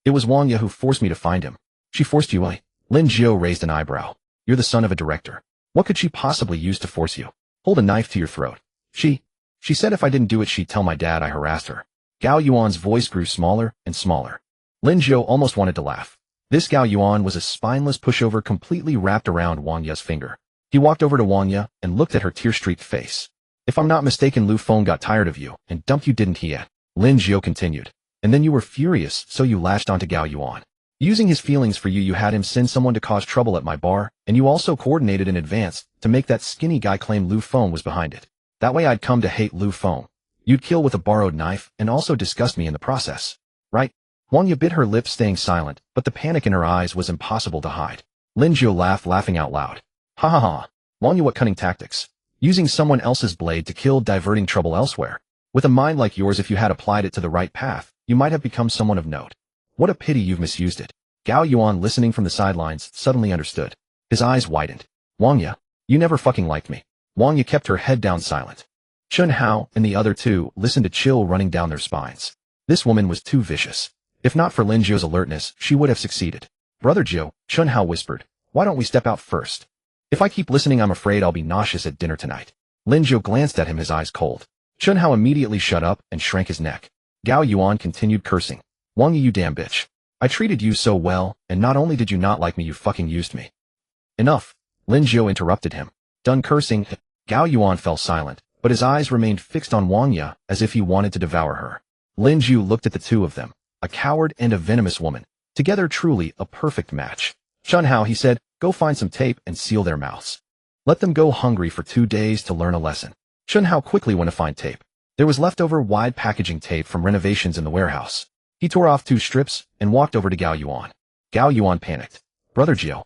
It was Wang Ye who forced me to find him. She forced you, eh? Lin Jiu raised an eyebrow. You're the son of a director. What could she possibly use to force you? Hold a knife to your throat. She said if I didn't do it she'd tell my dad I harassed her. Gao Yuan's voice grew smaller and smaller. Lin Jiu almost wanted to laugh. This Gao Yuan was a spineless pushover completely wrapped around Wang Ye's finger. He walked over to Wang Ye and looked at her tear-streaked face. If I'm not mistaken, Lu Feng got tired of you and dumped you, didn't he? Lin Jiu continued. And then you were furious, so you lashed onto Gao Yuan. Using his feelings for you had him send someone to cause trouble at my bar, and you also coordinated in advance to make that skinny guy claim Lu Feng was behind it. That way I'd come to hate Lu Feng. You'd kill with a borrowed knife and also disgust me in the process. Right? Wang Ye bit her lips, staying silent, but the panic in her eyes was impossible to hide. Lin Jiu laughed, laughing out loud. Ha ha ha. Wang Ye, what cunning tactics. Using someone else's blade to kill, diverting trouble elsewhere. With a mind like yours, if you had applied it to the right path, you might have become someone of note. What a pity you've misused it. Gao Yuan, listening from the sidelines, suddenly understood. His eyes widened. Wang Ye, you never fucking liked me. Wang Ye kept her head down, silent. Chun Hao and the other two listened, a chill running down their spines. This woman was too vicious. If not for Lin Jiu's alertness, she would have succeeded. Brother Jiu, Chun Hao whispered, why don't we step out first? If I keep listening, I'm afraid I'll be nauseous at dinner tonight. Lin Jiu glanced at him, his eyes cold. Chun Hao immediately shut up and shrank his neck. Gao Yuan continued cursing. Wang Ye, you damn bitch. I treated you so well, and not only did you not like me, you fucking used me. Enough. Lin Jiu interrupted him. Done cursing. Gao Yuan fell silent, but his eyes remained fixed on Wang Ye as if he wanted to devour her. Lin Jiu looked at the two of them, a coward and a venomous woman. Together truly a perfect match. Chun Hao, he said, go find some tape and seal their mouths. Let them go hungry for 2 days to learn a lesson. Chun Hao quickly went to find tape. There was leftover wide packaging tape from renovations in the warehouse. He tore off 2 strips and walked over to Gao Yuan. Gao Yuan panicked. Brother Jiu,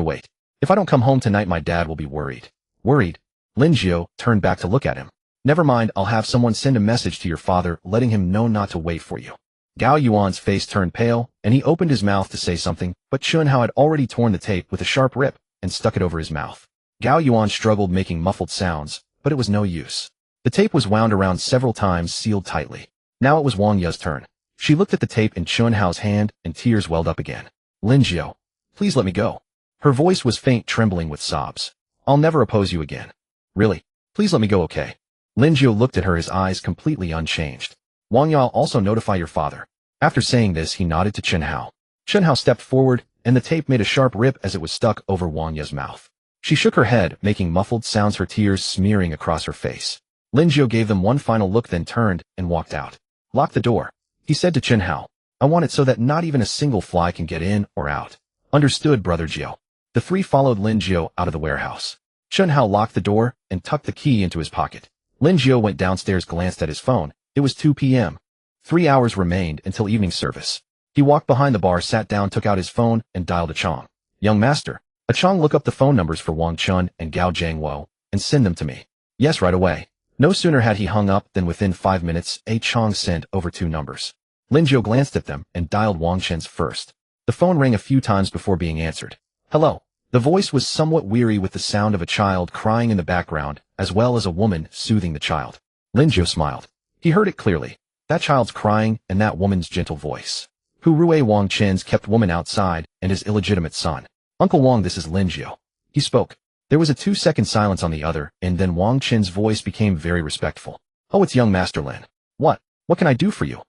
wait. If I don't come home tonight, my dad will be worried. Worried? Lin Jiu turned back to look at him. Never mind, I'll have someone send a message to your father letting him know not to wait for you. Gao Yuan's face turned pale, and he opened his mouth to say something, but Chun Hao had already torn the tape with a sharp rip and stuck it over his mouth. Gao Yuan struggled, making muffled sounds, but it was no use. The tape was wound around several times, sealed tightly. Now it was Wang Ye's turn. She looked at the tape in Chun Hao's hand, and tears welled up again. Lin Jiu, please let me go. Her voice was faint, trembling with sobs. I'll never oppose you again. Really? Please let me go, okay? Lin Jiu looked at her, his eyes completely unchanged. Wang Ye, I'll also notify your father. After saying this, he nodded to Chun Hao. Chun Hao stepped forward, and the tape made a sharp rip as it was stuck over Wang Ye's mouth. She shook her head, making muffled sounds, her tears smearing across her face. Lin Jiu gave them one final look, then turned and walked out. Lock the door, he said to Chun Hao. I want it so that not even a single fly can get in or out. Understood, Brother Jiu. The three followed Lin Jiu out of the warehouse. Chun Hao locked the door and tucked the key into his pocket. Lin Jiu went downstairs, glanced at his phone. It was 2 p.m. 3 hours remained until evening service. He walked behind the bar, sat down, took out his phone, and dialed a Chong. Young master, a Chong, look up the phone numbers for Wang Chun and Gao Jiangwo and send them to me. Yes, right away. No sooner had he hung up than within 5 minutes, a Chong sent over 2 numbers. Lin Jiu glanced at them and dialed Wang Chen's first. The phone rang a few times before being answered. Hello. The voice was somewhat weary, with the sound of a child crying in the background, as well as a woman soothing the child. Lin Jiu smiled. He heard it clearly. That child's crying and that woman's gentle voice. Hu Rui, Wang Chen's kept woman outside, and his illegitimate son. Uncle Wang, this is Lin Jiu. He spoke. There was a 2-second silence on the other, and then Wang Chen's voice became very respectful. Oh, it's young Master Lin. What can I do for you?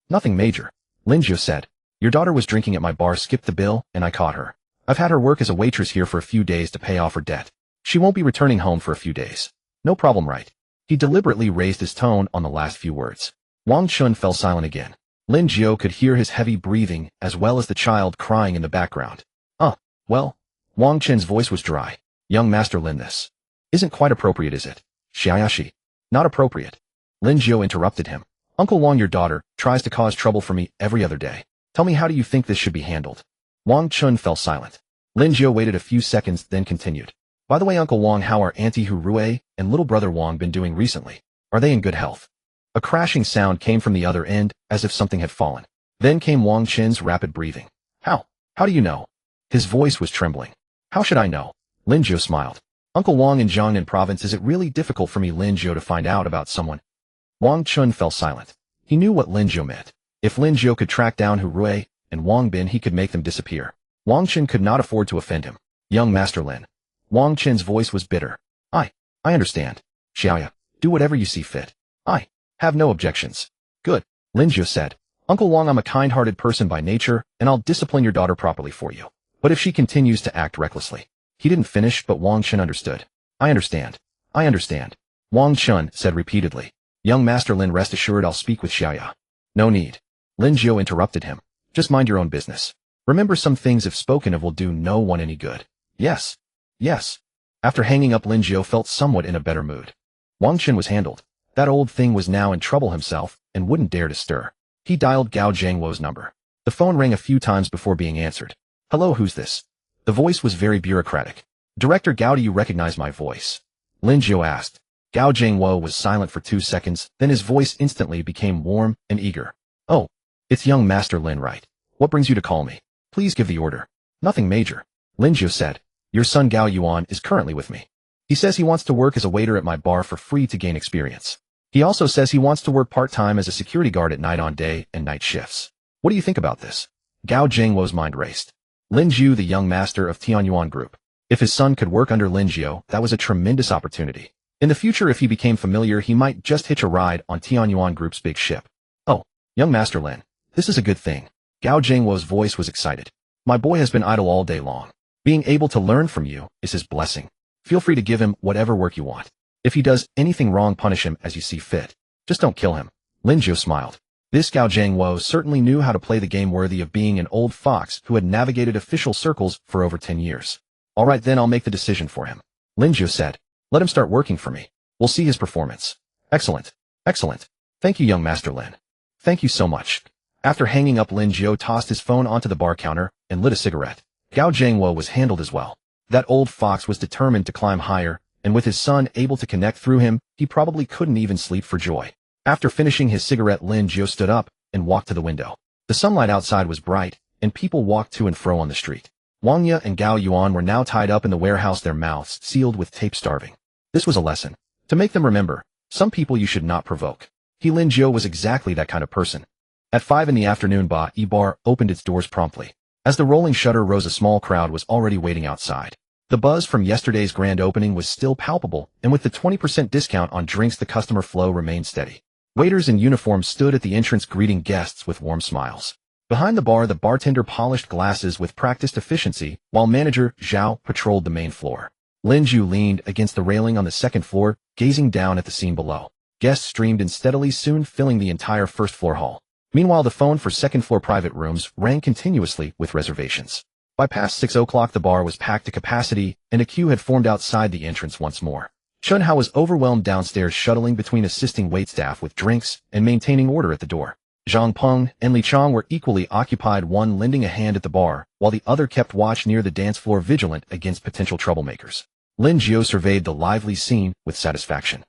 Nothing major. Lin Jiu said. Your daughter was drinking at my bar, skipped the bill, and I caught her. I've had her work as a waitress here for a few days to pay off her debt. She won't be returning home for a few days. No problem, right? He deliberately raised his tone on the last few words. Wang Chun fell silent again. Lin Jiu could hear his heavy breathing as well as the child crying in the background. Well, Wang Chen's voice was dry. Young Master Lin, this isn't quite appropriate, is it? Xiaoyashi. Not appropriate. Lin Jiu interrupted him. Uncle Wang, your daughter tries to cause trouble for me every other day. Tell me, how do you think this should be handled? Wang Chun fell silent. Lin Jiu waited a few seconds, then continued. By the way, Uncle Wang, how are Auntie Hu Rui and little brother Wang been doing recently? Are they in good health? A crashing sound came from the other end, as if something had fallen. Then came Wang Chen's rapid breathing. How do you know? His voice was trembling. How should I know? Lin Jiu smiled. Uncle Wang, in Jiangnan province, is it really difficult for me, Lin Jiu, to find out about someone? Wang Chun fell silent. He knew what Lin Jiu meant. If Lin Jiu could track down Hu Rui and Wang Bin, he could make them disappear. Wang Chen could not afford to offend him. Young Master Lin. Wang Chen's voice was bitter. I understand. Xiaoya, do whatever you see fit. I have no objections. Good. Lin Jiu said. Uncle Wang, I'm a kind-hearted person by nature, and I'll discipline your daughter properly for you. But if she continues to act recklessly. He didn't finish, but Wang Chen understood. I understand. I understand. Wang Chen said repeatedly. Young Master Lin, rest assured I'll speak with Xiaoya. No need. Lin Jiu interrupted him. Just mind your own business. Remember, some things if spoken of will do no one any good. Yes. Yes. After hanging up, Lin Jiu felt somewhat in a better mood. Wang Chen was handled. That old thing was now in trouble himself and wouldn't dare to stir. He dialed Gao Zhangwo's number. The phone rang a few times before being answered. Hello, who's this? The voice was very bureaucratic. Director Gao, do you recognize my voice? Lin Jiu asked. Gao Zhangwo was silent for 2 seconds, then his voice instantly became warm and eager. Oh, it's young Master Lin, right? What brings you to call me? Please give the order. Nothing major. Lin Jiu said. Your son Gao Yuan is currently with me. He says he wants to work as a waiter at my bar for free to gain experience. He also says he wants to work part-time as a security guard at night on day and night shifts. What do you think about this? Gao Zhangwo's mind raced. Lin Jiu, the young master of Tianyuan Group. If his son could work under Lin Jiu, that was a tremendous opportunity. In the future, if he became familiar, he might just hitch a ride on Tianyuan Group's big ship. Oh, young Master Lin, this is a good thing. Gao Zhangwo's voice was excited. My boy has been idle all day long. Being able to learn from you is his blessing. Feel free to give him whatever work you want. If he does anything wrong, punish him as you see fit. Just don't kill him. Lin Jiu smiled. This Gao Zhangwo certainly knew how to play the game, worthy of being an old fox who had navigated official circles for over 10 years. All right, then I'll make the decision for him. Lin Jiu said. Let him start working for me. We'll see his performance. Excellent. Excellent. Thank you, young Master Lin. Thank you so much. After hanging up, Lin Jiu tossed his phone onto the bar counter and lit a cigarette. Gao Zhangwo was handled as well. That old fox was determined to climb higher, and with his son able to connect through him, he probably couldn't even sleep for joy. After finishing his cigarette, Lin Jiu stood up and walked to the window. The sunlight outside was bright, and people walked to and fro on the street. Wang Ye and Gao Yuan were now tied up in the warehouse, their mouths sealed with tape, starving. This was a lesson. To make them remember, some people you should not provoke. Lin Jiu was exactly that kind of person. At 5 in the afternoon, Bar opened its doors promptly. As the rolling shutter rose, a small crowd was already waiting outside. The buzz from yesterday's grand opening was still palpable, and with the 20% discount on drinks, the customer flow remained steady. Waiters in uniform stood at the entrance greeting guests with warm smiles. Behind the bar, the bartender polished glasses with practiced efficiency, while manager Zhao patrolled the main floor. Lin Jiu leaned against the railing on the second floor, gazing down at the scene below. Guests streamed in steadily, soon filling the entire first-floor hall. Meanwhile, the phone for second-floor private rooms rang continuously with reservations. By past 6 o'clock, the bar was packed to capacity, and a queue had formed outside the entrance once more. Chun Hao was overwhelmed downstairs, shuttling between assisting waitstaff with drinks and maintaining order at the door. Zhang Peng and Li Chang were equally occupied, one lending a hand at the bar, while the other kept watch near the dance floor, vigilant against potential troublemakers. Lin Jiu surveyed the lively scene with satisfaction.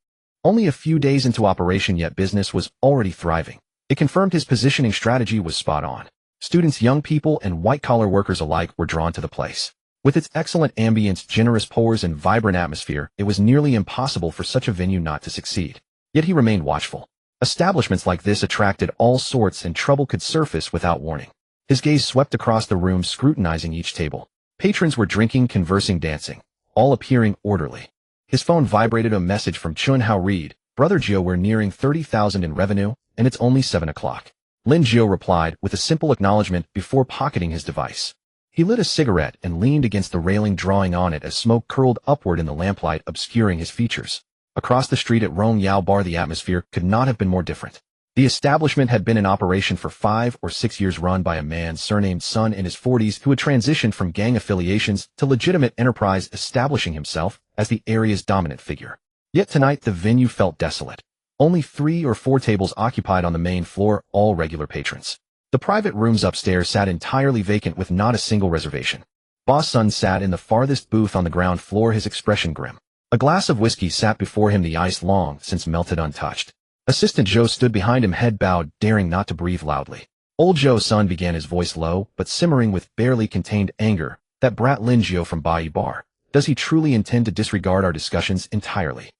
Only a few days into operation, yet business was already thriving. It confirmed his positioning strategy was spot on. Students, young people, and white-collar workers alike were drawn to the place. With its excellent ambience, generous pours, and vibrant atmosphere, it was nearly impossible for such a venue not to succeed. Yet he remained watchful. Establishments like this attracted all sorts, and trouble could surface without warning. His gaze swept across the room, scrutinizing each table. Patrons were drinking, conversing, dancing, all appearing orderly. His phone vibrated. A message from Chun Hao read, Brother Jiu, we're nearing 30,000 in revenue, and it's only 7 o'clock. Lin Jiu replied with a simple acknowledgement before pocketing his device. He lit a cigarette and leaned against the railing, drawing on it as smoke curled upward in the lamplight, obscuring his features. Across the street at Rong Yao Bar, the atmosphere could not have been more different. The establishment had been in operation for 5 or 6 years, run by a man surnamed Sun in his 40s who had transitioned from gang affiliations to legitimate enterprise, establishing himself as the area's dominant figure. Yet tonight the venue felt desolate. Only 3 or 4 tables occupied on the main floor, all regular patrons. The private rooms upstairs sat entirely vacant with not a single reservation. Boss Sun sat in the farthest booth on the ground floor, his expression grim. A glass of whiskey sat before him, the ice long since melted untouched. Assistant Zhou stood behind him, head bowed, daring not to breathe loudly. Old Zhou Sun began, his voice low, but simmering with barely contained anger. That brat Lin Jiu from Bai Bar. Does he truly intend to disregard our discussions entirely?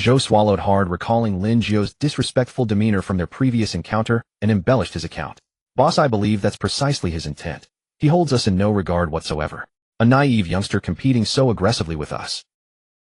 Zhou swallowed hard, recalling Lin Jiu's disrespectful demeanor from their previous encounter, and embellished his account. Boss, I believe that's precisely his intent. He holds us in no regard whatsoever. A naive youngster competing so aggressively with us.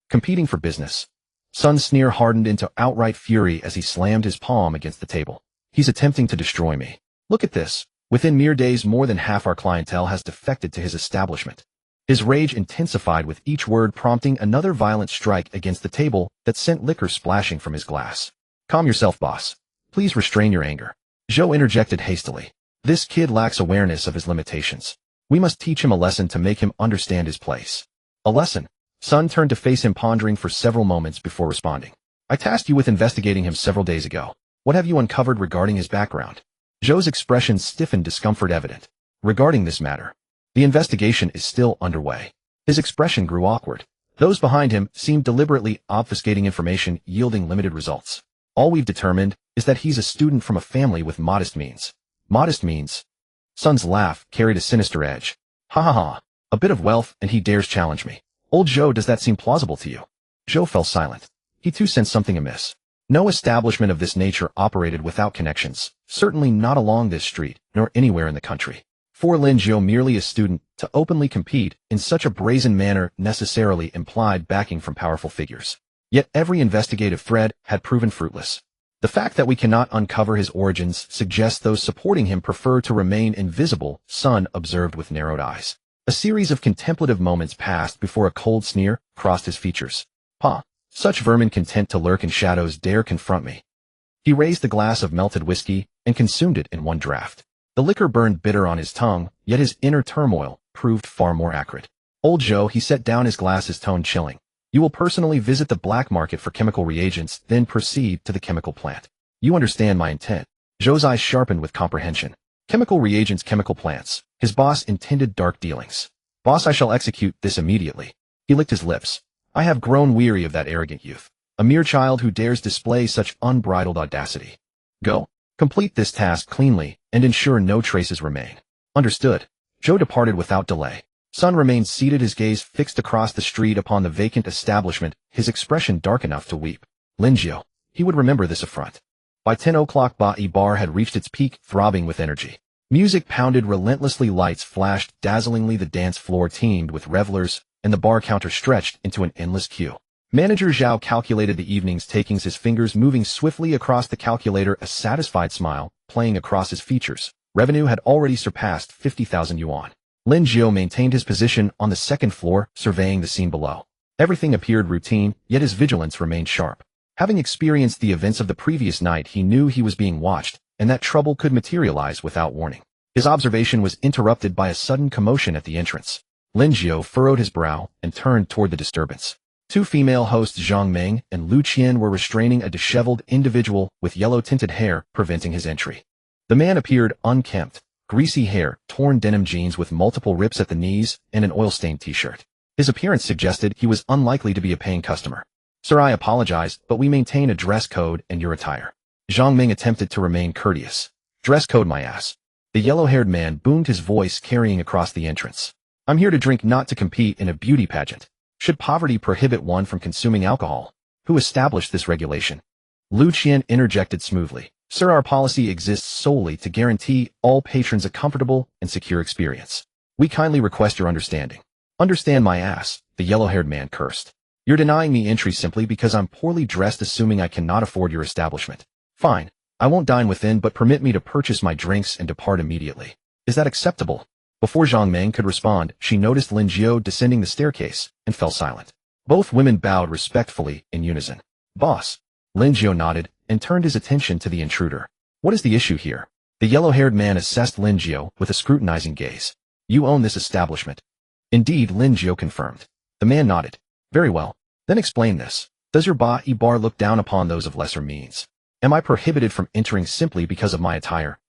Competing for business. Sun's sneer hardened into outright fury as he slammed his palm against the table. He's attempting to destroy me. Look at this. Within mere days, more than half our clientele has defected to his establishment. His rage intensified with each word, prompting another violent strike against the table that sent liquor splashing from his glass. Calm yourself, boss. Please restrain your anger. Zhou interjected hastily. This kid lacks awareness of his limitations. We must teach him a lesson to make him understand his place. A lesson? Sun turned to face him, pondering for several moments before responding. I tasked you with investigating him several days ago. What have you uncovered regarding his background? Zhou's expression stiffened, discomfort evident. Regarding this matter, the investigation is still underway. His expression grew awkward. Those behind him seemed deliberately obfuscating information, yielding limited results. All we've determined is that he's a student from a family with modest means. Modest means? Sun's laugh carried a sinister edge. Ha ha ha. A bit of wealth and he dares challenge me. Old Zhou, does that seem plausible to you? Zhou fell silent. He too sensed something amiss. No establishment of this nature operated without connections, certainly not along this street, nor anywhere in the country. For Lin Jiu, merely a student, to openly compete in such a brazen manner necessarily implied backing from powerful figures. Yet every investigative thread had proven fruitless. The fact that we cannot uncover his origins suggests those supporting him prefer to remain invisible, Sun observed with narrowed eyes. A series of contemplative moments passed before a cold sneer crossed his features. Huh. Such vermin content to lurk in shadows dare confront me. He raised the glass of melted whiskey and consumed it in one draught. The liquor burned bitter on his tongue, yet his inner turmoil proved far more acrid. Old Zhou, he set down his glass, his tone chilling. You will personally visit the black market for chemical reagents, then proceed to the chemical plant. You understand my intent. Zhou's eyes sharpened with comprehension. Chemical reagents, chemical plants. His boss intended dark dealings. Boss, I shall execute this immediately. He licked his lips. I have grown weary of that arrogant youth. A mere child who dares display such unbridled audacity. Go. Complete this task cleanly and ensure no traces remain. Understood. Zhou departed without delay. Sun remained seated, his gaze fixed across the street upon the vacant establishment, his expression dark enough to weep. Lin Jiu. He would remember this affront. By 10 o'clock, Ba'i Bar had reached its peak, throbbing with energy. Music pounded relentlessly, lights flashed dazzlingly, the dance floor teemed with revelers, and the bar counter stretched into an endless queue. Manager Zhao calculated the evening's takings, his fingers moving swiftly across the calculator, a satisfied smile playing across his features. Revenue had already surpassed 50,000 yuan. Lin Jiu maintained his position on the second floor, surveying the scene below. Everything appeared routine, yet his vigilance remained sharp. Having experienced the events of the previous night, he knew he was being watched, and that trouble could materialize without warning. His observation was interrupted by a sudden commotion at the entrance. Lin Jiu furrowed his brow and turned toward the disturbance. Two female hosts, Zhang Meng and Lu Qian, were restraining a disheveled individual with yellow-tinted hair, preventing his entry. The man appeared unkempt, greasy hair, torn denim jeans with multiple rips at the knees, and an oil-stained t-shirt. His appearance suggested he was unlikely to be a paying customer. Sir, I apologize, but we maintain a dress code and your attire. Zhang Meng attempted to remain courteous. Dress code, my ass. The yellow-haired man boomed, his voice carrying across the entrance. I'm here to drink, not to compete in a beauty pageant. Should poverty prohibit one from consuming alcohol? Who established this regulation? Lu Qian interjected smoothly. Sir, our policy exists solely to guarantee all patrons a comfortable and secure experience. We kindly request your understanding. Understand my ass, the yellow-haired man cursed. You're denying me entry simply because I'm poorly dressed, assuming I cannot afford your establishment. Fine. I won't dine within, but permit me to purchase my drinks and depart immediately. Is that acceptable? Before Zhang Meng could respond, she noticed Lin Jiu descending the staircase and fell silent. Both women bowed respectfully in unison. Boss. Lin Jiu nodded and turned his attention to the intruder. What is the issue here? The yellow-haired man assessed Lin Jiu with a scrutinizing gaze. You own this establishment. Indeed, Lin Jiu confirmed. The man nodded. Very well. Then explain this. Does your Ba'i Bar look down upon those of lesser means? Am I prohibited from entering simply because of my attire?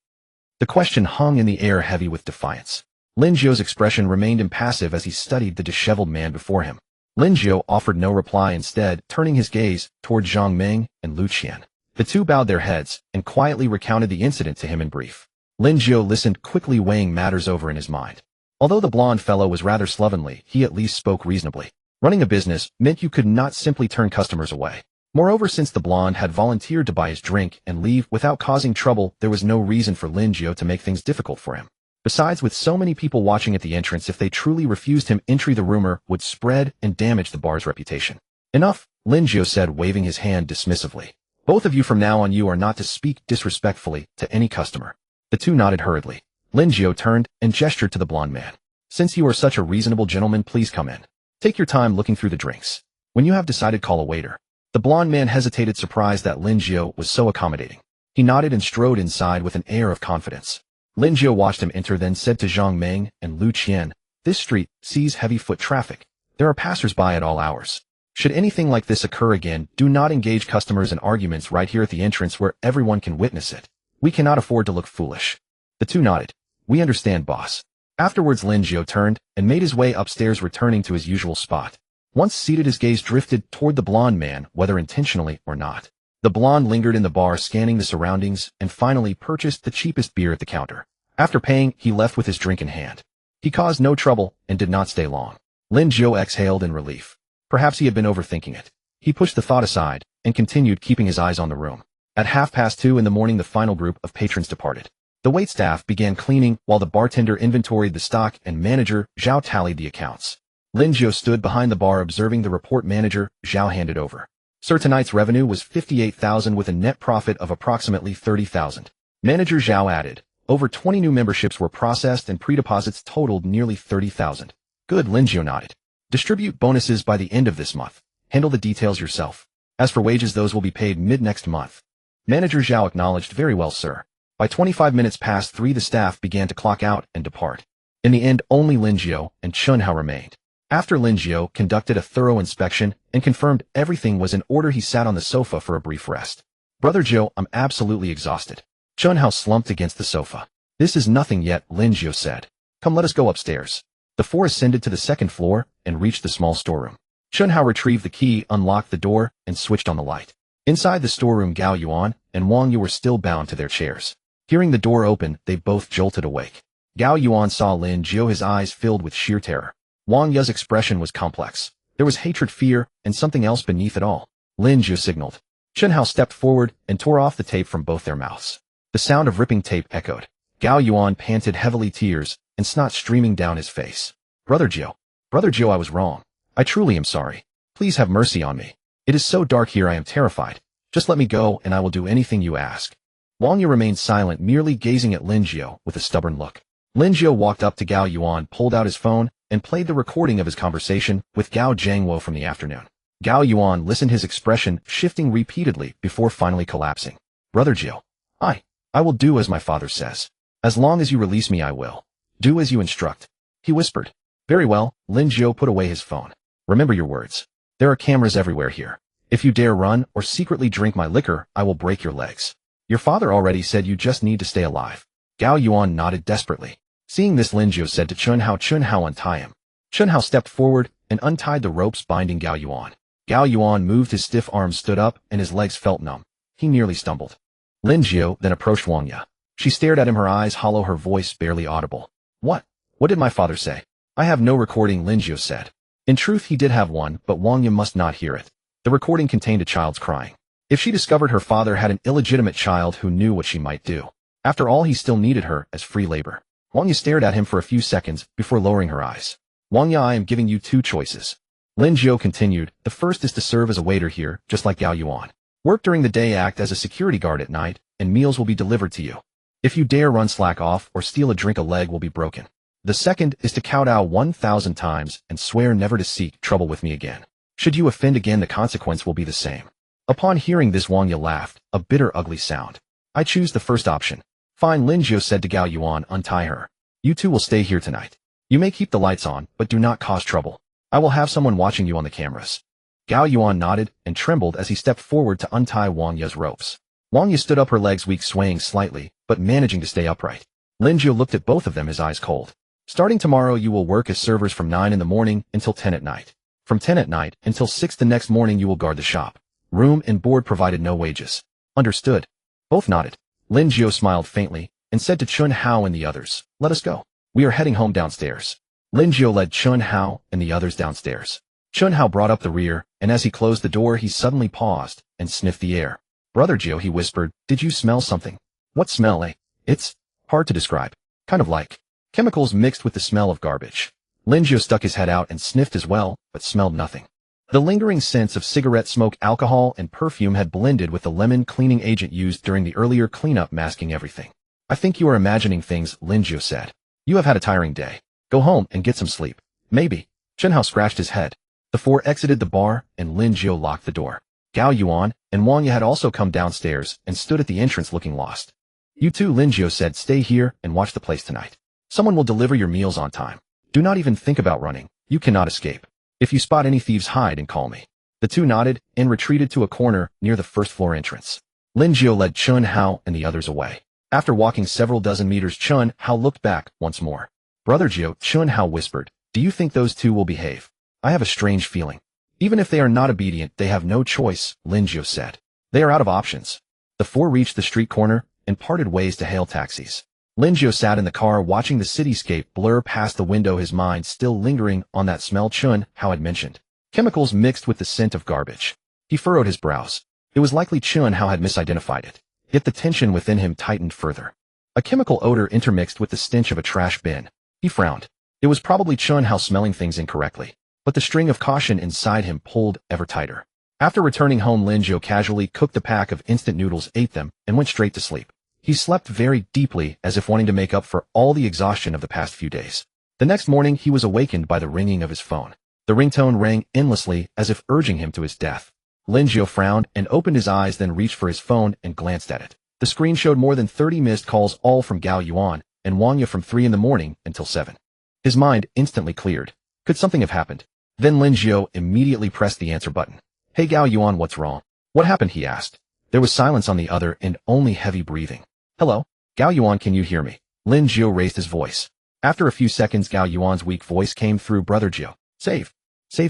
The question hung in the air, heavy with defiance. Lin Jiu's expression remained impassive as he studied the disheveled man before him. Lin Jiu offered no reply, instead turning his gaze toward Zhang Meng and Lu Qian. The two bowed their heads and quietly recounted the incident to him in brief. Lin Jiu listened, quickly weighing matters over in his mind. Although the blonde fellow was rather slovenly, he at least spoke reasonably. Running a business meant you could not simply turn customers away. Moreover, since the blonde had volunteered to buy his drink and leave without causing trouble, there was no reason for Lin Jiu to make things difficult for him. Besides, with so many people watching at the entrance, if they truly refused him entry, the rumor would spread and damage the bar's reputation. Enough, Lin Jiu said, waving his hand dismissively. Both of you from now on, you are not to speak disrespectfully to any customer. The two nodded hurriedly. Lin Jiu turned and gestured to the blonde man. Since you are such a reasonable gentleman, please come in. Take your time looking through the drinks. When you have decided, call a waiter. The blonde man hesitated, surprised that Lin Jiu was so accommodating. He nodded and strode inside with an air of confidence. Lin Jiu watched him enter, then said to Zhang Meng and Lu Qian, "This street sees heavy foot traffic. There are passers-by at all hours. Should anything like this occur again, do not engage customers in arguments right here at the entrance where everyone can witness it. We cannot afford to look foolish." The two nodded. "We understand, boss." Afterwards, Lin Jiu turned and made his way upstairs, returning to his usual spot. Once seated, his gaze drifted toward the blonde man, whether intentionally or not. The blonde lingered in the bar, scanning the surroundings, and finally purchased the cheapest beer at the counter. After paying, he left with his drink in hand. He caused no trouble and did not stay long. Lin Jiu exhaled in relief. Perhaps he had been overthinking it. He pushed the thought aside and continued, keeping his eyes on the room. At 2:30 in the morning, the final group of patrons departed. The waitstaff began cleaning while the bartender inventoried the stock and manager Zhao tallied the accounts. Lin Jiu stood behind the bar observing the report. Manager Zhao handed over. "Sir, tonight's revenue was 58,000 with a net profit of approximately 30,000. Manager Zhao added, "Over 20 new memberships were processed and pre-deposits totaled nearly 30,000. "Good," Lin Jiu nodded. "Distribute bonuses by the end of this month. Handle the details yourself. As for wages, those will be paid mid-next month." Manager Zhao acknowledged. "Very well, sir." By 25 minutes past 3, the staff began to clock out and depart. In the end, only Lin Jiu and Chun Hao remained. After Lin Jiu conducted a thorough inspection and confirmed everything was in order, he sat on the sofa for a brief rest. "Brother Jiu, I'm absolutely exhausted." Chun Hao slumped against the sofa. "This is nothing yet," Lin Jiu said. "Come, let us go upstairs." The four ascended to the second floor and reached the small storeroom. Chun Hao retrieved the key, unlocked the door, and switched on the light. Inside the storeroom, Gao Yuan and Wang Yu were still bound to their chairs. Hearing the door open, they both jolted awake. Gao Yuan saw Lin Jiu, his eyes filled with sheer terror. Wang Yu's expression was complex. There was hatred, fear, and something else beneath it all. Lin Jiu signaled. Chun Hao stepped forward and tore off the tape from both their mouths. The sound of ripping tape echoed. Gao Yuan panted heavily, tears and snot streaming down his face. Brother Jiu, I was wrong. I truly am sorry. Please have mercy on me. It is so dark here, I am terrified. Just let me go and I will do anything you ask." Wang Yu remained silent, merely gazing at Lin Jiu with a stubborn look. Lin Jiu walked up to Gao Yuan, pulled out his phone, and played the recording of his conversation with Gao Zhangwo from the afternoon. Gao Yuan listened, his expression shifting repeatedly before finally collapsing. "Brother Jiu, I will do as my father says. As long as you release me, I will. Do as you instruct," he whispered. "Very well." Lin Jiu put away his phone. "Remember your words. There are cameras everywhere here. If you dare run or secretly drink my liquor, I will break your legs. Your father already said you just need to stay alive." Gao Yuan nodded desperately. Seeing this, Lin Jiu said to Chun Hao, "Untie him." Chun Hao stepped forward and untied the ropes binding Gao Yuan. Gao Yuan moved, his stiff arms stood up, and his legs felt numb. He nearly stumbled. Lin Jiu then approached Wang Yu. She stared at him, her eyes hollow, her voice barely audible. What did my father say?" "I have no recording," Lin Jiu said. In truth, he did have one, but Wang Yu must not hear it. The recording contained a child's crying. If she discovered her father had an illegitimate child, who knew what she might do? After all, he still needed her as free labor. Wang Yu stared at him for a few seconds before lowering her eyes. "Wang Yu, I am giving you two choices." Lin Jiu continued. "The first is to serve as a waiter here, just like Gao Yuan. Work during the day, act as a security guard at night, and meals will be delivered to you. If you dare run, slack off, or steal a drink, a leg will be broken. The second is to kowtow 1,000 times and swear never to seek trouble with me again. Should you offend again, the consequence will be the same." Upon hearing this, Wang Yu laughed, a bitter, ugly sound. "I choose the first option." "Fine," Lin Jiu said to Gao Yuan, "Untie her. You two will stay here tonight. You may keep the lights on, but do not cause trouble. I will have someone watching you on the cameras." Gao Yuan nodded and trembled as he stepped forward to untie Wang Yu's ropes. Wang Yu stood up, her legs weak, swaying slightly, but managing to stay upright. Lin Jiu looked at both of them, his eyes cold. "Starting tomorrow, you will work as servers from 9 in the morning until 10 at night. From 10 at night until 6 the next morning, you will guard the shop. Room and board provided, no wages." "Understood." Both nodded. Lin Jiu smiled faintly and said to Chun Hao and the others, "Let us go. We are heading home downstairs." Lin Jiu led Chun Hao and the others downstairs. Chun Hao brought up the rear, and as he closed the door he suddenly paused and sniffed the air. Brother Jiu, he whispered, did you smell something? What smell, eh? It's hard to describe. Kind of like chemicals mixed with the smell of garbage. Lin Jiu stuck his head out and sniffed as well, but smelled nothing. The lingering scents of cigarette smoke, alcohol, and perfume had blended with the lemon cleaning agent used during the earlier cleanup, masking everything. I think you are imagining things, Lin Jiu said. You have had a tiring day. Go home and get some sleep. Maybe. Chun Hao scratched his head. The four exited the bar, and Lin Jiu locked the door. Gao Yuan and Wang Ye had also come downstairs and stood at the entrance looking lost. You too, Lin Jiu said, stay here and watch the place tonight. Someone will deliver your meals on time. Do not even think about running. You cannot escape. If you spot any thieves, hide and call me. The two nodded and retreated to a corner near the first floor entrance. Lin Jiu led Chun Hao and the others away. After walking several dozen meters, Chun Hao looked back once more. Brother Jiu, Chun Hao whispered, do you think those two will behave? I have a strange feeling. Even if they are not obedient, they have no choice, Lin Jiu said. They are out of options. The four reached the street corner and parted ways to hail taxis. Lin Jiu sat in the car watching the cityscape blur past the window, his mind still lingering on that smell Chun Hao had mentioned. Chemicals mixed with the scent of garbage. He furrowed his brows. It was likely Chun Hao had misidentified it. Yet the tension within him tightened further. A chemical odor intermixed with the stench of a trash bin. He frowned. It was probably Chun Hao smelling things incorrectly. But the string of caution inside him pulled ever tighter. After returning home, Lin Jiu casually cooked a pack of instant noodles, ate them, and went straight to sleep. He slept very deeply, as if wanting to make up for all the exhaustion of the past few days. The next morning, he was awakened by the ringing of his phone. The ringtone rang endlessly, as if urging him to his death. Lin Jiu frowned and opened his eyes, then reached for his phone and glanced at it. The screen showed more than 30 missed calls, all from Gao Yuan and Wang Ye from 3 in the morning until 7. His mind instantly cleared. Could something have happened? Then Lin Jiu immediately pressed the answer button. Hey Gao Yuan, what's wrong? What happened? He asked. There was silence on the other and only heavy breathing. Hello? Gao Yuan, can you hear me? Lin Jiu raised his voice. After a few seconds, Gao Yuan's weak voice came through. Brother Jiu. Save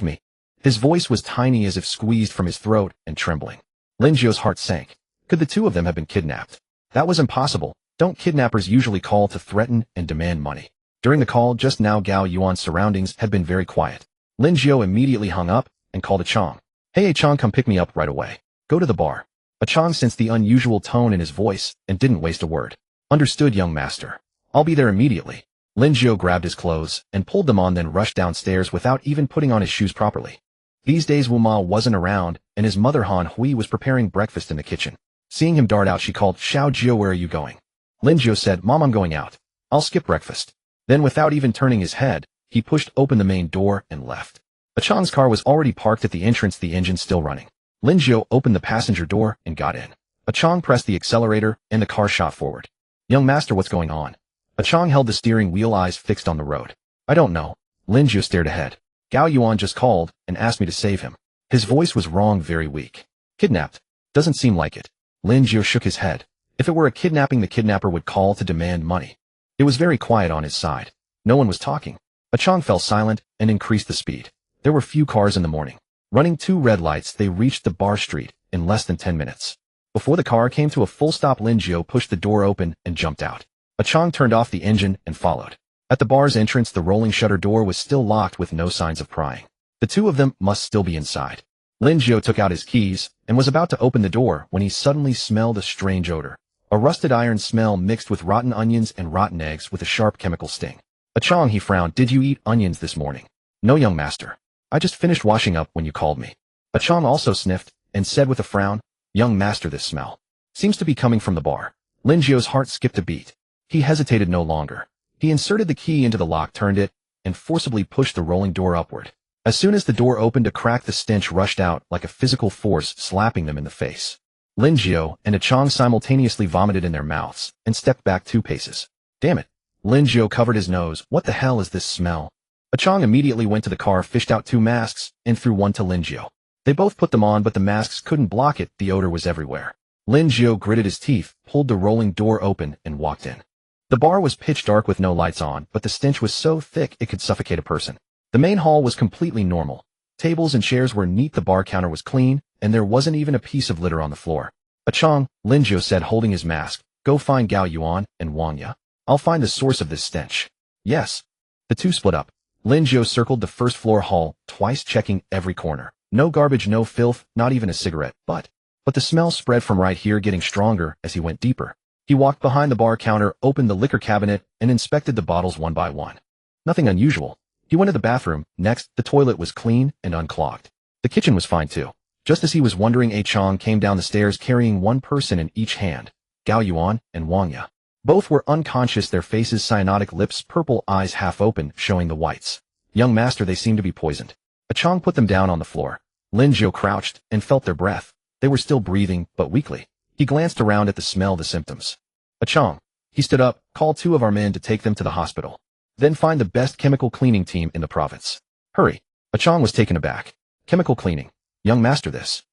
me. His voice was tiny, as if squeezed from his throat and trembling. Lin Jiu's heart sank. Could the two of them have been kidnapped? That was impossible. Don't kidnappers usually call to threaten and demand money? During the call just now, Gao Yuan's surroundings had been very quiet. Lin Jiu immediately hung up and called Chong. Hey Chong, come pick me up right away. Go to the bar. Chong sensed the unusual tone in his voice and didn't waste a word. Understood, young master. I'll be there immediately. Lin Jiu grabbed his clothes and pulled them on, then rushed downstairs without even putting on his shoes properly. These days Wu Ma wasn't around, and his mother Han Hui was preparing breakfast in the kitchen. Seeing him dart out, she called, Xiao Jiu, where are you going? Lin Jiu said, Mom, I'm going out. I'll skip breakfast. Then, without even turning his head, he pushed open the main door and left. Chong's car was already parked at the entrance, the engine still running. Lin Jiu opened the passenger door and got in. Chong pressed the accelerator and the car shot forward. Young master, what's going on? Chong held the steering wheel, eyes fixed on the road. I don't know. Lin Jiu stared ahead. Gao Yuan just called and asked me to save him. His voice was wrong, very weak. Kidnapped? Doesn't seem like it. Lin Jiu shook his head. If it were a kidnapping, the kidnapper would call to demand money. It was very quiet on his side. No one was talking. Chong fell silent and increased the speed. There were few cars in the morning. Running 2 red lights, they reached the bar street in less than 10 minutes. Before the car came to a full stop, Lin Jiu pushed the door open and jumped out. Chong turned off the engine and followed. At the bar's entrance, the rolling shutter door was still locked with no signs of prying. The two of them must still be inside. Lin Jiu took out his keys and was about to open the door when he suddenly smelled a strange odor. A rusted iron smell mixed with rotten onions and rotten eggs with a sharp chemical sting. Chong, he frowned. Did you eat onions this morning? No, young master. I just finished washing up when you called me. Chong also sniffed and said with a frown, Young master, this smell seems to be coming from the bar. Lin Jiu's heart skipped a beat. He hesitated no longer. He inserted the key into the lock, turned it, and forcibly pushed the rolling door upward. As soon as the door opened a crack, the stench rushed out like a physical force, slapping them in the face. Lin Jiu and Chong simultaneously vomited in their mouths and stepped back 2 paces. Damn it. Lin Jiu covered his nose. What the hell is this smell? Chong immediately went to the car, fished out 2 masks, and threw one to Lin Jiu. They both put them on, but the masks couldn't block it. The odor was everywhere. Lin Jiu gritted his teeth, pulled the rolling door open, and walked in. The bar was pitch dark with no lights on, but the stench was so thick it could suffocate a person. The main hall was completely normal. Tables and chairs were neat, the bar counter was clean, and there wasn't even a piece of litter on the floor. Chong, Lin Jiu said, holding his mask, go find Gao Yuan and Wang Ye. I'll find the source of this stench. Yes. The two split up. Lin Jiu circled the first-floor hall, twice checking every corner. No garbage, no filth, not even a cigarette, but the smell spread from right here, getting stronger as he went deeper. He walked behind the bar counter, opened the liquor cabinet, and inspected the bottles one by one. Nothing unusual. He went to the bathroom. Next, the toilet was clean and unclogged. The kitchen was fine too. Just as he was wondering, A Chong came down the stairs carrying one person in each hand, Gao Yuan and Wang Ya. Both were unconscious, their faces cyanotic, lips purple, eyes half open, showing the whites. Young master, they seem to be poisoned. A Chong put them down on the floor. Lin Jiu crouched and felt their breath. They were still breathing, but weakly. He glanced around at the smell, the symptoms. A Chong. He stood up, called 2 of our men to take them to the hospital. Then find the best chemical cleaning team in the province. Hurry. A Chong was taken aback. Chemical cleaning. Young master, this.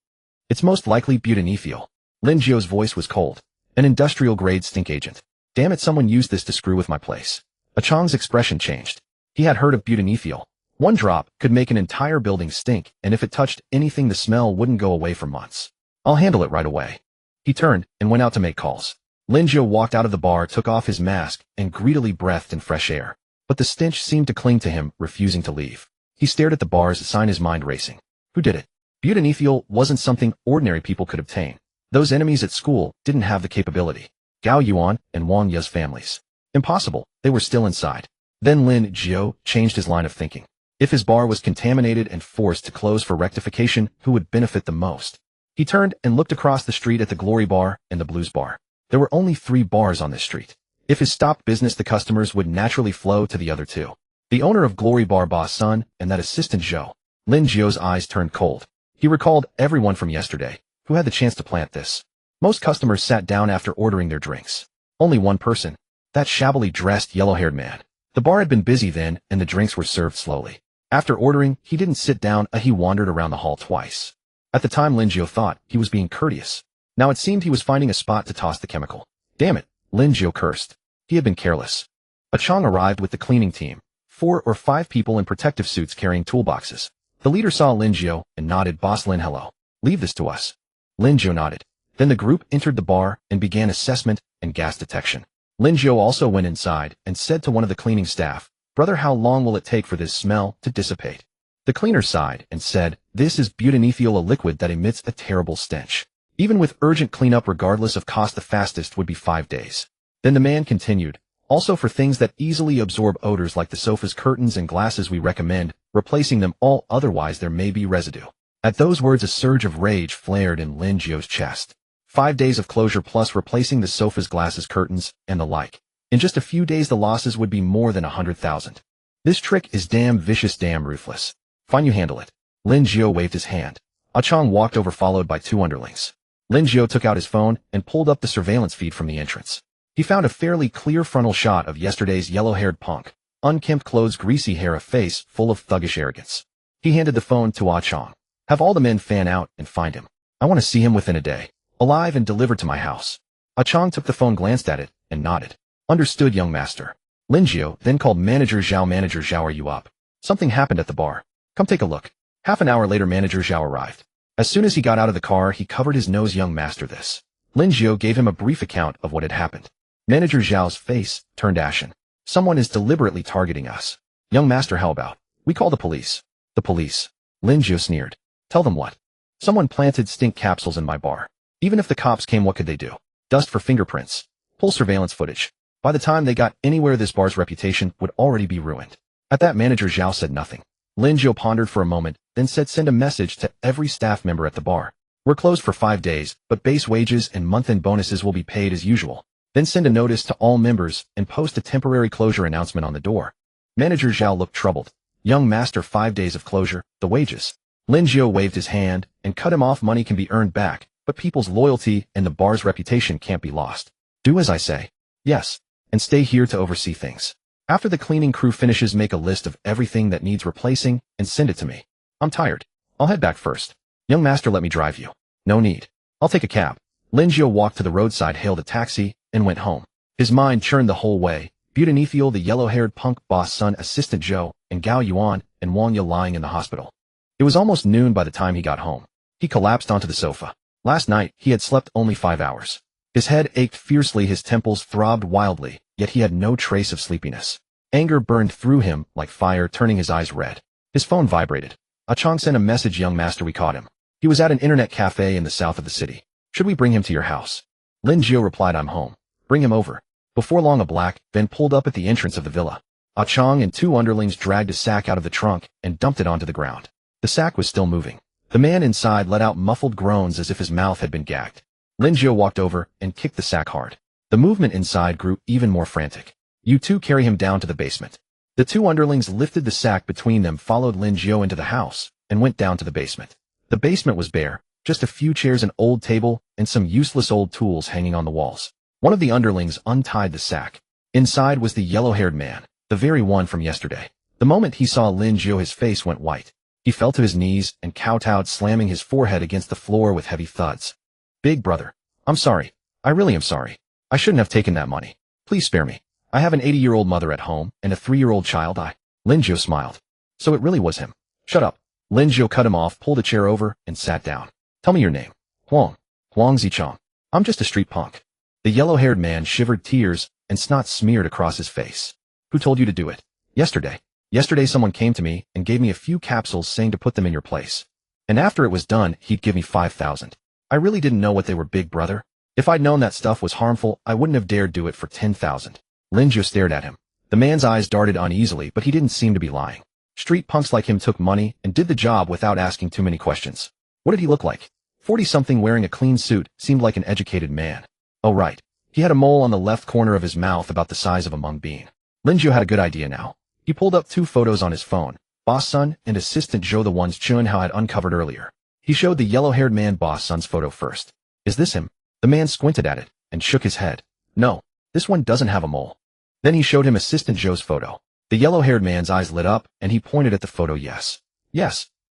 It's most likely butanethiol. Lin Jiu's voice was cold. An industrial-grade stink agent. Damn it, someone used this to screw with my place. A Chong's expression changed. He had heard of butanethiol. 1 drop could make an entire building stink, and if it touched anything, the smell wouldn't go away for months. I'll handle it right away. He turned and went out to make calls. Lin Jiu walked out of the bar, took off his mask, and greedily breathed in fresh air. But the stench seemed to cling to him, refusing to leave. He stared at the bar's sign, his mind racing. Who did it? Butanethiol wasn't something ordinary people could obtain. Those enemies at school didn't have the capability. Gao Yuan and Wang Ya's families. Impossible, they were still inside. Then Lin Jiu changed his line of thinking. If his bar was contaminated and forced to close for rectification, who would benefit the most? He turned and looked across the street at the Glory Bar and the Blues Bar. There were only 3 bars on this street. If his stopped business, the customers would naturally flow to the other 2. The owner of Glory Bar, Boss Sun, and that assistant Zhou. Lin Jiu's eyes turned cold. He recalled everyone from yesterday who had the chance to plant this. Most customers sat down after ordering their drinks. Only one person. That shabbily dressed, yellow-haired man. The bar had been busy then, and the drinks were served slowly. After ordering, he didn't sit down, he wandered around the hall twice. At the time, Lin Jiu thought he was being courteous. Now it seemed he was finding a spot to toss the chemical. Damn it, Lin Jiu cursed. He had been careless. A Chong arrived with the cleaning team, 4 or 5 people in protective suits carrying toolboxes. The leader saw Lin Jiu and nodded. Boss Lin, hello. Leave this to us. Lin Jiu nodded. Then the group entered the bar and began assessment and gas detection. Lin Jiu also went inside and said to one of the cleaning staff, Brother, how long will it take for this smell to dissipate? The cleaner sighed and said, This is butanethiol, a liquid that emits a terrible stench. Even with urgent cleanup, regardless of cost, the fastest would be 5 days. Then the man continued, Also for things that easily absorb odors like the sofas, curtains, and glasses, we recommend replacing them all, otherwise there may be residue. At those words, a surge of rage flared in Lin Jiu's chest. 5 days of closure plus replacing the sofas, glasses, curtains, and the like. In just a few days, the losses would be more than 100,000. This trick is damn vicious, damn ruthless. Fine, you handle it. Lin Jiu waved his hand. Ah Chong walked over, followed by 2 underlings. Lin Jiu took out his phone and pulled up the surveillance feed from the entrance. He found a fairly clear frontal shot of yesterday's yellow-haired punk. Unkempt clothes, greasy hair, a face full of thuggish arrogance. He handed the phone to Ah Chong. Have all the men fan out and find him. I want to see him within a day. Alive and delivered to my house. Ah Chong took the phone, glanced at it, and nodded. Understood, young master. Lin Jiu then called Manager Zhao. Manager Zhao, are you up? Something happened at the bar. Come take a look. Half an hour later, Manager Zhao arrived. As soon as he got out of the car, he covered his nose. Young master, this. Lin Jiu gave him a brief account of what had happened. Manager Zhao's face turned ashen. Someone is deliberately targeting us. Young master, how about we call the police? The police. Lin Jiu sneered. Tell them what? Someone planted stink capsules in my bar. Even if the cops came, what could they do? Dust for fingerprints. Pull surveillance footage. By the time they got anywhere, this bar's reputation would already be ruined. At that, Manager Zhao said nothing. Lin Jiu pondered for a moment, then said, Send a message to every staff member at the bar. We're closed for 5 days, but base wages and month-end bonuses will be paid as usual. Then send a notice to all members and post a temporary closure announcement on the door. Manager Zhao looked troubled. Young master, 5 days of closure, the wages. Lin Jiu waved his hand and cut him off. Money can be earned back, but people's loyalty and the bar's reputation can't be lost. Do as I say. Yes. And stay here to oversee things. After the cleaning crew finishes, make a list of everything that needs replacing and send it to me. I'm tired. I'll head back first. Young master, let me drive you. No need. I'll take a cab. Lin Jiu walked to the roadside, hailed a taxi, and went home. His mind churned the whole way. Butanethiol, the yellow-haired punk, Boss Sun, Assistant Zhou, and Gao Yuan, and Wang Ya lying in the hospital. It was almost noon by the time he got home. He collapsed onto the sofa. Last night, he had slept only 5 hours. His head ached fiercely, his temples throbbed wildly, yet he had no trace of sleepiness. Anger burned through him like fire, turning his eyes red. His phone vibrated. Chong sent a message, "Young master, we caught him. He was at an internet cafe in the south of the city. Should we bring him to your house?" Lin Jiu replied, "I'm home. Bring him over." Before long, a black van pulled up at the entrance of the villa. Chong and two underlings dragged a sack out of the trunk and dumped it onto the ground. The sack was still moving. The man inside let out muffled groans as if his mouth had been gagged. Lin Jiu walked over and kicked the sack hard. The movement inside grew even more frantic. "You two carry him down to the basement." The two underlings lifted the sack between them, followed Lin Jiu into the house, and went down to the basement. The basement was bare, just a few chairs, an old table, and some useless old tools hanging on the walls. One of the underlings untied the sack. Inside was the yellow-haired man, the very one from yesterday. The moment he saw Lin Jiu, his face went white. He fell to his knees and kowtowed, slamming his forehead against the floor with heavy thuds. "Big brother, I'm sorry. I really am sorry. I shouldn't have taken that money. Please spare me. I have an 80-year-old mother at home and a 3-year-old child." Lin Jiu smiled. "So it really was him." "Shut up." Lin Jiu cut him off, pulled a chair over, and sat down. "Tell me your name." "Huang. Huang Zichong. I'm just a street punk." The yellow-haired man shivered, tears and snot smeared across his face. "Who told you to do it?" "Yesterday. Yesterday someone came to me and gave me a few capsules saying to put them in your place. And after it was done, he'd give me 5,000. I really didn't know what they were, big brother. If I'd known that stuff was harmful, I wouldn't have dared do it for 10,000. Lin Jiu stared at him. The man's eyes darted uneasily, but he didn't seem to be lying. Street punks like him took money and did the job without asking too many questions. What did he look like? 40-something, wearing a clean suit, seemed like an educated man. Oh right. He had a mole on the left corner of his mouth about the size of a mung bean. Lin Jiu had a good idea now. He pulled up two photos on his phone, Boss Sun and Assistant Joe, the ones Chun Hao had uncovered earlier. He showed the yellow-haired man Boss Sun's photo first. "Is this him?" The man squinted at it and shook his head. "No, this one doesn't have a mole." Then he showed him Assistant Joe's photo. The yellow-haired man's eyes lit up and he pointed at the photo. Yes,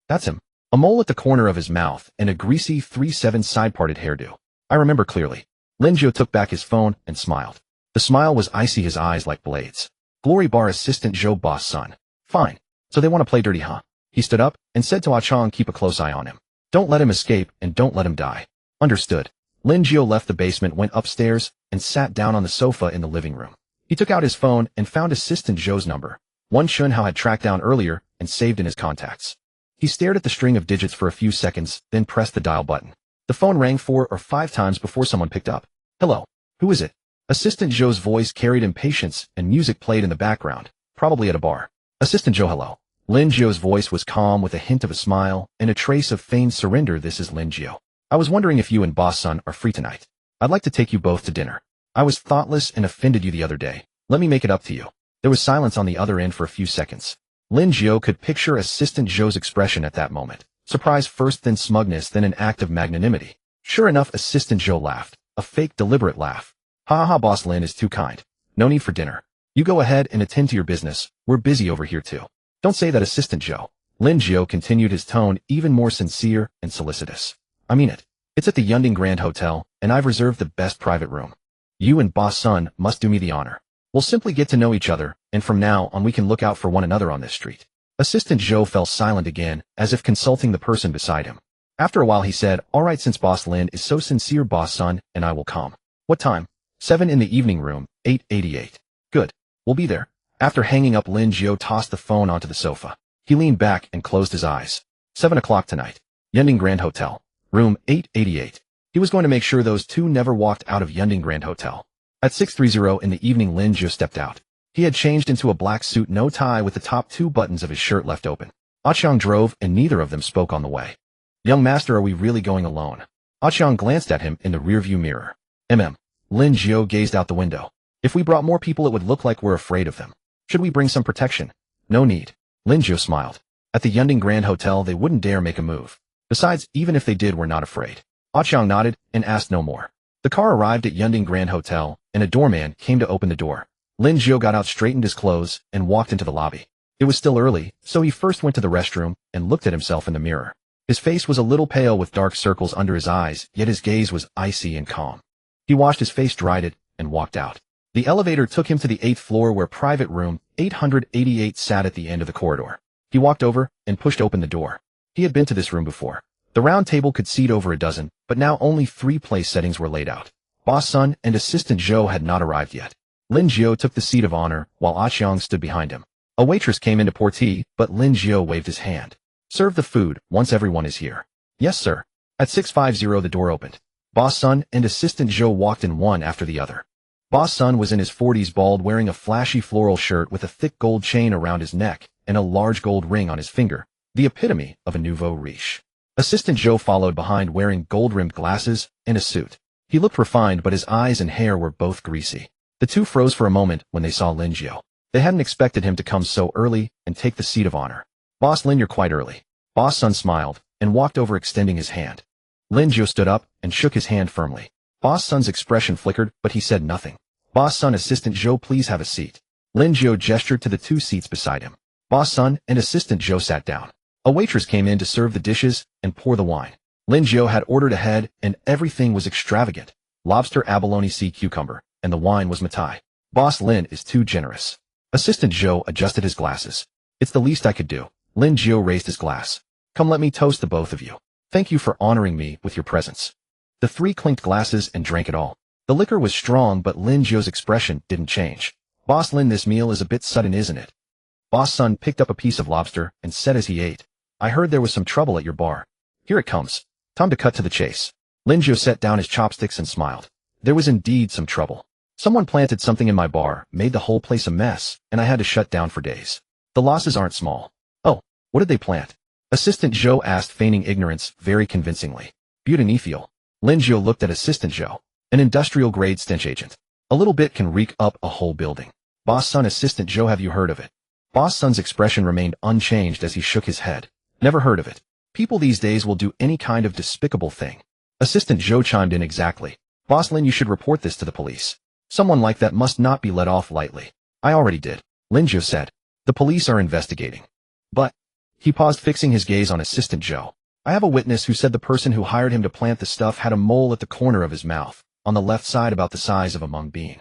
that's him. A mole at the corner of his mouth and a greasy 3/7 side-parted hairdo. I remember clearly. Lin Jiu took back his phone and smiled. The smile was icy, his eyes like blades. "Glory bar, Assistant Joe, Boss Sun. Fine. So they want to play dirty, huh?" He stood up and said to Chong, "Keep a close eye on him. Don't let him escape and don't let him die." "Understood." Lin Jiu left the basement, went upstairs, and sat down on the sofa in the living room. He took out his phone and found Assistant Joe's number, one Chun Hao had tracked down earlier and saved in his contacts. He stared at the string of digits for a few seconds, then pressed the dial button. The phone rang 4 or 5 times before someone picked up. "Hello. Who is it?" Assistant Joe's voice carried impatience and music played in the background, probably at a bar. "Assistant Joe, hello." Lin Jiu's voice was calm with a hint of a smile and a trace of feigned surrender. "This is Lin Jiu. I was wondering if you and Boss Sun are free tonight. I'd like to take you both to dinner. I was thoughtless and offended you the other day. Let me make it up to you." There was silence on the other end for a few seconds. Lin Jiu could picture Assistant Joe's expression at that moment. Surprise first, then smugness, then an act of magnanimity. Sure enough, Assistant Joe laughed. A fake, deliberate laugh. "Ha ha, Boss Lin is too kind. No need for dinner. You go ahead and attend to your business. We're busy over here too." "Don't say that, Assistant Joe." Lin Jiu continued, his tone even more sincere and solicitous. "I mean it. It's at the Yunding Grand Hotel, and I've reserved the best private room. You and Boss Sun must do me the honor. We'll simply get to know each other, and from now on we can look out for one another on this street." Assistant Joe fell silent again, as if consulting the person beside him. After a while he said, "All right, since Boss Lin is so sincere, Boss Sun, and I will come. What time?" 7 in the evening, room 888. "Good. We'll be there." After hanging up, Lin Jiu tossed the phone onto the sofa. He leaned back and closed his eyes. 7 o'clock tonight. Yunding Grand Hotel. Room 888. He was going to make sure those two never walked out of Yunding Grand Hotel. At 6:30 in the evening, Lin Jiu stepped out. He had changed into a black suit, no tie, with the top 2 buttons of his shirt left open. Chong drove, and neither of them spoke on the way. "Young master, are we really going alone?" Chong glanced at him in the rearview mirror. Lin Jiu gazed out the window. "If we brought more people, it would look like we're afraid of them. Should we bring some protection?" "No need." Lin Jiu smiled. At the Yunding Grand Hotel, they wouldn't dare make a move. Besides, even if they did, we're not afraid. Chong nodded and asked no more. The car arrived at Yunding Grand Hotel, and a doorman came to open the door. Lin Jiu got out, straightened his clothes, and walked into the lobby. It was still early, so he first went to the restroom and looked at himself in the mirror. His face was a little pale with dark circles under his eyes, yet his gaze was icy and calm. He washed his face, dried it, and walked out. The elevator took him to the 8th floor, where private room 888 sat at the end of the corridor. He walked over and pushed open the door. He had been to this room before. The round table could seat over a dozen, but now only 3 place settings were laid out. Boss Sun and Assistant Joe had not arrived yet. Lin Jiu took the seat of honor, while Xiang stood behind him. A waitress came in to pour tea, but Lin Jiu waved his hand. Serve the food, once everyone is here. Yes, sir. At 650 the door opened. Boss Sun and Assistant Zhou walked in one after the other. Boss Sun was in his 40s, bald, wearing a flashy floral shirt with a thick gold chain around his neck and a large gold ring on his finger, the epitome of a nouveau riche. Assistant Zhou followed behind, wearing gold-rimmed glasses and a suit. He looked refined, but his eyes and hair were both greasy. The two froze for a moment when they saw Lin Jiu. They hadn't expected him to come so early and take the seat of honor. Boss Lin, you're quite early. Boss Sun smiled and walked over, extending his hand. Lin Jiu stood up and shook his hand firmly. Boss Sun's expression flickered, but he said nothing. Boss Sun, Assistant Zhou, please have a seat. Lin Jiu gestured to the two seats beside him. Boss Sun and Assistant Zhou sat down. A waitress came in to serve the dishes and pour the wine. Lin Jiu had ordered ahead, and everything was extravagant. Lobster, abalone, sea cucumber, and the wine was Matai. Boss Lin is too generous. Assistant Zhou adjusted his glasses. It's the least I could do. Lin Jiu raised his glass. Come, let me toast the both of you. Thank you for honoring me with your presence. The three clinked glasses and drank it all. The liquor was strong, but Lin Jiu's expression didn't change. Boss Lin, this meal is a bit sudden, isn't it? Boss Sun picked up a piece of lobster and said as he ate, I heard there was some trouble at your bar. Here it comes. Time to cut to the chase. Lin Jiu set down his chopsticks and smiled. There was indeed some trouble. Someone planted something in my bar, made the whole place a mess, and I had to shut down for days. The losses aren't small. Oh, what did they plant? Assistant Zhou asked, feigning ignorance very convincingly. Butanethiol. Lin Jiu looked at Assistant Zhou. An industrial-grade stench agent. A little bit can reek up a whole building. Boss Sun, Assistant Zhou, have you heard of it? Boss Sun's expression remained unchanged as he shook his head. Never heard of it. People these days will do any kind of despicable thing. Assistant Zhou chimed in, exactly. Boss Lin, you should report this to the police. Someone like that must not be let off lightly. I already did. Lin Jiu said. The police are investigating. But, he paused, fixing his gaze on Assistant Zhou. I have a witness who said the person who hired him to plant the stuff had a mole at the corner of his mouth, on the left side about the size of a mung bean.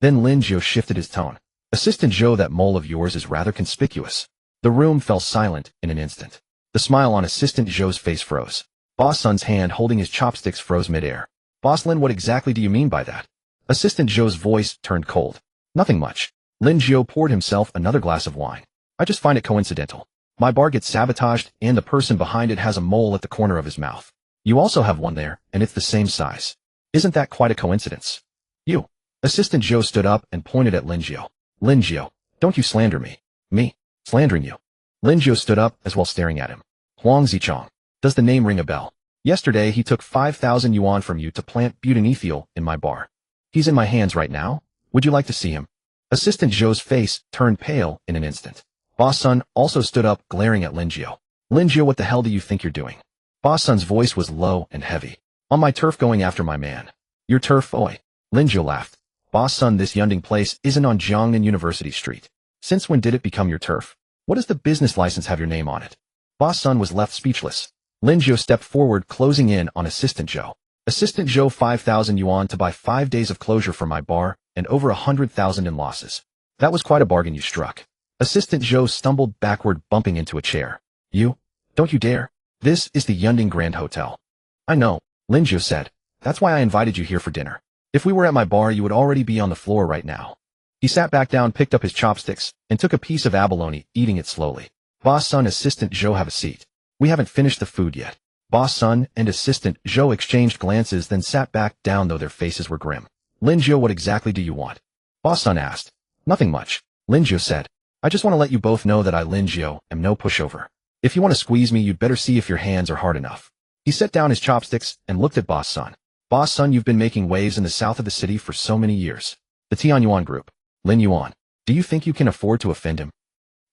Then Lin Jiu shifted his tone. Assistant Zhou, that mole of yours is rather conspicuous. The room fell silent in an instant. The smile on Assistant Zhou's face froze. Boss Sun's hand holding his chopsticks froze midair. Boss Lin, what exactly do you mean by that? Assistant Zhou's voice turned cold. Nothing much. Lin Jiu poured himself another glass of wine. I just find it coincidental. My bar gets sabotaged, and the person behind it has a mole at the corner of his mouth. You also have one there, and it's the same size. Isn't that quite a coincidence? You. Assistant Zhou stood up and pointed at Lin Jiu. Lin Jiu, don't you slander me. Me? Slandering you. Lin Jiu stood up as well, staring at him. Huang Zichong. Does the name ring a bell? Yesterday he took 5,000 yuan from you to plant butanethiol in my bar. He's in my hands right now. Would you like to see him? Assistant Zhou's face turned pale in an instant. Boss Sun also stood up, glaring at Lin Jiu. Lin Jiu, what the hell do you think you're doing? Boss Sun's voice was low and heavy. On my turf, going after my man. Your turf, oi. Lin Jiu laughed. Boss Sun, this Yunding place isn't on Jiangnan University Street. Since when did it become your turf? What does the business license have your name on it? Boss Sun was left speechless. Lin Jiu stepped forward, closing in on Assistant Zhou. Assistant Zhou, 5,000 yuan to buy 5 days of closure for my bar, and over 100,000 in losses. That was quite a bargain you struck. Assistant Zhou stumbled backward, bumping into a chair. You? Don't you dare. This is the Yunding Grand Hotel. I know, Lin Jiu said. That's why I invited you here for dinner. If we were at my bar, you would already be on the floor right now. He sat back down, picked up his chopsticks, and took a piece of abalone, eating it slowly. Boss Sun, Assistant Zhou, have a seat. We haven't finished the food yet. Boss Sun and Assistant Zhou exchanged glances, then sat back down, though their faces were grim. Lin Jiu, what exactly do you want? Boss Sun asked. Nothing much. Lin Jiu said. I just want to let you both know that I, Lin Jiu, am no pushover. If you want to squeeze me, you'd better see if your hands are hard enough. He set down his chopsticks and looked at Boss Sun. Boss Sun, you've been making waves in the south of the city for so many years. The Tianyuan Group. Lin Yuan. Do you think you can afford to offend him?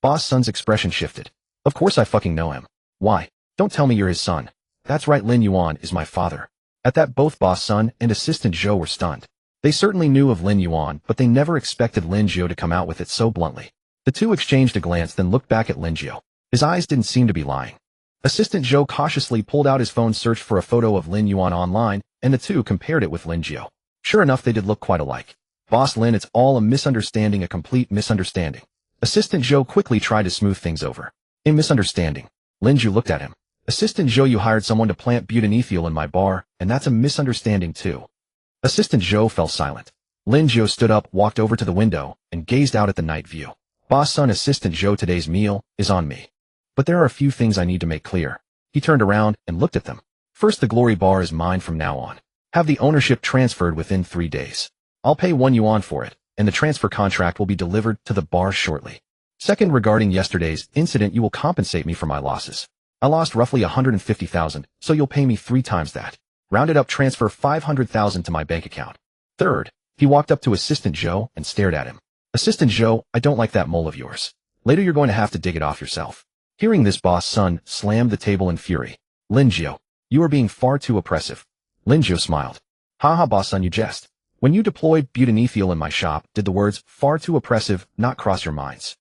Boss Sun's expression shifted. Of course I fucking know him. Why? Don't tell me you're his son. That's right, Lin Yuan is my father. At that, both Boss Sun and Assistant Zhou were stunned. They certainly knew of Lin Yuan, but they never expected Lin Jiu to come out with it so bluntly. The two exchanged a glance, then looked back at Lin Jiu. His eyes didn't seem to be lying. Assistant Zhou cautiously pulled out his phone, searched for a photo of Lin Yuan online, and the two compared it with Lin Jiu. Sure enough, they did look quite alike. Boss Lin, it's all a misunderstanding, a complete misunderstanding. Assistant Zhou quickly tried to smooth things over. A misunderstanding. Lin Jiu looked at him. Assistant Zhou, you hired someone to plant butanethiol in my bar, and that's a misunderstanding too. Assistant Zhou fell silent. Lin Jiu stood up, walked over to the window, and gazed out at the night view. Boss Sun Assistant Zhou, today's meal is on me. But there are a few things I need to make clear. He turned around and looked at them. First, the glory bar is mine from now on. Have the ownership transferred within 3 days. I'll pay 1 yuan for it, and the transfer contract will be delivered to the bar shortly. Second, regarding yesterday's incident, you will compensate me for my losses. I lost roughly 150,000, so you'll pay me 3 times that. Rounded up, transfer 500,000 to my bank account. Third, he walked up to Assistant Zhou and stared at him. Assistant Zhou, I don't like that mole of yours. Later you're going to have to dig it off yourself. Hearing this, Boss Sun slammed the table in fury. Lin Jiu, you are being far too oppressive. Lin Jiu smiled. Haha, Boss Sun, you jest. When you deployed butanethiol in my shop, did the words far too oppressive not cross your minds?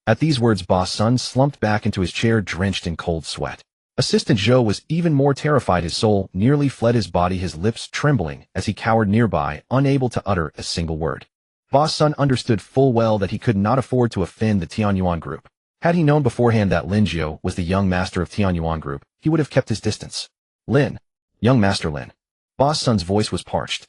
At these words, Boss Sun slumped back into his chair, drenched in cold sweat. Assistant Zhou was even more terrified. His soul nearly fled his body, his lips trembling as he cowered nearby, unable to utter a single word. Boss Sun understood full well that he could not afford to offend the Tianyuan group. Had he known beforehand that Lin Jiu was the young master of Tianyuan group, he would have kept his distance. Lin. Young Master Lin. Boss Sun's voice was parched.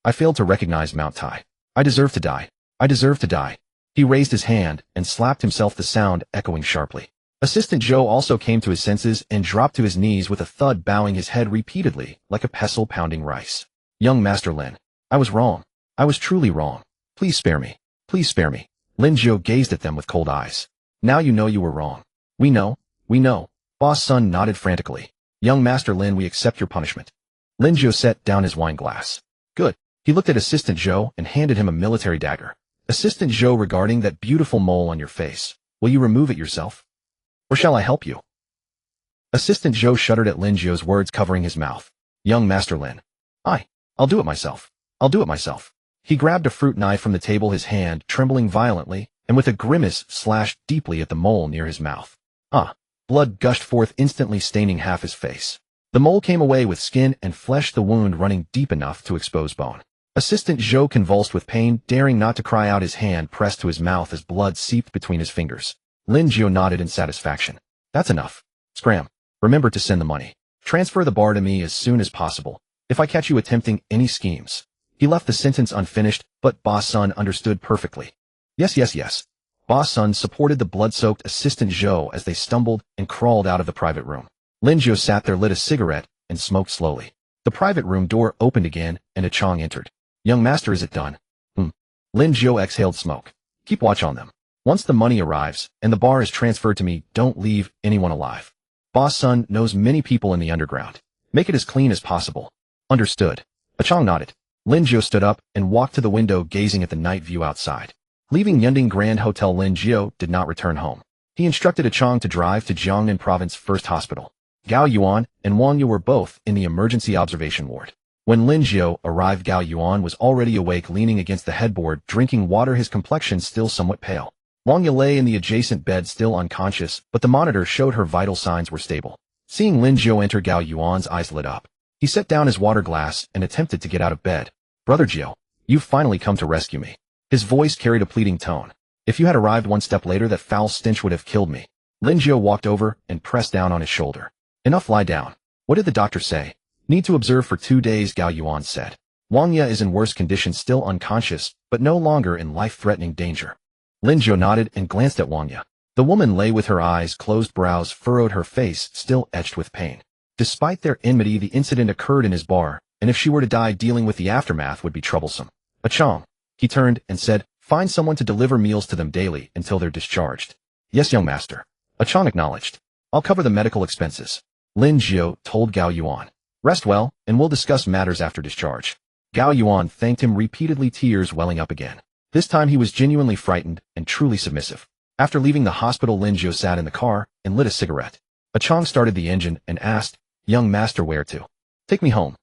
I failed to recognize Mount Tai. I deserve to die. I deserve to die. He raised his hand and slapped himself, the sound echoing sharply. Assistant Zhou also came to his senses and dropped to his knees with a thud, bowing his head repeatedly like a pestle pounding rice. Young Master Lin. I was wrong. I was truly wrong. Please spare me. Please spare me. Lin Jiu gazed at them with cold eyes. Now you know you were wrong. We know. We know. Boss Sun nodded frantically. Young Master Lin, we accept your punishment. Lin Jiu set down his wine glass. Good. He looked at Assistant Zhou and handed him a military dagger. Assistant Zhou, regarding that beautiful mole on your face, will you remove it yourself? Or shall I help you? Assistant Zhou shuddered at Lin Jiu's words, covering his mouth. Young Master Lin. I'll do it myself. I'll do it myself. He grabbed a fruit knife from the table, his hand trembling violently, and with a grimace slashed deeply at the mole near his mouth. Blood gushed forth, instantly staining half his face. The mole came away with skin and flesh, the wound running deep enough to expose bone. Assistant Zhou convulsed with pain, daring not to cry out, his hand pressed to his mouth as blood seeped between his fingers. Lin Jiu nodded in satisfaction. That's enough. Scram. Remember to send the money. Transfer the bar to me as soon as possible. If I catch you attempting any schemes. He left the sentence unfinished, but Boss Sun understood perfectly. Yes. Boss Sun supported the blood-soaked Assistant Zhou as they stumbled and crawled out of the private room. Lin Jiu sat there, lit a cigarette, and smoked slowly. The private room door opened again, and a Chong entered. Young Master, is it done? Lin Jiu exhaled smoke. Keep watch on them. Once the money arrives, and the bar is transferred to me, don't leave anyone alive. Boss Sun knows many people in the underground. Make it as clean as possible. Understood. A Chong nodded. Lin Jiu stood up and walked to the window, gazing at the night view outside. Leaving Yunding Grand Hotel, Lin Jiu did not return home. He instructed a Chong to drive to Jiangnan Province First Hospital. Gao Yuan and Wang Yu were both in the emergency observation ward. When Lin Jiu arrived, Gao Yuan was already awake, leaning against the headboard, drinking water, his complexion still somewhat pale. Wang Yu lay in the adjacent bed, still unconscious, but the monitor showed her vital signs were stable. Seeing Lin Jiu enter, Gao Yuan's eyes lit up. He set down his water glass and attempted to get out of bed. Brother Jiu, you've finally come to rescue me. His voice carried a pleading tone. If you had arrived 1 step later, that foul stench would have killed me. Lin Jiu walked over and pressed down on his shoulder. Enough, lie down. What did the doctor say? Need to observe for 2 days, Gao Yuan said. Wang Yu is in worse condition, still unconscious, but no longer in life-threatening danger. Lin Jiu nodded and glanced at Wang Yu. The woman lay with her eyes closed, brows furrowed, her face still etched with pain. Despite their enmity, the incident occurred in his bar, and if she were to die, dealing with the aftermath would be troublesome. A Chong. He turned and said, find someone to deliver meals to them daily until they're discharged. Yes, young master. A Chong acknowledged. I'll cover the medical expenses. Lin Jiu told Gao Yuan. Rest well, and we'll discuss matters after discharge. Gao Yuan thanked him repeatedly, tears welling up again. This time he was genuinely frightened and truly submissive. After leaving the hospital, Lin Jiu sat in the car and lit a cigarette. A Chong started the engine and asked, young master, where to? Take me home.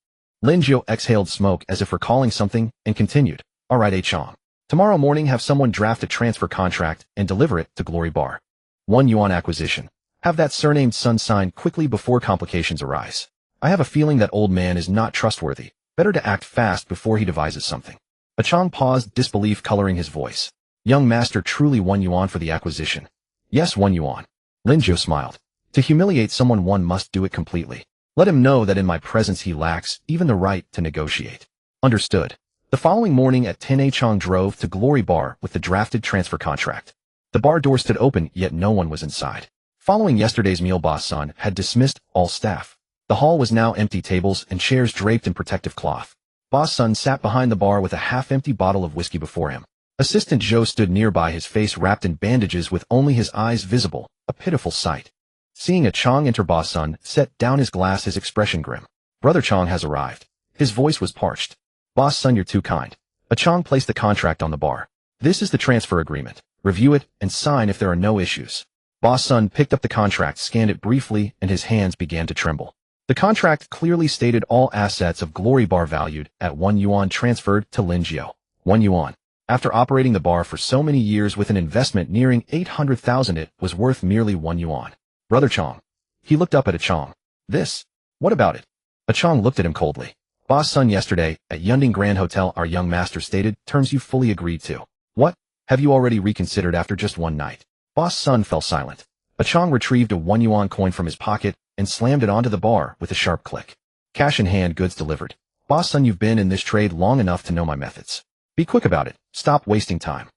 Lin Jiu exhaled smoke as if recalling something and continued. All right, A Chong. Tomorrow morning have someone draft a transfer contract and deliver it to Glory Bar. 1 yuan acquisition. Have that surnamed son sign quickly before complications arise. I have a feeling that old man is not trustworthy. Better to act fast before he devises something. A Chong paused, disbelief coloring his voice. Young master, truly 1 yuan for the acquisition. Yes, 1 yuan. Lin Jiu smiled. To humiliate someone, one must do it completely. Let him know that in my presence he lacks even the right to negotiate. Understood. The following morning at 10 a Chong drove to Glory Bar with the drafted transfer contract. The bar door stood open, yet no one was inside. Following yesterday's meal, Boss Sun had dismissed all staff. The hall was now empty, tables and chairs draped in protective cloth. Boss Sun sat behind the bar with a half-empty bottle of whiskey before him. Assistant Joe stood nearby, his face wrapped in bandages with only his eyes visible, a pitiful sight. Seeing a Chong enter, Boss Sun set down his glass, his expression grim. Brother Chong has arrived. His voice was parched. Boss Sun, you're too kind. A Chong placed the contract on the bar. This is the transfer agreement. Review it and sign if there are no issues. Boss Sun picked up the contract, scanned it briefly, and his hands began to tremble. The contract clearly stated all assets of Glory Bar valued at 1 yuan transferred to Lin Jiu. 1 yuan. After operating the bar for so many years with an investment nearing 800,000, it was worth merely 1 yuan. Brother Chong. He looked up at a Chong. This? What about it? A Chong looked at him coldly. Boss Sun, yesterday, at Yunding Grand Hotel, our young master stated terms you fully agreed to. What? Have you already reconsidered after just one night? Boss Sun fell silent. A Chong retrieved a 1 yuan coin from his pocket and slammed it onto the bar with a sharp click. Cash in hand, goods delivered. Boss Sun, you've been in this trade long enough to know my methods. Be quick about it. Stop wasting time.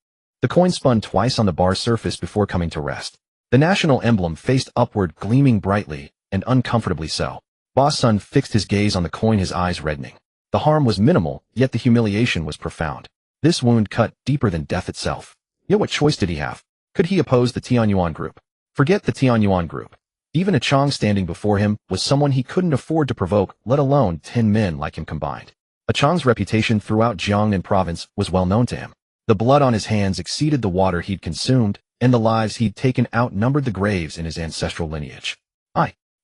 The coin spun twice on the bar's surface before coming to rest. The national emblem faced upward, gleaming brightly, and uncomfortably so. Boss Sun fixed his gaze on the coin, his eyes reddening. The harm was minimal, yet the humiliation was profound. This wound cut deeper than death itself. Yet what choice did he have? Could he oppose the Tianyuan group? Forget the Tianyuan group. Even a Chong standing before him was someone he couldn't afford to provoke, let alone 10 men like him combined. A Chong's reputation throughout Jiangnan province was well known to him. The blood on his hands exceeded the water he'd consumed, and the lives he'd taken outnumbered the graves in his ancestral lineage.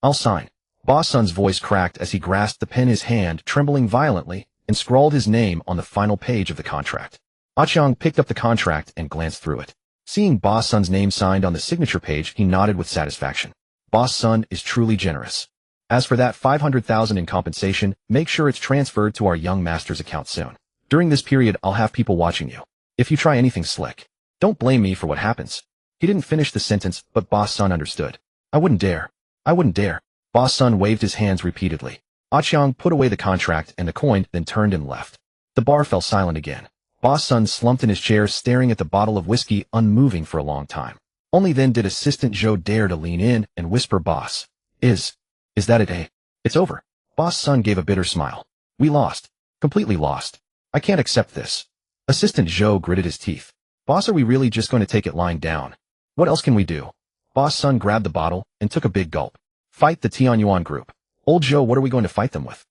I'll sign. Boss Sun's voice cracked as he grasped the pen, his hand trembling violently, and scrawled his name on the final page of the contract. Ah Chong picked up the contract and glanced through it. Seeing Boss Sun's name signed on the signature page, he nodded with satisfaction. Boss Sun is truly generous. As for that 500,000 in compensation, make sure it's transferred to our young master's account soon. During this period, I'll have people watching you. If you try anything slick, don't blame me for what happens. He didn't finish the sentence, but Boss Sun understood. I wouldn't dare. I wouldn't dare. Boss Sun waved his hands repeatedly. Ah Chong put away the contract and the coin, then turned and left. The bar fell silent again. Boss Sun slumped in his chair, staring at the bottle of whiskey, unmoving for a long time. Only then did Assistant Joe dare to lean in and whisper, Boss. Is that it, eh? It's over. Boss Sun gave a bitter smile. We lost. Completely lost. I can't accept this. Assistant Joe gritted his teeth. Boss, are we really just going to take it lying down? What else can we do? Boss Sun grabbed the bottle and took a big gulp. Fight the Tianyuan group. Old Joe, what are we going to fight them with?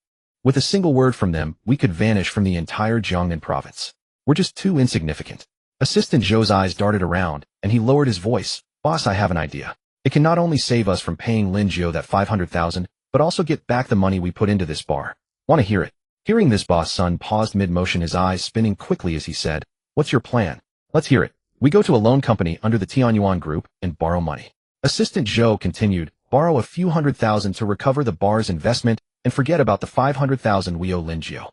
With a single word from them, we could vanish from the entire Jiangnan province. We're just too insignificant. Assistant Joe's eyes darted around, and he lowered his voice. Boss, I have an idea. It can not only save us from paying Lin Jiu that 500,000, but also get back the money we put into this bar. Want to hear it? Hearing this, Boss Sun paused mid-motion, his eyes spinning quickly as he said, What's your plan? Let's hear it. We go to a loan company under the Tianyuan group and borrow money. Assistant Joe continued, borrow a few 100,000 to recover the bar's investment and forget about the 500,000 we owe Lin Jiu.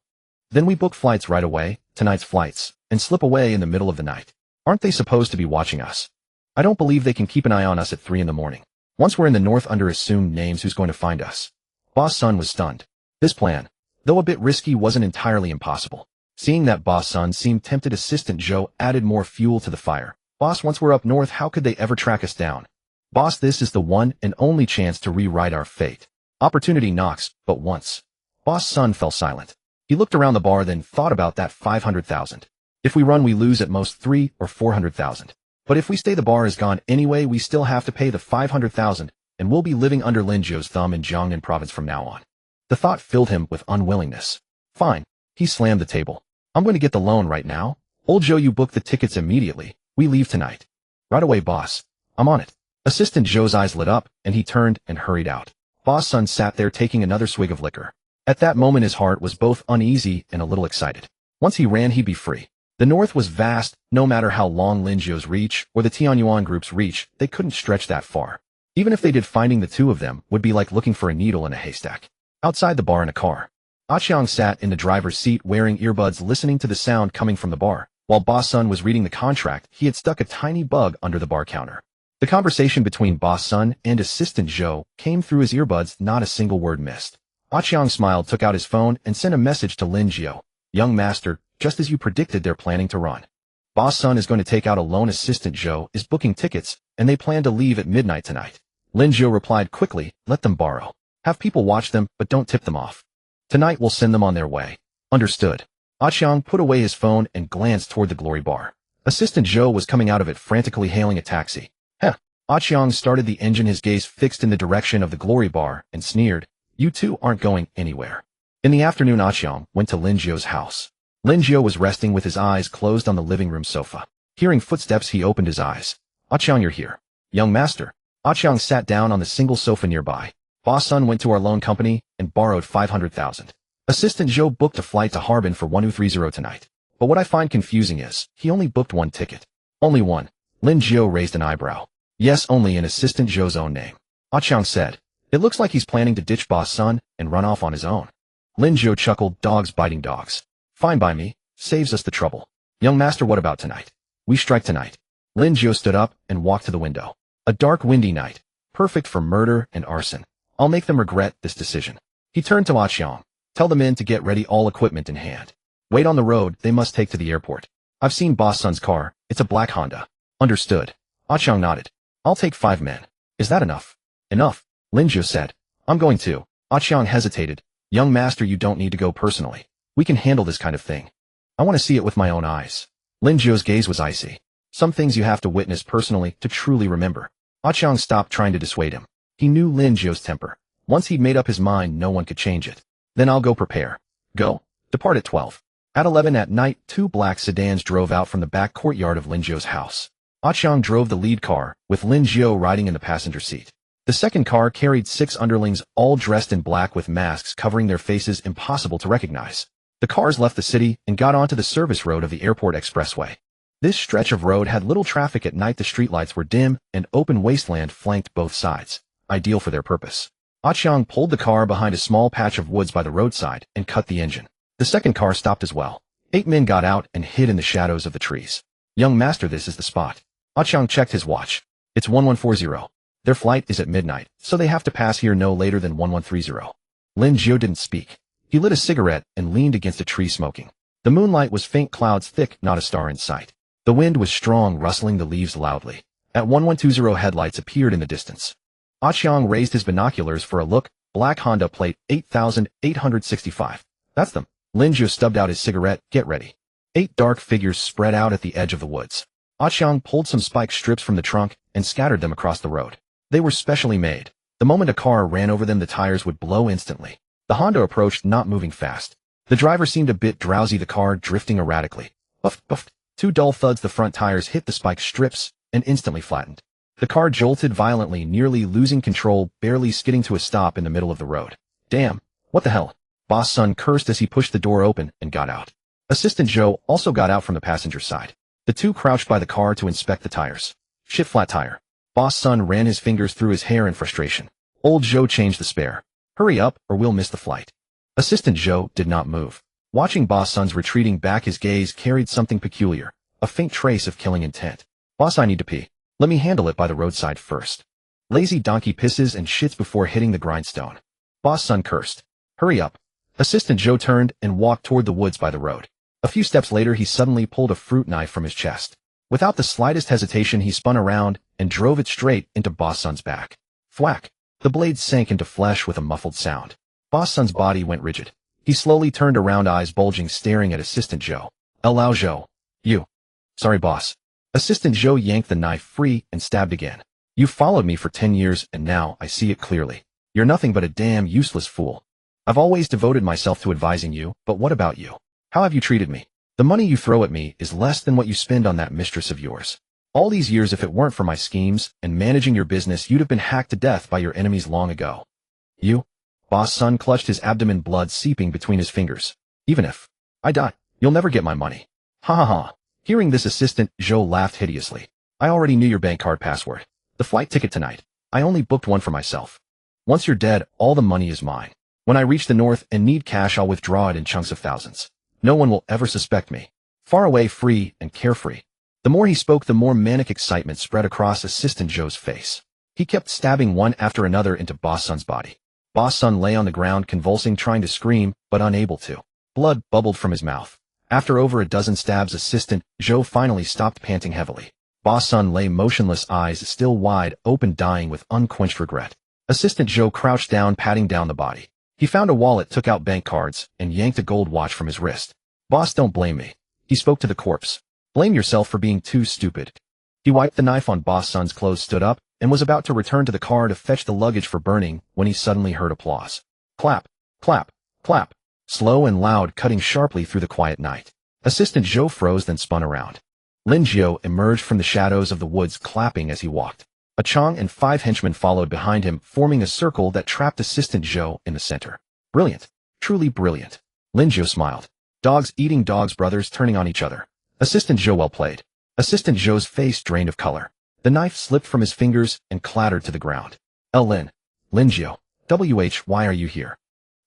Then we book flights right away, tonight's flights, and slip away in the middle of the night. Aren't they supposed to be watching us? I don't believe they can keep an eye on us at 3 in the morning. Once we're in the north under assumed names, who's going to find us? Boss Sun was stunned. This plan, though a bit risky, wasn't entirely impossible. Seeing that Boss Sun seemed tempted, Assistant Joe added more fuel to the fire. Boss, once we're up north, how could they ever track us down? Boss, this is the one and only chance to rewrite our fate. Opportunity knocks but once. Boss Sun fell silent. He looked around the bar, then thought about that 500,000. If we run, we lose at most 3 or 400,000. But if we stay, the bar is gone anyway. We still have to pay the 500,000, and we'll be living under Lin Jiu's thumb in Jiangnan province from now on. The thought filled him with unwillingness. Fine. He slammed the table. I'm going to get the loan right now. Old Joe, you book the tickets immediately. We leave tonight. Right away, boss. I'm on it. Assistant Joe's eyes lit up, and he turned and hurried out. Boss Sun sat there taking another swig of liquor. At that moment, his heart was both uneasy and a little excited. Once he ran, he'd be free. The north was vast. No matter how long Lin Jiu's reach or the Tianyuan group's reach, they couldn't stretch that far. Even if they did, finding the two of them would be like looking for a needle in a haystack. Outside the bar in a car, Ah Chiang sat in the driver's seat wearing earbuds, listening to the sound coming from the bar. While Boss Sun was reading the contract, he had stuck a tiny bug under the bar counter. The conversation between Boss Sun and Assistant Joe came through his earbuds, not a single word missed. Ah Chiang smiled, took out his phone, and sent a message to Lin Jiu. Young master, just as you predicted they're planning to run. Boss Sun is going to take out a loan. Assistant Joe is booking tickets, and they plan to leave at midnight tonight. Lin Jiu replied quickly, let them borrow. Have people watch them, but don't tip them off. Tonight we'll send them on their way. Understood. Xiang put away his phone and glanced toward the glory bar. Assistant Joe was coming out of it frantically hailing a taxi. Heh. Xiang started the engine, his gaze fixed in the direction of the glory bar, and sneered, you two aren't going anywhere. In the afternoon, Xiang went to Lin Jiu's house. Lin Jiu was resting with his eyes closed on the living room sofa. Hearing footsteps, he opened his eyes. Xiang, you're here. Young master. Xiang sat down on the single sofa nearby. Boss Sun went to our loan company and borrowed 500,000. Assistant Joe booked a flight to Harbin for 1230 tonight. But what I find confusing is, he only booked one ticket. Only one. Lin Jiu raised an eyebrow. Yes, only in Assistant Joe's own name. Xiang said. It looks like he's planning to ditch Boss Sun and run off on his own. Lin Jiu chuckled, dogs biting dogs. Fine by me, saves us the trouble. Young master, what about tonight? We strike tonight. Lin Jiu stood up and walked to the window. A dark, windy night. Perfect for murder and arson. I'll make them regret this decision. He turned to Xiang. Tell the men to get ready, all equipment in hand. Wait on the road, they must take to the airport. I've seen Boss Sun's car, it's a black Honda. Understood. Xiang nodded. I'll take 5 men. Is that enough? Enough, Lin Jiu said. I'm going too. Xiang hesitated. Young master, you don't need to go personally. We can handle this kind of thing. I want to see it with my own eyes. Lin Jiu's gaze was icy. Some things you have to witness personally to truly remember. Xiang stopped trying to dissuade him. He knew Lin Jiu's temper. Once he'd made up his mind, no one could change it. Then I'll go prepare. Go. Depart at 12. At 11 at night, 2 black sedans drove out from the back courtyard of Lin Jiu's house. Xiang drove the lead car, with Lin Jiu riding in the passenger seat. The second car carried 6 underlings, all dressed in black with masks covering their faces impossible to recognize. The cars left the city and got onto the service road of the airport expressway. This stretch of road had little traffic at night. The streetlights were dim, and open wasteland flanked both sides, ideal for their purpose. Xiang pulled the car behind a small patch of woods by the roadside and cut the engine. The second car stopped as well. 8 men got out and hid in the shadows of the trees. Young master, this is the spot. Xiang checked his watch. It's 1140. Their flight is at midnight, so they have to pass here no later than 1130. Lin Jiu didn't speak. He lit a cigarette and leaned against a tree smoking. The moonlight was faint, clouds thick, not a star in sight. The wind was strong, rustling the leaves loudly. At 1120, headlights appeared in the distance. Xiang raised his binoculars for a look. Black Honda plate 8865. That's them. Lin Jiu stubbed out his cigarette. Get ready. 8 dark figures spread out at the edge of the woods. Xiang pulled some spike strips from the trunk and scattered them across the road. They were specially made. The moment a car ran over them, the tires would blow instantly. The Honda approached, not moving fast. The driver seemed a bit drowsy, the car drifting erratically. Buff, buff. 2 dull thuds, the front tires hit the spike strips and instantly flattened. The car jolted violently, nearly losing control, barely skidding to a stop in the middle of the road. Damn, what the hell? Boss Sun cursed as he pushed the door open and got out. Assistant Joe also got out from the passenger side. The 2 crouched by the car to inspect the tires. Shit, flat tire. Boss Sun ran his fingers through his hair in frustration. Old Joe changed the spare. Hurry up or we'll miss the flight. Assistant Joe did not move. Watching Boss Sun's retreating back, his gaze carried something peculiar, a faint trace of killing intent. Boss, I need to pee. Let me handle it by the roadside first. Lazy donkey pisses and shits before hitting the grindstone. Boss Sun cursed. Hurry up. Assistant Joe turned and walked toward the woods by the road. A few steps later, he suddenly pulled a fruit knife from his chest. Without the slightest hesitation, he spun around and drove it straight into Boss Sun's back. Thwack. The blade sank into flesh with a muffled sound. Boss Sun's body went rigid. He slowly turned around, eyes bulging, staring at Assistant Joe. Lao Joe. You. Sorry, boss. Assistant Joe yanked the knife free and stabbed again. You followed me for 10 years and now I see it clearly. You're nothing but a damn useless fool. I've always devoted myself to advising you, but what about you? How have you treated me? The money you throw at me is less than what you spend on that mistress of yours. All these years, if it weren't for my schemes and managing your business, you'd have been hacked to death by your enemies long ago. You? Boss Sun clutched his abdomen, blood seeping between his fingers. Even if I die, you'll never get my money. Ha ha ha. Hearing this, Assistant Joe laughed hideously. I already knew your bank card password. The flight ticket tonight. I only booked one for myself. Once you're dead, all the money is mine. When I reach the north and need cash, I'll withdraw it in chunks of thousands. No one will ever suspect me. Far away, free and carefree. The more he spoke, the more manic excitement spread across Assistant Joe's face. He kept stabbing one after another into Boss Sun's body. Boss Sun lay on the ground, convulsing, trying to scream, but unable to. Blood bubbled from his mouth. After over a dozen stabs, Assistant Zhou finally stopped, panting heavily. Boss Sun lay motionless, eyes still wide open, dying with unquenched regret. Assistant Zhou crouched down, patting down the body. He found a wallet, took out bank cards, and yanked a gold watch from his wrist. Boss, don't blame me. He spoke to the corpse. Blame yourself for being too stupid. He wiped the knife on Boss Sun's clothes, stood up, and was about to return to the car to fetch the luggage for burning when he suddenly heard applause. Clap, clap, clap. Slow and loud, cutting sharply through the quiet night. Assistant Zhou froze, then spun around. Lin Jiu emerged from the shadows of the woods, clapping as he walked. A Chong and 5 henchmen followed behind him, forming a circle that trapped Assistant Zhou in the center. Brilliant. Truly brilliant. Lin Jiu smiled. Dogs eating dogs, brothers turning on each other. Assistant Zhou, well played. Assistant Zhou's face drained of color. The knife slipped from his fingers and clattered to the ground. Lin Jiu. Why are you here?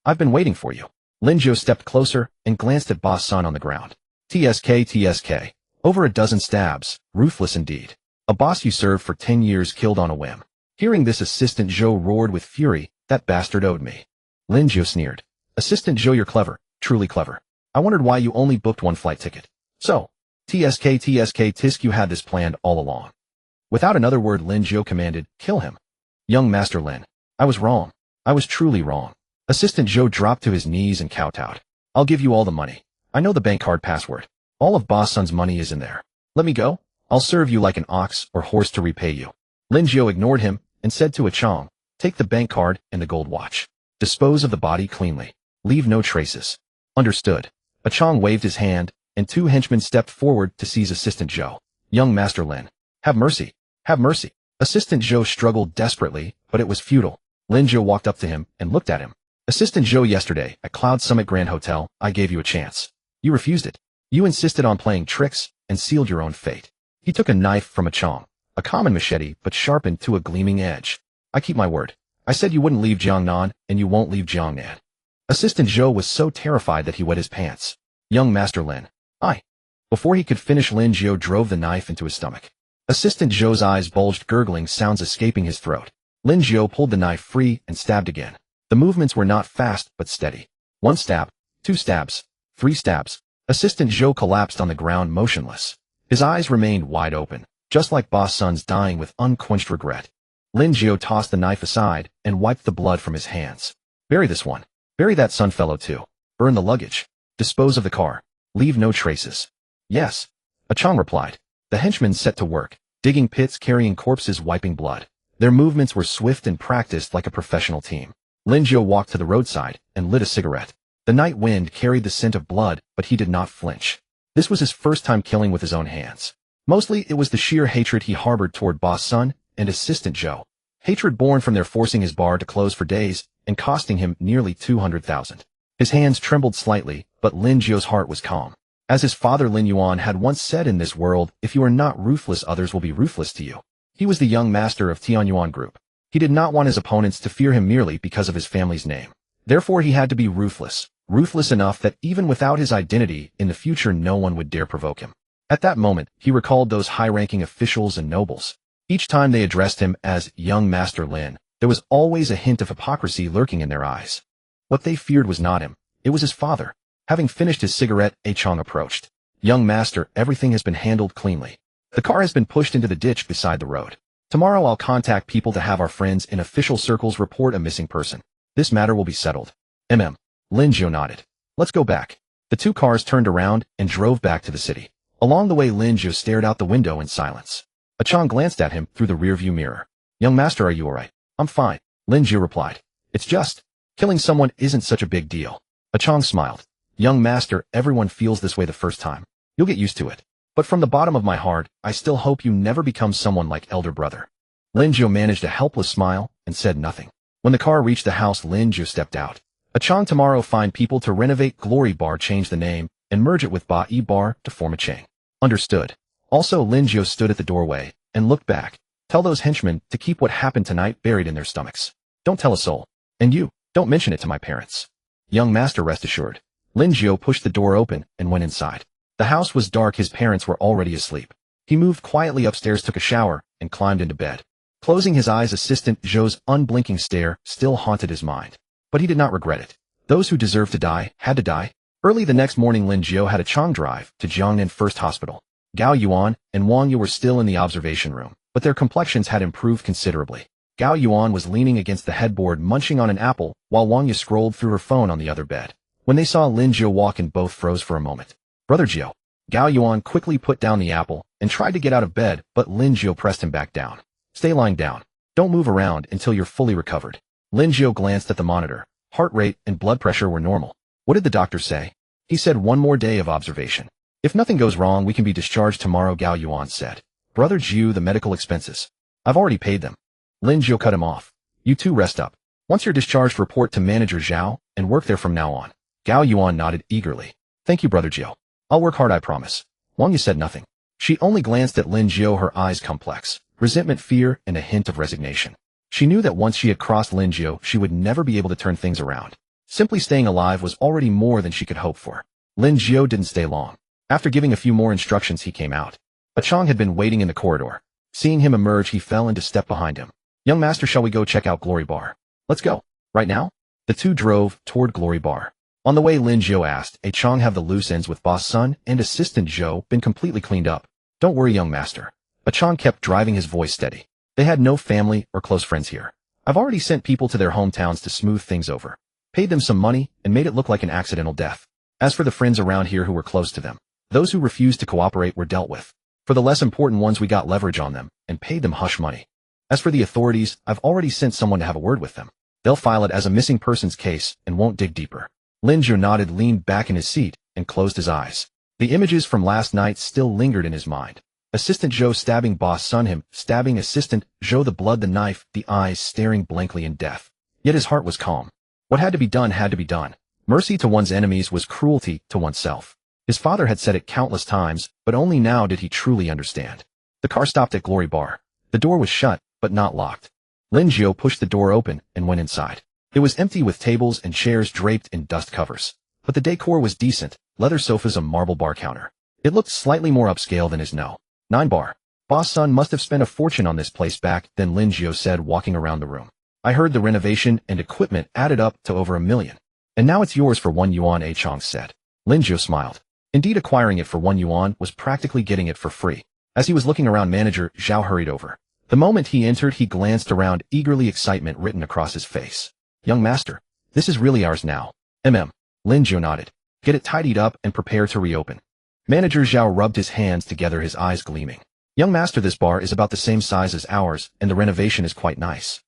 I've been waiting for you. Lin Jiu stepped closer and glanced at Boss Sun on the ground. TSK. Over a dozen stabs. Ruthless indeed. A boss you served for 10 years killed on a whim. Hearing this, Assistant Zhou roared with fury. That bastard owed me. Lin Jiu sneered. Assistant Zhou, you're clever. Truly clever. I wondered why you only booked 1 flight ticket. So, tisk you had this planned all along. Without another word, Lin Jiu commanded, kill him. Young Master Lin. I was wrong. I was truly wrong. Assistant Zhou dropped to his knees and kowtowed. I'll give you all the money. I know the bank card password. All of Boss Sun's money is in there. Let me go. I'll serve you like an ox or horse to repay you. Lin Jiu ignored him and said to a Chong, take the bank card and the gold watch. Dispose of the body cleanly. Leave no traces. Understood. A Chong waved his hand, and 2 henchmen stepped forward to seize Assistant Zhou. Young Master Lin. Have mercy. Have mercy. Assistant Zhou struggled desperately, but it was futile. Lin Jiu walked up to him and looked at him. Assistant Zhou, yesterday, at Cloud Summit Grand Hotel, I gave you a chance. You refused it. You insisted on playing tricks and sealed your own fate. He took a knife from a Chong, a common machete but sharpened to a gleaming edge. I keep my word. I said you wouldn't leave Jiangnan, and you won't leave Jiangnan. Assistant Zhou was so terrified that he wet his pants. Young Master Lin. I. Before he could finish, Lin Jiu drove the knife into his stomach. Assistant Zhou's eyes bulged, gurgling sounds escaping his throat. Lin Jiu pulled the knife free and stabbed again. The movements were not fast but steady. 1 stab, 2 stabs, 3 stabs. Assistant Zhou collapsed on the ground, motionless. His eyes remained wide open, just like Boss Sun's, dying with unquenched regret. Lin Jiu tossed the knife aside and wiped the blood from his hands. Bury this one. Bury that son fellow too. Burn the luggage. Dispose of the car. Leave no traces. Yes. A Chong replied. The henchmen set to work, digging pits, carrying corpses, wiping blood. Their movements were swift and practiced like a professional team. Lin Jiu walked to the roadside and lit a cigarette. The night wind carried the scent of blood, but he did not flinch. This was his first time killing with his own hands. Mostly it was the sheer hatred he harbored toward Boss Sun and Assistant Zhou. Hatred born from their forcing his bar to close for days and costing him nearly 200,000. His hands trembled slightly, but Lin Jiu's heart was calm. As his father Lin Yuan had once said, in this world, if you are not ruthless, others will be ruthless to you. He was the young master of Tianyuan Group. He did not want his opponents to fear him merely because of his family's name. Therefore he had to be ruthless. Ruthless enough that even without his identity, in the future no one would dare provoke him. At that moment, he recalled those high-ranking officials and nobles. Each time they addressed him as Young Master Lin, there was always a hint of hypocrisy lurking in their eyes. What they feared was not him, it was his father. Having finished his cigarette, A Chong approached. Young Master, everything has been handled cleanly. The car has been pushed into the ditch beside the road. Tomorrow I'll contact people to have our friends in official circles report a missing person. This matter will be settled. Lin Jiu nodded. Let's go back. The 2 cars turned around and drove back to the city. Along the way, Lin Jiu stared out the window in silence. A Chong glanced at him through the rearview mirror. Young Master, are you alright? I'm fine. Lin Jiu replied. It's just, killing someone isn't such a big deal. A Chong smiled. Young Master, everyone feels this way the first time. You'll get used to it. But from the bottom of my heart, I still hope you never become someone like elder brother. Lin Jiu managed a helpless smile and said nothing. When the car reached the house, Lin Jiu stepped out. A Chong, tomorrow find people to renovate Glory Bar, change the name, and merge it with Ba-E Bar to form a chain. Understood. Also, Lin Jiu stood at the doorway and looked back. Tell those henchmen to keep what happened tonight buried in their stomachs. Don't tell a soul. And you, don't mention it to my parents. Young Master, rest assured. Lin Jiu pushed the door open and went inside. The house was dark, his parents were already asleep. He moved quietly upstairs, took a shower, and climbed into bed. Closing his eyes, Assistant Zhou's unblinking stare still haunted his mind. But he did not regret it. Those who deserved to die had to die, Early the next morning, Lin Jiu had a Chang drive to Jiangnan First Hospital. Gao Yuan and Wang Yu were still in the observation room, but their complexions had improved considerably. Gao Yuan was leaning against the headboard munching on an apple, while Wang Yu scrolled through her phone on the other bed. When they saw Lin Jiu walk in, both froze for a moment. Brother Jiu. Gao Yuan quickly put down the apple and tried to get out of bed, but Lin Jiu pressed him back down. Stay lying down. Don't move around until you're fully recovered. Lin Jiu glanced at the monitor. Heart rate and blood pressure were normal. What did the doctor say? He said 1 more day of observation. If nothing goes wrong, we can be discharged tomorrow, Gao Yuan said. Brother Jiu, the medical expenses. I've already paid them. Lin Jiu cut him off. You two rest up. Once you're discharged, report to Manager Zhao and work there from now on. Gao Yuan nodded eagerly. Thank you, Brother Jiu. I'll work hard, I promise. Wang Yu said nothing. She only glanced at Lin Jiu, her eyes complex, resentment, fear, and a hint of resignation. She knew that once she had crossed Lin Jiu, she would never be able to turn things around. Simply staying alive was already more than she could hope for. Lin Jiu didn't stay long. After giving a few more instructions, he came out. A Chang had been waiting in the corridor. Seeing him emerge, he fell into step behind him. Young master, shall we go check out Glory Bar? Let's go. Right now? The two drove toward Glory Bar. On the way, Lin Jiu asked, A Chang, have the loose ends with boss Sun and assistant Zhou been completely cleaned up? Don't worry, young master. A Chang kept driving, his voice steady. They had no family or close friends here. I've already sent people to their hometowns to smooth things over. Paid them some money and made it look like an accidental death. As for the friends around here who were close to them, those who refused to cooperate were dealt with. For the less important ones, we got leverage on them and paid them hush money. As for the authorities, I've already sent someone to have a word with them. They'll file it as a missing persons case and won't dig deeper. Lin Jiu nodded, leaned back in his seat, and closed his eyes. The images from last night still lingered in his mind. Assistant Zhou stabbing boss Sun, him stabbing assistant Zhou, the blood, the knife, the eyes staring blankly in death. Yet his heart was calm. What had to be done had to be done. Mercy to one's enemies was cruelty to oneself. His father had said it countless times, but only now did he truly understand. The car stopped at Glory Bar. The door was shut, but not locked. Lin Jiu pushed the door open and went inside. It was empty, with tables and chairs draped in dust covers. But the decor was decent, leather sofas, a marble bar counter. It looked slightly more upscale than his 9 bar. Boss Sun must have spent a fortune on this place back then, Lin Jiu said, walking around the room. I heard the renovation and equipment added up to over $1 million. And now it's yours for 1 yuan, A Chang said. Lin Jiu smiled. Indeed, acquiring it for 1 yuan was practically getting it for free. As he was looking around, Manager Zhao hurried over. The moment he entered, he glanced around, eagerly, excitement written across his face. Young master, this is really ours now. Lin Jiu nodded. Get it tidied up and prepare to reopen. Manager Zhao rubbed his hands together, his eyes gleaming. Young master, this bar is about the same size as ours, and the renovation is quite nice.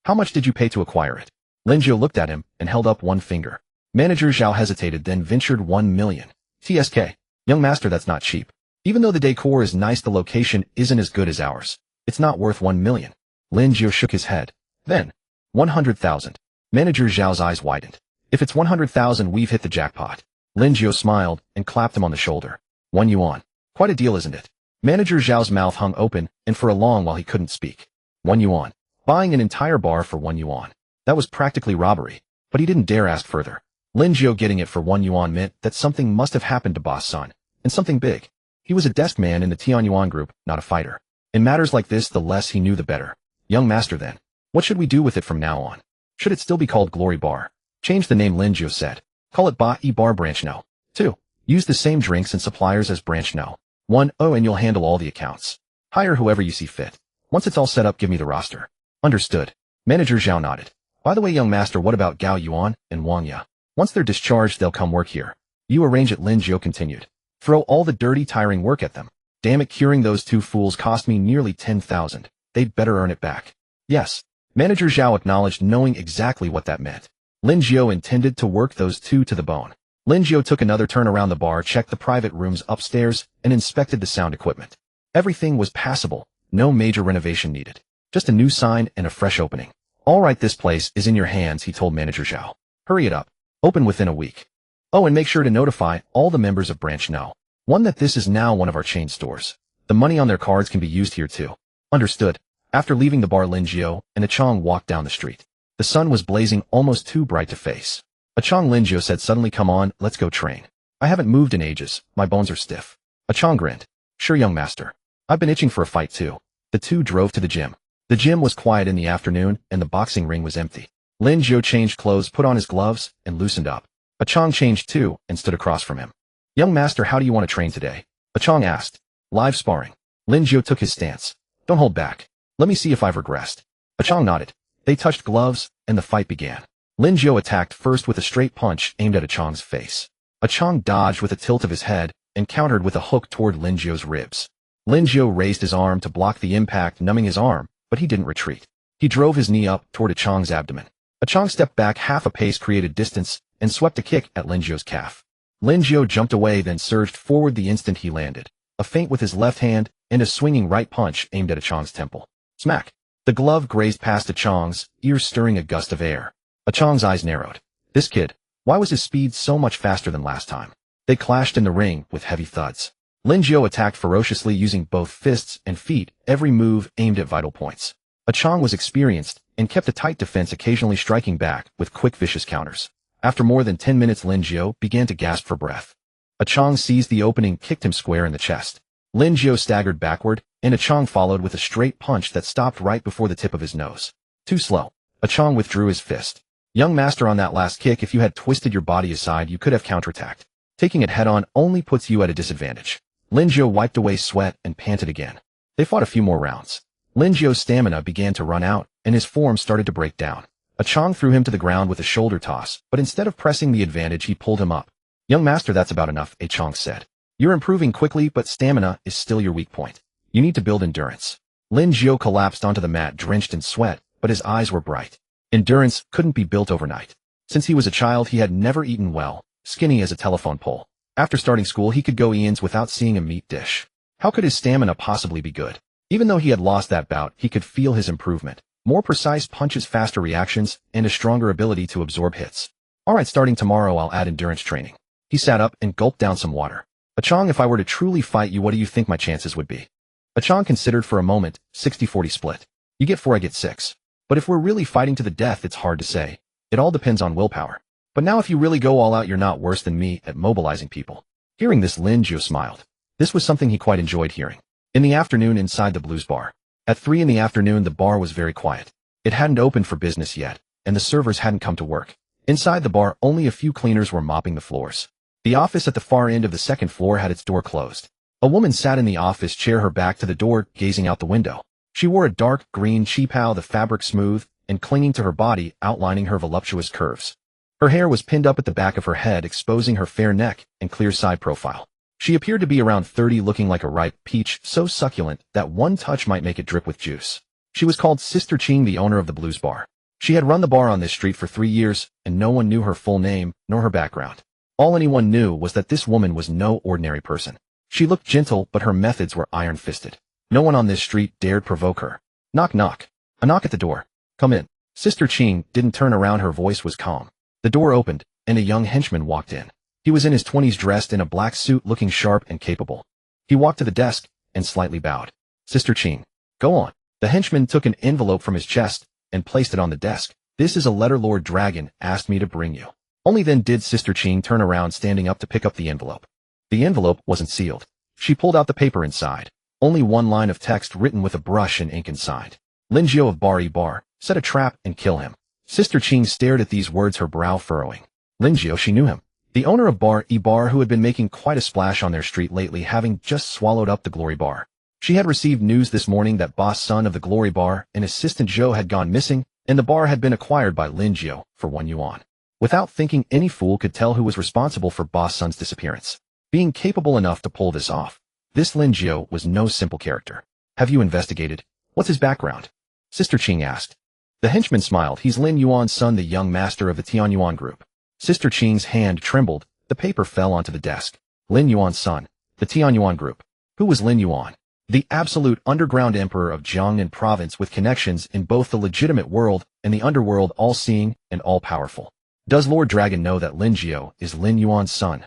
How much did you pay to acquire it? Lin Jiu looked at him and held up one finger. Manager Zhao hesitated, then ventured 1 million. TSK. Young master, that's not cheap. Even though the decor is nice, the location isn't as good as ours. It's not worth 1 million. Lin Jiu shook his head. Then, 100,000. Manager Zhao's eyes widened. If it's 100,000, we've hit the jackpot. Lin Jiu smiled and clapped him on the shoulder. 1 yuan. Quite a deal, isn't it? Manager Zhao's mouth hung open, and for a long while he couldn't speak. 1 yuan. Buying an entire bar for 1 yuan. That was practically robbery, but he didn't dare ask further. Lin Jiu getting it for 1 yuan meant that something must have happened to boss Sun, and something big. He was a desk man in the Tianyuan group, not a fighter. In matters like this, the less he knew, the better. Young master, then. What should we do with it from now on? Should it still be called Glory Bar? Change the name, Lin Jiu said. Call it Ba-E Bar Branch No. 2. Use the same drinks and suppliers as Branch No. 1. Oh, and you'll handle all the accounts. Hire whoever you see fit. Once it's all set up, give me the roster. Understood. Manager Zhao nodded. By the way, young master, what about Gao Yuan and Wang Yu? Once they're discharged, they'll come work here. You arrange it, Lin Jiu continued. Throw all the dirty, tiring work at them. Damn it, curing those 2 fools cost me nearly 10,000. They'd better earn it back. Yes. Manager Zhao acknowledged, knowing exactly what that meant. Lin Jiu intended to work those 2 to the bone. Lin Jiu took another turn around the bar, checked the private rooms upstairs, and inspected the sound equipment. Everything was passable. No major renovation needed. Just a new sign and a fresh opening. All right, this place is in your hands, he told Manager Zhao. Hurry it up. Open within a week. Oh, and make sure to notify all the members of Branch No. 1 that this is now one of our chain stores. The money on their cards can be used here too. Understood. After leaving the bar, Lin Jiu and A Chang walked down the street. The sun was blazing, almost too bright to face. A Chang, Lin Jiu said suddenly, come on, let's go train. I haven't moved in ages. My bones are stiff. A Chang grinned. Sure, young master. I've been itching for a fight too. The 2 drove to the gym. The gym was quiet in the afternoon, and the boxing ring was empty. Lin Jiu changed clothes, put on his gloves, and loosened up. Chong changed too and stood across from him. Young master, how do you want to train today? Chong asked. Live sparring. Lin Jiu took his stance. Don't hold back. Let me see if I've regressed. Chong nodded. They touched gloves, and the fight began. Lin Jiu attacked first with a straight punch aimed at Chong's face. Chong dodged with a tilt of his head and countered with a hook toward Lin Jiu's ribs. Lin Jiu raised his arm to block the impact, numbing his arm, but he didn't retreat. He drove his knee up toward Chong's abdomen. Chong stepped back half a pace, created distance, and swept a kick at Lin Jiu's calf. Lin Jiu jumped away, then surged forward the instant he landed. A feint with his left hand and a swinging right punch aimed at Chong's temple. Smack! The glove grazed past Chong's ears, stirring a gust of air. Chong's eyes narrowed. This kid, why was his speed so much faster than last time? They clashed in the ring with heavy thuds. Lin Jiu attacked ferociously using both fists and feet, every move aimed at vital points. Chong was experienced and kept a tight defense, occasionally striking back with quick, vicious counters. After more than 10 minutes, Lin Jiu began to gasp for breath. Chong seized the opening, kicked him square in the chest. Lin Jiu staggered backward, and Chong followed with a straight punch that stopped right before the tip of his nose. Too slow. Chong withdrew his fist. Young master, on that last kick, if you had twisted your body aside, you could have counterattacked. Taking it head-on only puts you at a disadvantage. Lin Jiu wiped away sweat and panted again. They fought a few more rounds. Lin Jiu's stamina began to run out, and his form started to break down. Chong threw him to the ground with a shoulder toss, but instead of pressing the advantage, he pulled him up. Young master, that's about enough, Chong said. You're improving quickly, but stamina is still your weak point. You need to build endurance. Lin Jiu collapsed onto the mat, drenched in sweat, but his eyes were bright. Endurance couldn't be built overnight. Since he was a child, he had never eaten well, skinny as a telephone pole. After starting school, he could go eons without seeing a meat dish. How could his stamina possibly be good? Even though he had lost that bout, he could feel his improvement. More precise punches, faster reactions, and a stronger ability to absorb hits. Alright, starting tomorrow I'll add endurance training. He sat up and gulped down some water. Chong, if I were to truly fight you, what do you think my chances would be? Chong considered for a moment. 60-40 split. You get 4, I get 6. But if we're really fighting to the death, it's hard to say. It all depends on willpower. But now if you really go all out, you're not worse than me at mobilizing people. Hearing this, Lin Jiu smiled. This was something he quite enjoyed hearing. In the afternoon, inside the blues bar. At 3 in the afternoon, the bar was very quiet. It hadn't opened for business yet, and the servers hadn't come to work. Inside the bar, only a few cleaners were mopping the floors. The office at the far end of the second floor had its door closed. A woman sat in the office chair, her back to the door, gazing out the window. She wore a dark green cheapao, the fabric smooth and clinging to her body, outlining her voluptuous curves. Her hair was pinned up at the back of her head, exposing her fair neck and clear side profile. She appeared to be around 30, looking like a ripe peach, so succulent that one touch might make it drip with juice. She was called Sister Ching, the owner of the blues bar. She had run the bar on this street for 3 years, and no one knew her full name nor her background. All anyone knew was that this woman was no ordinary person. She looked gentle, but her methods were iron-fisted. No one on this street dared provoke her. Knock, knock. A knock at the door. Come in. Sister Ching didn't turn around, her voice was calm. The door opened, and a young henchman walked in. He was in his 20s, dressed in a black suit, looking sharp and capable. He walked to the desk and slightly bowed. Sister Ching, go on. The henchman took an envelope from his chest and placed it on the desk. This is a letter Lord Dragon asked me to bring you. Only then did Sister Ching turn around, standing up to pick up the envelope. The envelope wasn't sealed. She pulled out the paper inside. Only one line of text written with a brush and ink and signed. Lin Jiu of Bar E Bar, set a trap and kill him. Sister Ching stared at these words, her brow furrowing. Lin Jiu, she knew him. The owner of Bar E Bar, who had been making quite a splash on their street lately, having just swallowed up the Glory Bar. She had received news this morning that boss son of the Glory Bar and assistant Joe had gone missing, and the bar had been acquired by Lin Jiu for 1 yuan. Without thinking, any fool could tell who was responsible for boss son's disappearance. Being capable enough to pull this off, this Lin Jiu was no simple character. Have you investigated? What's his background? Sister Ching asked. The henchman smiled. He's Lin Yuan's son, the young master of the Tian Yuan group. Sister Ching's hand trembled. The paper fell onto the desk. Lin Yuan's son, the Tian Yuan group. Who was Lin Yuan? The absolute underground emperor of Jiangnan province, with connections in both the legitimate world and the underworld, all-seeing and all-powerful. Does Lord Dragon know that Lin Jiu is Lin Yuan's son?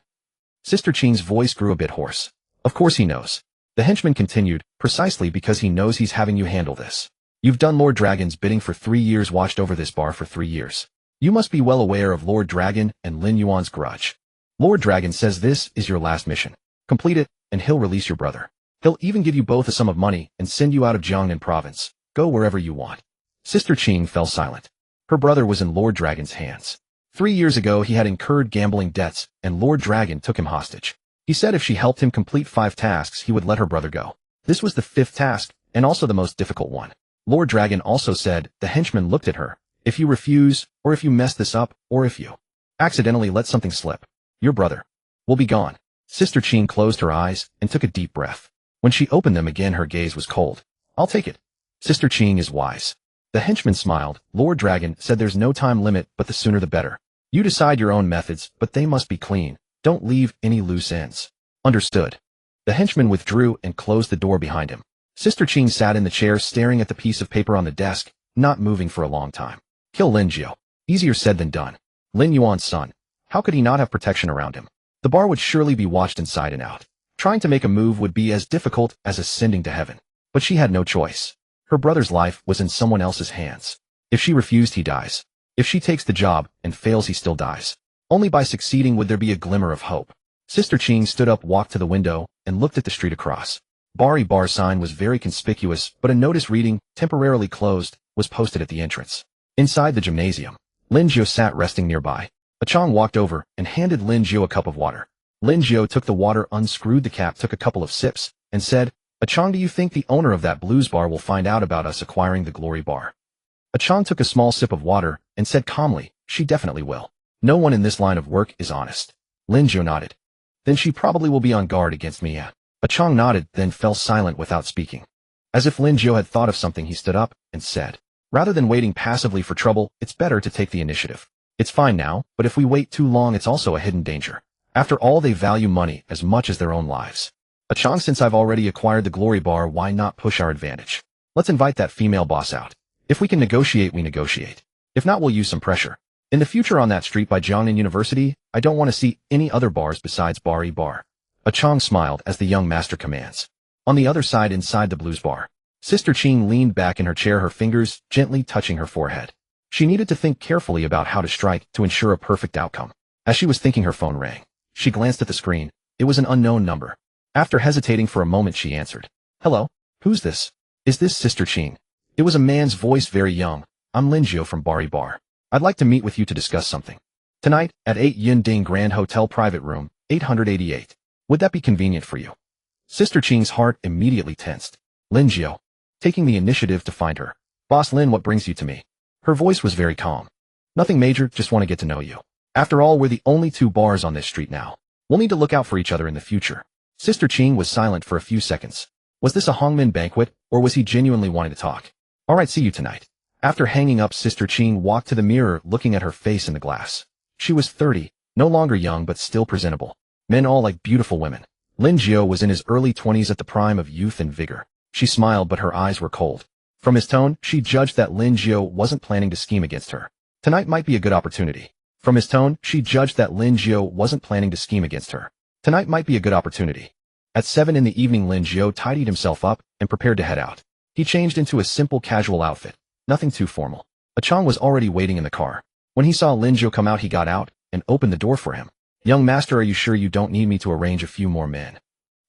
Sister Ching's voice grew a bit hoarse. Of course he knows. The henchman continued, precisely because he knows he's having you handle this. You've done Lord Dragon's bidding for 3 years, watched over this bar for 3 years. You must be well aware of Lord Dragon and Lin Yuan's grudge. Lord Dragon says this is your last mission. Complete it, and he'll release your brother. He'll even give you both a sum of money and send you out of Jiangnan province. Go wherever you want. Sister Ching fell silent. Her brother was in Lord Dragon's hands. 3 years ago he had incurred gambling debts, and Lord Dragon took him hostage. He said if she helped him complete 5 tasks he would let her brother go. This was the 5th task, and also the most difficult one. Lord Dragon also said the henchman looked at her. If you refuse, or if you mess this up, or if you accidentally let something slip, your brother will be gone. Sister Qing closed her eyes and took a deep breath. When she opened them again her gaze was cold. I'll take it. Sister Qing is wise. The henchman smiled. Lord Dragon said there's no time limit, but the sooner the better. You decide your own methods, but they must be clean. Don't leave any loose ends. Understood. The henchman withdrew and closed the door behind him. Sister Qing sat in the chair staring at the piece of paper on the desk, not moving for a long time. Kill Lin Jiu. Easier said than done. Lin Yuan's son. How could he not have protection around him? The bar would surely be watched inside and out. Trying to make a move would be as difficult as ascending to heaven. But she had no choice. Her brother's life was in someone else's hands. If she refused, he dies. If she takes the job and fails, he still dies. Only by succeeding would there be a glimmer of hope. Sister Qing stood up, walked to the window, and looked at the street across. Bari bar sign was very conspicuous, but a notice reading, temporarily closed, was posted at the entrance. Inside the gymnasium, Lin Jiu sat resting nearby. A Chong walked over and handed Lin Jiu a cup of water. Lin Jiu took the water, unscrewed the cap, took a couple of sips, and said, Achong, do you think the owner of that blues bar will find out about us acquiring the Glory Bar? Achong took a small sip of water and said calmly, she definitely will. No one in this line of work is honest. Lin Jiu nodded. Then she probably will be on guard against me. Achong nodded, then fell silent without speaking. As if Lin Jiu had thought of something, he stood up and said, rather than waiting passively for trouble, it's better to take the initiative. It's fine now, but if we wait too long, it's also a hidden danger. After all, they value money as much as their own lives. Achong, since I've already acquired the Glory Bar, why not push our advantage? Let's invite that female boss out. If we can negotiate, we negotiate. If not, we'll use some pressure. In the future on that street by Jiangnan University, I don't want to see any other bars besides Bari Bar. Achong smiled as the young master commands. On the other side, inside the blues bar, Sister Qing leaned back in her chair, her fingers gently touching her forehead. She needed to think carefully about how to strike to ensure a perfect outcome. As she was thinking, her phone rang. She glanced at the screen. It was an unknown number. After hesitating for a moment, she answered. Hello? Who's this? Is this Sister Qing? It was a man's voice, very young. I'm Lin Jiu from Bari Bar. I'd like to meet with you to discuss something. Tonight, at 8 Yinding Grand Hotel Private Room, 888. Would that be convenient for you? Sister Qing's heart immediately tensed. Lin Jiu. Taking the initiative to find her. Boss Lin, what brings you to me? Her voice was very calm. Nothing major, just want to get to know you. After all, we're the only 2 bars on this street now. We'll need to look out for each other in the future. Sister Qing was silent for a few seconds. Was this a Hongmin banquet, or was he genuinely wanting to talk? Alright, see you tonight. After hanging up, Sister Qing walked to the mirror, looking at her face in the glass. She was 30, no longer young but still presentable. Men all like beautiful women. Lin Jiu was in his early 20s, at the prime of youth and vigor. She smiled, but her eyes were cold. From his tone, she judged that Lin Jiu wasn't planning to scheme against her. Tonight might be a good opportunity. From his tone, she judged that Lin Jiu wasn't planning to scheme against her. Tonight might be a good opportunity. At 7 in the evening, Lin Jiu tidied himself up and prepared to head out. He changed into a simple casual outfit. Nothing too formal. Achong was already waiting in the car. When he saw Lin Jiu come out, he got out and opened the door for him. Young master, are you sure you don't need me to arrange a few more men?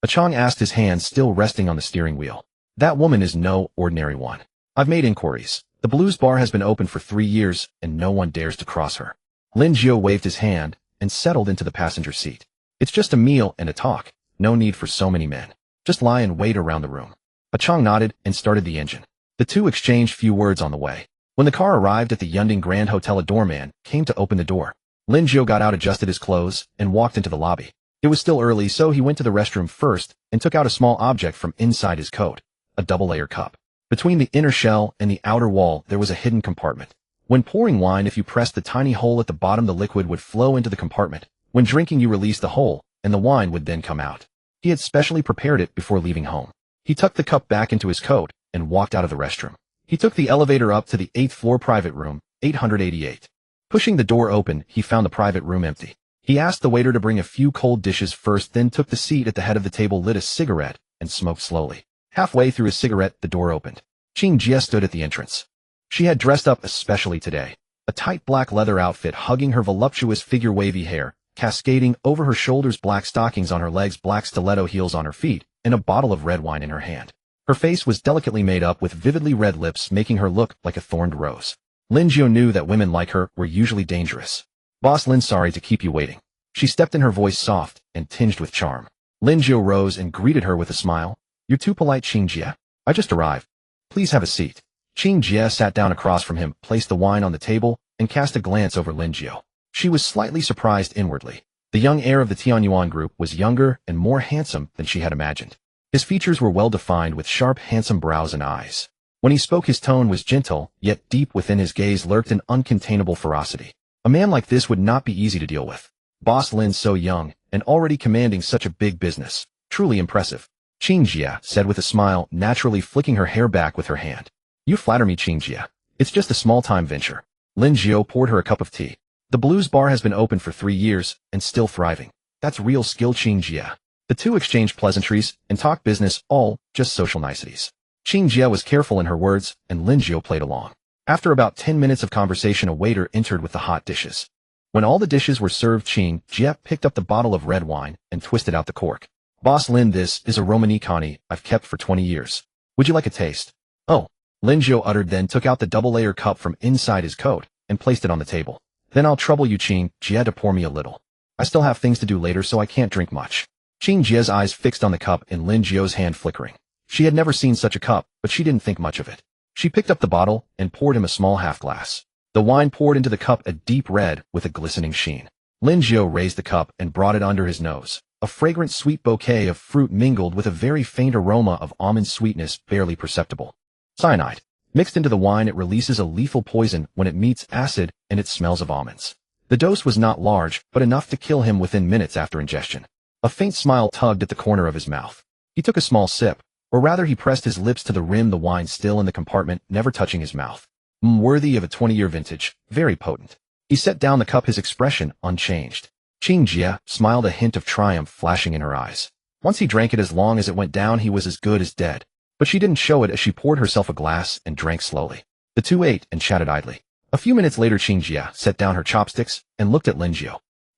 Achong asked, his hands still resting on the steering wheel. That woman is no ordinary one. I've made inquiries. The blues bar has been open for 3 years, and no one dares to cross her. Lin Jiu waved his hand and settled into the passenger seat. It's just a meal and a talk. No need for so many men. Just lie and wait around the room. Achong nodded and started the engine. The two exchanged few words on the way. When the car arrived at the Yunding Grand Hotel, a doorman came to open the door. Lin Jiu got out, adjusted his clothes, and walked into the lobby. It was still early, so he went to the restroom first and took out a small object from inside his coat, a double-layer cup. Between the inner shell and the outer wall, there was a hidden compartment. When pouring wine, if you pressed the tiny hole at the bottom, the liquid would flow into the compartment. When drinking, you released the hole, and the wine would then come out. He had specially prepared it before leaving home. He tucked the cup back into his coat and walked out of the restroom. He took the elevator up to the 8th floor private room, 888. Pushing the door open, he found the private room empty. He asked the waiter to bring a few cold dishes first, then took the seat at the head of the table, lit a cigarette, and smoked slowly. Halfway through his cigarette, the door opened. Qing Jie stood at the entrance. She had dressed up especially today. A tight black leather outfit hugging her voluptuous figure, wavy hair cascading over her shoulders, black stockings on her legs, black stiletto heels on her feet, and a bottle of red wine in her hand. Her face was delicately made up with vividly red lips, making her look like a thorned rose. Lin Jiu knew that women like her were usually dangerous. Boss Lin, sorry to keep you waiting. She stepped in, her voice soft and tinged with charm. Lin Jiu rose and greeted her with a smile. You're too polite, Jie. I just arrived. Please have a seat. Jie sat down across from him, placed the wine on the table, and cast a glance over Lin Jiu. She was slightly surprised inwardly. The young heir of the Yuan group was younger and more handsome than she had imagined. His features were well defined with sharp, handsome brows and eyes. When he spoke, his tone was gentle, yet deep within his gaze lurked an uncontainable ferocity. A man like this would not be easy to deal with. Boss Lin, so young and already commanding such a big business. Truly impressive. Jie said with a smile, naturally flicking her hair back with her hand. You flatter me, Jie. It's just a small-time venture. Lin Jiu poured her a cup of tea. The Blues Bar has been open for 3 years and still thriving. That's real skill, Jie. The two exchanged pleasantries and talked business, all just social niceties. Jie was careful in her words, and Lin Jiu played along. After about 10 minutes of conversation, a waiter entered with the hot dishes. When all the dishes were served, Jie picked up the bottle of red wine and twisted out the cork. Boss Lin, this is a Romanicani I've kept for 20 years. Would you like a taste? Oh, Lin Jiu uttered, then took out the double-layer cup from inside his coat and placed it on the table. Then I'll trouble you, Jie, to pour me a little. I still have things to do later, so I can't drink much. Jie's eyes fixed on the cup and Lin Jiu's hand flickering. She had never seen such a cup, but she didn't think much of it. She picked up the bottle and poured him a small half-glass. The wine poured into the cup a deep red with a glistening sheen. Lin Jiu raised the cup and brought it under his nose. A fragrant sweet bouquet of fruit mingled with a very faint aroma of almond sweetness, barely perceptible. Cyanide. Mixed into the wine, it releases a lethal poison when it meets acid, and it smells of almonds. The dose was not large, but enough to kill him within minutes after ingestion. A faint smile tugged at the corner of his mouth. He took a small sip, or rather he pressed his lips to the rim, the wine still in the compartment, never touching his mouth. Worthy of a 20-year vintage, very potent. He set down the cup, his expression unchanged. Jie smiled, a hint of triumph flashing in her eyes. Once he drank it, as long as it went down, he was as good as dead. But she didn't show it as she poured herself a glass and drank slowly. The two ate and chatted idly. A few minutes later, Jie set down her chopsticks and looked at Lin Jiu.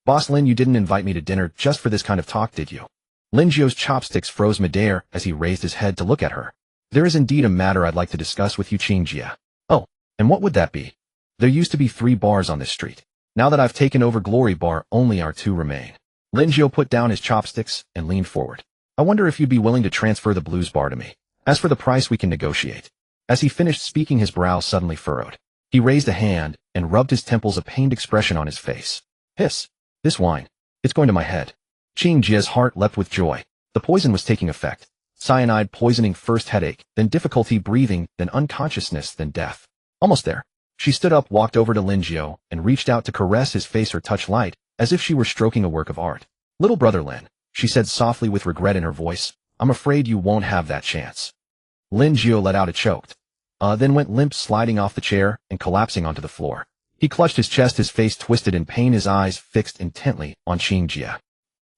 Boss Lin, you didn't invite me to dinner just for this kind of talk, did you? Lin Jiu's chopsticks froze midair as he raised his head to look at her. There is indeed a matter I'd like to discuss with you, Jie. Oh, and what would that be? There used to be 3 bars on this street. Now that I've taken over Glory Bar, only our 2 remain. Lin Jiu put down his chopsticks and leaned forward. I wonder if you'd be willing to transfer the Blues Bar to me. As for the price, we can negotiate. As he finished speaking, his brow suddenly furrowed. He raised a hand and rubbed his temples, a pained expression on his face. Hiss. This wine. It's going to my head. Jie's heart leapt with joy. The poison was taking effect. Cyanide poisoning, first headache, then difficulty breathing, then unconsciousness, then death. Almost there. She stood up, walked over to Lin Jiu, and reached out to caress his face, her touch light, as if she were stroking a work of art. Little brother Lin, she said softly with regret in her voice, I'm afraid you won't have that chance. Lin Jiu let out a choked, then went limp, sliding off the chair and collapsing onto the floor. He clutched his chest, his face twisted in pain, his eyes fixed intently on Jie.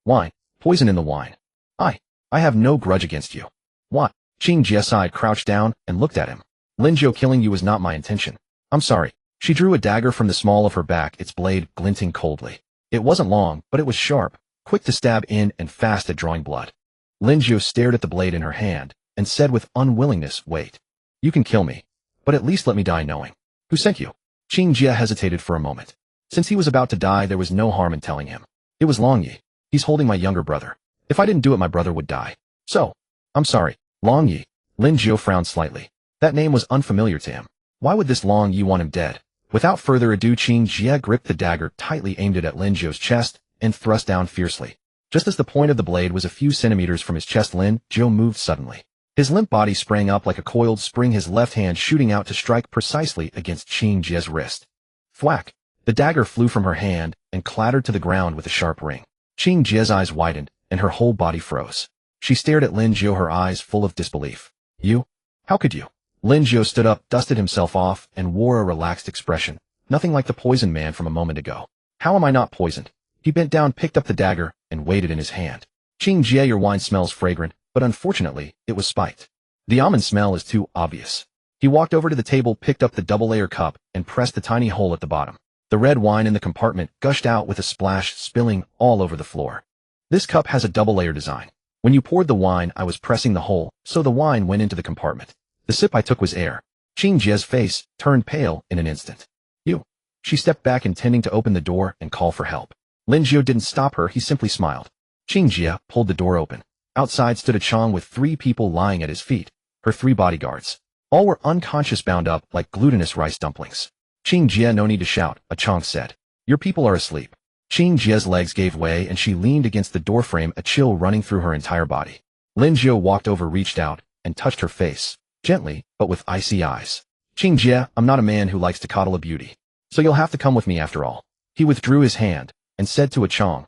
Wine. Poison in the wine. I have no grudge against you. What? Jie sighed, crouched down, and looked at him. Lin Jiu, killing you was not my intention. I'm sorry. She drew a dagger from the small of her back, its blade glinting coldly. It wasn't long, but it was sharp, quick to stab in and fast at drawing blood. Lin Jiu stared at the blade in her hand and said with unwillingness, wait. You can kill me, but at least let me die knowing. Who sent you? Jie hesitated for a moment. Since he was about to die, there was no harm in telling him. It was Long Yi. He's holding my younger brother. If I didn't do it, my brother would die. So, I'm sorry. Long Yi. Lin Jiu frowned slightly. That name was unfamiliar to him. Why would this Long Yi want him dead? Without further ado, Jie gripped the dagger tightly, aimed it at Lin Jiu's chest, and thrust down fiercely. Just as the point of the blade was a few centimeters from his chest, Lin Jiu moved suddenly. His limp body sprang up like a coiled spring, his left hand shooting out to strike precisely against Jie's wrist. Thwack! The dagger flew from her hand and clattered to the ground with a sharp ring. Jie's eyes widened, and her whole body froze. She stared at Lin Jiu, her eyes full of disbelief. You? How could you? Lin Jiu stood up, dusted himself off, and wore a relaxed expression, nothing like the poisoned man from a moment ago. How am I not poisoned? He bent down, picked up the dagger, and weighed it in his hand. Jie, your wine smells fragrant, but unfortunately, it was spiked. The almond smell is too obvious. He walked over to the table, picked up the double-layer cup, and pressed the tiny hole at the bottom. The red wine in the compartment gushed out with a splash, spilling all over the floor. This cup has a double-layer design. When you poured the wine, I was pressing the hole, so the wine went into the compartment. The sip I took was air. Jie's face turned pale in an instant. You She stepped back intending to open the door and call for help. Lin Jiu didn't stop her, he simply smiled. Qing Jie pulled the door open. Outside stood a Chong with 3 people lying at his feet, her 3 bodyguards. All were unconscious, bound up like glutinous rice dumplings. Qing Jie, no need to shout, a Chong said. Your people are asleep. Qing Jie's legs gave way and she leaned against the doorframe, a chill running through her entire body. Lin Jiu walked over, reached out, and touched her face, gently, but with icy eyes. Qing Jie, I'm not a man who likes to coddle a beauty. So you'll have to come with me after all. He withdrew his hand and said to a Chong,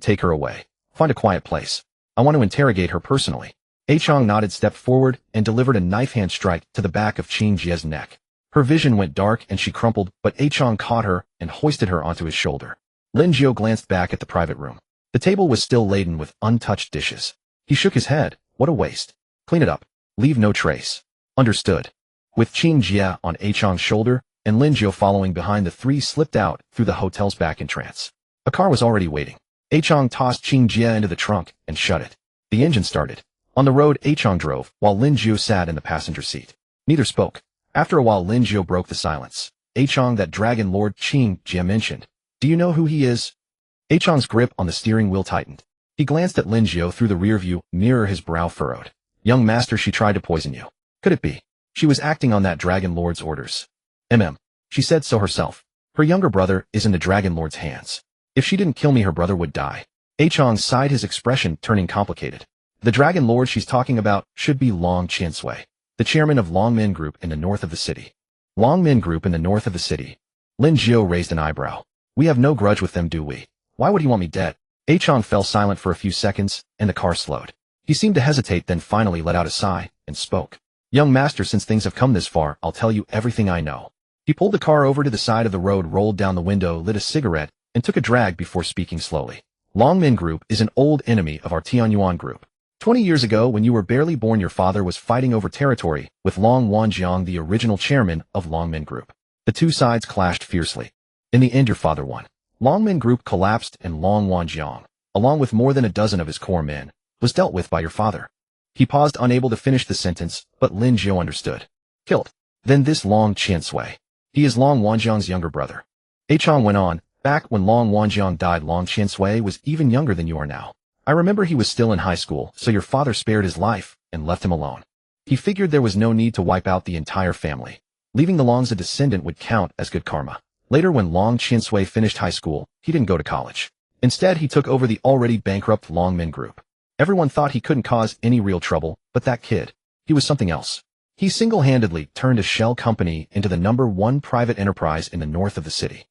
take her away. Find a quiet place. I want to interrogate her personally. A Chong nodded, stepped forward, and delivered a knife hand strike to the back of Qing Jie's neck. Her vision went dark and she crumpled, but A Chong caught her and hoisted her onto his shoulder. Lin Jiu glanced back at the private room. The table was still laden with untouched dishes. He shook his head. What a waste. Clean it up. Leave no trace. Understood. With Qing Jie on A Chong's shoulder and Lin Jiu following behind, the 3 slipped out through the hotel's back entrance. A car was already waiting. A Chong tossed Qing Jie into the trunk and shut it. The engine started. On the road, A Chong drove, while Lin Jiu sat in the passenger seat. Neither spoke. After a while, Lin Jiu broke the silence. A Chong, that dragon lord Qing Jie mentioned. Do you know who he is? A Chong's grip on the steering wheel tightened. He glanced at Lin Jiu through the rearview mirror, his brow furrowed. Young master, she tried to poison you. Could it be? She was acting on that dragon lord's orders. She said so herself. Her younger brother is in the dragon lord's hands. If she didn't kill me, her brother would die. A Chong sighed, his expression turning complicated. The dragon lord she's talking about should be Long Qiansui, the chairman of Longmin Group in the north of the city. Longmin Group in the north of the city. Lin Jiu raised an eyebrow. We have no grudge with them, do we? Why would he want me dead? A Chong fell silent for a few seconds, and the car slowed. He seemed to hesitate, then finally let out a sigh and spoke. Young master, since things have come this far, I'll tell you everything I know. He pulled the car over to the side of the road, rolled down the window, lit a cigarette, and took a drag before speaking slowly. Longmin Group is an old enemy of our Yuan Group. 20 years ago, when you were barely born, your father was fighting over territory with Long Wanjiang, the original chairman of Longmin Group. The 2 sides clashed fiercely. In the end, your father won. Longmin Group collapsed, and Long Wanjiang, along with more than a dozen of his core men, was dealt with by your father. He paused, unable to finish the sentence, but Lin Jiu understood. Killed. Then this Long Qiansui. He is Long Wanjiang's younger brother. A Chong went on. Back when Long Wanjiang died, Long Qiansui was even younger than you are now. I remember he was still in high school, so your father spared his life and left him alone. He figured there was no need to wipe out the entire family. Leaving the Longs a descendant would count as good karma. Later, when Long Qiansui finished high school, he didn't go to college. Instead, he took over the already bankrupt Longmin Group. Everyone thought he couldn't cause any real trouble, but that kid, he was something else. He single-handedly turned a shell company into the #1 private enterprise in the north of the city.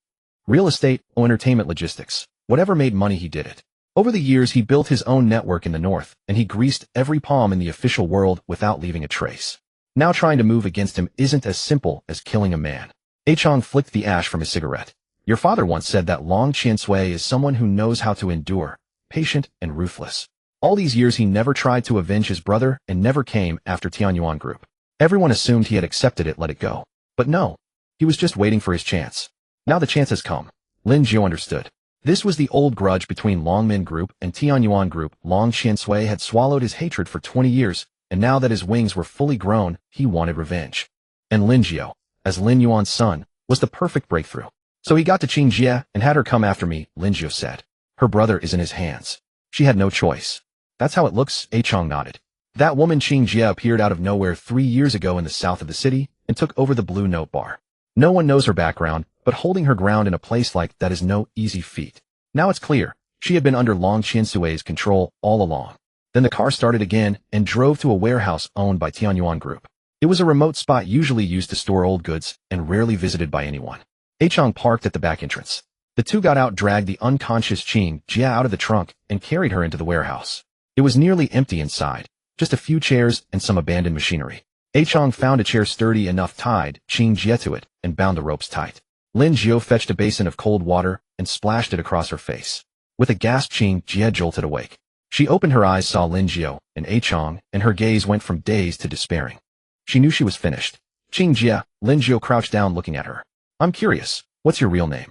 Real estate or entertainment logistics, whatever made money, he did it. Over the years, he built his own network in the north, and he greased every palm in the official world without leaving a trace. Now trying to move against him isn't as simple as killing a man. A Chong flicked the ash from his cigarette. Your father once said that Long Qiansui is someone who knows how to endure, patient and ruthless. All these years, he never tried to avenge his brother and never came after Yuan Group. Everyone assumed he had accepted it, let it go. But no. He was just waiting for his chance. Now the chance has come. Lin Jiu understood. This was the old grudge between Longmin Group and Yuan Group. Long Qiansui had swallowed his hatred for 20 years, and now that his wings were fully grown, he wanted revenge. And Lin Jiu, as Lin Yuan's son, was the perfect breakthrough. So he got to Qing Jie and had her come after me, Lin Jiu said. Her brother is in his hands. She had no choice. That's how it looks, A Chong nodded. That woman Qing Jie appeared out of nowhere 3 years ago in the south of the city and took over the Blue Note bar. No one knows her background, but holding her ground in a place like that is no easy feat. Now it's clear. She had been under Long Qiansui's control all along. Then the car started again and drove to a warehouse owned by Yuan Group. It was a remote spot usually used to store old goods and rarely visited by anyone. A Chong parked at the back entrance. The 2 got out, dragged the unconscious Qing Jie out of the trunk, and carried her into the warehouse. It was nearly empty inside, just a few chairs and some abandoned machinery. A Chong found a chair sturdy enough, tied Qing Jie to it, and bound the ropes tight. Lin Jiu fetched a basin of cold water and splashed it across her face. With a gasp, Qing Jie jolted awake. She opened her eyes, saw Lin Jiu and A Chong, and her gaze went from dazed to despairing. She knew she was finished. Qing Jie, Lin Jiu crouched down looking at her. I'm curious, what's your real name?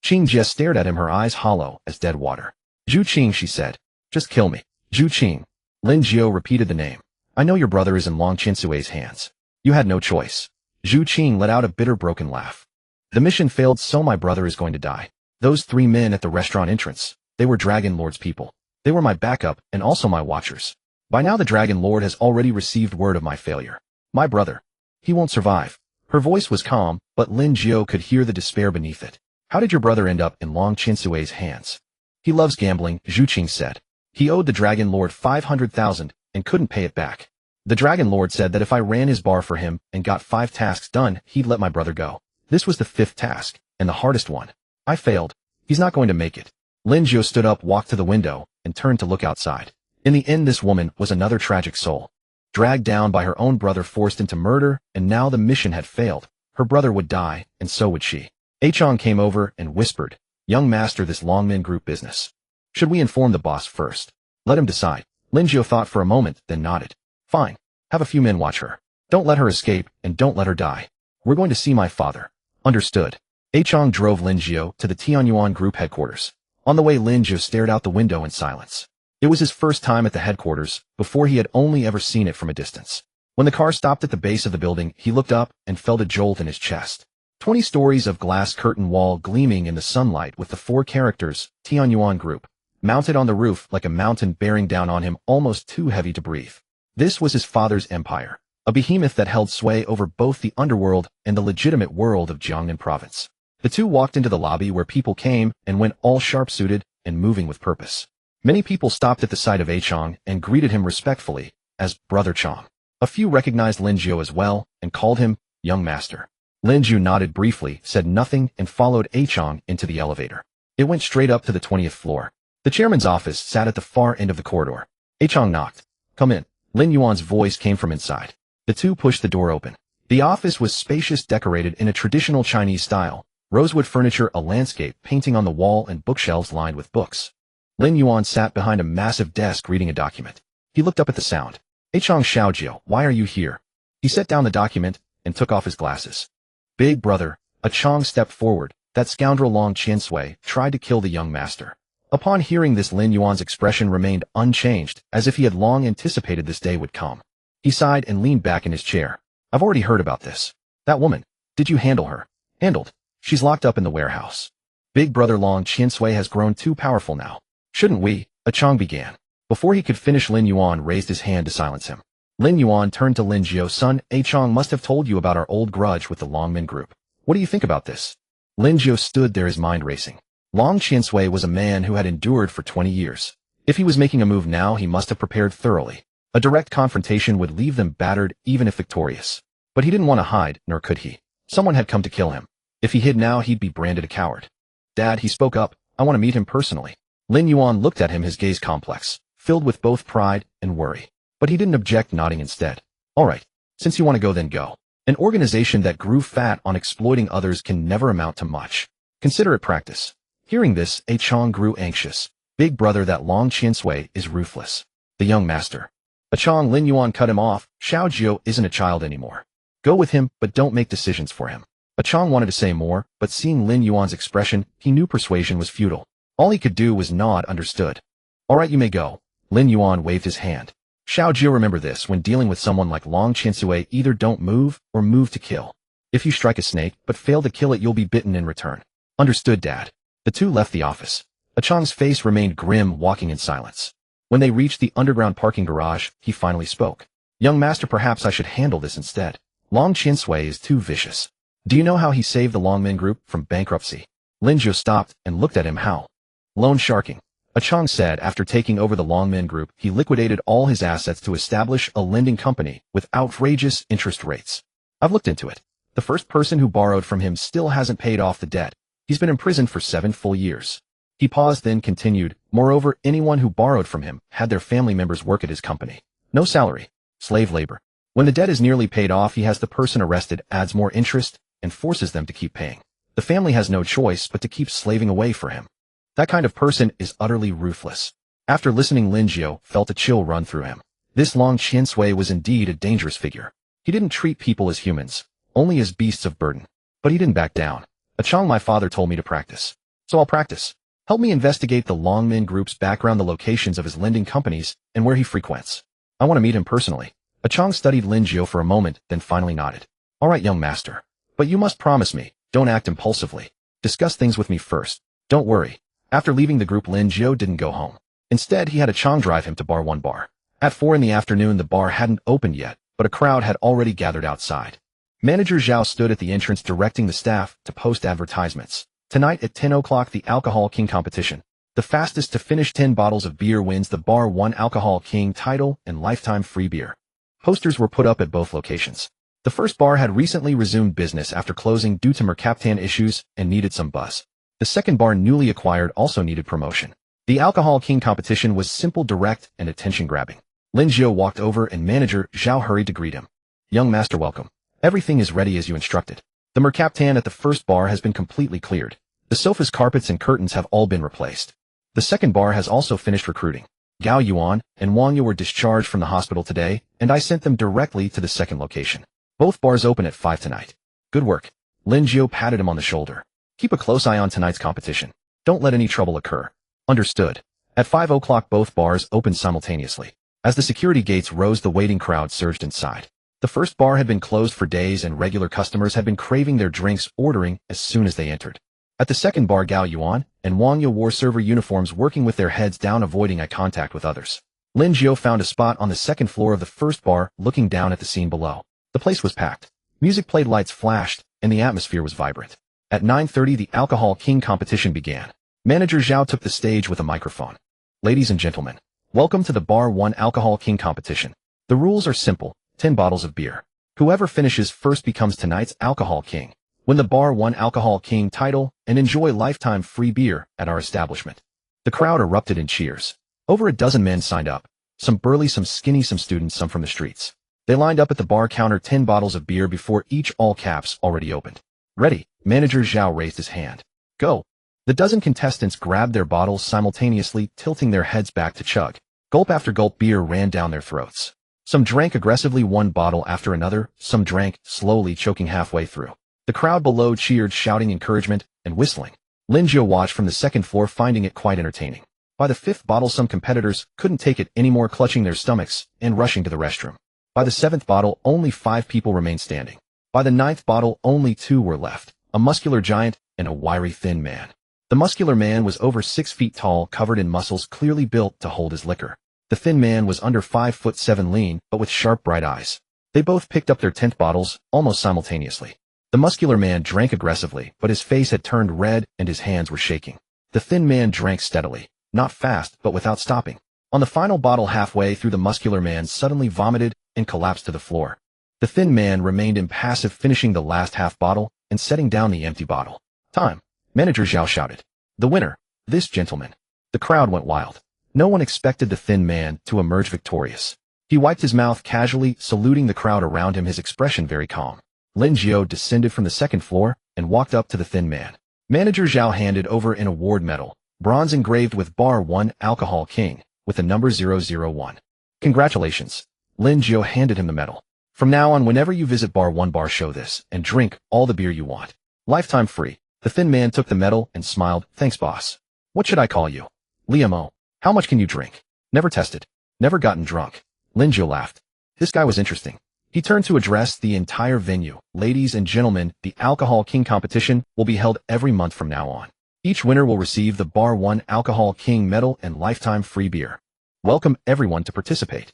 Qing Jie stared at him, her eyes hollow as dead water. Zhu Qing, she said. Just kill me. Zhu Qing. Lin Jiu repeated the name. I know your brother is in Long Qiansui's hands. You had no choice. Zhu Qing let out a bitter, broken laugh. The mission failed, so my brother is going to die. Those 3 men at the restaurant entrance, they were Dragon Lord's people. They were my backup and also my watchers. By now the Dragon Lord has already received word of my failure. My brother. He won't survive. Her voice was calm, but Lin Jiu could hear the despair beneath it. How did your brother end up in Long Chinsue's hands? He loves gambling, Zhu Qing said. He owed the Dragon Lord 500,000 and couldn't pay it back. The Dragon Lord said that if I ran his bar for him and got 5 tasks done, he'd let my brother go. This was the 5th task, and the hardest one. I failed. He's not going to make it. Lin Jiu stood up, walked to the window, and turned to look outside. In the end, this woman was another tragic soul. Dragged down by her own brother, forced into murder, and now the mission had failed. Her brother would die, and so would she. Chong came over and whispered, "Young master, this Longmen Group business. Should we inform the boss first? Let him decide." Lin Jiu thought for a moment, then nodded. "Fine. Have a few men watch her. Don't let her escape, and don't let her die. We're going to see my father." Understood. Chong drove Lin Jiu to the Tianyuan Group headquarters. On the way, Lin Jiu stared out the window in silence. It was his first time at the headquarters. Before, he had only ever seen it from a distance. When the car stopped at the base of the building, he looked up and felt a jolt in his chest. 20 stories of glass curtain wall gleaming in the sunlight, with the 4 characters, Tianyuan Group, mounted on the roof like a mountain bearing down on him, almost too heavy to breathe. This was his father's empire, a behemoth that held sway over both the underworld and the legitimate world of Jiangnan province. The two walked into the lobby where people came and went, all sharp-suited and moving with purpose. Many people stopped at the sight of Chong and greeted him respectfully as Brother Chong. A few recognized Lin Jiu as well and called him Young Master. Lin Jiu nodded briefly, said nothing, and followed Chong into the elevator. It went straight up to the 20th floor. The chairman's office sat at the far end of the corridor. Chong knocked. "Come in." Lin Yuan's voice came from inside. The two pushed the door open. The office was spacious, decorated in a traditional Chinese style. Rosewood furniture, a landscape painting on the wall, and bookshelves lined with books. Lin Yuan sat behind a massive desk reading a document. He looked up at the sound. "Chong Xiaojiu, why are you here?" He set down the document and took off his glasses. "Big brother." Chong stepped forward. "That scoundrel Long Qinsui tried to kill the young master." Upon hearing this, Lin Yuan's expression remained unchanged, as if he had long anticipated this day would come. He sighed and leaned back in his chair. "I've already heard about this. That woman, did you handle her?" "Handled. She's locked up in the warehouse. Big brother Long Qinsui has grown too powerful now. Shouldn't we?" Chong began. Before he could finish, Lin Yuan raised his hand to silence him. Lin Yuan turned to Lin Jiu. "Son, Chong must have told you about our old grudge with the Longmen Group. What do you think about this?" Lin Jiu stood there, his mind racing. Long Qinsui was a man who had endured for 20 years. If he was making a move now, he must have prepared thoroughly. A direct confrontation would leave them battered, even if victorious. But he didn't want to hide, nor could he. Someone had come to kill him. If he hid now, he'd be branded a coward. "Dad," he spoke up, "I want to meet him personally." Lin Yuan looked at him, his gaze complex, filled with both pride and worry. But he didn't object, nodding instead. "All right. Since you want to go, then go." An organization that grew fat on exploiting others can never amount to much. Consider it practice. Hearing this, Chong grew anxious. "Big brother, that Long Qinsui is ruthless. The young master." Chong, Lin Yuan cut him off. "Xiaojiu isn't a child anymore. Go with him, but don't make decisions for him." Chong wanted to say more, but seeing Lin Yuan's expression, he knew persuasion was futile. All he could do was nod. "Understood." "All right, you may go." Lin Yuan waved his hand. "Xiaojiu, remember this, when dealing with someone like Long Qinsui, either don't move or move to kill. If you strike a snake but fail to kill it, you'll be bitten in return." "Understood, Dad." The two left the office. Chong's face remained grim, walking in silence. When they reached the underground parking garage, he finally spoke. "Young master, perhaps I should handle this instead. Long Qinsui is too vicious. Do you know how he saved the Longmen Group from bankruptcy?" Lin Jiu stopped and looked at him. "How?" "Loan sharking." Chong said after taking over the Longmen Group, he liquidated all his assets to establish a lending company with outrageous interest rates. "I've looked into it. The first person who borrowed from him still hasn't paid off the debt. He's been imprisoned for 7 full years. He paused, then continued, "Moreover, anyone who borrowed from him had their family members work at his company. No salary. Slave labor. When the debt is nearly paid off, he has the person arrested, adds more interest, and forces them to keep paying. The family has no choice but to keep slaving away for him. That kind of person is utterly ruthless." After listening, Lin Jiu felt a chill run through him. This Long Qinsui was indeed a dangerous figure. He didn't treat people as humans, only as beasts of burden. But he didn't back down. "Chong, my father told me to practice. So I'll practice. Help me investigate the Longmen Group's background, the locations of his lending companies, and where he frequents. I want to meet him personally." Chong studied Lin Jiu for a moment, then finally nodded. "All right, young master. But you must promise me." Don't act impulsively. Discuss things with me first. Don't worry. After leaving the group, Lin Jiu didn't go home. Instead, he had a Chong drive him to Bar 1 bar. At 4 in the afternoon, the bar hadn't opened yet, but a crowd had already gathered outside. Manager Zhao stood at the entrance directing the staff to post advertisements. Tonight at 10 o'clock, the Alcohol King competition. The fastest to finish 10 bottles of beer wins the Bar 1 Alcohol King title and lifetime free beer. Posters were put up at both locations. The first bar had recently resumed business after closing due to mercaptan issues and needed some buzz. The second bar, newly acquired, also needed promotion. The Alcohol King competition was simple, direct, and attention-grabbing. Lin Jiu walked over and manager Zhao hurried to greet him. Young master, welcome. Everything is ready as you instructed. The mercaptan at the first bar has been completely cleared. The sofas, carpets, and curtains have all been replaced. The second bar has also finished recruiting. Gao Yuan and Wang Yu were discharged from the hospital today, and I sent them directly to the second location. Both bars open at 5 tonight. Good work. Lin Jiu patted him on the shoulder. Keep a close eye on tonight's competition. Don't let any trouble occur. Understood. At 5 o'clock, both bars opened simultaneously. As the security gates rose, the waiting crowd surged inside. The first bar had been closed for days, and regular customers had been craving their drinks, ordering as soon as they entered. At the second bar, Gao Yuan and Wang Yu wore server uniforms, working with their heads down, avoiding eye contact with others. Lin Jiu found a spot on the second floor of the first bar, looking down at the scene below. The place was packed. Music played, lights flashed, and the atmosphere was vibrant. At 9:30, the Alcohol King competition began. Manager Zhao took the stage with a microphone. Ladies and gentlemen, welcome to the Bar 1 Alcohol King competition. The rules are simple. 10 bottles of beer. Whoever finishes first becomes tonight's Alcohol King. Win the Bar 1 Alcohol King title and enjoy lifetime free beer at our establishment. The crowd erupted in cheers. Over a dozen men signed up. Some burly, some skinny, some students, some from the streets. They lined up at the bar counter, 10 bottles of beer before each, all caps already opened. Ready. Manager Zhao raised his hand. Go. The dozen contestants grabbed their bottles simultaneously, tilting their heads back to chug. Gulp after gulp, beer ran down their throats. Some drank aggressively, one bottle after another. Some drank slowly, choking halfway through. The crowd below cheered, shouting encouragement and whistling. Lin Jiu watched from the second floor, finding it quite entertaining. By the 5th bottle, some competitors couldn't take it anymore, clutching their stomachs and rushing to the restroom. By the 7th bottle, only 5 people remained standing. By the 9th bottle, only 2 were left, a muscular giant and a wiry, thin man. The muscular man was over 6 feet tall, covered in muscles, clearly built to hold his liquor. The thin man was under 5'7", lean, but with sharp, bright eyes. They both picked up their 10th bottles almost simultaneously. The muscular man drank aggressively, but his face had turned red and his hands were shaking. The thin man drank steadily, not fast, but without stopping. On the final bottle, halfway through, the muscular man suddenly vomited and collapsed to the floor. The thin man remained impassive, finishing the last half bottle and setting down the empty bottle. Time. Manager Zhao shouted. The winner, this gentleman. The crowd went wild. No one expected the thin man to emerge victorious. He wiped his mouth casually, saluting the crowd around him, his expression very calm. Lin Jiu descended from the second floor and walked up to the thin man. Manager Zhao handed over an award medal, bronze engraved with Bar 1 Alcohol King, with the number 001. Congratulations. Lin Jiu handed him the medal. From now on, whenever you visit Bar 1 bar, show this and drink all the beer you want. Lifetime free. The thin man took the medal and smiled. Thanks, boss. What should I call you? Liamo. How much can you drink? Never tested. Never gotten drunk. Lin Jiu laughed. This guy was interesting. He turned to address the entire venue. Ladies and gentlemen, the Alcohol King competition will be held every month from now on. Each winner will receive the Bar 1 Alcohol King medal and lifetime free beer. Welcome everyone to participate.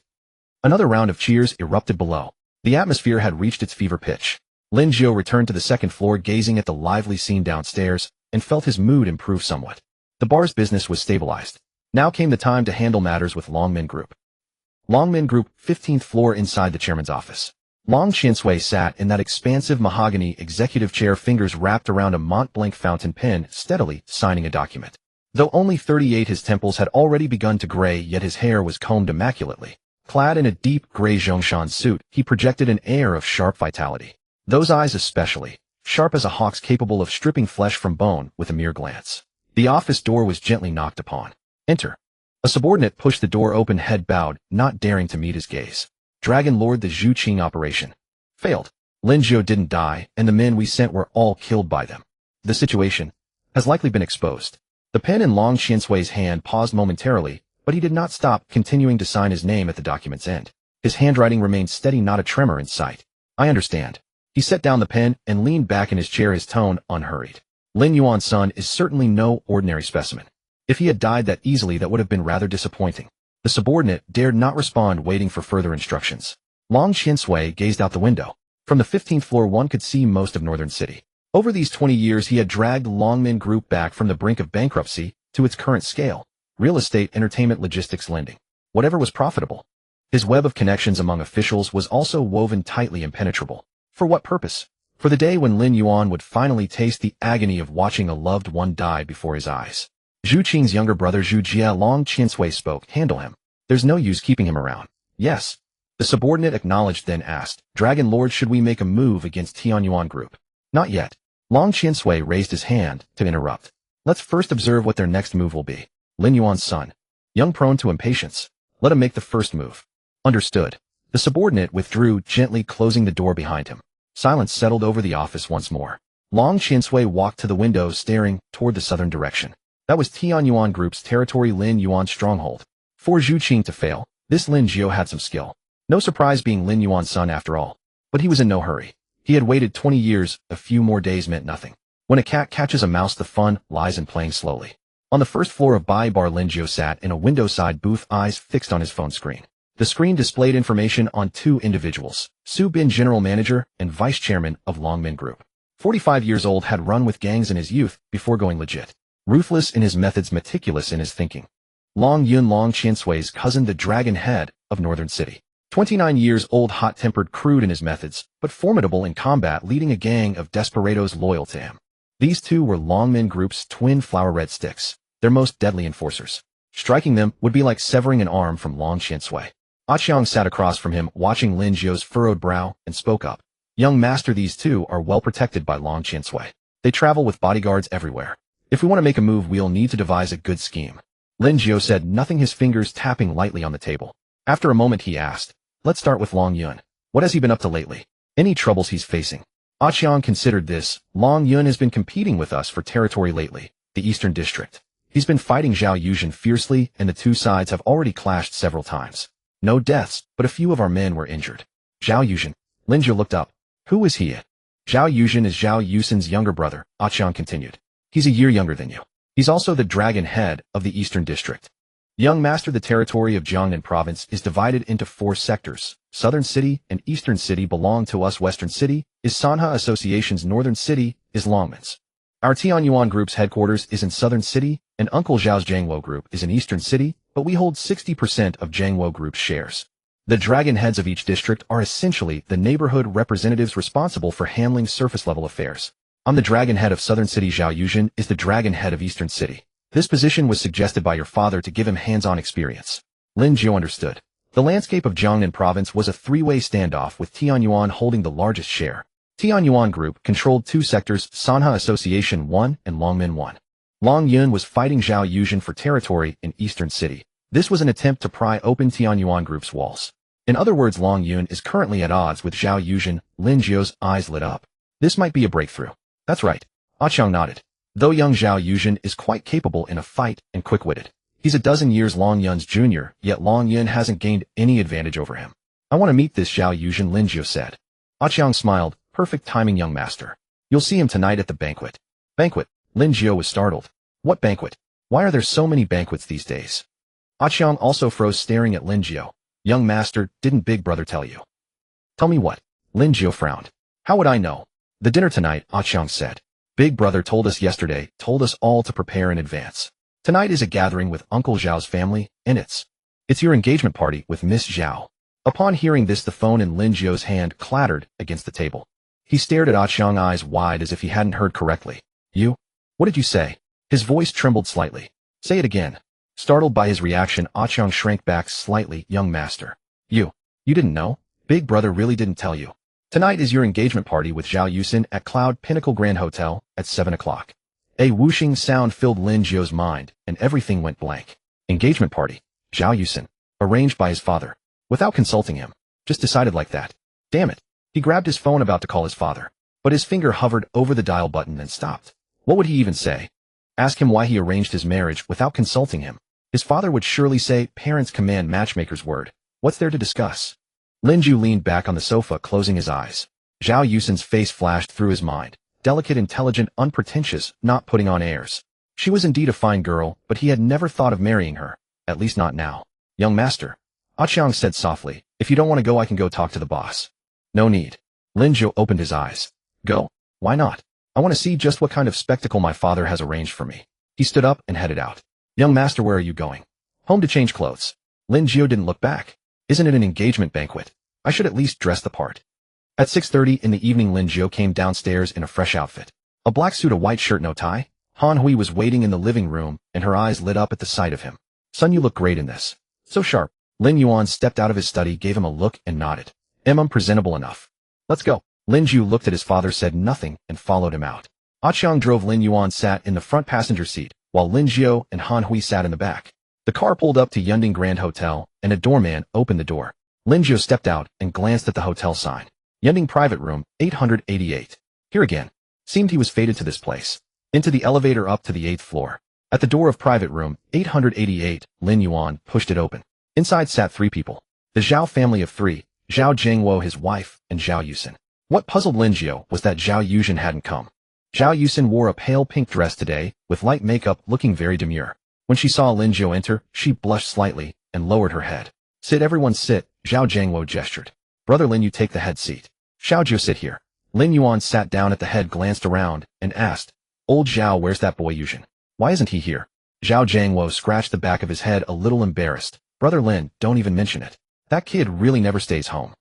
Another round of cheers erupted below. The atmosphere had reached its fever pitch. Lin Jiu returned to the second floor, gazing at the lively scene downstairs, and felt his mood improve somewhat. The bar's business was stabilized. Now came the time to handle matters with Longmin Group. Longmin Group, 15th floor, inside the chairman's office. Long Qiansui sat in that expansive mahogany executive chair, fingers wrapped around a Mont Blanc fountain pen, steadily signing a document. Though only 38, his temples had already begun to gray, yet his hair was combed immaculately. Clad in a deep gray Zhongshan suit, he projected an air of sharp vitality. Those eyes especially, sharp as a hawk's, capable of stripping flesh from bone with a mere glance. The office door was gently knocked upon. Enter. A subordinate pushed the door open, head bowed, not daring to meet his gaze. Dragon Lord, the Zhu Qing operation failed. Lin Jiu didn't die, and the men we sent were all killed by them. The situation has likely been exposed. The pen in Long Qiansui's hand paused momentarily, but he did not stop, continuing to sign his name at the document's end. His handwriting remained steady, not a tremor in sight. I understand. He set down the pen and leaned back in his chair, his tone unhurried. Lin Yuan's son is certainly no ordinary specimen. If he had died that easily, that would have been rather disappointing. The subordinate dared not respond, waiting for further instructions. Long Qinsui gazed out the window. From the 15th floor one could see most of northern city. Over these 20 years he had dragged the Longmin Group back from the brink of bankruptcy to its current scale. Real estate, entertainment, logistics, lending. Whatever was profitable. His web of connections among officials was also woven tightly impenetrable. For what purpose? For the day when Lin Yuan would finally taste the agony of watching a loved one die before his eyes. Zhu Qing's younger brother Zhu Jia, Long Qinsui spoke. Handle him. There's no use keeping him around. Yes. The subordinate acknowledged, then asked, Dragon Lord, should we make a move against Tianyuan Group? Not yet. Long Qinsui raised his hand to interrupt. Let's first observe what their next move will be. Lin Yuan's son. Young, prone to impatience. Let him make the first move. Understood. The subordinate withdrew, gently closing the door behind him. Silence settled over the office once more. Long Qinsui walked to the window, staring toward the southern direction. That was Tianyuan Group's territory, Lin Yuan's stronghold. For Zhu Qing to fail, this Lin Jiu had some skill. No surprise, being Lin Yuan's son after all. But he was in no hurry. He had waited 20 years, a few more days meant nothing. When a cat catches a mouse, the fun lies in playing slowly. On the first floor of Bai Bar, Lin Jiu sat in a window-side booth, eyes fixed on his phone screen. The screen displayed information on two individuals, Su Bin, general manager and vice chairman of Longmin Group. 45 years old, had run with gangs in his youth before going legit. Ruthless in his methods, meticulous in his thinking. Long Yun, Long Qiansui's cousin, the dragon head of Northern City. 29 years old, hot-tempered, crude in his methods, but formidable in combat, leading a gang of desperados loyal to him. These two were Longmin Group's twin flower red sticks, their most deadly enforcers. Striking them would be like severing an arm from Long Qiansui. Aqiang sat across from him, watching Lin Jiu's furrowed brow, and spoke up. Young master, these two are well protected by Long Qiansui. They travel with bodyguards everywhere. If we want to make a move, we'll need to devise a good scheme. Lin Jiu said nothing, his fingers tapping lightly on the table. After a moment he asked, let's start with Long Yun. What has he been up to lately? Any troubles he's facing? Aqiang considered this. Long Yun has been competing with us for territory lately, the Eastern District. He's been fighting Zhao Yuzhen fiercely, and the two sides have already clashed several times. No deaths, but a few of our men were injured. Zhao Yuzhen. Lin Jiu looked up. Who is he? Zhao Yuzhen is Zhao Yusen's younger brother, Aqiang continued. He's a year younger than you. He's also the dragon head of the Eastern District. Young master, the territory of Jiangnan Province is divided into 4 sectors. Southern City and Eastern City belong to us. Western City is Sanha Association's. Northern City is Longmin's. Our Tianyuan Group's headquarters is in Southern City, and Uncle Zhao's Jiangwo Group is in Eastern City, but we hold 60% of Jiangwo Group's shares. The dragon heads of each district are essentially the neighborhood representatives responsible for handling surface-level affairs. I'm the dragon head of Southern City. Zhao Yuzhen is the dragon head of Eastern City. This position was suggested by your father to give him hands-on experience. Lin Jiu understood. The landscape of Jiangnan Province was a 3-way standoff, with Tianyuan holding the largest share. Tianyuan Group controlled 2 sectors, Sanha Association 1 and Longmin 1. Long Yun was fighting Zhao Yuzhen for territory in Eastern City. This was an attempt to pry open Tianyuan Group's walls. In other words, Long Yun is currently at odds with Zhao Yuzhen. Lin Jiu's eyes lit up. This might be a breakthrough. That's right. Aqiang nodded. Though young Zhao Yuzhen is quite capable in a fight and quick-witted. He's a dozen years Long Yun's junior, yet Long Yun hasn't gained any advantage over him. I want to meet this Zhao Yuzhen, Lin Jiu said. Aqiang smiled. Perfect timing, young master. You'll see him tonight at the banquet. Banquet? Lin Jiu was startled. What banquet? Why are there so many banquets these days? Aqiang also froze, staring at Lin Jiu. Young master, didn't Big Brother tell you? Tell me what? Lin Jiu frowned. How would I know? The dinner tonight, Aqiang said. Big Brother told us yesterday, told us all to prepare in advance. Tonight is a gathering with Uncle Zhao's family, and it's your engagement party with Miss Zhao. Upon hearing this, the phone in Lin Jiu's hand clattered against the table. He stared at Aqiang, eyes wide as if he hadn't heard correctly. You? What did you say? His voice trembled slightly. Say it again. Startled by his reaction, Aqiang shrank back slightly. Young master. You didn't know? Big Brother really didn't tell you. Tonight is your engagement party with Zhao Yuzhen at Cloud Pinnacle Grand Hotel at 7 o'clock. A whooshing sound filled Lin Jiu's mind, and everything went blank. Engagement party. Zhao Yuzhen. Arranged by his father. Without consulting him. Just decided like that. Damn it. He grabbed his phone, about to call his father. But his finger hovered over the dial button and stopped. What would he even say? Ask him why he arranged his marriage without consulting him. His father would surely say, parents command, matchmaker's word. What's there to discuss? Lin Jiu leaned back on the sofa, closing his eyes. Zhao Yusin's face flashed through his mind. Delicate, intelligent, unpretentious, not putting on airs. She was indeed a fine girl, but he had never thought of marrying her. At least not now. Young master. Qiang said softly, if you don't want to go I can go talk to the boss. No need. Lin Jiu opened his eyes. Go. Why not? I want to see just what kind of spectacle my father has arranged for me. He stood up and headed out. Young master, where are you going? Home to change clothes. Lin Jiu didn't look back. Isn't it an engagement banquet? I should at least dress the part. At 6:30 in the evening, Lin Jiu came downstairs in a fresh outfit. A black suit, a white shirt, no tie. Han Hui was waiting in the living room, and her eyes lit up at the sight of him. Son, you look great in this. So sharp. Lin Yuan stepped out of his study, gave him a look, and nodded. I'm presentable enough. Let's go. Lin Jiu looked at his father, said nothing, and followed him out. Qiang drove. Lin Yuan sat in the front passenger seat, while Lin Jiu and Han Hui sat in the back. The car pulled up to Yunding Grand Hotel, and a doorman opened the door. Lin Jiu stepped out and glanced at the hotel sign. Yunding Private Room, 888. Here again. Seemed he was fated to this place. Into the elevator up to the 8th floor. At the door of Private Room, 888, Lin Yuan pushed it open. Inside sat 3 people. The Zhao family of 3, Zhao Jingwo, his wife, and Zhao Yusin. What puzzled Lin Jiu was that Zhao Yusin hadn't come. Zhao Yusin wore a pale pink dress today, with light makeup, looking very demure. When she saw Lin Jiu enter, she blushed slightly and lowered her head. Sit, everyone sit, Zhao Jingwo gestured. Brother Lin, you take the head seat. Xiao Jiu, sit here. Lin Yuan sat down at the head, glanced around, and asked, Old Zhao, where's that boy Yusin? Why isn't he here? Zhao Jingwo scratched the back of his head, a little embarrassed. Brother Lin, don't even mention it. That kid really never stays home.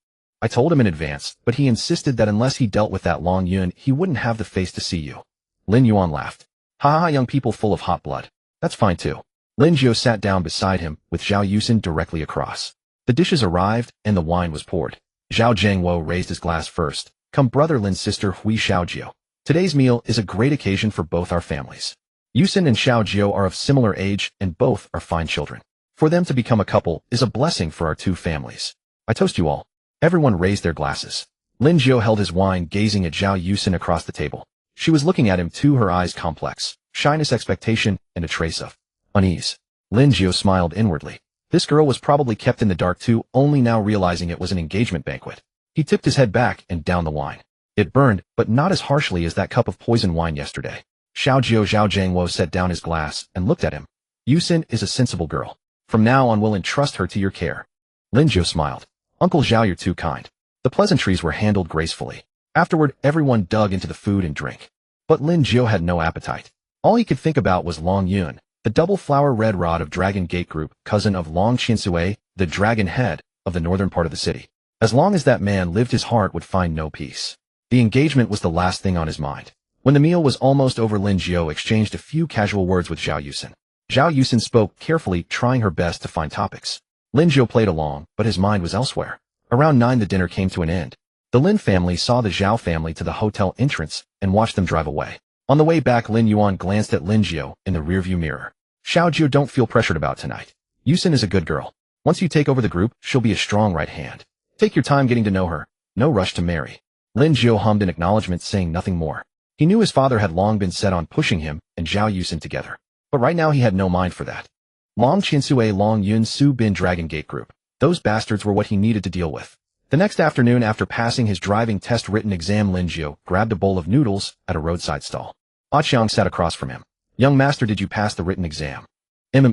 I told him in advance, but he insisted that unless he dealt with that Long Yun, he wouldn't have the face to see you. Lin Yuan laughed. Ha ha, young people full of hot blood. That's fine too. Lin Jiu sat down beside him, with Zhao Yusin directly across. The dishes arrived, and the wine was poured. Zhao Jingwo raised his glass first. Come, brother Lin's sister Hui Xiaojiu. Today's meal is a great occasion for both our families. Yusin and Xiaojiu are of similar age, and both are fine children. For them to become a couple is a blessing for our 2 families. I toast you all. Everyone raised their glasses. Lin Jiu held his wine, gazing at Zhao Yusin across the table. She was looking at him too, her eyes complex, shyness, expectation, and a trace of unease. Lin Jiu smiled inwardly. This girl was probably kept in the dark too, only now realizing it was an engagement banquet. He tipped his head back and downed the wine. It burned, but not as harshly as that cup of poison wine yesterday. Zhao Jingwo set down his glass and looked at him. Yusin is a sensible girl. From now on we'll entrust her to your care. Lin Jiu smiled. Uncle Zhao, you're too kind. The pleasantries were handled gracefully. Afterward, everyone dug into the food and drink. But Lin Jiu had no appetite. All he could think about was Long Yun, the double flower red rod of Dragon Gate Group, cousin of Long Qinsui, the dragon head of the northern part of the city. As long as that man lived, his heart would find no peace. The engagement was the last thing on his mind. When the meal was almost over, Lin Jiu exchanged a few casual words with Zhao Yusin. Zhao Yusin spoke carefully, trying her best to find topics. Lin Jiu played along, but his mind was elsewhere. Around 9 the dinner came to an end. The Lin family saw the Zhao family to the hotel entrance and watched them drive away. On the way back, Lin Yuan glanced at Lin Jiu in the rearview mirror. Xiaojiu, don't feel pressured about tonight. Yusin is a good girl. Once you take over the group, she'll be a strong right hand. Take your time getting to know her. No rush to marry. Lin Jiu hummed in acknowledgement, saying nothing more. He knew his father had long been set on pushing him and Zhao Yusin together. But right now he had no mind for that. Long Qinsui, Long Yun, Su Bin, Dragon Gate Group. Those bastards were what he needed to deal with. The next afternoon, after passing his driving test written exam, Lin Jiu grabbed a bowl of noodles at a roadside stall. Qiang sat across from him. Young master, did you pass the written exam?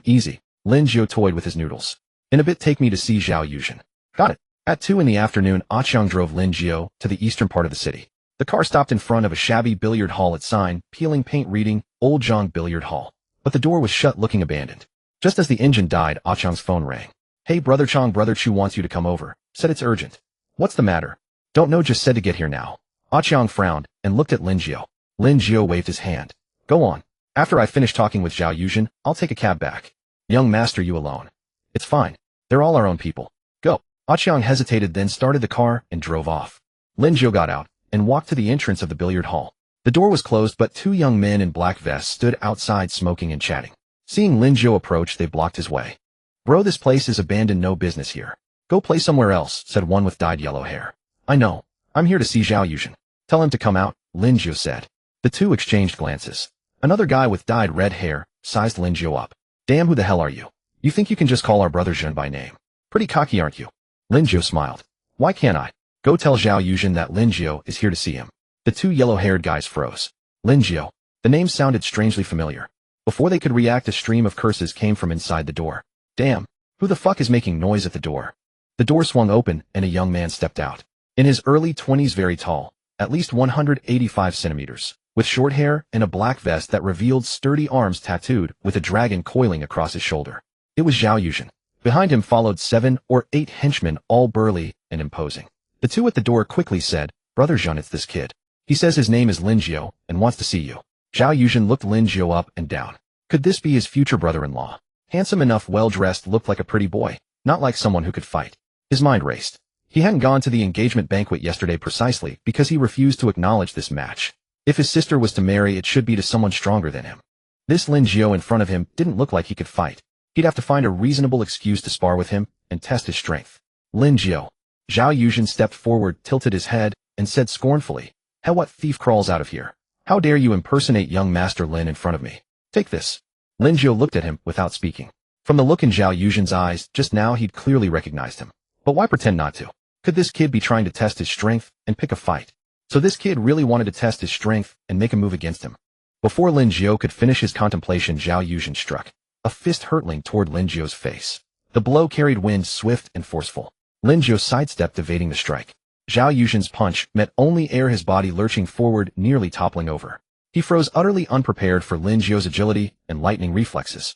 Easy. Lin Jiu toyed with his noodles. In a bit, take me to see Zhao Yusin. Got it. At 2 in the afternoon, Qiang drove Lin Jiu to the eastern part of the city. The car stopped in front of a shabby billiard hall, its sign, peeling paint reading, Old Zhang Billiard Hall. But the door was shut, looking abandoned. Just as the engine died, Qiang's phone rang. Hey brother Chang, brother Chu wants you to come over. Said it's urgent. What's the matter? Don't know, just said to get here now. Qiang frowned and looked at Lin Jiu. Lin Jiu waved his hand. Go on. After I finish talking with Zhao Yusin, I'll take a cab back. Young master, you alone. It's fine. They're all our own people. Go. Qiang hesitated, then started the car and drove off. Lin Jiu got out and walked to the entrance of the billiard hall. The door was closed, but 2 young men in black vests stood outside smoking and chatting. Seeing Lin Jiu approach, they blocked his way. Bro, this place is abandoned, no business here. Go play somewhere else, said one with dyed yellow hair. I know. I'm here to see Zhao Yusin. Tell him to come out, Lin Jiu said. The 2 exchanged glances. Another guy with dyed red hair sized Lin Jiu up. Damn, who the hell are you? You think you can just call our brother Zhen by name? Pretty cocky, aren't you? Lin Jiu smiled. Why can't I? Go tell Zhao Yuzhen that Lin Jiu is here to see him. The two yellow-haired guys froze. Lin Jiu. The name sounded strangely familiar. Before they could react, a stream of curses came from inside the door. Damn, who the fuck is making noise at the door? The door swung open and a young man stepped out. In his early 20s, very tall, at least 185 centimeters, with short hair and a black vest that revealed sturdy arms tattooed with a dragon coiling across his shoulder. It was Zhao Yuzhen. Behind him followed 7 or 8 henchmen, all burly and imposing. The two at the door quickly said, "Brother Zhen, it's this kid. He says his name is Lin Jiu and wants to see you." Zhao Yuzhen looked Lin Jiu up and down. Could this be his future brother-in-law? Handsome enough, well-dressed, looked like a pretty boy, not like someone who could fight. His mind raced. He hadn't gone to the engagement banquet yesterday precisely because he refused to acknowledge this match. If his sister was to marry, it should be to someone stronger than him. This Lin Jiu in front of him didn't look like he could fight. He'd have to find a reasonable excuse to spar with him and test his strength. Lin Jiu. Zhao Yuzhen stepped forward, tilted his head, and said scornfully, "How what thief crawls out of here? How dare you impersonate young Master Lin in front of me? Take this." Lin Jiu looked at him without speaking. From the look in Zhao Yuzhen's eyes, just now he'd clearly recognized him. But why pretend not to? Could this kid be trying to test his strength and pick a fight? So this kid really wanted to test his strength and make a move against him. Before Lin Jiu could finish his contemplation, Zhao Yuzhen struck, a fist hurtling toward Lin Jiu's face. The blow carried wind, swift and forceful. Lin Jiu sidestepped, evading the strike. Zhao Yuzhen's punch met only air, his body lurching forward, nearly toppling over. He froze, utterly unprepared for Lin Jiu's agility and lightning reflexes.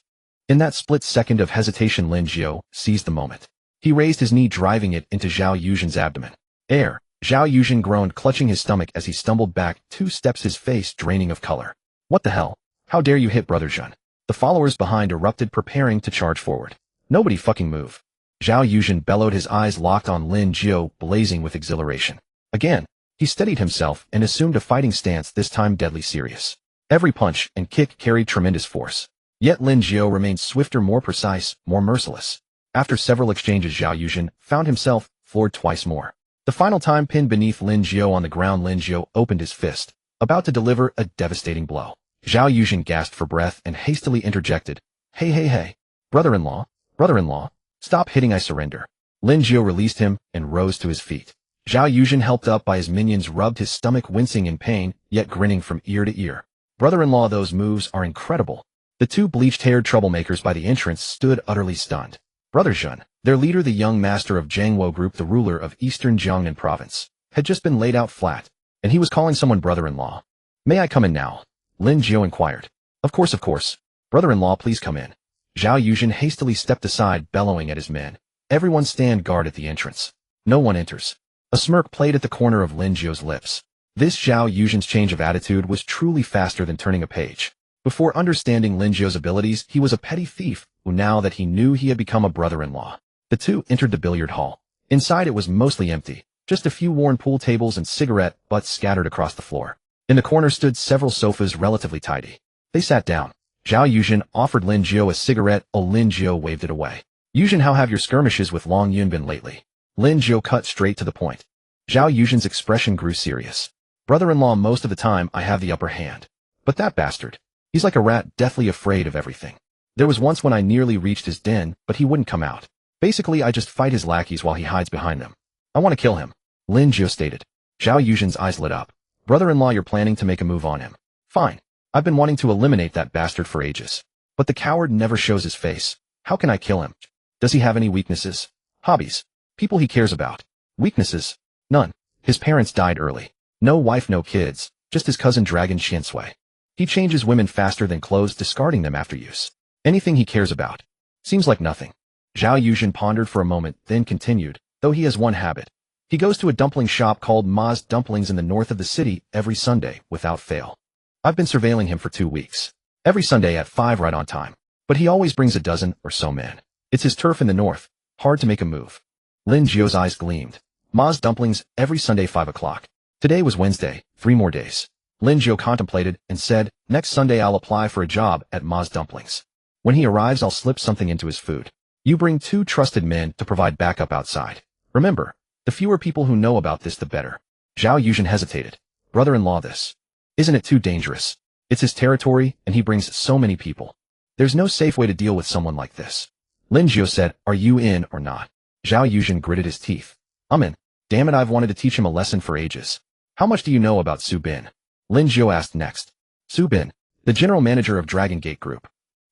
In that split second of hesitation, Lin Jiu seized the moment. He raised his knee, driving it into Zhao Yuzhen's abdomen. Air. Zhao Yuzhen groaned, clutching his stomach as he stumbled back 2 steps, his face draining of color. "What the hell? How dare you hit Brother Zhen?" The followers behind erupted, preparing to charge forward. "Nobody fucking move." Zhao Yuzhen bellowed, his eyes locked on Lin Jiu, blazing with exhilaration. Again, he steadied himself and assumed a fighting stance, this time deadly serious. Every punch and kick carried tremendous force. Yet Lin Jiu remained swifter, more precise, more merciless. After several exchanges, Zhao Yuzhen found himself floored twice more. The final time, pinned beneath Lin Jiu on the ground, Lin Jiu opened his fist, about to deliver a devastating blow. Zhao Yuzhen gasped for breath and hastily interjected, Hey, brother-in-law, stop hitting, I surrender." Lin Jiu released him and rose to his feet. Zhao Yuzhen, helped up by his minions, rubbed his stomach, wincing in pain, yet grinning from ear to ear. "Brother-in-law, those moves are incredible." The 2 bleached-haired troublemakers by the entrance stood utterly stunned. Brother Zhen, their leader, the young master of Jiangwo Group, the ruler of eastern Jiangnan province, had just been laid out flat, and he was calling someone brother-in-law. "May I come in now?" Lin Jiu inquired. Of course. Brother-in-law, please come in." Zhao Yuzhen hastily stepped aside, bellowing at his men. "Everyone stand guard at the entrance. No one enters." A smirk played at the corner of Lin Jiu's lips. This Zhao Yuzhen's change of attitude was truly faster than turning a page. Before understanding Lin Jiu's abilities, he was a petty thief who, now that he knew, he had become a brother-in-law. The two entered the billiard hall. Inside, it was mostly empty, just a few worn pool tables and cigarette butts scattered across the floor. In the corner stood several sofas, relatively tidy. They sat down. Zhao Yuzhen offered Lin Jiu a cigarette. Lin Jiu waved it away. "Yuzhen, how have your skirmishes with Long Yun been lately?" Lin Jiu cut straight to the point. Zhao Yuzhen's expression grew serious. "Brother-in-law, most of the time I have the upper hand. But that bastard, he's like a rat, deathly afraid of everything. There was once when I nearly reached his den, but he wouldn't come out. Basically, I just fight his lackeys while he hides behind them. I want to kill him," Lin Jiu stated. Zhao Yuzhen's eyes lit up. "Brother-in-law, you're planning to make a move on him. Fine. I've been wanting to eliminate that bastard for ages. But the coward never shows his face. How can I kill him? Does he have any weaknesses? Hobbies? People he cares about? Weaknesses? None. His parents died early. No wife, no kids, just his cousin Dragon Xiansui. He changes women faster than clothes, discarding them after use. Anything he cares about. Seems like nothing." Zhao Yuzhen pondered for a moment, then continued, "Though he has one habit. He goes to a dumpling shop called Ma's Dumplings in the north of the city every Sunday, without fail. I've been surveilling him for 2 weeks. Every Sunday at 5 right on time. But he always brings a dozen or so men. It's his turf in the north. Hard to make a move." Lin Jiu's eyes gleamed. Ma's Dumplings every Sunday 5 o'clock. Today was Wednesday, 3 more days. Lin Jiu contemplated and said, "Next Sunday I'll apply for a job at Ma's Dumplings. When he arrives, I'll slip something into his food. You bring 2 trusted men to provide backup outside. Remember, the fewer people who know about this, the better." Zhao Yuzhen hesitated. "Brother-in-law, this. Isn't it too dangerous? It's his territory, and he brings so many people. There's no safe way to deal with someone like this." Lin Jiu said, "Are you in or not?" Zhao Yuzhen gritted his teeth. "I'm in." Damn it, I've wanted to teach him a lesson for ages. How much do you know about Su Bin? Lin Jiu asked next. Su Bin, the general manager of Dragon Gate Group.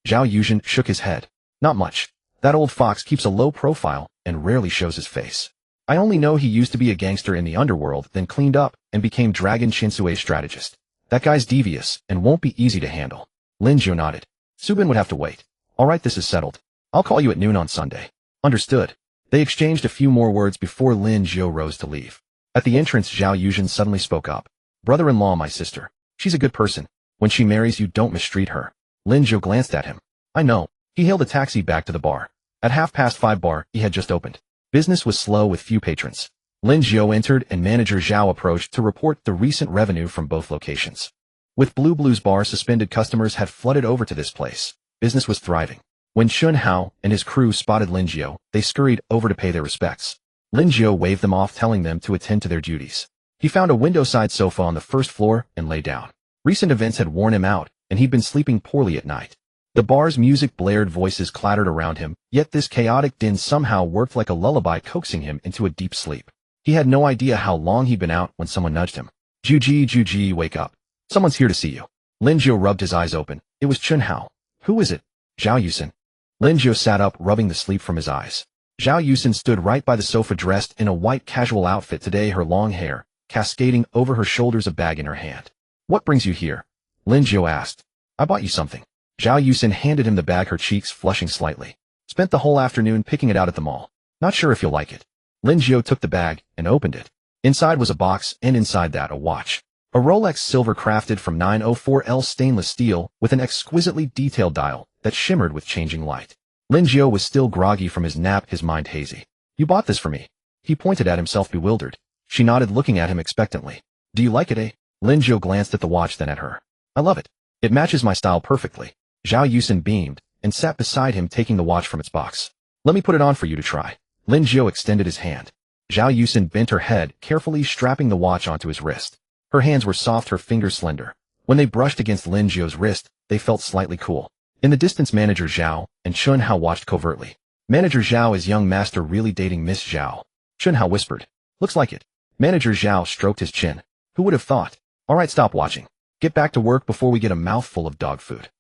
Zhao Yuzhen shook his head. Not much. That old fox keeps a low profile and rarely shows his face. I only know he used to be a gangster in the underworld, then cleaned up and became Dragon Shinsue's strategist. That guy's devious and won't be easy to handle. Lin Jiu nodded. Su Bin would have to wait. All right, this is settled. I'll call you at noon on Sunday. Understood. They exchanged a few more words before Lin Jiu rose to leave. At the entrance, Zhao Yuzhen suddenly spoke up. Brother-in-law, my sister. She's a good person. When she marries you, don't mistreat her. Lin Jiu glanced at him. I know. He hailed a taxi back to the bar. At 5:30 bar, he had just opened. Business was slow with few patrons. Lin Jiu entered and manager Zhao approached to report the recent revenue from both locations. With Blue Blues bar suspended, customers had flooded over to this place. Business was thriving. When Chun Hao and his crew spotted Lin Jiu, they scurried over to pay their respects. Lin Jiu waved them off, telling them to attend to their duties. He found a window-side sofa on the first floor and lay down. Recent events had worn him out, and he'd been sleeping poorly at night. The bar's music blared, voices clattered around him, yet this chaotic din somehow worked like a lullaby, coaxing him into a deep sleep. He had no idea how long he'd been out when someone nudged him. Juji, wake up. Someone's here to see you. Lin Jiu rubbed his eyes open. It was Chun Hao. Who is it? Zhao Yuzhen. Lin Jiu sat up, rubbing the sleep from his eyes. Zhao Yuzhen stood right by the sofa, dressed in a white casual outfit today, her long hair cascading over her shoulders, a bag in her hand. What brings you here? Lin Jiu asked. I bought you something. Zhao Yuzhen handed him the bag, her cheeks flushing slightly. Spent the whole afternoon picking it out at the mall. Not sure if you'll like it. Lin Jiu took the bag and opened it. Inside was a box, and inside that a watch. A Rolex silver crafted from 904L stainless steel with an exquisitely detailed dial that shimmered with changing light. Lin Jiu was still groggy from his nap, his mind hazy. You bought this for me. He pointed at himself, bewildered. She nodded, looking at him expectantly. Do you like it, eh? Lin Jiu glanced at the watch, then at her. I love it. It matches my style perfectly. Zhao Yuzhen beamed and sat beside him, taking the watch from its box. Let me put it on for you to try. Lin Jiu extended his hand. Zhao Yuzhen bent her head, carefully strapping the watch onto his wrist. Her hands were soft, her fingers slender. When they brushed against Lin Jiu's wrist, they felt slightly cool. In the distance, Manager Zhao and Chun Hao watched covertly. Manager Zhao, is young master really dating Miss Zhao? Chun Hao whispered. Looks like it. Manager Zhao stroked his chin. Who would have thought? All right, stop watching. Get back to work before we get a mouthful of dog food.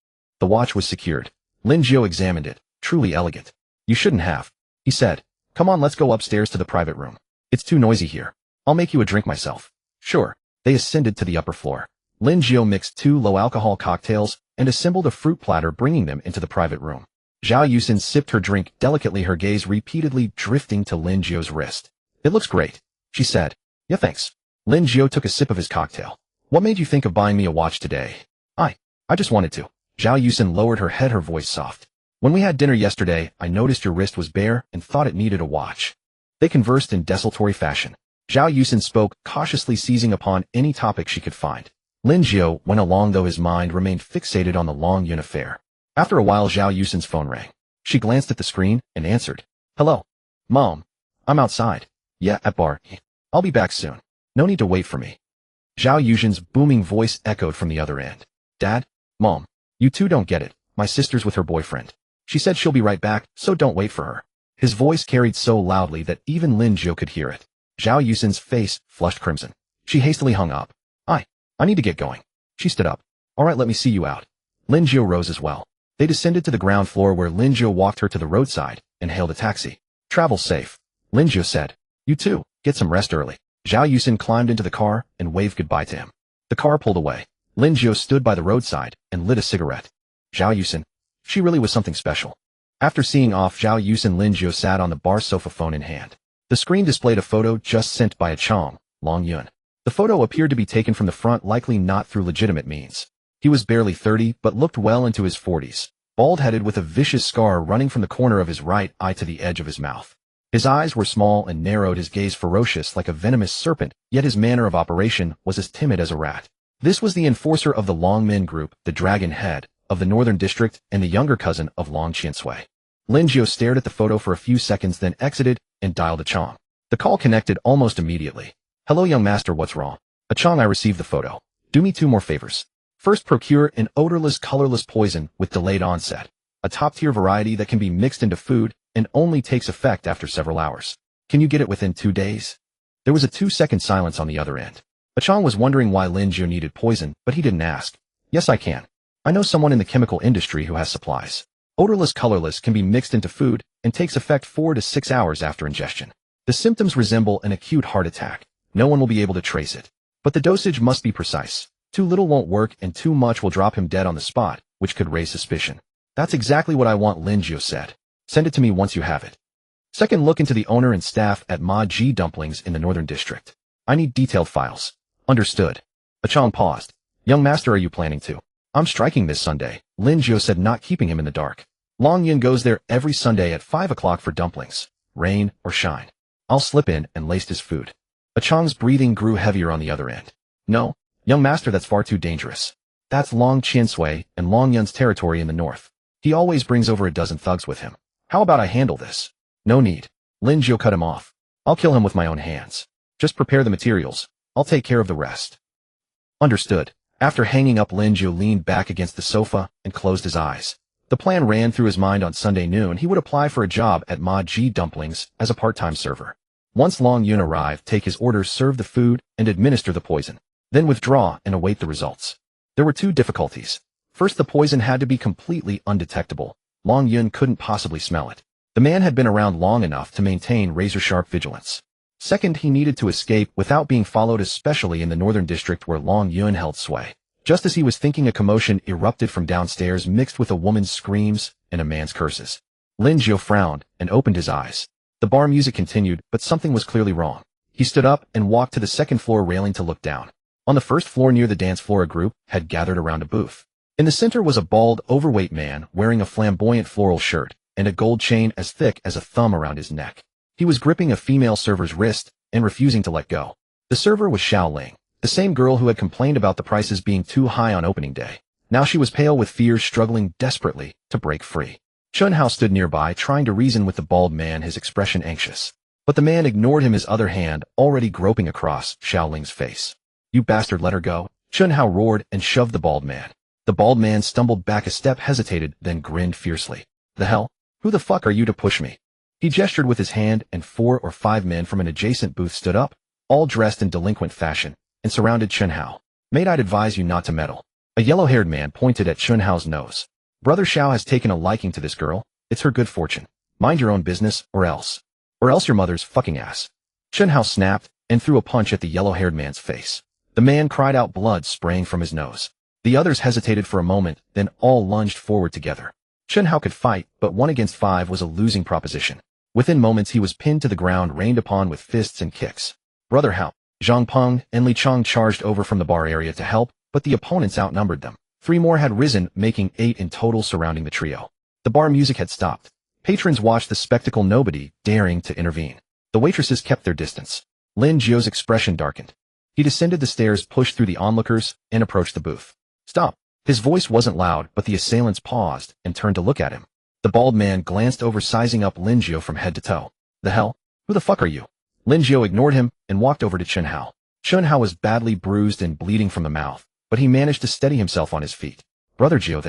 The watch was secured. Lin Jiu examined it. Truly elegant. You shouldn't have, he said. Come on, let's go upstairs to the private room. It's too noisy here. I'll make you a drink myself. Sure. They ascended to the upper floor. Lin Jiu mixed 2 low-alcohol cocktails and assembled a fruit platter, bringing them into the private room. Zhao Yuzhen sipped her drink delicately, her gaze repeatedly drifting to Lin Jiu's wrist. It looks great, she said. Yeah, thanks. Lin Jiu took a sip of his cocktail. What made you think of buying me a watch today? I just wanted to. Zhao Yuzhen lowered her head, her voice soft. When we had dinner yesterday, I noticed your wrist was bare and thought it needed a watch. They conversed in desultory fashion. Zhao Yuzhen spoke, cautiously seizing upon any topic she could find. Lin Jiu went along, though his mind remained fixated on the Long Yun affair. After a while, Zhao Yuzhen's phone rang. She glanced at the screen and answered. Hello. Mom. I'm outside. Yeah, at bar. I'll be back soon. No need to wait for me. Zhao Yuzhen's booming voice echoed from the other end. Dad? Mom. You two don't get it. My sister's with her boyfriend. She said she'll be right back, so don't wait for her. His voice carried so loudly that even Lin Jiu could hear it. Zhao Yuzhen's face flushed crimson. She hastily hung up. I need to get going. She stood up. All right, let me see you out. Lin Jiu rose as well. They descended to the ground floor, where Lin Jiu walked her to the roadside and hailed a taxi. Travel safe. Lin Jiu said. You too, get some rest early. Zhao Yuzhen climbed into the car and waved goodbye to him. The car pulled away. Lin Jiu stood by the roadside and lit a cigarette. Zhao Yuzhen. She really was something special. After seeing off Zhao Yuzhen, Lin Jiu sat on the bar sofa, phone in hand. The screen displayed a photo just sent by a Chong, Long Yun. The photo appeared to be taken from the front, likely not through legitimate means. He was barely 30, but looked well into his 40s, bald-headed with a vicious scar running from the corner of his right eye to the edge of his mouth. His eyes were small and narrowed, his gaze ferocious like a venomous serpent, yet his manner of operation was as timid as a rat. This was the enforcer of the Long Min group, the Dragon Head of the Northern District, and the younger cousin of Long Qiansui. Lin Jiu stared at the photo for a few seconds, then exited and dialed a Chong. The call connected almost immediately. Hello, young master, what's wrong? A Chong, I received the photo. Do me 2 more favors. First, procure an odorless, colorless poison with delayed onset. A top-tier variety that can be mixed into food and only takes effect after several hours. Can you get it within 2 days? There was a 2-second silence on the other end. Chang was wondering why Lin Jiu needed poison, but he didn't ask. Yes, I can. I know someone in the chemical industry who has supplies. Odorless colorless can be mixed into food and takes effect 4 to 6 hours after ingestion. The symptoms resemble an acute heart attack. No one will be able to trace it. But the dosage must be precise. Too little won't work and too much will drop him dead on the spot, which could raise suspicion. That's exactly what I want, Lin Jiu said. Send it to me once you have it. Second, look into the owner and staff at Ma Ji Dumplings in the Northern District. I need detailed files. Understood. Chang paused. Young master, are you planning to? I'm striking this Sunday, Lin Jiu said, not keeping him in the dark. Long Yun goes there every Sunday at 5 o'clock for dumplings. Rain or shine. I'll slip in and lace his food. Chang's breathing grew heavier on the other end. No, young master, that's far too dangerous. That's Long Qinsui and Long Yun's territory in the north. He always brings over a dozen thugs with him. How about I handle this? No need. Lin Jiu cut him off. I'll kill him with my own hands. Just prepare the materials. I'll take care of the rest. Understood. After hanging up, Lin Jiu leaned back against the sofa and closed his eyes. The plan ran through his mind. On Sunday noon, he would apply for a job at Ma Ji Dumplings as a part-time server. Once Long Yun arrived, take his orders, serve the food, and administer the poison. Then withdraw and await the results. There were 2 difficulties. First, the poison had to be completely undetectable. Long Yun couldn't possibly smell it. The man had been around long enough to maintain razor-sharp vigilance. Second, he needed to escape without being followed, especially in the Northern District where Long Yun held sway. Just as he was thinking, a commotion erupted from downstairs, mixed with a woman's screams and a man's curses. Lin Jiu frowned and opened his eyes. The bar music continued, but something was clearly wrong. He stood up and walked to the second floor railing to look down. On the first floor near the dance floor, a group had gathered around a booth. In the center was a bald, overweight man wearing a flamboyant floral shirt and a gold chain as thick as a thumb around his neck. He was gripping a female server's wrist and refusing to let go. The server was Xiaoling, the same girl who had complained about the prices being too high on opening day. Now she was pale with fear, struggling desperately to break free. Chun Hao stood nearby, trying to reason with the bald man, his expression anxious. But the man ignored him, his other hand already groping across Xiaoling's face. You bastard, let her go, Chun Hao roared and shoved the bald man. The bald man stumbled back a step, hesitated, then grinned fiercely. The hell? Who the fuck are you to push me? He gestured with his hand, and 4 or 5 men from an adjacent booth stood up, all dressed in delinquent fashion, and surrounded Chun Hao. Mate, I'd advise you not to meddle. A yellow-haired man pointed at Chun Hao's nose. Brother Xiao has taken a liking to this girl. It's her good fortune. Mind your own business, or else. Or else your mother's fucking ass. Chun Hao snapped and threw a punch at the yellow-haired man's face. The man cried out, blood spraying from his nose. The others hesitated for a moment, then all lunged forward together. Chun Hao could fight, but 1 against 5 was a losing proposition. Within moments he was pinned to the ground, rained upon with fists and kicks. Brother Hao, Zhang Peng, and Li Chang charged over from the bar area to help, but the opponents outnumbered them. 3 more had risen, making 8 in total surrounding the trio. The bar music had stopped. Patrons watched the spectacle, nobody daring to intervene. The waitresses kept their distance. Lin Jiu's expression darkened. He descended the stairs, pushed through the onlookers, and approached the booth. Stop. His voice wasn't loud, but the assailants paused and turned to look at him. The bald man glanced over, sizing up Lin Jiu from head to toe. The hell? Who the fuck are you? Lin Jiu ignored him and walked over to Chun Hao. Chun Hao was badly bruised and bleeding from the mouth, but he managed to steady himself on his feet. Brother Jiu,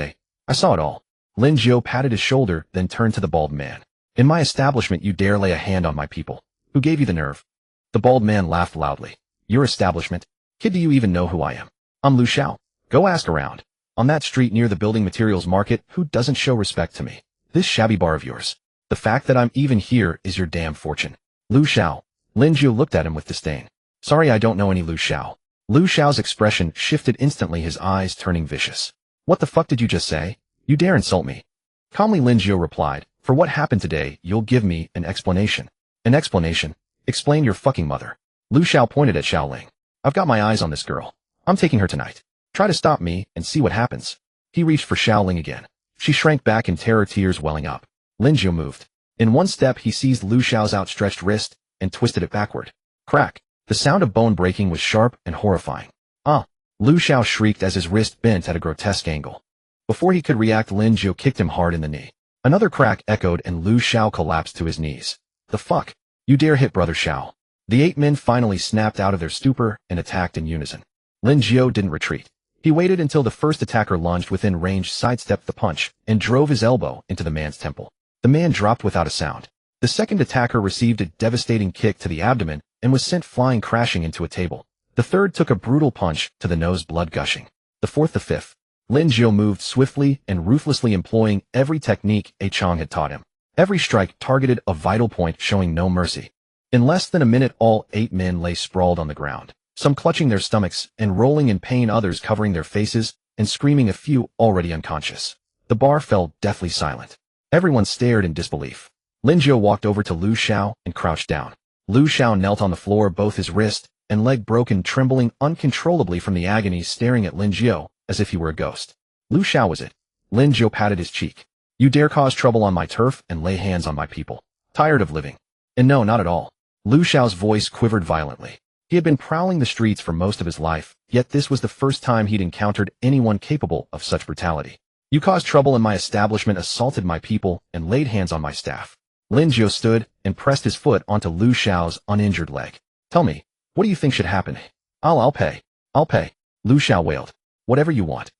I saw it all. Lin Jiu patted his shoulder, then turned to the bald man. In my establishment you dare lay a hand on my people. Who gave you the nerve? The bald man laughed loudly. Your establishment? Kid, do you even know who I am? I'm Lu Xiao. Go ask around. On that street near the building materials market, who doesn't show respect to me? This shabby bar of yours. The fact that I'm even here is your damn fortune. Lu Xiao. Lin Jiu looked at him with disdain. Sorry, I don't know any Lu Xiao. Lu Xiao's expression shifted instantly, his eyes turning vicious. What the fuck did you just say? You dare insult me? Calmly, Lin Jiu replied. For what happened today, you'll give me an explanation. An explanation? Explain your fucking mother. Lu Xiao pointed at Xiaoling. I've got my eyes on this girl. I'm taking her tonight. Try to stop me and see what happens. He reached for Xiaoling again. She shrank back in terror, tears welling up. Lin Jiu moved. In one step, he seized Lu Xiao's outstretched wrist and twisted it backward. Crack. The sound of bone breaking was sharp and horrifying. Ah! Lu Xiao shrieked as his wrist bent at a grotesque angle. Before he could react, Lin Jiu kicked him hard in the knee. Another crack echoed and Lu Xiao collapsed to his knees. The fuck? You dare hit Brother Xiao? The 8 men finally snapped out of their stupor and attacked in unison. Lin Jiu didn't retreat. He waited until the first attacker lunged within range, sidestepped the punch, and drove his elbow into the man's temple. The man dropped without a sound. The second attacker received a devastating kick to the abdomen, and was sent flying crashing into a table. The third took a brutal punch to the nose, blood gushing. The fourth, the fifth. Lin Jiu moved swiftly and ruthlessly, employing every technique Chong had taught him. Every strike targeted a vital point, showing no mercy. In less than a minute, all 8 men lay sprawled on the ground, some clutching their stomachs and rolling in pain, others covering their faces and screaming, a few already unconscious. The bar fell deathly silent. Everyone stared in disbelief. Lin Jiu walked over to Lu Xiao and crouched down. Lu Xiao knelt on the floor, both his wrist and leg broken, trembling uncontrollably from the agony, staring at Lin Jiu as if he were a ghost. Lu Xiao, was it? Lin Jiu patted his cheek. You dare cause trouble on my turf and lay hands on my people? Tired of living? And no, not at all. Lu Xiao's voice quivered violently. He had been prowling the streets for most of his life, yet this was the first time he'd encountered anyone capable of such brutality. You caused trouble in my establishment, assaulted my people, and laid hands on my staff. Lin Jiu stood and pressed his foot onto Lu Xiao's uninjured leg. Tell me, what do you think should happen? I'll pay. I'll pay. Lu Xiao wailed. Whatever you want.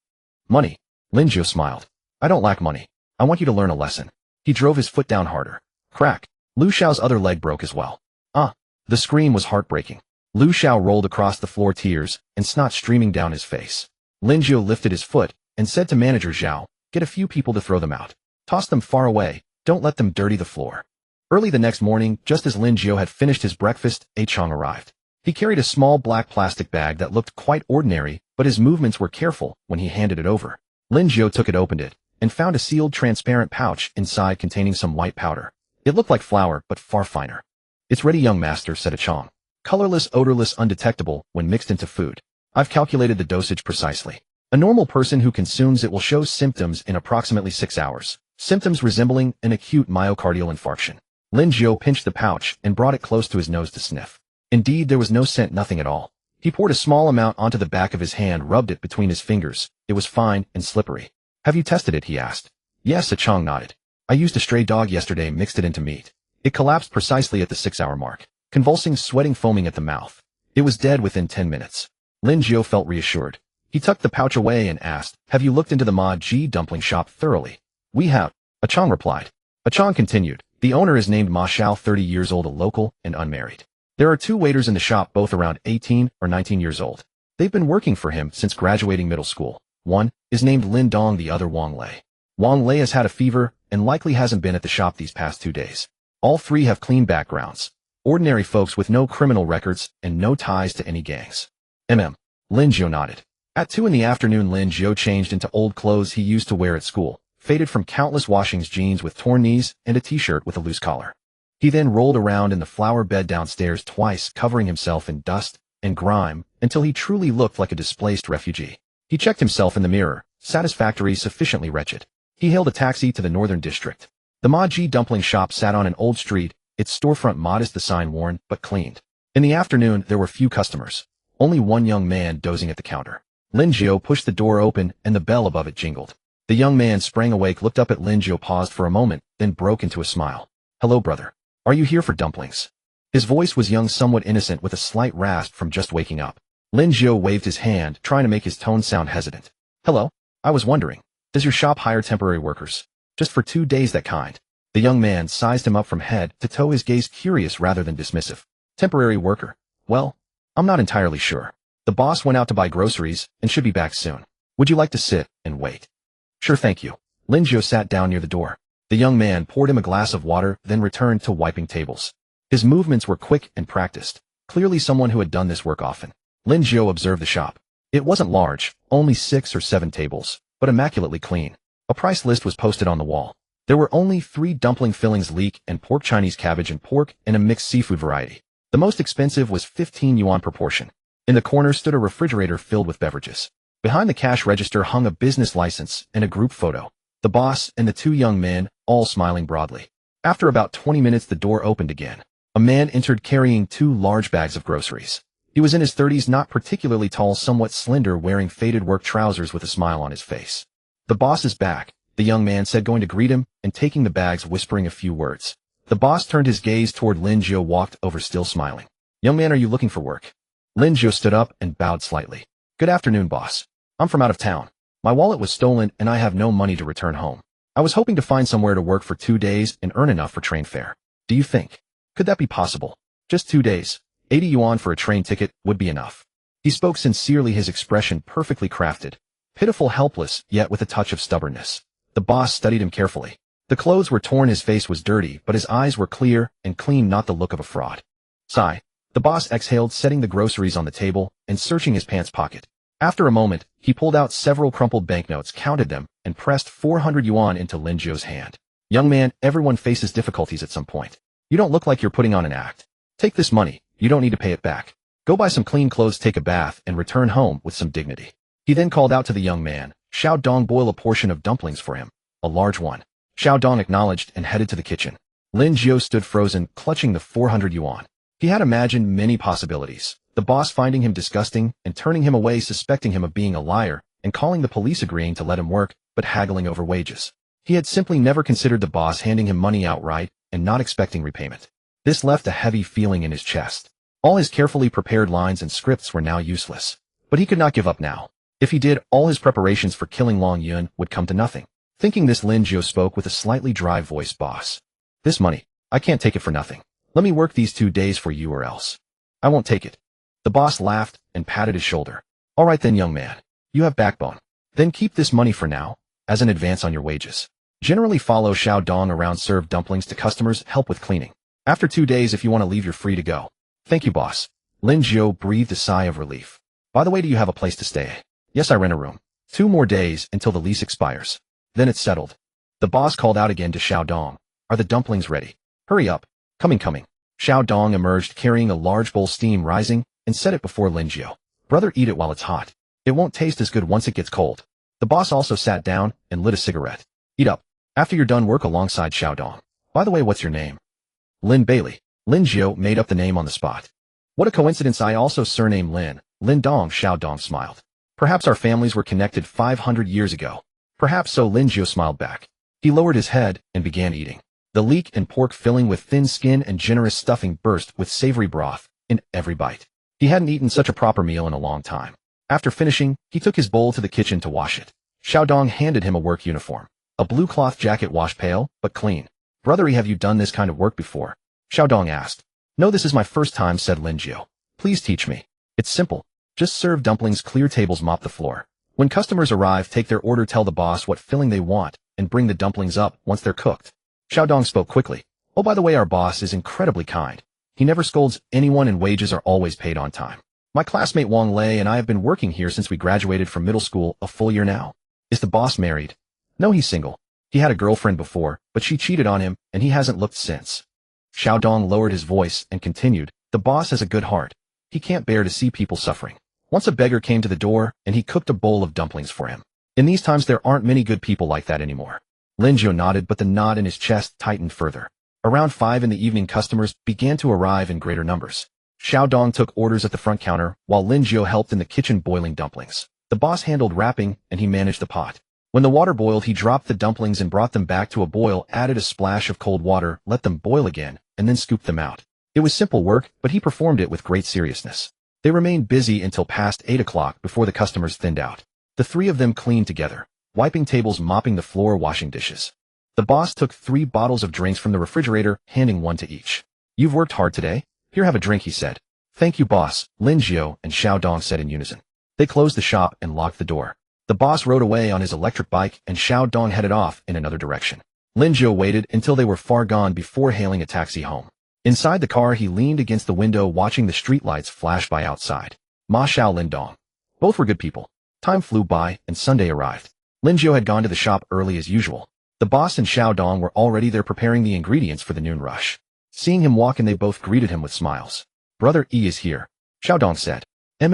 Money. Lin Jiu smiled. I don't lack money. I want you to learn a lesson. He drove his foot down harder. Crack. Lu Xiao's other leg broke as well. The scream was heartbreaking. Lu Xiao rolled across the floor, tears and snot streaming down his face. Lin Jiu lifted his foot and said to manager Zhao, get a few people to throw them out. Toss them far away. Don't let them dirty the floor. Early the next morning, just as Lin Jiu had finished his breakfast, Chong arrived. He carried a small black plastic bag that looked quite ordinary, but his movements were careful when he handed it over. Lin Jiu took it, opened it, and found a sealed transparent pouch inside containing some white powder. It looked like flour, but far finer. It's ready, young master, said Chong. Colorless, odorless, undetectable when mixed into food. I've calculated the dosage precisely. A normal person who consumes it will show symptoms in approximately 6 hours, symptoms resembling an acute myocardial infarction. Lin Jiu pinched the pouch and brought it close to his nose to sniff. Indeed, there was no scent, nothing at all. He poured a small amount onto the back of his hand, rubbed it between his fingers. It was fine and slippery. Have you tested it? He asked. Yes, Chong nodded. I used a stray dog yesterday, mixed it into meat. It collapsed precisely at the 6-hour mark, convulsing, sweating, foaming at the mouth. It was dead within 10 minutes. Lin Jiu felt reassured. He tucked the pouch away and asked, have you looked into the Ma Ji dumpling shop thoroughly? We have, Chong replied. Chong continued. The owner is named Ma Xiao, 30 years old, a local and unmarried. There are 2 waiters in the shop, both around 18 or 19 years old. They've been working for him since graduating middle school. One is named Lin Dong, the other Wang Lei. Wang Lei has had a fever and likely hasn't been at the shop these past 2 days. All 3 have clean backgrounds. Ordinary folks with no criminal records and no ties to any gangs. Lin Jiu nodded. At 2 in the afternoon, Lin Jiu changed into old clothes he used to wear at school, faded from countless washings, jeans with torn knees and a t-shirt with a loose collar. He then rolled around in the flower bed downstairs twice, covering himself in dust and grime until he truly looked like a displaced refugee. He checked himself in the mirror, satisfactory, sufficiently wretched. He hailed a taxi to the northern district. The Ma Ji dumpling shop sat on an old street, its storefront modest, the sign worn but cleaned. In the afternoon, there were few customers. Only one young man dozing at the counter. Lin Jiu pushed the door open and the bell above it jingled. The young man sprang awake, looked up at Lin Jiu, paused for a moment, then broke into a smile. Hello, brother. Are you here for dumplings? His voice was young, somewhat innocent, with a slight rasp from just waking up. Lin Jiu waved his hand, trying to make his tone sound hesitant. Hello? I was wondering, does your shop hire temporary workers? Just for 2 days, that kind. The young man sized him up from head to toe, his gaze curious rather than dismissive. Temporary worker? Well, I'm not entirely sure. The boss went out to buy groceries and should be back soon. Would you like to sit and wait? Sure, thank you. Lin Jiu sat down near the door. The young man poured him a glass of water, then returned to wiping tables. His movements were quick and practiced, clearly someone who had done this work often. Lin Jiu observed the shop. It wasn't large, only 6 or 7 tables, but immaculately clean. A price list was posted on the wall. There were only 3 dumpling fillings, leek and pork, Chinese cabbage and pork, and a mixed seafood variety. The most expensive was 15 yuan per portion. In the corner stood a refrigerator filled with beverages. Behind the cash register hung a business license and a group photo. The boss and the 2 young men, all smiling broadly. After about 20 minutes, the door opened again. A man entered carrying 2 large bags of groceries. He was in his 30s, not particularly tall, somewhat slender, wearing faded work trousers with a smile on his face. The boss is back, the young man said, going to greet him and taking the bags, whispering a few words. The boss turned his gaze toward Lin Jiu, walked over, still smiling. Young man, are you looking for work? Lin Jiu stood up and bowed slightly. Good afternoon, boss. I'm from out of town. My wallet was stolen and I have no money to return home. I was hoping to find somewhere to work for 2 days and earn enough for train fare. Do you think? Could that be possible? Just 2 days? 80 yuan for a train ticket would be enough. He spoke sincerely, his expression perfectly crafted. Pitiful, helpless, yet with a touch of stubbornness. The boss studied him carefully. The clothes were torn, his face was dirty, but his eyes were clear and clean, not the look of a fraud. Sigh. The boss exhaled, setting the groceries on the table and searching his pants pocket. After a moment, he pulled out several crumpled banknotes, counted them, and pressed 400 yuan into Lin Jiu's hand. Young man, everyone faces difficulties at some point. You don't look like you're putting on an act. Take this money, you don't need to pay it back. Go buy some clean clothes, take a bath, and return home with some dignity. He then called out to the young man, Xiao Dong, boil a portion of dumplings for him, a large one. Xiao Dong acknowledged and headed to the kitchen. Lin Jiu stood frozen, clutching the 400 yuan. He had imagined many possibilities. The boss finding him disgusting and turning him away, suspecting him of being a liar, and calling the police, agreeing to let him work, but haggling over wages. He had simply never considered the boss handing him money outright and not expecting repayment. This left a heavy feeling in his chest. All his carefully prepared lines and scripts were now useless. But he could not give up now. If he did, all his preparations for killing Long Yun would come to nothing. Thinking this, Lin Jiu spoke with a slightly dry voice. Boss, this money, I can't take it for nothing. Let me work these 2 days for you or else I won't take it. The boss laughed and patted his shoulder. All right then, young man. You have backbone. Then keep this money for now, as an advance on your wages. Generally follow Xiao Dong around, serve dumplings to customers, help with cleaning. After 2 days, if you want to leave, you're free to go. Thank you, boss. Lin Jiu breathed a sigh of relief. By the way, do you have a place to stay? Yes, I rent a room. 2 more days until the lease expires. Then it's settled. The boss called out again to Xiao Dong. Are the dumplings ready? Hurry up. Coming. Xiao Dong emerged carrying a large bowl, steam rising, and set it before Lin Jiu. Brother, eat it while it's hot. It won't taste as good once it gets cold. The boss also sat down and lit a cigarette. Eat up. After you're done, work alongside Xiao Dong. By the way, what's your name? Lin Bailey. Lin Jiu made up the name on the spot. What a coincidence, I also surname Lin. Lin Dong. Xiao Dong smiled. Perhaps our families were connected 500 years ago. Perhaps so, Lin Jiu smiled back. He lowered his head and began eating. The leek and pork filling with thin skin and generous stuffing burst with savory broth in every bite. He hadn't eaten such a proper meal in a long time. After finishing, he took his bowl to the kitchen to wash it. Xiao Dong handed him a work uniform. A blue cloth jacket, washed pale, but clean. Brother, have you done this kind of work before? Xiao Dong asked. No, this is my first time, said Lin Jiu. Please teach me. It's simple. Just serve dumplings, clear tables, mop the floor. When customers arrive, take their order, tell the boss what filling they want, and bring the dumplings up once they're cooked. Xiao Dong spoke quickly. Oh, by the way, our boss is incredibly kind. He never scolds anyone and wages are always paid on time. My classmate Wang Lei and I have been working here since we graduated from middle school, a full year now. Is the boss married? No, he's single. He had a girlfriend before, but she cheated on him, and he hasn't looked since. Xiao Dong lowered his voice and continued. The boss has a good heart. He can't bear to see people suffering. Once a beggar came to the door, and he cooked a bowl of dumplings for him. In these times, there aren't many good people like that anymore. Lin Jiu nodded, but the knot in his chest tightened further. Around 5 in the evening, customers began to arrive in greater numbers. Xiao Dong took orders at the front counter, while Lin Jiu helped in the kitchen boiling dumplings. The boss handled wrapping, and he managed the pot. When the water boiled, he dropped the dumplings and brought them back to a boil, added a splash of cold water, let them boil again, and then scooped them out. It was simple work, but he performed it with great seriousness. They remained busy until past 8 o'clock before the customers thinned out. The 3 of them cleaned together, wiping tables, mopping the floor, washing dishes. The boss took 3 bottles of drinks from the refrigerator, handing one to each. You've worked hard today. Here, have a drink, he said. Thank you, boss, Lin Jiu and Xiao Dong said in unison. They closed the shop and locked the door. The boss rode away on his electric bike and Xiao Dong headed off in another direction. Lin Jiu waited until they were far gone before hailing a taxi home. Inside the car, he leaned against the window watching the streetlights flash by outside. Ma Xiao, Lin Dong. Both were good people. Time flew by and Sunday arrived. Lin Jiu had gone to the shop early as usual. The boss and Xiao Dong were already there preparing the ingredients for the noon rush. Seeing him walk in, they both greeted him with smiles. Brother E is here, Xiao Dong said.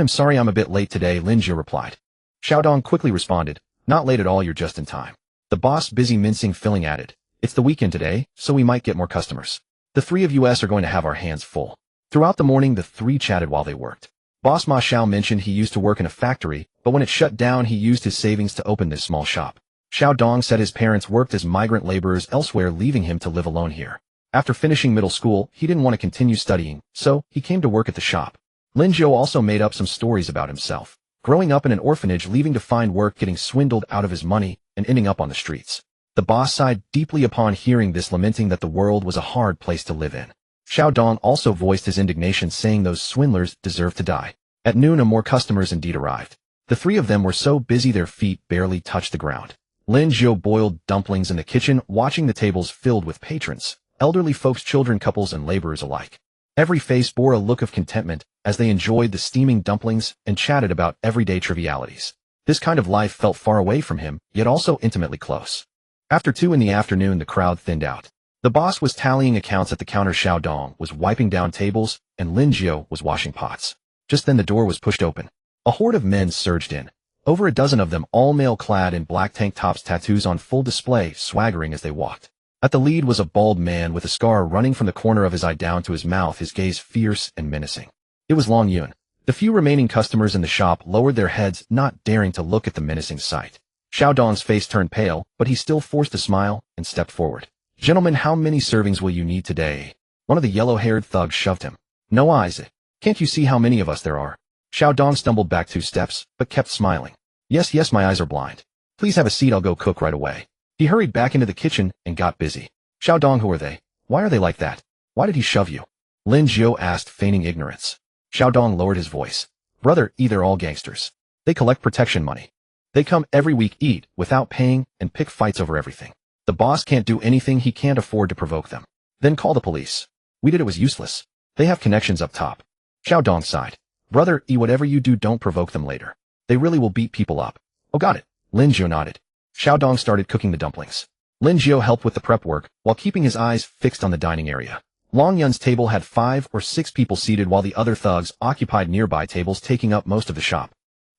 Sorry I'm a bit late today, Lin Jiu replied. Xiao Dong quickly responded, not late at all, you're just in time. The boss, busy mincing filling, added, it's the weekend today, so we might get more customers. The 3 of us are going to have our hands full. Throughout the morning, the 3 chatted while they worked. Boss Ma Xiao mentioned he used to work in a factory, but when it shut down, he used his savings to open this small shop. Xiao Dong said his parents worked as migrant laborers elsewhere, leaving him to live alone here. After finishing middle school, he didn't want to continue studying, so he came to work at the shop. Lin Jiu also made up some stories about himself. Growing up in an orphanage, leaving to find work, getting swindled out of his money, and ending up on the streets. The boss sighed deeply upon hearing this, lamenting that the world was a hard place to live in. Xiao Dong also voiced his indignation, saying those swindlers deserve to die. At noon, more customers indeed arrived. The three of them were so busy their feet barely touched the ground. Lin Jiu boiled dumplings in the kitchen, watching the tables filled with patrons, elderly folks, children, couples, and laborers alike. Every face bore a look of contentment as they enjoyed the steaming dumplings and chatted about everyday trivialities. This kind of life felt far away from him, yet also intimately close. After 2 in the afternoon, the crowd thinned out. The boss was tallying accounts at the counter, Xiao Dong was wiping down tables, and Lin Jiu was washing pots. Just then the door was pushed open. A horde of men surged in. Over a dozen of them, all male-clad in black tank tops, tattoos on full display, swaggering as they walked. At the lead was a bald man with a scar running from the corner of his eye down to his mouth, his gaze fierce and menacing. It was Long Yuan. The few remaining customers in the shop lowered their heads, not daring to look at the menacing sight. Xiao Dong's face turned pale, but he still forced a smile and stepped forward. "Gentlemen, how many servings will you need today?" One of the yellow-haired thugs shoved him. "No eyes. Can't you see how many of us there are?" Xiao Dong stumbled back 2 steps, but kept smiling. Yes, my eyes are blind. Please have a seat, I'll go cook right away." He hurried back into the kitchen and got busy. "Xiao Dong, who are they? Why are they like that? Why did he shove you?" Lin Jiu asked, feigning ignorance. Xiao Dong lowered his voice. "Brother, they're all gangsters. They collect protection money. They come every week, eat without paying, and pick fights over everything. The boss can't do anything, he can't afford to provoke them. Then call the police. We did, it was useless. They have connections up top." Xiao Dong sighed. "Brother, whatever you do, don't provoke them later. They really will beat people up." "Oh, got it." Lin Jiu nodded. Xiao Dong started cooking the dumplings. Lin Jiu helped with the prep work, while keeping his eyes fixed on the dining area. Long Yun's table had 5 or 6 people seated, while the other thugs occupied nearby tables, taking up most of the shop.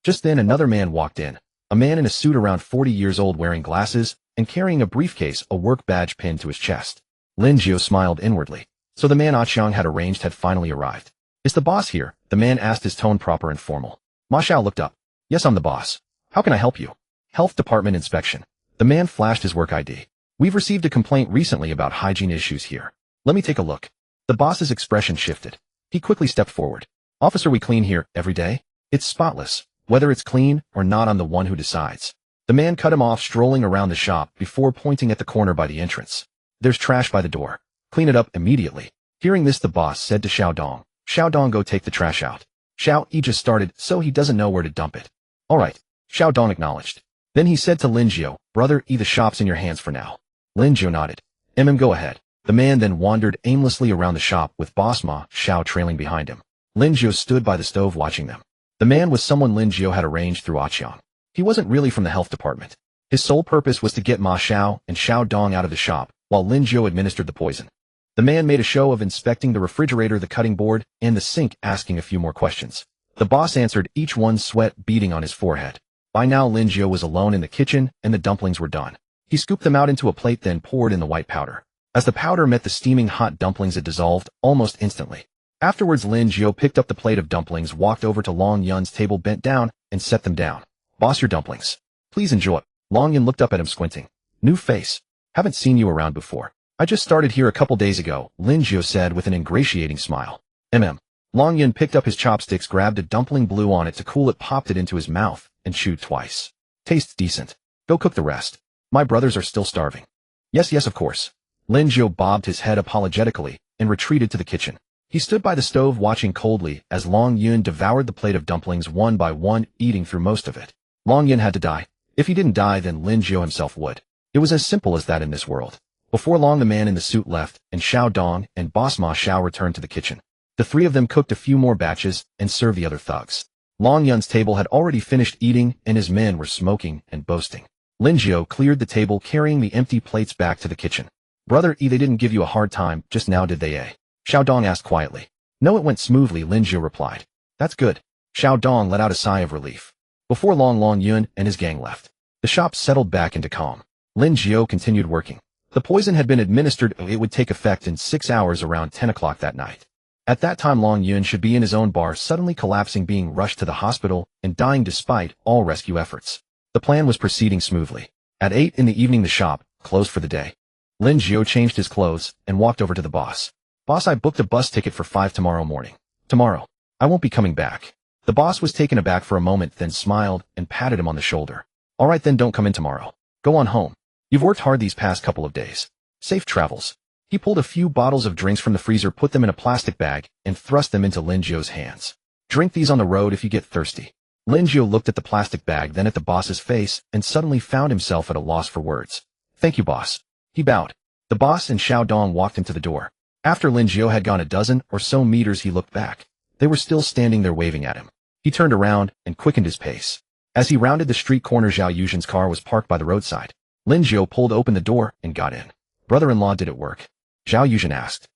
Just then another man walked in. A man in a suit around 40 years old, wearing glasses, and carrying a briefcase, a work badge pinned to his chest. Lin Jiu smiled inwardly. So the man Aqiang had arranged had finally arrived. "Is the boss here?" the man asked, his tone proper and formal. Ma Xiao looked up. "Yes, I'm the boss. How can I help you?" "Health department inspection." The man flashed his work ID. "We've received a complaint recently about hygiene issues here. Let me take a look." The boss's expression shifted. He quickly stepped forward. "Officer, we clean here every day. It's spotless. Whether it's clean or not, I'm the one who decides." The man cut him off, strolling around the shop before pointing at the corner by the entrance. "There's trash by the door. Clean it up immediately." Hearing this, the boss said to Xiao Dong, "Xiao Dong, go take the trash out." Xiao Yi just started, so he doesn't know where to dump it. "All right." Xiao Dong acknowledged. Then he said to Lin Jiu, "Brother, the shop's in your hands for now." Lin Jiu nodded. Go ahead." The man then wandered aimlessly around the shop, with boss Ma Xiao trailing behind him. Lin Jiu stood by the stove watching them. The man was someone Lin Jiu had arranged through Aqiang. He wasn't really from the health department. His sole purpose was to get Ma Xiao and Xiao Dong out of the shop, while Lin Jiu administered the poison. The man made a show of inspecting the refrigerator, the cutting board, and the sink, asking a few more questions. The boss answered, each one sweat beading on his forehead. By now Lin Jiu was alone in the kitchen, and the dumplings were done. He scooped them out into a plate, then poured in the white powder. As the powder met the steaming hot dumplings, it dissolved almost instantly. Afterwards, Lin Jiu picked up the plate of dumplings, walked over to Long Yun's table, bent down, and set them down. "Boss, your dumplings. Please enjoy." Long Yun looked up at him, squinting. "New face. Haven't seen you around before." "I just started here a couple days ago," Lin Jiu said with an ingratiating smile. Long Yun picked up his chopsticks, grabbed a dumpling, blew on it to cool it, popped it into his mouth, and chewed twice. "Tastes decent. Go cook the rest. My brothers are still starving." Yes, of course." Lin Jiu bobbed his head apologetically and retreated to the kitchen. He stood by the stove watching coldly as Long Yun devoured the plate of dumplings one by one, eating through most of it. Long Yun had to die. If he didn't die, then Lin Jiu himself would. It was as simple as that in this world. Before long, the man in the suit left, and Xiao Dong and boss Ma Xiao returned to the kitchen. The three of them cooked a few more batches and served the other thugs. Long Yun's table had already finished eating, and his men were smoking and boasting. Lin Jiu cleared the table, carrying the empty plates back to the kitchen. "Brother, they didn't give you a hard time just now, did they, eh?" Xiao Dong asked quietly. "No, it went smoothly," Lin Jiu replied. "That's good." Xiao Dong let out a sigh of relief. Before long, Long Yun and his gang left. The shop settled back into calm. Lin Jiu continued working. The poison had been administered. It would take effect in 6 hours, around 10 o'clock that night. At that time, Long Yun should be in his own bar, suddenly collapsing, being rushed to the hospital, and dying despite all rescue efforts. The plan was proceeding smoothly. At 8 in the evening, the shop closed for the day. Lin Jiu changed his clothes and walked over to the boss. "Boss, I booked a bus ticket for 5 tomorrow morning." "Tomorrow? I won't be coming back." The boss was taken aback for a moment, then smiled and patted him on the shoulder. "All right, then don't come in tomorrow. Go on home. You've worked hard these past couple of days. Safe travels." He pulled a few bottles of drinks from the freezer, put them in a plastic bag, and thrust them into Lin Jiu's hands. Drink these on the road if you get thirsty. Lin Jiu looked at the plastic bag, then at the boss's face, and suddenly found himself at a loss for words. Thank you, boss. He bowed. The boss and Xiao Dong walked him to the door. After Lin Jiu had gone a dozen or so meters, he looked back. They were still standing there waving at him. He turned around and quickened his pace. As he rounded the street corner, Zhao Yuzhen's car was parked by the roadside. Lin Jiu pulled open the door and got in. Brother-in-law, did it work? Zhao Yuzhen asked.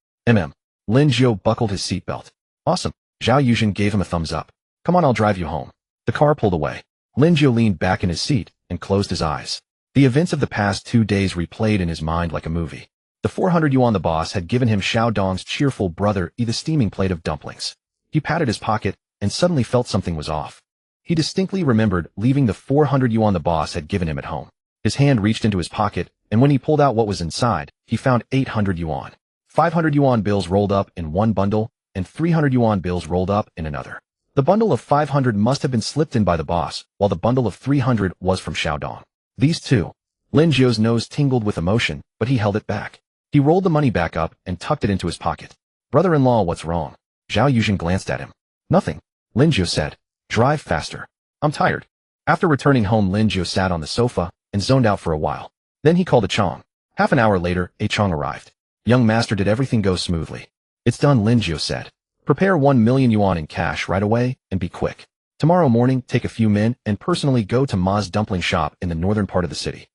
Lin Jiu buckled his seatbelt. Awesome. Zhao Yuzhen gave him a thumbs up. Come on, I'll drive you home. The car pulled away. Lin Jiu leaned back in his seat and closed his eyes. The events of the past 2 days replayed in his mind like a movie. The 400 yuan the boss had given him Xiao Dong's cheerful brother the steaming plate of dumplings. He patted his pocket and suddenly felt something was off. He distinctly remembered leaving the 400 yuan the boss had given him at home. His hand reached into his pocket, and when he pulled out what was inside, he found 800 yuan. 500 yuan bills rolled up in one bundle, and 300 yuan bills rolled up in another. The bundle of 500 must have been slipped in by the boss, while the bundle of 300 was from Xiao Dong. These two. Lin Jiu's nose tingled with emotion, but he held it back. He rolled the money back up and tucked it into his pocket. Brother-in-law, what's wrong? Zhao Yuzhen glanced at him. Nothing. Lin Jiu said. Drive faster. I'm tired. After returning home, Lin Jiu sat on the sofa and zoned out for a while. Then he called a Chong. Half an hour later, a Chong arrived. Young master, did everything go smoothly? It's done, Lin Jiu said. Prepare 1 million yuan in cash right away and be quick. Tomorrow morning, take a few men and personally go to Ma's dumpling shop in the northern part of the city.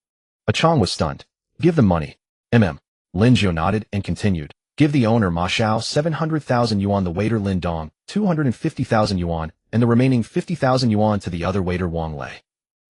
A Chong was stunned. Give them money. Lin Jiu nodded and continued. Give the owner Ma Xiao 700,000 yuan, the waiter Lin Dong 250,000 yuan, and the remaining 50,000 yuan to the other waiter Wang Lei.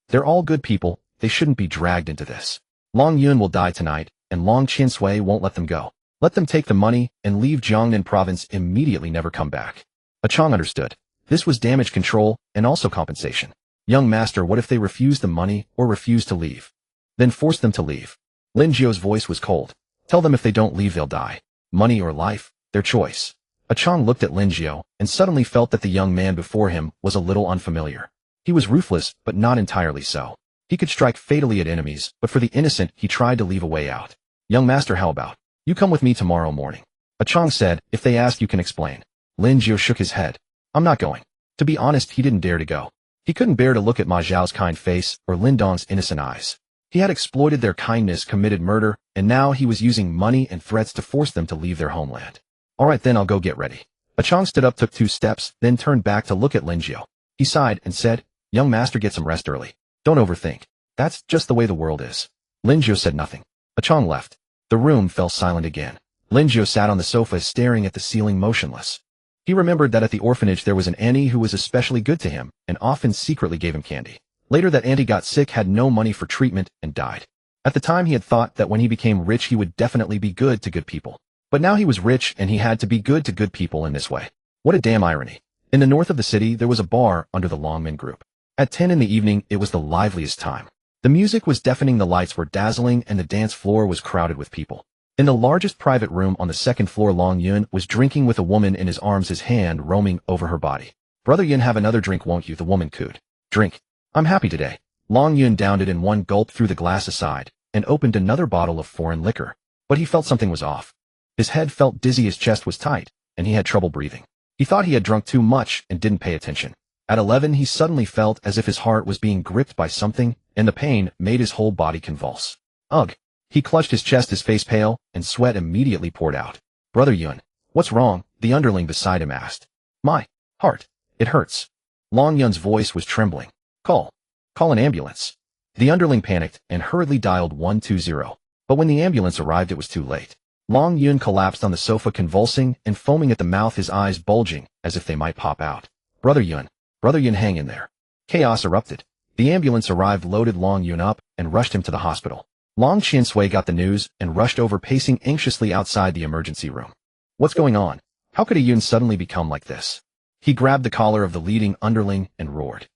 They're all good people, they shouldn't be dragged into this. Long Yun will die tonight, and Long Qinsui won't let them go. Let them take the money and leave Jiangnan province immediately, never come back. A Chong understood. This was damage control and also compensation. Young master, what if they refuse the money or refuse to leave? Then force them to leave. Lin Jiu's voice was cold. Tell them if they don't leave they'll die. Money or life, their choice. A Chong looked at Lin Jiu and suddenly felt that the young man before him was a little unfamiliar. He was ruthless, but not entirely so. He could strike fatally at enemies, but for the innocent he tried to leave a way out. Young master, how about? You come with me tomorrow morning. A Chong said, if they ask you can explain. Lin Jiu shook his head. I'm not going. To be honest, he didn't dare to go. He couldn't bear to look at Ma Zhao's kind face or Lin Dong's innocent eyes. He had exploited their kindness, committed murder, and now he was using money and threats to force them to leave their homeland. All right, then I'll go get ready. A Chong stood up, took 2 steps, then turned back to look at Lin Jiu. He sighed and said, young master, get some rest early. Don't overthink. That's just the way the world is. Lin Jiu said nothing. A Chong left. The room fell silent again. Lin Jiu sat on the sofa staring at the ceiling motionless. He remembered that at the orphanage there was an auntie who was especially good to him and often secretly gave him candy. Later that auntie got sick, had no money for treatment, and died. At the time he had thought that when he became rich he would definitely be good to good people. But now he was rich and he had to be good to good people in this way. What a damn irony. In the north of the city there was a bar under the Longmen Group. At 10 in the evening it was the liveliest time. The music was deafening, the lights were dazzling, and the dance floor was crowded with people. In the largest private room on the 2nd floor, Long Yun was drinking with a woman in his arms, his hand roaming over her body. Brother Yun, have another drink won't you? The woman cooed. Drink. I'm happy today. Long Yun downed it in one gulp, threw the glass aside, and opened another bottle of foreign liquor. But he felt something was off. His head felt dizzy, his chest was tight, and he had trouble breathing. He thought he had drunk too much and didn't pay attention. At 11 he suddenly felt as if his heart was being gripped by something, and the pain made his whole body convulse. Ugh! He clutched his chest, his face pale, and sweat immediately poured out. Brother Yun, what's wrong? The underling beside him asked. My heart. It hurts. Long Yun's voice was trembling. Call an ambulance. The underling panicked and hurriedly dialed 120. But when the ambulance arrived it was too late. Long Yun collapsed on the sofa, convulsing and foaming at the mouth, his eyes bulging as if they might pop out. Brother Yun, hang in there. Chaos erupted. The ambulance arrived, loaded Long Yun up, and rushed him to the hospital. Long Qinsui got the news and rushed over, pacing anxiously outside the emergency room. What's going on? How could a Yun suddenly become like this? He grabbed the collar of the leading underling and roared.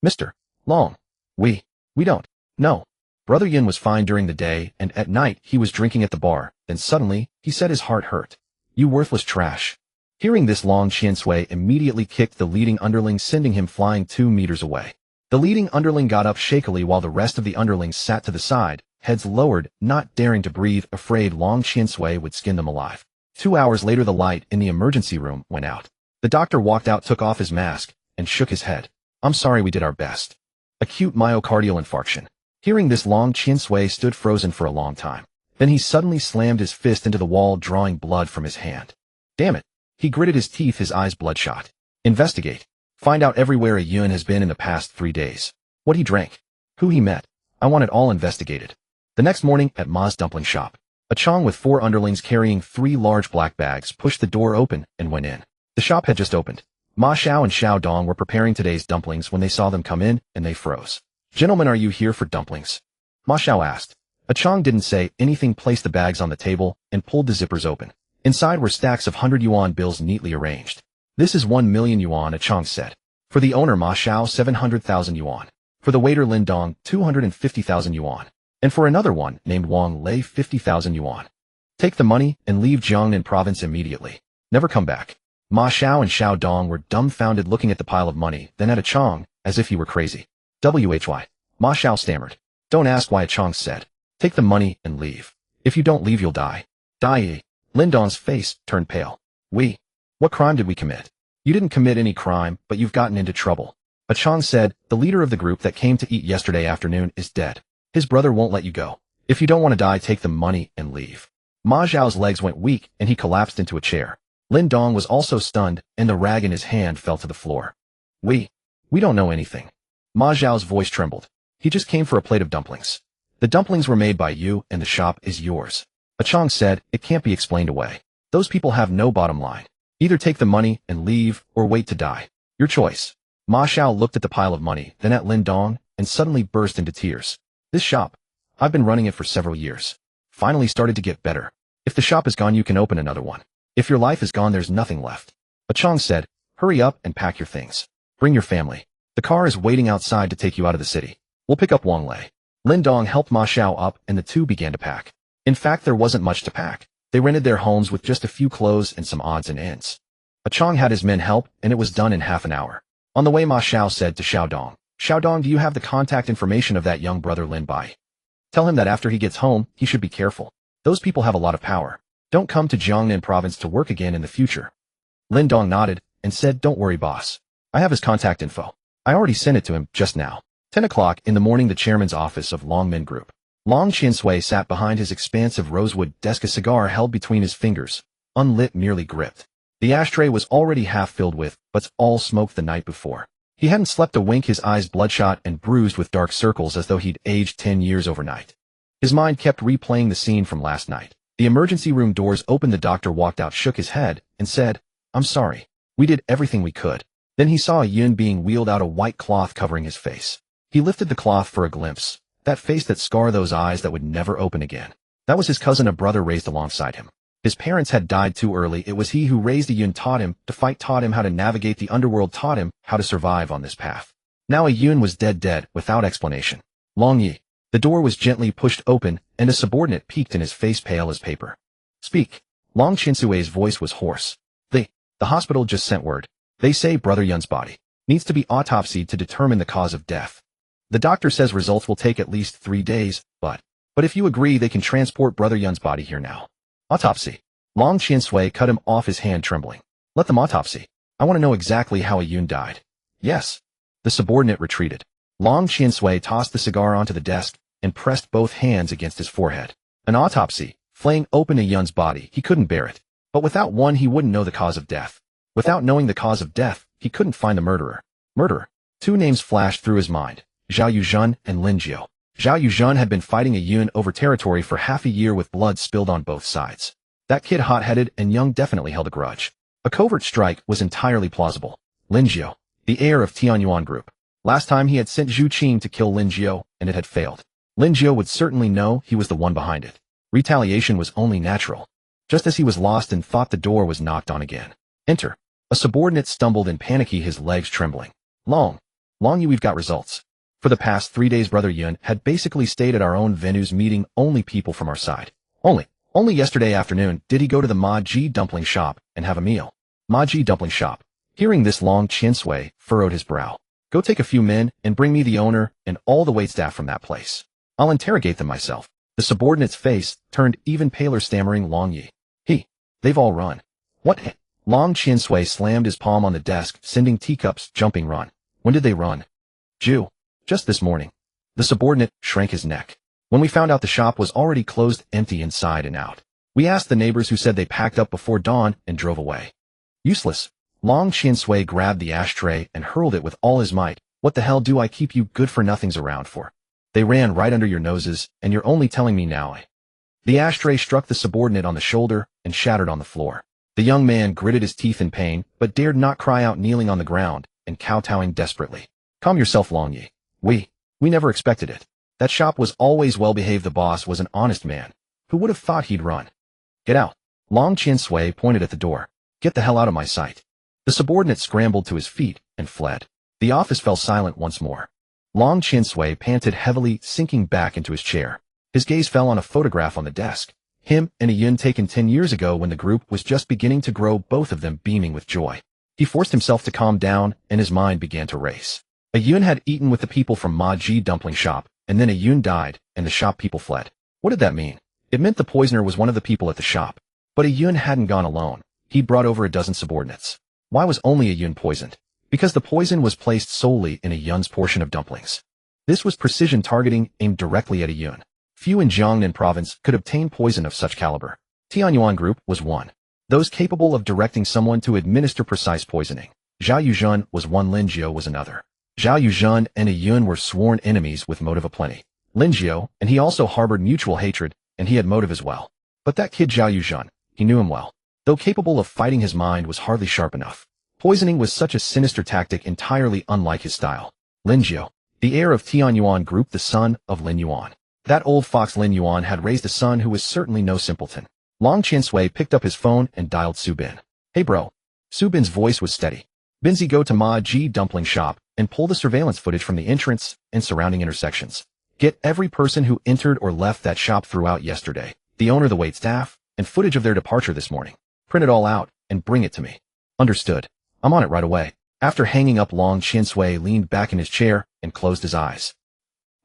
Mr. Long, we don't know. Brother Yun was fine during the day, and at night he was drinking at the bar. Then suddenly, he said his heart hurt. You worthless trash. Hearing this, Long Qinsui immediately kicked the leading underling, sending him flying 2 meters away. The leading underling got up shakily while the rest of the underlings sat to the side, heads lowered, not daring to breathe, afraid Long Qinsui would skin them alive. 2 hours later the light in the emergency room went out. The doctor walked out, took off his mask, and shook his head. I'm sorry, we did our best. Acute myocardial infarction. Hearing this, Long Qinsui stood frozen for a long time. Then he suddenly slammed his fist into the wall, drawing blood from his hand. Damn it. He gritted his teeth, his eyes bloodshot. Investigate. Find out everywhere a yuan has been in the past 3 days. What he drank. Who he met. I want it all investigated. The next morning, at Ma's dumpling shop, a Chong with 4 underlings carrying 3 large black bags pushed the door open and went in. The shop had just opened. Ma Xiao and Xiao Dong were preparing today's dumplings when they saw them come in, and they froze. Gentlemen, are you here for dumplings? Ma Xiao asked. A Chong didn't say anything, placed the bags on the table, and pulled the zippers open. Inside were stacks of 100 yuan bills neatly arranged. This is 1 million yuan, a Chong said. For the owner Ma Xiao, 700,000 yuan. For the waiter Lin Dong, 250,000 yuan. And for another one, named Wang Lei, 50,000 yuan. Take the money and leave Jiangnan province immediately. Never come back. Ma Xiao and Xiao Dong were dumbfounded, looking at the pile of money, then at a Chong, as if he were crazy. Why? Ma Xiao stammered. Don't ask why, a Chong said. Take the money and leave. If you don't leave, you'll die. Die. Lin Dong's face turned pale. We? What crime did we commit? You didn't commit any crime, but you've gotten into trouble. A Chong said, the leader of the group that came to eat yesterday afternoon is dead. His brother won't let you go. If you don't want to die, take the money and leave. Ma Xiao's legs went weak and he collapsed into a chair. Lin Dong was also stunned, and the rag in his hand fell to the floor. We don't know anything. Ma Xiao's voice trembled. He just came for a plate of dumplings. The dumplings were made by you, and the shop is yours. A Chong said, it can't be explained away. Those people have no bottom line. Either take the money and leave, or wait to die. Your choice. Ma Xiao looked at the pile of money, then at Lin Dong, and suddenly burst into tears. This shop. I've been running it for several years. Finally started to get better. If the shop is gone, you can open another one. If your life is gone, there's nothing left. A Chong said, hurry up and pack your things. Bring your family. The car is waiting outside to take you out of the city. We'll pick up Wang Lei. Lin Dong helped Ma Xiao up, and the two began to pack. In fact, there wasn't much to pack. They rented their homes with just a few clothes and some odds and ends. A Chong had his men help, and it was done in half an hour. On the way, Ma Xiao said to Xiao Dong, Xiao Dong, do you have the contact information of that young brother Lin Bai? Tell him that after he gets home, he should be careful. Those people have a lot of power. Don't come to Jiangnan province to work again in the future. Lin Dong nodded and said, don't worry, boss. I have his contact info. I already sent it to him just now. 10 o'clock in the morning, the chairman's office of Longmin Group. Long Qinsui sat behind his expansive rosewood desk, a cigar held between his fingers, unlit, merely gripped. The ashtray was already half filled with butts, all smoked the night before. He hadn't slept a wink, his eyes bloodshot and bruised with dark circles as though he'd aged 10 years overnight. His mind kept replaying the scene from last night. The emergency room doors opened, the doctor walked out, shook his head, and said, I'm sorry. We did everything we could. Then he saw a yuan being wheeled out, a white cloth covering his face. He lifted the cloth for a glimpse. That face, that scar, those eyes that would never open again. That was his cousin, a brother raised alongside him. His parents had died too early. It was he who raised a yuan, taught him to fight, taught him how to navigate the underworld, taught him how to survive on this path. Now a yuan was dead, without explanation. Long Yi. The door was gently pushed open, and a subordinate peeked in, his face pale as paper. Speak. Long Qinsui's voice was hoarse. The hospital just sent word. They say Brother Yun's body needs to be autopsied to determine the cause of death. The doctor says results will take at least 3 days, but if you agree, they can transport Brother Yun's body here now. Autopsy. Long Qinsui cut him off, his hand trembling. Let them autopsy. I want to know exactly how a yuan died. Yes. The subordinate retreated. Long Qinsui tossed the cigar onto the desk and pressed both hands against his forehead. An autopsy, flaying open a yun's body, he couldn't bear it. But without one, he wouldn't know the cause of death. Without knowing the cause of death, he couldn't find the murderer. Murderer. 2 names flashed through his mind, Zhao Yuzhen and Lin Jiu. Zhao Yuzhen had been fighting a yuan over territory for half a year with blood spilled on both sides. That kid, hot-headed and young, definitely held a grudge. A covert strike was entirely plausible. Lin Jiu, the heir of Tianyuan Group. Last time he had sent Zhu Qing to kill Lin Jiu, and it had failed. Lin Jiu would certainly know he was the one behind it. Retaliation was only natural. Just as he was lost and thought, the door was knocked on again. Enter. A subordinate stumbled in panicky, his legs trembling. Long Yu, we've got results. For the past 3 days, Brother Yun had basically stayed at our own venues, meeting only people from our side. Only yesterday afternoon did he go to the Ma Ji dumpling shop and have a meal. Ma Ji dumpling shop. Hearing this, Long Qinsui furrowed his brow. Go take a few men and bring me the owner and all the waitstaff from that place. I'll interrogate them myself. The subordinate's face turned even paler, stammering Long Yi. They've all run. What? Long Qinsui slammed his palm on the desk, sending teacups jumping. Run. When did they run? Jiu. Just this morning. The subordinate shrank his neck. When we found out the shop was already closed, empty inside and out. We asked the neighbors, who said they packed up before dawn and drove away. Useless. Long Qinsui grabbed the ashtray and hurled it with all his might. What the hell do I keep you good-for-nothings around for? They ran right under your noses, and you're only telling me now. The ashtray struck the subordinate on the shoulder and shattered on the floor. The young man gritted his teeth in pain, but dared not cry out, kneeling on the ground and kowtowing desperately. Calm yourself, Long Yi. We never expected it. That shop was always well-behaved. The boss was an honest man. Who would have thought he'd run? Get out. Long Qinsui pointed at the door. Get the hell out of my sight. The subordinate scrambled to his feet and fled. The office fell silent once more. Long Qinsui panted heavily, sinking back into his chair. His gaze fell on a photograph on the desk. Him and a yuan taken 10 years ago when the group was just beginning to grow, both of them beaming with joy. He forced himself to calm down, and his mind began to race. A yuan had eaten with the people from Ma Ji dumpling shop, and then a yuan died, and the shop people fled. What did that mean? It meant the poisoner was one of the people at the shop. But a yuan hadn't gone alone. He'd brought over a dozen subordinates. Why was only a yuan poisoned? Because the poison was placed solely in a yuan's portion of dumplings. This was precision targeting, aimed directly at a yuan. Few in Jiangnan province could obtain poison of such caliber. Tianyuan Group was one. Those capable of directing someone to administer precise poisoning. Zhao Yuzhen was one, Lin Jiu was another. Zhao Yuzhen and a yuan were sworn enemies with motive aplenty. Lin Jiu and he also harbored mutual hatred, and he had motive as well. But that kid Zhao Yuzhen, he knew him well. Though capable of fighting, his mind was hardly sharp enough. Poisoning was such a sinister tactic, entirely unlike his style. Lin Jiu, the heir of Tianyuan Group, the son of Lin Yuan. That old fox Lin Yuan had raised a son who was certainly no simpleton. Long Qinsui picked up his phone and dialed Su Bin. Hey bro. Su Bin's voice was steady. Binzi, go to Ma Ji dumpling shop and pull the surveillance footage from the entrance and surrounding intersections. Get every person who entered or left that shop throughout yesterday, the owner, the wait staff, and footage of their departure this morning. Print it all out and bring it to me. Understood. I'm on it right away. After hanging up, Long Qinsui leaned back in his chair and closed his eyes.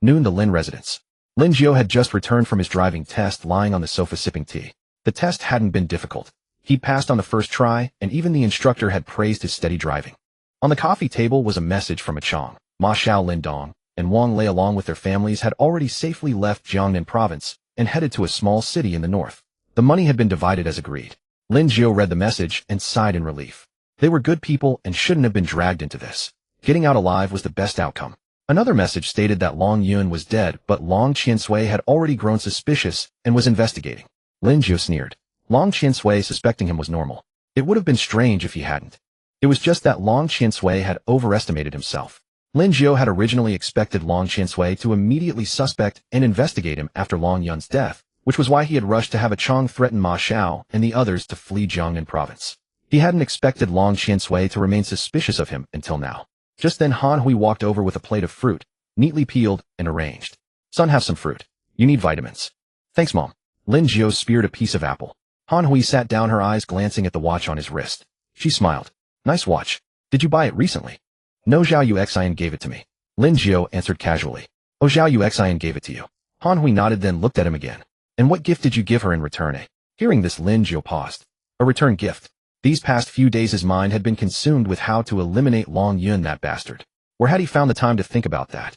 Noon, the Lin residence. Lin Jiu had just returned from his driving test, lying on the sofa sipping tea. The test hadn't been difficult. He'd passed on the first try, and even the instructor had praised his steady driving. On the coffee table was a message from a Chong. Ma Xiao, Lin Dong, and Wang Lei, along with their families, had already safely left Jiangnan province and headed to a small city in the north. The money had been divided as agreed. Lin Jiu read the message and sighed in relief. They were good people and shouldn't have been dragged into this. Getting out alive was the best outcome. Another message stated that Long Yuan was dead, but Long Qinsui had already grown suspicious and was investigating. Lin Jiu sneered. Long Qinsui suspecting him was normal. It would have been strange if he hadn't. It was just that Long Qinsui had overestimated himself. Lin Jiu had originally expected Long Qinsui to immediately suspect and investigate him after Long Yun's death, which was why he had rushed to have a Chong threaten Ma Xiao and the others to flee Jiangnan province. He hadn't expected Long Qinsui to remain suspicious of him until now. Just then Han Hui walked over with a plate of fruit, neatly peeled and arranged. Son, have some fruit. You need vitamins. Thanks, Mom. Lin Jiu speared a piece of apple. Han Hui sat down, her eyes glancing at the watch on his wrist. She smiled. Nice watch. Did you buy it recently? No, Zhao Yuxian gave it to me. Lin Jiu answered casually. Oh, Zhao Yuxian gave it to you. Han Hui nodded, then looked at him again. And what gift did you give her in return? Hearing this, Lin Jiu paused. A return gift. These past few days his mind had been consumed with how to eliminate Long Yun, that bastard. Where had he found the time to think about that?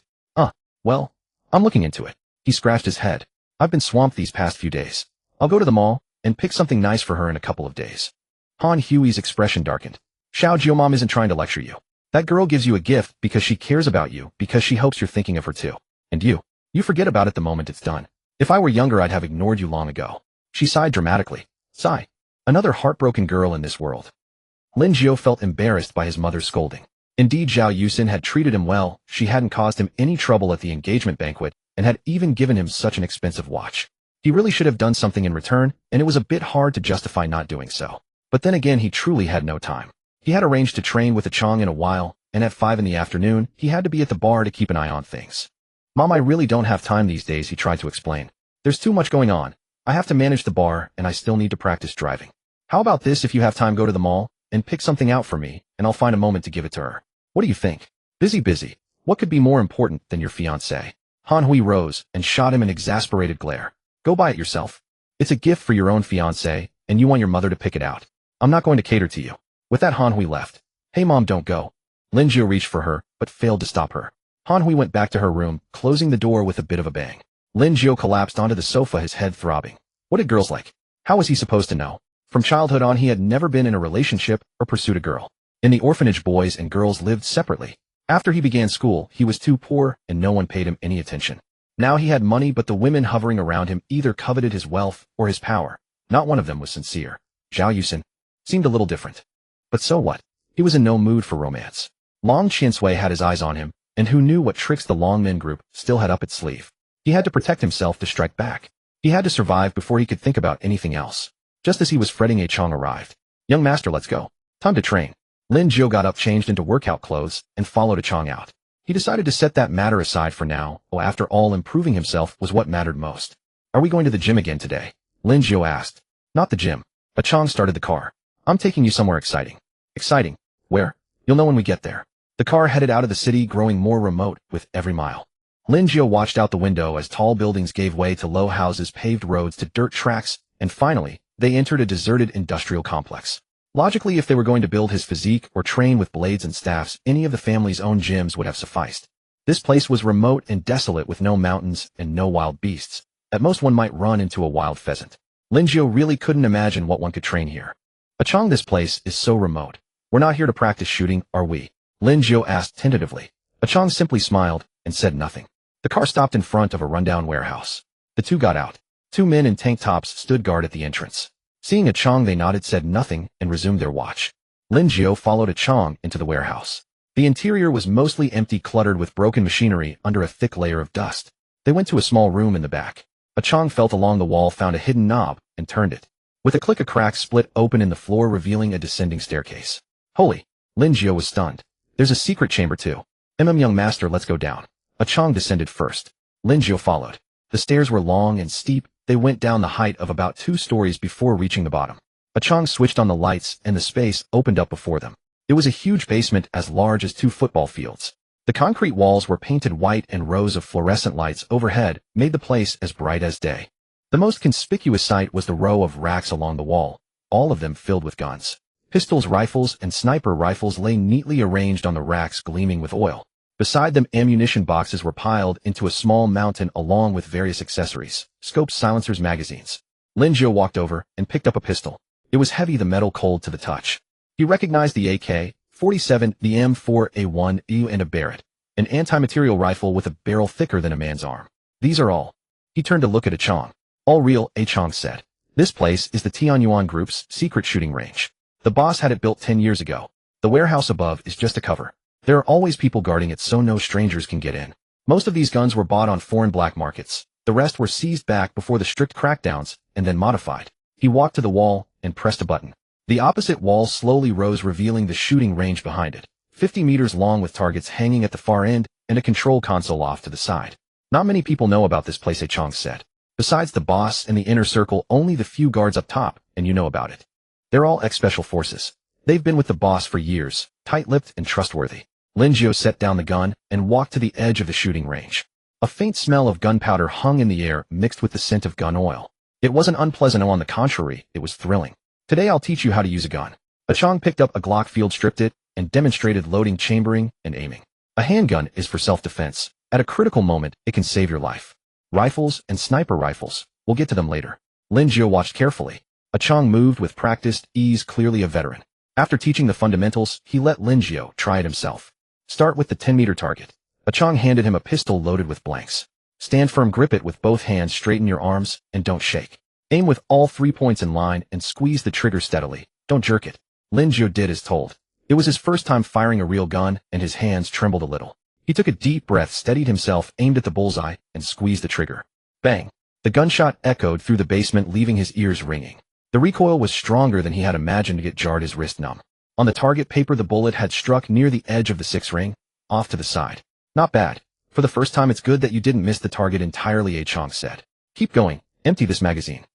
Well, I'm looking into it. He scratched his head. I've been swamped these past few days. I'll go to the mall and pick something nice for her in a couple of days. Han Hui's expression darkened. Xiao Jiu, Mom isn't trying to lecture you. That girl gives you a gift because she cares about you, because she hopes you're thinking of her too. And you forget about it the moment it's done. If I were younger, I'd have ignored you long ago. She sighed dramatically. Sigh. Another heartbroken girl in this world. Lin Jiu felt embarrassed by his mother's scolding. Indeed, Zhao Yusin had treated him well. She hadn't caused him any trouble at the engagement banquet, and had even given him such an expensive watch. He really should have done something in return, and it was a bit hard to justify not doing so. But then again, he truly had no time. He had arranged to train with a Chong in a while, and at 5 in the afternoon, he had to be at the bar to keep an eye on things. Mom, I really don't have time these days, he tried to explain. There's too much going on. I have to manage the bar, and I still need to practice driving. How about this? If you have time, go to the mall and pick something out for me, and I'll find a moment to give it to her. What do you think? Busy. What could be more important than your fiancé? Han Hui rose and shot him an exasperated glare. Go buy it yourself. It's a gift for your own fiancé, and you want your mother to pick it out. I'm not going to cater to you. With that, Han Hui left. Hey mom, don't go. Lin Jiu reached for her, but failed to stop her. Han Hui went back to her room, closing the door with a bit of a bang. Lin Jiu collapsed onto the sofa, his head throbbing. What did girls like? How was he supposed to know? From childhood on, he had never been in a relationship or pursued a girl. In the orphanage, boys and girls lived separately. After he began school, he was too poor and no one paid him any attention. Now he had money, but the women hovering around him either coveted his wealth or his power. Not one of them was sincere. Zhao Yusin seemed a little different. But so what? He was in no mood for romance. Long Qinsui had his eyes on him, and who knew what tricks the Long Men group still had up its sleeve. He had to protect himself to strike back. He had to survive before he could think about anything else. Just as he was fretting, A Chong arrived. Young master, let's go. Time to train. Lin Jiu got up, changed into workout clothes, and followed A Chong out. He decided to set that matter aside for now. After all, improving himself was what mattered most. Are we going to the gym again today? Lin Jiu asked. Not the gym. A Chong started the car. I'm taking you somewhere exciting. Exciting? Where? You'll know when we get there. The car headed out of the city, growing more remote with every mile. Lin Jiu watched out the window as tall buildings gave way to low houses, paved roads to dirt tracks, and finally, they entered a deserted industrial complex. Logically, if they were going to build his physique or train with blades and staffs, any of the family's own gyms would have sufficed. This place was remote and desolate with no mountains and no wild beasts. At most, one might run into a wild pheasant. Lin Jiu really couldn't imagine what one could train here. A Chong, this place is so remote. We're not here to practice shooting, are we? Lin Jiu asked tentatively. A Chong simply smiled and said nothing. The car stopped in front of a rundown warehouse. The two got out. Two men in tank tops stood guard at the entrance. Seeing A Chong, they nodded, said nothing, and resumed their watch. Lin Jiu followed A Chong into the warehouse. The interior was mostly empty, cluttered with broken machinery under a thick layer of dust. They went to a small room in the back. A Chong felt along the wall, found a hidden knob, and turned it. With a click, a crack split open in the floor, revealing a descending staircase. Holy! Lin Jiu was stunned. There's a secret chamber too. Young master, let's go down. A Chong descended first. Lin Jiu followed. The stairs were long and steep. They went down the height of about 2 stories before reaching the bottom. A Chong switched on the lights and the space opened up before them. It was a huge basement as large as 2 football fields. The concrete walls were painted white and rows of fluorescent lights overhead made the place as bright as day. The most conspicuous sight was the row of racks along the wall, all of them filled with guns. Pistols, rifles, and sniper rifles lay neatly arranged on the racks, gleaming with oil. Beside them, ammunition boxes were piled into a small mountain along with various accessories, scopes, silencers, magazines. Lin Jiu walked over and picked up a pistol. It was heavy, the metal cold to the touch. He recognized the AK-47, the M4A1 and a Barrett, an anti-material rifle with a barrel thicker than a man's arm. These are all. He turned to look at A Chong. All real, A Chong said. This place is the Tianyuan Group's secret shooting range. The boss had it built 10 years ago. The warehouse above is just a cover. There are always people guarding it so no strangers can get in. Most of these guns were bought on foreign black markets. The rest were seized back before the strict crackdowns and then modified. He walked to the wall and pressed a button. The opposite wall slowly rose, revealing the shooting range behind it. 50 meters long with targets hanging at the far end and a control console off to the side. Not many people know about this place, A Chong said. Besides the boss and the inner circle, only the few guards up top, and you know about it. They're all ex-special forces. They've been with the boss for years, tight-lipped and trustworthy. Lin Jiu set down the gun and walked to the edge of the shooting range. A faint smell of gunpowder hung in the air, mixed with the scent of gun oil. It wasn't unpleasant, on the contrary, it was thrilling. Today I'll teach you how to use a gun. A Chong picked up a Glock, field stripped it, and demonstrated loading, chambering, and aiming. A handgun is for self-defense. At a critical moment, it can save your life. Rifles and sniper rifles, we'll get to them later. Lin Jiu watched carefully. A Chong moved with practiced ease, clearly a veteran. After teaching the fundamentals, he let Lin Jiu try it himself. Start with the 10-meter target. A Chong handed him a pistol loaded with blanks. Stand firm, grip it with both hands, straighten your arms, and don't shake. Aim with all 3 points in line and squeeze the trigger steadily. Don't jerk it. Lin Jiu did as told. It was his first time firing a real gun, and his hands trembled a little. He took a deep breath, steadied himself, aimed at the bullseye, and squeezed the trigger. Bang! The gunshot echoed through the basement, leaving his ears ringing. The recoil was stronger than he had imagined. It jarred his wrist numb. On the target paper, the bullet had struck near the edge of the 6 ring, off to the side. Not bad. For the first time, it's good that you didn't miss the target entirely, A Chong said. Keep going. Empty this magazine.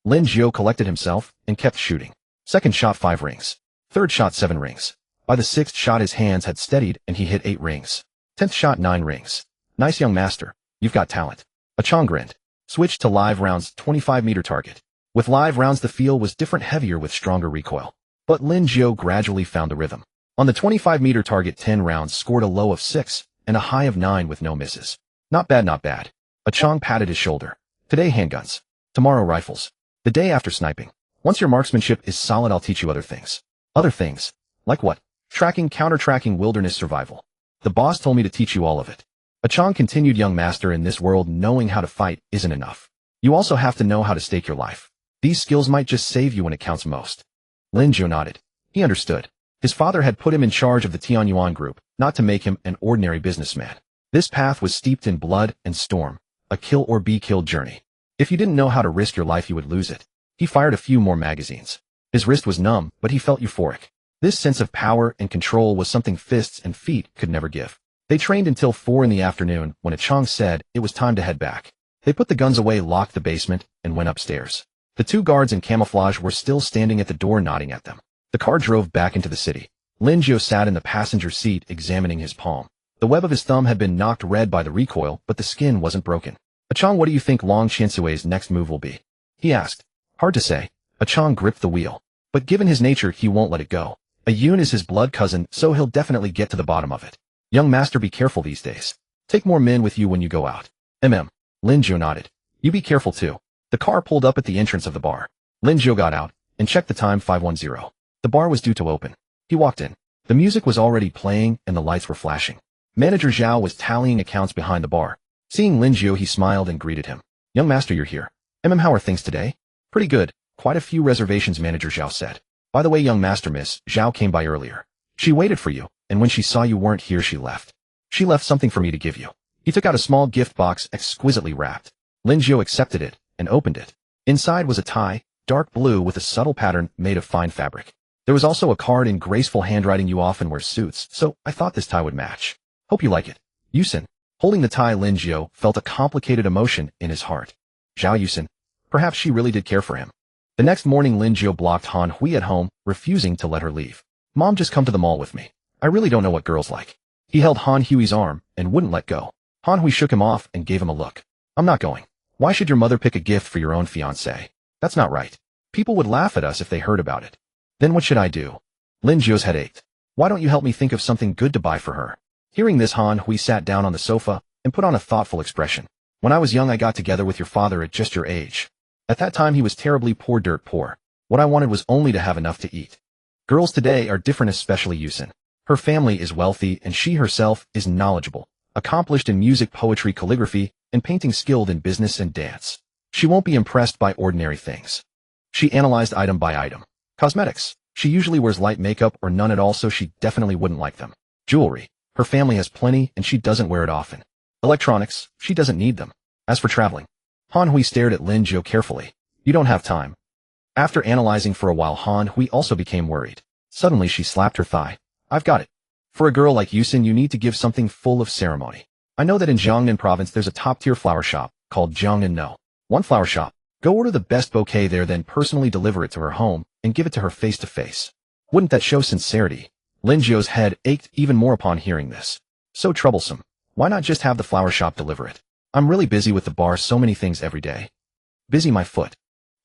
Lin Jiu collected himself and kept shooting. Second shot, 5 rings. Third shot, 7 rings. By the 6th shot, his hands had steadied and he hit 8 rings. 10th shot, 9 rings. Nice, young master. You've got talent. A Chong grinned. Switched to live rounds 25-meter target. With live rounds the feel was different, heavier with stronger recoil. But Lin Jiu gradually found the rhythm. On the 25-meter target 10 rounds scored a low of 6 and a high of 9 with no misses. Not bad, not bad. A Chong patted his shoulder. Today handguns. Tomorrow rifles. The day after sniping. Once your marksmanship is solid I'll teach you other things. Other things? Like what? Tracking, counter-tracking, wilderness survival. The boss told me to teach you all of it. A Chong continued, young master, in this world knowing how to fight isn't enough. You also have to know how to stake your life. These skills might just save you when it counts most. Lin Jiu nodded. He understood. His father had put him in charge of the Yuan group, not to make him an ordinary businessman. This path was steeped in blood and storm, a kill or be killed journey. If you didn't know how to risk your life you would lose it. He fired a few more magazines. His wrist was numb, but he felt euphoric. This sense of power and control was something fists and feet could never give. They trained until 4 in the afternoon when a Chong said it was time to head back. They put the guns away, locked the basement, and went upstairs. The 2 guards in camouflage were still standing at the door nodding at them. The car drove back into the city. Lin Jiu sat in the passenger seat examining his palm. The web of his thumb had been knocked red by the recoil, but the skin wasn't broken. A Chong, what do you think Long Chinsue's next move will be? He asked. Hard to say. A Chong gripped the wheel. But given his nature, he won't let it go. A Yuan is his blood cousin, so he'll definitely get to the bottom of it. Young master, be careful these days. Take more men with you when you go out. Lin Jiu nodded. You be careful too. The car pulled up at the entrance of the bar. Lin Jiu got out and checked the time, 5:10. The bar was due to open. He walked in. The music was already playing and the lights were flashing. Manager Zhao was tallying accounts behind the bar. Seeing Lin Jiu, he smiled and greeted him. Young master, you're here. How are things today? Pretty good. Quite a few reservations, Manager Zhao said. By the way, young master, Miss Zhao came by earlier. She waited for you, and when she saw you weren't here she left. She left something for me to give you. He took out a small gift box exquisitely wrapped. Lin Jiu accepted it and opened it. Inside was a tie, dark blue with a subtle pattern made of fine fabric. There was also a card in graceful handwriting. You often wear suits, so I thought this tie would match. Hope you like it. Yusin. Holding the tie, Lin Jiu felt a complicated emotion in his heart. Zhao Yusin. Perhaps she really did care for him. The next morning Lin Jiu blocked Han Hui at home, refusing to let her leave. Mom, just come to the mall with me. I really don't know what girls like. He held Han Hui's arm and wouldn't let go. Han Hui shook him off and gave him a look. I'm not going. Why should your mother pick a gift for your own fiancé? That's not right. People would laugh at us if they heard about it. Then what should I do? Lin Jiu's head ached. Why don't you help me think of something good to buy for her? Hearing this, Han Hui sat down on the sofa and put on a thoughtful expression. When I was young I got together with your father at just your age. At that time he was terribly poor, dirt poor. What I wanted was only to have enough to eat. Girls today are different, especially Yusin. Her family is wealthy and she herself is knowledgeable, accomplished in music, poetry, calligraphy, and painting, skilled in business and dance. She won't be impressed by ordinary things. She analyzed item by item. Cosmetics. She usually wears light makeup or none at all, so she definitely wouldn't like them. Jewelry. Her family has plenty and she doesn't wear it often. Electronics. She doesn't need them. As for traveling. Han Hui stared at Lin Jiu carefully. You don't have time. After analyzing for a while, Han Hui also became worried. Suddenly she slapped her thigh. I've got it. For a girl like Yusin you need to give something full of ceremony. I know that in Jiangnan province there's a top-tier flower shop called Jiangnan No. One flower shop. Go order the best bouquet there, then personally deliver it to her home and give it to her face to face. Wouldn't that show sincerity? Lin Jiu's head ached even more upon hearing this. So troublesome. Why not just have the flower shop deliver it? I'm really busy with the bar, so many things every day. Busy my foot.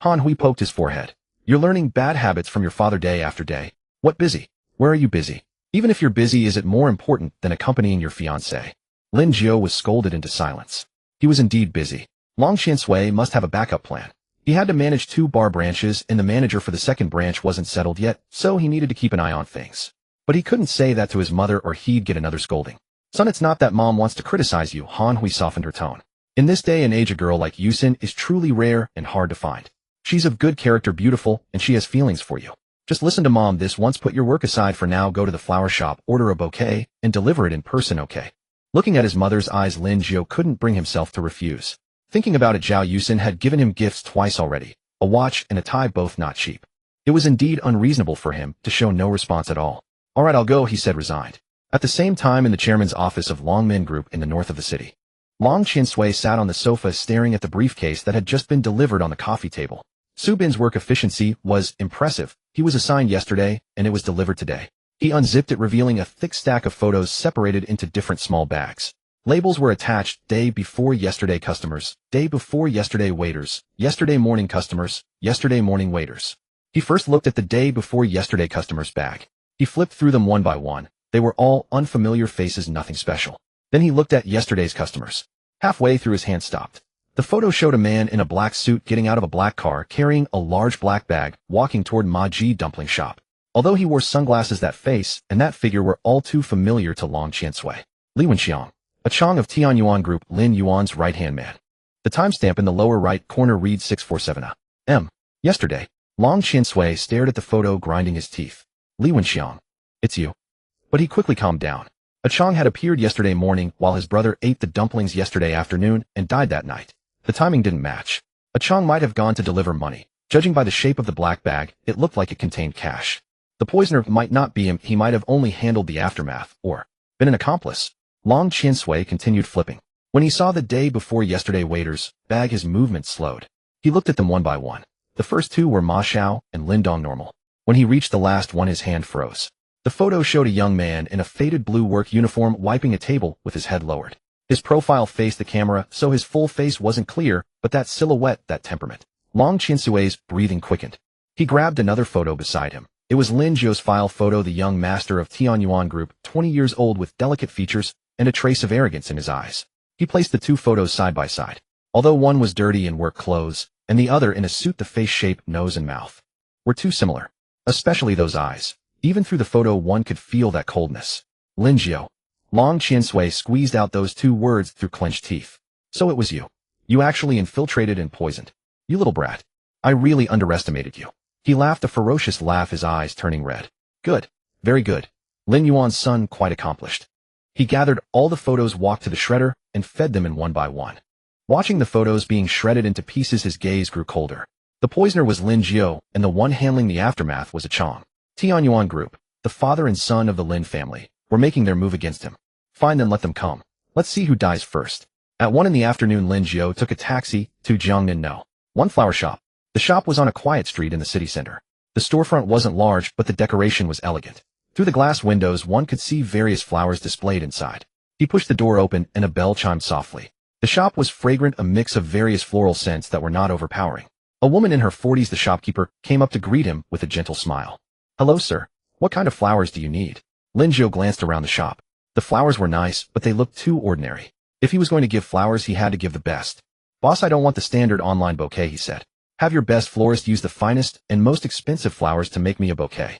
Han Hui poked his forehead. You're learning bad habits from your father day after day. What busy? Where are you busy? Even if you're busy, is it more important than accompanying your fiancé? Lin Jiu was scolded into silence. He was indeed busy. Long Qiansui must have a backup plan. He had to manage 2 bar branches and the manager for the second branch wasn't settled yet, so he needed to keep an eye on things. But he couldn't say that to his mother or he'd get another scolding. Son, it's not that mom wants to criticize you. Han Hui softened her tone. In this day and age a girl like Yusin is truly rare and hard to find. She's of good character, beautiful, and she has feelings for you. Just listen to mom this once, put your work aside for now, go to the flower shop, order a bouquet, and deliver it in person, okay? Looking at his mother's eyes, Lin Jiu couldn't bring himself to refuse. Thinking about it, Zhao Yusin had given him gifts twice already, a watch and a tie, both not cheap. It was indeed unreasonable for him to show no response at all. All right, I'll go, he said, resigned. At the same time, in the chairman's office of Long Min Group in the north of the city, Long Qiansui sat on the sofa staring at the briefcase that had just been delivered on the coffee table. Su Bin's work efficiency was impressive. He was assigned yesterday, and it was delivered today. He unzipped it, revealing a thick stack of photos separated into different small bags. Labels were attached: day before yesterday customers, day before yesterday waiters, yesterday morning customers, yesterday morning waiters. He first looked at the day before yesterday customers' bag. He flipped through them one by one. They were all unfamiliar faces, nothing special. Then he looked at yesterday's customers. Halfway through his hand stopped. The photo showed a man in a black suit getting out of a black car carrying a large black bag, walking toward Ma Ji dumpling shop. Although he wore sunglasses, that face and that figure were all too familiar to Long Qiansui. Li Wenxiang, a Chong of Tianyuan Group, Lin Yuan's right-hand man. The timestamp in the lower right corner reads 647 a.m. Yesterday. Long Qiansui stared at the photo, grinding his teeth. Li Wenxiang, it's you. But he quickly calmed down. A Chong had appeared yesterday morning while his brother ate the dumplings yesterday afternoon and died that night. The timing didn't match. A Chong might have gone to deliver money. Judging by the shape of the black bag, it looked like it contained cash. The poisoner might not be him. He might have only handled the aftermath, or been an accomplice. Long Qiansui continued flipping. When he saw the day before yesterday waiters' bag, his movement slowed. He looked at them one by one. The first two were Ma Xiao and Lin Dong normal. When he reached the last one, his hand froze. The photo showed a young man in a faded blue work uniform wiping a table with his head lowered. His profile faced the camera, so his full face wasn't clear, but that silhouette, that temperament. Long Qiansui's breathing quickened. He grabbed another photo beside him. It was Lin Jiu's file photo, the young master of Tianyuan Group, 20 years old with delicate features and a trace of arrogance in his eyes. He placed the two photos side by side. Although one was dirty in work clothes, and the other in a suit, the face shape, nose and mouth were too similar. Especially those eyes. Even through the photo one could feel that coldness. Lin Jiu. Long Qiansui squeezed out those two words through clenched teeth. So it was you. You actually infiltrated and poisoned. You little brat. I really underestimated you. He laughed a ferocious laugh, his eyes turning red. Good. Very good. Lin Yuan's son, quite accomplished. He gathered all the photos, walked to the shredder, and fed them in one by one. Watching the photos being shredded into pieces, his gaze grew colder. The poisoner was Lin Jiu, and the one handling the aftermath was a Chong. Tianyuan Group, the father and son of the Lin family, were making their move against him. Fine, then let them come. Let's see who dies first. At 1 p.m, Lin Jiu took a taxi to Jiangnan No. 1 flower shop. The shop was on a quiet street in the city center. The storefront wasn't large, but the decoration was elegant. Through the glass windows one could see various flowers displayed inside. He pushed the door open and a bell chimed softly. The shop was fragrant, a mix of various floral scents that were not overpowering. A woman in her 40s, the shopkeeper, came up to greet him with a gentle smile. Hello, sir. What kind of flowers do you need? Lin Jiu glanced around the shop. The flowers were nice, but they looked too ordinary. If he was going to give flowers, he had to give the best. Boss, I don't want the standard online bouquet, he said. Have your best florist use the finest and most expensive flowers to make me a bouquet.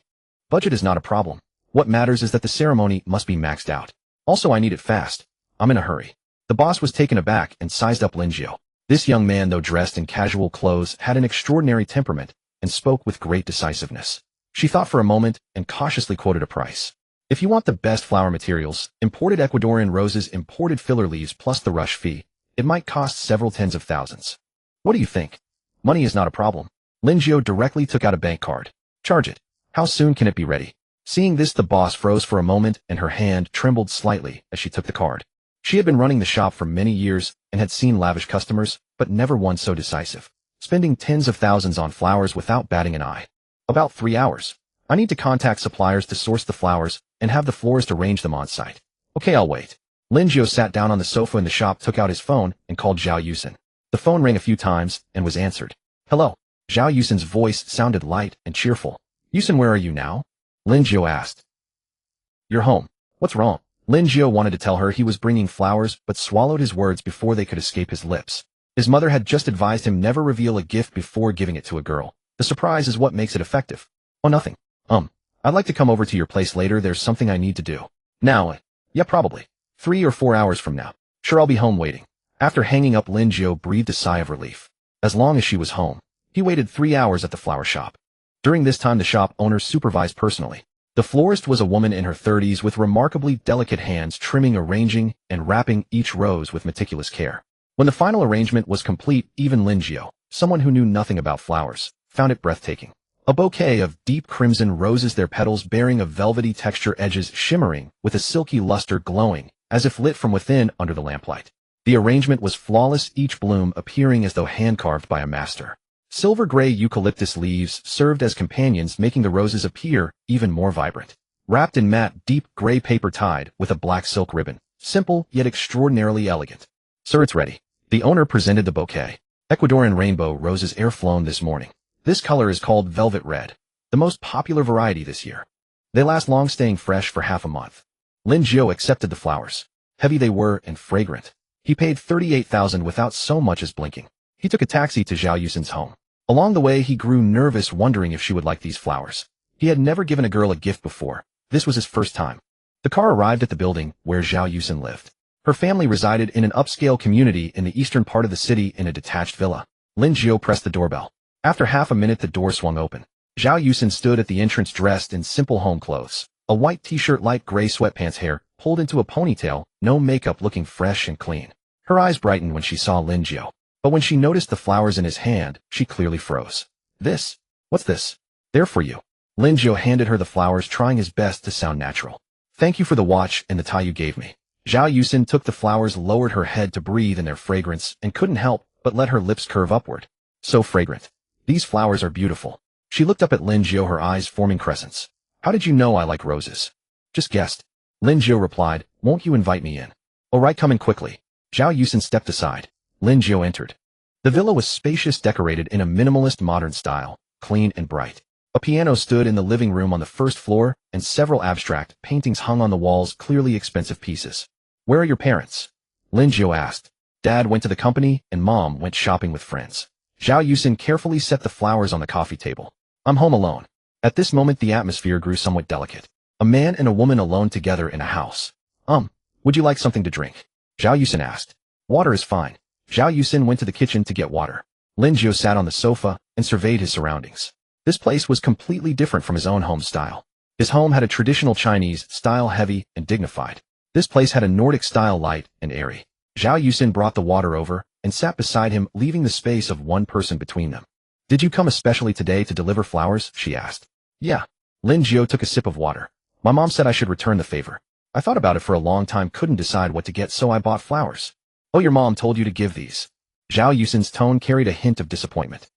Budget is not a problem. What matters is that the ceremony must be maxed out. Also, I need it fast. I'm in a hurry. The boss was taken aback and sized up Lin Jiu. This young man, though dressed in casual clothes, had an extraordinary temperament and spoke with great decisiveness. She thought for a moment and cautiously quoted a price. If you want the best flower materials, imported Ecuadorian roses, imported filler leaves plus the rush fee, it might cost several tens of thousands. What do you think? Money is not a problem. Lin Jiu directly took out a bank card. Charge it. How soon can it be ready? Seeing this, the boss froze for a moment and her hand trembled slightly as she took the card. She had been running the shop for many years and had seen lavish customers, but never one so decisive. Spending tens of thousands on flowers without batting an eye. About 3 hours. I need to contact suppliers to source the flowers and have the florist arrange them on site. Okay, I'll wait. Lin Jiu sat down on the sofa in the shop, took out his phone, and called Zhao Yusin. The phone rang a few times and was answered. Hello. Zhao Yusin's voice sounded light and cheerful. Yusin, where are you now? Lin Jiu asked. You're home. What's wrong? Lin Jiu wanted to tell her he was bringing flowers, but swallowed his words before they could escape his lips. His mother had just advised him never reveal a gift before giving it to a girl. The surprise is what makes it effective. Oh, nothing. I'd like to come over to your place later. There's something I need to do. Now? Yeah, probably. 3 or 4 hours from now. Sure, I'll be home waiting. After hanging up, Lin Jiu breathed a sigh of relief. As long as she was home. He waited 3 hours at the flower shop. During this time, the shop owner supervised personally. The florist was a woman in her 30s with remarkably delicate hands, trimming, arranging, and wrapping each rose with meticulous care. When the final arrangement was complete, even Lin Jiu, someone who knew nothing about flowers, found it breathtaking. A bouquet of deep crimson roses, their petals bearing a velvety texture, edges shimmering with a silky luster, glowing as if lit from within under the lamplight. The arrangement was flawless, each bloom appearing as though hand-carved by a master. Silver-gray eucalyptus leaves served as companions, making the roses appear even more vibrant. Wrapped in matte, deep gray paper tied with a black silk ribbon, Simple, yet extraordinarily elegant. Sir, it's ready. The owner presented the bouquet. Ecuadorian rainbow roses air flown this morning. This color is called velvet red, the most popular variety this year. They last long, staying fresh for half a month. Lin Jiu accepted the flowers. Heavy they were and fragrant. He paid 38,000 without so much as blinking. He took a taxi to Zhao Yusin's home. Along the way, he grew nervous, wondering if she would like these flowers. He had never given a girl a gift before. This was his first time. The car arrived at the building where Zhao Yusin lived. Her family resided in an upscale community in the eastern part of the city in a detached villa. Lin Jiu pressed the doorbell. After half a minute, the door swung open. Zhao Yusin stood at the entrance dressed in simple home clothes. A white t-shirt, light gray sweatpants, hair pulled into a ponytail, no makeup, looking fresh and clean. Her eyes brightened when she saw Lin Jiu. But when she noticed the flowers in his hand, she clearly froze. This? What's this? They're for you. Lin Jiu handed her the flowers, trying his best to sound natural. Thank you for the watch and the tie you gave me. Zhao Yusin took the flowers, lowered her head to breathe in their fragrance, and couldn't help but let her lips curve upward. So fragrant. These flowers are beautiful. She looked up at Lin Jiu, her eyes forming crescents. How did you know I like roses? Just guessed. Lin Jiu replied, won't you invite me in? All right, come in quickly. Zhao Yusin stepped aside. Lin Jiu entered. The villa was spacious, decorated in a minimalist modern style, clean and bright. A piano stood in the living room on the first floor, and several abstract paintings hung on the walls, clearly expensive pieces. Where are your parents? Lin Jiu asked. Dad went to the company, and Mom went shopping with friends. Zhao Yusin carefully set the flowers on the coffee table. I'm home alone. At this moment, the atmosphere grew somewhat delicate. A man and a woman alone together in a house. Would you like something to drink? Zhao Yusin asked. Water is fine. Zhao Yusin went to the kitchen to get water. Lin Jiu sat on the sofa and surveyed his surroundings. This place was completely different from his own home style. His home had a traditional Chinese style, heavy and dignified. This place had a Nordic style, light and airy. Zhao Yusin brought the water over and sat beside him, leaving the space of one person between them. Did you come especially today to deliver flowers? She asked. Yeah. Lin Jiu took a sip of water. My mom said I should return the favor. I thought about it for a long time, couldn't decide what to get, so I bought flowers. Oh, your mom told you to give these? Zhao Yusin's tone carried a hint of disappointment.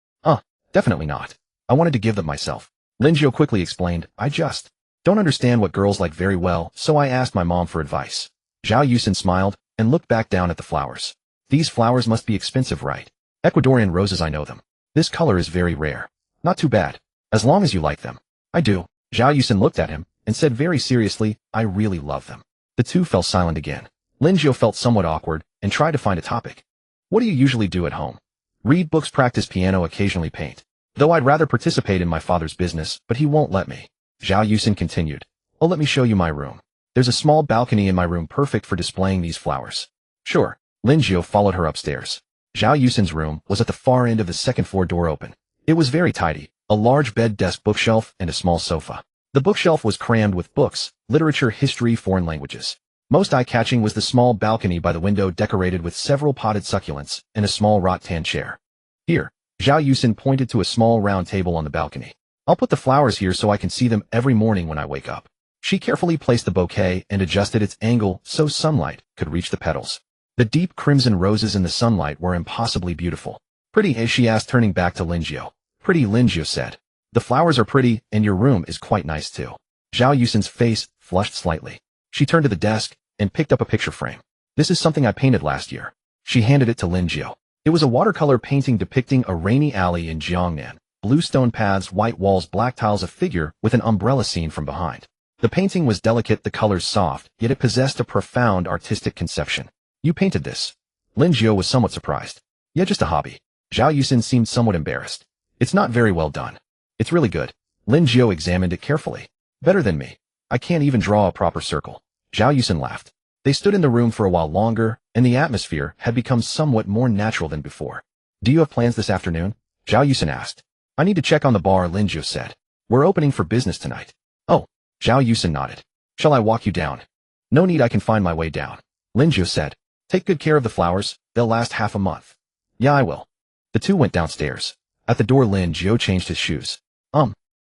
Definitely not. I wanted to give them myself. Lin Jiu quickly explained, I just don't understand what girls like very well, so I asked my mom for advice. Zhao Yusin smiled and looked back down at the flowers. These flowers must be expensive, right? Ecuadorian roses, I know them. This color is very rare. Not too bad. As long as you like them. I do. Zhao Yusin looked at him and said very seriously, I really love them. The two fell silent again. Lin Jiu felt somewhat awkward and tried to find a topic. What do you usually do at home? Read books, practice piano, occasionally paint. Though I'd rather participate in my father's business, but he won't let me. Zhao Yusin continued. Oh, let me show you my room. There's a small balcony in my room, perfect for displaying these flowers. Sure. Lin Jiu followed her upstairs. Zhao Yusin's room was at the far end of the second floor, door open. It was very tidy, a large bed, desk, bookshelf, and a small sofa. The bookshelf was crammed with books, literature, history, foreign languages. Most eye-catching was the small balcony by the window, decorated with several potted succulents and a small rattan chair. Here. Zhao Yusin pointed to a small round table on the balcony. I'll put the flowers here so I can see them every morning when I wake up. She carefully placed the bouquet and adjusted its angle so sunlight could reach the petals. The deep crimson roses in the sunlight were impossibly beautiful. Pretty, as she asked, turning back to Lin Jiu. Pretty, Lin Jiu said. The flowers are pretty, and your room is quite nice too. Zhao Yusin's face flushed slightly. She turned to the desk and picked up a picture frame. This is something I painted last year. She handed it to Lin Jiu. It was a watercolor painting depicting a rainy alley in Jiangnan. Blue stone paths, white walls, black tiles, a figure with an umbrella seen from behind. The painting was delicate, the colors soft, yet it possessed a profound artistic conception. You painted this? Lin Jiu was somewhat surprised. Yeah, just a hobby. Zhao Yusin seemed somewhat embarrassed. It's not very well done. It's really good. Lin Jiu examined it carefully. Better than me. I can't even draw a proper circle. Zhao Yusin laughed. They stood in the room for a while longer, and the atmosphere had become somewhat more natural than before. Do you have plans this afternoon? Zhao Yusin asked. I need to check on the bar, Lin Jiu said. We're opening for business tonight. Oh. Zhao Yusin nodded. Shall I walk you down? No need, I can find my way down. Lin Jiu said. Take good care of the flowers, they'll last half a month. Yeah, I will. The two went downstairs. At the door, Lin Jiu changed his shoes.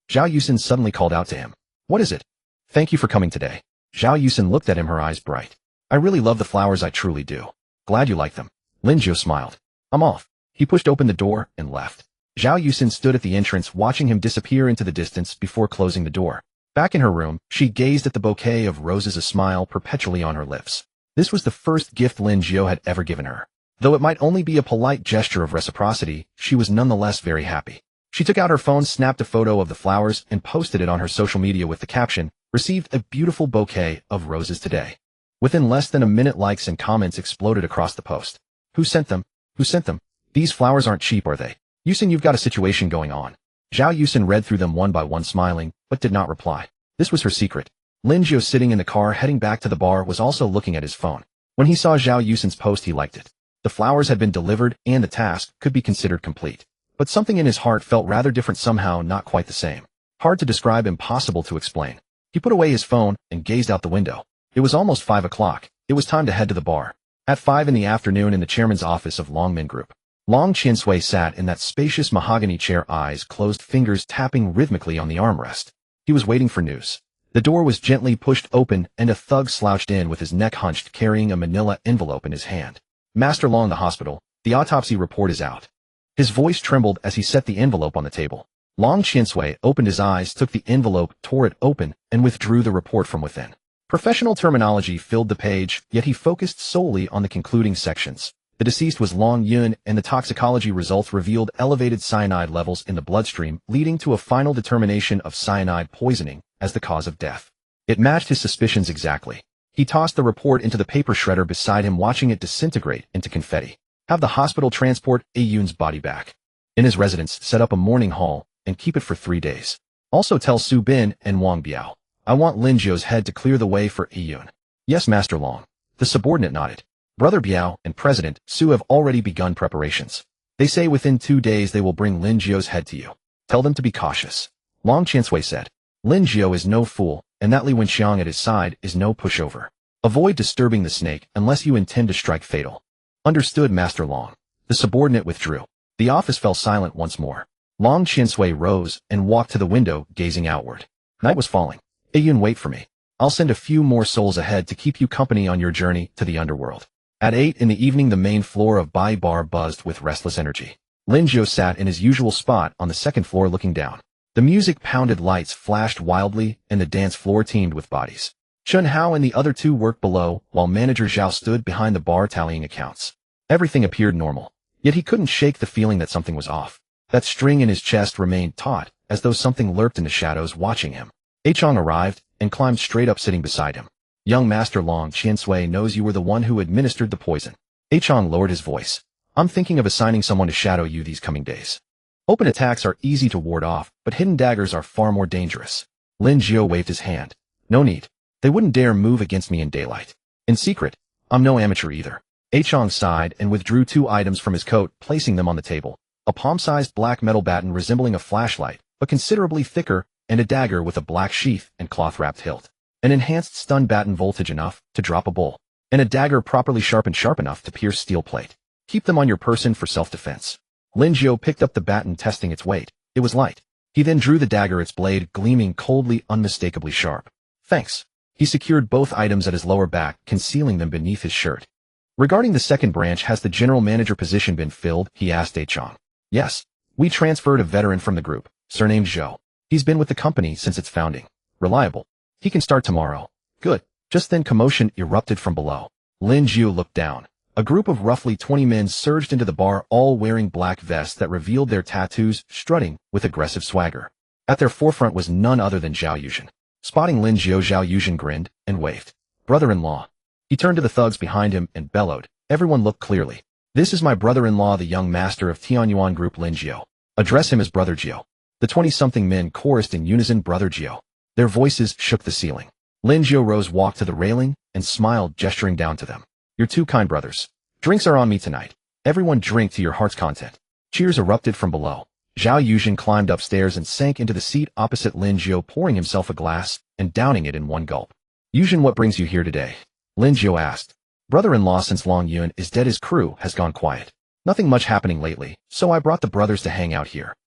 Zhao Yusin suddenly called out to him. What is it? Thank you for coming today. Zhao Yusin looked at him, her eyes bright. I really love the flowers, I truly do. Glad you like them. Lin Jiu smiled. I'm off. He pushed open the door and left. Zhao Yusin stood at the entrance, watching him disappear into the distance before closing the door. Back in her room, she gazed at the bouquet of roses, a smile perpetually on her lips. This was the first gift Lin Jiu had ever given her. Though it might only be a polite gesture of reciprocity, she was nonetheless very happy. She took out her phone, snapped a photo of the flowers, and posted it on her social media with the caption, "Received a beautiful bouquet of roses today." Within less than a minute, likes and comments exploded across the post. Who sent them? Who sent them? These flowers aren't cheap, are they? Yusin, you've got a situation going on. Zhao Yusin read through them one by one, smiling, but did not reply. This was her secret. Lin Jiu, sitting in the car heading back to the bar, was also looking at his phone. When he saw Zhao Yusin's post, he liked it. The flowers had been delivered, and the task could be considered complete. But something in his heart felt rather different, somehow not quite the same. Hard to describe, impossible to explain. He put away his phone and gazed out the window. It was almost 5 o'clock. It was time to head to the bar. At 5 in the afternoon, in the chairman's office of Long Min Group, Long Qinsui sat in that spacious mahogany chair, eyes closed, fingers tapping rhythmically on the armrest. He was waiting for news. The door was gently pushed open, and a thug slouched in with his neck hunched, carrying a manila envelope in his hand. "Master Long, the hospital. The autopsy report is out." His voice trembled as he set the envelope on the table. Long Qinsui opened his eyes, took the envelope, tore it open, and withdrew the report from within. Professional terminology filled the page, yet he focused solely on the concluding sections. The deceased was Long Yun, and the toxicology results revealed elevated cyanide levels in the bloodstream, leading to a final determination of cyanide poisoning as the cause of death. It matched his suspicions exactly. He tossed the report into the paper shredder beside him, watching it disintegrate into confetti. Have the hospital transport Yun's body back. In his residence, set up a mourning hall, and keep it for 3 days. Also tell Su Bin and Wang Biao. I want Lin Jiu's head to clear the way for Yun. Yes, Master Long. The subordinate nodded. Brother Biao and President Su have already begun preparations. They say within 2 days they will bring Lin Jiu's head to you. Tell them to be cautious. Long Qinsui said. Lin Jiu is no fool, and that Li Wenxiang at his side is no pushover. Avoid disturbing the snake unless you intend to strike fatal. Understood, Master Long. The subordinate withdrew. The office fell silent once more. Long Qinsui rose and walked to the window, gazing outward. Night was falling. Yun, wait for me. I'll send a few more souls ahead to keep you company on your journey to the underworld. At 8 in the evening, the main floor of Bai Bar buzzed with restless energy. Lin Jiu sat in his usual spot on the second floor, looking down. The music pounded, lights flashed wildly, and the dance floor teemed with bodies. Chun Hao and the other two worked below, while manager Zhao stood behind the bar tallying accounts. Everything appeared normal, yet he couldn't shake the feeling that something was off. That string in his chest remained taut, as though something lurked in the shadows watching him. Chong arrived and climbed straight up, sitting beside him. Young Master Long Qinsui knows you were the one who administered the poison. Chong lowered his voice. I'm thinking of assigning someone to shadow you these coming days. Open attacks are easy to ward off, but hidden daggers are far more dangerous. Lin Jiu waved his hand. No need. They wouldn't dare move against me in daylight. In secret, I'm no amateur either. Chong sighed and withdrew 2 items from his coat, placing them on the table. A palm-sized black metal baton resembling a flashlight, but considerably thicker, and a dagger with a black sheath and cloth-wrapped hilt. An enhanced stun baton, voltage enough to drop a bull, and a dagger properly sharpened, sharp enough to pierce steel plate. Keep them on your person for self-defense. Lin Jiu picked up the baton, testing its weight. It was light. He then drew the dagger, its blade gleaming coldly, unmistakably sharp. Thanks. He secured both items at his lower back, concealing them beneath his shirt. Regarding the second branch, has the general manager position been filled? He asked Chong. Yes. We transferred a veteran from the group, surnamed Zhou. He's been with the company since its founding. Reliable. He can start tomorrow. Good. Just then commotion erupted from below. Lin Jiu looked down. A group of roughly 20 men surged into the bar, all wearing black vests that revealed their tattoos, strutting with aggressive swagger. At their forefront was none other than Zhao Yuzhen. Spotting Lin Jiu, Zhao Yuzhen grinned and waved. Brother-in-law. He turned to the thugs behind him and bellowed. Everyone looked clearly. This is my brother-in-law, the young master of Tianyuan Group, Lin Jiu. Address him as Brother Jiu. The 20-something men chorused in unison, Brother Jiu. Their voices shook the ceiling. Lin Jiu rose, walked to the railing, and smiled, gesturing down to them. You're 2 kind brothers. Drinks are on me tonight. Everyone drink to your heart's content. Cheers erupted from below. Zhao Yuzhen climbed upstairs and sank into the seat opposite Lin Jiu, pouring himself a glass and downing it in one gulp. Yuzhen, what brings you here today? Lin Jiu asked. Brother-in-law, since Long Yun is dead, his crew has gone quiet. Nothing much happening lately, so I brought the brothers to hang out here.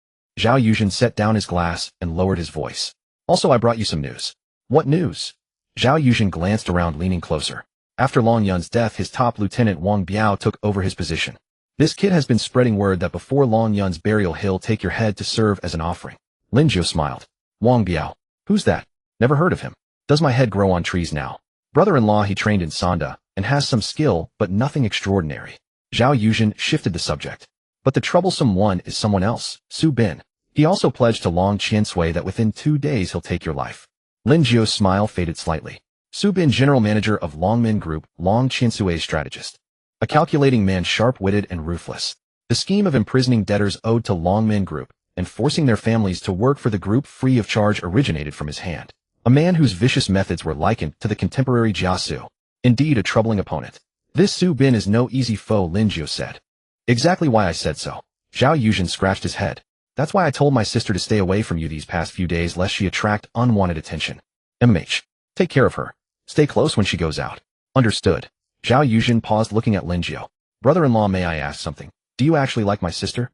Zhao Yuzhen set down his glass and lowered his voice. Also, I brought you some news. What news? Zhao Yuzhen glanced around, leaning closer. After Long Yun's death, his top lieutenant Wang Biao took over his position. This kid has been spreading word that before Long Yun's burial, he'll take your head to serve as an offering. Lin Jiu smiled. Wang Biao. Who's that? Never heard of him. Does my head grow on trees now? Brother-in-law, he trained in Sanda, and has some skill, but nothing extraordinary. Zhao Yuzhen shifted the subject. But the troublesome one is someone else, Su Bin. He also pledged to Long Qiansui that within 2 days he'll take your life. Lin Jiu's smile faded slightly. Su Bin, general manager of Longmin Group, Long Qiansui's strategist. A calculating man, sharp-witted and ruthless. The scheme of imprisoning debtors owed to Longmin Group and forcing their families to work for the group free of charge originated from his hand. A man whose vicious methods were likened to the contemporary Jiasu. Indeed, a troubling opponent. This Su Bin is no easy foe, Lin Jiu said. Exactly why I said so. Zhao Yuzhen scratched his head. That's why I told my sister to stay away from you these past few days lest she attract unwanted attention. MH. Take care of her. Stay close when she goes out. Understood. Zhao Yuzhen paused, looking at Lin Jiu. Brother-in-law, may I ask something? Do you actually like my sister?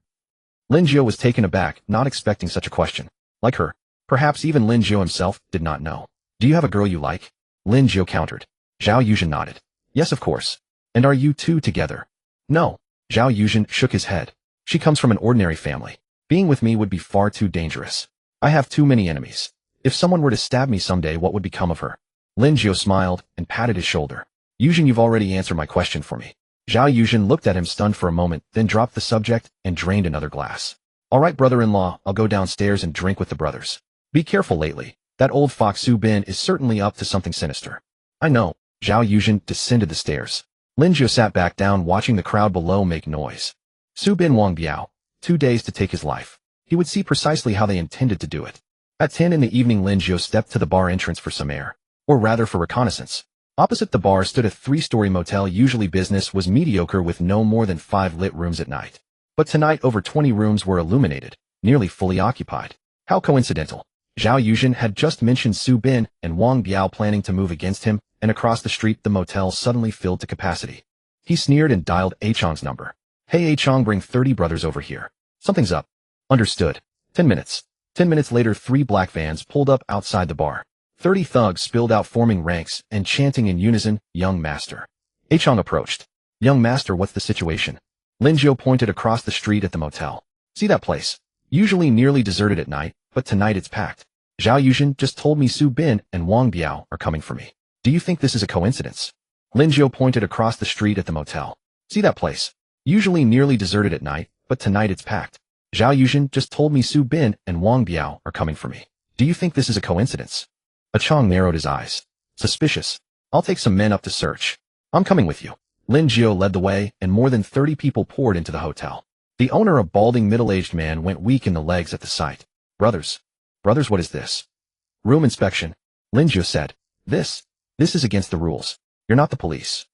Lin Jiu was taken aback, not expecting such a question. Like her? Perhaps even Lin Jiu himself did not know. Do you have a girl you like? Lin Jiu countered. Zhao Yuzhen nodded. Yes, of course. And are you two together? No. Zhao Yuzhen shook his head. She comes from an ordinary family. Being with me would be far too dangerous. I have too many enemies. If someone were to stab me someday, what would become of her? Lin Jiu smiled and patted his shoulder. Yuzhen, you've already answered my question for me. Zhao Yuzhen looked at him stunned for a moment, then dropped the subject and drained another glass. All right, brother-in-law, I'll go downstairs and drink with the brothers. Be careful lately. That old fox Su Bin is certainly up to something sinister. I know. Zhao Yuzhen descended the stairs. Lin Jiu sat back down, watching the crowd below make noise. Su Bin Wang Biao. 2 days to take his life. He would see precisely how they intended to do it. At 10 in the evening, Lin Jiu stepped to the bar entrance for some air. Or rather for reconnaissance. Opposite the bar stood a 3-story motel. Usually business was mediocre with no more than 5 lit rooms at night. But tonight over 20 rooms were illuminated, nearly fully occupied. How coincidental. Zhao Yuzhen had just mentioned Su Bin and Wang Biao planning to move against him, and across the street the motel suddenly filled to capacity. He sneered and dialed A Chong's number. Hey A Chong, bring 30 brothers over here. Something's up. Understood. 10 minutes. 10 minutes later, 3 black vans pulled up outside the bar. 30 thugs spilled out, forming ranks and chanting in unison, "Young Master." A Chong approached. "Young Master, what's the situation?" Lin Jiu pointed across the street at the motel. "See that place? Usually nearly deserted at night, but tonight it's packed. Zhao Yuzhen just told me Su Bin and Wang Biao are coming for me. Do you think this is a coincidence?" Lin Jiu pointed across the street at the motel. "See that place? Usually nearly deserted at night, but tonight it's packed. Zhao Yuzhen just told me Su Bin and Wang Biao are coming for me. Do you think this is a coincidence?" A Chong narrowed his eyes. "Suspicious. I'll take some men up to search." "I'm coming with you." Lin Jiu led the way, and more than 30 people poured into the hotel. The owner, a balding middle-aged man, went weak in the legs at the sight. Brothers, what is this?" "Room inspection," Lin Jiu said. This is against the rules. You're not the police."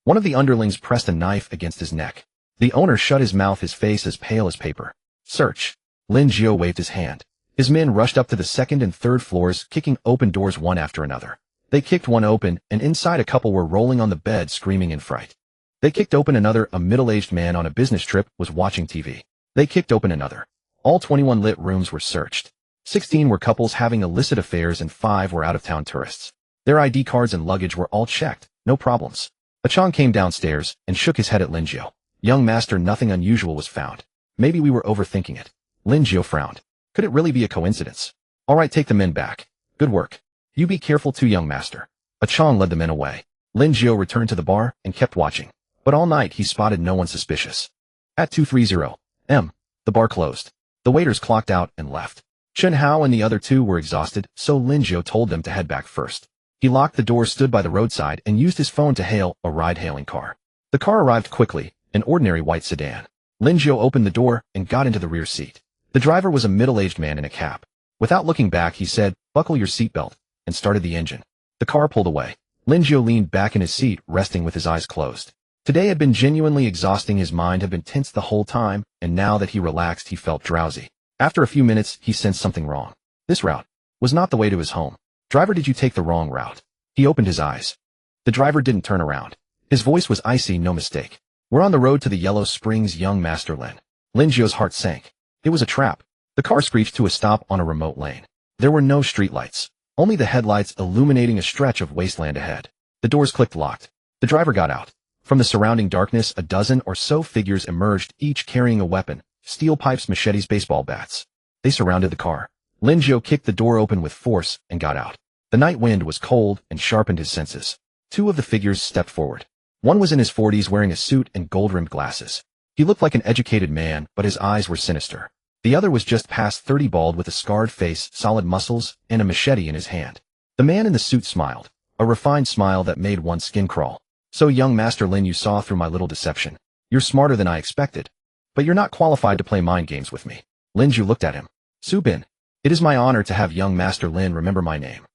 One of the underlings pressed a knife against his neck. The owner shut his mouth, his face as pale as paper. "Search." Lin Jiu waved his hand. His men rushed up to the 2nd and 3rd floors, kicking open doors one after another. They kicked one open, and inside a couple were rolling on the bed, screaming in fright. They kicked open another. A middle-aged man on a business trip was watching TV. They kicked open another. All 21 lit rooms were searched. 16 were couples having illicit affairs and 5 were out-of-town tourists. Their ID cards and luggage were all checked, no problems. A Chong came downstairs and shook his head at Lin Jiu. "Young Master, nothing unusual was found. Maybe we were overthinking it." Lin Jiu frowned. "Could it really be a coincidence?" "All right, take the men back. Good work. You be careful too, Young Master." A Chong led the men away. Lin Jiu returned to the bar and kept watching. But all night he spotted no one suspicious. At 2:30 m, the bar closed. The waiters clocked out and left. Chen Hao and the other 2 were exhausted, so Lin Jiu told them to head back first. He locked the door, stood by the roadside, and used his phone to hail a ride-hailing car. The car arrived quickly, an ordinary white sedan. Lin Jiu opened the door and got into the rear seat. The driver was a middle-aged man in a cap. Without looking back, he said, "Buckle your seatbelt," and started the engine. The car pulled away. Lin Jiu leaned back in his seat, resting with his eyes closed. Today had been genuinely exhausting. His mind had been tense the whole time, and now that he relaxed, he felt drowsy. After a few minutes, he sensed something wrong. This route was not the way to his home. "Driver, did you take the wrong route?" He opened his eyes. The driver didn't turn around. His voice was icy. "No mistake. We're on the road to the Yellow Springs, Young Master Lin." Lin Jiu's heart sank. It was a trap. The car screeched to a stop on a remote lane. There were no streetlights, only the headlights illuminating a stretch of wasteland ahead. The doors clicked locked. The driver got out. From the surrounding darkness, a dozen or so figures emerged, each carrying a weapon: steel pipes, machetes, baseball bats. They surrounded the car. Lin Jiu kicked the door open with force and got out. The night wind was cold and sharpened his senses. Two of the figures stepped forward. One was in his 40s wearing a suit and gold-rimmed glasses. He looked like an educated man, but his eyes were sinister. The other was just past 30, bald with a scarred face, solid muscles, and a machete in his hand. The man in the suit smiled, a refined smile that made one's skin crawl. So young Master Lin, you saw through my little deception. You're smarter than I expected. But you're not qualified to play mind games with me. Lin Jiu looked at him. Subin, it is my honor to have young Master Lin remember my name.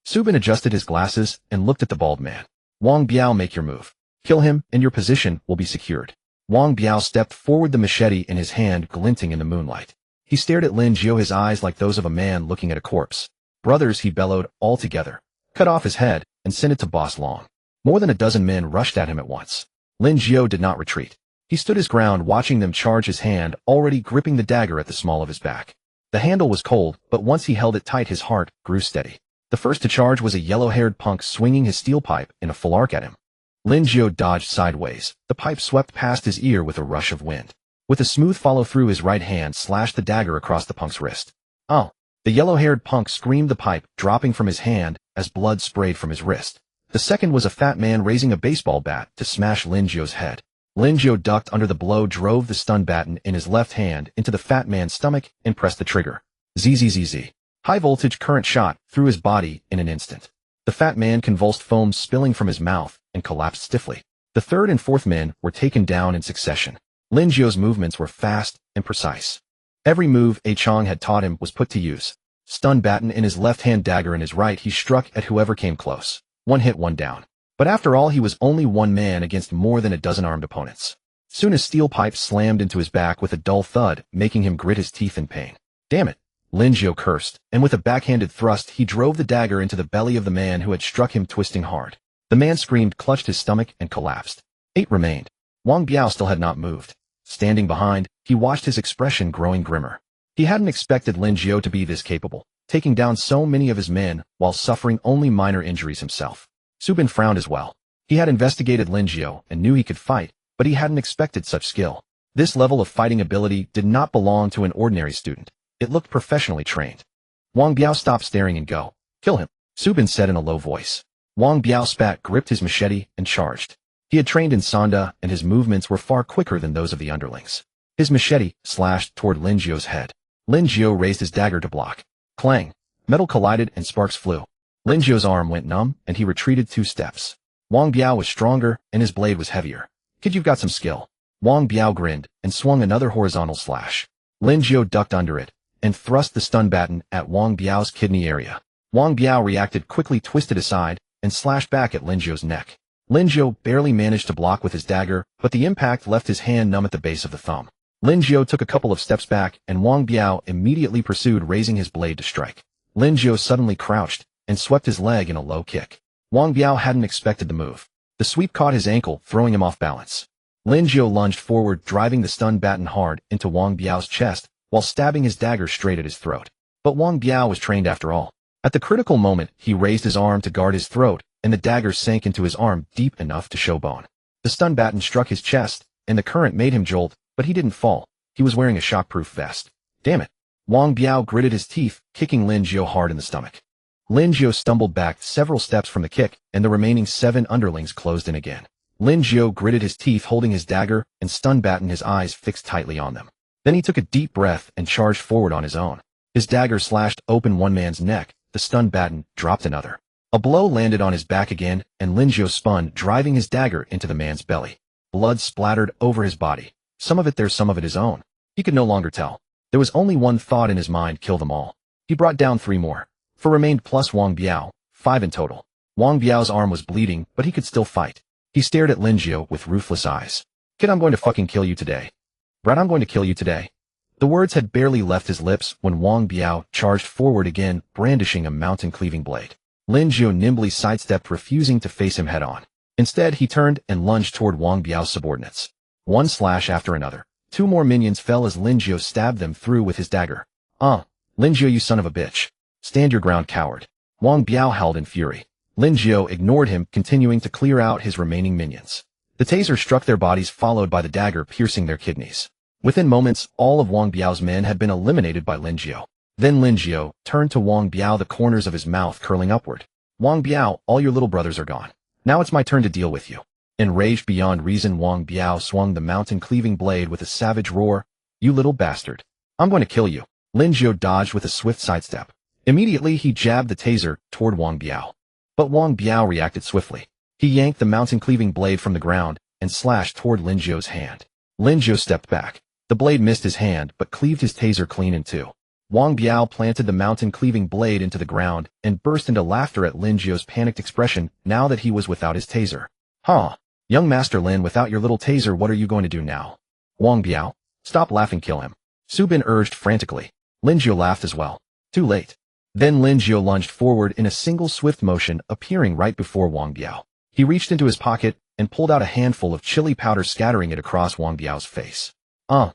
Subin adjusted his glasses and looked at the bald man. Wang Biao, make your move. Kill him, and your position will be secured. Wang Biao stepped forward, the machete in his hand glinting in the moonlight. He stared at Lin Jiu, his eyes like those of a man looking at a corpse. Brothers, he bellowed, all together. Cut off his head and send it to Boss Long. More than a dozen men rushed at him at once. Lin Jiu did not retreat. He stood his ground, watching them charge, his hand already gripping the dagger at the small of his back. The handle was cold, but once he held it tight, his heart grew steady. The first to charge was a yellow-haired punk swinging his steel pipe in a full arc at him. Lin Jiu dodged sideways. The pipe swept past his ear with a rush of wind. With a smooth follow-through, his right hand slashed the dagger across the punk's wrist. Oh! The yellow-haired punk screamed, the pipe dropping from his hand as blood sprayed from his wrist. The second was a fat man raising a baseball bat to smash Lin Jiu's head. Lin Jiu ducked under the blow, drove the stun baton in his left hand into the fat man's stomach, and pressed the trigger. Zzz. High-voltage current shot through his body in an instant. The fat man convulsed, foam spilling from his mouth, and collapsed stiffly. The third and fourth men were taken down in succession. Lin Jiu's movements were fast and precise. Every move A Chong had taught him was put to use. Stun baton in his left hand, dagger in his right, he struck at whoever came close. One hit, one down. But after all, he was only one man against more than a dozen armed opponents. Soon a steel pipe slammed into his back with a dull thud, making him grit his teeth in pain. Damn it! Lin Jiu cursed, and with a backhanded thrust he drove the dagger into the belly of the man who had struck him, twisting hard. The man screamed, clutched his stomach, and collapsed. 8 remained. Wang Biao still had not moved. Standing behind, he watched, his expression growing grimmer. He hadn't expected Lin Jiu to be this capable, taking down so many of his men while suffering only minor injuries himself. Subin frowned as well. He had investigated Lin Jiu and knew he could fight, but he hadn't expected such skill. This level of fighting ability did not belong to an ordinary student. It looked professionally trained. Wang Biao stopped staring and go. Kill him, Subin said in a low voice. Wang Biao spat, gripped his machete, and charged. He had trained in Sanda, and his movements were far quicker than those of the underlings. His machete slashed toward Lin Jiu's head. Lin Jiu raised his dagger to block. Clang! Metal collided and sparks flew. Lin Jiu's arm went numb, and he retreated 2 steps. Wang Biao was stronger, and his blade was heavier. Kid, you've got some skill. Wang Biao grinned, and swung another horizontal slash. Lin Jiu ducked under it, and thrust the stun baton at Wang Biao's kidney area. Wang Biao reacted quickly, twisted aside, and slashed back at Lin Jiu's neck. Lin Jiu barely managed to block with his dagger, but the impact left his hand numb at the base of the thumb. Lin Jiu took a couple of steps back, and Wang Biao immediately pursued, raising his blade to strike. Lin Jiu suddenly crouched, and swept his leg in a low kick. Wang Biao hadn't expected the move. The sweep caught his ankle, throwing him off balance. Lin Jiu lunged forward, driving the stun baton hard into Wang Biao's chest, while stabbing his dagger straight at his throat. But Wang Biao was trained after all. At the critical moment, he raised his arm to guard his throat, and the dagger sank into his arm deep enough to show bone. The stun baton struck his chest, and the current made him jolt, but he didn't fall. He was wearing a shockproof vest. Damn it! Wang Biao gritted his teeth, kicking Lin Jiu hard in the stomach. Lin Jiu stumbled back several steps from the kick, and the remaining 7 underlings closed in again. Lin Jiu gritted his teeth, holding his dagger and stun baton, his eyes fixed tightly on them. Then he took a deep breath and charged forward on his own. His dagger slashed open one man's neck, the stun baton dropped another. A blow landed on his back again, and Lin Jiu spun, driving his dagger into the man's belly. Blood splattered over his body. Some of it theirs, some of it his own. He could no longer tell. There was only one thought in his mind: kill them all. He brought down 3 more. 4 remained plus Wang Biao, 5 in total. Wang Biao's arm was bleeding, but he could still fight. He stared at Lin Jiu with ruthless eyes. Kid, I'm going to fucking kill you today. Brad, I'm going to kill you today. The words had barely left his lips when Wang Biao charged forward again, brandishing a mountain-cleaving blade. Lin Jiu nimbly sidestepped, refusing to face him head-on. Instead, he turned and lunged toward Wang Biao's subordinates. One slash after another. 2 more minions fell as Lin Jiu stabbed them through with his dagger. Lin Jiu, you son of a bitch. Stand your ground, coward. Wang Biao howled in fury. Lin Jiu ignored him, continuing to clear out his remaining minions. The taser struck their bodies, followed by the dagger piercing their kidneys. Within moments, all of Wang Biao's men had been eliminated by Lin Jiu. Then Lin Jiu turned to Wang Biao, the corners of his mouth curling upward. Wang Biao, all your little brothers are gone. Now it's my turn to deal with you. Enraged beyond reason, Wang Biao swung the mountain-cleaving blade with a savage roar. You little bastard. I'm going to kill you. Lin Jiu dodged with a swift sidestep. Immediately, he jabbed the taser toward Wang Biao. But Wang Biao reacted swiftly. He yanked the mountain-cleaving blade from the ground and slashed toward Lin Jiu's hand. Lin Jiu stepped back. The blade missed his hand but cleaved his taser clean in two. Wang Biao planted the mountain-cleaving blade into the ground and burst into laughter at Lin Jiu's panicked expression now that he was without his taser. Huh? Young Master Lin, without your little taser, what are you going to do now? Wang Biao, stop laughing, kill him. Su Bin urged frantically. Lin Jiu laughed as well. Too late. Then Lin Jiu lunged forward in a single swift motion, appearing right before Wang Biao. He reached into his pocket and pulled out a handful of chili powder, scattering it across Wang Biao's face. Wang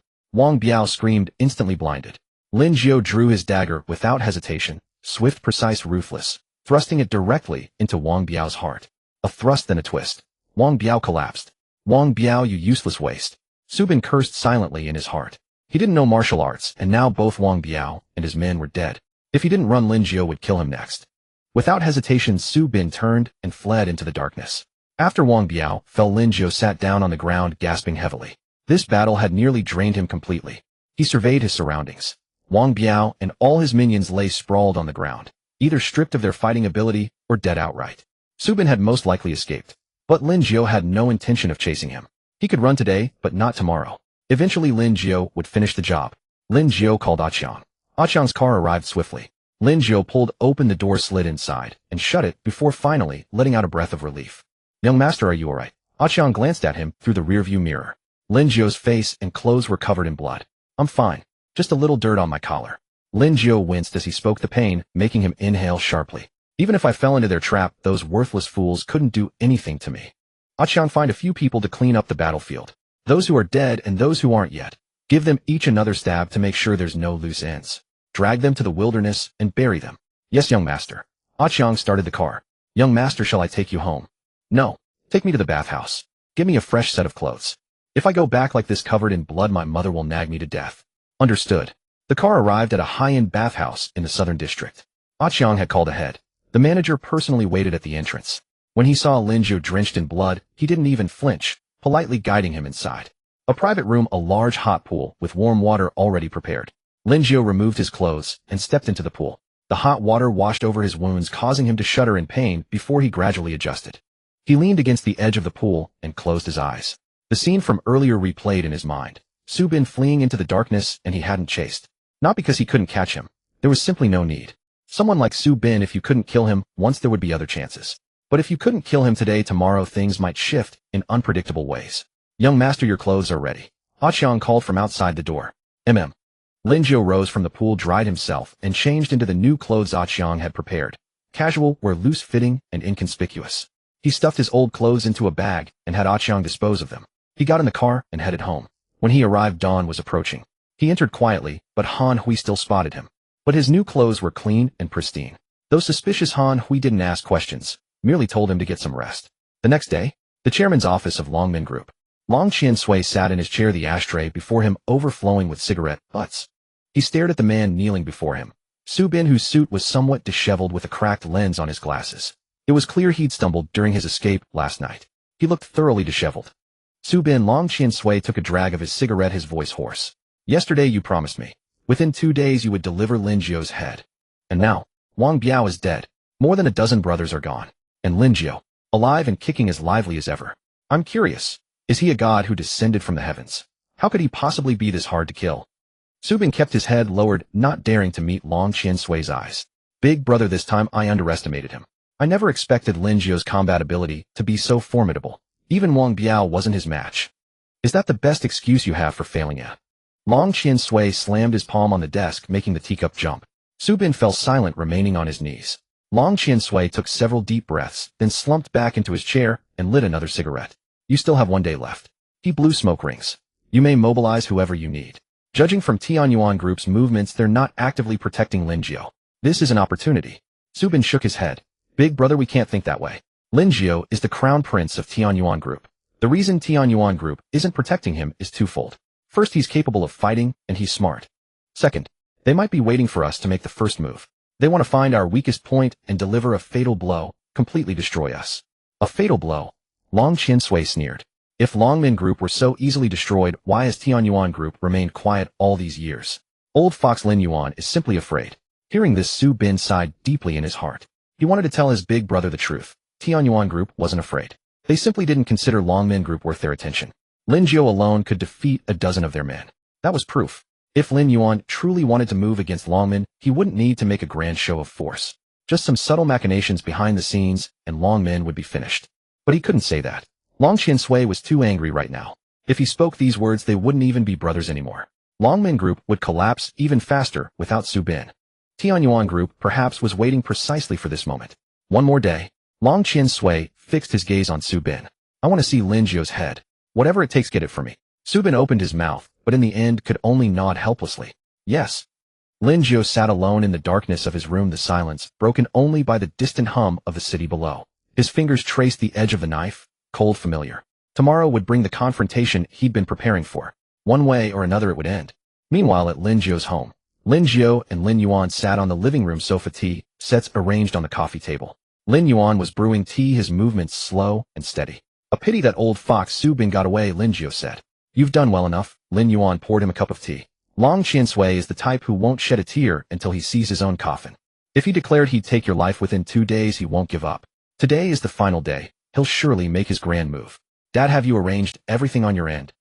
Biao screamed, instantly blinded. Lin Jiu drew his dagger without hesitation, swift, precise, ruthless, thrusting it directly into Wang Biao's heart. A thrust, then a twist. Wang Biao collapsed. Wang Biao, you useless waste. Su Bin cursed silently in his heart. He didn't know martial arts, and now both Wang Biao and his men were dead. If he didn't run, Lin Jiu would kill him next. Without hesitation, Su Bin turned and fled into the darkness. After Wang Biao fell, Lin Jiu sat down on the ground, gasping heavily. This battle had nearly drained him completely. He surveyed his surroundings. Wang Biao and all his minions lay sprawled on the ground, either stripped of their fighting ability or dead outright. Su Bin had most likely escaped, but Lin Jiu had no intention of chasing him. He could run today, but not tomorrow. Eventually, Lin Jiu would finish the job. Lin Jiu called Aqiang. Aqiang's car arrived swiftly. Lin Jiu pulled open the door, slid inside, and shut it before finally letting out a breath of relief. Young Master, are you alright? Aqiang glanced at him through the rearview mirror. Lin Jiu's face and clothes were covered in blood. I'm fine. Just a little dirt on my collar. Lin Jiu winced as he spoke, the pain making him inhale sharply. Even if I fell into their trap, those worthless fools couldn't do anything to me. Aqiang, find a few people to clean up the battlefield. Those who are dead and those who aren't yet. Give them each another stab to make sure there's no loose ends. Drag them to the wilderness and bury them. Yes, young master. Aqiang started the car. Young master, shall I take you home? No. Take me to the bathhouse. Give me a fresh set of clothes. If I go back like this covered in blood, my mother will nag me to death. Understood. The car arrived at a high-end bathhouse in the southern district. Aqiang had called ahead. The manager personally waited at the entrance. When he saw Lin Jiu drenched in blood, he didn't even flinch, politely guiding him inside. A private room, a large hot pool with warm water already prepared. Lin Jiu removed his clothes and stepped into the pool. The hot water washed over his wounds, causing him to shudder in pain before he gradually adjusted. He leaned against the edge of the pool and closed his eyes. The scene from earlier replayed in his mind. Su Bin fleeing into the darkness, and he hadn't chased. Not because he couldn't catch him. There was simply no need. Someone like Su Bin, if you couldn't kill him once, there would be other chances. But if you couldn't kill him today, tomorrow things might shift in unpredictable ways. Young master, your clothes are ready. Aqiang called from outside the door. Lin Jiu rose from the pool, dried himself, and changed into the new clothes Aqiang had prepared. Casual, were loose-fitting, and inconspicuous. He stuffed his old clothes into a bag and had Aqiang dispose of them. He got in the car and headed home. When he arrived, dawn was approaching. He entered quietly, but Han Hui still spotted him. But his new clothes were clean and pristine. Though suspicious, Han Hui didn't ask questions, merely told him to get some rest. The next day, the chairman's office of Longmin Group. Long Qian Sui sat in his chair, the ashtray before him overflowing with cigarette butts. He stared at the man kneeling before him. Su Bin, whose suit was somewhat disheveled with a cracked lens on his glasses. It was clear he'd stumbled during his escape last night. He looked thoroughly disheveled. Su Bin. Long Qian Sui took a drag of his cigarette, his voice hoarse. Yesterday you promised me. Within 2 days you would deliver Lin Jiu's head. And now, Wang Biao is dead. More than a dozen brothers are gone. And Lin Jiu, alive and kicking as lively as ever. I'm curious. Is he a god who descended from the heavens? How could he possibly be this hard to kill? Su Bin kept his head lowered, not daring to meet Long Qian Sui's eyes. Big brother, this time I underestimated him. I never expected Lin Jiu's combat ability to be so formidable. Even Wang Biao wasn't his match. Is that the best excuse you have for failing at? Long Qian Sui slammed his palm on the desk, making the teacup jump. Su Bin fell silent, remaining on his knees. Long Qian Sui took several deep breaths, then slumped back into his chair and lit another cigarette. You still have 1 day left. He blew smoke rings. You may mobilize whoever you need. Judging from Tianyuan Group's movements, they're not actively protecting Lin Jiu. This is an opportunity. Su Bin shook his head. Big brother, we can't think that way. Lin Jiu is the crown prince of Tianyuan Group. The reason Tianyuan Group isn't protecting him is twofold. First, he's capable of fighting, and he's smart. Second, they might be waiting for us to make the first move. They want to find our weakest point and deliver a fatal blow, completely destroy us. A fatal blow. Long Chin Sui sneered. If Longmin Group were so easily destroyed, why has Tianyuan Group remained quiet all these years? Old fox Lin Yuan is simply afraid. Hearing this, Su Bin sighed deeply in his heart. He wanted to tell his big brother the truth. Tianyuan Group wasn't afraid. They simply didn't consider Longmin Group worth their attention. Lin Jiu alone could defeat a dozen of their men. That was proof. If Lin Yuan truly wanted to move against Longmin, he wouldn't need to make a grand show of force. Just some subtle machinations behind the scenes, and Longmin would be finished. But he couldn't say that. Long Chin Sui was too angry right now. If he spoke these words, they wouldn't even be brothers anymore. Longmin Group would collapse even faster without Su Bin. Tianyuan Group perhaps was waiting precisely for this moment. One more day. Long Chin Sui fixed his gaze on Su Bin. I want to see Lin Jiu's head. Whatever it takes, get it for me. Su Bin opened his mouth, but in the end could only nod helplessly. Yes. Lin Jiu sat alone in the darkness of his room, the silence broken only by the distant hum of the city below. His fingers traced the edge of the knife, cold familiar. Tomorrow would bring the confrontation he'd been preparing for. One way or another it would end. Meanwhile, at Lin Jiu's home, Lin Jiu and Lin Yuan sat on the living room sofa, tea sets arranged on the coffee table. Lin Yuan was brewing tea, his movements slow and steady. A pity that old fox Su Bin got away, Lin Jiu said. You've done well enough. Lin Yuan poured him a cup of tea. Long Chin Sui is the type who won't shed a tear until he sees his own coffin. If he declared he'd take your life within 2 days, he won't give up. Today is the final day. He'll surely make his grand move. Dad, have you arranged everything on your end?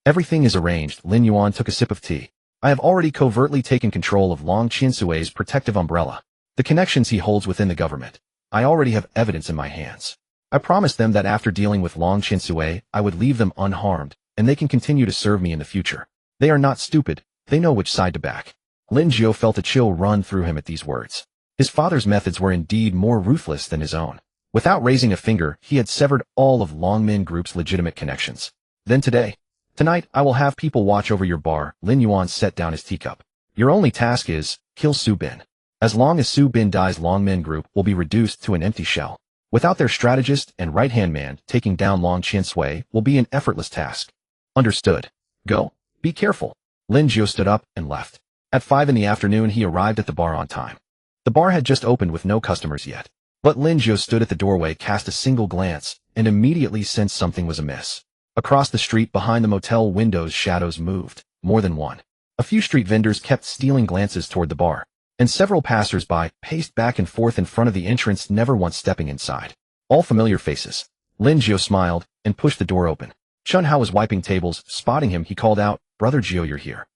Everything is arranged. Lin Yuan took a sip of tea. I have already covertly taken control of Long Chin Sui's protective umbrella. The connections he holds within the government. I already have evidence in my hands. I promised them that after dealing with Long Chin Sui, I would leave them unharmed, and they can continue to serve me in the future. They are not stupid. They know which side to back. Lin Jiu felt a chill run through him at these words. His father's methods were indeed more ruthless than his own. Without raising a finger, he had severed all of Longmin Group's legitimate connections. Then tonight, I will have people watch over your bar. Lin Yuan set down his teacup. Your only task is, kill Su Bin. As long as Su Bin dies, Longmin Group will be reduced to an empty shell. Without their strategist and right-hand man, taking down Long Chin Sui will be an effortless task. Understood. Go. Be careful. Lin Jiu stood up and left. At 5 in the afternoon, he arrived at the bar on time. The bar had just opened with no customers yet. But Lin Jiu stood at the doorway, cast a single glance, and immediately sensed something was amiss. Across the street behind the motel windows, shadows moved, more than one. A few street vendors kept stealing glances toward the bar, and several passers-by paced back and forth in front of the entrance, never once stepping inside. All familiar faces. Lin Jiu smiled and pushed the door open. Chun Hao was wiping tables. Spotting him, he called out, "Brother Jiu, you're here."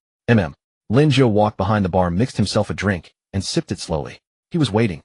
Lin Jiu walked behind the bar, mixed himself a drink, and sipped it slowly. He was waiting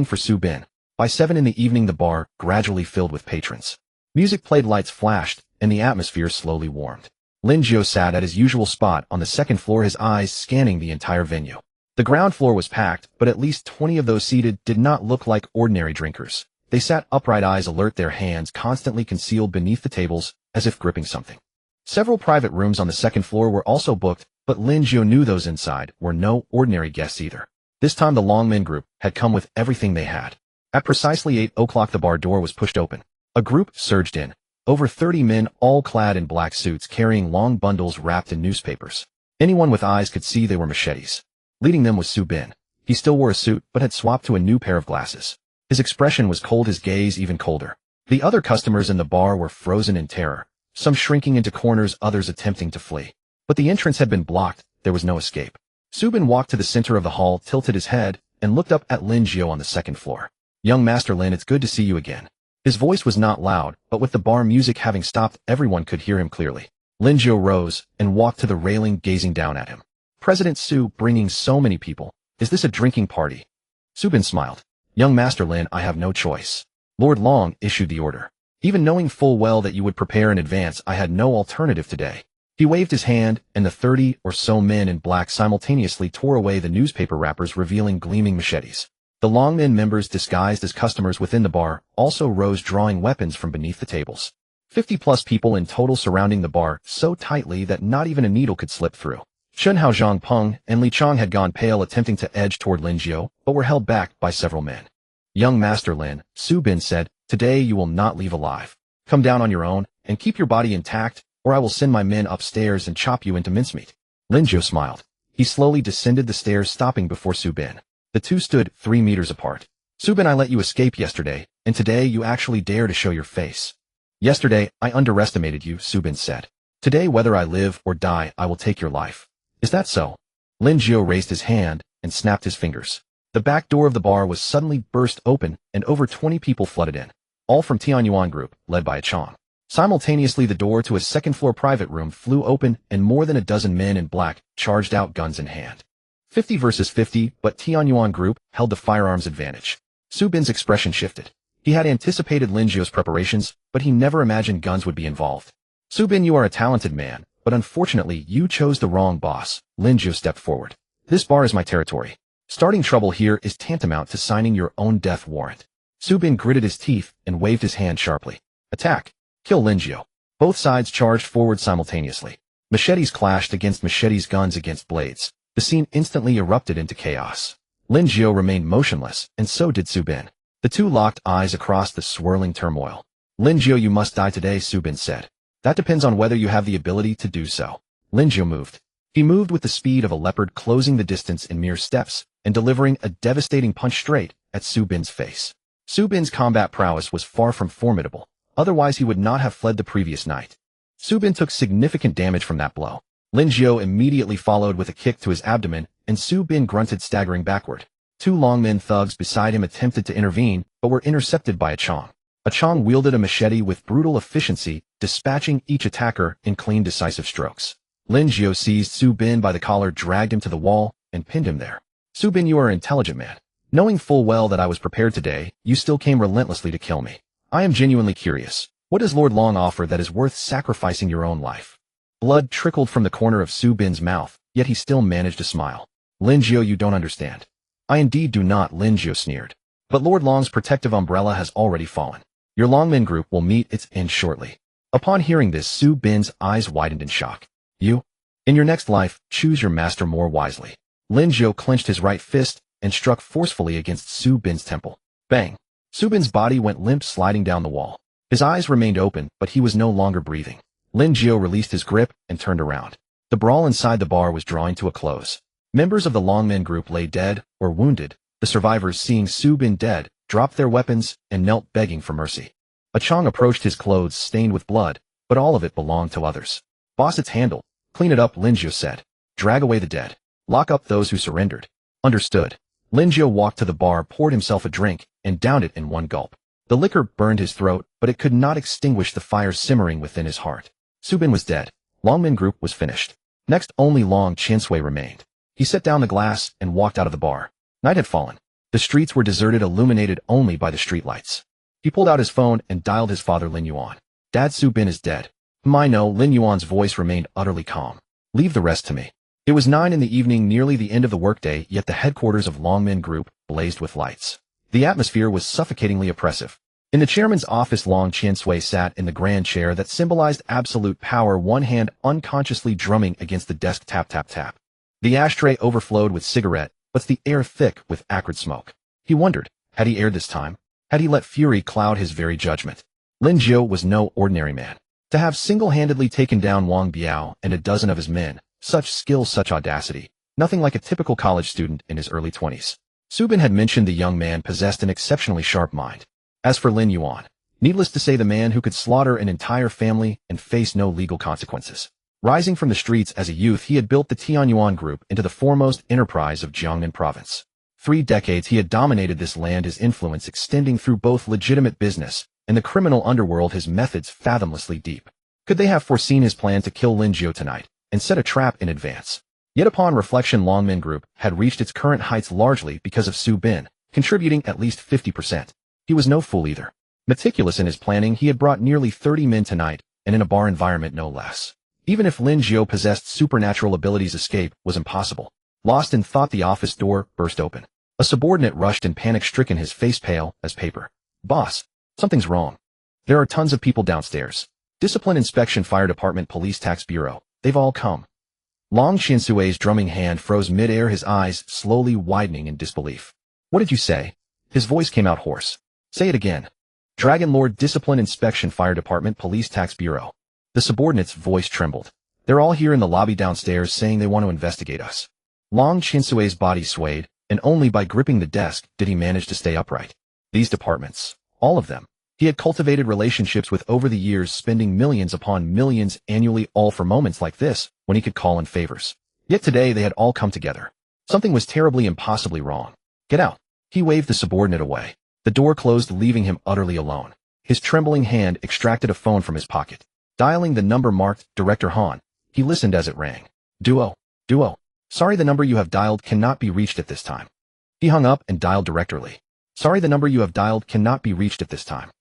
for Su Bin. By 7 in the evening, the bar gradually filled with patrons. Music played, lights flashed, and the atmosphere slowly warmed. Lin Jiu sat at his usual spot on the second floor, his eyes scanning the entire venue. The ground floor was packed, but at least 20 of those seated did not look like ordinary drinkers. They sat upright, eyes alert, their hands constantly concealed beneath the tables, as if gripping something. Several private rooms on the second floor were also booked, but Lin Jiu knew those inside were no ordinary guests either. This time the Longmin Group had come with everything they had. At precisely 8 o'clock, the bar door was pushed open. A group surged in. Over 30 men, all clad in black suits, carrying long bundles wrapped in newspapers. Anyone with eyes could see they were machetes. Leading them was Su Bin. He still wore a suit, but had swapped to a new pair of glasses. His expression was cold, his gaze even colder. The other customers in the bar were frozen in terror, some shrinking into corners, others attempting to flee. But the entrance had been blocked. There was no escape. Su Bin walked to the center of the hall, tilted his head, and looked up at Lin Jiu on the second floor. "Young Master Lin, it's good to see you again." His voice was not loud, but with the bar music having stopped, everyone could hear him clearly. Lin Jiu rose and walked to the railing, gazing down at him. "President Su, bringing so many people. Is this a drinking party?" Su Bin smiled. "Young Master Lin, I have no choice. Lord Long issued the order. Even knowing full well that you would prepare in advance, I had no alternative today." He waved his hand, and the 30 or so men in black simultaneously tore away the newspaper wrappers, revealing gleaming machetes. The Longmin members, disguised as customers within the bar, also rose, drawing weapons from beneath the tables. 50-plus people in total surrounding the bar, so tightly that not even a needle could slip through. Chun Hao, Zhang Peng, and Li Chong had gone pale, attempting to edge toward Lin Jiu, but were held back by several men. "Young Master Lin," Su Bin said, "today you will not leave alive. Come down on your own, and keep your body intact, or I will send my men upstairs and chop you into mincemeat." Lin Jiu smiled. He slowly descended the stairs, stopping before Su Bin. The two stood 3 meters apart. Subin, I let you escape yesterday, and today you actually dare to show your face. Yesterday, I underestimated you, Subin said. Today, whether I live or die, I will take your life. Is that so? Lin Jiu raised his hand and snapped his fingers. The back door of the bar was suddenly burst open, and over 20 people flooded in, all from Yuan group, led by a Chong. Simultaneously, the door to a second-floor private room flew open, and more than a dozen men in black charged out, guns in hand. 50 versus 50, but Yuan group held the firearms advantage. Subin's expression shifted. He had anticipated Lin Jiu's preparations, but he never imagined guns would be involved. Subin, you are a talented man, but unfortunately you chose the wrong boss. Lin Jiu stepped forward. This bar is my territory. Starting trouble here is tantamount to signing your own death warrant. Subin gritted his teeth and waved his hand sharply. Attack! Kill Lin Jiu. Both sides charged forward simultaneously. Machetes clashed against machetes, guns against blades. The scene instantly erupted into chaos. Lin Jiu remained motionless, and so did Subin. The two locked eyes across the swirling turmoil. Lin Jiu, you must die today, Subin said. That depends on whether you have the ability to do so. Lin Jiu moved. He moved with the speed of a leopard, closing the distance in mere steps, and delivering a devastating punch straight at Subin's face. Subin's combat prowess was far from formidable. Otherwise, he would not have fled the previous night. Subin took significant damage from that blow. Lin Jiu immediately followed with a kick to his abdomen, and Subin grunted, staggering backward. Two longmen thugs beside him attempted to intervene, but were intercepted by a Chong. A Chong wielded a machete with brutal efficiency, dispatching each attacker in clean, decisive strokes. Lin Jiu seized Subin by the collar, dragged him to the wall, and pinned him there. Subin, you are an intelligent man. Knowing full well that I was prepared today, you still came relentlessly to kill me. I am genuinely curious. What does Lord Long offer that is worth sacrificing your own life? Blood trickled from the corner of Subin's mouth, yet he still managed to smile. Lin Jiu, you don't understand. I indeed do not, Lin Jiu sneered. But Lord Long's protective umbrella has already fallen. Your Longmen group will meet its end shortly. Upon hearing this, Subin's eyes widened in shock. You? In your next life, choose your master more wisely. Lin Jiu clenched his right fist and struck forcefully against Subin's temple. Bang! Subin's body went limp, sliding down the wall. His eyes remained open, but he was no longer breathing. Lin Jiu released his grip and turned around. The brawl inside the bar was drawing to a close. Members of the Longmen group lay dead or wounded. The survivors, seeing Subin dead, dropped their weapons and knelt, begging for mercy. A Chong approached, his clothes stained with blood, but all of it belonged to others. Boss, it's handled. Clean it up, Lin Jiu said. Drag away the dead. Lock up those who surrendered. Understood. Lin Jiu walked to the bar, poured himself a drink, and downed it in one gulp. The liquor burned his throat, but it could not extinguish the fire simmering within his heart. Subin was dead. Longmen group was finished. Next, only Long Chinsui remained. He set down the glass and walked out of the bar. Night had fallen. The streets were deserted, illuminated only by the streetlights. He pulled out his phone and dialed his father, Lin Yuan. Dad, Subin is dead. I know. Lin Yuan's voice remained utterly calm. Leave the rest to me. It was 9 in the evening, nearly the end of the workday, yet the headquarters of Longmen Group blazed with lights. The atmosphere was suffocatingly oppressive. In the chairman's office, Long Chinsui sat in the grand chair that symbolized absolute power, one hand unconsciously drumming against the desk. Tap, tap, tap. The ashtray overflowed with cigarette, but the air thick with acrid smoke. He wondered, had he erred this time? Had he let fury cloud his very judgment? Lin Jiu was no ordinary man. To have single-handedly taken down Wang Biao and a dozen of his men, such skill, such audacity, nothing like a typical college student in his early 20s. Subin had mentioned the young man possessed an exceptionally sharp mind. As for Lin Yuan, needless to say, the man who could slaughter an entire family and face no legal consequences. Rising from the streets as a youth, he had built the Tianyuan group into the foremost enterprise of Jiangnan province. 3 decades he had dominated this land, his influence extending through both legitimate business and the criminal underworld, his methods fathomlessly deep. Could they have foreseen his plan to kill Lin Jiu tonight and set a trap in advance? Yet upon reflection, Longmen Group had reached its current heights largely because of Subin, contributing at least 50%. He was no fool either. Meticulous in his planning, he had brought nearly 30 men tonight, and in a bar environment no less. Even if Lin Jiu possessed supernatural abilities, escape was impossible. Lost in thought, the office door burst open. A subordinate rushed in, panic-stricken, his face pale as paper. Boss, something's wrong. There are tons of people downstairs. Discipline Inspection, Fire Department, Police, Tax Bureau. They've all come. Long Chinsui's drumming hand froze mid-air, his eyes slowly widening in disbelief. What did you say? His voice came out hoarse. Say it again. Dragon Lord, Discipline Inspection, Fire Department, Police, Tax Bureau. The subordinate's voice trembled. They're all here in the lobby downstairs saying they want to investigate us. Long Chinsui's body swayed, and only by gripping the desk did he manage to stay upright. These departments, all of them, he had cultivated relationships with over the years, spending millions upon millions annually, all for moments like this, when he could call in favors. Yet today they had all come together. Something was terribly, impossibly wrong. Get out. He waved the subordinate away. The door closed, leaving him utterly alone. His trembling hand extracted a phone from his pocket. Dialing the number marked Director Han, he listened as it rang. Duo. Sorry, the number you have dialed cannot be reached at this time. He hung up and dialed Director Li. Sorry, the number you have dialed cannot be reached at this time.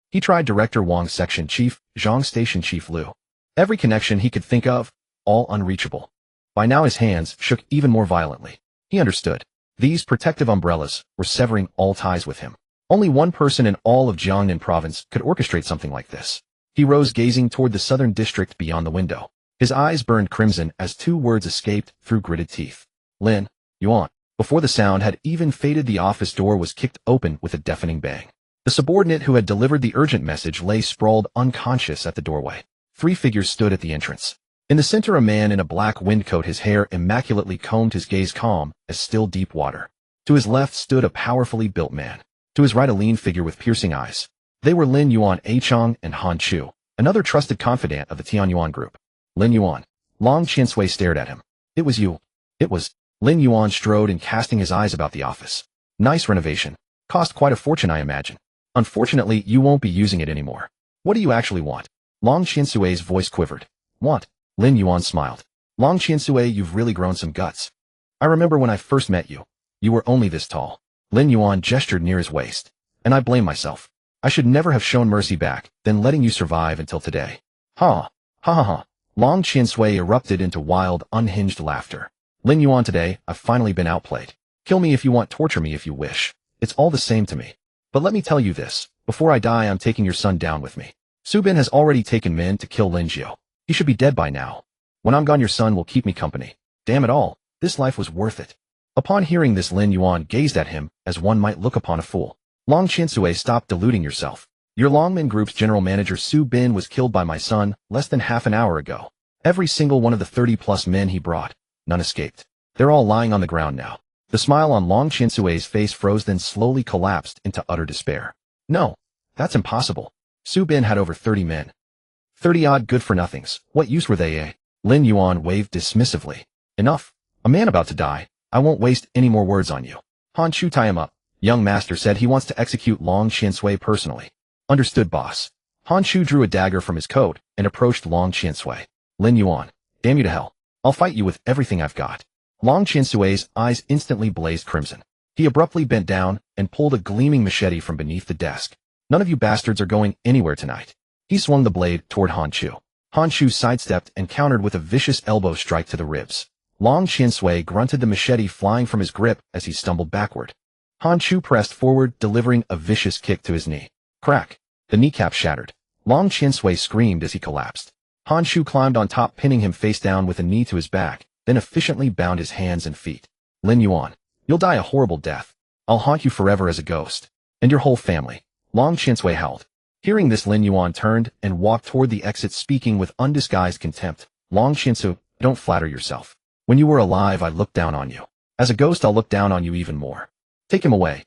He tried Director Wang's Section Chief, Zhang Station Chief Liu. Every connection he could think of, all unreachable. By now his hands shook even more violently. He understood. These protective umbrellas were severing all ties with him. Only one person in all of Jiangnan province could orchestrate something like this. He rose, gazing toward the southern district beyond the window. His eyes burned crimson as two words escaped through gritted teeth. Lin, Yuan. Before the sound had even faded, the office door was kicked open with a deafening bang. The subordinate who had delivered the urgent message lay sprawled unconscious at the doorway. Three figures stood at the entrance. In the center, a man in a black windcoat, his hair immaculately combed, his gaze calm as still deep water. To his left stood a powerfully built man. To his right, a lean figure with piercing eyes. They were Lin Yuan, Chong, and Han Chu, another trusted confidant of the Tianyuan group. Lin Yuan. Long Qiansui stared at him. It was you. It was. Lin Yuan strode in, casting his eyes about the office. Nice renovation. Cost quite a fortune, I imagine. Unfortunately, you won't be using it anymore. What do you actually want? Long Qiansui's voice quivered. Want? Lin Yuan smiled. Long Qiansui, you've really grown some guts. I remember when I first met you. You were only this tall. Lin Yuan gestured near his waist. And I blame myself. I should never have shown mercy back, then letting you survive until today. Ha. Ha ha ha. Long Qiansui erupted into wild, unhinged laughter. Lin Yuan, today, I've finally been outplayed. Kill me if you want, torture me if you wish. It's all the same to me. But let me tell you this, before I die, I'm taking your son down with me. Su Bin has already taken men to kill Lin Jiu. He should be dead by now. When I'm gone, your son will keep me company. Damn it all, this life was worth it. Upon hearing this, Lin Yuan gazed at him as one might look upon a fool. Long Qiansui, stop deluding yourself. Your Longmen Group's general manager Su Bin was killed by my son less than half an hour ago. Every single one of the 30+ men he brought. None escaped. They're all lying on the ground now. The smile on Long Qiansui's face froze, then slowly collapsed into utter despair. No, that's impossible. Su Bin had over 30 men. 30-odd good-for-nothings. What use were they, eh? Lin Yuan waved dismissively. Enough. A man about to die. I won't waste any more words on you. Han Chu, tie him up. Young master said he wants to execute Long Qiansui personally. Understood, boss. Han Chu drew a dagger from his coat and approached Long Qiansui. Lin Yuan. Damn you to hell. I'll fight you with everything I've got. Long Qiansui's eyes instantly blazed crimson. He abruptly bent down and pulled a gleaming machete from beneath the desk. None of you bastards are going anywhere tonight. He swung the blade toward Han Chu. Han Chu sidestepped and countered with a vicious elbow strike to the ribs. Long Qiansui grunted, the machete flying from his grip as he stumbled backward. Han Chu pressed forward, delivering a vicious kick to his knee. Crack. The kneecap shattered. Long Qiansui screamed as he collapsed. Han Chu climbed on top, pinning him face down with a knee to his back, then efficiently bound his hands and feet. Lin Yuan, you'll die a horrible death. I'll haunt you forever as a ghost. And your whole family. Long Qiansui howled. Hearing this, Lin Yuan turned and walked toward the exit, speaking with undisguised contempt. Long Qiansui, don't flatter yourself. When you were alive, I looked down on you. As a ghost, I'll look down on you even more. Take him away.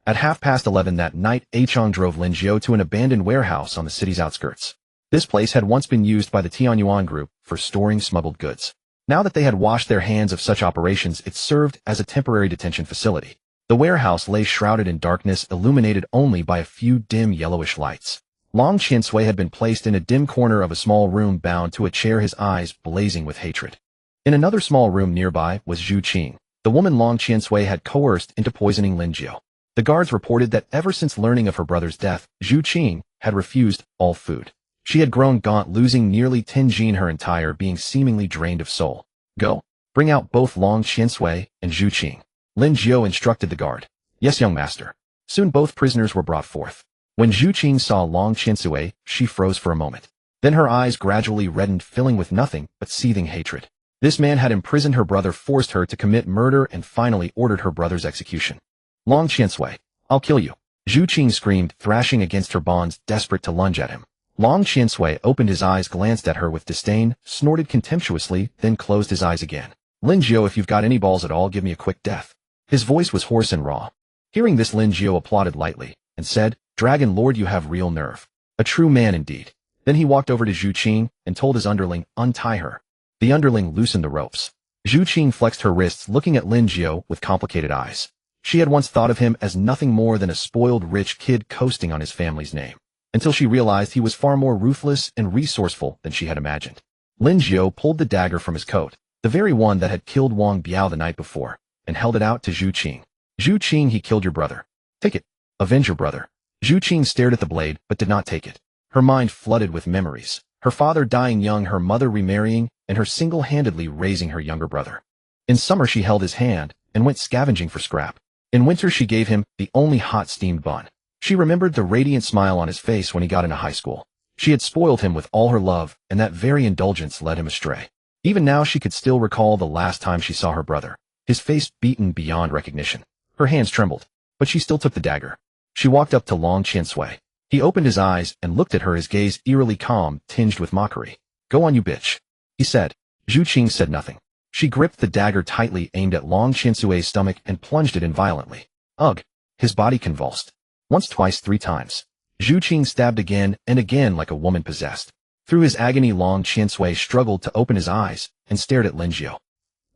At 11:30 that night, Chong drove Lin Jiu to an abandoned warehouse on the city's outskirts. This place had once been used by the Tianyuan group for storing smuggled goods. Now that they had washed their hands of such operations, it served as a temporary detention facility. The warehouse lay shrouded in darkness, illuminated only by a few dim yellowish lights. Long Qiansui had been placed in a dim corner of a small room, bound to a chair, his eyes blazing with hatred. In another small room nearby was Zhu Qing, the woman Long Qiansui had coerced into poisoning Lin Jiu. The guards reported that ever since learning of her brother's death, Zhu Qing had refused all food. She had grown gaunt, losing nearly 10 jin, her entire being seemingly drained of soul. Go. Bring out both Long Qiansui and Zhu Qing. Lin Jiu instructed the guard. Yes, young master. Soon both prisoners were brought forth. When Zhu Qing saw Long Qiansui, she froze for a moment. Then her eyes gradually reddened, filling with nothing but seething hatred. This man had imprisoned her brother, forced her to commit murder, and finally ordered her brother's execution. Long Qiansui, I'll kill you. Zhu Qing screamed, thrashing against her bonds, desperate to lunge at him. Long Qiansui opened his eyes, glanced at her with disdain, snorted contemptuously, then closed his eyes again. Lin Jiu, if you've got any balls at all, give me a quick death. His voice was hoarse and raw. Hearing this, Lin Jiu applauded lightly and said, "Dragon Lord, you have real nerve. A true man indeed." Then he walked over to Zhu Qing and told his underling, "Untie her." The underling loosened the ropes. Zhu Qing flexed her wrists, looking at Lin Jiu with complicated eyes. She had once thought of him as nothing more than a spoiled rich kid coasting on his family's name, until she realized he was far more ruthless and resourceful than she had imagined. Lin Jiu pulled the dagger from his coat, the very one that had killed Wang Biao the night before, and held it out to Zhu Qing. "Zhu Qing, he killed your brother. Take it. Avenge your brother." Zhu Qing stared at the blade but did not take it. Her mind flooded with memories. Her father dying young, her mother remarrying, and her single-handedly raising her younger brother. In summer she held his hand and went scavenging for scrap. In winter she gave him the only hot steamed bun. She remembered the radiant smile on his face when he got into high school. She had spoiled him with all her love, and that very indulgence led him astray. Even now she could still recall the last time she saw her brother, his face beaten beyond recognition. Her hands trembled, but she still took the dagger. She walked up to Long Qiansui. He opened his eyes and looked at her, his gaze eerily calm, tinged with mockery. "Go on, you bitch," he said. Zhu Qing said nothing. She gripped the dagger tightly, aimed at Long Qiansui's stomach, and plunged it in violently. Ugh! His body convulsed. Once, twice, 3 times. Zhu Qing stabbed again and again like a woman possessed. Through his agony, Long Qiansui struggled to open his eyes and stared at Lin Jiu.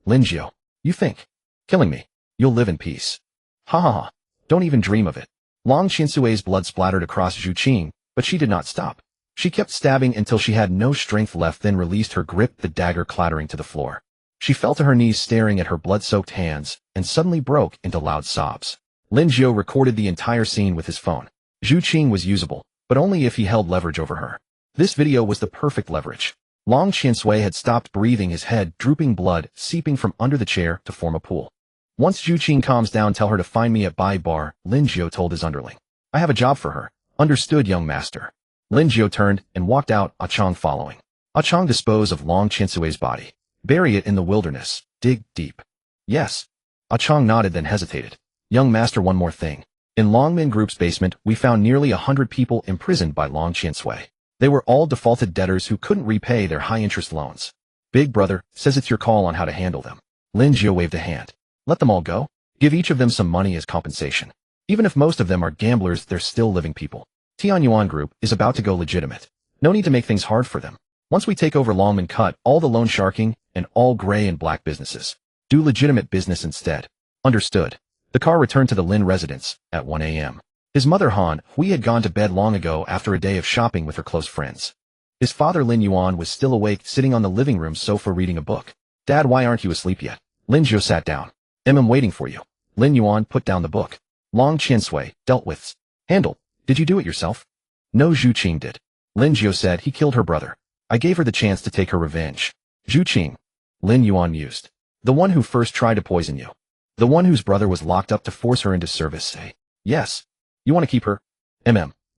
"Lin Jiu, you think killing me, you'll live in peace? Ha ha ha! Don't even dream of it." Long Qiansui's blood splattered across Zhu Qing, but she did not stop. She kept stabbing until she had no strength left, then released her grip, the dagger clattering to the floor. She fell to her knees staring at her blood-soaked hands and suddenly broke into loud sobs. Lin Jiu recorded the entire scene with his phone. Zhu Qing was usable, but only if he held leverage over her. This video was the perfect leverage. Long Qiansui had stopped breathing, his head drooping, blood seeping from under the chair to form a pool. "Once Zhu Qing calms down, tell her to find me at Bai Bar," Lin Jiu told his underling. "I have a job for her." "Understood, young master." Lin Jiu turned and walked out, Ah Chong following. Ah Chong disposed of Long Qiansui's body. "Bury it in the wilderness. Dig deep." "Yes." Ah Chong nodded, then hesitated. "Young master, one more thing. In Longmin Group's basement, we found nearly 100 people imprisoned by Long Qiansui. They were all defaulted debtors who couldn't repay their high-interest loans. Big Brother says it's your call on how to handle them." Lin Jiu waved a hand. "Let them all go. Give each of them some money as compensation. Even if most of them are gamblers, they're still living people. Yuan Group is about to go legitimate. No need to make things hard for them. Once we take over Longman, cut all the loan sharking and all gray and black businesses. Do legitimate business instead." "Understood." The car returned to the Lin residence at 1 a.m. His mother Han Hui had gone to bed long ago after a day of shopping with her close friends. His father Lin Yuan was still awake, sitting on the living room sofa reading a book. "Dad, why aren't you asleep yet?" Lin Jiu sat down. "I'm waiting for you." Lin Yuan put down the book. Long Qiansui dealt with. "Handle. Did you do it yourself?" "No, Zhu Qing did." Lin Jiu said. "He killed her brother. I gave her the chance to take her revenge." "Zhu Qing?" Lin Yuan mused. "The one who first tried to poison you. The one whose brother was locked up to force her into service, eh?" "Yes." "You want to keep her?"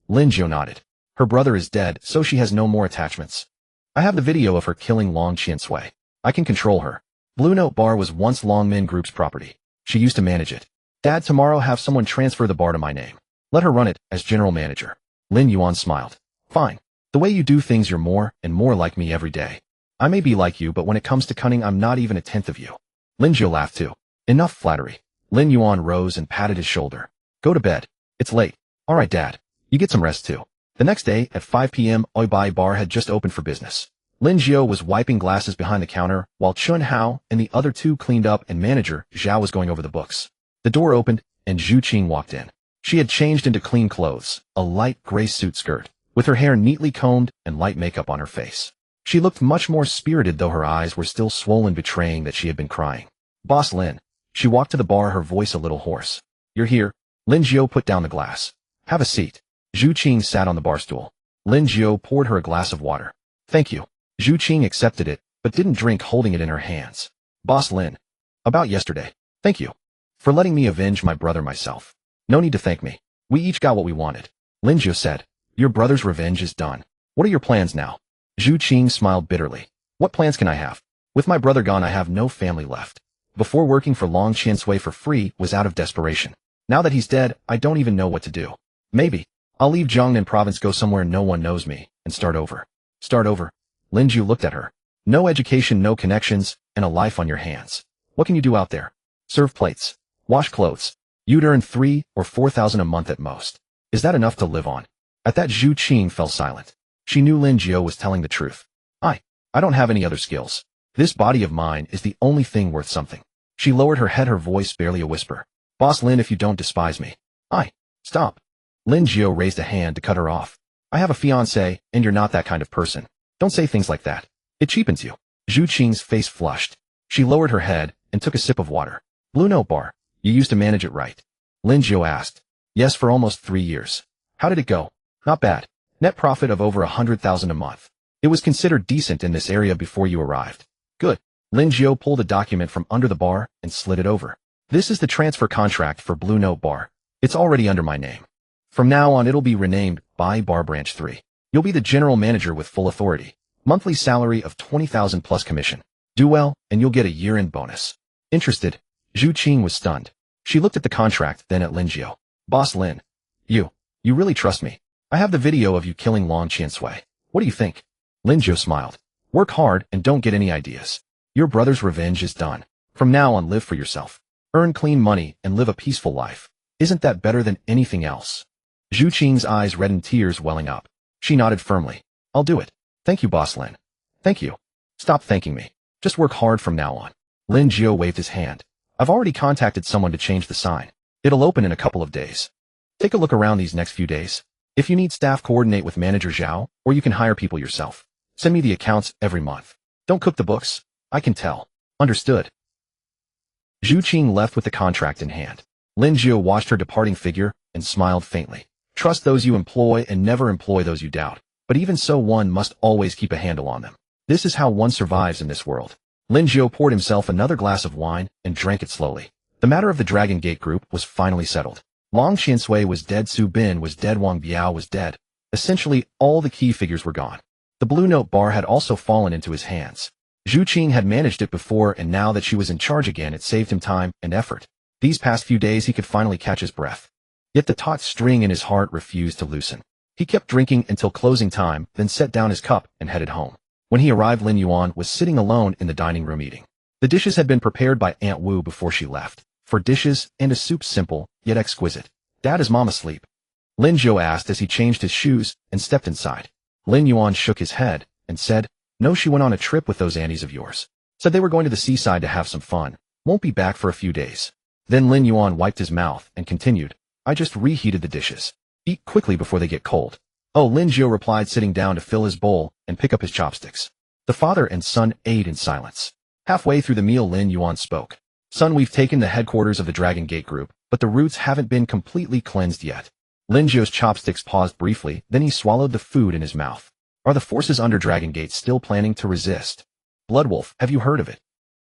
Lin Jiu nodded. "Her brother is dead, so she has no more attachments. I have the video of her killing Long Qiansui. I can control her. Blue Note Bar was once Longmin Group's property. She used to manage it. Dad, tomorrow have someone transfer the bar to my name. Let her run it as general manager." Lin Yuan smiled. "Fine. The way you do things, you're more and more like me every day. I may be like you, but when it comes to cunning, I'm not even a tenth of you." Lin Jiu laughed too. "Enough flattery." Lin Yuan rose and patted his shoulder. "Go to bed. It's late." "All right, Dad. You get some rest too." The next day, at 5 p.m., Oi Bai Bar had just opened for business. Lin Jiu was wiping glasses behind the counter, while Chun Hao and the other two cleaned up, and manager Zhao was going over the books. The door opened, and Zhu Qing walked in. She had changed into clean clothes, a light gray suit skirt, with her hair neatly combed and light makeup on her face. She looked much more spirited, though her eyes were still swollen, betraying that she had been crying. "Boss Lin." She walked to the bar, her voice a little hoarse. "You're here." Lin Jiu put down the glass. "Have a seat." Zhu Qing sat on the bar stool. Lin Jiu poured her a glass of water. "Thank you." Zhu Qing accepted it, but didn't drink, holding it in her hands. "Boss Lin. About yesterday. Thank you for letting me avenge my brother myself." "No need to thank me. We each got what we wanted." Lin Jiu said. "Your brother's revenge is done. What are your plans now?" Zhu Qing smiled bitterly. "What plans can I have? With my brother gone, I have no family left. Before, working for Long Qiansui for free was out of desperation. Now that he's dead, I don't even know what to do. Maybe I'll leave Jiangnan province, go somewhere no one knows me, and start over." "Start over?" Lin Jiu looked at her. "No education, no connections, and a life on your hands. What can you do out there?" "Serve plates." Wash clothes. You'd earn 3 or 4,000 a month at most. Is that enough to live on? At that, Zhu Qing fell silent. She knew Lin Jiu was telling the truth. I don't have any other skills. This body of mine is the only thing worth something. She lowered her head, her voice barely a whisper. Boss Lin, if you don't despise me. Stop. Lin Jiu raised a hand to cut her off. I have a fiancé, and you're not that kind of person. Don't say things like that. It cheapens you. Zhu Qing's face flushed. She lowered her head and took a sip of water. Blue Note Bar. You used to manage it, right? Lin Jiu asked. Yes, for almost 3 years. How did it go? Not bad. Net profit of over 100,000 a month. It was considered decent in this area before you arrived. Good. Lin Jiu pulled a document from under the bar and slid it over. This is the transfer contract for Blue Note Bar. It's already under my name. From now on, it'll be renamed by Bar Branch 3. You'll be the general manager with full authority. Monthly salary of 20,000 plus commission. Do well, and you'll get a year-end bonus. Interested? Zhu Qing was stunned. She looked at the contract, then at Lin Jiu. Boss Lin. You really trust me. I have the video of you killing Long Qiansui. What do you think? Lin Jiu smiled. Work hard and don't get any ideas. Your brother's revenge is done. From now on, live for yourself. Earn clean money and live a peaceful life. Isn't that better than anything else? Zhu Qing's eyes reddened, tears welling up. She nodded firmly. I'll do it. Thank you, Boss Lin. Thank you. Stop thanking me. Just work hard from now on. Lin Jiu waved his hand. I've already contacted someone to change the sign. It'll open in a couple of days. Take a look around these next few days. If you need staff, coordinate with Manager Zhao, or you can hire people yourself. Send me the accounts every month. Don't cook the books. I can tell. Understood. Zhu Qing left with the contract in hand. Lin Jiu watched her departing figure and smiled faintly. Trust those you employ and never employ those you doubt. But even so, one must always keep a handle on them. This is how one survives in this world. Lin Jiu poured himself another glass of wine and drank it slowly. The matter of the Dragon Gate group was finally settled. Long Qiansui was dead, Su Bin was dead, Wang Biao was dead. Essentially, all the key figures were gone. The Blue Note Bar had also fallen into his hands. Zhu Qing had managed it before, and now that she was in charge again, it saved him time and effort. These past few days he could finally catch his breath. Yet the taut string in his heart refused to loosen. He kept drinking until closing time, then set down his cup and headed home. When he arrived, Lin Yuan was sitting alone in the dining room eating. The dishes had been prepared by Aunt Wu before she left. 4 dishes and a soup, simple, yet exquisite. Dad, is Mom asleep? Lin Jiu asked as he changed his shoes and stepped inside. Lin Yuan shook his head and said, No, she went on a trip with those aunties of yours. Said they were going to the seaside to have some fun. Won't be back for a few days. Then Lin Yuan wiped his mouth and continued, I just reheated the dishes. Eat quickly before they get cold. Oh, Lin Jiu replied, sitting down to fill his bowl and pick up his chopsticks. The father and son ate in silence. Halfway through the meal, Lin Yuan spoke. Son, we've taken the headquarters of the Dragon Gate group, but the roots haven't been completely cleansed yet. Lin Jiu's chopsticks paused briefly, then he swallowed the food in his mouth. Are the forces under Dragon Gate still planning to resist? Bloodwolf, have you heard of it?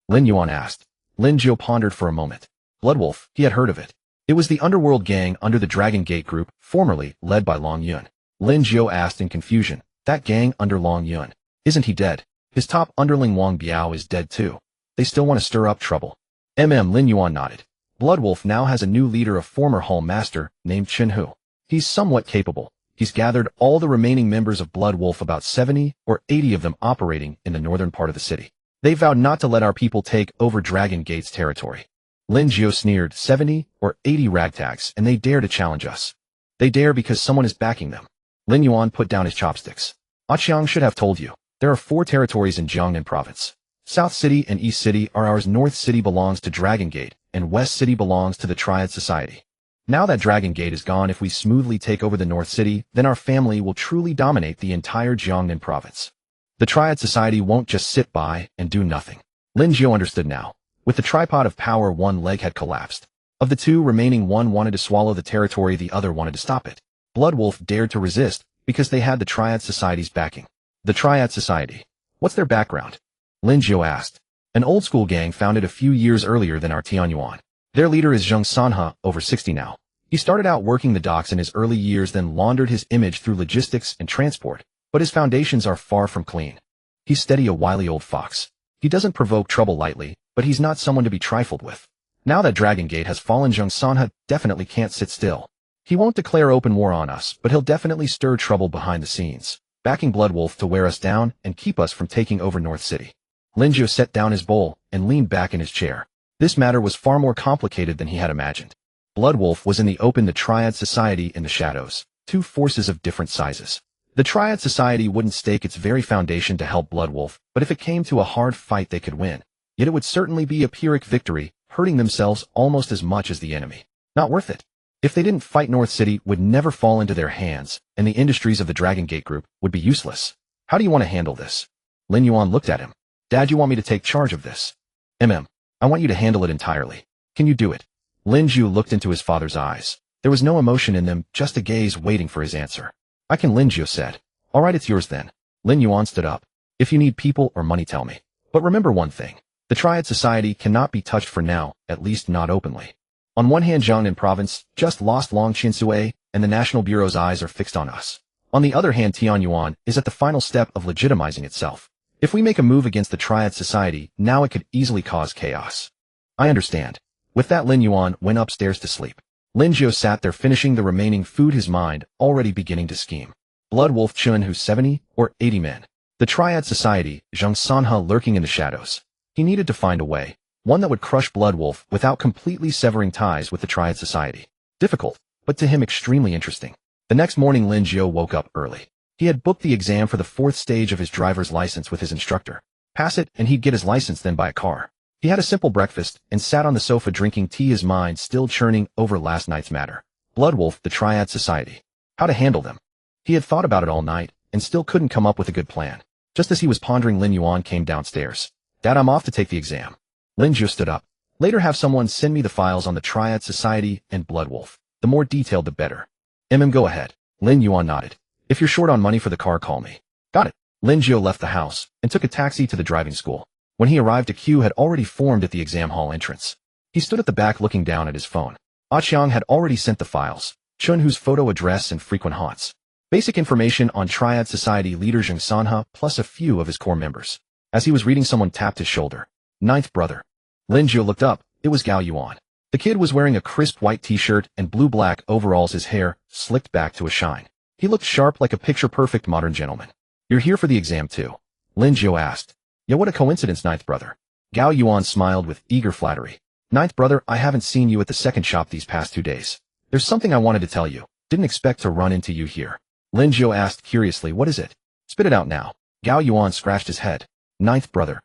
Lin Yuan asked. Lin Jiu pondered for a moment. Bloodwolf, he had heard of it. It was the underworld gang under the Dragon Gate group, formerly led by Long Yun. Lin Jiu asked in confusion. That gang under Long Yun. Isn't he dead? His top underling Wang Biao is dead too. They still want to stir up trouble. Lin Yuan nodded. Bloodwolf now has a new leader, a former Hall Master, named Chen Hu. He's somewhat capable. He's gathered all the remaining members of Bloodwolf, about 70 or 80 of them operating in the northern part of the city. They vowed not to let our people take over Dragon Gate's territory. Lin Jiu sneered, 70 or 80 ragtags, and they dare to challenge us. They dare because someone is backing them. Lin Yuan put down his chopsticks. Aqiang should have told you. There are 4 territories in Jiangnan province. South City and East City are ours. North City belongs to Dragon Gate, and West City belongs to the Triad Society. Now that Dragon Gate is gone, if we smoothly take over the North City, then our family will truly dominate the entire Jiangnan province. The Triad Society won't just sit by and do nothing. Lin Jiu understood now. With the tripod of power, one leg had collapsed. Of the 2 remaining, one wanted to swallow the territory, the other wanted to stop it. Bloodwolf dared to resist because they had the Triad Society's backing. The Triad Society. What's their background? Lin Jiu asked. An old-school gang founded a few years earlier than our Tianyuan. Their leader is Zheng Sanhe, over 60 now. He started out working the docks in his early years, then laundered his image through logistics and transport, but his foundations are far from clean. He's steady, a wily old fox. He doesn't provoke trouble lightly, but he's not someone to be trifled with. Now that Dragon Gate has fallen, Zheng Sanhe definitely can't sit still. He won't declare open war on us, but he'll definitely stir trouble behind the scenes, backing Bloodwolf to wear us down and keep us from taking over North City. Lin Jiu set down his bowl and leaned back in his chair. This matter was far more complicated than he had imagined. Bloodwolf was in the open, the Triad Society in the shadows, two forces of different sizes. The Triad Society wouldn't stake its very foundation to help Bloodwolf, but if it came to a hard fight they could win. Yet it would certainly be a Pyrrhic victory, hurting themselves almost as much as the enemy. Not worth it. If they didn't fight, North City would never fall into their hands, and the industries of the Dragon Gate Group would be useless. How do you want to handle this? Lin Yuan looked at him. Dad, you want me to take charge of this? I want you to handle it entirely. Can you do it? Lin Jiu looked into his father's eyes. There was no emotion in them, just a gaze waiting for his answer. I can, Lin Jiu said. All right, it's yours then. Lin Yuan stood up. If you need people or money, tell me. But remember one thing. The Triad Society cannot be touched for now, at least not openly. On one hand, Jiangnan Province just lost Long Qinsui, and the National Bureau's eyes are fixed on us. On the other hand, Tianyuan is at the final step of legitimizing itself. If we make a move against the Triad Society, now it could easily cause chaos. I understand. With that, Lin Yuan went upstairs to sleep. Lin Jiu sat there finishing the remaining food, his mind already beginning to scheme. Bloodwolf Chun, who's 70 or 80 men. The Triad Society, Zhang Sanhe lurking in the shadows. He needed to find a way, one that would crush Bloodwolf without completely severing ties with the Triad Society. Difficult, but to him extremely interesting. The next morning, Lin Jiu woke up early. He had booked the exam for the 4th stage of his driver's license with his instructor. Pass it, and he'd get his license, then buy a car. He had a simple breakfast and sat on the sofa drinking tea, his mind still churning over last night's matter. Bloodwolf, the Triad Society. How to handle them. He had thought about it all night and still couldn't come up with a good plan. Just as he was pondering, Lin Yuan came downstairs. Dad, I'm off to take the exam. Lin Jiu stood up. Later, have someone send me the files on the Triad Society and Bloodwolf. The more detailed, the better. Go ahead. Lin Yuan nodded. If you're short on money for the car, call me. Got it. Lin Jiu left the house and took a taxi to the driving school. When he arrived, a queue had already formed at the exam hall entrance. He stood at the back looking down at his phone. Qiang had already sent the files. Chun, whose photo, address, and frequent haunts. Basic information on Triad Society leader Zhang Sanhe plus a few of his core members. As he was reading, someone tapped his shoulder. Ninth brother. Lin Jiu looked up. It was Gao Yuan. The kid was wearing a crisp white t-shirt and blue-black overalls, his hair slicked back to a shine. He looked sharp, like a picture-perfect modern gentleman. You're here for the exam too? Lin Jiu asked. Yeah, what a coincidence, ninth brother. Gao Yuan smiled with eager flattery. Ninth brother, I haven't seen you at the second shop these past 2 days. There's something I wanted to tell you. Didn't expect to run into you here. Lin Jiu asked curiously, what is it? Spit it out now. Gao Yuan scratched his head. Ninth brother.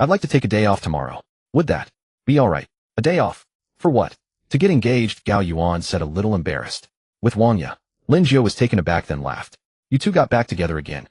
I'd like to take a day off tomorrow. Would that be all right? A day off? For what? To get engaged, Gao Yuan said, a little embarrassed. With Wangya. Lin Jiu was taken aback, then laughed. You two got back together again.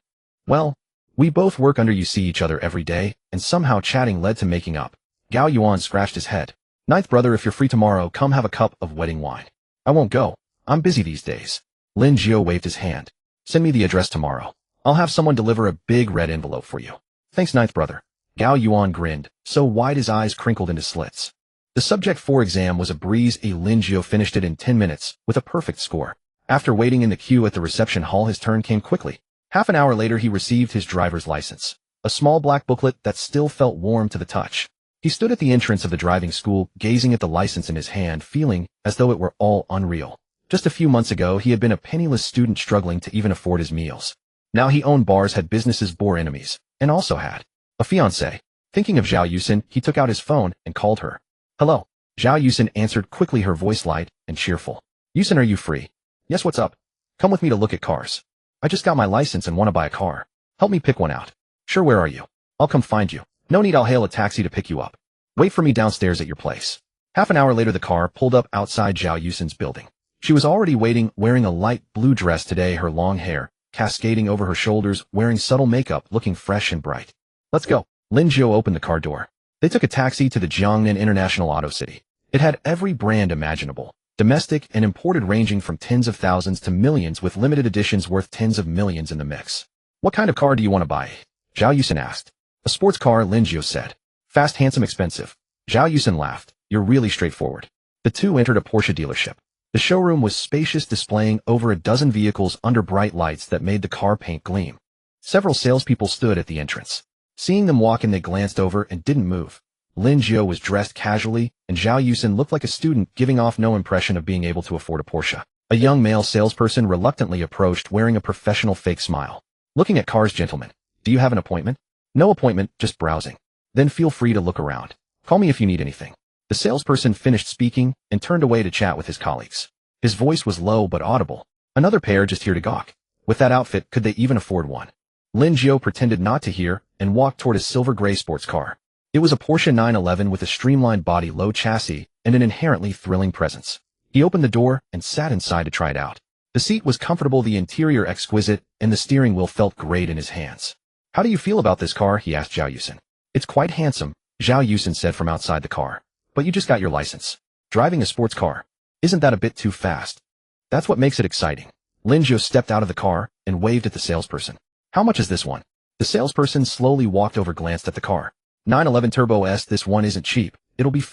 Well, we both work under, you see each other every day, and somehow chatting led to making up. Gao Yuan scratched his head. Ninth brother, if you're free tomorrow, come have a cup of wedding wine. I won't go. I'm busy these days. Lin Jiu waved his hand. Send me the address tomorrow. I'll have someone deliver a big red envelope for you. Thanks, ninth brother. Gao Yuan grinned, so wide his eyes crinkled into slits. The subject 4 exam was a breeze. Lin Jiu finished it in 10 minutes, with a perfect score. After waiting in the queue at the reception hall, his turn came quickly. Half an hour later, he received his driver's license, a small black booklet that still felt warm to the touch. He stood at the entrance of the driving school, gazing at the license in his hand, feeling as though it were all unreal. Just a few months ago, he had been a penniless student struggling to even afford his meals. Now he owned bars, had businesses, bore enemies, and also had a fiancée. Thinking of Zhao Yusin, he took out his phone and called her. Hello. Zhao Yusin answered quickly, her voice light and cheerful. Yusin, are you free? Yes, what's up? Come with me to look at cars. I just got my license and want to buy a car. Help me pick one out. Sure, where are you? I'll come find you. No need, I'll hail a taxi to pick you up. Wait for me downstairs at your place. Half an hour later, the car pulled up outside Zhao Yusin's building. She was already waiting, wearing a light blue dress today, her long hair cascading over her shoulders, wearing subtle makeup, looking fresh and bright. Let's go. Lin Jiu opened the car door. They took a taxi to the Jiangnan International Auto City. It had every brand imaginable, domestic and imported, ranging from tens of thousands to millions, with limited editions worth tens of millions in the mix. What kind of car do you want to buy? Zhao Yusin asked. A sports car, Lin Jiu said. Fast, handsome, expensive. Zhao Yusin laughed. You're really straightforward. The two entered a Porsche dealership. The showroom was spacious, displaying over a dozen vehicles under bright lights that made the car paint gleam. Several salespeople stood at the entrance. Seeing them walk in, they glanced over and didn't move. Lin Jiu was dressed casually, and Zhao Yusin looked like a student, giving off no impression of being able to afford a Porsche. A young male salesperson reluctantly approached, wearing a professional fake smile. Looking at cars, gentlemen. Do you have an appointment? No appointment, just browsing. Then feel free to look around. Call me if you need anything. The salesperson finished speaking and turned away to chat with his colleagues. His voice was low but audible. Another pair just here to gawk. With that outfit, could they even afford one? Lin Jiu pretended not to hear and walked toward his silver-gray sports car. It was a Porsche 911 with a streamlined body, low chassis, and an inherently thrilling presence. He opened the door and sat inside to try it out. The seat was comfortable, the interior exquisite, and the steering wheel felt great in his hands. How do you feel about this car? He asked Zhao Yusin. It's quite handsome, Zhao Yusin said from outside the car. But you just got your license. Driving a sports car. Isn't that a bit too fast? That's what makes it exciting. Lin Jiu stepped out of the car and waved at the salesperson. How much is this one? The salesperson slowly walked over, glanced at the car. 911 Turbo S. This one isn't cheap. It'll be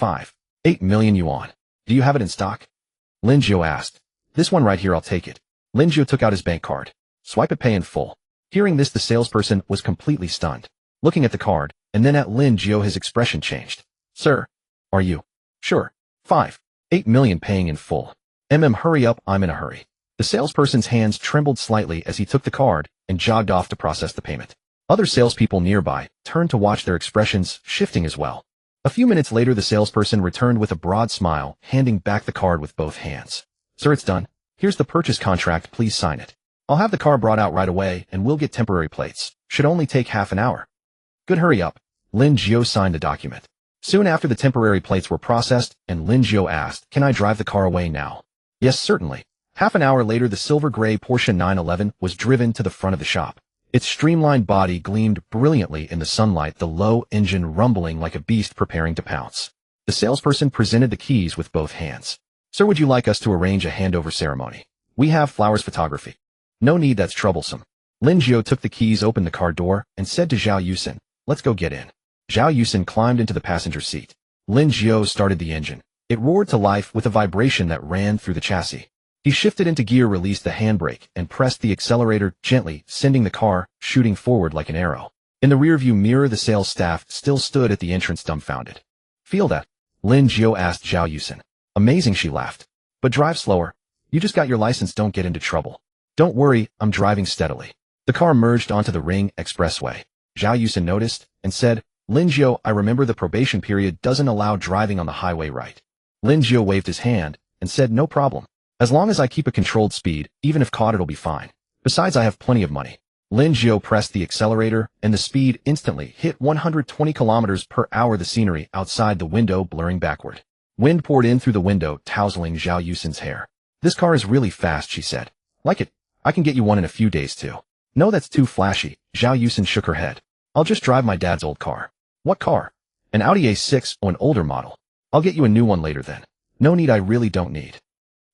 8 million yuan. Do you have it in stock? Lin Jiu asked. This one right here, I'll take it. Lin Jiu took out his bank card. Swipe it, pay in full. Hearing this, the salesperson was completely stunned. Looking at the card, and then at Lin Jiu, his expression changed. Sir, are you sure? 8 million paying in full. Hurry up, I'm in a hurry. The salesperson's hands trembled slightly as he took the card and jogged off to process the payment. Other salespeople nearby turned to watch, their expressions shifting as well. A few minutes later, the salesperson returned with a broad smile, handing back the card with both hands. Sir, it's done. Here's the purchase contract, please sign it. I'll have the car brought out right away and we'll get temporary plates. Should only take half an hour. Good, hurry up. Lin Jiu signed the document. Soon after, the temporary plates were processed and Lin Jiu asked, can I drive the car away now? Yes, certainly. Half an hour later, the silver-gray Porsche 911 was driven to the front of the shop. Its streamlined body gleamed brilliantly in the sunlight, the low engine rumbling like a beast preparing to pounce. The salesperson presented the keys with both hands. Sir, would you like us to arrange a handover ceremony? We have flowers, photography. No need, that's troublesome. Lin Jiu took the keys, opened the car door, and said to Zhao Yusin, let's go get in. Zhao Yusin climbed into the passenger seat. Lin Jiu started the engine. It roared to life with a vibration that ran through the chassis. He shifted into gear, released the handbrake, and pressed the accelerator gently, sending the car shooting forward like an arrow. In the rearview mirror, the sales staff still stood at the entrance, dumbfounded. Feel that? Lin Jiu asked Zhao Yusin. Amazing, she laughed. But drive slower. You just got your license, don't get into trouble. Don't worry, I'm driving steadily. The car merged onto the Ring Expressway. Zhao Yusin noticed and said, Lin Jiu, I remember the probation period doesn't allow driving on the highway, right? Lin Jiu waved his hand and said, no problem. As long as I keep a controlled speed, even if caught, it'll be fine. Besides, I have plenty of money. Lin Jiu pressed the accelerator and the speed instantly hit 120 kilometers per hour, the scenery outside the window blurring backward. Wind poured in through the window, tousling Zhao Yusin's hair. This car is really fast, she said. Like it? I can get you one in a few days too. No, that's too flashy. Zhao Yusin shook her head. I'll just drive my dad's old car. What car? An Audi A6 or an older model. I'll get you a new one later then. No need, I really don't need.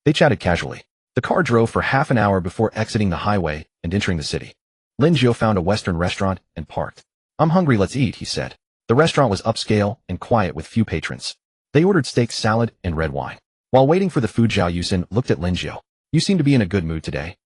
They chatted casually. The car drove for half an hour before exiting the highway and entering the city. Lin Jiu found a Western restaurant and parked. I'm hungry, let's eat, he said. The restaurant was upscale and quiet with few patrons. They ordered steak, salad, and red wine. While waiting for the food, Zhao Yusin looked at Lin Jiu. You seem to be in a good mood today.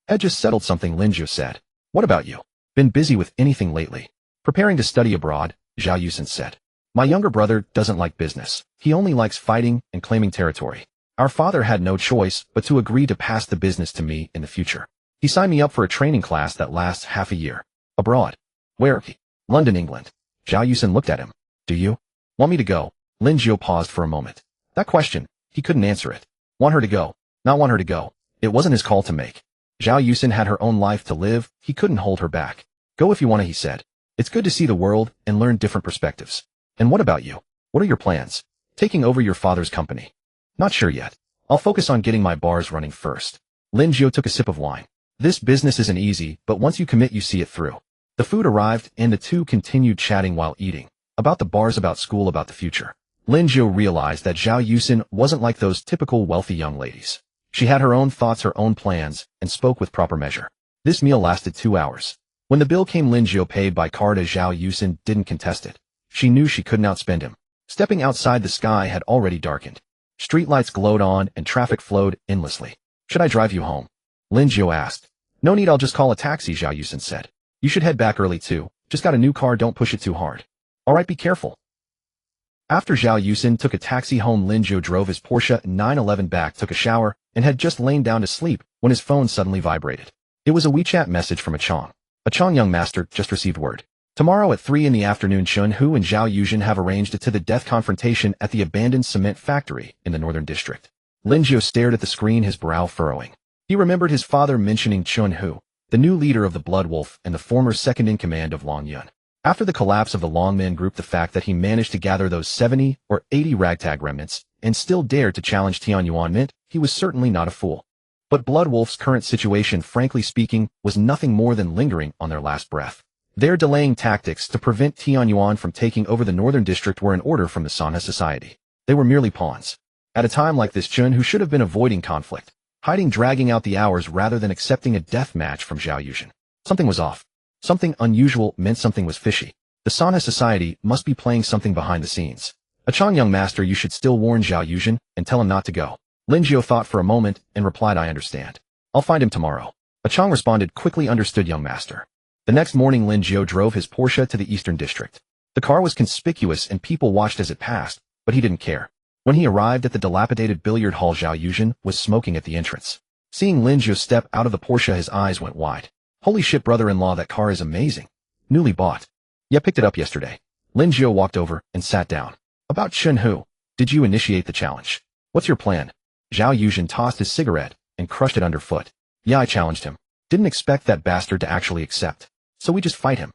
Had just settled something, Lin Jiu said. What about you? Been busy with anything lately? Preparing to study abroad, Zhao Yusin said. My younger brother doesn't like business. He only likes fighting and claiming territory. Our father had no choice but to agree to pass the business to me in the future. He signed me up for a training class that lasts half a year. Abroad. Where? London, England. Zhao Yusin looked at him. Do you want me to go? Lin Jiu paused for a moment. That question, he couldn't answer it. Want her to go? Not want her to go. It wasn't his call to make. Zhao Yusin had her own life to live. He couldn't hold her back. Go if you want to, he said. It's good to see the world and learn different perspectives. And what about you? What are your plans? Taking over your father's company? Not sure yet. I'll focus on getting my bars running first. Lin Jiu took a sip of wine. This business isn't easy, but once you commit, you see it through. The food arrived, and the two continued chatting while eating. About the bars, about school, about the future. Lin Jiu realized that Zhao Yusin wasn't like those typical wealthy young ladies. She had her own thoughts, her own plans, and spoke with proper measure. This meal lasted 2 hours. When the bill came, Lin Jiu paid by card as Zhao Yusin didn't contest it. She knew she couldn't outspend him. Stepping outside, the sky had already darkened. Streetlights glowed on and traffic flowed endlessly. Should I drive you home? Lin Jiu asked. No need, I'll just call a taxi, Zhao Yusin said. You should head back early too. Just got a new car, don't push it too hard. Alright, be careful. After Zhao Yusin took a taxi home, Lin Jiu drove his Porsche 911 back, took a shower, and had just lain down to sleep when his phone suddenly vibrated. It was a WeChat message from Achong. Achong, young master, just received word. Tomorrow at 3 in the afternoon, Chun Hu and Zhao Yuzhen have arranged to the death confrontation at the abandoned cement factory in the northern district. Lin Jiu stared at the screen, his brow furrowing. He remembered his father mentioning Chun Hu, the new leader of the Blood Wolf and the former second-in-command of Long Yun. After the collapse of the Longman Group, the fact that he managed to gather those 70 or 80 ragtag remnants and still dared to challenge Tian Yuan meant he was certainly not a fool. But Blood Wolf's current situation, frankly speaking, was nothing more than lingering on their last breath. Their delaying tactics to prevent Tian Yuan from taking over the northern district were an order from the Sanha Society. They were merely pawns. At a time like this, Chun, who should have been avoiding conflict, dragging out the hours rather than accepting a death match from Zhao Yuzhen. Something was off. Something unusual meant something was fishy. The Sanha Society must be playing something behind the scenes. Achang, young master, you should still warn Zhao Yuzhen and tell him not to go. Lin Jiu thought for a moment and replied, I understand. I'll find him tomorrow. Achang responded quickly, understood, young master. The next morning, Lin Jiu drove his Porsche to the eastern district. The car was conspicuous and people watched as it passed, but he didn't care. When he arrived at the dilapidated billiard hall, Zhao Yuzhen was smoking at the entrance. Seeing Lin Jiu step out of the Porsche, his eyes went wide. Holy shit, brother-in-law, that car is amazing. Newly bought. Yeah, picked it up yesterday. Lin Jiu walked over and sat down. About Chun Hu, did you initiate the challenge? What's your plan? Zhao Yuzhen tossed his cigarette and crushed it underfoot. Yeah, I challenged him. Didn't expect that bastard to actually accept. So we just fight him.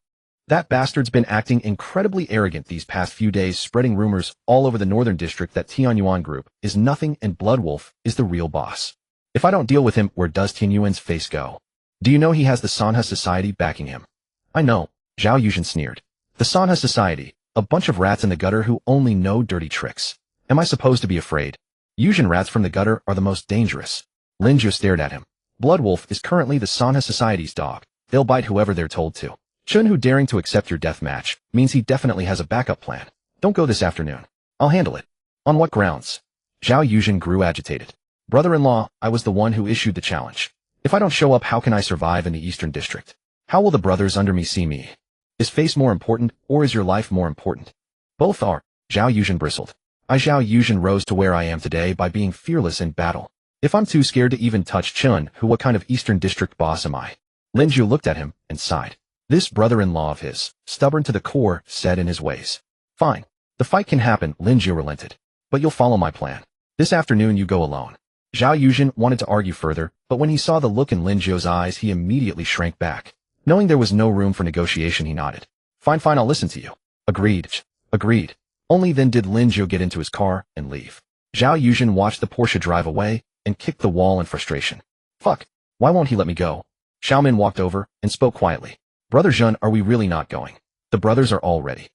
That bastard's been acting incredibly arrogant these past few days, spreading rumors all over the northern district that Tian Yuan Group is nothing and Blood Wolf is the real boss. If I don't deal with him, where does Tian Yuan's face go? Do you know he has the Sanha Society backing him? I know, Zhao Yuzhen sneered. The Sanha Society, a bunch of rats in the gutter who only know dirty tricks. Am I supposed to be afraid? Yuzhen rats from the gutter are the most dangerous. Lin Jiu stared at him. Blood Wolf is currently the Sanha Society's dog. They'll bite whoever they're told to. Chun Hu daring to accept your death match means he definitely has a backup plan. Don't go this afternoon. I'll handle it. On what grounds? Zhao Yuzhen grew agitated. Brother-in-law, I was the one who issued the challenge. If I don't show up, how can I survive in the eastern district? How will the brothers under me see me? Is face more important, or is your life more important? Both are. Zhao Yuzhen bristled. Zhao Yuzhen rose to where I am today by being fearless in battle. If I'm too scared to even touch Chun Hu, what kind of eastern district boss am I? Lin Jiu looked at him and sighed. This brother-in-law of his, stubborn to the core, set in his ways. Fine. The fight can happen, Lin Jiu relented. But you'll follow my plan. This afternoon you go alone. Zhao Yuzhen wanted to argue further, but when he saw the look in Lin Jiu's eyes, he immediately shrank back. Knowing there was no room for negotiation, he nodded. Fine, I'll listen to you. Agreed. Agreed. Only then did Lin Jiu get into his car and leave. Zhao Yuzhen watched the Porsche drive away and kicked the wall in frustration. Fuck. Why won't he let me go? Xiaomin walked over and spoke quietly. Brother Zhen, are we really not going? The brothers are all ready.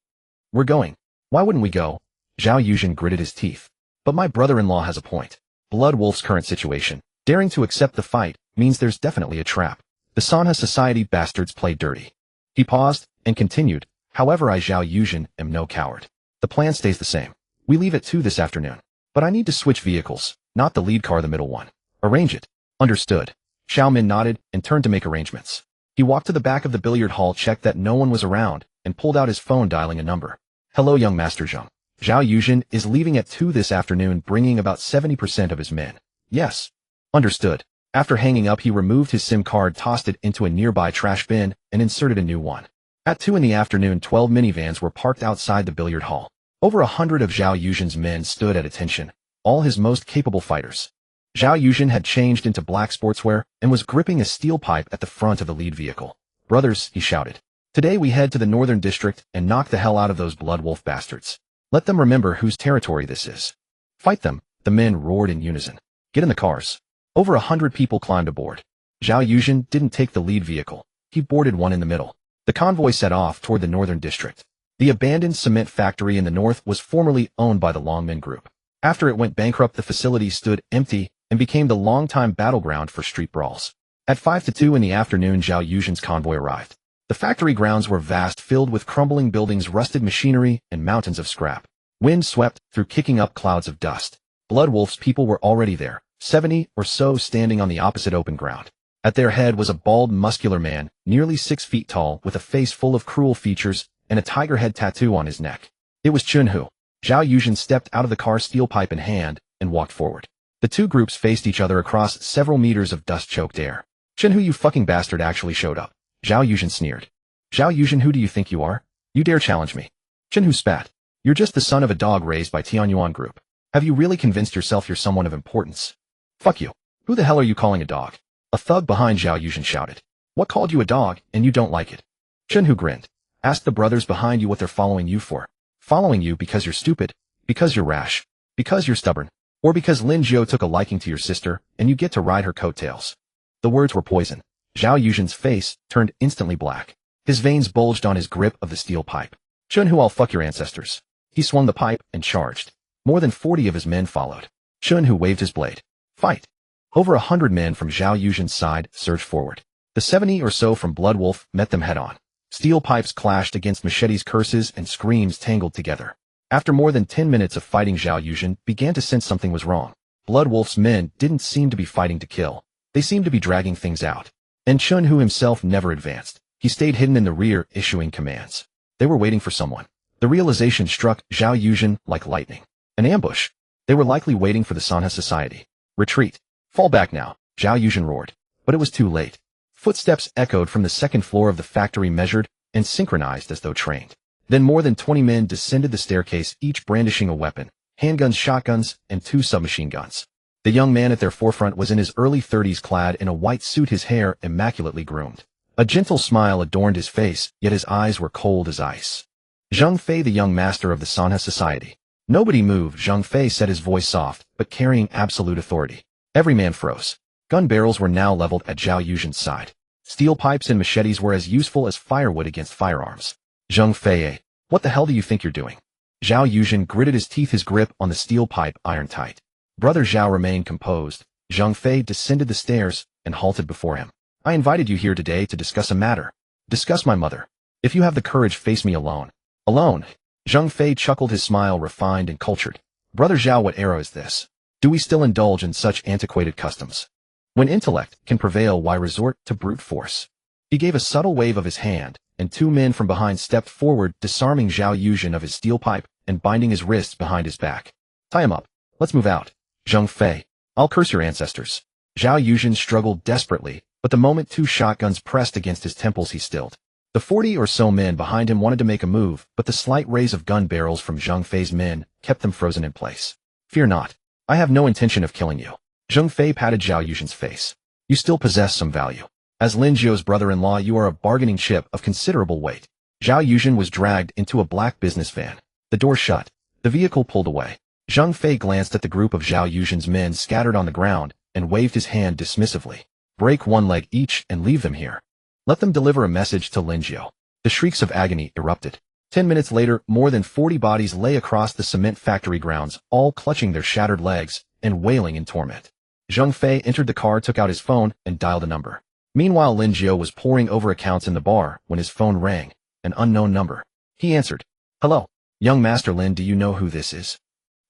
We're going. Why wouldn't we go? Zhao Yuzhen gritted his teeth. But my brother-in-law has a point. Blood Wolf's current situation, daring to accept the fight, means there's definitely a trap. The Sanha Society bastards play dirty. He paused and continued, however, I, Zhao Yuzhen, am no coward. The plan stays the same. We leave at 2 this afternoon. But I need to switch vehicles, not the lead car, the middle one. Arrange it. Understood. Xiaomin nodded and turned to make arrangements. He walked to the back of the billiard hall, checked that no one was around, and pulled out his phone, dialing a number. Hello, young Master Zheng. Zhao Yuzhen is leaving at 2 this afternoon, bringing about 70% of his men. Yes. Understood. After hanging up, he removed his SIM card, tossed it into a nearby trash bin, and inserted a new one. At 2 in the afternoon, 12 minivans were parked outside the billiard hall. Over 100 of Zhao Yuzhen's men stood at attention, all his most capable fighters. Zhao Yuzhen had changed into black sportswear and was gripping a steel pipe at the front of the lead vehicle. Brothers, he shouted. Today we head to the northern district and knock the hell out of those Blood Wolf bastards. Let them remember whose territory this is. Fight them, the men roared in unison. Get in the cars. Over 100 people climbed aboard. Zhao Yuzhen didn't take the lead vehicle. He boarded one in the middle. The convoy set off toward the northern district. The abandoned cement factory in the north was formerly owned by the Longman Group. After it went bankrupt, the facility stood empty and became the longtime battleground for street brawls. At 5 to 2 in the afternoon, Zhao Yuzhen's convoy arrived. The factory grounds were vast, filled with crumbling buildings, rusted machinery, and mountains of scrap. Wind swept through, kicking up clouds of dust. Blood Wolf's people were already there, 70 or so standing on the opposite open ground. At their head was a bald, muscular man, nearly 6 feet tall, with a face full of cruel features and a tiger head tattoo on his neck. It was Chun Hu. Zhao Yuzhen stepped out of the car, steel pipe in hand, and walked forward. The two groups faced each other across several meters of dust-choked air. Chun Hu, you fucking bastard, actually showed up. Zhao Yuzhen sneered. Zhao Yuzhen, who do you think you are? You dare challenge me? Chen Hu spat. You're just the son of a dog raised by Tianyuan Group. Have you really convinced yourself you're someone of importance? Fuck you. Who the hell are you calling a dog? A thug behind Zhao Yuzhen shouted. What called you a dog, and you don't like it? Chen Hu grinned. Ask the brothers behind you what they're following you for. Following you because you're stupid, because you're rash, because you're stubborn, or because Lin Jiu took a liking to your sister, and you get to ride her coattails. The words were poison. Zhao Yuzhen's face turned instantly black. His veins bulged on his grip of the steel pipe. Chen Hu, I'll fuck your ancestors. He swung the pipe and charged. More than 40 of his men followed. Chen Hu waved his blade. Fight! Over 100 men from Zhao Yuzhen's side surged forward. The 70 or so from Blood Wolf met them head-on. Steel pipes clashed against machetes, curses and screams tangled together. After more than 10 minutes of fighting, Zhao Yuzhen began to sense something was wrong. Blood Wolf's men didn't seem to be fighting to kill. They seemed to be dragging things out. And Chen Hu himself never advanced. He stayed hidden in the rear, issuing commands. They were waiting for someone. The realization struck Zhao Yuzhen like lightning. An ambush. They were likely waiting for the Sanha Society. Retreat. Fall back now, Zhao Yuzhen roared. But it was too late. Footsteps echoed from the second floor of the factory, measured and synchronized as though trained. Then more than 20 men descended the staircase, each brandishing a weapon, handguns, shotguns, and 2 submachine guns. The young man at their forefront was in his early 30s, clad in a white suit, his hair immaculately groomed. A gentle smile adorned his face, yet his eyes were cold as ice. Zhang Fei, the young master of the Sanha Society. Nobody moved. Zhang Fei said, his voice soft, but carrying absolute authority. Every man froze. Gun barrels were now leveled at Zhao Yuzhen's side. Steel pipes and machetes were as useful as firewood against firearms. Zhang Fei, what the hell do you think you're doing? Zhao Yuzhen gritted his teeth, his grip on the steel pipe iron tight. Brother Zhao remained composed. Zhang Fei descended the stairs and halted before him. I invited you here today to discuss a matter. Discuss my mother. If you have the courage, face me alone. Alone? Zhang Fei chuckled, his smile refined and cultured. Brother Zhao, what era is this? Do we still indulge in such antiquated customs? When intellect can prevail, why resort to brute force? He gave a subtle wave of his hand, and 2 men from behind stepped forward, disarming Zhao Yuzhen of his steel pipe and binding his wrists behind his back. Tie him up. Let's move out. Zhang Fei, I'll curse your ancestors. Zhao Yuzhen struggled desperately, but the moment 2 shotguns pressed against his temples, he stilled. The 40 or so men behind him wanted to make a move, but the slight rays of gun barrels from Zhang Fei's men kept them frozen in place. Fear not. I have no intention of killing you. Zhang Fei patted Zhao Yuzhen's face. You still possess some value. As Lin Jiu's brother-in-law, you are a bargaining chip of considerable weight. Zhao Yuzhen was dragged into a black business van. The door shut. The vehicle pulled away. Zhang Fei glanced at the group of Zhao Yuzhen's men scattered on the ground and waved his hand dismissively. Break 1 leg each and leave them here. Let them deliver a message to Lin Jiu. The shrieks of agony erupted. 10 minutes later, more than 40 bodies lay across the cement factory grounds, all clutching their shattered legs and wailing in torment. Zhang Fei entered the car, took out his phone, and dialed a number. Meanwhile, Lin Jiu was poring over accounts in the bar when his phone rang. An unknown number. He answered. Hello. Young Master Lin, do you know who this is?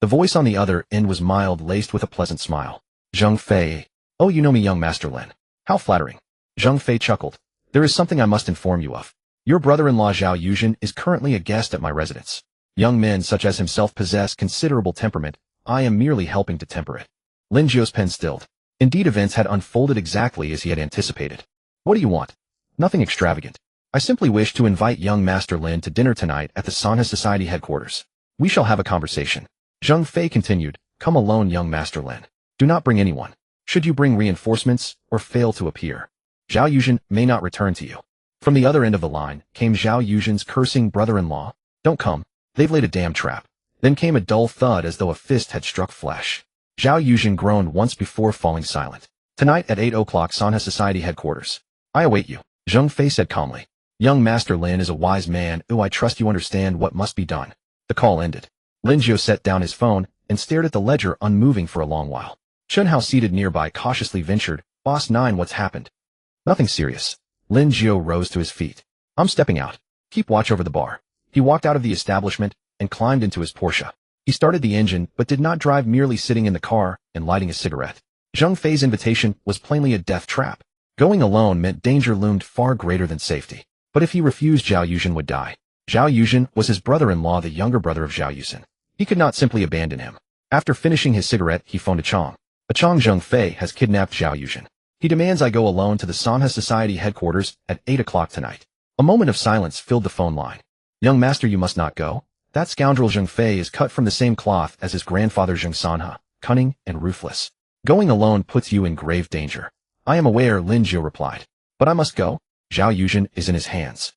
The voice on the other end was mild, laced with a pleasant smile. Zhang Fei. Oh, you know me, young Master Lin. How flattering. Zhang Fei chuckled. There is something I must inform you of. Your brother-in-law Zhao Yuzhen is currently a guest at my residence. Young men such as himself possess considerable temperament. I am merely helping to temper it. Lin Jiu's pen stilled. Indeed, events had unfolded exactly as he had anticipated. What do you want? Nothing extravagant. I simply wish to invite young Master Lin to dinner tonight at the Sanha Society headquarters. We shall have a conversation. Zhang Fei continued. Come alone, young Master Lin. Do not bring anyone. Should you bring reinforcements or fail to appear, Zhao Yuzhen may not return to you. From the other end of the line came Zhao Yuzhen's cursing brother-in-law. Don't come. They've laid a damn trap. Then came a dull thud as though a fist had struck flesh. Zhao Yuzhen groaned once before falling silent. Tonight at 8 o'clock, Sanha Society headquarters. I await you, Zhang Fei said calmly. Young Master Lin is a wise man. I trust you understand what must be done. The call ended. Lin Jiu set down his phone and stared at the ledger, unmoving for a long while. Chen Hao, seated nearby, cautiously ventured, Boss 9, what's happened? Nothing serious. Lin Jiu rose to his feet. I'm stepping out. Keep watch over the bar. He walked out of the establishment and climbed into his Porsche. He started the engine but did not drive, merely sitting in the car and lighting a cigarette. Zhang Fei's invitation was plainly a death trap. Going alone meant danger loomed far greater than safety. But if he refused, Zhao Yuzhen would die. Zhao Yuzhen was his brother-in-law, the younger brother of Zhao Yuzhen. He could not simply abandon him. After finishing his cigarette, he phoned Achong. Achong, Zhang Fei has kidnapped Zhao Yuzhen. He demands I go alone to the Sanha Society headquarters at 8 o'clock tonight. A moment of silence filled the phone line. Young master, you must not go. That scoundrel Zheng Fei is cut from the same cloth as his grandfather Zheng Sanhe, cunning and ruthless. Going alone puts you in grave danger. I am aware, Lin Jiu replied. But I must go. Zhao Yuzhen is in his hands.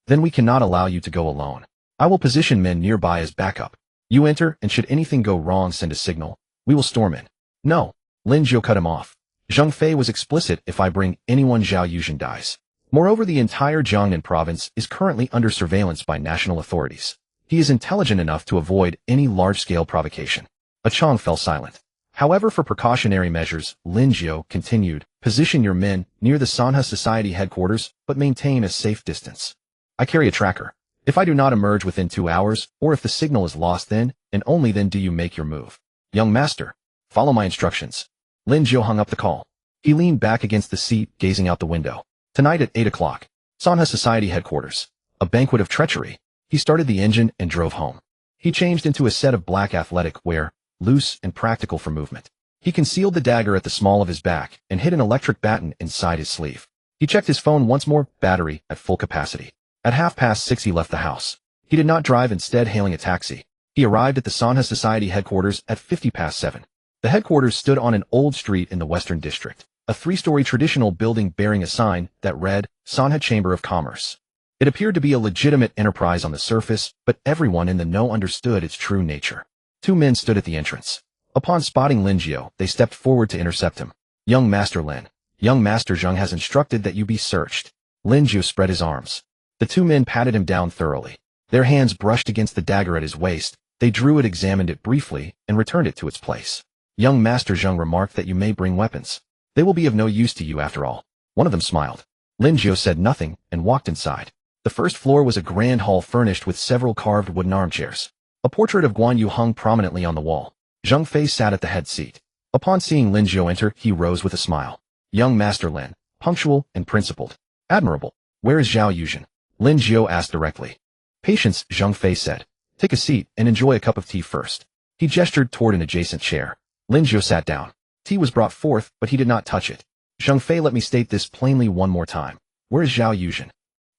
Then we cannot allow you to go alone. I will position men nearby as backup. You enter, and should anything go wrong, send a signal. We will storm in. No. Lin Jiu cut him off. Zheng Fei was explicit: if I bring anyone, Zhao Yuzhen dies. Moreover, the entire Jiangnan province is currently under surveillance by national authorities. He is intelligent enough to avoid any large-scale provocation. A Chong fell silent. However, for precautionary measures, Lin Jiu continued, position your men near the Sanhe Society headquarters, but maintain a safe distance. I carry a tracker. If I do not emerge within 2 hours, or if the signal is lost, then, and only then, do you make your move. Young master, follow my instructions. Lin Jiu hung up the call. He leaned back against the seat, gazing out the window. Tonight at 8 o'clock. Sanhe Society headquarters. A banquet of treachery. He started the engine and drove home. He changed into a set of black athletic wear, loose and practical for movement. He concealed the dagger at the small of his back and hid an electric baton inside his sleeve. He checked his phone once more, battery at full capacity. At 6:30 he left the house. He did not drive, instead hailing a taxi. He arrived at the Sanhe Society headquarters at 7:50. The headquarters stood on an old street in the Western District, a 3-story traditional building bearing a sign that read, Sanhe Chamber of Commerce. It appeared to be a legitimate enterprise on the surface, but everyone in the know understood its true nature. 2 men stood at the entrance. Upon spotting Lin Jiu, they stepped forward to intercept him. Young Master Lin. Young Master Zheng has instructed that you be searched. Lin Jiu spread his arms. The 2 men patted him down thoroughly. Their hands brushed against the dagger at his waist. They drew it, examined it briefly, and returned it to its place. Young Master Zheng remarked that you may bring weapons. They will be of no use to you after all. One of them smiled. Lin Jiu said nothing and walked inside. The first floor was a grand hall furnished with several carved wooden armchairs. A portrait of Guan Yu hung prominently on the wall. Zheng Fei sat at the head seat. Upon seeing Lin Jiu enter, he rose with a smile. Young Master Lin, punctual and principled. Admirable. Where is Zhao Yuzhen? Lin Jiu asked directly. Patience, Zheng Fei said. Take a seat and enjoy a cup of tea first. He gestured toward an adjacent chair. Lin Jiu sat down. Tea was brought forth, but he did not touch it. Zheng Fei, let me state this plainly one more time. Where is Zhao Yuzhen?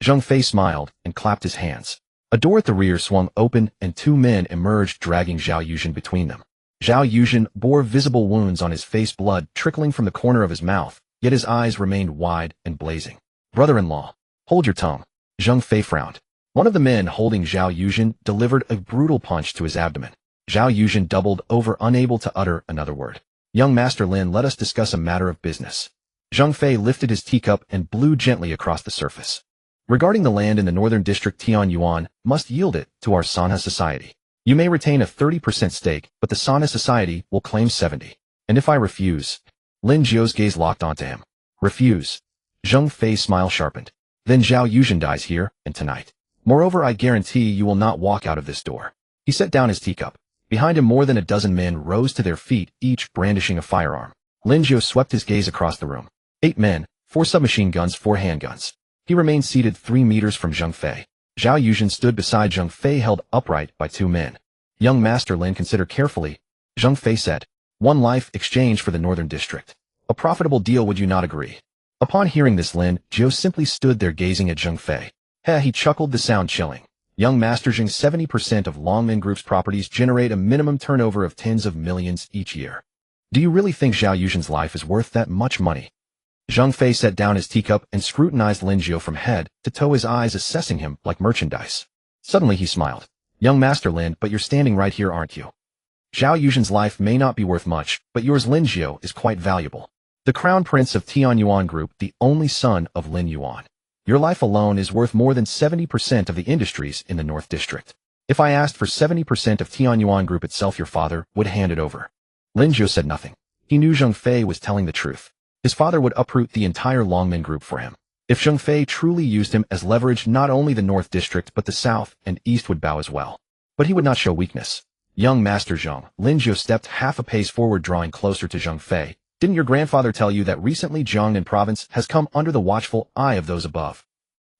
Zheng Fei smiled and clapped his hands. A door at the rear swung open and 2 men emerged, dragging Zhao Yuzhen between them. Zhao Yuzhen bore visible wounds on his face, blood trickling from the corner of his mouth, yet his eyes remained wide and blazing. Brother-in-law, hold your tongue. Zheng Fei frowned. One of the men holding Zhao Yuzhen delivered a brutal punch to his abdomen. Zhao Yuzhen doubled over, unable to utter another word. Young Master Lin, let us discuss a matter of business. Zheng Fei lifted his teacup and blew gently across the surface. Regarding the land in the northern district, Tian Yuan must yield it to our Sanhe Society. You may retain a 30% stake, but the Sanhe Society will claim 70%. And if I refuse? Lin Jiu's gaze locked onto him. Refuse. Zheng Fei's smile sharpened. Then Zhao Yuzhen dies here, and tonight. Moreover, I guarantee you will not walk out of this door. He set down his teacup. Behind him, more than a dozen men rose to their feet, each brandishing a firearm. Lin Jiu swept his gaze across the room. 8 men, 4 submachine guns, 4 handguns. He remained seated 3 meters from Zheng Fei. Zhao Yuzhen stood beside Zheng Fei, held upright by 2 men. Young Master Lin, consider carefully. Zheng Fei said. 1 life exchange for the northern district. A profitable deal, would you not agree? Upon hearing this, Lin Jiu simply stood there gazing at Zheng Fei. He chuckled, the sound chilling. Young Master Zheng, 70% of Longmen Group's properties generate a minimum turnover of tens of millions each year. Do you really think Zhao Yuzhen's life is worth that much money? Zheng Fei set down his teacup and scrutinized Lin Jiu from head to toe, his eyes assessing him like merchandise. Suddenly he smiled. Young Master Lin, but you're standing right here, aren't you? Zhao Yuzhen's life may not be worth much, but yours, Lin Jiu, is quite valuable. The Crown Prince of Tian Yuan Group, the only son of Lin Yuan. Your life alone is worth more than 70% of the industries in the North District. If I asked for 70% of Tian Yuan Group itself, your father would hand it over. Lin Jiu said nothing. He knew Zheng Fei was telling the truth. His father would uproot the entire Longmen Group for him. If Zheng Fei truly used him as leverage, not only the North District but the South and East would bow as well. But he would not show weakness. Young Master Zheng, Lin Jiu stepped half a pace forward, drawing closer to Zheng Fei. Didn't your grandfather tell you that recently Jiangnan province has come under the watchful eye of those above?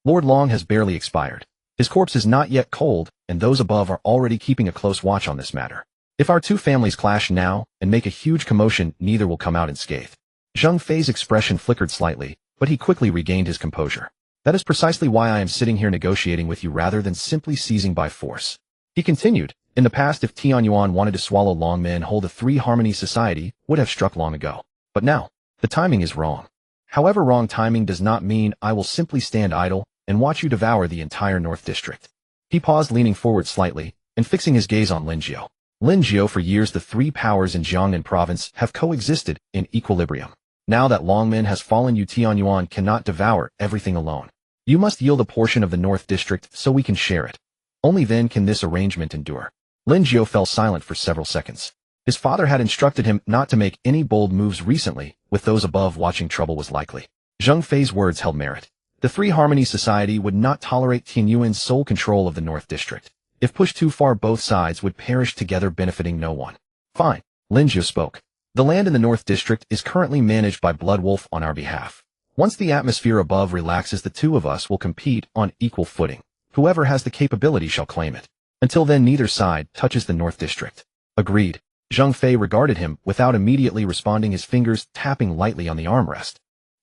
Lord Long has barely expired. His corpse is not yet cold, and those above are already keeping a close watch on this matter. If our 2 families clash now and make a huge commotion, neither will come out unscathed. Zheng Fei's expression flickered slightly, but he quickly regained his composure. That is precisely why I am sitting here negotiating with you rather than simply seizing by force. He continued, in the past if Tian Yuan wanted to swallow Longmen whole, the Three Harmony Society would have struck long ago. But now, the timing is wrong. However, wrong timing does not mean I will simply stand idle and watch you devour the entire North District. He paused, leaning forward slightly and fixing his gaze on Lin Jiu. Lin Jiu, for years the three powers in Jiangnan province have coexisted in equilibrium. Now that Longmen has fallen, you Tian Yuan cannot devour everything alone. You must yield a portion of the North District so we can share it. Only then can this arrangement endure. Lin Jiu fell silent for several seconds. His father had instructed him not to make any bold moves recently, with those above watching trouble was likely. Zheng Fei's words held merit. The Three Harmony Society would not tolerate Tian Yuan's sole control of the North District. If pushed too far, both sides would perish together, benefiting no one. Fine, Lin Jiu spoke. The land in the North District is currently managed by Blood Wolf on our behalf. Once the atmosphere above relaxes, the two of us will compete on equal footing. Whoever has the capability shall claim it. Until then, neither side touches the North District. Agreed. Zheng Fei regarded him without immediately responding, his fingers tapping lightly on the armrest.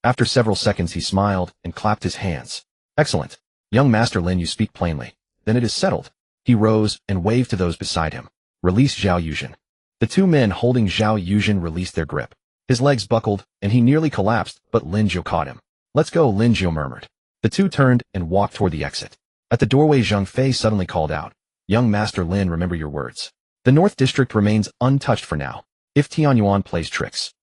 After several seconds he smiled and clapped his hands. Excellent. Young Master Lin, you speak plainly. Then it is settled. He rose and waved to those beside him. Release Zhao Yuzhen. The two men holding Zhao Yuzhen released their grip. His legs buckled, and he nearly collapsed, but Lin Jiu caught him. Let's go, Lin Jiu murmured. The two turned and walked toward the exit. At the doorway, Zheng Fei suddenly called out, Young Master Lin, remember your words. The North District remains untouched for now, if Tian Yuan plays tricks.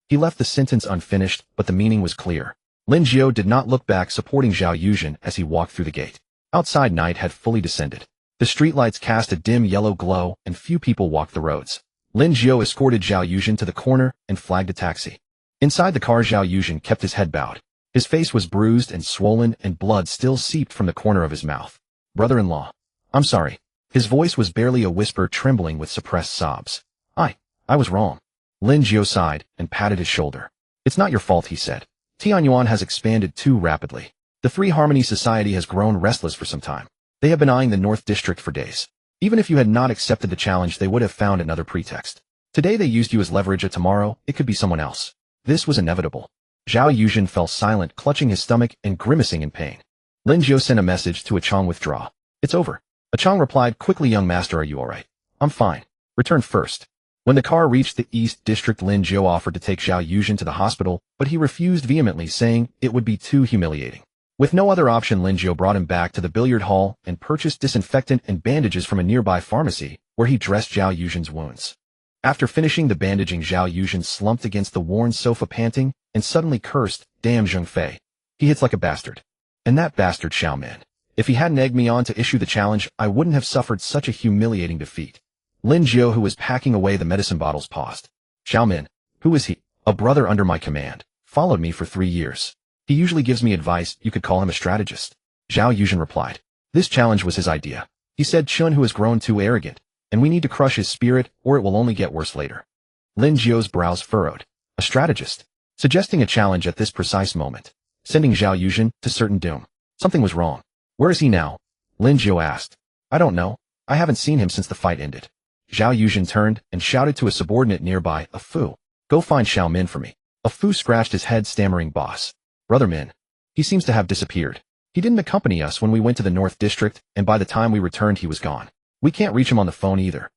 He left the sentence unfinished, but the meaning was clear. Lin Jiu did not look back, supporting Zhao Yuzhen as he walked through the gate. Outside, night had fully descended. The streetlights cast a dim yellow glow, and few people walked the roads. Lin Jiu escorted Zhao Yuzhen to the corner and flagged a taxi. Inside the car, Zhao Yuzhen kept his head bowed. His face was bruised and swollen, and blood still seeped from the corner of his mouth. Brother-in-law. I'm sorry. His voice was barely a whisper, trembling with suppressed sobs. I was wrong. Lin Jiu sighed and patted his shoulder. It's not your fault, he said. Tian Yuan has expanded too rapidly. The Three Harmony Society has grown restless for some time. They have been eyeing the North District for days. Even if you had not accepted the challenge, they would have found another pretext. Today they used you as leverage, tomorrow it could be someone else. This was inevitable. Zhao Yuzhen fell silent, clutching his stomach and grimacing in pain. Lin Jiu sent a message to Achong, withdraw. It's over. Achong replied quickly, Young Master, are you alright? I'm fine. Return first. When the car reached the East District, Lin Jiu offered to take Zhao Yuzhen to the hospital, but he refused vehemently, saying it would be too humiliating. With no other option, Lin Jiu brought him back to the billiard hall and purchased disinfectant and bandages from a nearby pharmacy, where he dressed Zhao Yuzhen's wounds. After finishing the bandaging, Zhao Yuzhen slumped against the worn sofa panting and suddenly cursed, Damn Zheng Fei. He hits like a bastard. And that bastard Xiaomin. If he hadn't egged me on to issue the challenge, I wouldn't have suffered such a humiliating defeat. Lin Jiu, who was packing away the medicine bottles, paused. Xiaomin. Who is he? A brother under my command. Followed me for 3 years. He usually gives me advice, you could call him a strategist. Zhao Yuzhen replied. This challenge was his idea. He said Chun, who has grown too arrogant, and we need to crush his spirit or it will only get worse later. Lin Jiu's brows furrowed. A strategist. Suggesting a challenge at this precise moment. Sending Zhao Yuzhen to certain doom. Something was wrong. Where is he now? Lin Jiu asked. I don't know. I haven't seen him since the fight ended. Zhao Yuzhen turned and shouted to a subordinate nearby, A Fu. Go find Xiao Min for me. A Fu scratched his head, stammering, Boss. Brother Min. He seems to have disappeared. He didn't accompany us when we went to the North District, and by the time we returned he was gone. We can't reach him on the phone either.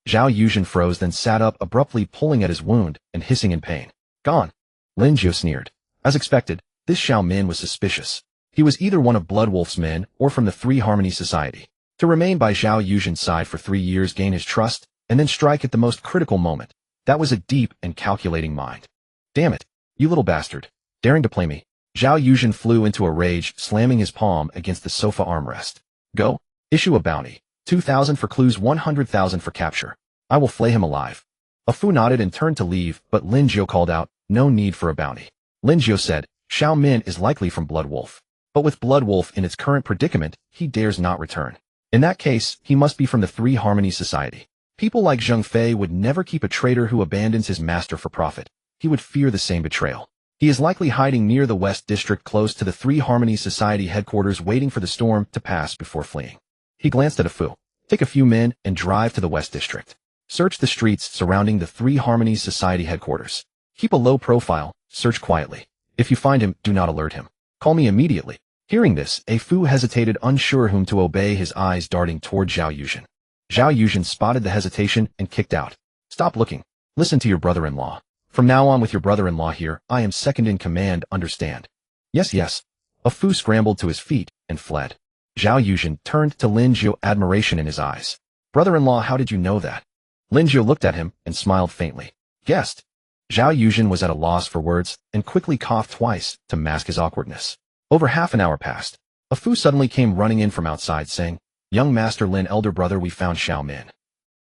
Zhao Yuzhen froze, then sat up abruptly, pulling at his wound and hissing in pain. Gone. Lin Jiu sneered. As expected, this Xiao Min was suspicious. He was either one of Blood Wolf's men or from the Three Harmony Society. To remain by Zhao Yuzhen's side for 3 years, gain his trust, and then strike at the most critical moment. That was a deep and calculating mind. Damn it, you little bastard. Daring to play me. Zhao Yuzhen flew into a rage, slamming his palm against the sofa armrest. Go. Issue a bounty. 2,000 for clues, 100,000 for capture. I will flay him alive. A Fu nodded and turned to leave, but Lin Jiu called out, no need for a bounty. Lin Jiu said, Xiao Min is likely from Blood Wolf. But with Blood Wolf in its current predicament, he dares not return. In that case, he must be from the Three Harmony Society. People like Zheng Fei would never keep a traitor who abandons his master for profit. He would fear the same betrayal. He is likely hiding near the West District, close to the Three Harmony Society headquarters, waiting for the storm to pass before fleeing. He glanced at A Fu. Take a few men and drive to the West District. Search the streets surrounding the Three Harmony Society headquarters. Keep a low profile, search quietly. If you find him, do not alert him. Call me immediately. Hearing this, a Fu hesitated, unsure whom to obey, his eyes darting toward Zhao Yuzhen. Zhao Yuzhen spotted the hesitation and kicked out. Stop looking. Listen to your brother-in-law. From now on with your brother-in-law here, I am second in command, understand? Yes, yes. A Fu scrambled to his feet and fled. Zhao Yuzhen turned to Lin Jiu, admiration in his eyes. Brother-in-law, how did you know that? Lin Jiu looked at him and smiled faintly. Guessed. Zhao Yuzhen was at a loss for words and quickly coughed twice to mask his awkwardness. Over half an hour passed. A Fu suddenly came running in from outside saying, Young Master Lin, elder brother, we found Xiao Min.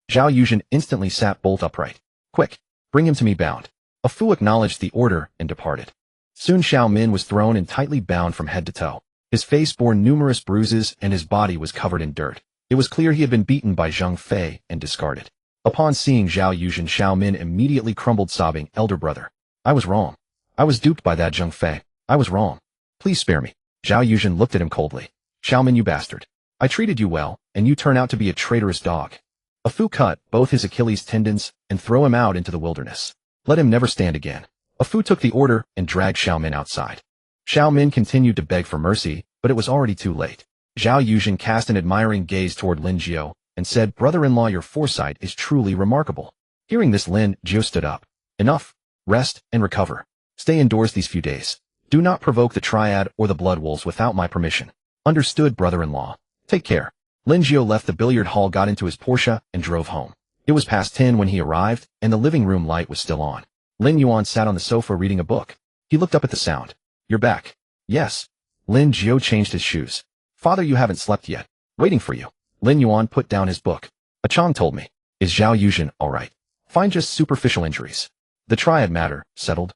Zhao Yuzhen instantly sat bolt upright. Quick, bring him to me bound. A Fu acknowledged the order and departed. Soon Xiao Min was thrown and tightly bound from head to toe. His face bore numerous bruises and his body was covered in dirt. It was clear he had been beaten by Zhang Fei and discarded. Upon seeing Zhao Yuzhen, Xiao Min immediately crumbled, sobbing, Elder brother, I was wrong. I was duped by that Zhang Fei. I was wrong. Please spare me. Zhao Yuzhen looked at him coldly. Xiao Min, you bastard. I treated you well, and you turn out to be a traitorous dog. A Fu cut both his Achilles tendons and throw him out into the wilderness. Let him never stand again. A Fu took the order and dragged Xiao Min outside. Xiao Min continued to beg for mercy, but it was already too late. Zhao Yuzhen cast an admiring gaze toward Lin Jiu and said, Brother-in-law, your foresight is truly remarkable. Hearing this, Lin Jiu stood up. Enough. Rest and recover. Stay indoors these few days. Do not provoke the triad or the blood wolves without my permission. Understood, brother-in-law. Take care. Lin Jiu left the billiard hall, got into his Porsche, and drove home. It was past 10 when he arrived, and the living room light was still on. Lin Yuan sat on the sofa reading a book. He looked up at the sound. You're back. Yes. Lin Jiu changed his shoes. Father, you haven't slept yet. Waiting for you. Lin Yuan put down his book. A Chong told me. Is Zhao Yuzhen all right? Fine, just superficial injuries. The triad matter, settled?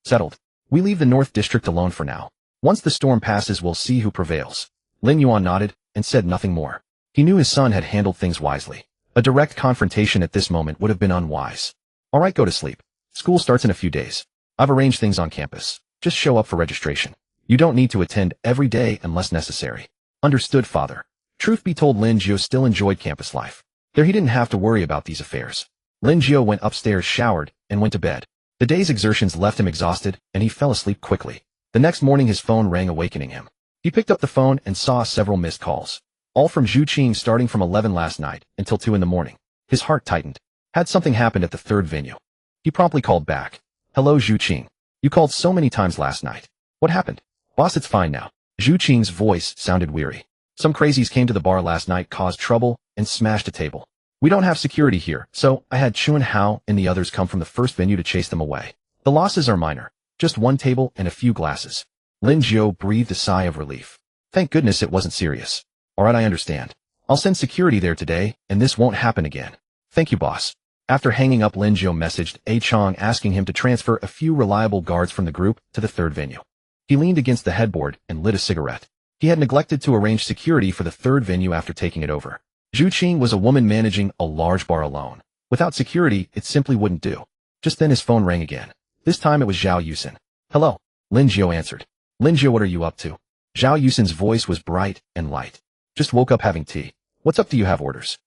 Settled. We leave the North District alone for now. Once the storm passes, we'll see who prevails. Lin Yuan nodded and said nothing more. He knew his son had handled things wisely. A direct confrontation at this moment would have been unwise. All right, go to sleep. School starts in a few days. I've arranged things on campus. Just show up for registration. You don't need to attend every day unless necessary. Understood, father. Truth be told, Lin Jiu still enjoyed campus life. There he didn't have to worry about these affairs. Lin Jiu went upstairs, showered, and went to bed. The day's exertions left him exhausted, and he fell asleep quickly. The next morning his phone rang, awakening him. He picked up the phone and saw several missed calls. All from Zhu Qing, starting from 11 last night until 2 in the morning. His heart tightened. Had something happened at the third venue? He promptly called back. Hello, Zhu Qing. You called so many times last night. What happened? Boss, it's fine now. Zhu Qing's voice sounded weary. Some crazies came to the bar last night, caused trouble, and smashed a table. We don't have security here, so I had Chun Hao and the others come from the first venue to chase them away. The losses are minor. Just one table and a few glasses. Lin Jiu breathed a sigh of relief. Thank goodness it wasn't serious. Alright, I understand. I'll send security there today, and this won't happen again. Thank you, boss. After hanging up, Lin Jiu messaged A Chong asking him to transfer a few reliable guards from the group to the third venue. He leaned against the headboard and lit a cigarette. He had neglected to arrange security for the third venue after taking it over. Zhu Qing was a woman managing a large bar alone. Without security, it simply wouldn't do. Just then his phone rang again. This time it was Zhao Yuzhen. Hello. Lin Jiu answered. Lin Jiu, what are you up to? Zhao Yuzhen's voice was bright and light. Just woke up having tea. What's up? Do you have orders?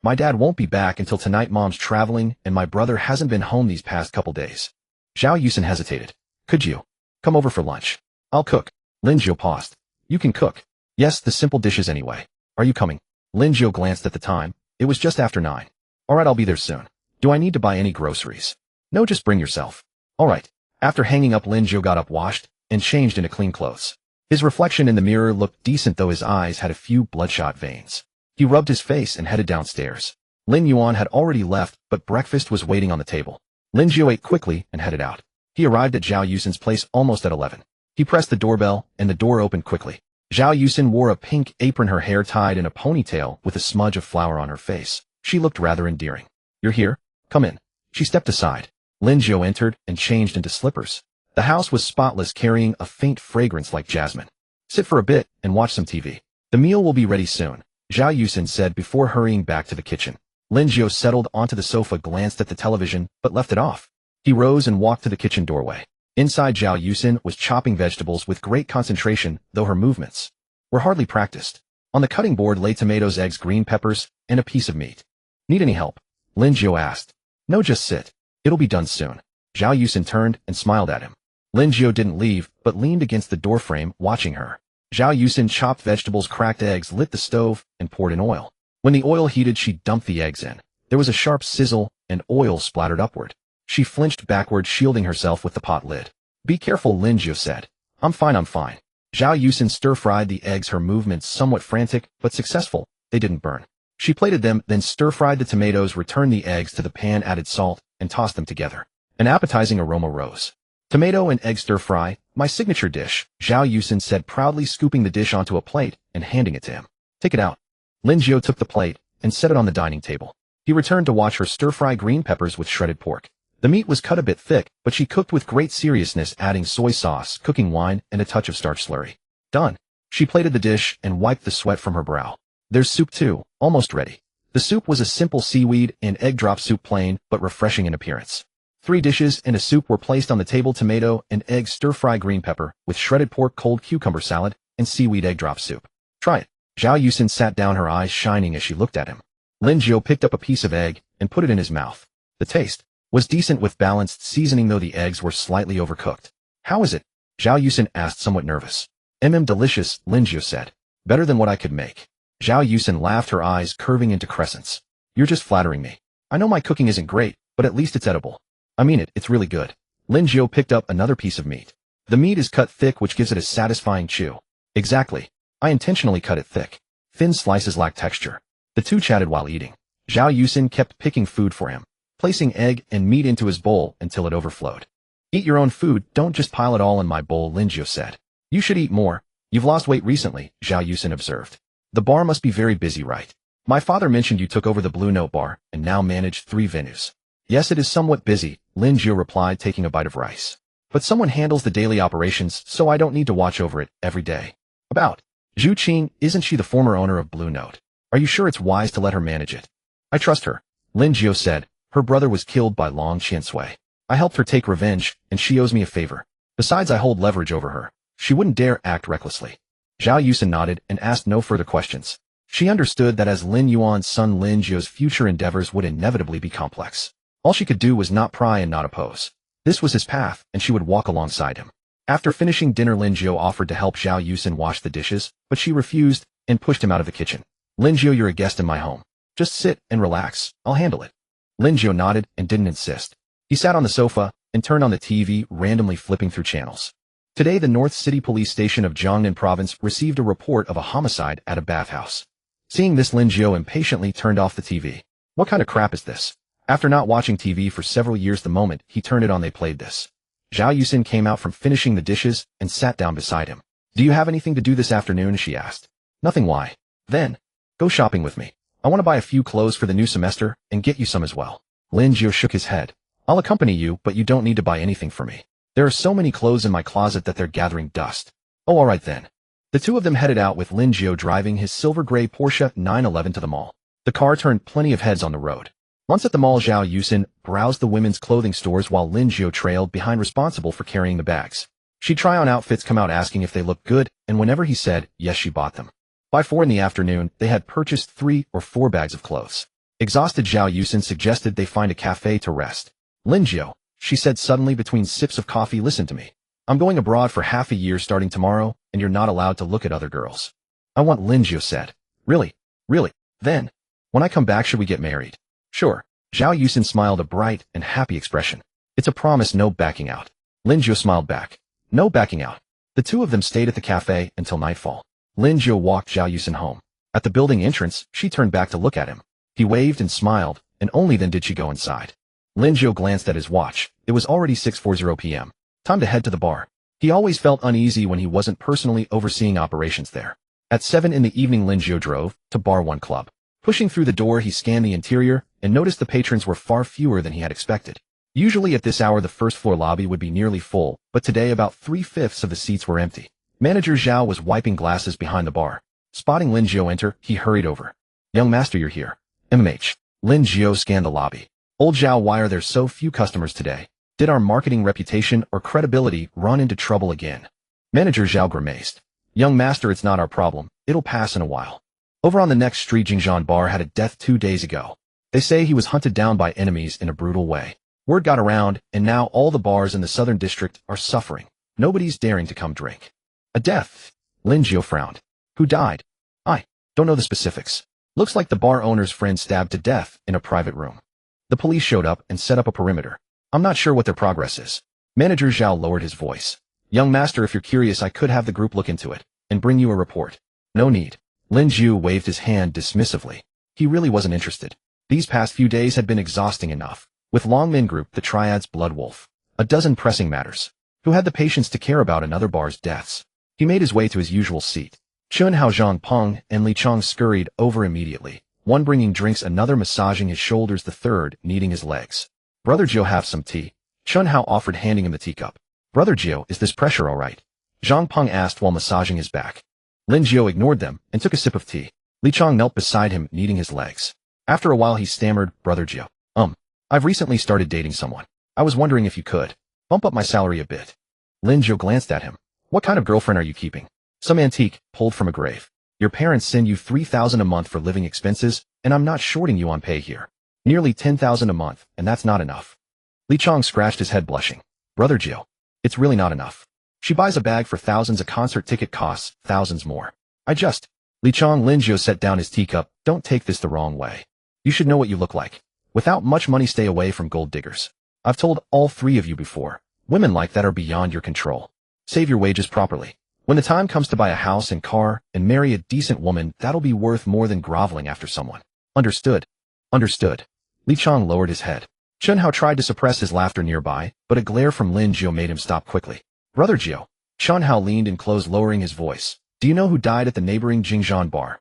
My dad won't be back until tonight. Mom's traveling, and my brother hasn't been home these past couple days. Zhao Yuzhen hesitated. Could you come over for lunch? I'll cook. Lin Jiu paused. You can cook. Yes, the simple dishes anyway. Are you coming? Lin Jiu glanced at the time. It was just after 9. Alright, I'll be there soon. Do I need to buy any groceries? No, just bring yourself. Alright. After hanging up, Lin Jiu got up, washed, and changed into clean clothes. His reflection in the mirror looked decent, though his eyes had a few bloodshot veins. He rubbed his face and headed downstairs. Lin Yuan had already left, but breakfast was waiting on the table. Lin Jiu ate quickly and headed out. He arrived at Zhao Yuzhen's place almost at 11. He pressed the doorbell, and the door opened quickly. Zhao Yuzhen wore a pink apron, her hair tied in a ponytail with a smudge of flour on her face. She looked rather endearing. You're here? Come in. She stepped aside. Lin Jiu entered and changed into slippers. The house was spotless, carrying a faint fragrance like jasmine. Sit for a bit and watch some TV. The meal will be ready soon, Zhao Yuzhen said before hurrying back to the kitchen. Lin Jiu settled onto the sofa, glanced at the television, but left it off. He rose and walked to the kitchen doorway. Inside, Zhao Yuzhen was chopping vegetables with great concentration, though her movements were hardly practiced. On the cutting board lay tomatoes, eggs, green peppers, and a piece of meat. Need any help? Lin Jiu asked. No, just sit. It'll be done soon. Zhao Yuzhen turned and smiled at him. Lin Jiu didn't leave, but leaned against the doorframe, watching her. Zhao Yusin chopped vegetables, cracked eggs, lit the stove, and poured in oil. When the oil heated, she dumped the eggs in. There was a sharp sizzle, and oil splattered upward. She flinched backward, shielding herself with the pot lid. "Be careful," Lin Jiu said. I'm fine. Zhao Yusin stir-fried the eggs, her movements somewhat frantic, but successful. They didn't burn. She plated them, then stir-fried the tomatoes, returned the eggs to the pan, added salt, and tossed them together. An appetizing aroma rose. "Tomato and egg stir-fry, my signature dish," Zhao Yusin said, proudly scooping the dish onto a plate and handing it to him. "Take it out." Lin Jiu took the plate and set it on the dining table. He returned to watch her stir-fry green peppers with shredded pork. The meat was cut a bit thick, but she cooked with great seriousness, adding soy sauce, cooking wine, and a touch of starch slurry. Done. She plated the dish and wiped the sweat from her brow. "There's soup too, almost ready." The soup was a simple seaweed and egg drop soup, plain but refreshing in appearance. 3 dishes and a soup were placed on the table: tomato and egg stir-fry green pepper, with shredded pork, cold cucumber salad, and seaweed egg drop soup. "Try it." Zhao Yusin sat down, her eyes shining as she looked at him. Lin Jiu picked up a piece of egg and put it in his mouth. The taste was decent with balanced seasoning, though the eggs were slightly overcooked. "How is it?" Zhao Yusin asked, somewhat nervous. Delicious," Lin Jiu said. "Better than what I could make." Zhao Yusin laughed, her eyes curving into crescents. "You're just flattering me. I know my cooking isn't great, but at least it's edible." "I mean it, it's really good." Lin Jiu picked up another piece of meat. "The meat is cut thick, which gives it a satisfying chew." "Exactly. I intentionally cut it thick. Thin slices lack texture." The two chatted while eating. Zhao Yusin kept picking food for him, placing egg and meat into his bowl until it overflowed. "Eat your own food, don't just pile it all in my bowl," Lin Jiu said. "You should eat more. You've lost weight recently," Zhao Yusin observed. "The bar must be very busy, right? My father mentioned you took over the Blue Note bar and now manage 3 venues." "Yes, it is somewhat busy," Lin Jiu replied, taking a bite of rice. "But someone handles the daily operations, so I don't need to watch over it every day." "About Zhu Qing, isn't she the former owner of Blue Note? Are you sure it's wise to let her manage it?" "I trust her," Lin Jiu said. "Her brother was killed by Long Qiansui. I helped her take revenge, and she owes me a favor. Besides, I hold leverage over her. She wouldn't dare act recklessly." Zhao Yusin nodded and asked no further questions. She understood that as Lin Yuan's son, Lin Jiu's future endeavors would inevitably be complex. All she could do was not pry and not oppose. This was his path, and she would walk alongside him. After finishing dinner, Lin Jiu offered to help Zhao Yusin wash the dishes, but she refused and pushed him out of the kitchen. "Lin Jiu, you're a guest in my home. Just sit and relax. I'll handle it." Lin Jiu nodded and didn't insist. He sat on the sofa and turned on the TV, randomly flipping through channels. Today, the North City Police Station of Jiangnan Province received a report of a homicide at a bathhouse. Seeing this, Lin Jiu impatiently turned off the TV. What kind of crap is this? After not watching TV for several years, the moment he turned it on, they played this. Zhao Yusin came out from finishing the dishes and sat down beside him. "Do you have anything to do this afternoon?" she asked. "Nothing. Why?" "Then go shopping with me. I want to buy a few clothes for the new semester and get you some as well." Lin Jiu shook his head. "I'll accompany you, but you don't need to buy anything for me. There are so many clothes in my closet that they're gathering dust." "Oh, all right then." The two of them headed out, with Lin Jiu driving his silver gray Porsche 911 to the mall. The car turned plenty of heads on the road. Once at the mall, Zhao Yusin browsed the women's clothing stores while Lin Jiu trailed behind, responsible for carrying the bags. She'd try on outfits, come out asking if they looked good, and whenever he said yes, she bought them. By 4 in the afternoon, they had purchased 3 or 4 bags of clothes. Exhausted, Zhao Yusin suggested they find a cafe to rest. "Lin Jiu," she said suddenly between sips of coffee, "listen to me. I'm going abroad for half a year starting tomorrow, and you're not allowed to look at other girls." "I want," Lin Jiu said. "Really? Really? Then, when I come back, should we get married?" "Sure." Zhao Yusin smiled, a bright and happy expression. "It's a promise, no backing out." Lin Jiu smiled back. "No backing out." The two of them stayed at the cafe until nightfall. Lin Jiu walked Zhao Yusin home. At the building entrance, she turned back to look at him. He waved and smiled, and only then did she go inside. Lin Jiu glanced at his watch. It was already 6:40 p.m. Time to head to the bar. He always felt uneasy when he wasn't personally overseeing operations there. At 7 in the evening, Lin Jiu drove to Bar 1 Club. Pushing through the door, he scanned the interior and noticed the patrons were far fewer than he had expected. Usually at this hour, the first-floor lobby would be nearly full, but today about 3/5 of the seats were empty. Manager Zhao was wiping glasses behind the bar. Spotting Lin Jiu enter, he hurried over. "Young master, you're here." "MMH." Lin Jiu scanned the lobby. "Old Zhao, why are there so few customers today? Did our marketing reputation or credibility run into trouble again?" Manager Zhao grimaced. "Young master, it's not our problem. It'll pass in a while. Over on the next street, Jingzhan Bar had a death 2 days ago. They say he was hunted down by enemies in a brutal way. Word got around, and now all the bars in the southern district are suffering. Nobody's daring to come drink." "A death?" Lin Jiu frowned. Who died? I don't know the specifics. Looks like the bar owner's friend stabbed to death in a private room. The police showed up and set up a perimeter. I'm not sure what their progress is. Manager Zhao lowered his voice. Young master, if you're curious, I could have the group look into it and bring you a report. No need. Lin Jiu waved his hand dismissively. He really wasn't interested. These past few days had been exhausting enough. With Longmin Group, the Triad's blood wolf, a dozen pressing matters. Who had the patience to care about another bar's deaths? He made his way to his usual seat. Chun Hao, Zhang Peng, and Li Chong scurried over immediately, one bringing drinks, another massaging his shoulders, the third kneading his legs. Brother Jiu, have some tea. Chun Hao offered, handing him the teacup. Brother Jiu, is this pressure all right? Zhang Peng asked while massaging his back. Lin Jiu ignored them and took a sip of tea. Li Chong knelt beside him, kneading his legs. After a while he stammered, Brother Jiu, I've recently started dating someone. I was wondering if you could bump up my salary a bit. Lin Jiu glanced at him. What kind of girlfriend are you keeping? Some antique, pulled from a grave. Your parents send you $3,000 a month for living expenses, and I'm not shorting you on pay here. Nearly $10,000 a month, and that's not enough. Li Chong scratched his head, blushing. Brother Jiu, it's really not enough. She buys a bag for thousands, a concert ticket costs thousands more. Li Chong. Lin Jiu set down his teacup. Don't take this the wrong way. You should know what you look like. Without much money, stay away from gold diggers. I've told all three of you before. Women like that are beyond your control. Save your wages properly. When the time comes to buy a house and car and marry a decent woman, that'll be worth more than groveling after someone. Understood? Understood. Li Chong lowered his head. Chun Hao tried to suppress his laughter nearby, but a glare from Lin Jiu made him stop quickly. Brother Jiu. Chun Hao leaned in close, lowering his voice. Do you know who died at the neighboring Jingzhan bar?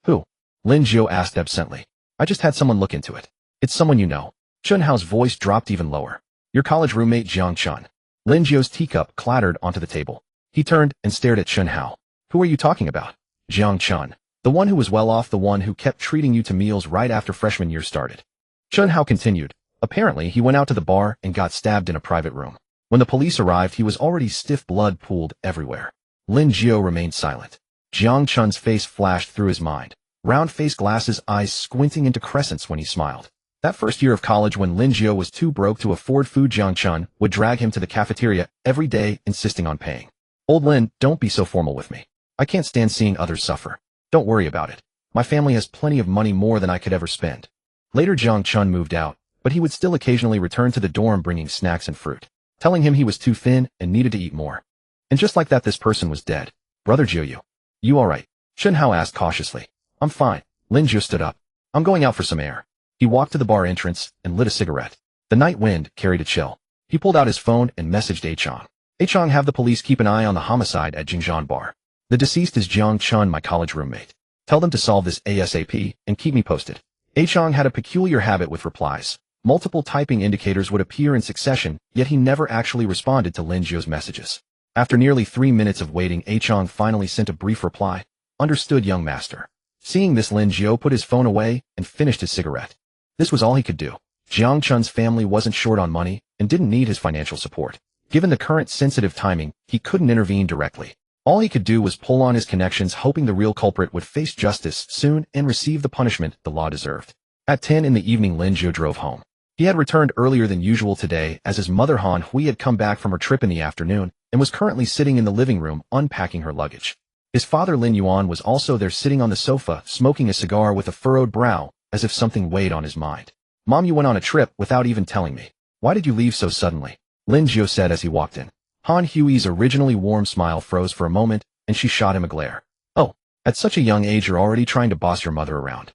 Who? Lin Jiu asked absently. I just had someone look into it. It's someone you know. Chun Hao's voice dropped even lower. Your college roommate Jiang Chun. Lin Jiu's teacup clattered onto the table. He turned and stared at Chun Hao. Who are you talking about? Jiang Chun. The one who was well off, the one who kept treating you to meals right after freshman year started. Chun Hao continued. Apparently, he went out to the bar and got stabbed in a private room. When the police arrived, he was already stiff, blood pooled everywhere. Lin Jiu remained silent. Jiang Chun's face flashed through his mind. Round face, glasses, eyes squinting into crescents when he smiled. That first year of college, when Lin Jiu was too broke to afford food, Jiang Chun would drag him to the cafeteria every day, insisting on paying. Old Lin, don't be so formal with me. I can't stand seeing others suffer. Don't worry about it. My family has plenty of money, more than I could ever spend. Later, Jiang Chun moved out, but he would still occasionally return to the dorm bringing snacks and fruit, telling him he was too thin and needed to eat more. And just like that, this person was dead. Brother Jiu, you all right? Chun Hao asked cautiously. I'm fine. Lin Jiu stood up. I'm going out for some air. He walked to the bar entrance and lit a cigarette. The night wind carried a chill. He pulled out his phone and messaged Chong. Chong, have the police keep an eye on the homicide at Jingzhan bar. The deceased is Jiang Chun, my college roommate. Tell them to solve this ASAP and keep me posted. Chong had a peculiar habit with replies. Multiple typing indicators would appear in succession, yet he never actually responded to Lin Jiu's messages. After nearly 3 minutes of waiting, Chong finally sent a brief reply. Understood, young master. Seeing this, Lin Jiu put his phone away and finished his cigarette. This was all he could do. Jiang Chun's family wasn't short on money and didn't need his financial support. Given the current sensitive timing, he couldn't intervene directly. All he could do was pull on his connections, hoping the real culprit would face justice soon and receive the punishment the law deserved. At 10 in the evening, Lin Jiu drove home. He had returned earlier than usual today, as his mother Han Hui had come back from her trip in the afternoon and was currently sitting in the living room unpacking her luggage. His father Lin Yuan was also there, sitting on the sofa, smoking a cigar with a furrowed brow, as if something weighed on his mind. Mom, you went on a trip without even telling me. Why did you leave so suddenly? Lin Jiu said as he walked in. Han Hui's originally warm smile froze for a moment, and she shot him a glare. Oh, at such a young age you're already trying to boss your mother around.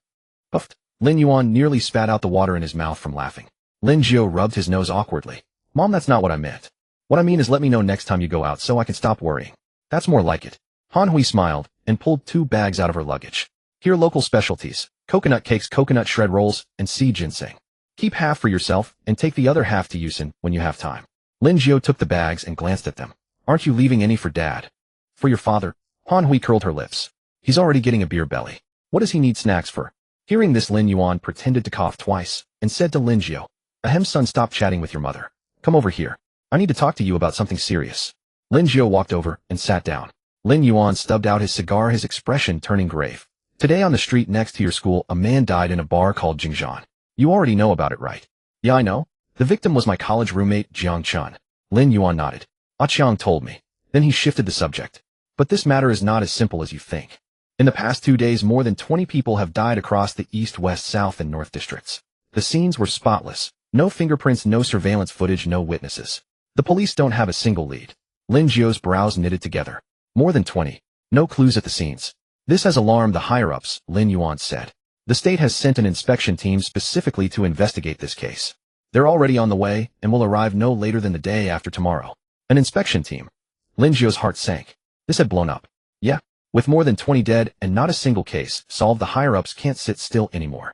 Puffed. Lin Yuan nearly spat out the water in his mouth from laughing. Lin Jiu rubbed his nose awkwardly. Mom, that's not what I meant. What I mean is, let me know next time you go out so I can stop worrying. That's more like it. Han Hui smiled and pulled 2 bags out of her luggage. Here, local specialties: coconut cakes, coconut shred rolls, and sea ginseng. Keep half for yourself and take the other half to Yusin when you have time. Lin Jiu took the bags and glanced at them. Aren't you leaving any for Dad? For your father? Han Hui curled her lips. He's already getting a beer belly. What does he need snacks for? Hearing this, Lin Yuan pretended to cough twice and said to Lin Jiu, Ahem, son, stop chatting with your mother. Come over here. I need to talk to you about something serious. Lin Jiu walked over and sat down. Lin Yuan stubbed out his cigar, his expression turning grave. Today on the street next to your school, a man died in a bar called Jingzhan. You already know about it, right? Yeah, I know. The victim was my college roommate, Jiang Chun. Lin Yuan nodded. Ah Chiang told me. Then he shifted the subject. But this matter is not as simple as you think. In the past 2 days, more than 20 people have died across the East, West, South, and North districts. The scenes were spotless. No fingerprints, no surveillance footage, no witnesses. The police don't have a single lead. Lin Jiu's brows knitted together. More than 20. No clues at the scenes. This has alarmed the higher-ups, Lin Yuan said. The state has sent an inspection team specifically to investigate this case. They're already on the way and will arrive no later than the day after tomorrow. An inspection team. Lin Jiu's heart sank. This had blown up. Yeah. With more than 20 dead and not a single case solved, the higher-ups can't sit still anymore.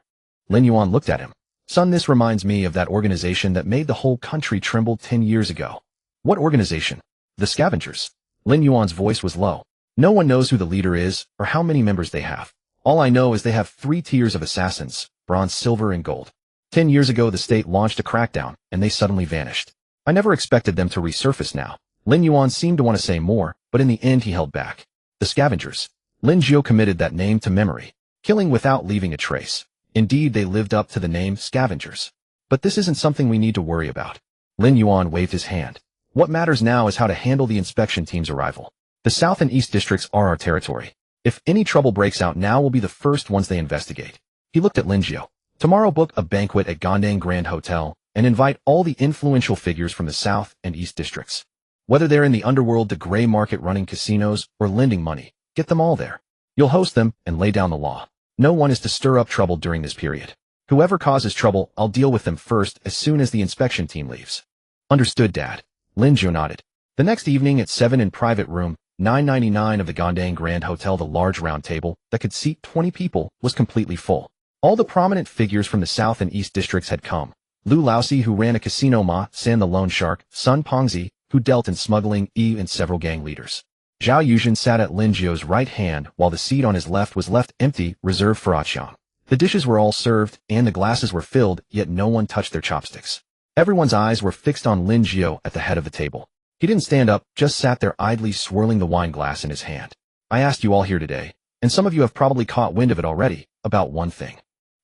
Lin Yuan looked at him. Son, this reminds me of that organization that made the whole country tremble 10 years ago. What organization? The Scavengers. Lin Yuan's voice was low. No one knows who the leader is or how many members they have. All I know is they have 3 tiers of assassins, bronze, silver, and gold. 10 years ago, the state launched a crackdown, and they suddenly vanished. I never expected them to resurface now. Lin Yuan seemed to want to say more, but in the end he held back. The Scavengers. Lin Jiu committed that name to memory, killing without leaving a trace. Indeed, they lived up to the name Scavengers. But this isn't something we need to worry about. Lin Yuan waved his hand. What matters now is how to handle the inspection team's arrival. The South and East districts are our territory. If any trouble breaks out now, we'll be the first ones they investigate. He looked at Lin Jiu. Tomorrow, book a banquet at Gangsters Grand Hotel and invite all the influential figures from the South and East districts. Whether they're in the underworld, the gray market running casinos, or lending money, get them all there. You'll host them and lay down the law. No one is to stir up trouble during this period. Whoever causes trouble, I'll deal with them first as soon as the inspection team leaves. Understood, Dad. Lin Jiu nodded. The next evening at 7 in private room 999 of the Gangsters Grand Hotel, the large round table that could seat 20 people was completely full. All the prominent figures from the South and East districts had come. Lu Laosi, who ran a casino, Ma San the loan shark, Sun Pongzi, who dealt in smuggling, and several gang leaders. Zhao Yuzhen sat at Lin Jiu's right hand while the seat on his left was left empty, reserved for Aqiang. The dishes were all served and the glasses were filled, yet no one touched their chopsticks. Everyone's eyes were fixed on Lin Jiu at the head of the table. He didn't stand up, just sat there idly swirling the wine glass in his hand. I asked you all here today, and some of you have probably caught wind of it already, about one thing.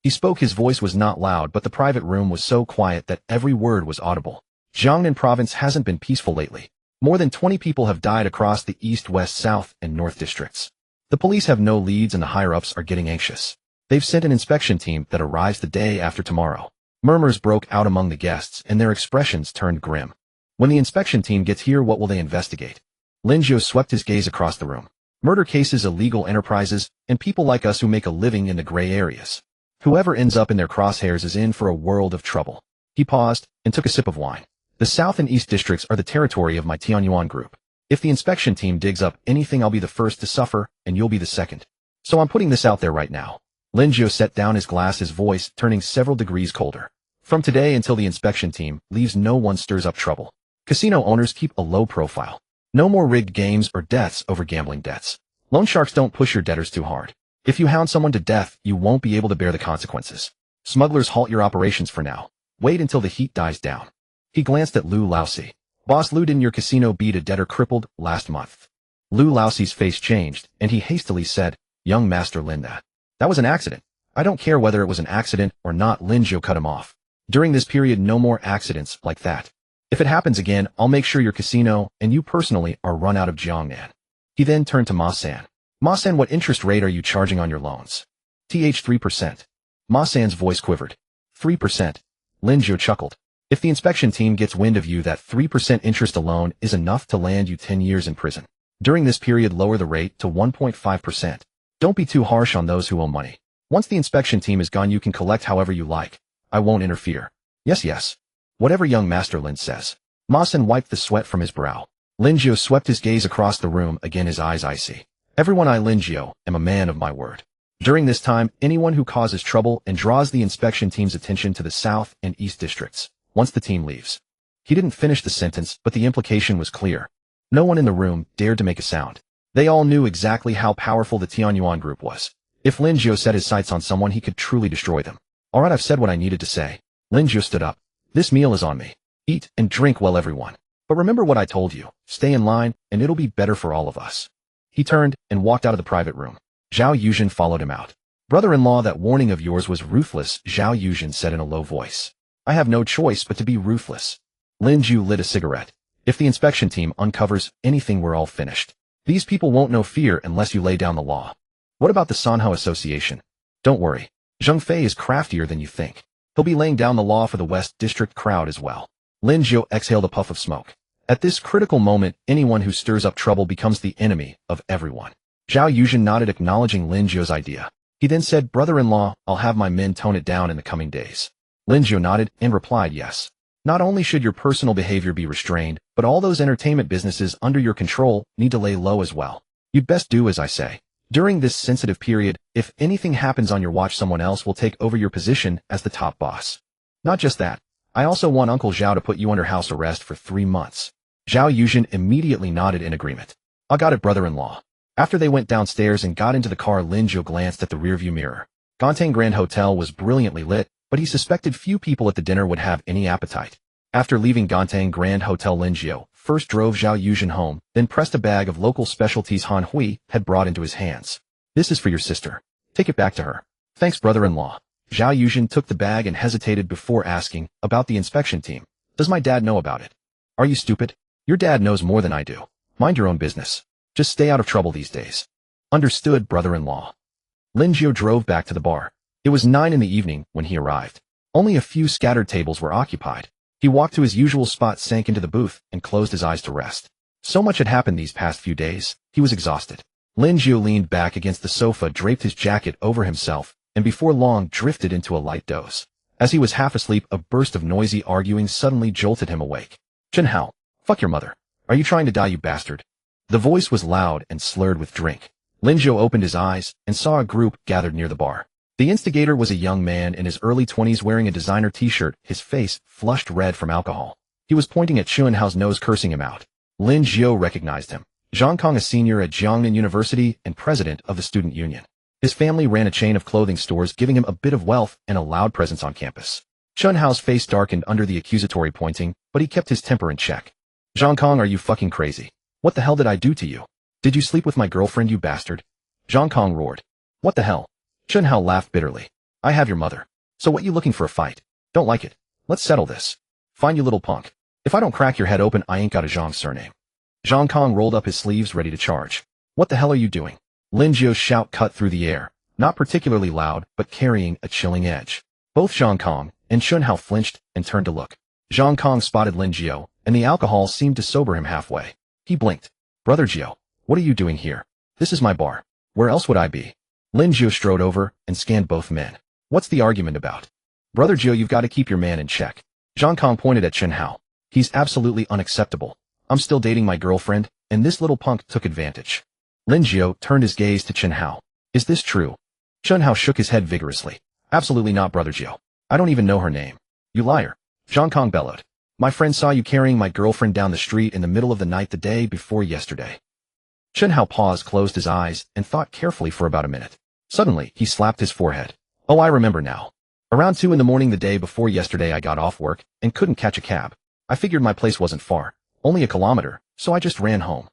He spoke. His voice was not loud, but the private room was so quiet that every word was audible. Jiangnan province hasn't been peaceful lately. More than 20 people have died across the East, West, South, and North districts. The police have no leads and the higher-ups are getting anxious. They've sent an inspection team that arrives the day after tomorrow. Murmurs broke out among the guests and their expressions turned grim. When the inspection team gets here, what will they investigate? Lin Jiu swept his gaze across the room. Murder cases, illegal enterprises, and people like us who make a living in the gray areas. Whoever ends up in their crosshairs is in for a world of trouble. He paused and took a sip of wine. The South and East districts are the territory of my Tianyuan group. If the inspection team digs up anything, I'll be the first to suffer, and you'll be the second. So I'm putting this out there right now. Lin Jiu set down his glass, his voice turning several degrees colder. From today until the inspection team leaves, no one stirs up trouble. Casino owners keep a low profile. No more rigged games or deaths over gambling debts. Loan sharks don't push your debtors too hard. If you hound someone to death, you won't be able to bear the consequences. Smugglers, halt your operations for now. Wait until the heat dies down. He glanced at Lu Laosi. Boss Lu, didn't your casino beat a debtor crippled last month? Lu Laosi's face changed, and he hastily said, Young Master Lin, that was an accident. I don't care whether it was an accident or not. Lin Jiu cut him off. During this period, no more accidents like that. If it happens again, I'll make sure your casino and you personally are run out of Jiangnan. He then turned to Ma San. Ma San, what interest rate are you charging on your loans? 3%. Ma San's voice quivered. 3%. Lin Jiu chuckled. If the inspection team gets wind of you, that 3% interest alone is enough to land you 10 years in prison. During this period, lower the rate to 1.5%. Don't be too harsh on those who owe money. Once the inspection team is gone, you can collect however you like. I won't interfere. Yes. Whatever young Master Lin says. Ma San wiped the sweat from his brow. Lin Jiu swept his gaze across the room, again his eyes icy. Everyone, I Lin Jiu am a man of my word. During this time, anyone who causes trouble and draws the inspection team's attention to the South and East districts, once the team leaves. He didn't finish the sentence, but the implication was clear. No one in the room dared to make a sound. They all knew exactly how powerful the Tianyuan group was. If Lin Jiu set his sights on someone, he could truly destroy them. All right, I've said what I needed to say. Lin Jiu stood up. This meal is on me. Eat and drink well, everyone. But remember what I told you. Stay in line, and it'll be better for all of us. He turned and walked out of the private room. Zhao Yuzhen followed him out. Brother-in-law, that warning of yours was ruthless, Zhao Yuzhen said in a low voice. I have no choice but to be ruthless. Lin Jiu lit a cigarette. If the inspection team uncovers anything, we're all finished. These people won't know fear unless you lay down the law. What about the Sanhao Association? Don't worry. Zheng Fei is craftier than you think. He'll be laying down the law for the West District crowd as well. Lin Jiu exhaled a puff of smoke. At this critical moment, anyone who stirs up trouble becomes the enemy of everyone. Zhao Yuzhen nodded, acknowledging Lin Jiu's idea. He then said, "Brother-in-law, I'll have my men tone it down in the coming days." Lin Jiu nodded and replied, "Yes. Not only should your personal behavior be restrained, but all those entertainment businesses under your control need to lay low as well. You'd best do as I say. During this sensitive period, if anything happens on your watch, someone else will take over your position as the top boss. Not just that, I also want Uncle Zhao to put you under house arrest for 3 months. Zhao Yuzhen immediately nodded in agreement. "I got it, brother-in-law." After they went downstairs and got into the car, Lin Jiu glanced at the rearview mirror. Ganteng Grand Hotel was brilliantly lit, but he suspected few people at the dinner would have any appetite. After leaving Ganteng Grand Hotel, Lin Jiu first drove Zhao Yuzhen home, then pressed a bag of local specialties Han Hui had brought into his hands. "This is for your sister. Take it back to her." "Thanks, brother-in-law." Zhao Yuzhen took the bag and hesitated before asking, "About the inspection team. Does my dad know about it?" "Are you stupid? Your dad knows more than I do. Mind your own business. Just stay out of trouble these days." "Understood, brother-in-law." Lin Jiu drove back to the bar. It was 9 in the evening when he arrived. Only a few scattered tables were occupied. He walked to his usual spot, sank into the booth, and closed his eyes to rest. So much had happened these past few days, he was exhausted. Lin Jiu leaned back against the sofa, draped his jacket over himself, and before long drifted into a light doze. As he was half asleep, a burst of noisy arguing suddenly jolted him awake. "Chen Hao, fuck your mother. Are you trying to die, you bastard?" The voice was loud and slurred with drink. Lin Jiu opened his eyes and saw a group gathered near the bar. The instigator was a young man in his early 20s wearing a designer t-shirt, his face flushed red from alcohol. He was pointing at Chen Hao's nose, cursing him out. Lin Jiu recognized him. Zhang Kong, a senior at Jiangnan University and president of the student union. His family ran a chain of clothing stores, giving him a bit of wealth and a loud presence on campus. Chen Hao's face darkened under the accusatory pointing, but he kept his temper in check. "Zhang Kong, are you fucking crazy? What the hell did I do to you? Did you sleep with my girlfriend, you bastard?" Zhang Kong roared. "What the hell?" Chen Hao laughed bitterly. "I have your mother. So what, you looking for a fight? Don't like it. Let's settle this. Fine, you little punk. If I don't crack your head open, I ain't got a Zhang surname." Zhang Kong rolled up his sleeves, ready to charge. "What the hell are you doing?" Lin Jiu's shout cut through the air, not particularly loud, but carrying a chilling edge. Both Zhang Kong and Chen Hao flinched and turned to look. Zhang Kong spotted Lin Jiu, and the alcohol seemed to sober him halfway. He blinked. "Brother Jiu, what are you doing here? This is my bar. Where else would I be?" Lin Jiu strode over and scanned both men. "What's the argument about?" "Brother Jiu, you've got to keep your man in check." Zhang Kong pointed at Chen Hao. "He's absolutely unacceptable. I'm still dating my girlfriend, and this little punk took advantage." Lin Jiu turned his gaze to Chen Hao. "Is this true?" Chen Hao shook his head vigorously. "Absolutely not, Brother Jiu. I don't even know her name." "You liar." Zhang Kong bellowed. "My friend saw you carrying my girlfriend down the street in the middle of the night the day before yesterday." Chen Hao paused, closed his eyes, and thought carefully for about a minute. Suddenly, he slapped his forehead. "Oh, I remember now. Around 2 in the morning the day before yesterday, I got off work and couldn't catch a cab. I figured my place wasn't far, only a kilometer, so I just ran home.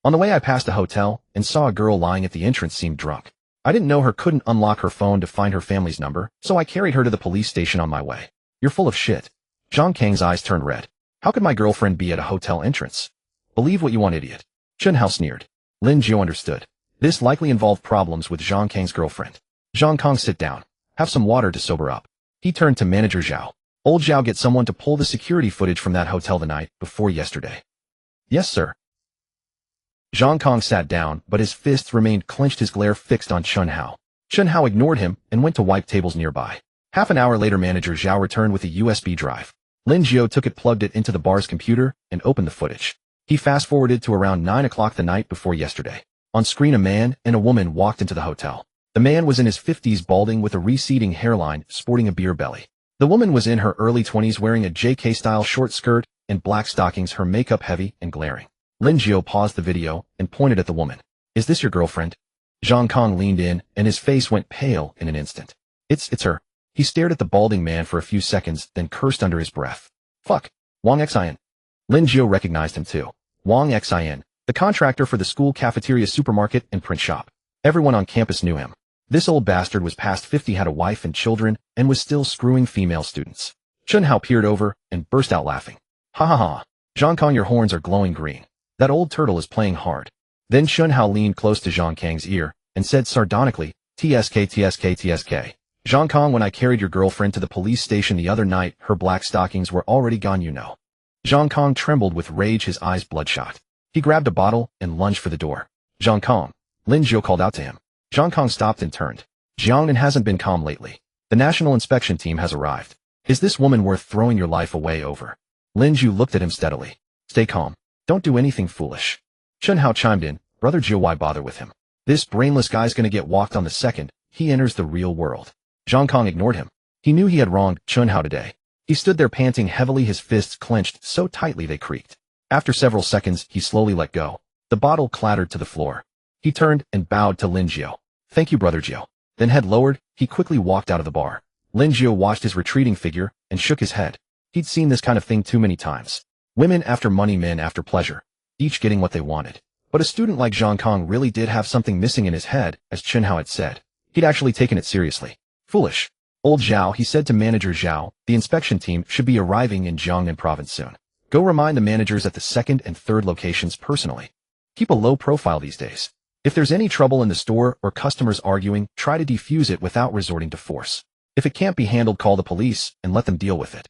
On the way, I passed a hotel and saw a girl lying at the entrance, seemed drunk. I didn't know her, couldn't unlock her phone to find her family's number, so I carried her to the police station on my way." "You're full of shit." Zhang Kang's eyes turned red. "How could my girlfriend be at a hotel entrance?" "Believe what you want, idiot." Chen Hao sneered. Lin Jiu understood. This likely involved problems with Zhang Kang's girlfriend. "Zhang Kong, sit down. Have some water to sober up." He turned to manager Zhao. "Old Zhao, get someone to pull the security footage from that hotel the night before yesterday." "Yes, sir." Zhang Kong sat down, but his fists remained clenched, his glare fixed on Chen Hao. Chen Hao ignored him and went to wipe tables nearby. Half an hour later, manager Zhao returned with a USB drive. Lin Jiu took it, plugged it into the bar's computer, and opened the footage. He fast-forwarded to around 9 o'clock the night before yesterday. On screen, a man and a woman walked into the hotel. The man was in his 50s, balding with a receding hairline, sporting a beer belly. The woman was in her early 20s, wearing a JK-style short skirt and black stockings, her makeup heavy and glaring. Lin Jiu paused the video and pointed at the woman. "Is this your girlfriend?" Zhang Kong leaned in, and his face went pale in an instant. It's her." He stared at the balding man for a few seconds, then cursed under his breath. "Fuck. Wang Xin." Lin Jiu recognized him too. Wang Xin, the contractor for the school cafeteria, supermarket, and print shop. Everyone on campus knew him. This old bastard was past 50, had a wife and children, and was still screwing female students. Chen Hao peered over and burst out laughing. "Ha ha ha. Zhang Kong, your horns are glowing green. That old turtle is playing hard." Then Chun Hao leaned close to Zhang Kang's ear and said sardonically, "TSK, TSK, TSK. Zhang Kang, when I carried your girlfriend to the police station the other night, her black stockings were already gone, you know." Zhang Kang trembled with rage, his eyes bloodshot. He grabbed a bottle and lunged for the door. "Zhang Kang," Lin Jiu called out to him. Zhang Kang stopped and turned. "Jiangnan hasn't been calm lately. The national inspection team has arrived. Is this woman worth throwing your life away over?" Lin Jiu looked at him steadily. "Stay calm. Don't do anything foolish." Chun Hao chimed in, "Brother Jiu, why bother with him? This brainless guy's gonna get walked on the second he enters the real world." Zhang Kang ignored him. He knew he had wronged Chun Hao today. He stood there panting heavily, his fists clenched so tightly they creaked. After several seconds, he slowly let go. The bottle clattered to the floor. He turned and bowed to Lin Jiu. "Thank you, Brother Jiu." Then, head lowered, he quickly walked out of the bar. Lin Jiu watched his retreating figure and shook his head. He'd seen this kind of thing too many times. Women after money, men after pleasure, each getting what they wanted. But a student like Zhang Kang really did have something missing in his head, as Chun Hao had said. He'd actually taken it seriously. "Foolish. Old Zhao," he said to Manager Zhao, "the inspection team should be arriving in Jiangnan province soon. Go remind the managers at the second and third locations personally. Keep a low profile these days. If there's any trouble in the store or customers arguing, try to defuse it without resorting to force. If it can't be handled, call the police and let them deal with it."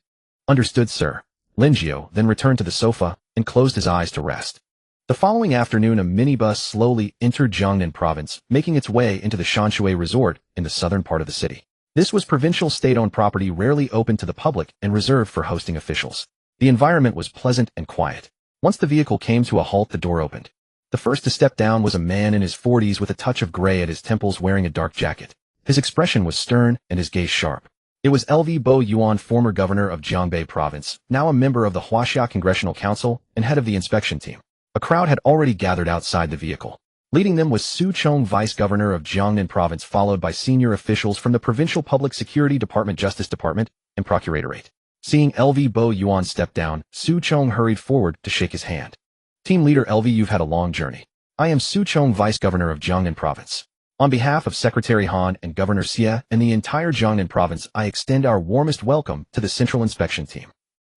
"Understood, sir." Lin Jiu then returned to the sofa and closed his eyes to rest. The following afternoon, a minibus slowly entered Jiangnan province, making its way into the Shanshui resort in the southern part of the city. This was provincial state-owned property, rarely open to the public and reserved for hosting officials. The environment was pleasant and quiet. Once the vehicle came to a halt, the door opened. The first to step down was a man in his 40s with a touch of gray at his temples, wearing a dark jacket. His expression was stern and his gaze sharp. It was LV Bo Yuan, former governor of Jiangbei province, now a member of the Huaxia Congressional Council and head of the inspection team. A crowd had already gathered outside the vehicle. Leading them was Su Chong, vice governor of Jiangnan province, followed by senior officials from the Provincial Public Security Department, Justice Department, and Procuratorate. Seeing LV Bo Yuan step down, Su Chong hurried forward to shake his hand. "Team leader LV, you've had a long journey. I am Su Chong, vice governor of Jiangnan province. On behalf of Secretary Han and Governor Xie and the entire Jiangnan province, I extend our warmest welcome to the Central Inspection Team."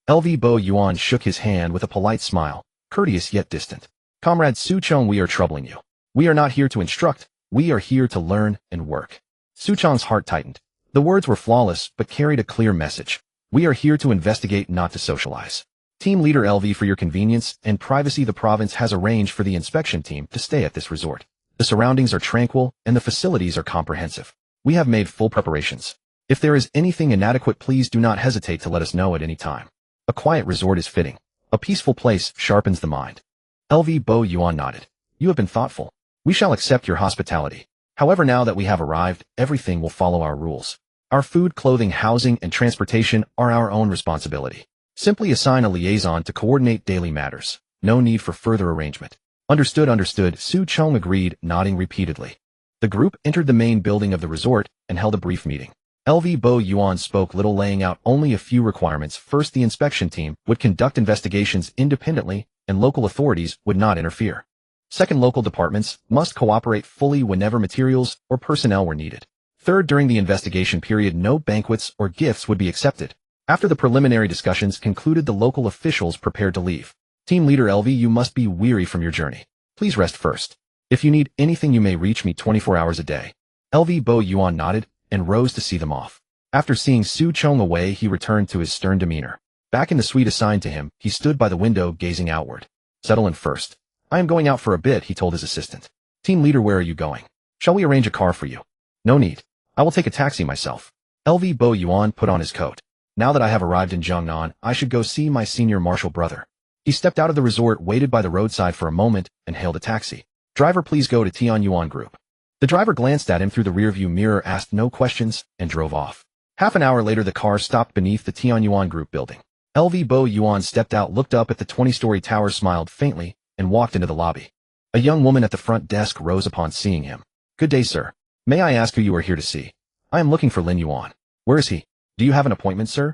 LV Bo Yuan shook his hand with a polite smile, courteous yet distant. "Comrade Su Chong, we are troubling you. We are not here to instruct, we are here to learn and work." Su Chong's heart tightened. The words were flawless but carried a clear message. "We are here to investigate, not to socialize." Team leader LV, for your convenience and privacy, the province has arranged for the inspection team to stay at this resort. The surroundings are tranquil and the facilities are comprehensive. We have made full preparations. If there is anything inadequate, please do not hesitate to let us know at any time. A quiet resort is fitting. A peaceful place sharpens the mind. LV Bo Yuan nodded. "You have been thoughtful. We shall accept your hospitality. However, now that we have arrived, everything will follow our rules. Our food, clothing, housing, and transportation are our own responsibility. Simply assign a liaison to coordinate daily matters. No need for further arrangement." "Understood, understood," Su Chong agreed, nodding repeatedly. The group entered the main building of the resort and held a brief meeting. LV Bo Yuan spoke little, laying out only a few requirements. First, the inspection team would conduct investigations independently and local authorities would not interfere. Second, local departments must cooperate fully whenever materials or personnel were needed. Third, during the investigation period, no banquets or gifts would be accepted. After the preliminary discussions concluded, the local officials prepared to leave. "Team leader LV, you must be weary from your journey. Please rest first. If you need anything, you may reach me 24 hours a day." LV Bo Yuan nodded and rose to see them off. After seeing Su Chong away, he returned to his stern demeanor. Back in the suite assigned to him, he stood by the window gazing outward. "Settle in first. I am going out for a bit," he told his assistant. "Team leader, where are you going? Shall we arrange a car for you?" "No need. I will take a taxi myself." LV Bo Yuan put on his coat. "Now that I have arrived in Jiangnan, I should go see my senior marshal brother." He stepped out of the resort, waited by the roadside for a moment, and hailed a taxi. "Driver, please go to Tian Yuan Group." The driver glanced at him through the rearview mirror, asked no questions, and drove off. Half an hour later, the car stopped beneath the Tian Yuan Group building. LV Bo Yuan stepped out, looked up at the 20-story tower, smiled faintly, and walked into the lobby. A young woman at the front desk rose upon seeing him. "Good day, sir. May I ask who you are here to see?" "I am looking for Lin Yuan." "Where is he? Do you have an appointment, sir?"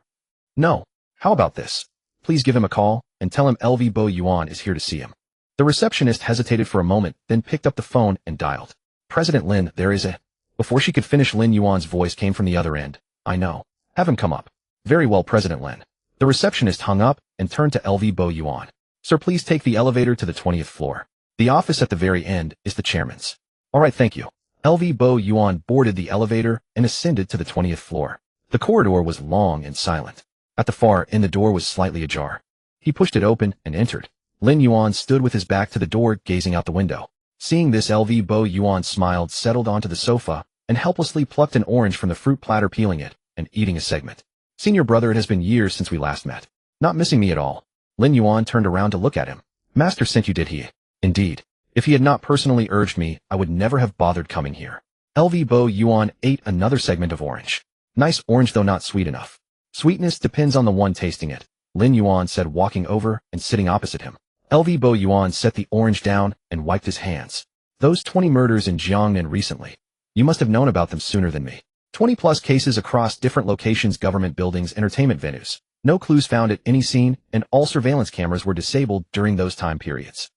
"No. How about this? Please give him a call and tell him LV Bo Yuan is here to see him." The receptionist hesitated for a moment, then picked up the phone and dialed. "President Lin, there is a..." Before she could finish, Lin Yuan's voice came from the other end. "I know. Have him come up." "Very well, President Lin." The receptionist hung up and turned to LV Bo Yuan. "Sir, please take the elevator to the 20th floor." The office at the very end is the chairman's. All right, thank you. LV Bo Yuan boarded the elevator and ascended to the 20th floor. The corridor was long and silent. At the far end, the door was slightly ajar. He pushed it open and entered. Lin Yuan stood with his back to the door, gazing out the window. Seeing this, LV Bo Yuan smiled, settled onto the sofa, and helplessly plucked an orange from the fruit platter, peeling it and eating a segment. Senior brother, it has been years since we last met. Not missing me at all. Lin Yuan turned around to look at him. Master sent you, did he? Indeed. If he had not personally urged me, I would never have bothered coming here. LV Bo Yuan ate another segment of orange. Nice orange, though not sweet enough. Sweetness depends on the one tasting it, Lin Yuan said, walking over and sitting opposite him. LV Bo Yuan set the orange down and wiped his hands. Those 20 murders in Jiangnan recently. You must have known about them sooner than me. 20+ cases across different locations, government buildings, entertainment venues. No clues found at any scene, and all surveillance cameras were disabled during those time periods.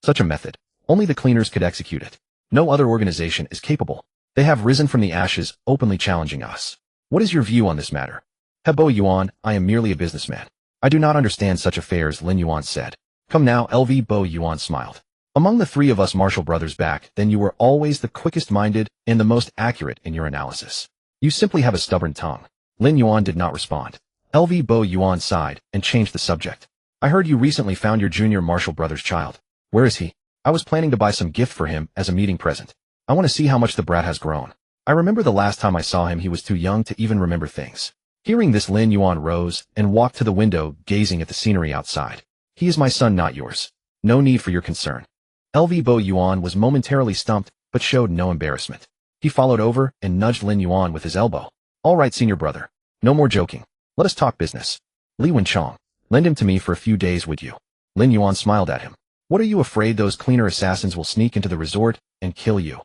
Such a method. Only the cleaners could execute it. No other organization is capable. They have risen from the ashes, openly challenging us. What is your view on this matter? He Bo Yuan, I am merely a businessman. I do not understand such affairs, Lin Yuan said. Come now, LV Bo Yuan smiled. Among the three of us Marshall brothers back then, you were always the quickest-minded and the most accurate in your analysis. You simply have a stubborn tongue. Lin Yuan did not respond. LV Bo Yuan sighed and changed the subject. I heard you recently found your junior Marshall brother's child. Where is he? I was planning to buy some gift for him as a meeting present. I want to see how much the brat has grown. I remember the last time I saw him, he was too young to even remember things. Hearing this, Lin Yuan rose and walked to the window, gazing at the scenery outside. He is my son, not yours. No need for your concern. LV Bo Yuan was momentarily stumped, but showed no embarrassment. He followed over and nudged Lin Yuan with his elbow. All right, senior brother. No more joking. Let us talk business. Li Wenchong, lend him to me for a few days, would you? Lin Yuan smiled at him. What are you afraid those cleaner assassins will sneak into the resort and kill you?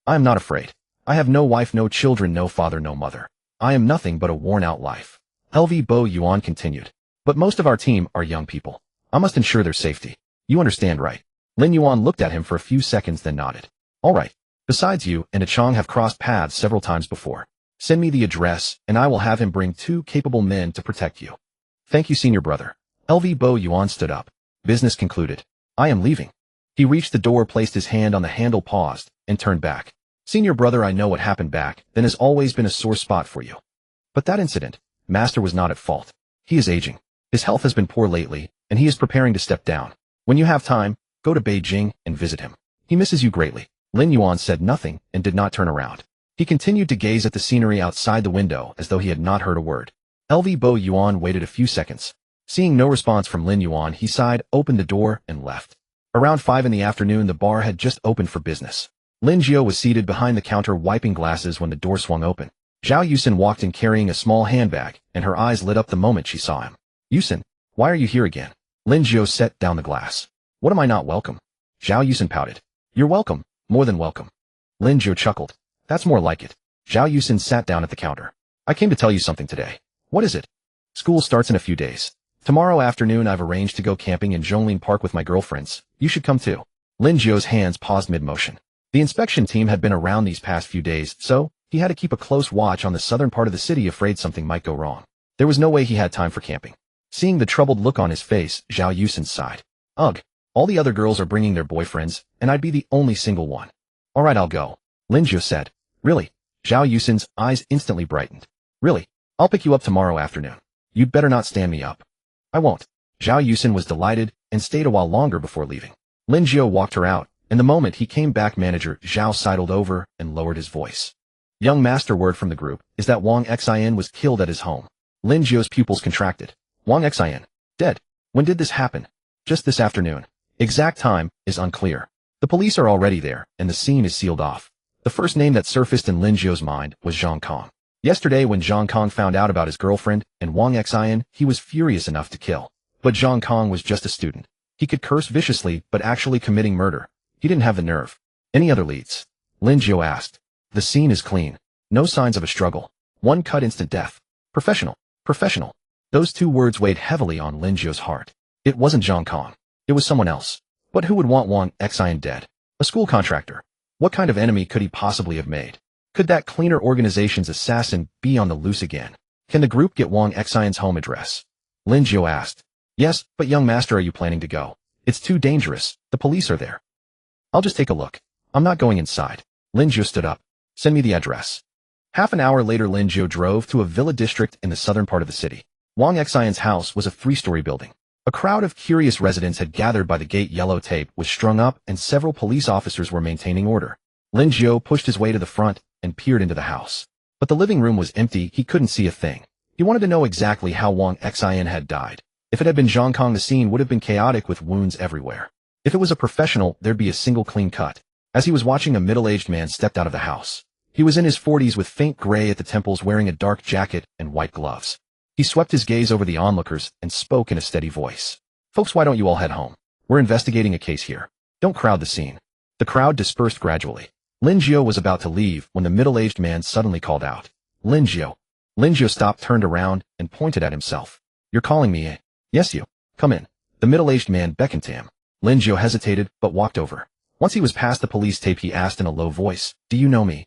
I am not afraid. I have no wife, no children, no father, no mother. I am nothing but a worn-out life. LV Bo Yuan continued. But most of our team are young people. I must ensure their safety. You understand, right? Lin Yuan looked at him for a few seconds, then nodded. All right. Besides, you and Chong have crossed paths several times before. Send me the address, and I will have him bring 2 capable men to protect you. Thank you, senior brother. LV Bo Yuan stood up. Business concluded. I am leaving. He reached the door, placed his hand on the handle, paused, and turned back. Senior brother, I know what happened back then has always been a sore spot for you. But that incident, Master was not at fault. He is aging. His health has been poor lately, and he is preparing to step down. When you have time, go to Beijing and visit him. He misses you greatly. Lin Yuan said nothing and did not turn around. He continued to gaze at the scenery outside the window as though he had not heard a word. LV Bo Yuan waited a few seconds. Seeing no response from Lin Yuan, he sighed, opened the door, and left. Around 5 in the afternoon, the bar had just opened for business. Lin Jiu was seated behind the counter wiping glasses when the door swung open. Zhao Yusin walked in carrying a small handbag, and her eyes lit up the moment she saw him. Yusin, why are you here again? Lin Jiu set down the glass. What, am I not welcome? Zhao Yusin pouted. You're welcome, more than welcome. Lin Jiu chuckled. That's more like it. Zhao Yusin sat down at the counter. I came to tell you something today. What is it? School starts in a few days. Tomorrow afternoon I've arranged to go camping in Zhonglin Park with my girlfriends. You should come too. Lin Jiu's hands paused mid-motion. The inspection team had been around these past few days, so he had to keep a close watch on the southern part of the city, afraid something might go wrong. There was no way he had time for camping. Seeing the troubled look on his face, Zhao Yusin sighed. Ugh, all the other girls are bringing their boyfriends, and I'd be the only single one. All right, I'll go. Lin Jiu said. Really? Zhao Yusin's eyes instantly brightened. Really? I'll pick you up tomorrow afternoon. You'd better not stand me up. I won't. Zhao Yusin was delighted and stayed a while longer before leaving. Lin Jiu walked her out, and the moment he came back, manager Zhao sidled over and lowered his voice. Young master, word from the group is that Wang Xin was killed at his home. Lin Jiu's pupils contracted. Wang Xin? Dead? When did this happen? Just this afternoon. Exact time is unclear. The police are already there, and the scene is sealed off. The first name that surfaced in Lin Jiu's mind was Zhang Kong. Yesterday, when Zhang Kong found out about his girlfriend and Wang Xin, he was furious enough to kill. But Zhang Kong was just a student. He could curse viciously, but actually committing murder, he didn't have the nerve. Any other leads? Lin Jiu asked. The scene is clean. No signs of a struggle. One cut, instant death. Professional. Professional. Those 2 words weighed heavily on Lin Jiu's heart. It wasn't Zhang Kong. It was someone else. But who would want Wang Xin dead? A school contractor. What kind of enemy could he possibly have made? Could that cleaner organization's assassin be on the loose again? Can the group get Wang Xion's home address? Lin Jiu asked. Yes, but young master, are you planning to go? It's too dangerous. The police are there. I'll just take a look. I'm not going inside. Lin Jiu stood up. Send me the address. Half an hour later, Lin Jiu drove to a villa district in the southern part of the city. Wang Xian's house was a 3-story building. A crowd of curious residents had gathered by the gate. Yellow tape was strung up and several police officers were maintaining order. Lin Jiu pushed his way to the front and peered into the house. But the living room was empty. He couldn't see a thing. He wanted to know exactly how Wang Xian had died. If it had been Zhang Kong, the scene would have been chaotic with wounds everywhere. If it was a professional, there'd be a single clean cut. As he was watching, a middle-aged man stepped out of the house. He was in his 40s with faint gray at the temples, wearing a dark jacket and white gloves. He swept his gaze over the onlookers and spoke in a steady voice. Folks, why don't you all head home? We're investigating a case here. Don't crowd the scene. The crowd dispersed gradually. Lin Jiu was about to leave when the middle-aged man suddenly called out, Lin Jiu. Lin Jiu stopped, turned around, and pointed at himself. You're calling me, eh? Yes, you. Come in. The middle-aged man beckoned to him. Lin Jiu hesitated, but walked over. Once he was past the police tape, he asked in a low voice, Do you know me?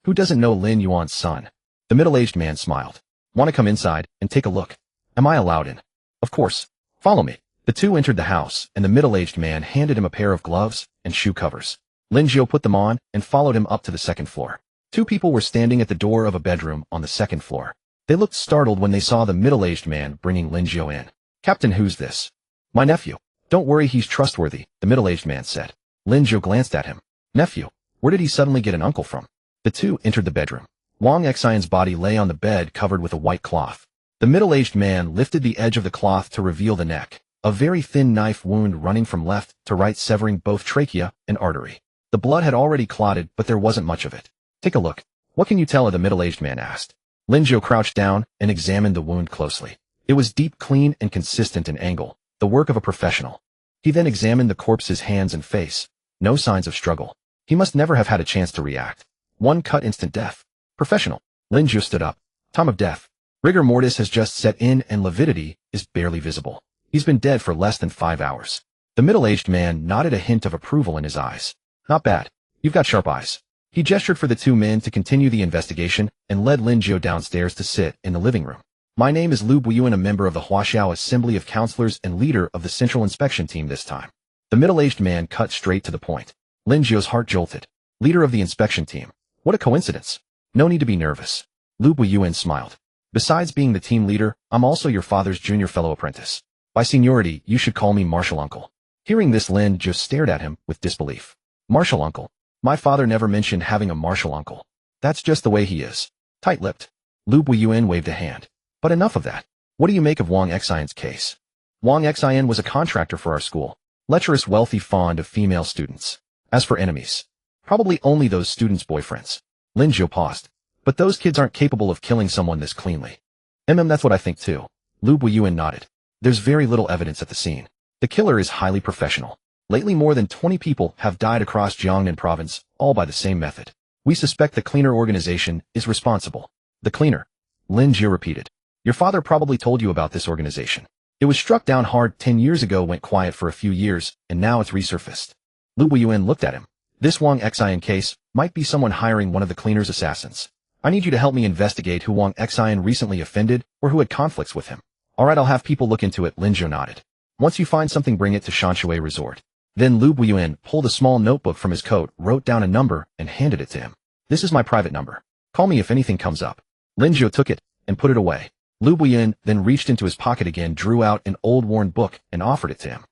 Who doesn't know Lin Yuan's son? The middle-aged man smiled. Want to come inside and take a look? Am I allowed in? Of course. Follow me. The two entered the house, and the middle-aged man handed him a pair of gloves and shoe covers. Lin Jiu put them on and followed him up to the second floor. Two people were standing at the door of a bedroom on the second floor. They looked startled when they saw the middle-aged man bringing Lin Jiu in. Captain, who's this? My nephew. Don't worry, he's trustworthy, the middle-aged man said. Lin Jiu glanced at him. Nephew? Where did he suddenly get an uncle from? The two entered the bedroom. Wang Xian's body lay on the bed covered with a white cloth. The middle-aged man lifted the edge of the cloth to reveal the neck, a very thin knife wound running from left to right, severing both trachea and artery. The blood had already clotted, but there wasn't much of it. Take a look. What can you tell? The middle-aged man asked. Lin Jiu crouched down and examined the wound closely. It was deep, clean, and consistent in angle, the work of a professional. He then examined the corpse's hands and face. No signs of struggle. He must never have had a chance to react. One cut, instant death. Professional. Lin Jiu stood up. Time of death. Rigor mortis has just set in and lividity is barely visible. He's been dead for less than 5 hours. The middle-aged man nodded, a hint of approval in his eyes. Not bad. You've got sharp eyes. He gestured for the two men to continue the investigation and led Lin Jiu downstairs to sit in the living room. My name is Lin Jiu, a member of the Huaxiao Assembly of Counselors and leader of the Central Inspection Team this time. The middle-aged man cut straight to the point. Lin Jiu's heart jolted. Leader of the inspection team. What a coincidence. No need to be nervous. Lin Jiu smiled. Besides being the team leader, I'm also your father's junior fellow apprentice. By seniority, you should call me Marshal Uncle. Hearing this, Lin Jiu stared at him with disbelief. Marshal Uncle? My father never mentioned having a marshal uncle. That's just the way he is. Tight-lipped. Lin Jiu waved a hand. But enough of that. What do you make of Wang Xian's case? Wang Xian was a contractor for our school. Lecherous, wealthy, fond of female students. As for enemies, probably only those students' boyfriends. Lin Jiu paused. But those kids aren't capable of killing someone this cleanly. That's what I think too. Lin Jiu nodded. There's very little evidence at the scene. The killer is highly professional. Lately, more than 20 people have died across Jiangnan province, all by the same method. We suspect the cleaner organization is responsible. The cleaner? Lin Jiu repeated. Your father probably told you about this organization. It was struck down hard 10 years ago, went quiet for a few years, and now it's resurfaced. Lin Jiu looked at him. This Wang Xian case might be someone hiring one of the cleaner's assassins. I need you to help me investigate who Wang Xian recently offended or who had conflicts with him. All right, I'll have people look into it, Lin Jiu nodded. Once you find something, bring it to Shanshui Resort. Then Lin Jiu pulled a small notebook from his coat, wrote down a number, and handed it to him. This is my private number. Call me if anything comes up. Lin Jiu took it and put it away. Lin Jiu then reached into his pocket again, drew out an old worn book, and offered it to him.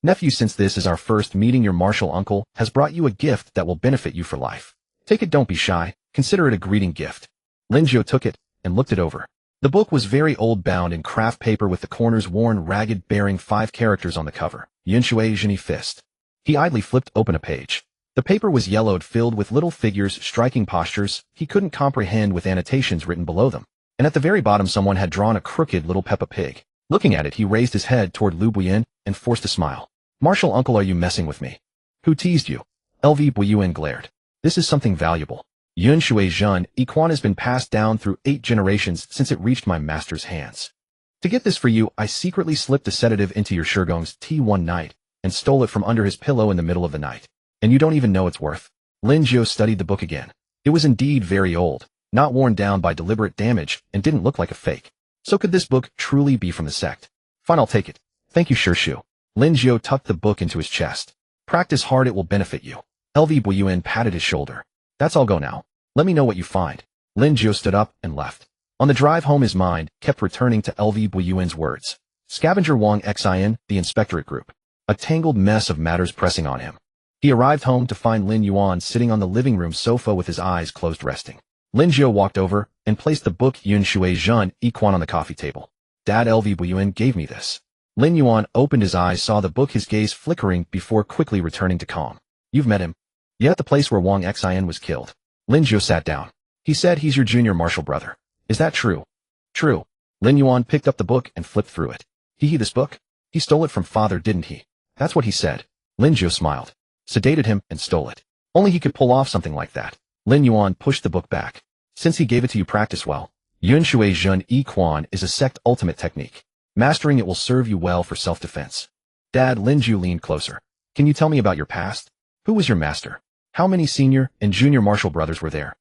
Nephew, since this is our first meeting, your martial uncle has brought you a gift that will benefit you for life. Take it, don't be shy. Consider it a greeting gift. Lin Jiu took it and looked it over. The book was very old, bound in craft paper with the corners worn ragged, bearing 5 characters on the cover. Yunshui Zhini Fist. He idly flipped open a page. The paper was yellowed, filled with little figures striking postures he couldn't comprehend, with annotations written below them. And at the very bottom, someone had drawn a crooked little Peppa Pig. Looking at it, he raised his head toward Lin Jiu and forced a smile. Marshal Uncle, are you messing with me? Who teased you? Lin Jiu glared. This is something valuable. Yunshui Zhen Yiquan has been passed down through 8 generations since it reached my master's hands. To get this for you, I secretly slipped a sedative into your Shigong's tea one night and stole it from under his pillow in the middle of the night. And you don't even know its worth. Lin Jiu studied the book again. It was indeed very old, not worn down by deliberate damage, and didn't look like a fake. So could this book truly be from the sect? Fine, I'll take it. Thank you, Shu. Lin Jiu tucked the book into his chest. Practice hard, it will benefit you. LV Buyuan patted his shoulder. That's all go now. Let me know what you find. Lin Jiu stood up and left. On the drive home his mind kept returning to LV Buyuan's words. Scavenger Wang Xin, the inspectorate group. A tangled mess of matters pressing on him. He arrived home to find Lin Yuan sitting on the living room sofa with his eyes closed resting. Lin Jiu walked over and placed the book Yun Shui Zhen Yiquan on the coffee table. Dad, LV Buyuan gave me this. Lin Yuan opened his eyes, saw the book, his gaze flickering before quickly returning to calm. You've met him? Yeah, at the place where Wang Xin was killed. Lin Jiu sat down. He said he's your junior martial brother. Is that true? True. Lin Yuan picked up the book and flipped through it. This book? He stole it from father, didn't he? That's what he said. Lin Jiu smiled. Sedated him and stole it. Only he could pull off something like that. Lin Yuan pushed the book back. Since he gave it to you, practice well. Yun Shui Zhen Yiquan is a sect ultimate technique. Mastering it will serve you well for self-defense. Dad, Lin Jiu leaned closer. Can you tell me about your past? Who was your master? How many senior and junior martial brothers were there?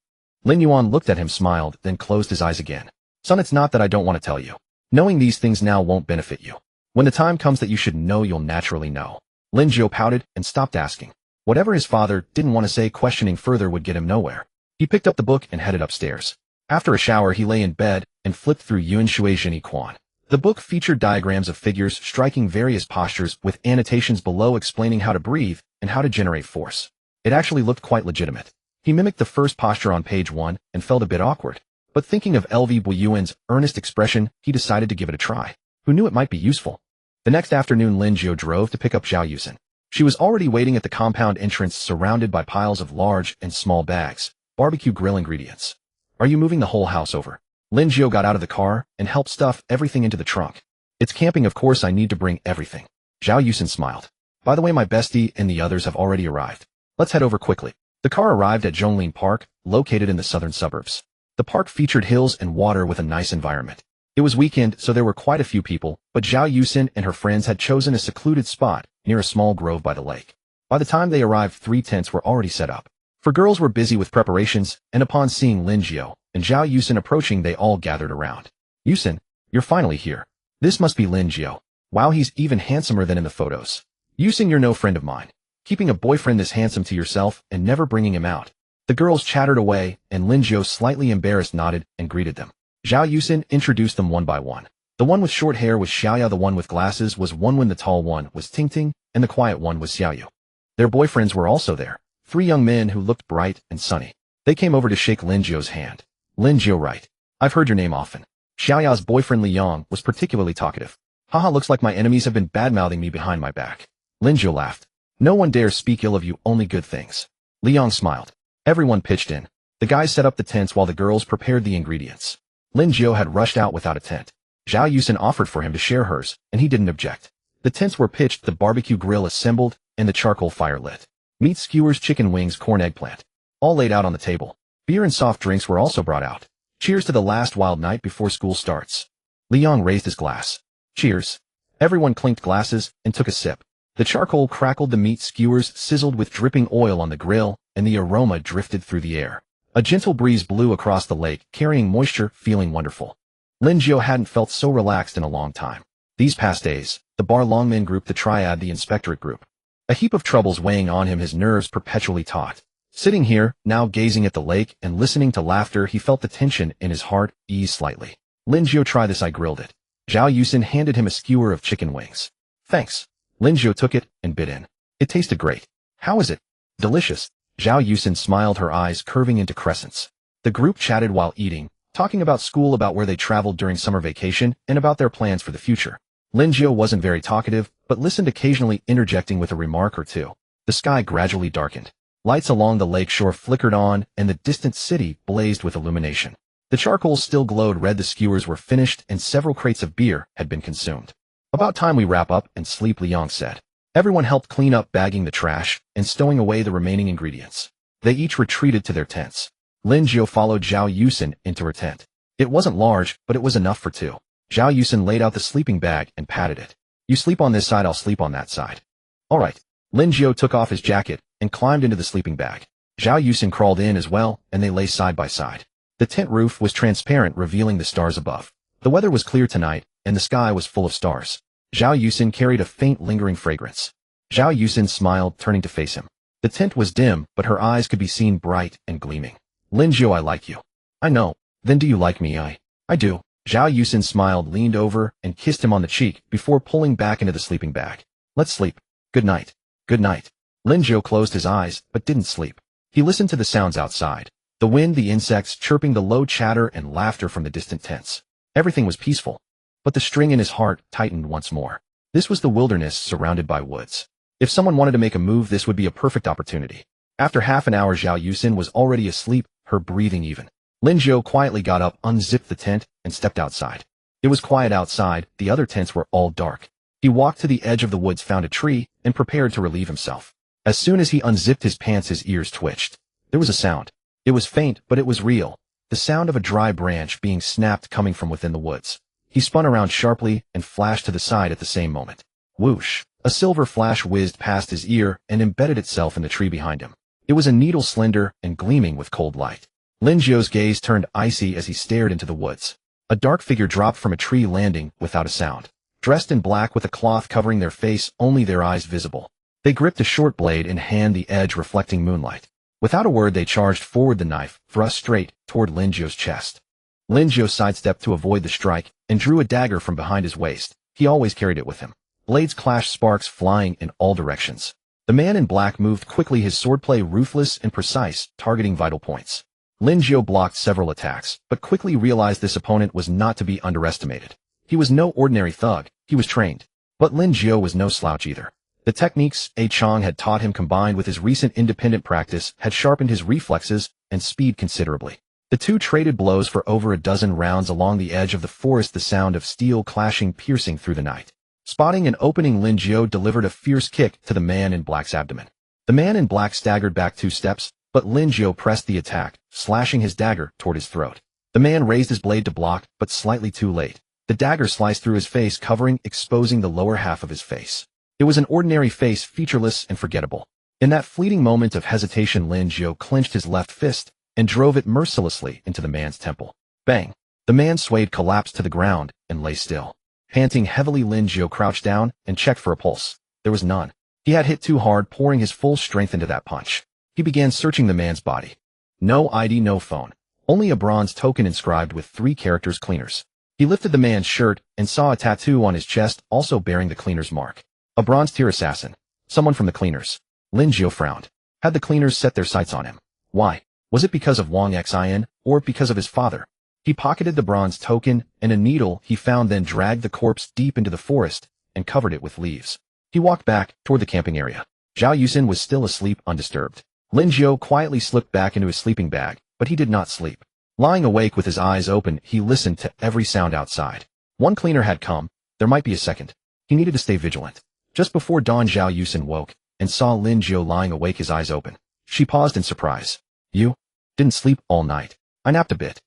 Lin Yuan looked at him, smiled, then closed his eyes again. Son, it's not that I don't want to tell you. Knowing these things now won't benefit you. When the time comes that you should know, you'll naturally know. Lin Jiu pouted and stopped asking. Whatever his father didn't want to say, questioning further would get him nowhere. He picked up the book and headed upstairs. After a shower, he lay in bed and flipped through Yun Shui Zhen Yiquan. The book featured diagrams of figures striking various postures with annotations below explaining how to breathe and how to generate force. It actually looked quite legitimate. He mimicked the first posture on page 1 and felt a bit awkward. But thinking of LV Buyuan's earnest expression, he decided to give it a try. Who knew it might be useful? The next afternoon, Lin Jiu drove to pick up Zhao Yusin. She was already waiting at the compound entrance, surrounded by piles of large and small bags, barbecue grill ingredients. Are you moving the whole house over? Lin Jiu got out of the car and helped stuff everything into the trunk. It's camping, of course. I need to bring everything. Zhao Yusin smiled. By the way, my bestie and the others have already arrived. Let's head over quickly. The car arrived at Zhonglin Park, located in the southern suburbs. The park featured hills and water with a nice environment. It was weekend, so there were quite a few people, but Zhao Yusin and her friends had chosen a secluded spot near a small grove by the lake. By the time they arrived, 3 tents were already set up. For girls were busy with preparations, and upon seeing Lin Jiu and Zhao Yusin approaching, they all gathered around. Yusin, you're finally here. This must be Lin Jiu. Wow, he's even handsomer than in the photos. Yusin, you're no friend of mine. Keeping a boyfriend this handsome to yourself and never bringing him out. The girls chattered away, and Lin Jiu, slightly embarrassed, nodded and greeted them. Zhao Yusin introduced them one by one. The one with short hair was Xiaoya, the one with glasses was Wenwen, the tall one was Tingting, and the quiet one was Xiaoyu. Their boyfriends were also there. 3 young men who looked bright and sunny. They came over to shake Lin Jiu's hand. Lin Jiu, right. I've heard your name often. Xiaoya's boyfriend Li Yang was particularly talkative. Haha, looks like my enemies have been bad-mouthing me behind my back. Lin Jiu laughed. No one dares speak ill of you, only good things. Li Yang smiled. Everyone pitched in. The guys set up the tents while the girls prepared the ingredients. Lin Jiu had rushed out without a tent. Zhao Yusin offered for him to share hers, and he didn't object. The tents were pitched, the barbecue grill assembled, and the charcoal fire lit. Meat skewers, chicken wings, corn, eggplant. All laid out on the table. Beer and soft drinks were also brought out. Cheers to the last wild night before school starts. Li Yang raised his glass. Cheers. Everyone clinked glasses and took a sip. The charcoal crackled, the meat skewers sizzled with dripping oil on the grill, and the aroma drifted through the air. A gentle breeze blew across the lake, carrying moisture, feeling wonderful. Lin Jiu hadn't felt so relaxed in a long time. These past days, the Bar Longmen group, the Triad, the Inspectorate group. A heap of troubles weighing on him, his nerves perpetually taut. Sitting here, now gazing at the lake and listening to laughter, he felt the tension in his heart ease slightly. Lin Jiu, try this, I grilled it. Zhao Yusin handed him a skewer of chicken wings. Thanks. Lin Jiu took it and bit in. It tasted great. How is it? Delicious. Zhao Yusin smiled, her eyes curving into crescents. The group chatted while eating, talking about school, about where they traveled during summer vacation, and about their plans for the future. Lin Jiu wasn't very talkative, but listened, occasionally interjecting with a remark or two. The sky gradually darkened. Lights along the lake shore flickered on, and the distant city blazed with illumination. The charcoal still glowed red, the skewers were finished, and several crates of beer had been consumed. About time we wrap up and sleep, Li Yang said. Everyone helped clean up, bagging the trash and stowing away the remaining ingredients. They each retreated to their tents. Lin Jiu followed Zhao Yusin into her tent. It wasn't large, but it was enough for 2. Zhao Yusin laid out the sleeping bag and patted it. You sleep on this side, I'll sleep on that side. All right. Lin Jiu took off his jacket and climbed into the sleeping bag. Zhao Yusin crawled in as well, and they lay side by side. The tent roof was transparent, revealing the stars above. The weather was clear tonight, and the sky was full of stars. Zhao Yusin carried a faint, lingering fragrance. Zhao Yusin smiled, turning to face him. The tint was dim, but her eyes could be seen bright and gleaming. Lin Jiu, I like you. I know. Then do you like me? I do. Zhao Yusin smiled, leaned over, and kissed him on the cheek before pulling back into the sleeping bag. Let's sleep. Good night. Good night. Lin Jiu closed his eyes, but didn't sleep. He listened to the sounds outside. The wind, the insects chirping, the low chatter, and laughter from the distant tents. Everything was peaceful. But the string in his heart tightened once more. This was the wilderness surrounded by woods. If someone wanted to make a move, this would be a perfect opportunity. After half an hour, Zhao Yusin was already asleep, her breathing even. Lin Jiu quietly got up, unzipped the tent, and stepped outside. It was quiet outside, the other tents were all dark. He walked to the edge of the woods, found a tree, and prepared to relieve himself. As soon as he unzipped his pants, his ears twitched. There was a sound. It was faint, but it was real. The sound of a dry branch being snapped coming from within the woods. He spun around sharply and flashed to the side at the same moment. Whoosh! A silver flash whizzed past his ear and embedded itself in the tree behind him. It was a needle, slender and gleaming with cold light. Lin Jiu's gaze turned icy as he stared into the woods. A dark figure dropped from a tree, landing without a sound. Dressed in black with a cloth covering their face, only their eyes visible. They gripped a short blade in hand, the edge reflecting moonlight. Without a word, they charged forward, the knife thrust straight toward Lin Jiu's chest. Lin Jiu sidestepped to avoid the strike and drew a dagger from behind his waist. He always carried it with him. Blades clashed, sparks flying in all directions. The man in black moved quickly, his swordplay ruthless and precise, targeting vital points. Lin Jiu blocked several attacks, but quickly realized this opponent was not to be underestimated. He was no ordinary thug, he was trained. But Lin Jiu was no slouch either. The techniques A Chong had taught him, combined with his recent independent practice, had sharpened his reflexes and speed considerably. The two traded blows for over a dozen rounds along the edge of the forest, the sound of steel clashing piercing through the night. Spotting an opening, Lin Jiu delivered a fierce kick to the man in black's abdomen. The man in black staggered back 2 steps, but Lin Jiu pressed the attack, slashing his dagger toward his throat. The man raised his blade to block, but slightly too late. The dagger sliced through his face, exposing the lower half of his face. It was an ordinary face, featureless and forgettable. In that fleeting moment of hesitation, Lin Jiu clenched his left fist and drove it mercilessly into the man's temple. Bang! The man swayed, collapsed to the ground, and lay still. Panting heavily, Lin Jiu crouched down and checked for a pulse. There was none. He had hit too hard, pouring his full strength into that punch. He began searching the man's body. No ID, no phone. Only a bronze token inscribed with 3 characters: cleaners. He lifted the man's shirt and saw a tattoo on his chest, also bearing the cleaner's mark. A bronze-tier assassin. Someone from the cleaners. Lin Jiu frowned. Had the cleaners set their sights on him? Why? Was it because of Wang Xin, or because of his father? He pocketed the bronze token and a needle he found, then dragged the corpse deep into the forest and covered it with leaves. He walked back toward the camping area. Zhao Yusin was still asleep, undisturbed. Lin Jiu quietly slipped back into his sleeping bag, but he did not sleep. Lying awake with his eyes open, he listened to every sound outside. One cleaner had come. There might be a second. He needed to stay vigilant. Just before dawn, Zhao Yusin woke and saw Lin Jiu lying awake, his eyes open. She paused in surprise. You? Didn't sleep all night. I napped a bit.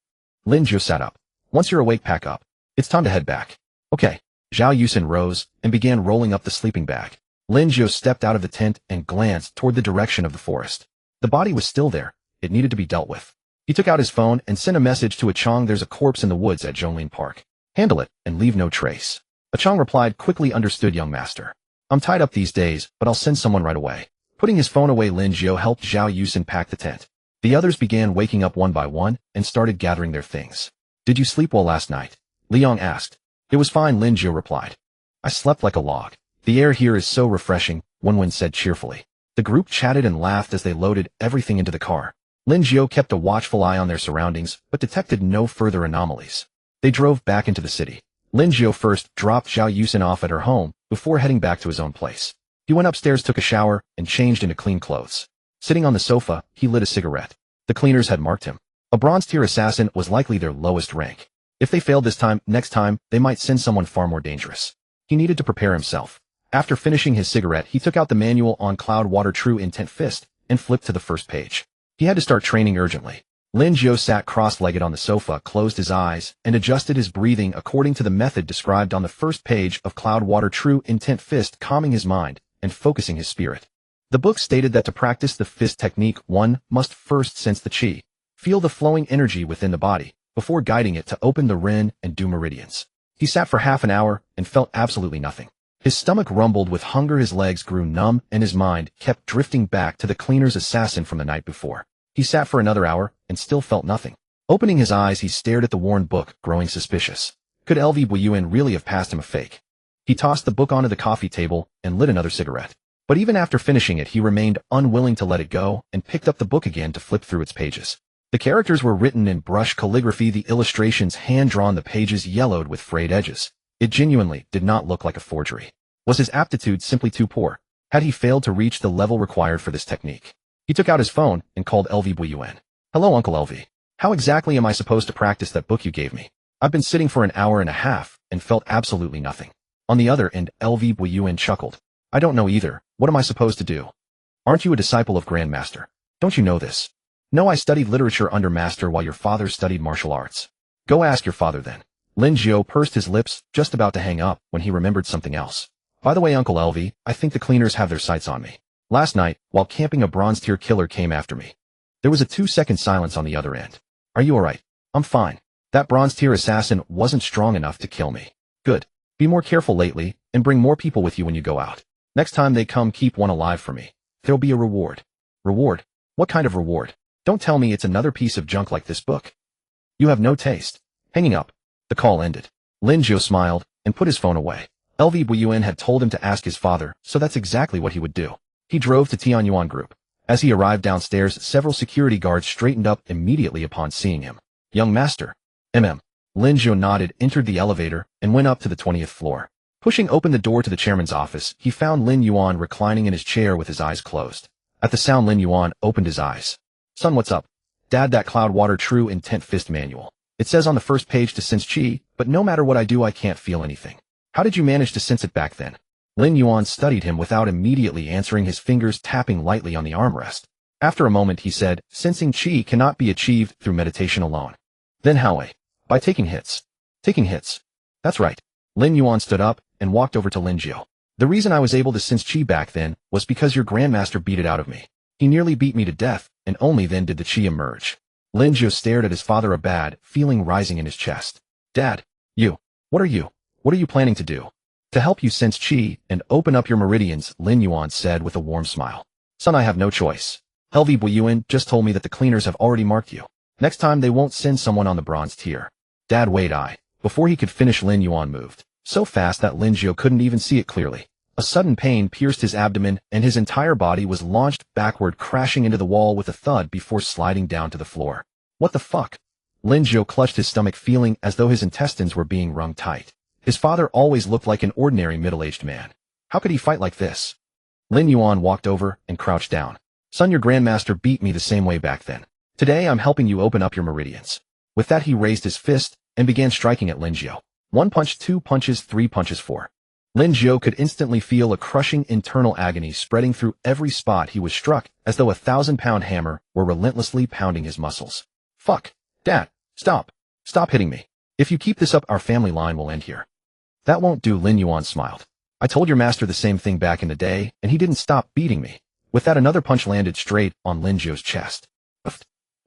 Lin Jiu sat up. Once you're awake, pack up. It's time to head back. Okay. Zhao Yusin rose and began rolling up the sleeping bag. Lin Jiu stepped out of the tent and glanced toward the direction of the forest. The body was still there. It needed to be dealt with. He took out his phone and sent a message to A Chong. There's a corpse in the woods at Zhonglin Park. Handle it and leave no trace. A Chong replied quickly, understood, young master. I'm tied up these days, but I'll send someone right away. Putting his phone away, Lin Jiu helped Zhao Yusin pack the tent. The others began waking up one by one and started gathering their things. Did you sleep well last night? Liang asked. It was fine, Lin Jiu replied. I slept like a log. The air here is so refreshing, Wenwen said cheerfully. The group chatted and laughed as they loaded everything into the car. Lin Jiu kept a watchful eye on their surroundings, but detected no further anomalies. They drove back into the city. Lin Jiu first dropped Zhao Yusin off at her home before heading back to his own place. He went upstairs, took a shower, and changed into clean clothes. Sitting on the sofa, he lit a cigarette. The cleaners had marked him. A bronze-tier assassin was likely their lowest rank. If they failed this time, next time, they might send someone far more dangerous. He needed to prepare himself. After finishing his cigarette, he took out the manual on Cloudwater True Intent Fist and flipped to the first page. He had to start training urgently. Lin Jiu sat cross-legged on the sofa, closed his eyes, and adjusted his breathing according to the method described on the first page of Cloudwater True Intent Fist, calming his mind and focusing his spirit. The book stated that to practice the fist technique, one must first sense the qi, feel the flowing energy within the body, before guiding it to open the ren and do meridians. He sat for half an hour and felt absolutely nothing. His stomach rumbled with hunger, his legs grew numb, and his mind kept drifting back to the cleaner's assassin from the night before. He sat for another hour and still felt nothing. Opening his eyes, he stared at the worn book, growing suspicious. Could LV Buyuan really have passed him a fake? He tossed the book onto the coffee table and lit another cigarette. But even after finishing it, he remained unwilling to let it go and picked up the book again to flip through its pages. The characters were written in brush calligraphy, the illustrations hand-drawn, the pages yellowed with frayed edges. It genuinely did not look like a forgery. Was his aptitude simply too poor? Had he failed to reach the level required for this technique? He took out his phone and called LV Buyuan. Hello, Uncle LV. How exactly am I supposed to practice that book you gave me? I've been sitting for an hour and a half and felt absolutely nothing. On the other end, LV Buyuan chuckled. I don't know either. What am I supposed to do? Aren't you a disciple of Grandmaster? Don't you know this? No, I studied literature under Master while your father studied martial arts. Go ask your father then. Lin Jiu pursed his lips, just about to hang up, when he remembered something else. By the way, Uncle LV, I think the cleaners have their sights on me. Last night, while camping, a bronze-tier killer came after me. There was a 2-second silence on the other end. Are you alright? I'm fine. That bronze-tier assassin wasn't strong enough to kill me. Good. Be more careful lately, and bring more people with you when you go out. Next time they come, keep one alive for me. There'll be a reward. Reward? What kind of reward? Don't tell me it's another piece of junk like this book. You have no taste. Hanging up. The call ended. Lin Jiu smiled and put his phone away. LV Buyuan had told him to ask his father, so that's exactly what he would do. He drove to Tianyuan Group. As he arrived downstairs, several security guards straightened up immediately upon seeing him. Young master. Lin Jiu nodded, entered the elevator, and went up to the 20th floor. Pushing open the door to the chairman's office, he found Lin Yuan reclining in his chair with his eyes closed. At the sound, Lin Yuan opened his eyes. Son, what's up? Dad, that Cloudwater True Intent Fist manual. It says on the first page to sense chi, but no matter what I do, I can't feel anything. How did you manage to sense it back then? Lin Yuan studied him without immediately answering, his fingers tapping lightly on the armrest. After a moment, he said, sensing chi cannot be achieved through meditation alone. Then how? By taking hits. Taking hits. That's right. Lin Yuan stood up and walked over to Lin Jiu. The reason I was able to sense chi back then was because your grandmaster beat it out of me. He nearly beat me to death, and only then did the chi emerge. Lin Jiu stared at his father, a bad feeling rising in his chest. Dad, what are you planning to do? To help you sense chi and open up your meridians, Lin Yuan said with a warm smile. Son, I have no choice. LV Buyuan just told me that the cleaners have already marked you. Next time they won't send someone on the bronze tier. Dad, wait, Before he could finish, Lin Yuan moved. So fast that Lin Jiu couldn't even see it clearly. A sudden pain pierced his abdomen, and his entire body was launched backward, crashing into the wall with a thud before sliding down to the floor. What the fuck? Lin Jiu clutched his stomach, feeling as though his intestines were being wrung tight. His father always looked like an ordinary middle-aged man. How could he fight like this? Lin Yuan walked over and crouched down. Son, your grandmaster beat me the same way back then. Today I'm helping you open up your meridians. With that, he raised his fist and began striking at Lin Jiu. 1 punch, 2 punches, 3 punches, 4. Lin Jiu could instantly feel a crushing internal agony spreading through every spot he was struck, as though a 1,000-pound hammer were relentlessly pounding his muscles. Fuck. Dad, stop. Stop hitting me. If you keep this up, our family line will end here. That won't do, Lin Yuan smiled. I told your master the same thing back in the day, and he didn't stop beating me. With that, another punch landed straight on Lin Jiu's chest.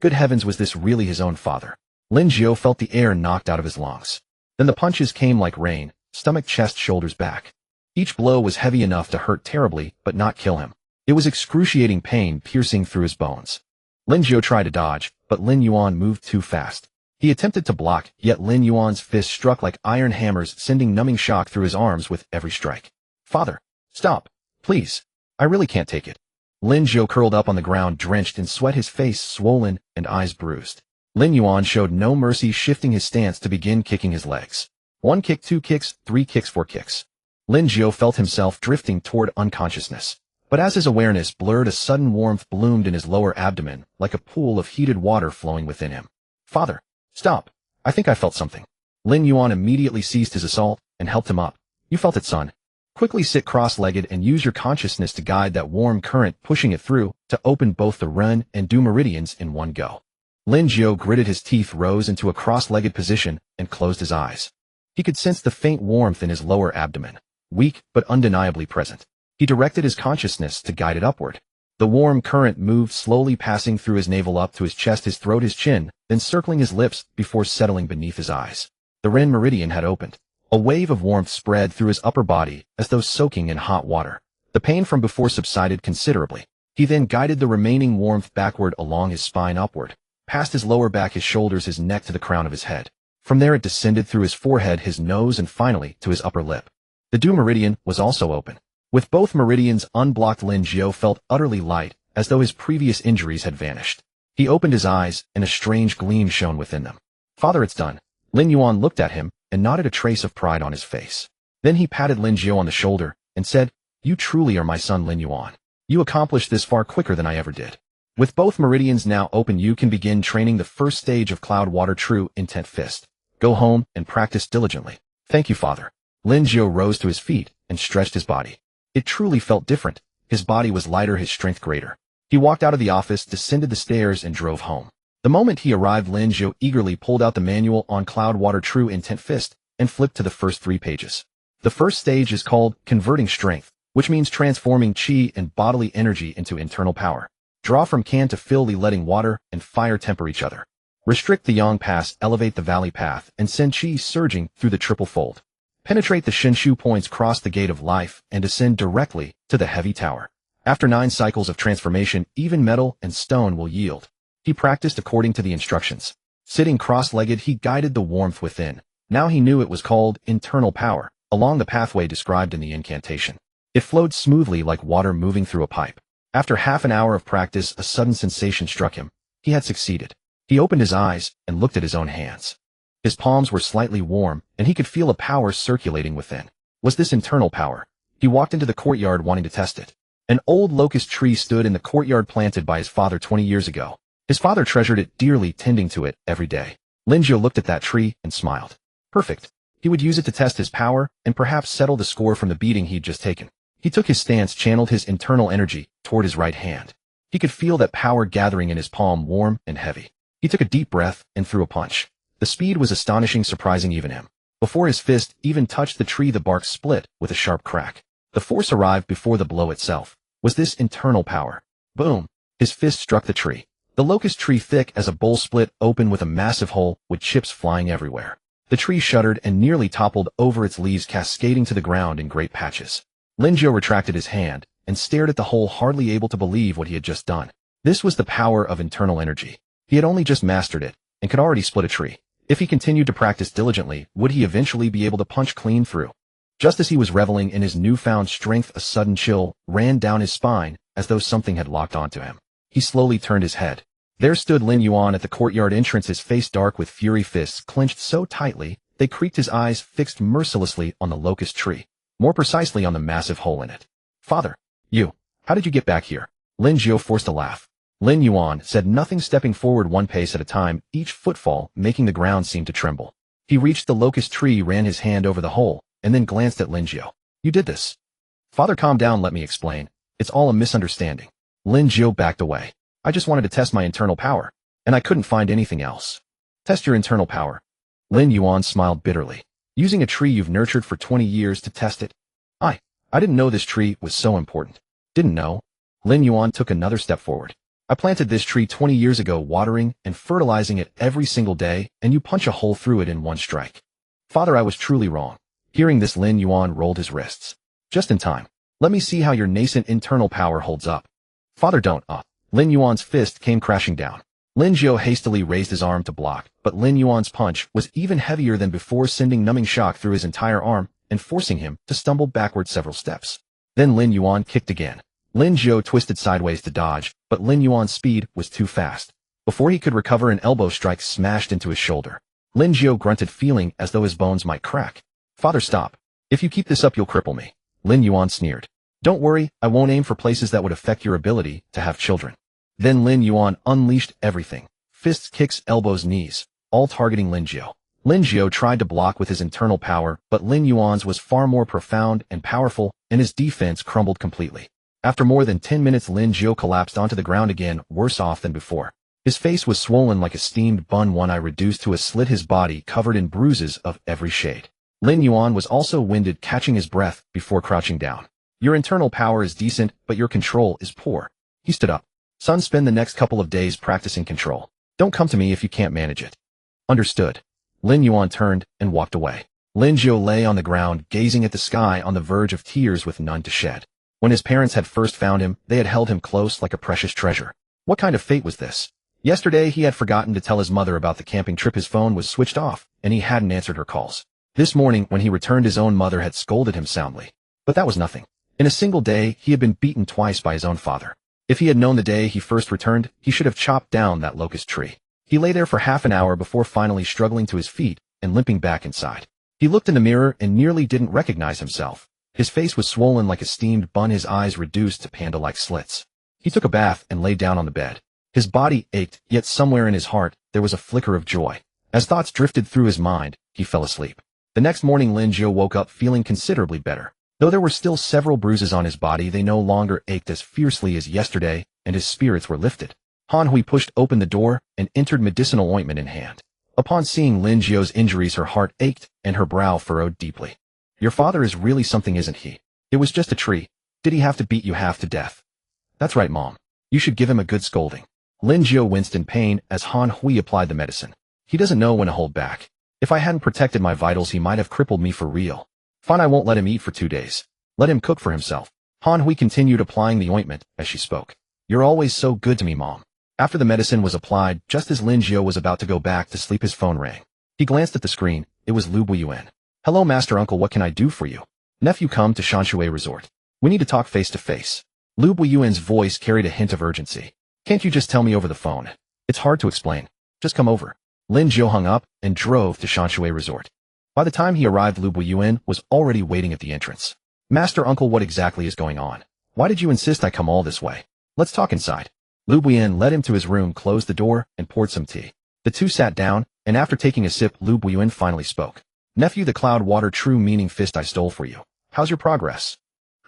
Good heavens, was this really his own father? Lin Jiu felt the air knocked out of his lungs. Then the punches came like rain, stomach, chest, shoulders, back. Each blow was heavy enough to hurt terribly, but not kill him. It was excruciating pain piercing through his bones. Lin Jiu tried to dodge, but Lin Yuan moved too fast. He attempted to block, yet Lin Yuan's fists struck like iron hammers, sending numbing shock through his arms with every strike. Father, stop, please. I really can't take it. Lin Jiu curled up on the ground, drenched in sweat, his face swollen and eyes bruised. Lin Yuan showed no mercy, shifting his stance to begin kicking his legs. 1 kick, 2 kicks, 3 kicks, 4 kicks. Lin Jiu felt himself drifting toward unconsciousness. But as his awareness blurred, a sudden warmth bloomed in his lower abdomen, like a pool of heated water flowing within him. Father, stop. I think I felt something. Lin Yuan immediately ceased his assault and helped him up. You felt it, son. Quickly sit cross-legged and use your consciousness to guide that warm current, pushing it through to open both the Ren and Du meridians in one go. Lin Jiu gritted his teeth, rose into a cross-legged position, and closed his eyes. He could sense the faint warmth in his lower abdomen, weak but undeniably present. He directed his consciousness to guide it upward. The warm current moved slowly, passing through his navel up to his chest, his throat, his chin, then circling his lips before settling beneath his eyes. The Ren meridian had opened. A wave of warmth spread through his upper body as though soaking in hot water. The pain from before subsided considerably. He then guided the remaining warmth backward along his spine upward, past his lower back, his shoulders, his neck to the crown of his head. From there it descended through his forehead, his nose, and finally to his upper lip. The Du meridian was also open. With both meridians unblocked, Lin Jiu felt utterly light, as though his previous injuries had vanished. He opened his eyes, and a strange gleam shone within them. "Father, it's done." Lin Yuan looked at him and nodded, a trace of pride on his face. Then he patted Lin Jiu on the shoulder and said, "You truly are my son, Lin Yuan. You accomplished this far quicker than I ever did. With both meridians now open, you can begin training the first stage of Cloud Water True Intent Fist. Go home and practice diligently." "Thank you, father." Lin Jiu rose to his feet and stretched his body. It truly felt different. His body was lighter, his strength greater. He walked out of the office, descended the stairs, and drove home. The moment he arrived, Lin Jiu eagerly pulled out the manual on Cloud Water True Intent Fist and flipped to the first 3 pages. The first stage is called Converting Strength, which means transforming qi and bodily energy into internal power. Draw from can to fill, letting water and fire temper each other. Restrict the yang pass, elevate the valley path, and send qi surging through the triple fold. Penetrate the Shinshu points, cross the gate of life, and ascend directly to the heavy tower. After 9 cycles of transformation, even metal and stone will yield. He practiced according to the instructions. Sitting cross-legged, he guided the warmth within. Now he knew it was called internal power, along the pathway described in the incantation. It flowed smoothly like water moving through a pipe. After half an hour of practice, a sudden sensation struck him. He had succeeded. He opened his eyes and looked at his own hands. His palms were slightly warm, and he could feel a power circulating within. Was this internal power? He walked into the courtyard wanting to test it. An old locust tree stood in the courtyard, planted by his father 20 years ago. His father treasured it dearly, tending to it every day. Lin Jiu looked at that tree and smiled. Perfect. He would use it to test his power and perhaps settle the score from the beating he'd just taken. He took his stance, channeled his internal energy toward his right hand. He could feel that power gathering in his palm, warm and heavy. He took a deep breath and threw a punch. The speed was astonishing, surprising even him. Before his fist even touched the tree, the bark split with a sharp crack. The force arrived before the blow itself. Was this internal power? Boom! His fist struck the tree. The locust tree, thick as a bowl, split open with a massive hole, with chips flying everywhere. The tree shuddered and nearly toppled over, its leaves cascading to the ground in great patches. Lin Jiu retracted his hand and stared at the hole, hardly able to believe what he had just done. This was the power of internal energy. He had only just mastered it and could already split a tree. If he continued to practice diligently, would he eventually be able to punch clean through? Just as he was reveling in his newfound strength, a sudden chill ran down his spine as though something had locked onto him. He slowly turned his head. There stood Lin Yuan at the courtyard entrance, his face dark with fury, fists clenched so tightly they creaked, his eyes fixed mercilessly on the locust tree, more precisely on the massive hole in it. "Father, how did you get back here?" Lin Jiu forced a laugh. Lin Yuan said nothing, stepping forward 1 pace at a time, each footfall making the ground seem to tremble. He reached the locust tree, ran his hand over the hole, and then glanced at Lin Jiu. "You did this." "Father, calm down, let me explain. It's all a misunderstanding." Lin Jiu backed away. "I just wanted to test my internal power, and I couldn't find anything else." "Test your internal power?" Lin Yuan smiled bitterly. "Using a tree you've nurtured for 20 years to test it? I didn't know this tree was so important." "Didn't know?" Lin Yuan took another step forward. "I planted this tree 20 years ago, watering and fertilizing it every single day, and you punch a hole through it in 1 strike. Father, I was truly wrong." Hearing this, Lin Yuan rolled his wrists. "Just in time. Let me see how your nascent internal power holds up." "Father, don't." Lin Yuan's fist came crashing down. Lin Jiu hastily raised his arm to block, but Lin Yuan's punch was even heavier than before, sending numbing shock through his entire arm and forcing him to stumble backward several steps. Then Lin Yuan kicked again. Lin Jiu twisted sideways to dodge, but Lin Yuan's speed was too fast. Before he could recover, an elbow strike smashed into his shoulder. Lin Jiu grunted, feeling as though his bones might crack. "Father, stop. If you keep this up, you'll cripple me." Lin Yuan sneered. "Don't worry, I won't aim for places that would affect your ability to have children." Then Lin Yuan unleashed everything. Fists, kicks, elbows, knees, all targeting Lin Jiu. Lin Jiu tried to block with his internal power, but Lin Yuan's was far more profound and powerful, and his defense crumbled completely. After more than 10 minutes, Lin Jiu collapsed onto the ground again, worse off than before. His face was swollen like a steamed bun, one eye reduced to a slit, his body covered in bruises of every shade. Lin Yuan was also winded, catching his breath before crouching down. "Your internal power is decent, but your control is poor." He stood up. "Son, spend the next couple of days practicing control. Don't come to me if you can't manage it." "Understood." Lin Yuan turned and walked away. Lin Jiu lay on the ground, gazing at the sky on the verge of tears with none to shed. When his parents had first found him, they had held him close like a precious treasure. What kind of fate was this? Yesterday, he had forgotten to tell his mother about the camping trip. His phone was switched off, and he hadn't answered her calls. This morning, when he returned, his own mother had scolded him soundly. But that was nothing. In a single day, he had been beaten twice by his own father. If he had known the day he first returned, he should have chopped down that locust tree. He lay there for half an hour before finally struggling to his feet and limping back inside. He looked in the mirror and nearly didn't recognize himself. His face was swollen like a steamed bun, his eyes reduced to panda-like slits. He took a bath and lay down on the bed. His body ached, yet somewhere in his heart, there was a flicker of joy. As thoughts drifted through his mind, he fell asleep. The next morning, Lin Jiu woke up feeling considerably better. Though there were still several bruises on his body, they no longer ached as fiercely as yesterday, and his spirits were lifted. Han Hui pushed open the door and entered, medicinal ointment in hand. Upon seeing Lin Jiu's injuries, her heart ached and her brow furrowed deeply. Your father is really something, isn't he? It was just a tree. Did he have to beat you half to death? That's right, Mom. You should give him a good scolding. Lin Jiu winced in pain as Han Hui applied the medicine. He doesn't know when to hold back. If I hadn't protected my vitals, he might have crippled me for real. Fine, I won't let him eat for 2 days. Let him cook for himself. Han Hui continued applying the ointment as she spoke. You're always so good to me, Mom. After the medicine was applied, just as Lin Jiu was about to go back to sleep, his phone rang. He glanced at the screen. It was Yuan. Hello, Master Uncle, what can I do for you? Nephew, come to Shanshui Resort. We need to talk face to face. Yuan's voice carried a hint of urgency. Can't you just tell me over the phone? It's hard to explain. Just come over. Lin Jiu hung up and drove to Shanshui Resort. By the time he arrived, Yuan was already waiting at the entrance. Master Uncle, what exactly is going on? Why did you insist I come all this way? Let's talk inside. Yuan led him to his room, closed the door, and poured some tea. The two sat down, and after taking a sip, Yuan finally spoke. Nephew, the cloud water true meaning fist I stole for you. How's your progress?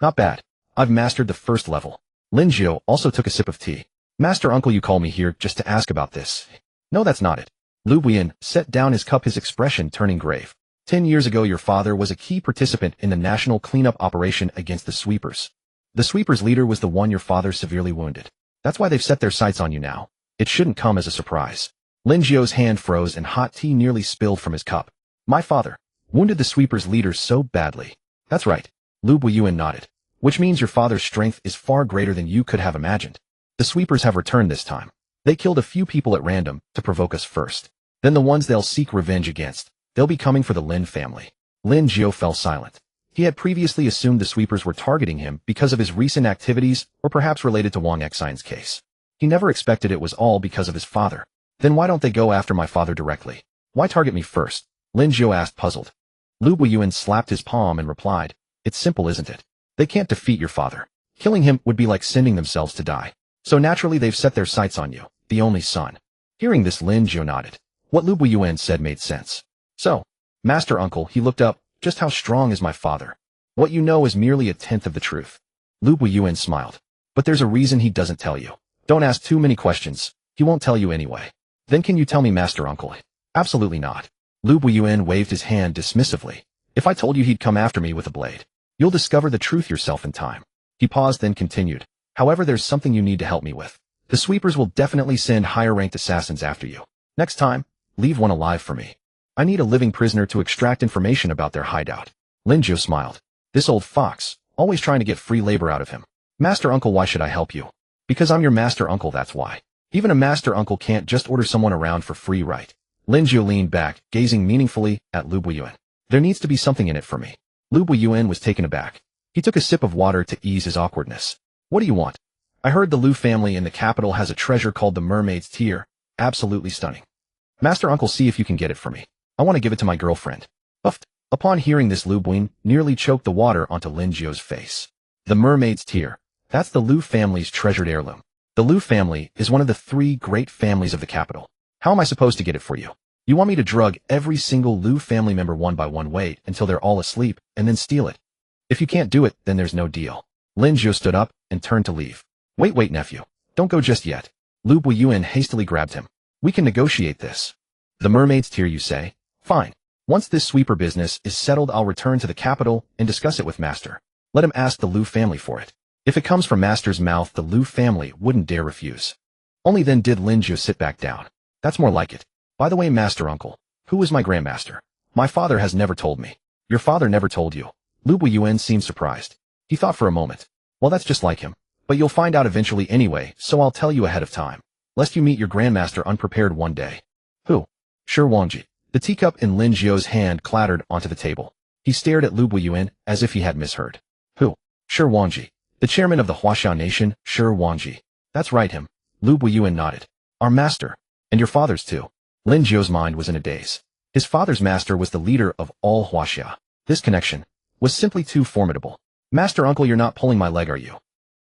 Not bad. I've mastered the first level. Lin Jiu also took a sip of tea. Master Uncle, you called me here just to ask about this. No, that's not it. Yuan set down his cup, his expression turning grave. 10 years ago, your father was a key participant in the national cleanup operation against the sweepers. The sweepers' leader was the one your father severely wounded. That's why they've set their sights on you now. It shouldn't come as a surprise. Lin Jiu's hand froze and hot tea nearly spilled from his cup. My father wounded the sweepers' leader so badly. That's right. Yuan nodded. Which means your father's strength is far greater than you could have imagined. The sweepers have returned this time. They killed a few people at random to provoke us first. Then the ones they'll seek revenge against. They'll be coming for the Lin family. Lin Jiu fell silent. He had previously assumed the sweepers were targeting him because of his recent activities or perhaps related to Wang Xian's case. He never expected it was all because of his father. Then why don't they go after my father directly? Why target me first? Lin Jiu asked, puzzled. Yuan slapped his palm and replied, it's simple, isn't it? They can't defeat your father. Killing him would be like sending themselves to die. So naturally they've set their sights on you, the only son. Hearing this, Lin Jiu nodded. What Yuan said made sense. So, Master Uncle, he looked up, just how strong is my father? What you know is merely a tenth of the truth. Yuan smiled. But there's a reason he doesn't tell you. Don't ask too many questions. He won't tell you anyway. Then can you tell me, Master Uncle? Absolutely not. Yuan waved his hand dismissively. If I told you he'd come after me with a blade, you'll discover the truth yourself in time. He paused, then continued. However, there's something you need to help me with. The sweepers will definitely send higher-ranked assassins after you. Next time, leave one alive for me. I need a living prisoner to extract information about their hideout. Lin Jiu smiled. This old fox, always trying to get free labor out of him. Master Uncle, why should I help you? Because I'm your Master Uncle, that's why. Even a Master Uncle can't just order someone around for free, right? Lin Jiu leaned back, gazing meaningfully at Yuan. There needs to be something in it for me. Yuan was taken aback. He took a sip of water to ease his awkwardness. What do you want? I heard the Liu family in the capital has a treasure called the Mermaid's Tear. Absolutely stunning. Master Uncle, see if you can get it for me. I want to give it to my girlfriend. Uffed. Upon hearing this, Yuan nearly choked the water onto Lin Jiu's face. The Mermaid's Tear. That's the Liu family's treasured heirloom. The Liu family is one of the 3 great families of the capital. How am I supposed to get it for you? You want me to drug every single Liu family member one by one, wait until they're all asleep, and then steal it? If you can't do it, then there's no deal. Lin Jiu stood up and turned to leave. Wait, nephew. Don't go just yet. Yuan hastily grabbed him. We can negotiate this. The Mermaid's Tear, you say? Fine. Once this sweeper business is settled, I'll return to the capital and discuss it with Master. Let him ask the Liu family for it. If it comes from Master's mouth, the Liu family wouldn't dare refuse. Only then did Lin Jiu sit back down. That's more like it. By the way, Master Uncle, who is my grandmaster? My father has never told me. Your father never told you. Yuan seemed surprised. He thought for a moment. Well, that's just like him. But you'll find out eventually anyway, so I'll tell you ahead of time. Lest you meet your grandmaster unprepared one day. Who? Sure, Wangji. The teacup in Lin Jiu's hand clattered onto the table. He stared at Yuan as if he had misheard. Who? Sure, Wangji. The chairman of the Huaxia nation, Sure Wangji. That's right, him. Yuan nodded. Our master. And your father's too. Lin Jiu's mind was in a daze. His father's master was the leader of all Huaxia. This connection was simply too formidable. Master uncle, you're not pulling my leg, are you?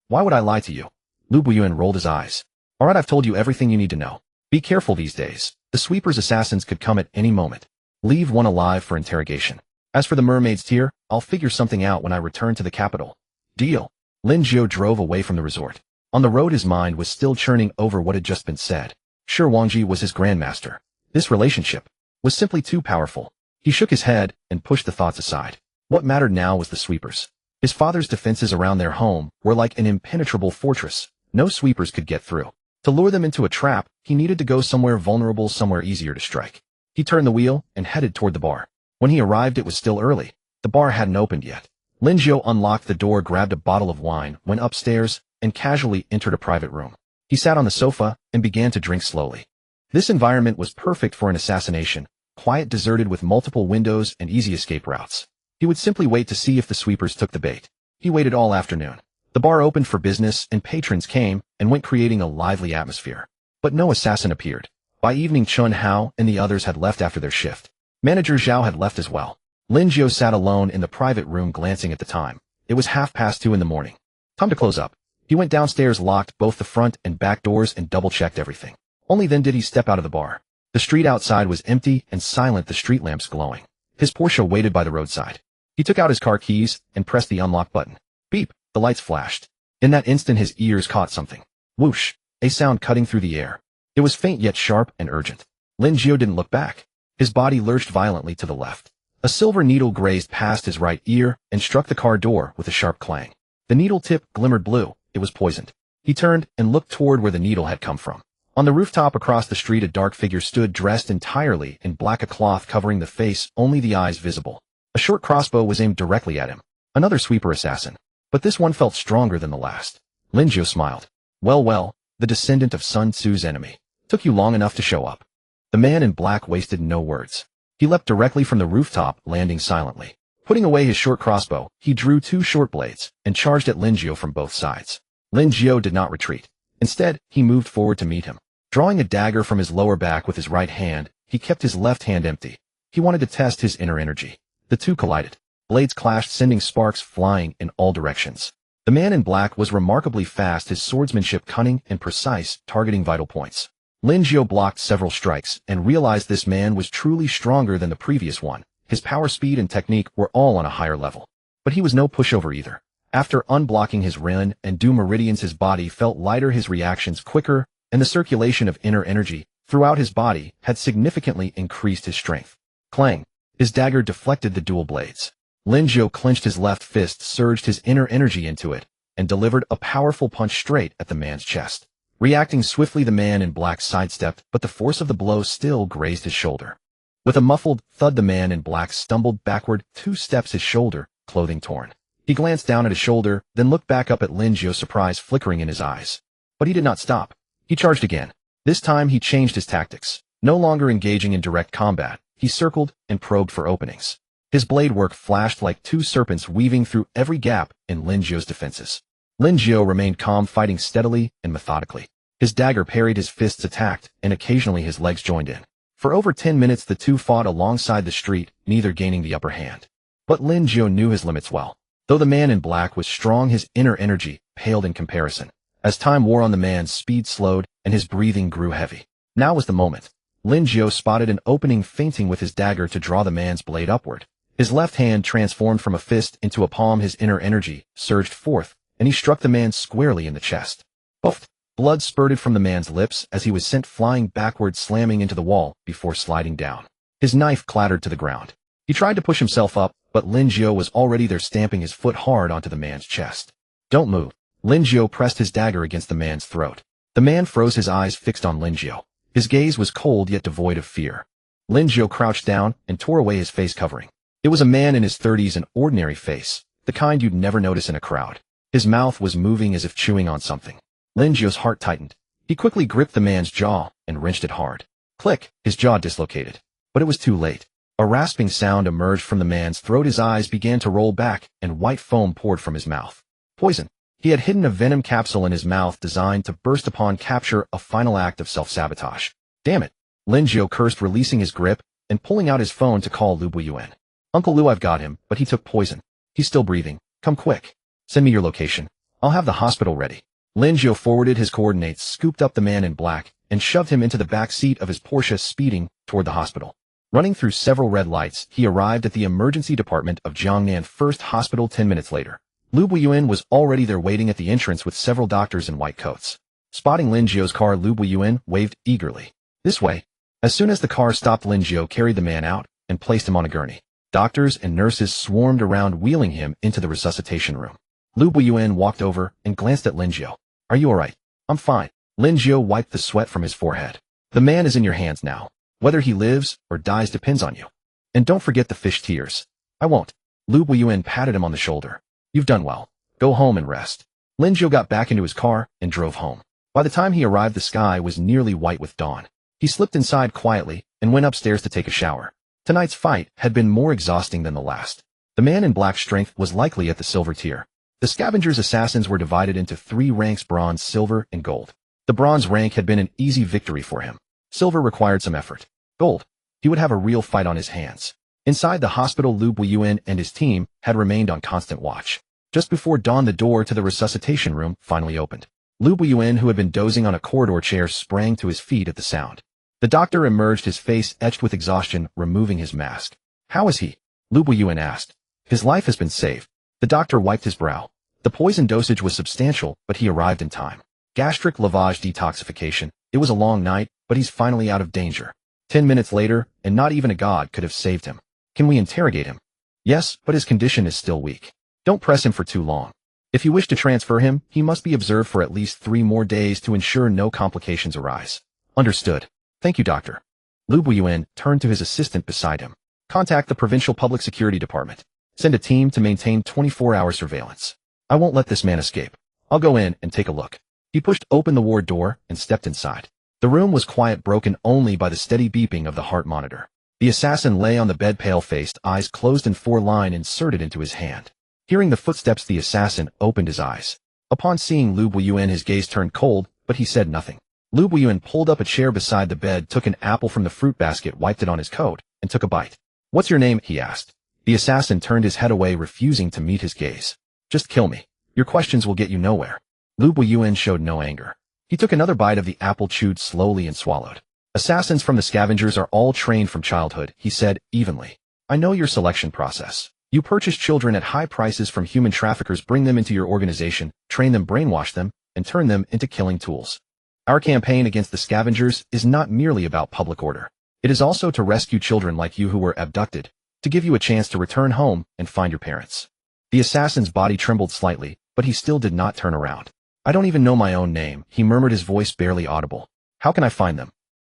Why would I lie to you? Yuan rolled his eyes. Alright, I've told you everything you need to know. Be careful these days. The sweeper's assassins could come at any moment. Leave one alive for interrogation. As for the mermaid's tear, I'll figure something out when I return to the capital. Deal. Lin Jiu drove away from the resort. On the road his mind was still churning over what had just been said. Sure, Wangji was his grandmaster. This relationship was simply too powerful. He shook his head and pushed the thoughts aside. What mattered now was the sweepers. His father's defenses around their home were like an impenetrable fortress. No sweepers could get through. To lure them into a trap, he needed to go somewhere vulnerable, somewhere easier to strike. He turned the wheel and headed toward the bar. When he arrived, it was still early. The bar hadn't opened yet. Lin Jiu unlocked the door, grabbed a bottle of wine, went upstairs, and casually entered a private room. He sat on the sofa and began to drink slowly. This environment was perfect for an assassination, quiet, deserted, with multiple windows and easy escape routes. He would simply wait to see if the sweepers took the bait. He waited all afternoon. The bar opened for business and patrons came and went, creating a lively atmosphere. But no assassin appeared. By evening, Chun Hao and the others had left after their shift. Manager Zhao had left as well. Lin Jiu sat alone in the private room, glancing at the time. It was 2:30 in the morning. Time to close up. He went downstairs, locked both the front and back doors, and double-checked everything. Only then did he step out of the bar. The street outside was empty and silent, the street lamps glowing. His Porsche waited by the roadside. He took out his car keys and pressed the unlock button. Beep! The lights flashed. In that instant his ears caught something. Whoosh! A sound cutting through the air. It was faint yet sharp and urgent. Lin Jiu didn't look back. His body lurched violently to the left. A silver needle grazed past his right ear and struck the car door with a sharp clang. The needle tip glimmered blue. It was poisoned. He turned and looked toward where the needle had come from. On the rooftop across the street, a dark figure stood, dressed entirely in black, a cloth covering the face, only the eyes visible. A short crossbow was aimed directly at him. Another sweeper assassin. But this one felt stronger than the last. Lin Jiu smiled. Well, the descendant of Sun Tzu's enemy. Took you long enough to show up. The man in black wasted no words. He leapt directly from the rooftop, landing silently. Putting away his short crossbow, he drew two short blades and charged at Lin Jiu from both sides. Lin Jiu did not retreat. Instead, he moved forward to meet him. Drawing a dagger from his lower back with his right hand, he kept his left hand empty. He wanted to test his inner energy. The two collided. Blades clashed, sending sparks flying in all directions. The man in black was remarkably fast, his swordsmanship cunning and precise, targeting vital points. Lin Jiu blocked several strikes and realized this man was truly stronger than the previous one. His power, speed, and technique were all on a higher level. But he was no pushover either. After unblocking his Ren and Du meridians, his body felt lighter, his reactions quicker, and the circulation of inner energy throughout his body had significantly increased his strength. Clang! His dagger deflected the dual blades. Lin Jiu clenched his left fist, surged his inner energy into it, and delivered a powerful punch straight at the man's chest. Reacting swiftly, the man in black sidestepped, but the force of the blow still grazed his shoulder. With a muffled thud, the man in black stumbled backward 2 steps, his shoulder, clothing torn. He glanced down at his shoulder, then looked back up at Lin Jiu, surprise flickering in his eyes. But he did not stop. He charged again. This time he changed his tactics. No longer engaging in direct combat, he circled and probed for openings. His blade work flashed like 2 serpents, weaving through every gap in Lin Jiu's defenses. Lin Jiu remained calm, fighting steadily and methodically. His dagger parried, his fists attacked, and occasionally his legs joined in. For over 10 minutes the two fought alongside the street, neither gaining the upper hand. But Lin Jiu knew his limits well. Though the man in black was strong, his inner energy paled in comparison. As time wore on, the man's speed slowed and his breathing grew heavy. Now was the moment. Lin Jiu spotted an opening, feinting with his dagger to draw the man's blade upward. His left hand transformed from a fist into a palm, his inner energy surged forth, and he struck the man squarely in the chest. Both. Blood spurted from the man's lips as he was sent flying backward, slamming into the wall before sliding down. His knife clattered to the ground. He tried to push himself up, but Lin Jiu was already there, stamping his foot hard onto the man's chest. Don't move. Lin Jiu pressed his dagger against the man's throat. The man froze, his eyes fixed on Lin Jiu. His gaze was cold yet devoid of fear. Lin Jiu crouched down and tore away his face covering. It was a man in his 30s, an ordinary face, the kind you'd never notice in a crowd. His mouth was moving as if chewing on something. Lin Jiu's heart tightened. He quickly gripped the man's jaw and wrenched it hard. Click! His jaw dislocated. But it was too late. A rasping sound emerged from the man's throat. His eyes began to roll back, and white foam poured from his mouth. Poison. He had hidden a venom capsule in his mouth designed to burst upon capture, a final act of self-sabotage. Damn it! Lin Jiu cursed, releasing his grip and pulling out his phone to call Yuan. Uncle Lu, I've got him, but he took poison. He's still breathing. Come quick. Send me your location. I'll have the hospital ready. Lin Jiu forwarded his coordinates, scooped up the man in black, and shoved him into the back seat of his Porsche, speeding toward the hospital. Running through several red lights, he arrived at the emergency department of Jiangnan First Hospital 10 minutes later. Yuan was already there, waiting at the entrance with several doctors in white coats. Spotting Lin Jiu's car, Yuan waved eagerly. This way. As soon as the car stopped, Lin Jiu carried the man out and placed him on a gurney. Doctors and nurses swarmed around, wheeling him into the resuscitation room. Yuan walked over and glanced at Lin Jiu. Are you alright? I'm fine. Lin Jiu wiped the sweat from his forehead. The man is in your hands now. Whether he lives or dies depends on you. And don't forget the fish tears. I won't. Yuan patted him on the shoulder. You've done well. Go home and rest. Lin Jiu got back into his car and drove home. By the time he arrived, the sky was nearly white with dawn. He slipped inside quietly and went upstairs to take a shower. Tonight's fight had been more exhausting than the last. The man in black's strength was likely at the silver tier. The scavengers' assassins were divided into 3 ranks: bronze, silver, and gold. The bronze rank had been an easy victory for him. Silver required some effort. Gold. He would have a real fight on his hands. Inside the hospital, Yuan and his team had remained on constant watch. Just before dawn, the door to the resuscitation room finally opened. Yuan, who had been dozing on a corridor chair, sprang to his feet at the sound. The doctor emerged, his face etched with exhaustion, removing his mask. How is he? Yuan asked. His life has been saved. The doctor wiped his brow. The poison dosage was substantial, but he arrived in time. Gastric lavage detoxification. It was a long night, but he's finally out of danger. 10 minutes later, and not even a god could have saved him. Can we interrogate him? Yes, but his condition is still weak. Don't press him for too long. If you wish to transfer him, he must be observed for at least 3 more days to ensure no complications arise. Understood. Thank you, doctor. Yuan turned to his assistant beside him. Contact the Provincial Public Security Department. Send a team to maintain 24-hour surveillance. I won't let this man escape. I'll go in and take a look. He pushed open the ward door and stepped inside. The room was quiet, broken only by the steady beeping of the heart monitor. The assassin lay on the bed, pale-faced, eyes closed and 4 line inserted into his hand. Hearing the footsteps, the assassin opened his eyes. Upon seeing Yuan, his gaze turned cold, but he said nothing. Yuan pulled up a chair beside the bed, took an apple from the fruit basket, wiped it on his coat, and took a bite. What's your name? He asked. The assassin turned his head away, refusing to meet his gaze. Just kill me. Your questions will get you nowhere. Yuan showed no anger. He took another bite of the apple, chewed slowly and swallowed. Assassins from the scavengers are all trained from childhood, he said evenly. I know your selection process. You purchase children at high prices from human traffickers, bring them into your organization, train them, brainwash them, and turn them into killing tools. Our campaign against the scavengers is not merely about public order. It is also to rescue children like you who were abducted, to give you a chance to return home and find your parents. The assassin's body trembled slightly, but he still did not turn around. I don't even know my own name, he murmured, his voice barely audible. How can I find them?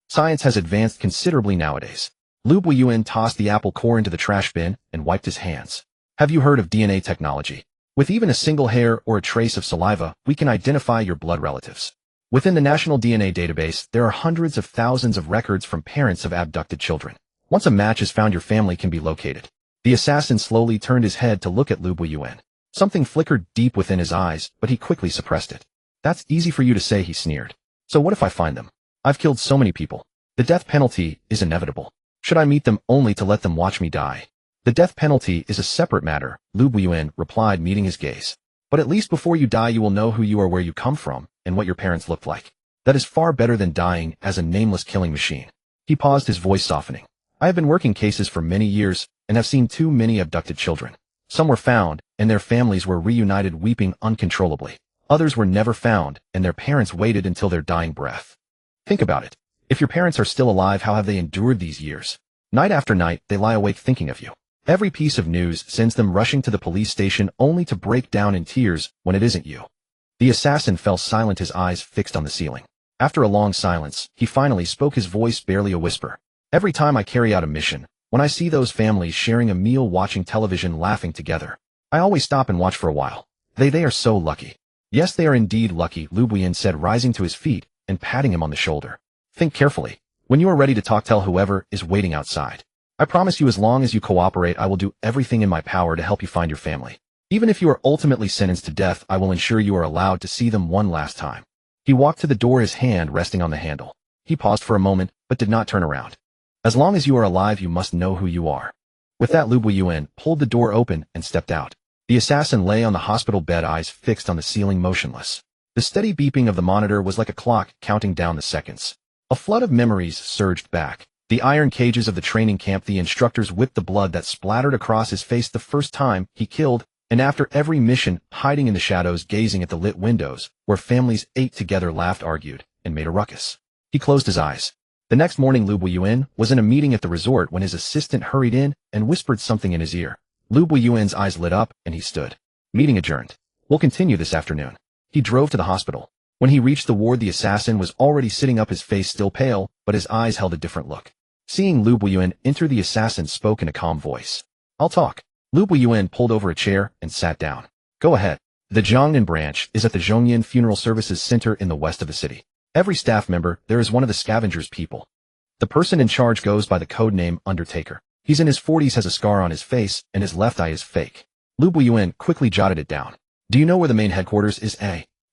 Science has advanced considerably nowadays. Yuan tossed the apple core into the trash bin and wiped his hands. Have you heard of DNA technology? With even a single hair or a trace of saliva, we can identify your blood relatives. Within the National DNA Database, there are hundreds of thousands of records from parents of abducted children. Once a match is found, your family can be located. The assassin slowly turned his head to look at Yuan. Something flickered deep within his eyes, but he quickly suppressed it. That's easy for you to say, he sneered. So what if I find them? I've killed so many people. The death penalty is inevitable. Should I meet them only to let them watch me die? The death penalty is a separate matter, Yuan replied, meeting his gaze. But at least before you die, you will know who you are, where you come from, and what your parents looked like. That is far better than dying as a nameless killing machine. He paused, his voice softening. I have been working cases for many years and have seen too many abducted children. Some were found, and their families were reunited, weeping uncontrollably. Others were never found, and their parents waited until their dying breath. Think about it. If your parents are still alive, how have they endured these years? Night after night, they lie awake thinking of you. Every piece of news sends them rushing to the police station only to break down in tears when it isn't you. The assassin fell silent, his eyes fixed on the ceiling. After a long silence, he finally spoke, his voice barely a whisper. Every time I carry out a mission, when I see those families sharing a meal, watching television, laughing together, I always stop and watch for a while. They are so lucky. Yes, they are indeed lucky, Lu Buyin said, rising to his feet and patting him on the shoulder. Think carefully. When you are ready to talk, tell whoever is waiting outside. I promise you, as long as you cooperate, I will do everything in my power to help you find your family. Even if you are ultimately sentenced to death, I will ensure you are allowed to see them one last time. He walked to the door, his hand resting on the handle. He paused for a moment, but did not turn around. As long as you are alive, you must know who you are. With that, Lu Buyin pulled the door open and stepped out. The assassin lay on the hospital bed, eyes fixed on the ceiling, motionless. The steady beeping of the monitor was like a clock counting down the seconds. A flood of memories surged back. The iron cages of the training camp, the instructors whipped, the blood that splattered across his face the first time he killed, and after every mission, hiding in the shadows, gazing at the lit windows, where families ate together, laughed, argued, and made a ruckus. He closed his eyes. The next morning, Lu Buyin was in a meeting at the resort when his assistant hurried in and whispered something in his ear. Lu Buyin's eyes lit up, and he stood. Meeting adjourned. We'll continue this afternoon. He drove to the hospital. When he reached the ward, the assassin was already sitting up, his face still pale, but his eyes held a different look. Seeing Lu Buyin enter, the assassin spoke in a calm voice. I'll talk. Lu Buyin pulled over a chair and sat down. Go ahead. The Jiangnan branch is at the Zhongyan Funeral Services Center in the west of the city. Every staff member there is one of the scavengers' people. The person in charge goes by the code name Undertaker. He's in his 40s, has a scar on his face, and his left eye is fake. Lu Buyin quickly jotted it down. Do you know where the main headquarters is?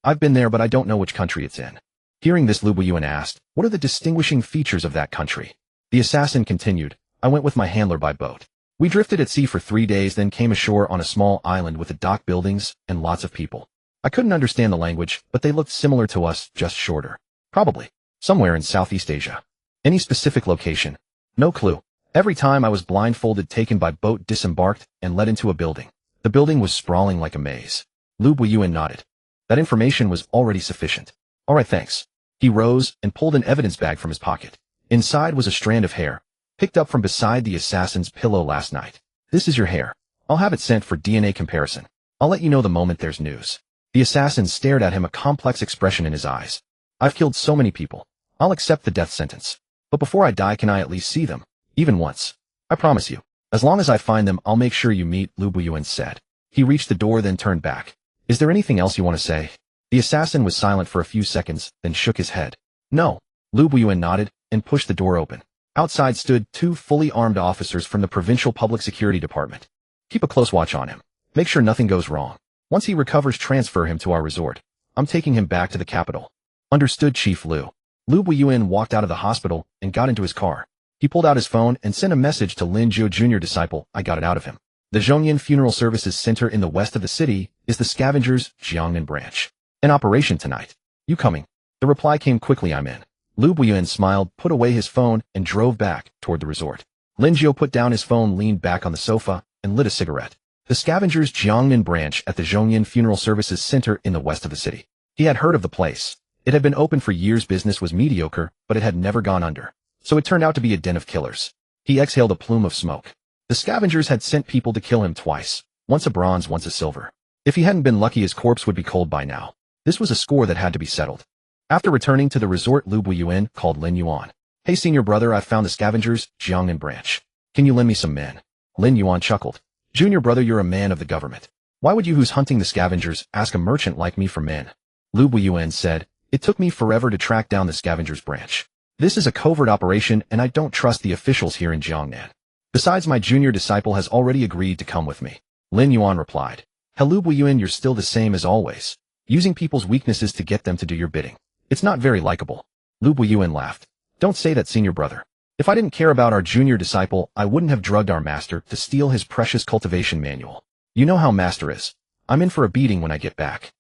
I've been there, but I don't know which country it's in. Hearing this, Lu Buyin asked, what are the distinguishing features of that country? The assassin continued, I went with my handler by boat. We drifted at sea for 3 days, then came ashore on a small island with the dock buildings and lots of people. I couldn't understand the language, but they looked similar to us, just shorter. Probably somewhere in Southeast Asia. Any specific location? No clue. Every time I was blindfolded, taken by boat, disembarked, and led into a building. The building was sprawling like a maze. Lu Buyin nodded. That information was already sufficient. All right, thanks. He rose and pulled an evidence bag from his pocket. Inside was a strand of hair, picked up from beside the assassin's pillow last night. This is your hair. I'll have it sent for DNA comparison. I'll let you know the moment there's news. The assassin stared at him, a complex expression in his eyes. I've killed so many people. I'll accept the death sentence. But before I die, can I at least see them? Even once. I promise you. As long as I find them, I'll make sure you meet, Lu Buyin said. He reached the door, then turned back. Is there anything else you want to say? The assassin was silent for a few seconds, then shook his head. No. Lu Buyin nodded and pushed the door open. Outside stood 2 fully armed officers from the Provincial Public Security Department. Keep a close watch on him. Make sure nothing goes wrong. Once he recovers, transfer him to our resort. I'm taking him back to the capital. Understood, Chief Lu. Lu Buyin walked out of the hospital and got into his car. He pulled out his phone and sent a message to Lin Jiu, junior disciple. I got it out of him. The Zhongyan Funeral Services Center in the west of the city is the Scavengers' Jiangnan branch. In operation tonight. You coming? The reply came quickly, I'm in. Lu Buyin smiled, put away his phone, and drove back toward the resort. Lin Jiu put down his phone, leaned back on the sofa, and lit a cigarette. The Scavengers' Jiangnan branch at the Zhongyan Funeral Services Center in the west of the city. He had heard of the place. It had been open for years, business was mediocre, but it had never gone under. So it turned out to be a den of killers. He exhaled a plume of smoke. The scavengers had sent people to kill him twice, once a bronze, once a silver. If he hadn't been lucky, his corpse would be cold by now. This was a score that had to be settled. After returning to the resort, Lu Buyin called Lin Yuan. Hey, senior brother, I've found the Scavengers' Jiangnan branch. Can you lend me some men? Lin Yuan chuckled. Junior brother, you're a man of the government. Why would you, who's hunting the scavengers, ask a merchant like me for men? Lu Buyin said, it took me forever to track down the Scavengers branch. This is a covert operation, and I don't trust the officials here in Jiangnan. Besides, my junior disciple has already agreed to come with me. Lin Yuan replied. Lu Buyin, you're still the same as always, using people's weaknesses to get them to do your bidding. It's not very likable. Lu Buyin laughed. Don't say that, senior brother. If I didn't care about our junior disciple, I wouldn't have drugged our master to steal his precious cultivation manual. You know how master is. I'm in for a beating when I get back.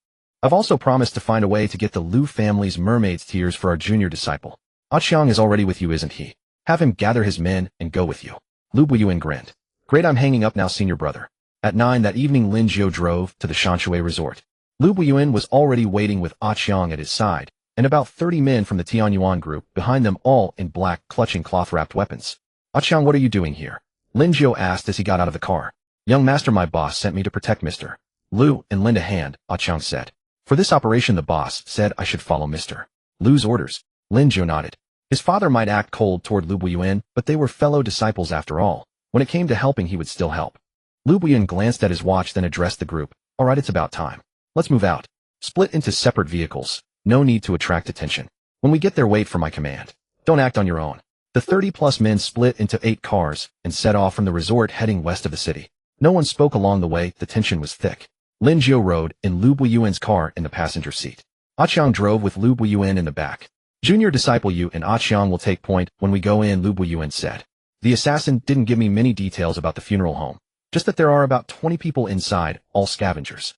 I've also promised to find a way to get the Lu family's mermaid's tears for our junior disciple. Xiang is already with you, isn't he? Have him gather his men and go with you. Lu Buyin grinned. Great, I'm hanging up now, senior brother. At 9 that evening, Lin Jiu drove to the Shanshui resort. Lu Buyin was already waiting with Xiang at his side, and about 30 men from the Tianyuan group behind them, all in black, clutching cloth-wrapped weapons. Xiang, what are you doing here? Lin Jiu asked as he got out of the car. Young master, my boss sent me to protect Mr. Lu and lend a hand, Xiang said. For this operation, the boss said I should follow Mr. Lu's orders. Lin Jiu nodded. His father might act cold toward Lu Buiyuan, but they were fellow disciples after all. When it came to helping, he would still help. Lu Buiyuan glanced at his watch, then addressed the group. All right, it's about time. Let's move out. Split into separate vehicles. No need to attract attention. When we get there, wait for my command. Don't act on your own. The 30-plus men split into 8 cars and set off from the resort heading west of the city. No one spoke along the way, the tension was thick. Lin Jiu rode in Lu Buiyuan's car in the passenger seat. Aqiang drove with Lu Buiyuan in the back. Junior disciple Yu and Aqiang will take point when we go in, Lu Buiyuan said. The assassin didn't give me many details about the funeral home, just that there are about 20 people inside, all scavengers.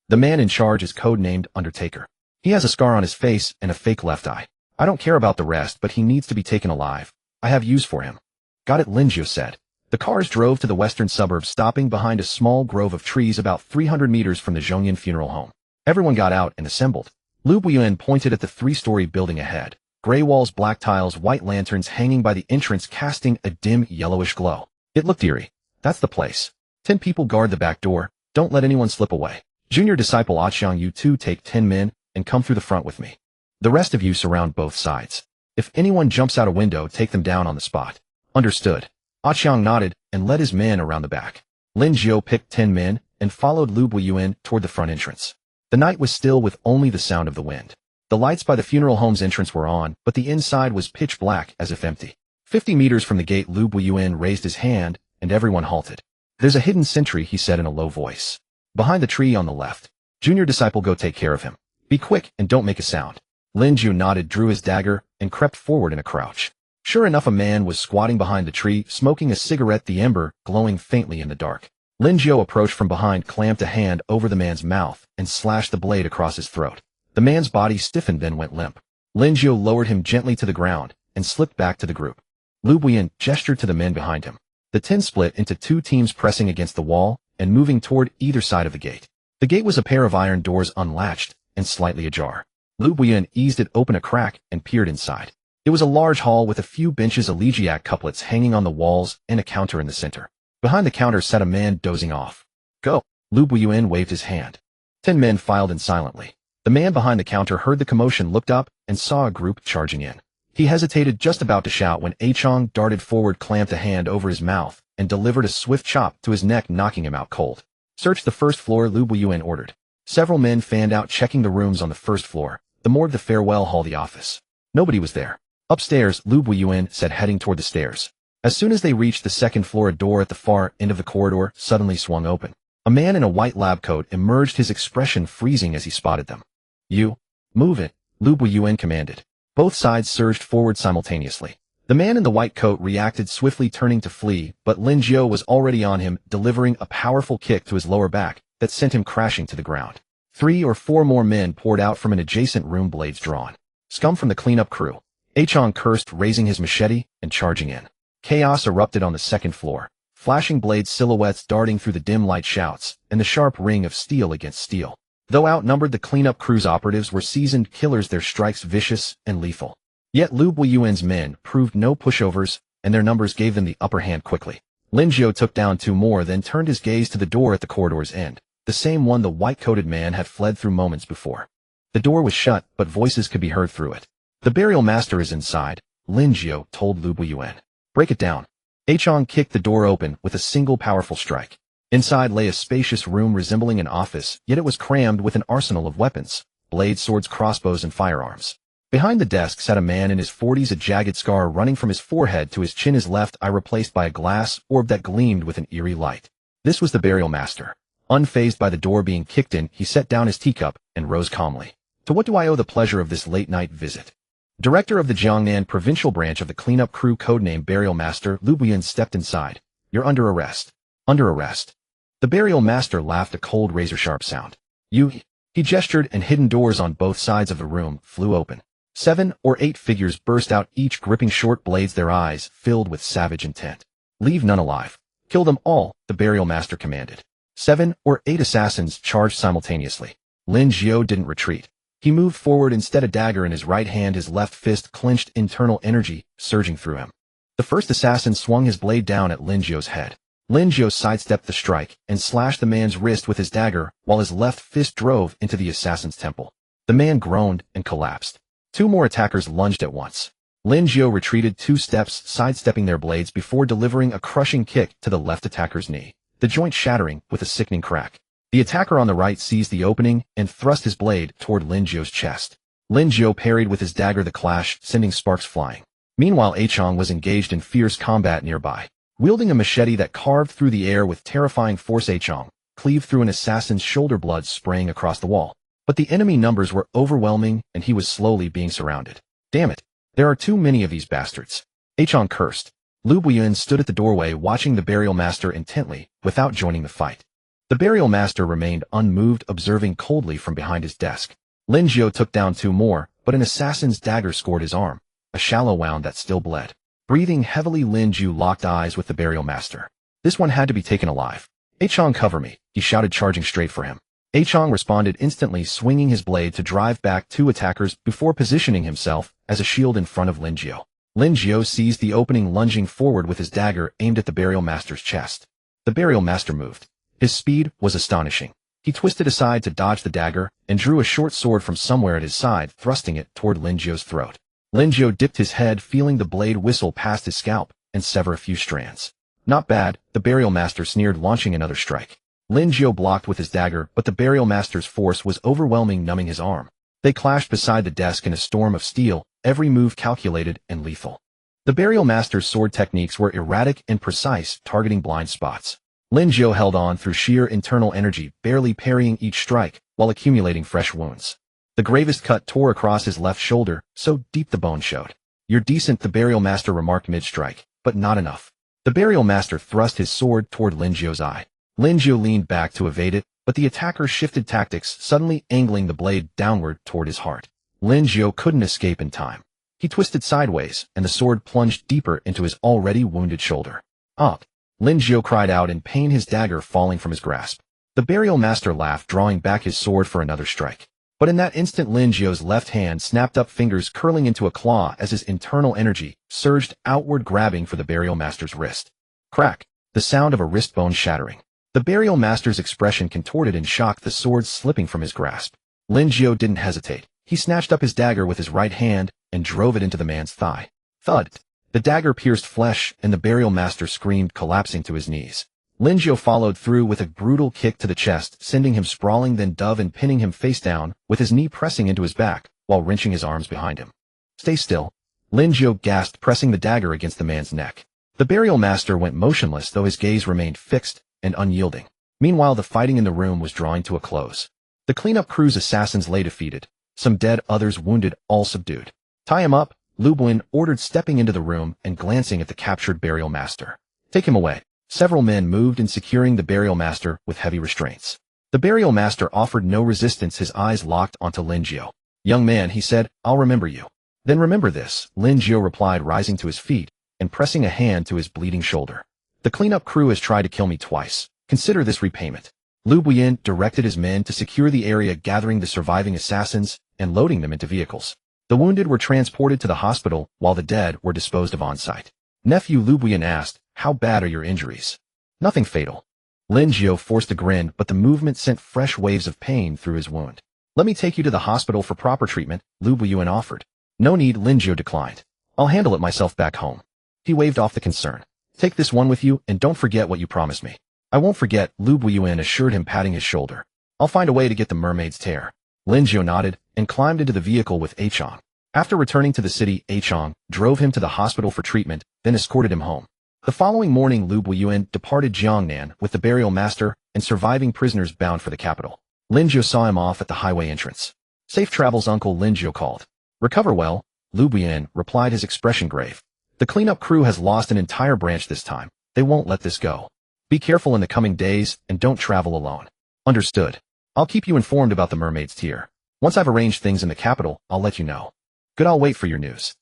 The man in charge is codenamed Undertaker. He has a scar on his face and a fake left eye. I don't care about the rest, but he needs to be taken alive. I have use for him. Got it, Lin Jiu said. The cars drove to the western suburbs, stopping behind a small grove of trees about 300 meters from the Zhongyan funeral home. Everyone got out and assembled. Lu Buiyuan pointed at the 3-story building ahead. Gray walls, black tiles, white lanterns hanging by the entrance casting a dim yellowish glow. It looked eerie. That's the place. 10 people guard the back door. Don't let anyone slip away. Junior disciple Aqiang, you two take 10 men and come through the front with me. The rest of you surround both sides. If anyone jumps out a window, take them down on the spot. Understood. Aqiang nodded and led his men around the back. Lin Jiu picked 10 men and followed Lu Buiyuan toward the front entrance. The night was still with only the sound of the wind. The lights by the funeral home's entrance were on, but the inside was pitch black as if empty. 50 meters from the gate, Lu Buiyuan raised his hand and everyone halted. There's a hidden sentry, he said in a low voice. Behind the tree on the left. Junior disciple, go take care of him. Be quick and don't make a sound. Lin Jiu nodded, drew his dagger, and crept forward in a crouch. Sure enough, a man was squatting behind the tree, smoking a cigarette, the ember glowing faintly in the dark. Lin Jiu approached from behind, clamped a hand over the man's mouth, and slashed the blade across his throat. The man's body stiffened, then went limp. Lin Jiu lowered him gently to the ground and slipped back to the group. Lu Buiyuan gestured to the men behind him. The 10 split into 2 teams, pressing against the wall and moving toward either side of the gate. The gate was a pair of iron doors, unlatched and slightly ajar. Lu Buiyuan eased it open a crack and peered inside. It was a large hall with a few benches, elegiac couplets hanging on the walls, and a counter in the center. Behind the counter sat a man dozing off. Go! Lu Buiyuan waved his hand. 10 men filed in silently. The man behind the counter heard the commotion, looked up, and saw a group charging in. He hesitated, just about to shout, when Aqiang darted forward, clamped a hand over his mouth, and delivered a swift chop to his neck, knocking him out cold. Search the first floor, Lu Buiyuan ordered. Several men fanned out, checking the rooms on the first floor, the morgue, the farewell hall, the office. Nobody was there. Upstairs, Lu Buiyuan said, heading toward the stairs. As soon as they reached the second floor, a door at the far end of the corridor suddenly swung open. A man in a white lab coat emerged, his expression freezing as he spotted them. You, move it, Lu Buiyuan commanded. Both sides surged forward simultaneously. The man in the white coat reacted swiftly, turning to flee, but Lin Jiu was already on him, delivering a powerful kick to his lower back that sent him crashing to the ground. 3 or 4 more men poured out from an adjacent room, blades drawn. Scum from the cleanup crew. Aqiang cursed, raising his machete and charging in. Chaos erupted on the second floor. Flashing blades, silhouettes darting through the dim light, shouts, and the sharp ring of steel against steel. Though outnumbered, the cleanup crew's operatives were seasoned killers, their strikes vicious and lethal. Yet Lu Buiyuan's men proved no pushovers, and their numbers gave them the upper hand quickly. Lin Jiu took down 2 more, then turned his gaze to the door at the corridor's end, the same one the white-coated man had fled through moments before. The door was shut, but voices could be heard through it. The burial master is inside, Lin Jiu told Lu Buiyuan. Break it down. Aqiang kicked the door open with a single powerful strike. Inside lay a spacious room resembling an office, yet it was crammed with an arsenal of weapons, blades, swords, crossbows, and firearms. Behind the desk sat a man in his 40s, a jagged scar running from his forehead to his chin, his left eye replaced by a glass orb that gleamed with an eerie light. This was the burial master. Unfazed by the door being kicked in, he set down his teacup and rose calmly. To what do I owe the pleasure of this late-night visit? Director of the Jiangnan provincial branch of the cleanup crew, codenamed Burial Master, Lu Buiyuan stepped inside. You're under arrest. Under arrest. The burial master laughed, a cold, razor-sharp sound. You, he gestured, and hidden doors on both sides of the room flew open. 7 or 8 figures burst out, each gripping short blades, their eyes filled with savage intent. Leave none alive. Kill them all, the burial master commanded. 7 or 8 assassins charged simultaneously. Lin Jiu didn't retreat. He moved forward, instead a dagger in his right hand, his left fist clenched, internal energy surging through him. The first assassin swung his blade down at Lin Jiu's head. Lin Jiu sidestepped the strike and slashed the man's wrist with his dagger, while his left fist drove into the assassin's temple. The man groaned and collapsed. 2 more attackers lunged at once. Lin Jiu retreated 2 steps, sidestepping their blades before delivering a crushing kick to the left attacker's knee, the joint shattering with a sickening crack. The attacker on the right seized the opening and thrust his blade toward Lin Jiu's chest. Lin Jiu parried with his dagger, the clash sending sparks flying. Meanwhile, Aichong was engaged in fierce combat nearby. Wielding a machete that carved through the air with terrifying force, Aichong cleaved through an assassin's shoulder, blood spraying across the wall. But the enemy numbers were overwhelming and he was slowly being surrounded. Damn it! There are too many of these bastards. Aichong cursed. Lu Buyin stood at the doorway watching the burial master intently, without joining the fight. The burial master remained unmoved, observing coldly from behind his desk. Lin Jiu took down 2 more, but an assassin's dagger scored his arm, a shallow wound that still bled. Breathing heavily, Lin Jiu locked eyes with the burial master. This one had to be taken alive. Aichong, cover me, he shouted, charging straight for him. Aichong responded instantly, swinging his blade to drive back 2 attackers before positioning himself as a shield in front of Lin Jiu. Lin Jiu seized the opening, lunging forward with his dagger aimed at the burial master's chest. The burial master moved. His speed was astonishing. He twisted aside to dodge the dagger and drew a short sword from somewhere at his side, thrusting it toward Lin Jiu's throat. Lin Jiu dipped his head, feeling the blade whistle past his scalp and sever a few strands. Not bad, the burial master sneered, launching another strike. Lin Jiu blocked with his dagger, but the burial master's force was overwhelming, numbing his arm. They clashed beside the desk in a storm of steel, every move calculated and lethal. The burial master's sword techniques were erratic and precise, targeting blind spots. Lin Jiu held on through sheer internal energy, barely parrying each strike, while accumulating fresh wounds. The gravest cut tore across his left shoulder, so deep the bone showed. You're decent, the burial master remarked mid-strike, but not enough. The burial master thrust his sword toward Lin Jiu's eye. Lin Jiu leaned back to evade it, but the attacker shifted tactics, suddenly angling the blade downward toward his heart. Lin Jiu couldn't escape in time. He twisted sideways, and the sword plunged deeper into his already wounded shoulder. Up! Lin Jiu cried out in pain, his dagger falling from his grasp. The burial master laughed, drawing back his sword for another strike. But in that instant, Lin Jiu's left hand snapped up, fingers curling into a claw as his internal energy surged outward, grabbing for the burial master's wrist. Crack! The sound of a wrist bone shattering. The burial master's expression contorted in shock, the sword slipping from his grasp. Lin Jiu didn't hesitate. He snatched up his dagger with his right hand and drove it into the man's thigh. Thud! The dagger pierced flesh, and the burial master screamed, collapsing to his knees. Lin Jiu followed through with a brutal kick to the chest, sending him sprawling, then dove and pinning him face down, with his knee pressing into his back, while wrenching his arms behind him. Stay still. Lin Jiu gasped, pressing the dagger against the man's neck. The burial master went motionless, though his gaze remained fixed and unyielding. Meanwhile, the fighting in the room was drawing to a close. The cleanup crew's assassins lay defeated, some dead, others wounded, all subdued. Tie him up, Lu Buyin ordered, stepping into the room and glancing at the captured burial master. Take him away. Several men moved in, securing the burial master with heavy restraints. The burial master offered no resistance, his eyes locked onto Lin Jiu. Young man, he said, I'll remember you. Then remember this, Lin Jiu replied, rising to his feet and pressing a hand to his bleeding shoulder. The cleanup crew has tried to kill me twice. Consider this repayment. Lu Buyin directed his men to secure the area, gathering the surviving assassins and loading them into vehicles. The wounded were transported to the hospital, while the dead were disposed of on site. Nephew, Lu Buyin asked, how bad are your injuries? Nothing fatal. Lin Jiu forced a grin, but the movement sent fresh waves of pain through his wound. Let me take you to the hospital for proper treatment, Lu Buyin offered. No need, Lin Jiu declined. I'll handle it myself back home. He waved off the concern. Take this one with you, and don't forget what you promised me. I won't forget, Lu Buyin assured him, patting his shoulder. I'll find a way to get the mermaid's tear. Lin Jiu nodded and climbed into the vehicle with Aichong. After returning to the city, Aichong drove him to the hospital for treatment, then escorted him home. The following morning, Lu Buyin departed Jiangnan with the burial master and surviving prisoners bound for the capital. Lin Jiu saw him off at the highway entrance. Safe travels, uncle, Lin Jiu called. Recover well, Lu Buyin replied, his expression grave. The cleanup crew has lost an entire branch this time. They won't let this go. Be careful in the coming days and don't travel alone. Understood. I'll keep you informed about the mermaid's tear. Once I've arranged things in the capital, I'll let you know. Good, I'll wait for your news.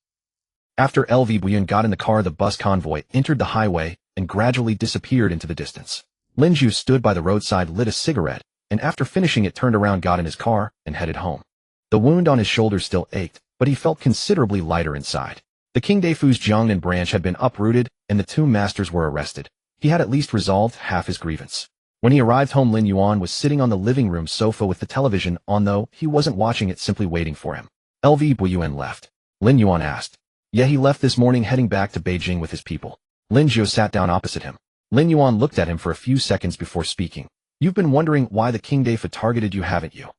After LV Buyin got in the car, the bus convoy entered the highway and gradually disappeared into the distance. Lin Jiu stood by the roadside, lit a cigarette, and after finishing it turned around, got in his car, and headed home. The wound on his shoulder still ached, but he felt considerably lighter inside. The King Deifu's Jiangnan branch had been uprooted, and the two masters were arrested. He had at least resolved half his grievance. When he arrived home, Lin Yuan was sitting on the living room sofa with the television on, though he wasn't watching it, simply waiting for him. LV Buyin left. Lin Yuan asked, Yeah, he left this morning heading back to Beijing with his people. Lin Jiu sat down opposite him. Lin Yuan looked at him for a few seconds before speaking. You've been wondering why the King Daefa targeted you, haven't you?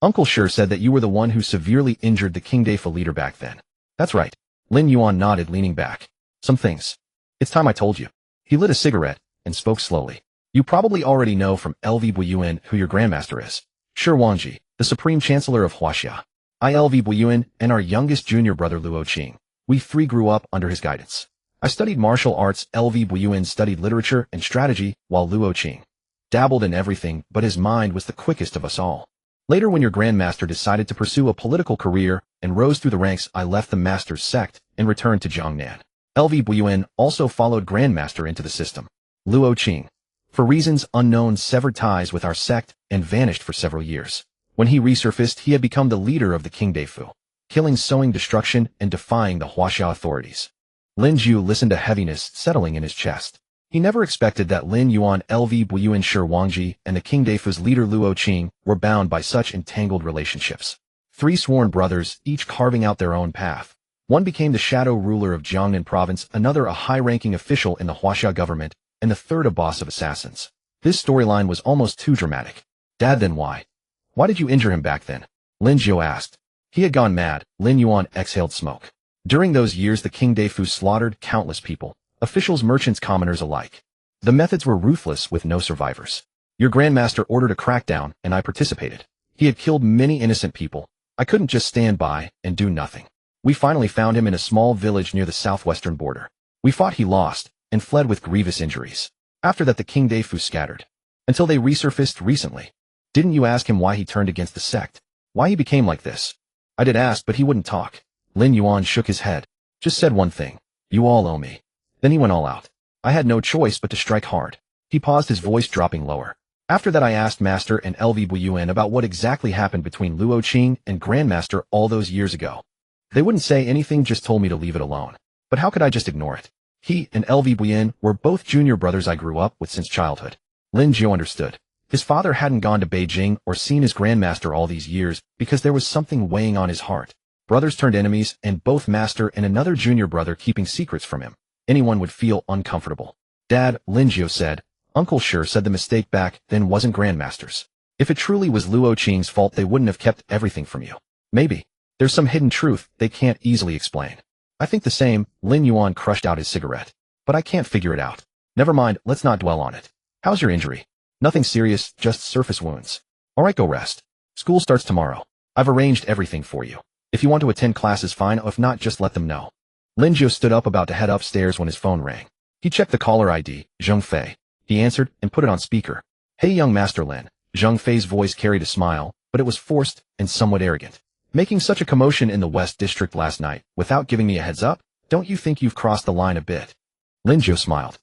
Uncle Sure said that you were the one who severely injured the King Daefa leader back then. That's right. Lin Yuan nodded, leaning back. Some things. It's time I told you. He lit a cigarette and spoke slowly. You probably already know from LV Buyuan who your grandmaster is. Shi Wangji, the Supreme Chancellor of Huaxia. I LV Buyuan and our youngest junior brother Luo Qing. We three grew up under his guidance. I studied martial arts, LV Buyuan studied literature and strategy, while Luo Qing dabbled in everything, but his mind was the quickest of us all. Later, when your grandmaster decided to pursue a political career and rose through the ranks, I left the master's sect and returned to Jiangnan. LV Buyuan also followed grandmaster into the system. Luo Qing, for reasons unknown, severed ties with our sect and vanished for several years. When he resurfaced, he had become the leader of the King Daefu, killing, sowing destruction, and defying the Huaxia authorities. Lin Jiu listened, a heaviness settling in his chest. He never expected that Lin Yuan, LV Buyuan, Shi Wangji, and the King Daefu's leader Luo Qing were bound by such entangled relationships. Three sworn brothers, each carving out their own path. One became the shadow ruler of Jiangnan province, another a high-ranking official in the Huaxia government, and the third a boss of assassins. This storyline was almost too dramatic. Dad, then why? Why did you injure him back then? Lin Jiu asked. He had gone mad. Lin Yuan exhaled smoke. During those years, the King Daefu slaughtered countless people, officials, merchants, commoners alike. The methods were ruthless, with no survivors. Your grandmaster ordered a crackdown, and I participated. He had killed many innocent people. I couldn't just stand by and do nothing. We finally found him in a small village near the southwestern border. We fought, he lost, and fled with grievous injuries. After that, the King Daefu scattered, until they resurfaced recently. Didn't you ask him why he turned against the sect? Why he became like this? I did ask, but he wouldn't talk. Lin Yuan shook his head. Just said one thing. You all owe me. Then he went all out. I had no choice but to strike hard. He paused, his voice dropping lower. After that, I asked Master and LV Buyuan about what exactly happened between Luo Qing and Grandmaster all those years ago. They wouldn't say anything, just told me to leave it alone. But how could I just ignore it? He and LV Buyuan were both junior brothers I grew up with since childhood. Lin Jiu understood. His father hadn't gone to Beijing or seen his grandmaster all these years because there was something weighing on his heart. Brothers turned enemies, and both master and another junior brother keeping secrets from him. Anyone would feel uncomfortable. Dad, Lin Jiu said. Uncle Sure said the mistake back then wasn't grandmaster's. If it truly was Luo Qing's fault, they wouldn't have kept everything from you. Maybe there's some hidden truth they can't easily explain. I think the same. Lin Yuan crushed out his cigarette. But I can't figure it out. Never mind, let's not dwell on it. How's your injury? Nothing serious, just surface wounds. All right, go rest. School starts tomorrow. I've arranged everything for you. If you want to attend classes, fine. If not, just let them know. Lin Jiu stood up, about to head upstairs, when his phone rang. He checked the caller ID, Zheng Fei. He answered and put it on speaker. Hey, young Master Lin. Zheng Fei's voice carried a smile, but it was forced and somewhat arrogant. Making such a commotion in the West District last night, without giving me a heads up? Don't you think you've crossed the line a bit? Lin Jiu smiled.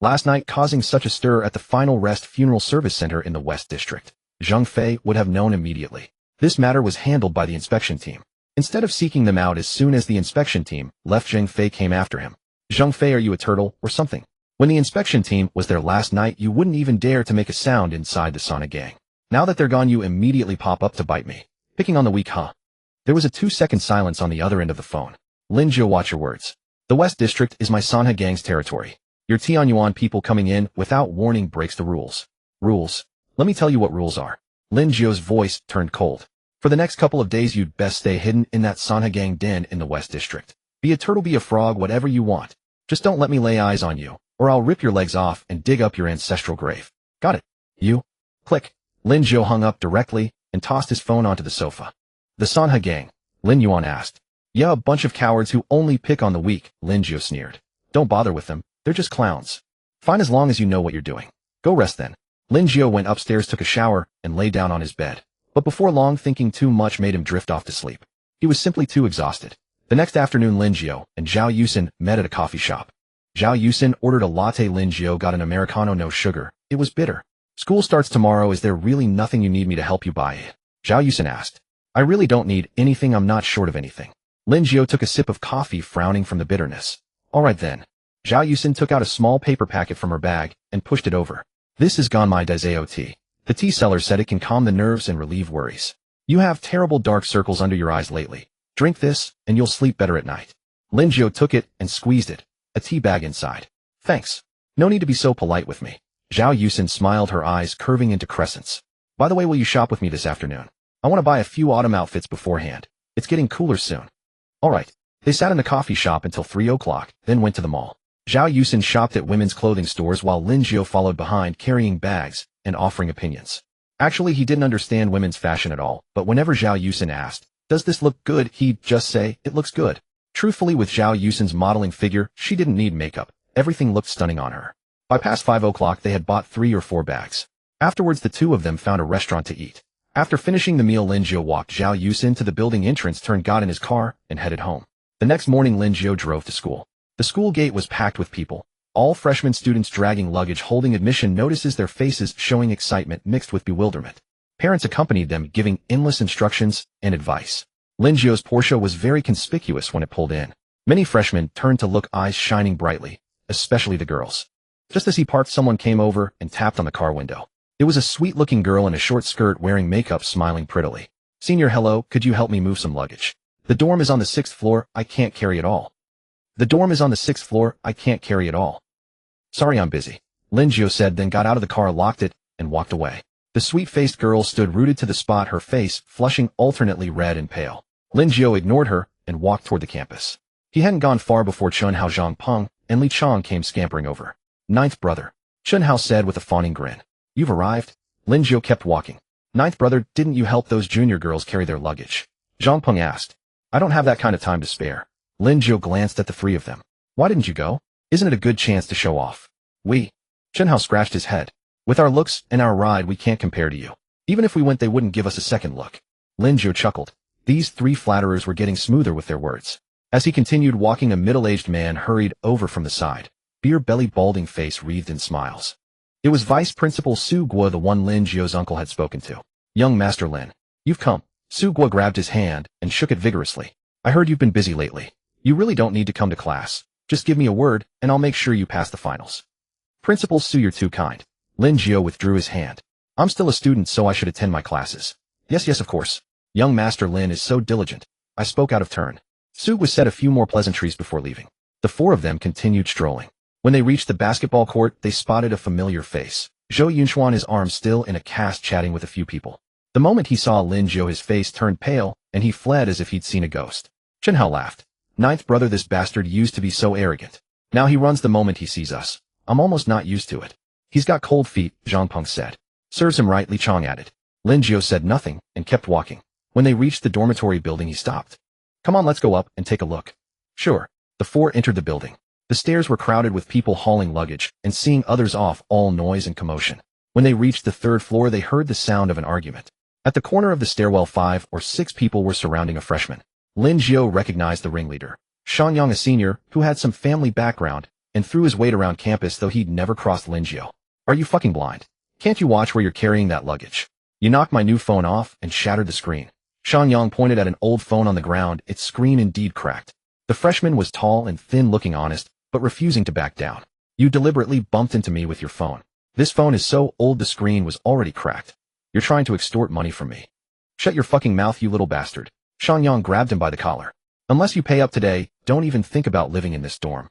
Last night, causing such a stir at the Final Rest Funeral Service Center in the West District. Zheng Fei would have known immediately. This matter was handled by the inspection team. Instead of seeking them out, as soon as the inspection team left, Zheng Fei came after him. Zheng Fei, are you a turtle or something? When the inspection team was there last night, you wouldn't even dare to make a sound inside the Sana gang. Now that they're gone, you immediately pop up to bite me. Picking on the weak, huh? There was a 2-second silence on the other end of the phone. Lin Jiu, watch your words. The West District is my Sanha gang's territory. Your Tianyuan people coming in without warning breaks the rules. Rules? Let me tell you what rules are. Lin Jiu's voice turned cold. For the next couple of days, you'd best stay hidden in that Sanha gang den in the West District. Be a turtle, be a frog, whatever you want. Just don't let me lay eyes on you, or I'll rip your legs off and dig up your ancestral grave. Got it? You? Click. Lin Jiu hung up directly and tossed his phone onto the sofa. The Sanha gang? Lin Yuan asked. Yeah, a bunch of cowards who only pick on the weak, Lin Jiu sneered. Don't bother with them. They're just clowns. Fine, as long as you know what you're doing. Go rest then. Lin Jiu went upstairs, took a shower, and lay down on his bed. But before long, thinking too much made him drift off to sleep. He was simply too exhausted. The next afternoon, Lin Jiu and Zhao Yusin met at a coffee shop. Zhao Yusin ordered a latte. Lin Jiu got an Americano, no sugar. It was bitter. School starts tomorrow. Is there really nothing you need me to help you buy? Zhao Yusin asked. I really don't need anything. I'm not short of anything. Lin Jiu took a sip of coffee, frowning from the bitterness. All right then. Zhao Yusin took out a small paper packet from her bag and pushed it over. This is Ganmai Daizao tea. The tea seller said it can calm the nerves and relieve worries. You have terrible dark circles under your eyes lately. Drink this, and you'll sleep better at night. Lin Jiu took it and squeezed it, a tea bag inside. Thanks. No need to be so polite with me. Zhao Yusin smiled, her eyes curving into crescents. By the way, will you shop with me this afternoon? I want to buy a few autumn outfits beforehand. It's getting cooler soon. Alright. They sat in the coffee shop until 3 o'clock, then went to the mall. Zhao Yusin shopped at women's clothing stores while Lin Jiu followed behind carrying bags and offering opinions. Actually, he didn't understand women's fashion at all, but whenever Zhao Yusin asked, "Does this look good?" he'd just say, "It looks good." Truthfully, with Zhao Yusin's modeling figure, she didn't need makeup. Everything looked stunning on her. By past 5 o'clock, they had bought 3 or 4 bags. Afterwards, the two of them found a restaurant to eat. After finishing the meal, Lin Jiu walked Zhao Yusin to the building entrance, got in his car, and headed home. The next morning, Lin Jiu drove to school. The school gate was packed with people. All freshman students dragging luggage, holding admission notices, their faces showing excitement mixed with bewilderment. Parents accompanied them, giving endless instructions and advice. Lin Jiu's Porsche was very conspicuous when it pulled in. Many freshmen turned to look, eyes shining brightly, especially the girls. Just as he parked, someone came over and tapped on the car window. It was a sweet-looking girl in a short skirt wearing makeup, smiling prettily. "Senior, hello, could you help me move some luggage? The dorm is on the 6th floor, I can't carry it all." "The dorm is on the 6th floor, I can't carry it all." "Sorry, I'm busy," Lin Jiu said, then got out of the car, locked it, and walked away. The sweet-faced girl stood rooted to the spot, her face flushing alternately red and pale. Lin Jiu ignored her and walked toward the campus. He hadn't gone far before Chun Hao, Zhang Peng, and Li Chang came scampering over. "Ninth brother," Chun Hao said with a fawning grin. "You've arrived?" Lin Jiu kept walking. "Ninth brother, didn't you help those junior girls carry their luggage?" Zhang Peng asked. "I don't have that kind of time to spare." Lin Jiu glanced at the 3 of them. "Why didn't you go? Isn't it a good chance to show off?" Chun Hao scratched his head. "With our looks and our ride, we can't compare to you. Even if we went, they wouldn't give us a second look." Lin Jiu chuckled. These 3 flatterers were getting smoother with their words. As he continued walking, a middle-aged man hurried over from the side, beer-belly, balding face wreathed in smiles. It was Vice Principal Su Guo, the one Lin Jiu's uncle had spoken to. "Young Master Lin, you've come." Su Guo grabbed his hand and shook it vigorously. "I heard you've been busy lately. You really don't need to come to class. Just give me a word, and I'll make sure you pass the finals." "Principal Su, you're too kind." Lin Jiu withdrew his hand. "I'm still a student, so I should attend my classes." Yes, of course. Young Master Lin is so diligent." I spoke out of turn. Su Guo said a few more pleasantries before leaving. The 4 of them continued strolling. When they reached the basketball court, they spotted a familiar face. Zhou Yunxuan, his arm still in a cast, chatting with a few people. The moment he saw Lin Jiu, his face turned pale, and he fled as if he'd seen a ghost. Chun Hao laughed. "Ninth brother, this bastard used to be so arrogant. Now he runs the moment he sees us. I'm almost not used to it." "He's got cold feet," Zhang Peng said. "Serves him right," Li Chang added. Lin Jiu said nothing and kept walking. When they reached the dormitory building, he stopped. "Come on, let's go up and take a look." "Sure." The 4 entered the building. The stairs were crowded with people hauling luggage and seeing others off, all noise and commotion. When they reached the 3rd floor, they heard the sound of an argument. At the corner of the stairwell, 5 or 6 people were surrounding a freshman. Lin Jiu recognized the ringleader, Shanyang, a senior who had some family background and threw his weight around campus, though he'd never crossed Lin Jiu. "Are you fucking blind? Can't you watch where you're carrying that luggage? You knocked my new phone off and shattered the screen." Shanyang pointed at an old phone on the ground. Its screen indeed cracked. The freshman was tall and thin, looking honest, but refusing to back down. "You deliberately bumped into me with your phone. This phone is so old the screen was already cracked. You're trying to extort money from me." "Shut your fucking mouth, you little bastard." Shanyang grabbed him by the collar. "Unless you pay up today, don't even think about living in this dorm."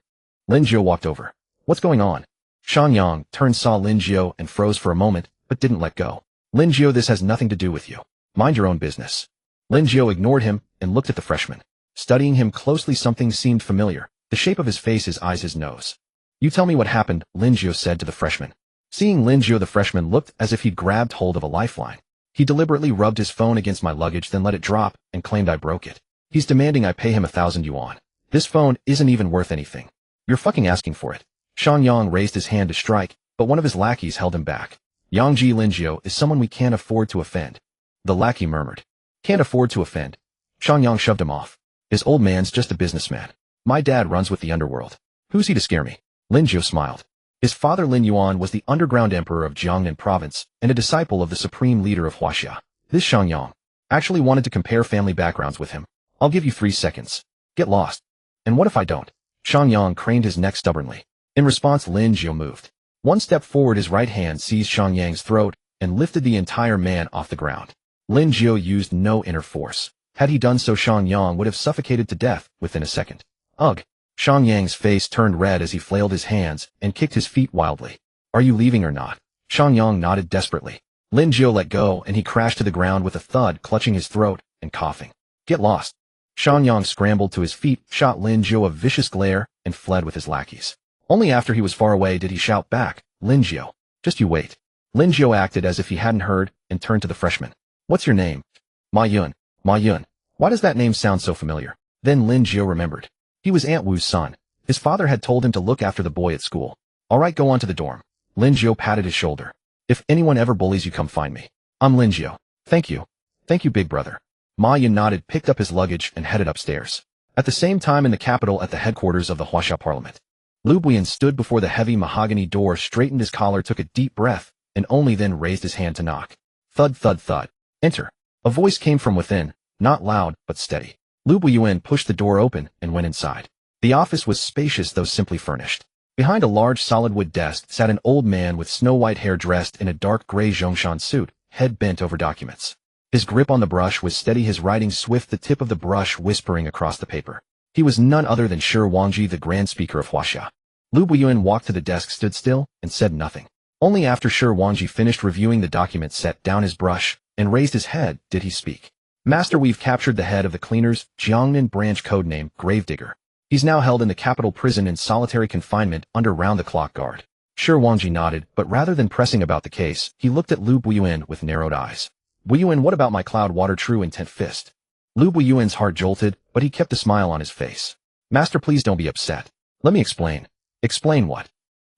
Lin Jiu walked over. "What's going on?" Shanyang turned, saw Lin Jiu, and froze for a moment, but didn't let go. "Lin Jiu, this has nothing to do with you. Mind your own business." Lin Jiu ignored him and looked at the freshman. Studying him closely, something seemed familiar. The shape of his face, his eyes, his nose. "You tell me what happened," Lin Jiu said to the freshman. Seeing Lin Jiu, the freshman looked as if he'd grabbed hold of a lifeline. "He deliberately rubbed his phone against my luggage, then let it drop and claimed I broke it. He's demanding I pay him 1,000 yuan. This phone isn't even worth anything. You're fucking asking for it." Shanyang raised his hand to strike, but one of his lackeys held him back. "Yangji, Lin Jiu is someone we can't afford to offend." The lackey murmured. "Can't afford to offend?" Shanyang shoved him off. "His old man's just a businessman. My dad runs with the underworld. Who's he to scare me?" Lin Jiu smiled. His father Lin Yuan was the underground emperor of Jiangnan province and a disciple of the supreme leader of Huaxia. This Shanyang actually wanted to compare family backgrounds with him. "I'll give you 3 seconds. Get lost." "And what if I don't?" Shanyang craned his neck stubbornly. In response, Lin Jiu moved. 1 step forward, his right hand seized Shanyang's throat and lifted the entire man off the ground. Lin Jiu used no inner force. Had he done so, Shanyang would have suffocated to death within a second. Ugh. Xiang Yang's face turned red as he flailed his hands and kicked his feet wildly. Are you leaving or not? Xiang Yang nodded desperately. Lin Jiu let go and he crashed to the ground with a thud, clutching his throat and coughing. Get lost. Xiang Yang scrambled to his feet, shot Lin Jiu a vicious glare, and fled with his lackeys. Only after he was far away did he shout back, Lin Jiu, just you wait. Lin Jiu acted as if he hadn't heard and turned to the freshman. What's your name? Ma Yun. Ma Yun. Why does that name sound so familiar? Then Lin Jiu remembered. He was Aunt Wu's son. His father had told him to look after the boy at school. All right, go on to the dorm. Lin Jiu patted his shoulder. If anyone ever bullies you, come find me. I'm Lin Jiu. Thank you. Thank you, big brother. Ma Yun nodded, picked up his luggage, and headed upstairs. At the same time in the capital at the headquarters of the Huaxia Parliament, Lu Buyan stood before the heavy mahogany door, straightened his collar, took a deep breath, and only then raised his hand to knock. Thud, thud, thud. Enter. A voice came from within, not loud, but steady. Lu Buyan pushed the door open and went inside. The office was spacious though simply furnished. Behind a large solid wood desk sat an old man with snow-white hair, dressed in a dark gray Zhongshan suit, head bent over documents. His grip on the brush was steady, his writing swift, the tip of the brush whispering across the paper. He was none other than Shi Wangji, the Grand Speaker of Huaxia. Lu Buyan walked to the desk, stood still, and said nothing. Only after Shi Wangji finished reviewing the document, set down his brush, and raised his head, did he speak. Master, we've captured the head of the cleaners, Jiangnan branch, codename Gravedigger. He's now held in the capital prison in solitary confinement under round-the-clock guard. Shi Wangji nodded, but rather than pressing about the case, he looked at Lu Buyan with narrowed eyes. Buyan, what about my cloud water true intent fist? Lu Buyan's heart jolted, but he kept a smile on his face. Master, please don't be upset. Let me explain. Explain what?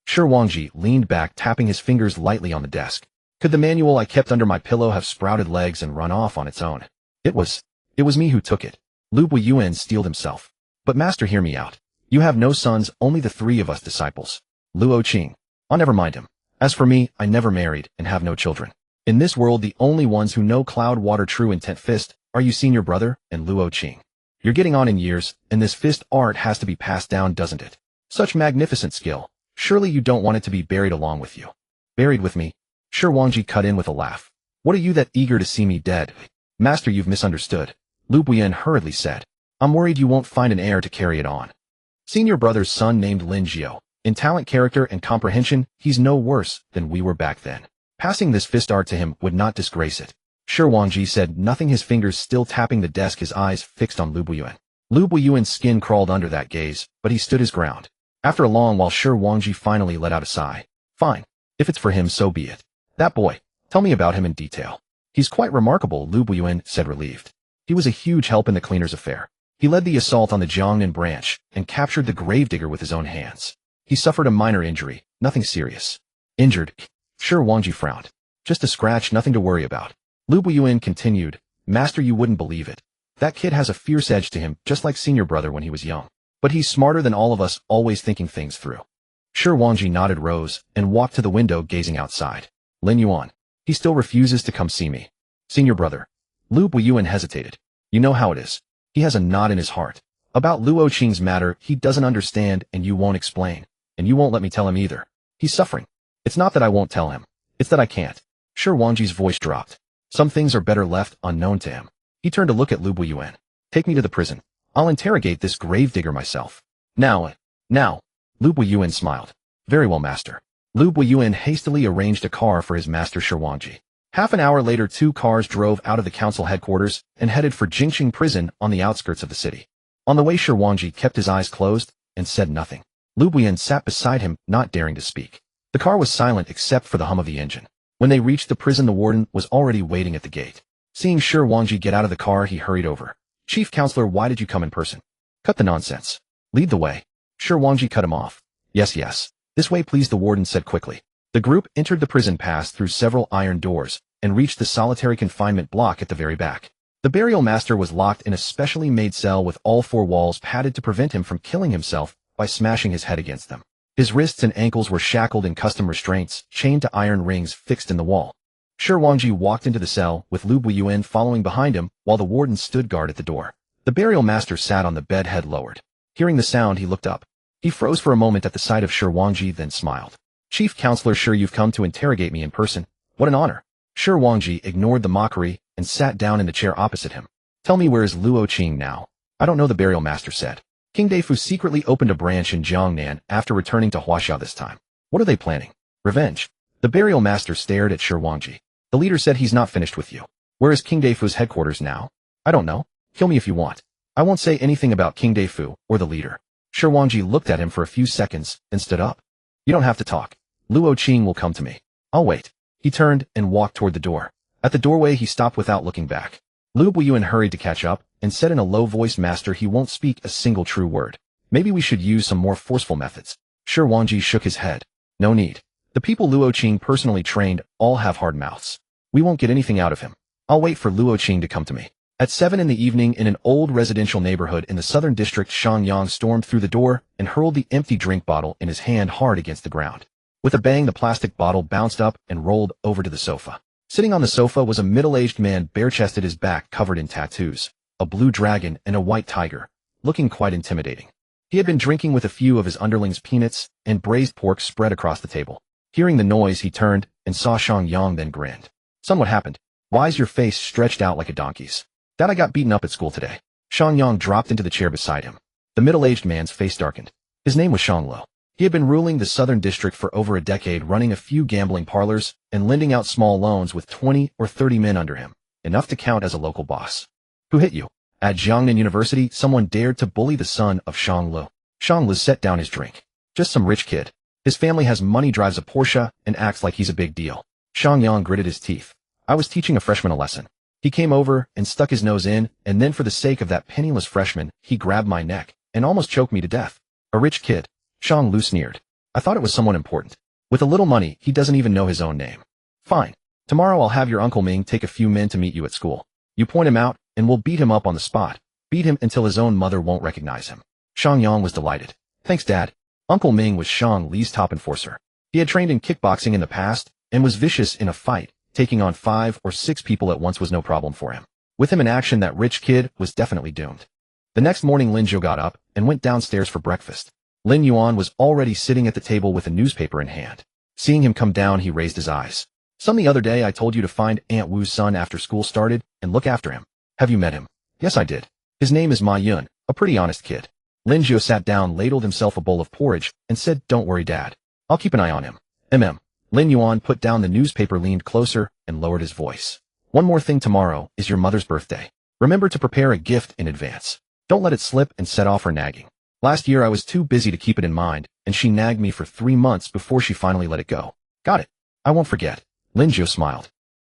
Shi Wangji leaned back, tapping his fingers lightly on the desk. Could the manual I kept under my pillow have sprouted legs and run off on its own? It was me who took it. Lu Buyan steeled himself. But master, hear me out. You have no sons, only the three of us disciples. Luo Qing. Oh, never mind him. As for me, I never married and have no children. In this world, the only ones who know cloud water true intent fist are you, senior brother, and Luo Qing. You're getting on in years, and this fist art has to be passed down, doesn't it? Such magnificent skill. Surely you don't want it to be buried along with you. Buried with me? Shi Wangji cut in with a laugh. What are you that eager to see me dead? Master, you've misunderstood. Lu Buyan hurriedly said. I'm worried you won't find an heir to carry it on. Senior brother's son named Lin Jiu. In talent, character, and comprehension, he's no worse than we were back then. Passing this fist art to him would not disgrace it. Shi Wangji said nothing, his fingers still tapping the desk, his eyes fixed on Lu Buyan. Lu Buyan's skin crawled under that gaze, but he stood his ground. After a long while, Shi Wangji finally let out a sigh. Fine. If it's for him, so be it. That boy. Tell me about him in detail. He's quite remarkable, Lu Buyan said, relieved. He was a huge help in the cleaners' affair. He led the assault on the Jiangnan branch and captured the Gravedigger with his own hands. He suffered a minor injury, nothing serious. Injured? Shi Wangji frowned. Just a scratch, nothing to worry about. Lu Buyan continued, Master, you wouldn't believe it. That kid has a fierce edge to him, just like senior brother when he was young. But he's smarter than all of us, always thinking things through. Shi Wangji nodded, rose, and walked to the window, gazing outside. Lin Yuan. He still refuses to come see me. Senior brother. Lu Buyan hesitated. You know how it is. He has a knot in his heart. About Luo Qing's matter, he doesn't understand, and you won't explain. And you won't let me tell him either. He's suffering. It's not that I won't tell him. It's that I can't. Shi Wangji's voice dropped. Some things are better left unknown to him. He turned to look at Lu Buyan. Take me to the prison. I'll interrogate this Gravedigger myself. Now. Lu Buyan smiled. Very well, master. Lu Buyan hastily arranged a car for his master Shi Wangji. Half an hour later, 2 cars drove out of the council headquarters and headed for Jingxing prison on the outskirts of the city. On the way, Shi Wangji kept his eyes closed and said nothing. Lu Buyan sat beside him, not daring to speak. The car was silent except for the hum of the engine. When they reached the prison, the warden was already waiting at the gate. Seeing Shi Wangji get out of the car, he hurried over. Chief Counselor, why did you come in person? Cut the nonsense. Lead the way. Shi Wangji cut him off. Yes. This way, please, the warden said quickly. The group entered the prison, passed through several iron doors, and reached the solitary confinement block at the very back. The burial master was locked in a specially made cell with all 4 walls padded to prevent him from killing himself by smashing his head against them. His wrists and ankles were shackled in custom restraints, chained to iron rings fixed in the wall. Shi Wangji walked into the cell, with Lu Buyan following behind him, while the warden stood guard at the door. The burial master sat on the bed, head lowered. Hearing the sound, he looked up. He froze for a moment at the sight of Shi Wangji, then smiled. Chief Counselor, sure you've come to interrogate me in person. What an honor. Shi Wangji ignored the mockery and sat down in the chair opposite him. Tell me, where is Luo Qing now? I don't know, the burial master said. King Deifu secretly opened a branch in Jiangnan after returning to Huaxia this time. What are they planning? Revenge. The burial master stared at Shi Wangji. The leader said he's not finished with you. Where is King Deifu's headquarters now? I don't know. Kill me if you want. I won't say anything about King Deifu or the leader. Shi Wangji looked at him for a few seconds and stood up. You don't have to talk. Luo Qing will come to me. I'll wait. He turned and walked toward the door. At the doorway he stopped without looking back. Lu Buiyuan hurried to catch up and said in a low voice, Master, he won't speak a single true word. Maybe we should use some more forceful methods. Shi Wangji shook his head. No need. The people Luo Qing personally trained all have hard mouths. We won't get anything out of him. I'll wait for Luo Qing to come to me. At 7 in the evening in an old residential neighborhood in the southern district, Shang Yang stormed through the door and hurled the empty drink bottle in his hand hard against the ground. With a bang, the plastic bottle bounced up and rolled over to the sofa. Sitting on the sofa was a middle-aged man, bare-chested, his back covered in tattoos, a blue dragon and a white tiger, looking quite intimidating. He had been drinking with a few of his underlings peanuts and braised pork spread across the table. Hearing the noise, he turned and saw Shang Yang, then grinned. Son, what happened? Why's your face stretched out like a donkey's? Dad, I got beaten up at school today. Shang Yang dropped into the chair beside him. The middle-aged man's face darkened. His name was Shang Lo. He had been ruling the southern district for over a decade, running a few gambling parlors and lending out small loans with 20 or 30 men under him, enough to count as a local boss. Who hit you? At Jiangnan University, someone dared to bully the son of Shang Lo. Shang Lo set down his drink. Just some rich kid. His family has money, drives a Porsche, and acts like he's a big deal. Shang Yang gritted his teeth. I was teaching a freshman a lesson. He came over and stuck his nose in, and then for the sake of that penniless freshman, he grabbed my neck and almost choked me to death. A rich kid. Shang Lu sneered. I thought it was someone important. With a little money, he doesn't even know his own name. Fine. Tomorrow I'll have your Uncle Ming take a few men to meet you at school. You point him out, and we'll beat him up on the spot. Beat him until his own mother won't recognize him. Shang Yang was delighted. Thanks, Dad. Uncle Ming was Shang Li's top enforcer. He had trained in kickboxing in the past and was vicious in a fight. Taking on 5 or 6 people at once was no problem for him. With him in action, that rich kid was definitely doomed. The next morning, Lin Jiu got up and went downstairs for breakfast. Lin Yuan was already sitting at the table with a newspaper in hand. Seeing him come down, he raised his eyes. Son, the other day I told you to find Aunt Wu's son after school started and look after him. Have you met him? Yes, I did. His name is Ma Yun, a pretty honest kid. Lin Jiu sat down, ladled himself a bowl of porridge, and said, Don't worry, Dad. I'll keep an eye on him. Lin Yuan put down the newspaper, leaned closer, and lowered his voice. One more thing, tomorrow is your mother's birthday. Remember to prepare a gift in advance. Don't let it slip and set off her nagging. Last year I was too busy to keep it in mind, and she nagged me for 3 months before she finally let it go. Got it. I won't forget. Lin Jiu smiled.